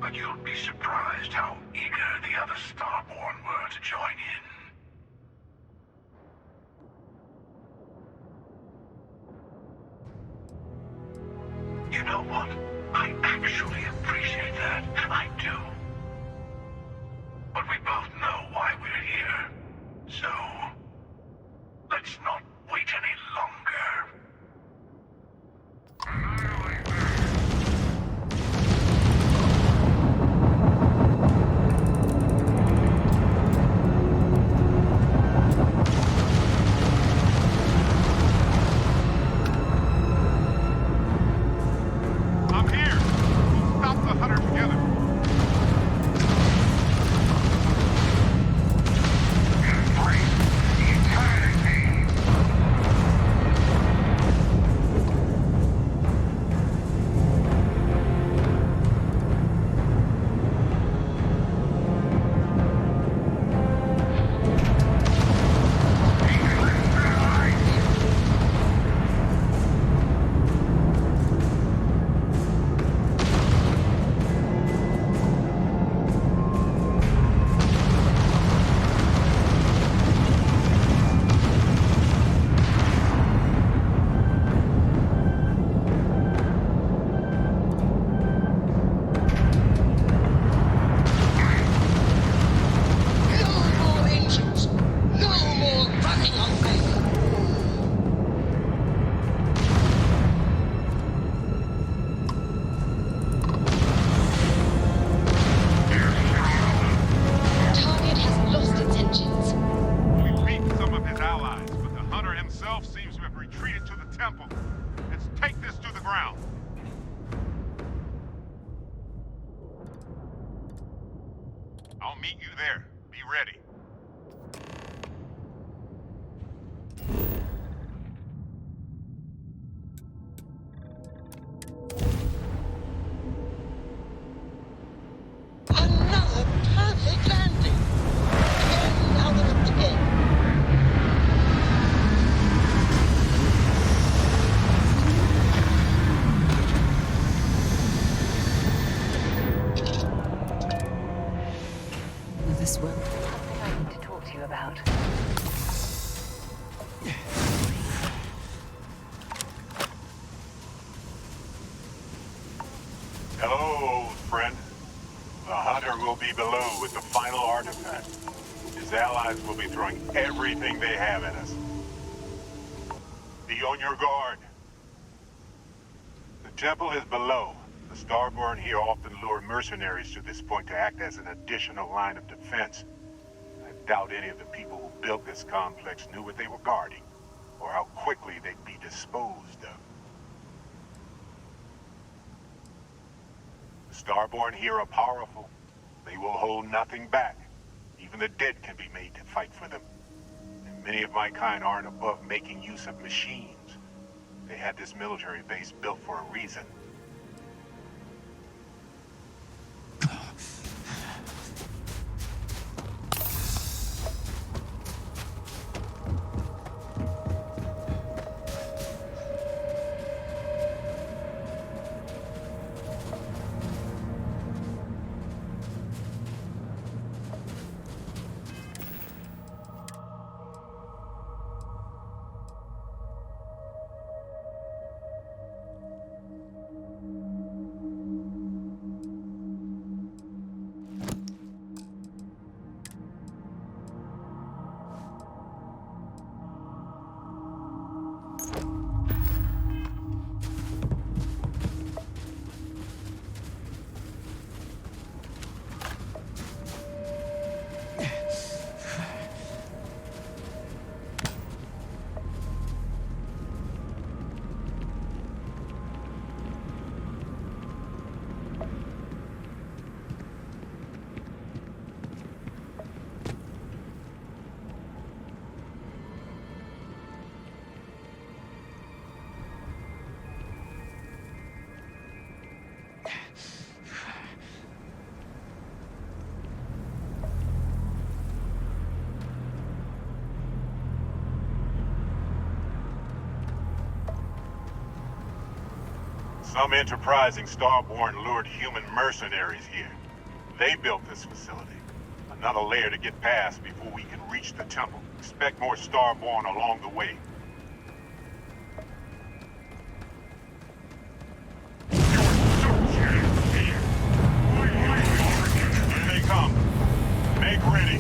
But you'll be surprised how eager the other Starborn were to join in. You know what? I actually appreciate that. I do. But we both know why we're here. So, let's not wait any longer.
ready.
Another perfect landing. 10 out of 10.
This will.
Something I need to talk to you about.
Hello, old friend. The hunter will be below with the final artifact. His allies will be throwing everything they have at us. Be on your guard. The temple is below. The Starborn here often lure mercenaries to this point to act as an additional line of defense. I doubt any of the people who built this complex knew what they were guarding, or how quickly they'd be disposed of. The Starborn here are powerful. They will hold nothing back. Even the dead can be made to fight for them. And many of my kind aren't above making use of machines. They had this military base built for a reason. Some enterprising Starborn lured human mercenaries here. They built this facility. Another layer to get past before we can reach the temple. Expect more Starborn along the way. Here they come. Make ready.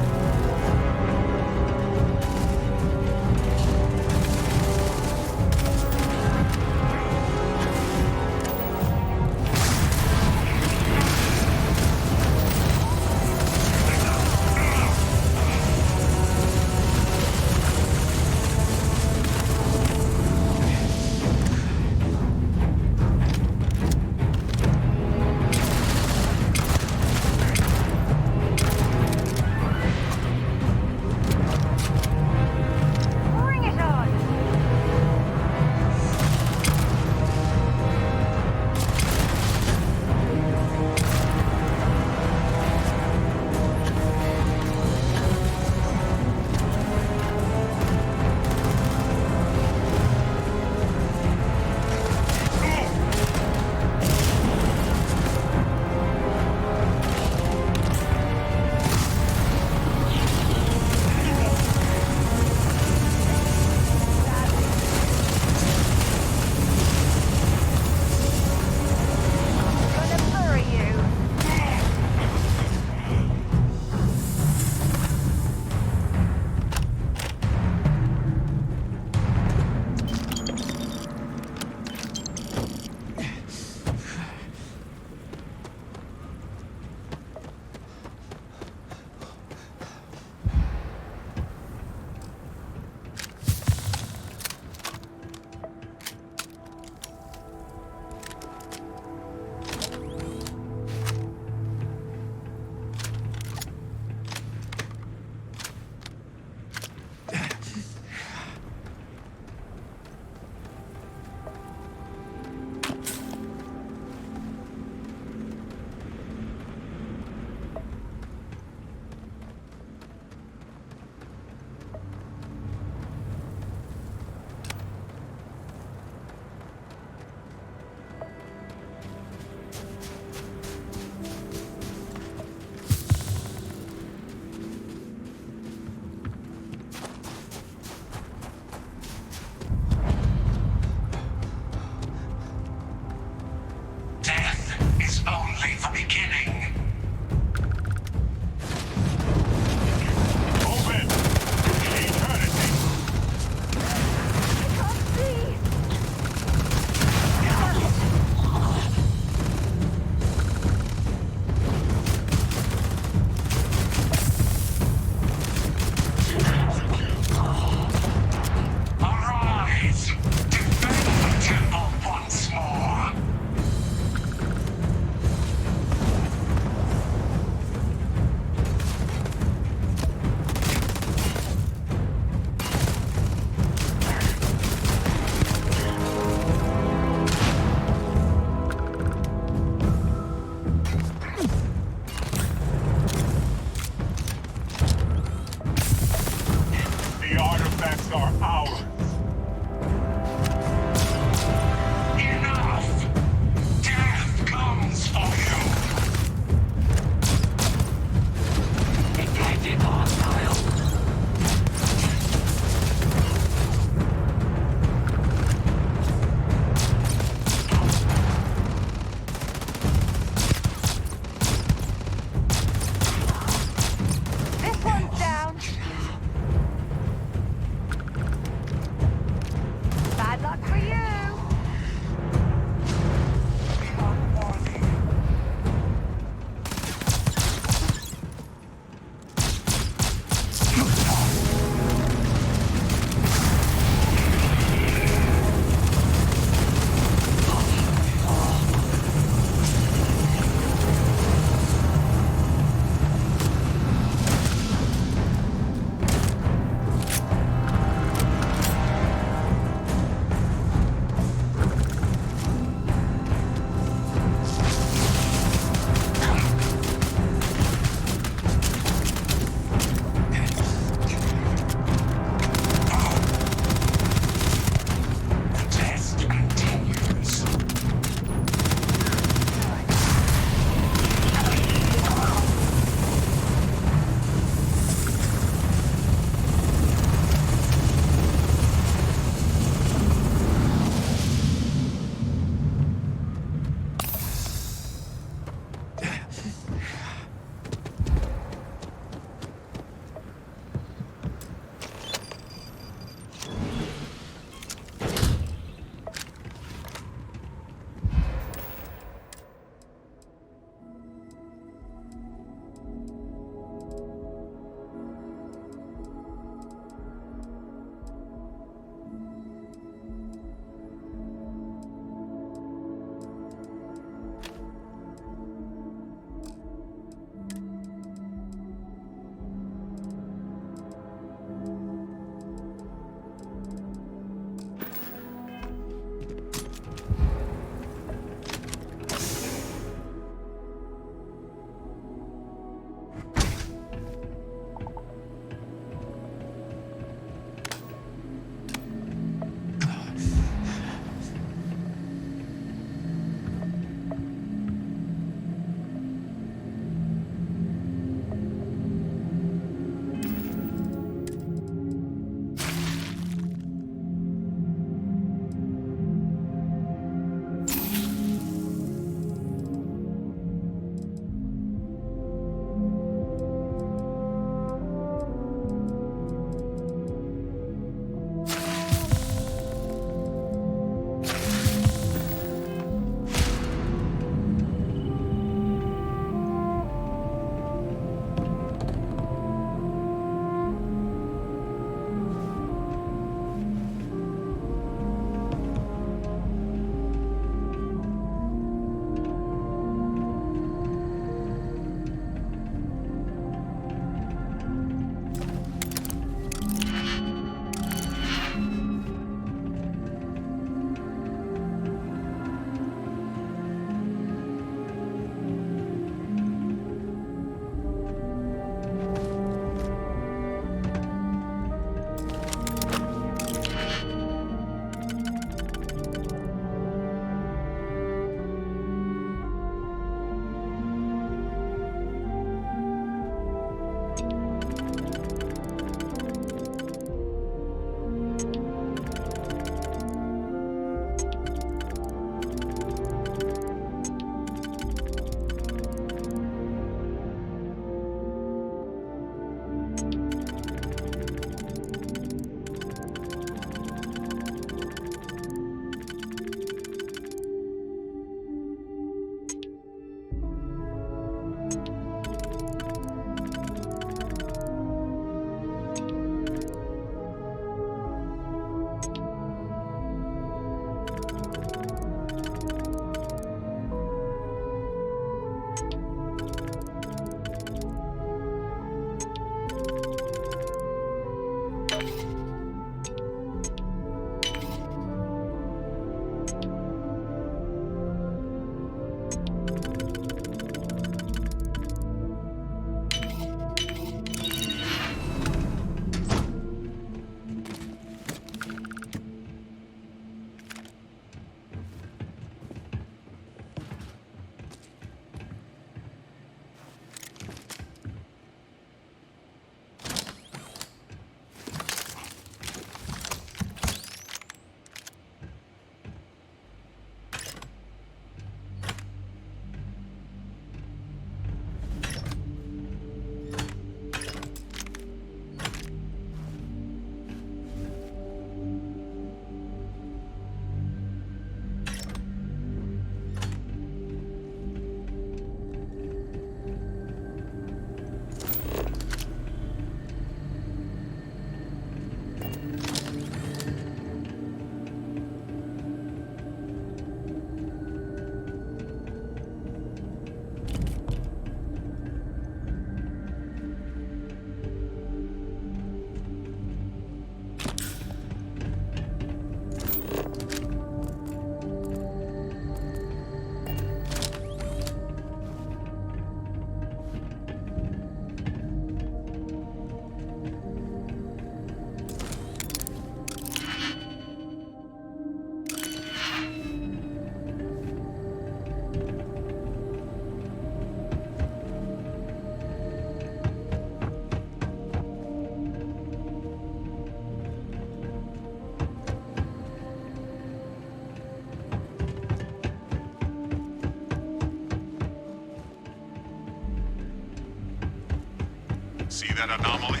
See that anomaly?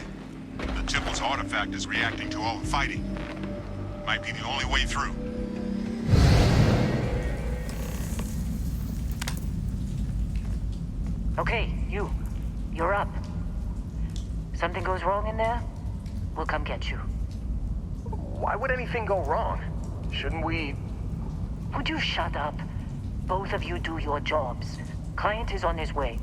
The temple's artifact is reacting to all the fighting. Might be the only way through.
Okay, you're up. Something goes wrong in there, we'll come get you.
Why would anything go wrong? Shouldn't we...
Would you shut up? Both of you do your jobs. Client is on his way.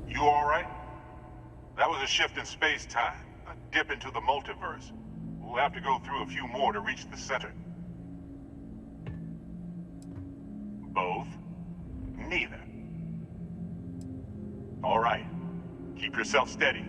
You all right? That was a shift in space-time, a dip into the multiverse. We'll have to go through a few more to reach the center. Both? Neither. All right. Keep yourself steady.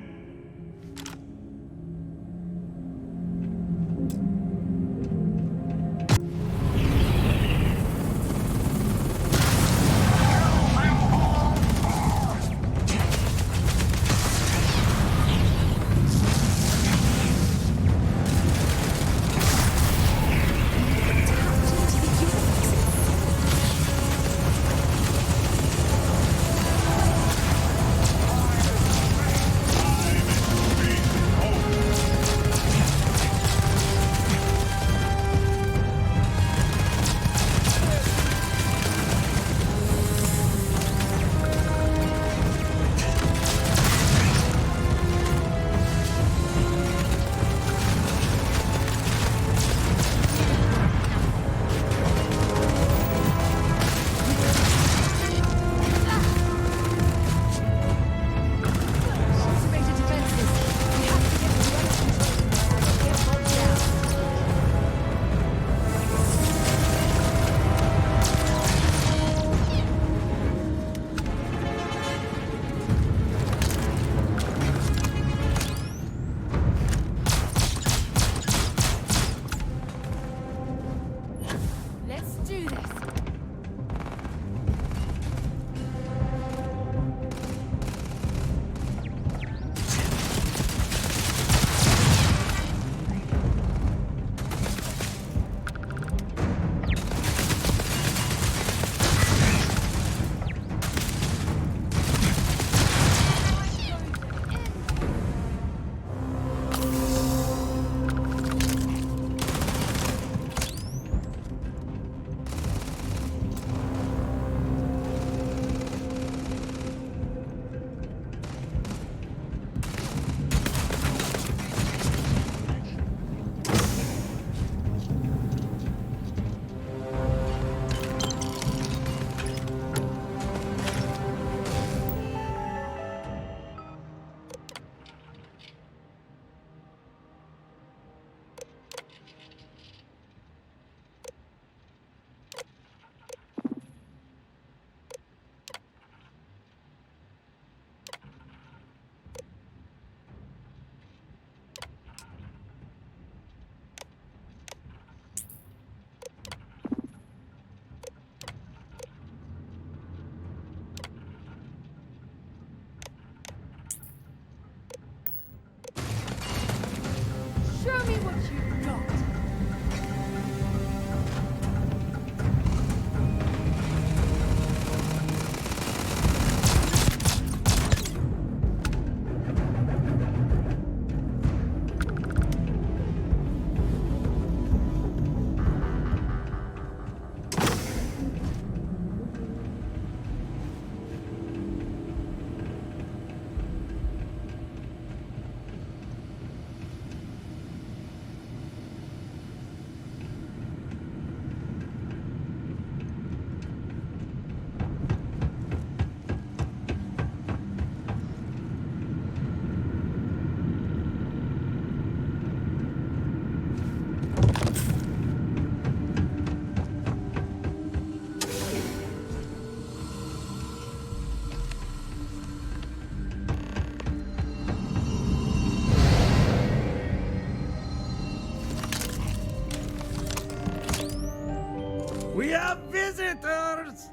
Visitors?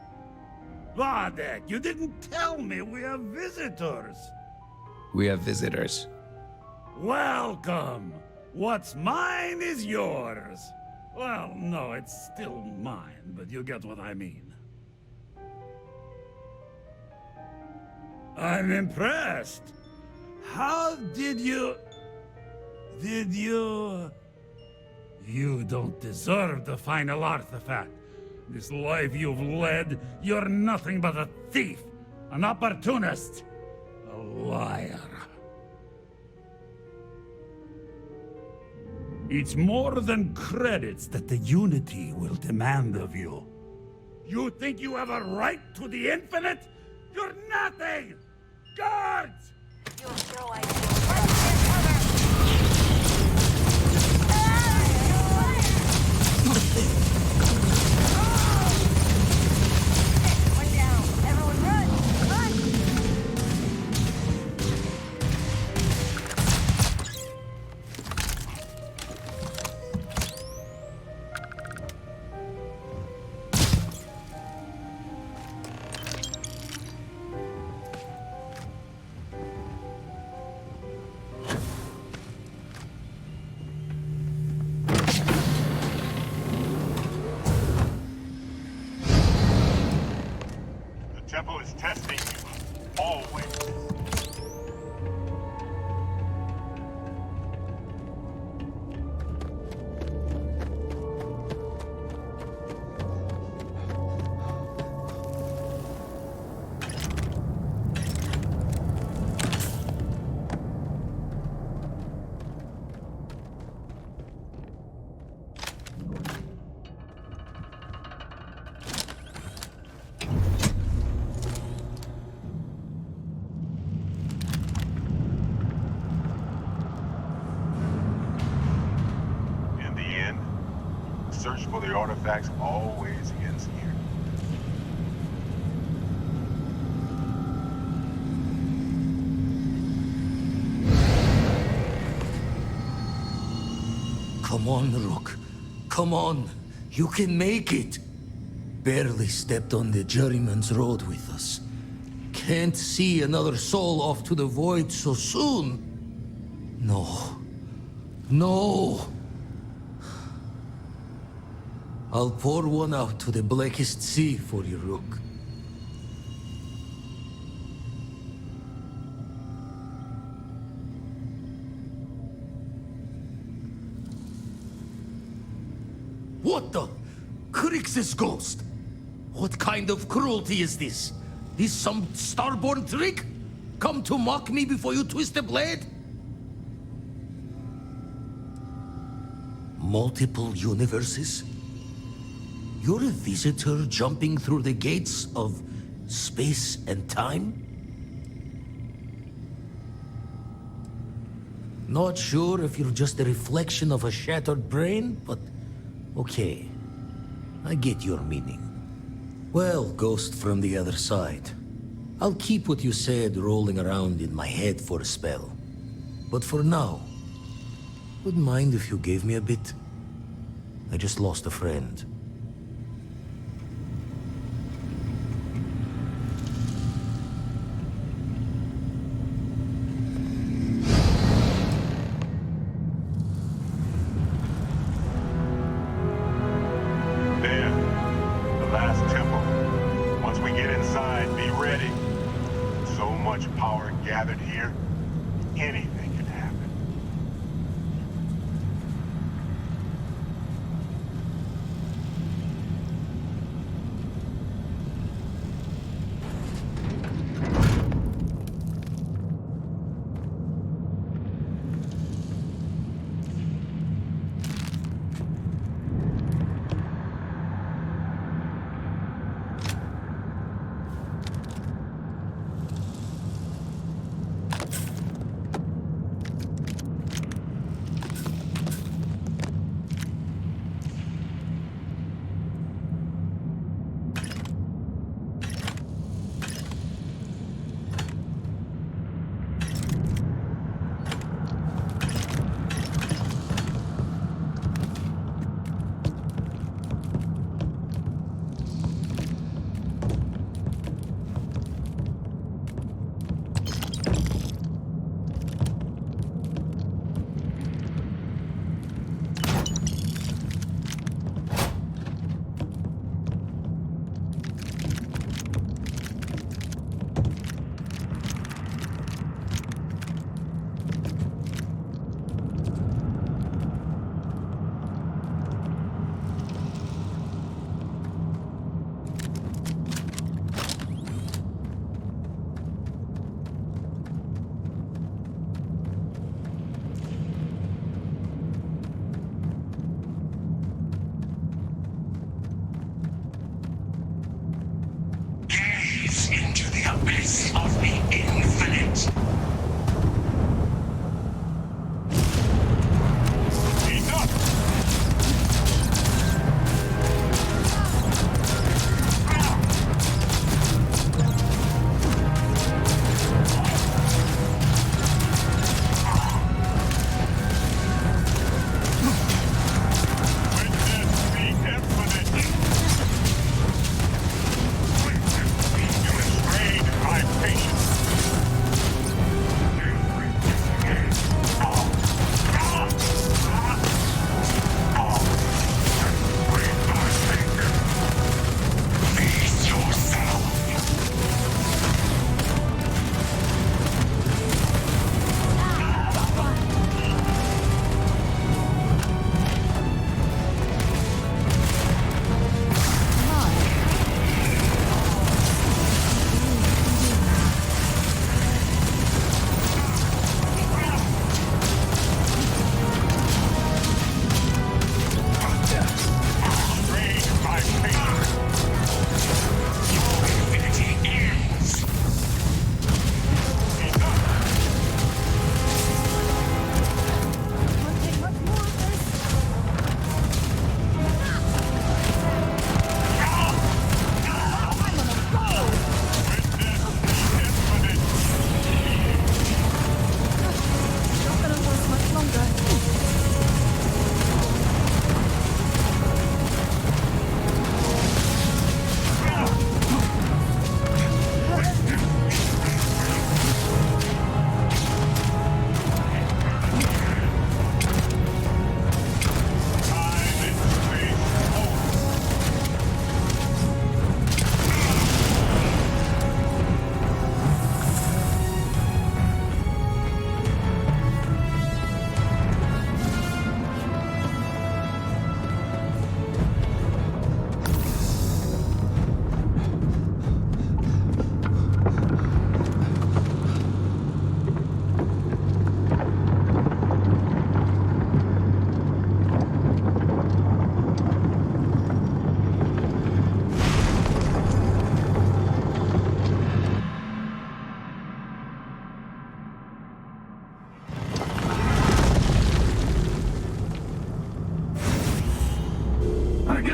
Vadek, you didn't tell me we have visitors.
We have visitors.
Welcome. What's mine is yours. Well, no, it's still mine, but you get what I mean. I'm impressed. How did you... You don't deserve the final artifact. This life you've led, you're nothing but a thief, an opportunist, a liar. It's more than credits that the Unity will demand of you. You think you have a right to the infinite? You're nothing! Guards!
You have no idea. Let's get cover! One down. Everyone run! Run!
The temple is testing you. Always. In the end, the search for the artifacts always ends here.
Come on, Rook. Come on. You can make it. Barely stepped on the juryman's road with us. Can't see another soul off to the void so soon. No. No. I'll pour one out to the blackest sea for you, Rook. What the? Crix's ghost? What kind of cruelty is this? Is some starborn trick? Come to mock me before you twist the blade? Multiple universes? You're a visitor jumping through the gates of space and time? Not sure if you're just a reflection of a shattered brain, but okay. I get your meaning. Well, ghost from the other side. I'll keep what you said rolling around in my head for a spell. But for now, wouldn't mind if you gave me a bit. I just lost a friend.
There. The last temple. Once we get inside, be ready. So much power gathered here, anything can happen.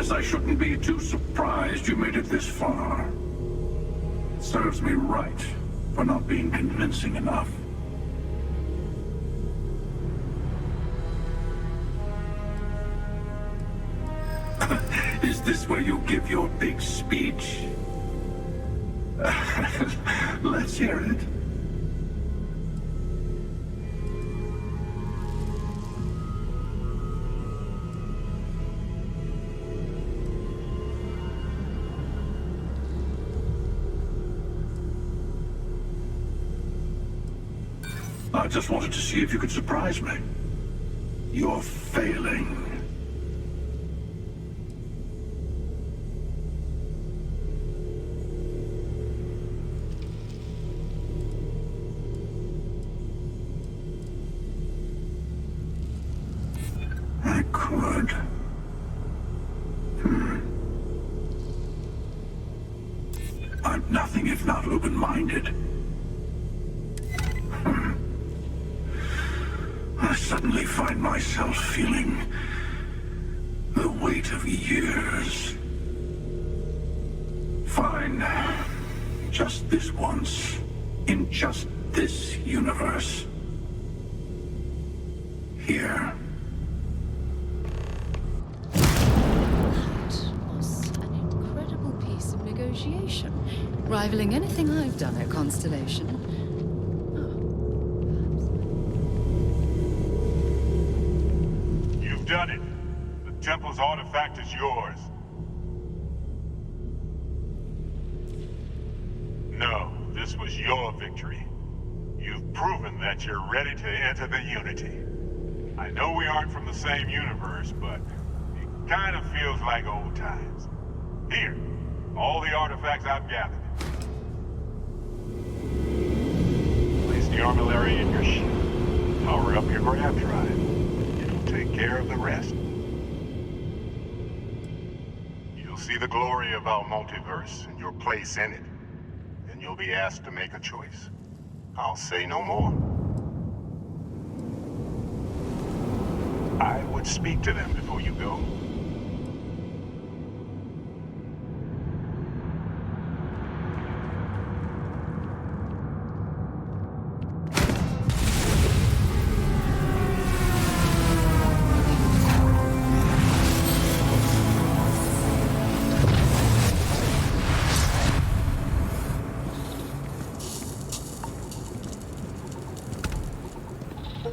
guess I shouldn't be too surprised you made it this far. Serves me right for not being convincing enough. Is this where you give your big speech? Let's hear it. I just wanted to see if you could surprise me. You're failing. I could. I'm nothing if not open-minded. I suddenly find myself feeling the weight of years. Fine. Just this once. In just this universe. Here.
That was an incredible piece of negotiation, rivaling anything I've done at Constellation.
You've done it. The Temple's artifact is yours. No, this was your victory. You've proven that you're ready to enter the Unity. I know we aren't from the same universe, but it kind of feels like old times. Here, all the artifacts I've gathered. Place the armillary in your ship. Power up your grav drive. It'll take care of the rest. You'll see the glory of our multiverse and your place in it. Then you'll be asked to make a choice. I'll say no more. I would speak to them before you go.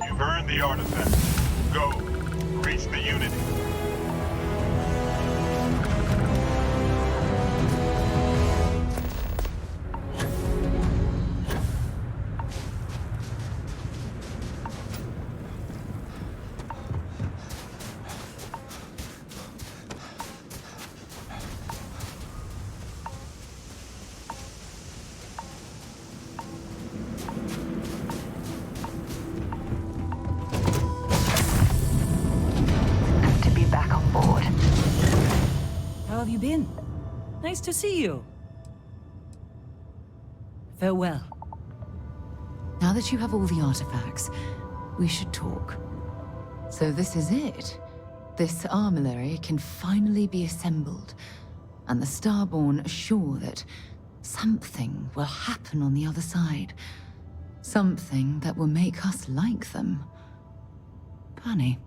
You've earned the artifact. Go. Reach the Unity.
How have you been? Nice to see you. Farewell.
Now that you have all the artifacts, we should talk. So this is it. This armillary can finally be assembled, and the Starborn are sure that something will happen on the other side. Something that will make us like them. Funny.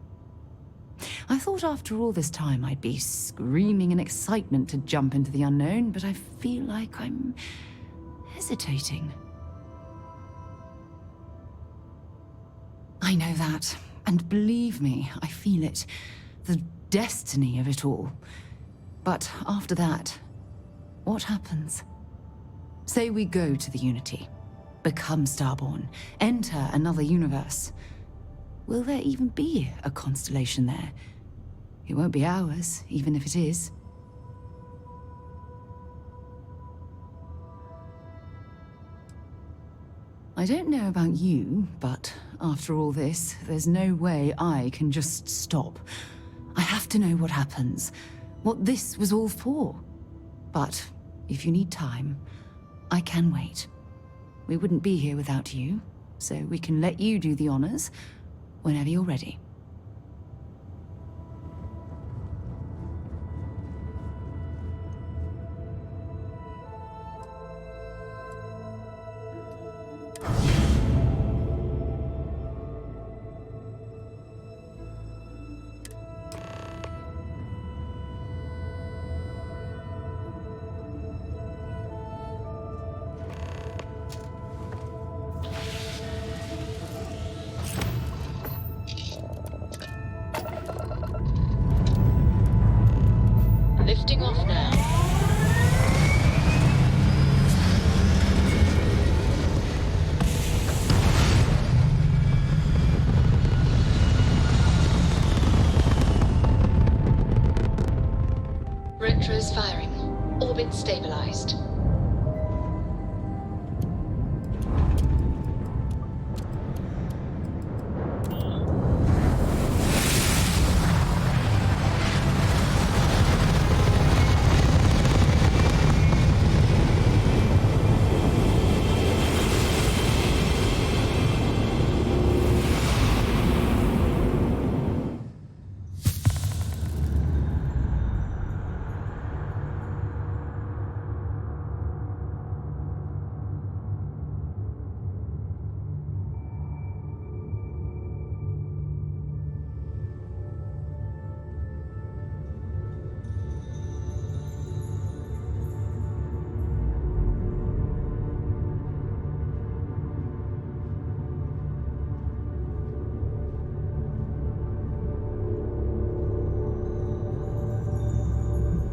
I thought after all this time I'd be screaming in excitement to jump into the unknown, but I feel like I'm hesitating. I know that, and believe me, I feel it. The destiny of it all. But after that, what happens? Say we go to the Unity, become Starborn, enter another universe. Will there even be a constellation there? It won't be ours, even if it is. I don't know about you, but after all this, there's no way I can just stop. I have to know what happens, what this was all for. But if you need time, I can wait. We wouldn't be here without you, so we can let you do the honors whenever you're ready.
stabilized.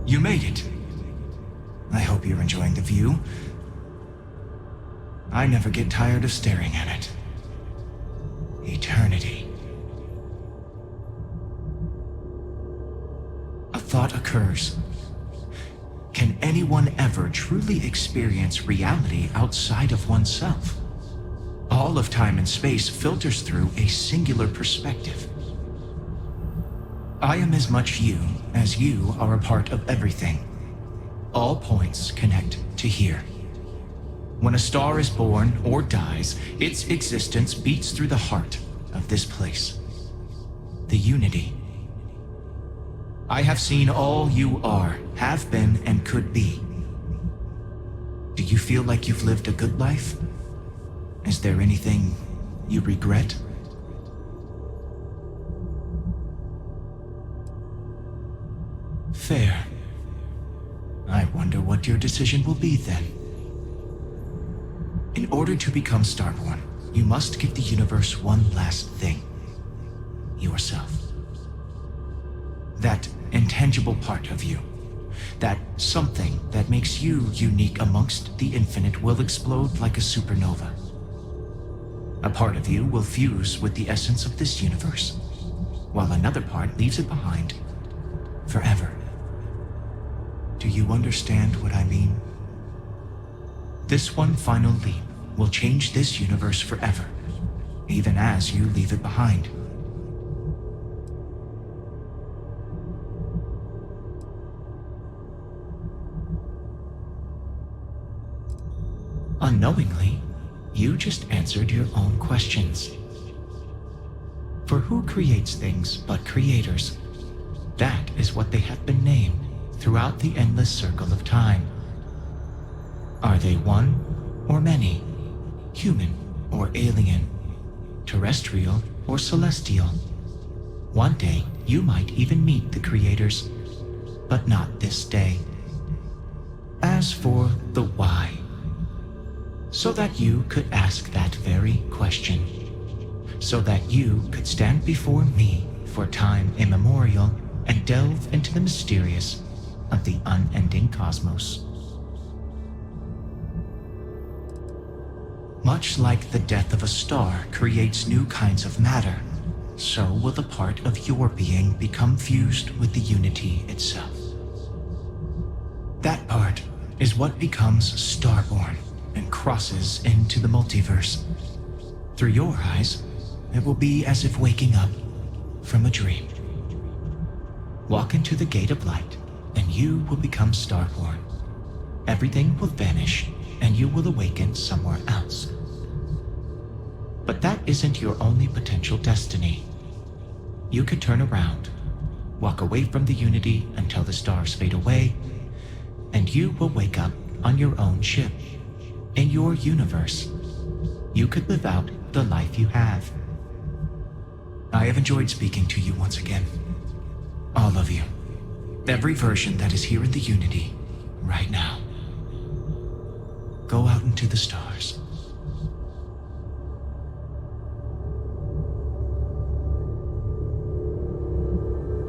You made it. I hope you're enjoying the view. I never get tired of staring at it. Eternity. A thought occurs. Can anyone ever truly experience reality outside of oneself? All of time and space filters through a singular perspective. I am as much you as you are a part of everything. All points connect to here. When a star is born or dies, its existence beats through the heart of this place. The unity. I have seen all you are, have been, and could be. Do you feel like you've lived a good life? Is there anything you regret? Fair. I wonder what your decision will be then. In order to become Starborn, you must give the universe one last thing. Yourself. That intangible part of you. That something that makes you unique amongst the infinite will explode like a supernova. A part of you will fuse with the essence of this universe, while another part leaves it behind forever. Do you understand what I mean? This one final leap will change this universe forever, even as you leave it behind. Unknowingly, you just answered your own questions. For who creates things but creators? That is what they have been named throughout the endless circle of time. Are they one or many? Human or alien? Terrestrial or celestial? One day, you might even meet the creators, but not this day. As for the why, so that you could ask that very question, so that you could stand before me for time immemorial and delve into the mysterious of the unending cosmos. Much like the death of a star creates new kinds of matter, so will the part of your being become fused with the unity itself. That part is what becomes Starborn and crosses into the multiverse. Through your eyes, it will be as if waking up from a dream. Walk into the gate of light, and you will become Starborn. Everything will vanish, and you will awaken somewhere else. But that isn't your only potential destiny. You could turn around, walk away from the unity until the stars fade away, and you will wake up on your own ship, in your universe. You could live out the life you have. I have enjoyed speaking to you once again. All of you. Every version that is here in the Unity, right now. Go out into the stars.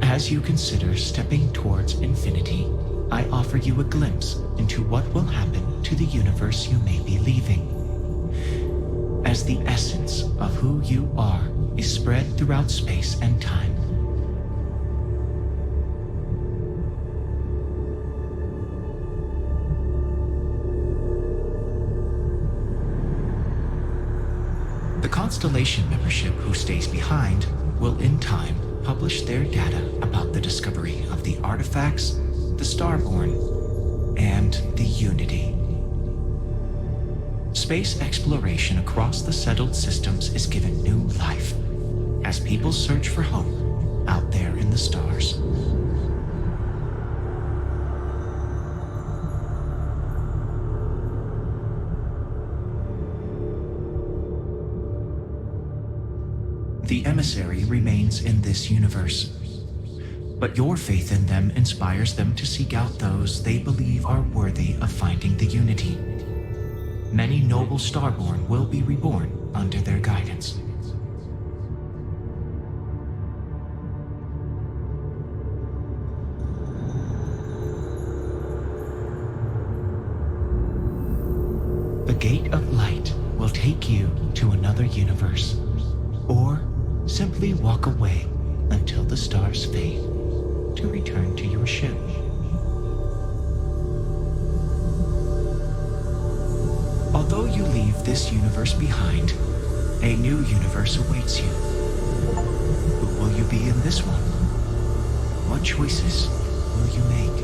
As you consider stepping towards infinity, I offer you a glimpse into what will happen to the universe you may be leaving. As the essence of who you are is spread throughout space and time, The Constellation membership who stays behind will in time publish their data about the discovery of the artifacts, the Starborn, and the Unity. Space exploration across the settled systems is given new life as people search for home out there in the stars. The emissary remains in this universe, but your faith in them inspires them to seek out those they believe are worthy of finding the Unity. Many noble Starborn will be reborn under their guidance. The Gate of Light will take you to another universe, or simply walk away until the stars fade to return to your ship. Although you leave this universe behind, a new universe awaits you. Who will you be in this one? What choices will you make?